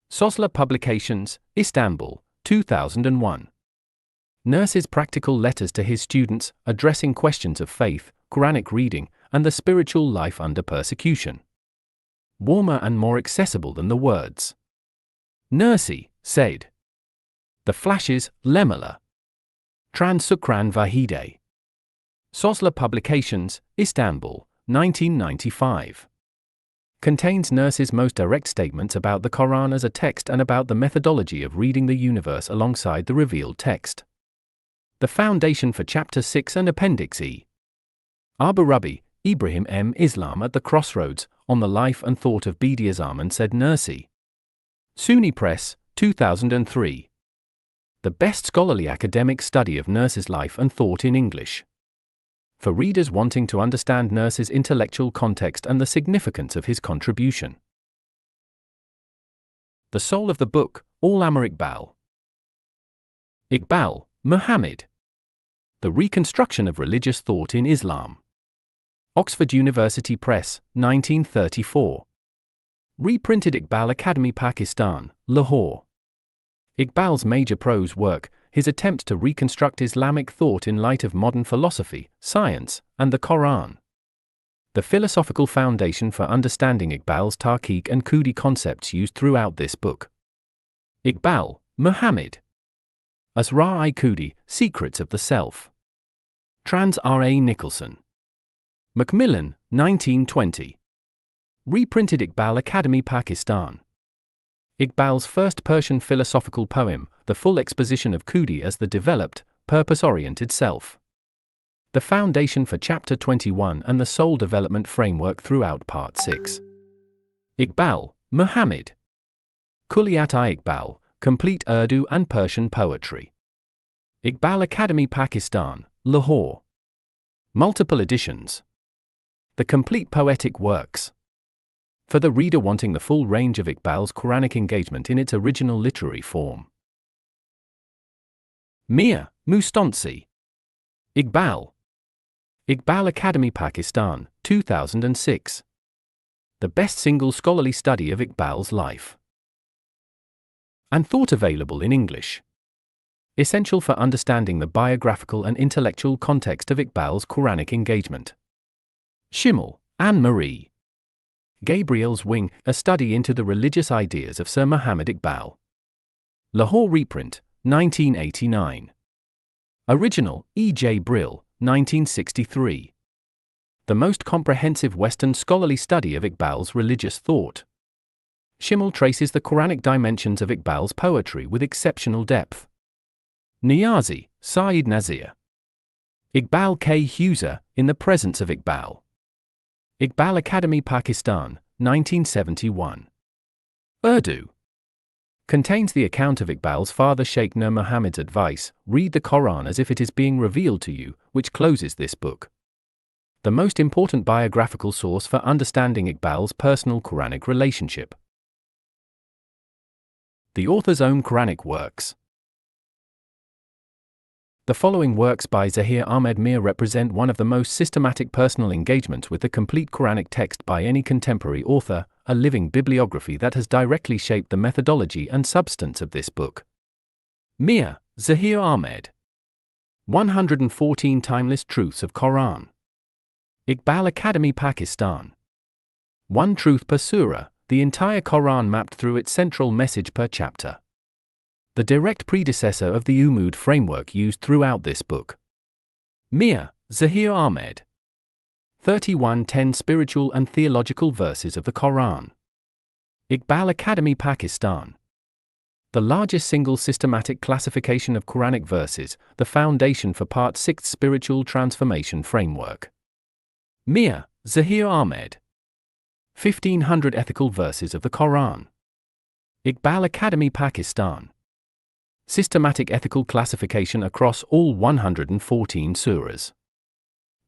Sosla Publications, Istanbul, 2001. Nurse's practical letters to his students, addressing questions of faith, Quranic reading, and the spiritual life under persecution. Warmer and more accessible than the words. Nursi, Saeed. The Flashes, Lemala. Trans Sukran Vahide. Sosla Publications, Istanbul, 1995. Contains Nurse's most direct statements about the Quran as a text and about the methodology of reading the universe alongside the revealed text. The Foundation for Chapter 6 and Appendix E. Abu Rabi, Ibrahim M. Islam at the Crossroads, on the Life and Thought of Bedi Azzam said Nursi. SUNY Press, 2003. The best scholarly academic study of Nurse's life and thought in English. For readers wanting to understand Nurse's intellectual context and the significance of his contribution. The soul of the book, Al-Amr Iqbal. Iqbal, Muhammad. The Reconstruction of Religious Thought in Islam. Oxford University Press, 1934. Reprinted Iqbal Academy Pakistan, Lahore. Iqbal's major prose work, his attempt to reconstruct Islamic thought in light of modern philosophy, science, and the Quran. The philosophical foundation for understanding Iqbal's Tarqiq and Khudi concepts used throughout this book. Iqbal, Muhammad. Asrar-i Khudi, Secrets of the Self. Trans R. A. Nicholson. Macmillan, 1920. Reprinted Iqbal Academy Pakistan. Iqbal's first Persian philosophical poem, the full exposition of Khudi as the developed, purpose-oriented self. The foundation for Chapter 21 and the soul development framework throughout Part 6. Iqbal, Muhammad. Kulliyat-i-Iqbal, Complete Urdu and Persian Poetry. Iqbal Academy Pakistan, Lahore. Multiple editions. The Complete Poetic Works. For the reader wanting the full range of Iqbal's Quranic engagement in its original literary form. Meer, Mustansi. Iqbal. Iqbal Academy Pakistan, 2006. The best single scholarly study of Iqbal's life and thought available in English. Essential for understanding the biographical and intellectual context of Iqbal's Quranic engagement. Schimmel, Anne-Marie. Gabriel's Wing, A Study into the Religious Ideas of Sir Muhammad Iqbal. Lahore reprint, 1989. Original, E. J. Brill, 1963. The most comprehensive Western scholarly study of Iqbal's religious thought. Schimmel traces the Quranic dimensions of Iqbal's poetry with exceptional depth. Niazi, Saeed Nazir. Iqbal K. Huser, In the Presence of Iqbal. Iqbal Academy Pakistan, 1971. Urdu. Contains the account of Iqbal's father Sheikh Nur Muhammad's advice, read the Quran as if it is being revealed to you, which closes this book. The most important biographical source for understanding Iqbal's personal Quranic relationship. The author's own Quranic works. The following works by Zaheer Ahmad Meer represent one of the most systematic personal engagements with the complete Quranic text by any contemporary author, a living bibliography that has directly shaped the methodology and substance of this book. Meer, Zaheer Ahmad. 114 Timeless Truths of Quran. Iqbal Academy Pakistan. One Truth per Surah, the entire Quran mapped through its central message per chapter. The direct predecessor of the Umud framework used throughout this book. Meer, Zaheer Ahmad. 3110 Spiritual and Theological Verses of the Quran. Iqbal Academy Pakistan. The largest single systematic classification of Quranic verses, the foundation for Part 6 Spiritual Transformation Framework. Meer, Zaheer Ahmad. 1500 Ethical Verses of the Quran. Iqbal Academy Pakistan. Systematic ethical classification across all 114 surahs.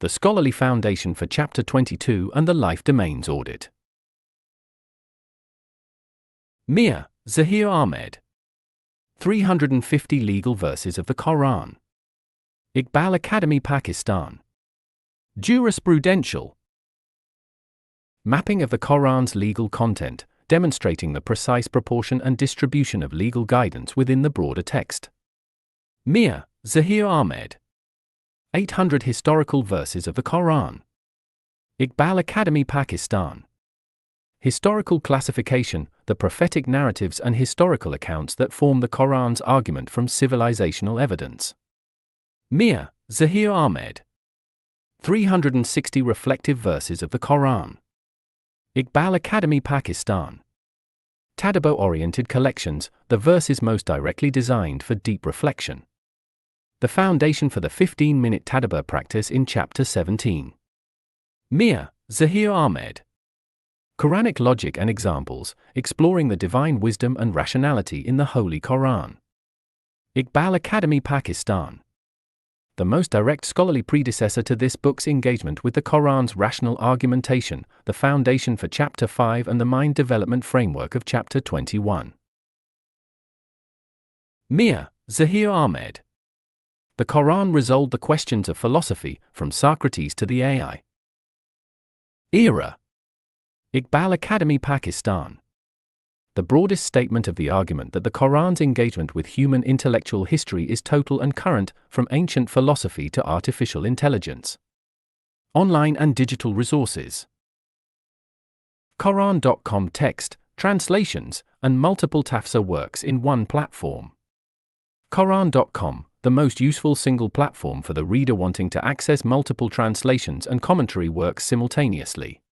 The scholarly foundation for Chapter 22 and the Life Domains Audit. Meer, Zaheer Ahmad. 350 Legal Verses of the Quran. Iqbal Academy Pakistan. Jurisprudential. Mapping of the Quran's legal content, demonstrating the precise proportion and distribution of legal guidance within the broader text. Meer, Zaheer Ahmad. 800 Historical Verses of the Quran. Iqbal Academy, Pakistan. Historical classification, the prophetic narratives and historical accounts that form the Quran's argument from civilizational evidence. Meer, Zaheer Ahmad. 360 Reflective Verses of the Quran. Iqbal Academy, Pakistan. Tadabbur-oriented collections, the verses most directly designed for deep reflection. The foundation for the 15-minute Tadabbur practice in Chapter 17. Meer, Zaheer Ahmad. Quranic Logic and Examples, exploring the divine wisdom and rationality in the Holy Quran. Iqbal Academy, Pakistan. The most direct scholarly predecessor to this book's engagement with the Quran's rational argumentation, the foundation for Chapter 5 and the mind development framework of Chapter 21. Meer, Zaheer Ahmad. The Quran resolved the questions of philosophy, from Socrates to the AI era. Iqbal Academy, Pakistan. The broadest statement of the argument that the Quran's engagement with human intellectual history is total and current, from ancient philosophy to artificial intelligence. Online and digital resources. Quran.com text, translations, and multiple tafsir works in one platform. Quran.com, the most useful single platform for the reader wanting to access multiple translations and commentary works simultaneously.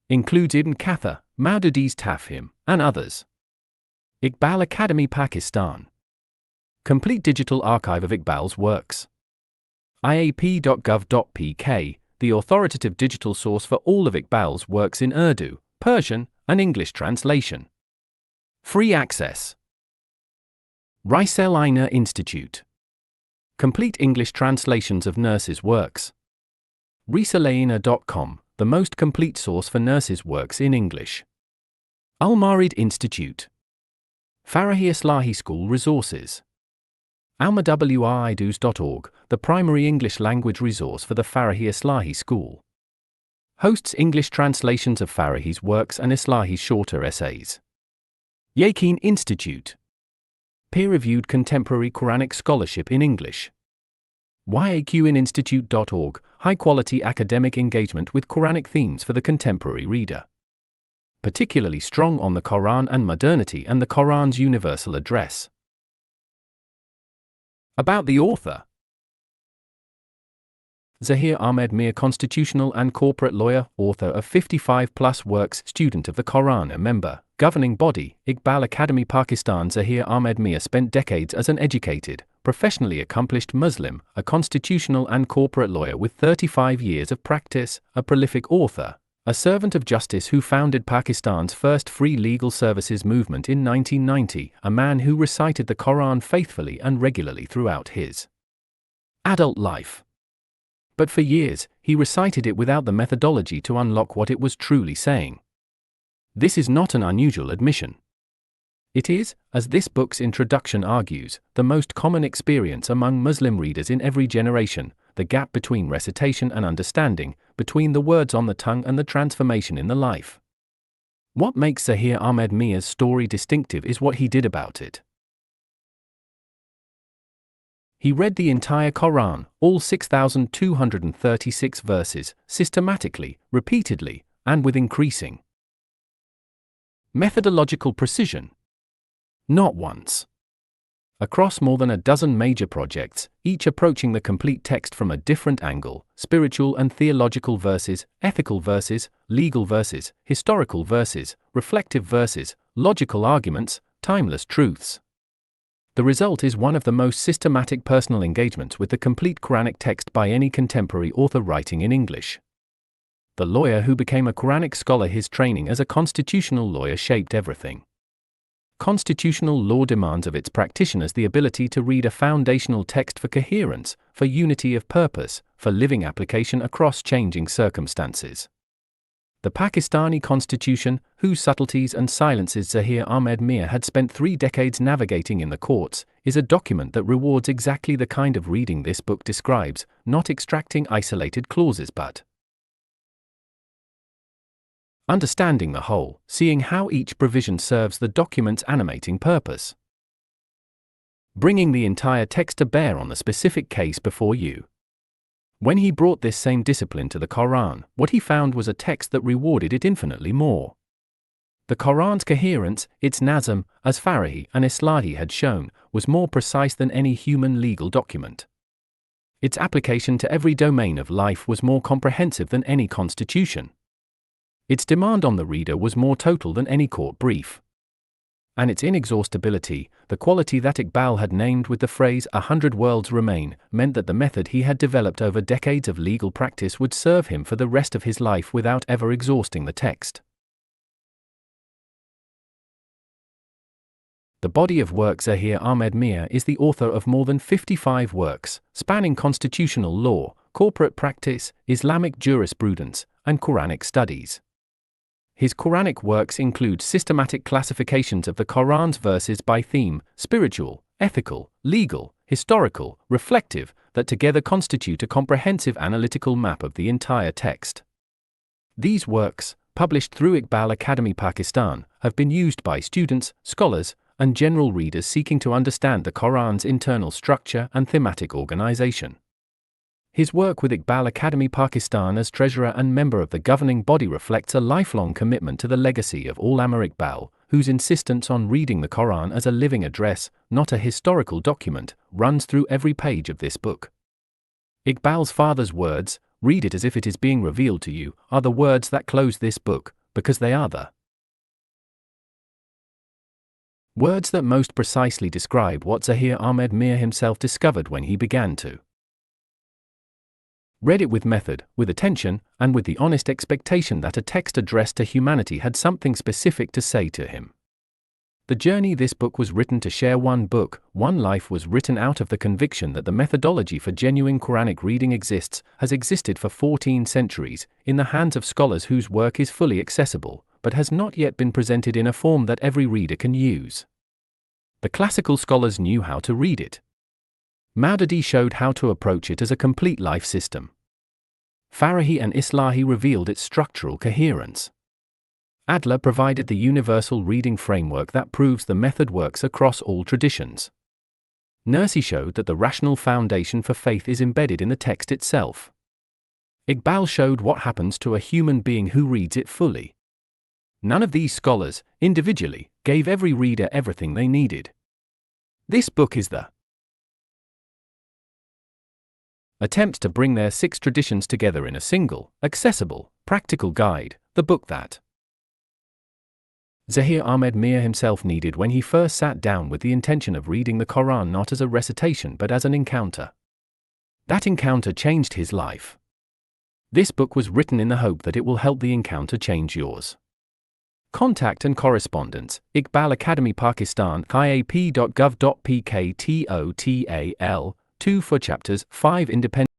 Includes Ibn Kathir, Maududi's Tafhim, and others. Iqbal Academy, Pakistan. Complete digital archive of Iqbal's works. iap.gov.pk, the authoritative digital source for all of Iqbal's works in Urdu, Persian, and English translation. Free access. Rice Institute. Complete English translations of nurses' works. Risalaina.com, the most complete source for nurses' works in English. Al-Marid Institute. Farahi Islahi School Resources. almawridus.org, the primary English language resource for the Farahi Islahi School. Hosts English translations of Farahi's works and Islahi's shorter essays. Yaqeen Institute. Peer-reviewed contemporary Quranic scholarship in English. yaqininstitute.org, high-quality academic engagement with Quranic themes for the contemporary reader. Particularly strong on the Quran and modernity and the Quran's universal address. About the author. Zaheer Ahmad Meer, constitutional and corporate lawyer, author of 55-plus works, student of the Quran, a member, governing body, Iqbal Academy, Pakistan. Zaheer Ahmad Meer spent decades as an educated, professionally accomplished Muslim, a constitutional and corporate lawyer with 35 years of practice, a prolific author, a servant of justice who founded Pakistan's first free legal services movement in 1990, a man who recited the Quran faithfully and regularly throughout his adult life. But for years, he recited it without the methodology to unlock what it was truly saying. This is not an unusual admission. It is, as this book's introduction argues, the most common experience among Muslim readers in every generation, the gap between recitation and understanding, between the words on the tongue and the transformation in the life. What makes Zaheer Ahmad Meer's story distinctive is what he did about it. He read the entire Quran, all 6,236 verses, systematically, repeatedly, and with increasing methodological precision. Not once. Across more than a dozen major projects, each approaching the complete text from a different angle: spiritual and theological verses, ethical verses, legal verses, historical verses, reflective verses, logical arguments, timeless truths. The result is one of the most systematic personal engagements with the complete Quranic text by any contemporary author writing in English. The lawyer who became a Quranic scholar, his training as a constitutional lawyer shaped everything. Constitutional law demands of its practitioners the ability to read a foundational text for coherence, for unity of purpose, for living application across changing circumstances. The Pakistani constitution, whose subtleties and silences Zaheer Ahmad Meer had spent 3 decades navigating in the courts, is a document that rewards exactly the kind of reading this book describes, not extracting isolated clauses but Understanding the whole, seeing how each provision serves the document's animating purpose. Bringing the entire text to bear on the specific case before you. When he brought this same discipline to the Quran, what he found was a text that rewarded it infinitely more. The Quran's coherence, its nazm, as Farahi and Islahi had shown, was more precise than any human legal document. Its application to every domain of life was more comprehensive than any constitution. Its demand on the reader was more total than any court brief. And its inexhaustibility, the quality that Iqbal had named with the phrase "100 worlds remain," meant that the method he had developed over decades of legal practice would serve him for the rest of his life without ever exhausting the text. The body of work. Zaheer Ahmad Meer is the author of more than 55 works, spanning constitutional law, corporate practice, Islamic jurisprudence, and Quranic studies. His Quranic works include systematic classifications of the Quran's verses by theme, spiritual, ethical, legal, historical, reflective, that together constitute a comprehensive analytical map of the entire text. These works, published through Iqbal Academy Pakistan, have been used by students, scholars, and general readers seeking to understand the Quran's internal structure and thematic organization. His work with Iqbal Academy Pakistan as treasurer and member of the governing body reflects a lifelong commitment to the legacy of Allama Iqbal, whose insistence on reading the Quran as a living address, not a historical document, runs through every page of this book. Iqbal's father's words, "Read it as if it is being revealed to you," are the words that close this book, because they are the words that most precisely describe what Zaheer Ahmad Meer himself discovered when he began to read it with method, with attention, and with the honest expectation that a text addressed to humanity had something specific to say to him. The journey this book was written to share one book, one life was written out of the conviction that the methodology for genuine Quranic reading has existed for 14 centuries, in the hands of scholars whose work is fully accessible, but has not yet been presented in a form that every reader can use. The classical scholars knew how to read it. Maududi showed how to approach it as a complete life system. Farahi and Islahi revealed its structural coherence. Adler provided the universal reading framework that proves the method works across all traditions. Nursi showed that the rational foundation for faith is embedded in the text itself. Iqbal showed what happens to a human being who reads it fully. None of these scholars, individually, gave every reader everything they needed. This book is the attempt to bring their 6 traditions together in a single, accessible, practical guide, the book that Zaheer Ahmad Meer himself needed when he first sat down with the intention of reading the Quran not as a recitation but as an encounter. That encounter changed his life. This book was written in the hope that it will help the encounter change yours. Contact and correspondence, Iqbal Academy Pakistan, iap.gov.pk total, 2 for chapters, 5 independent.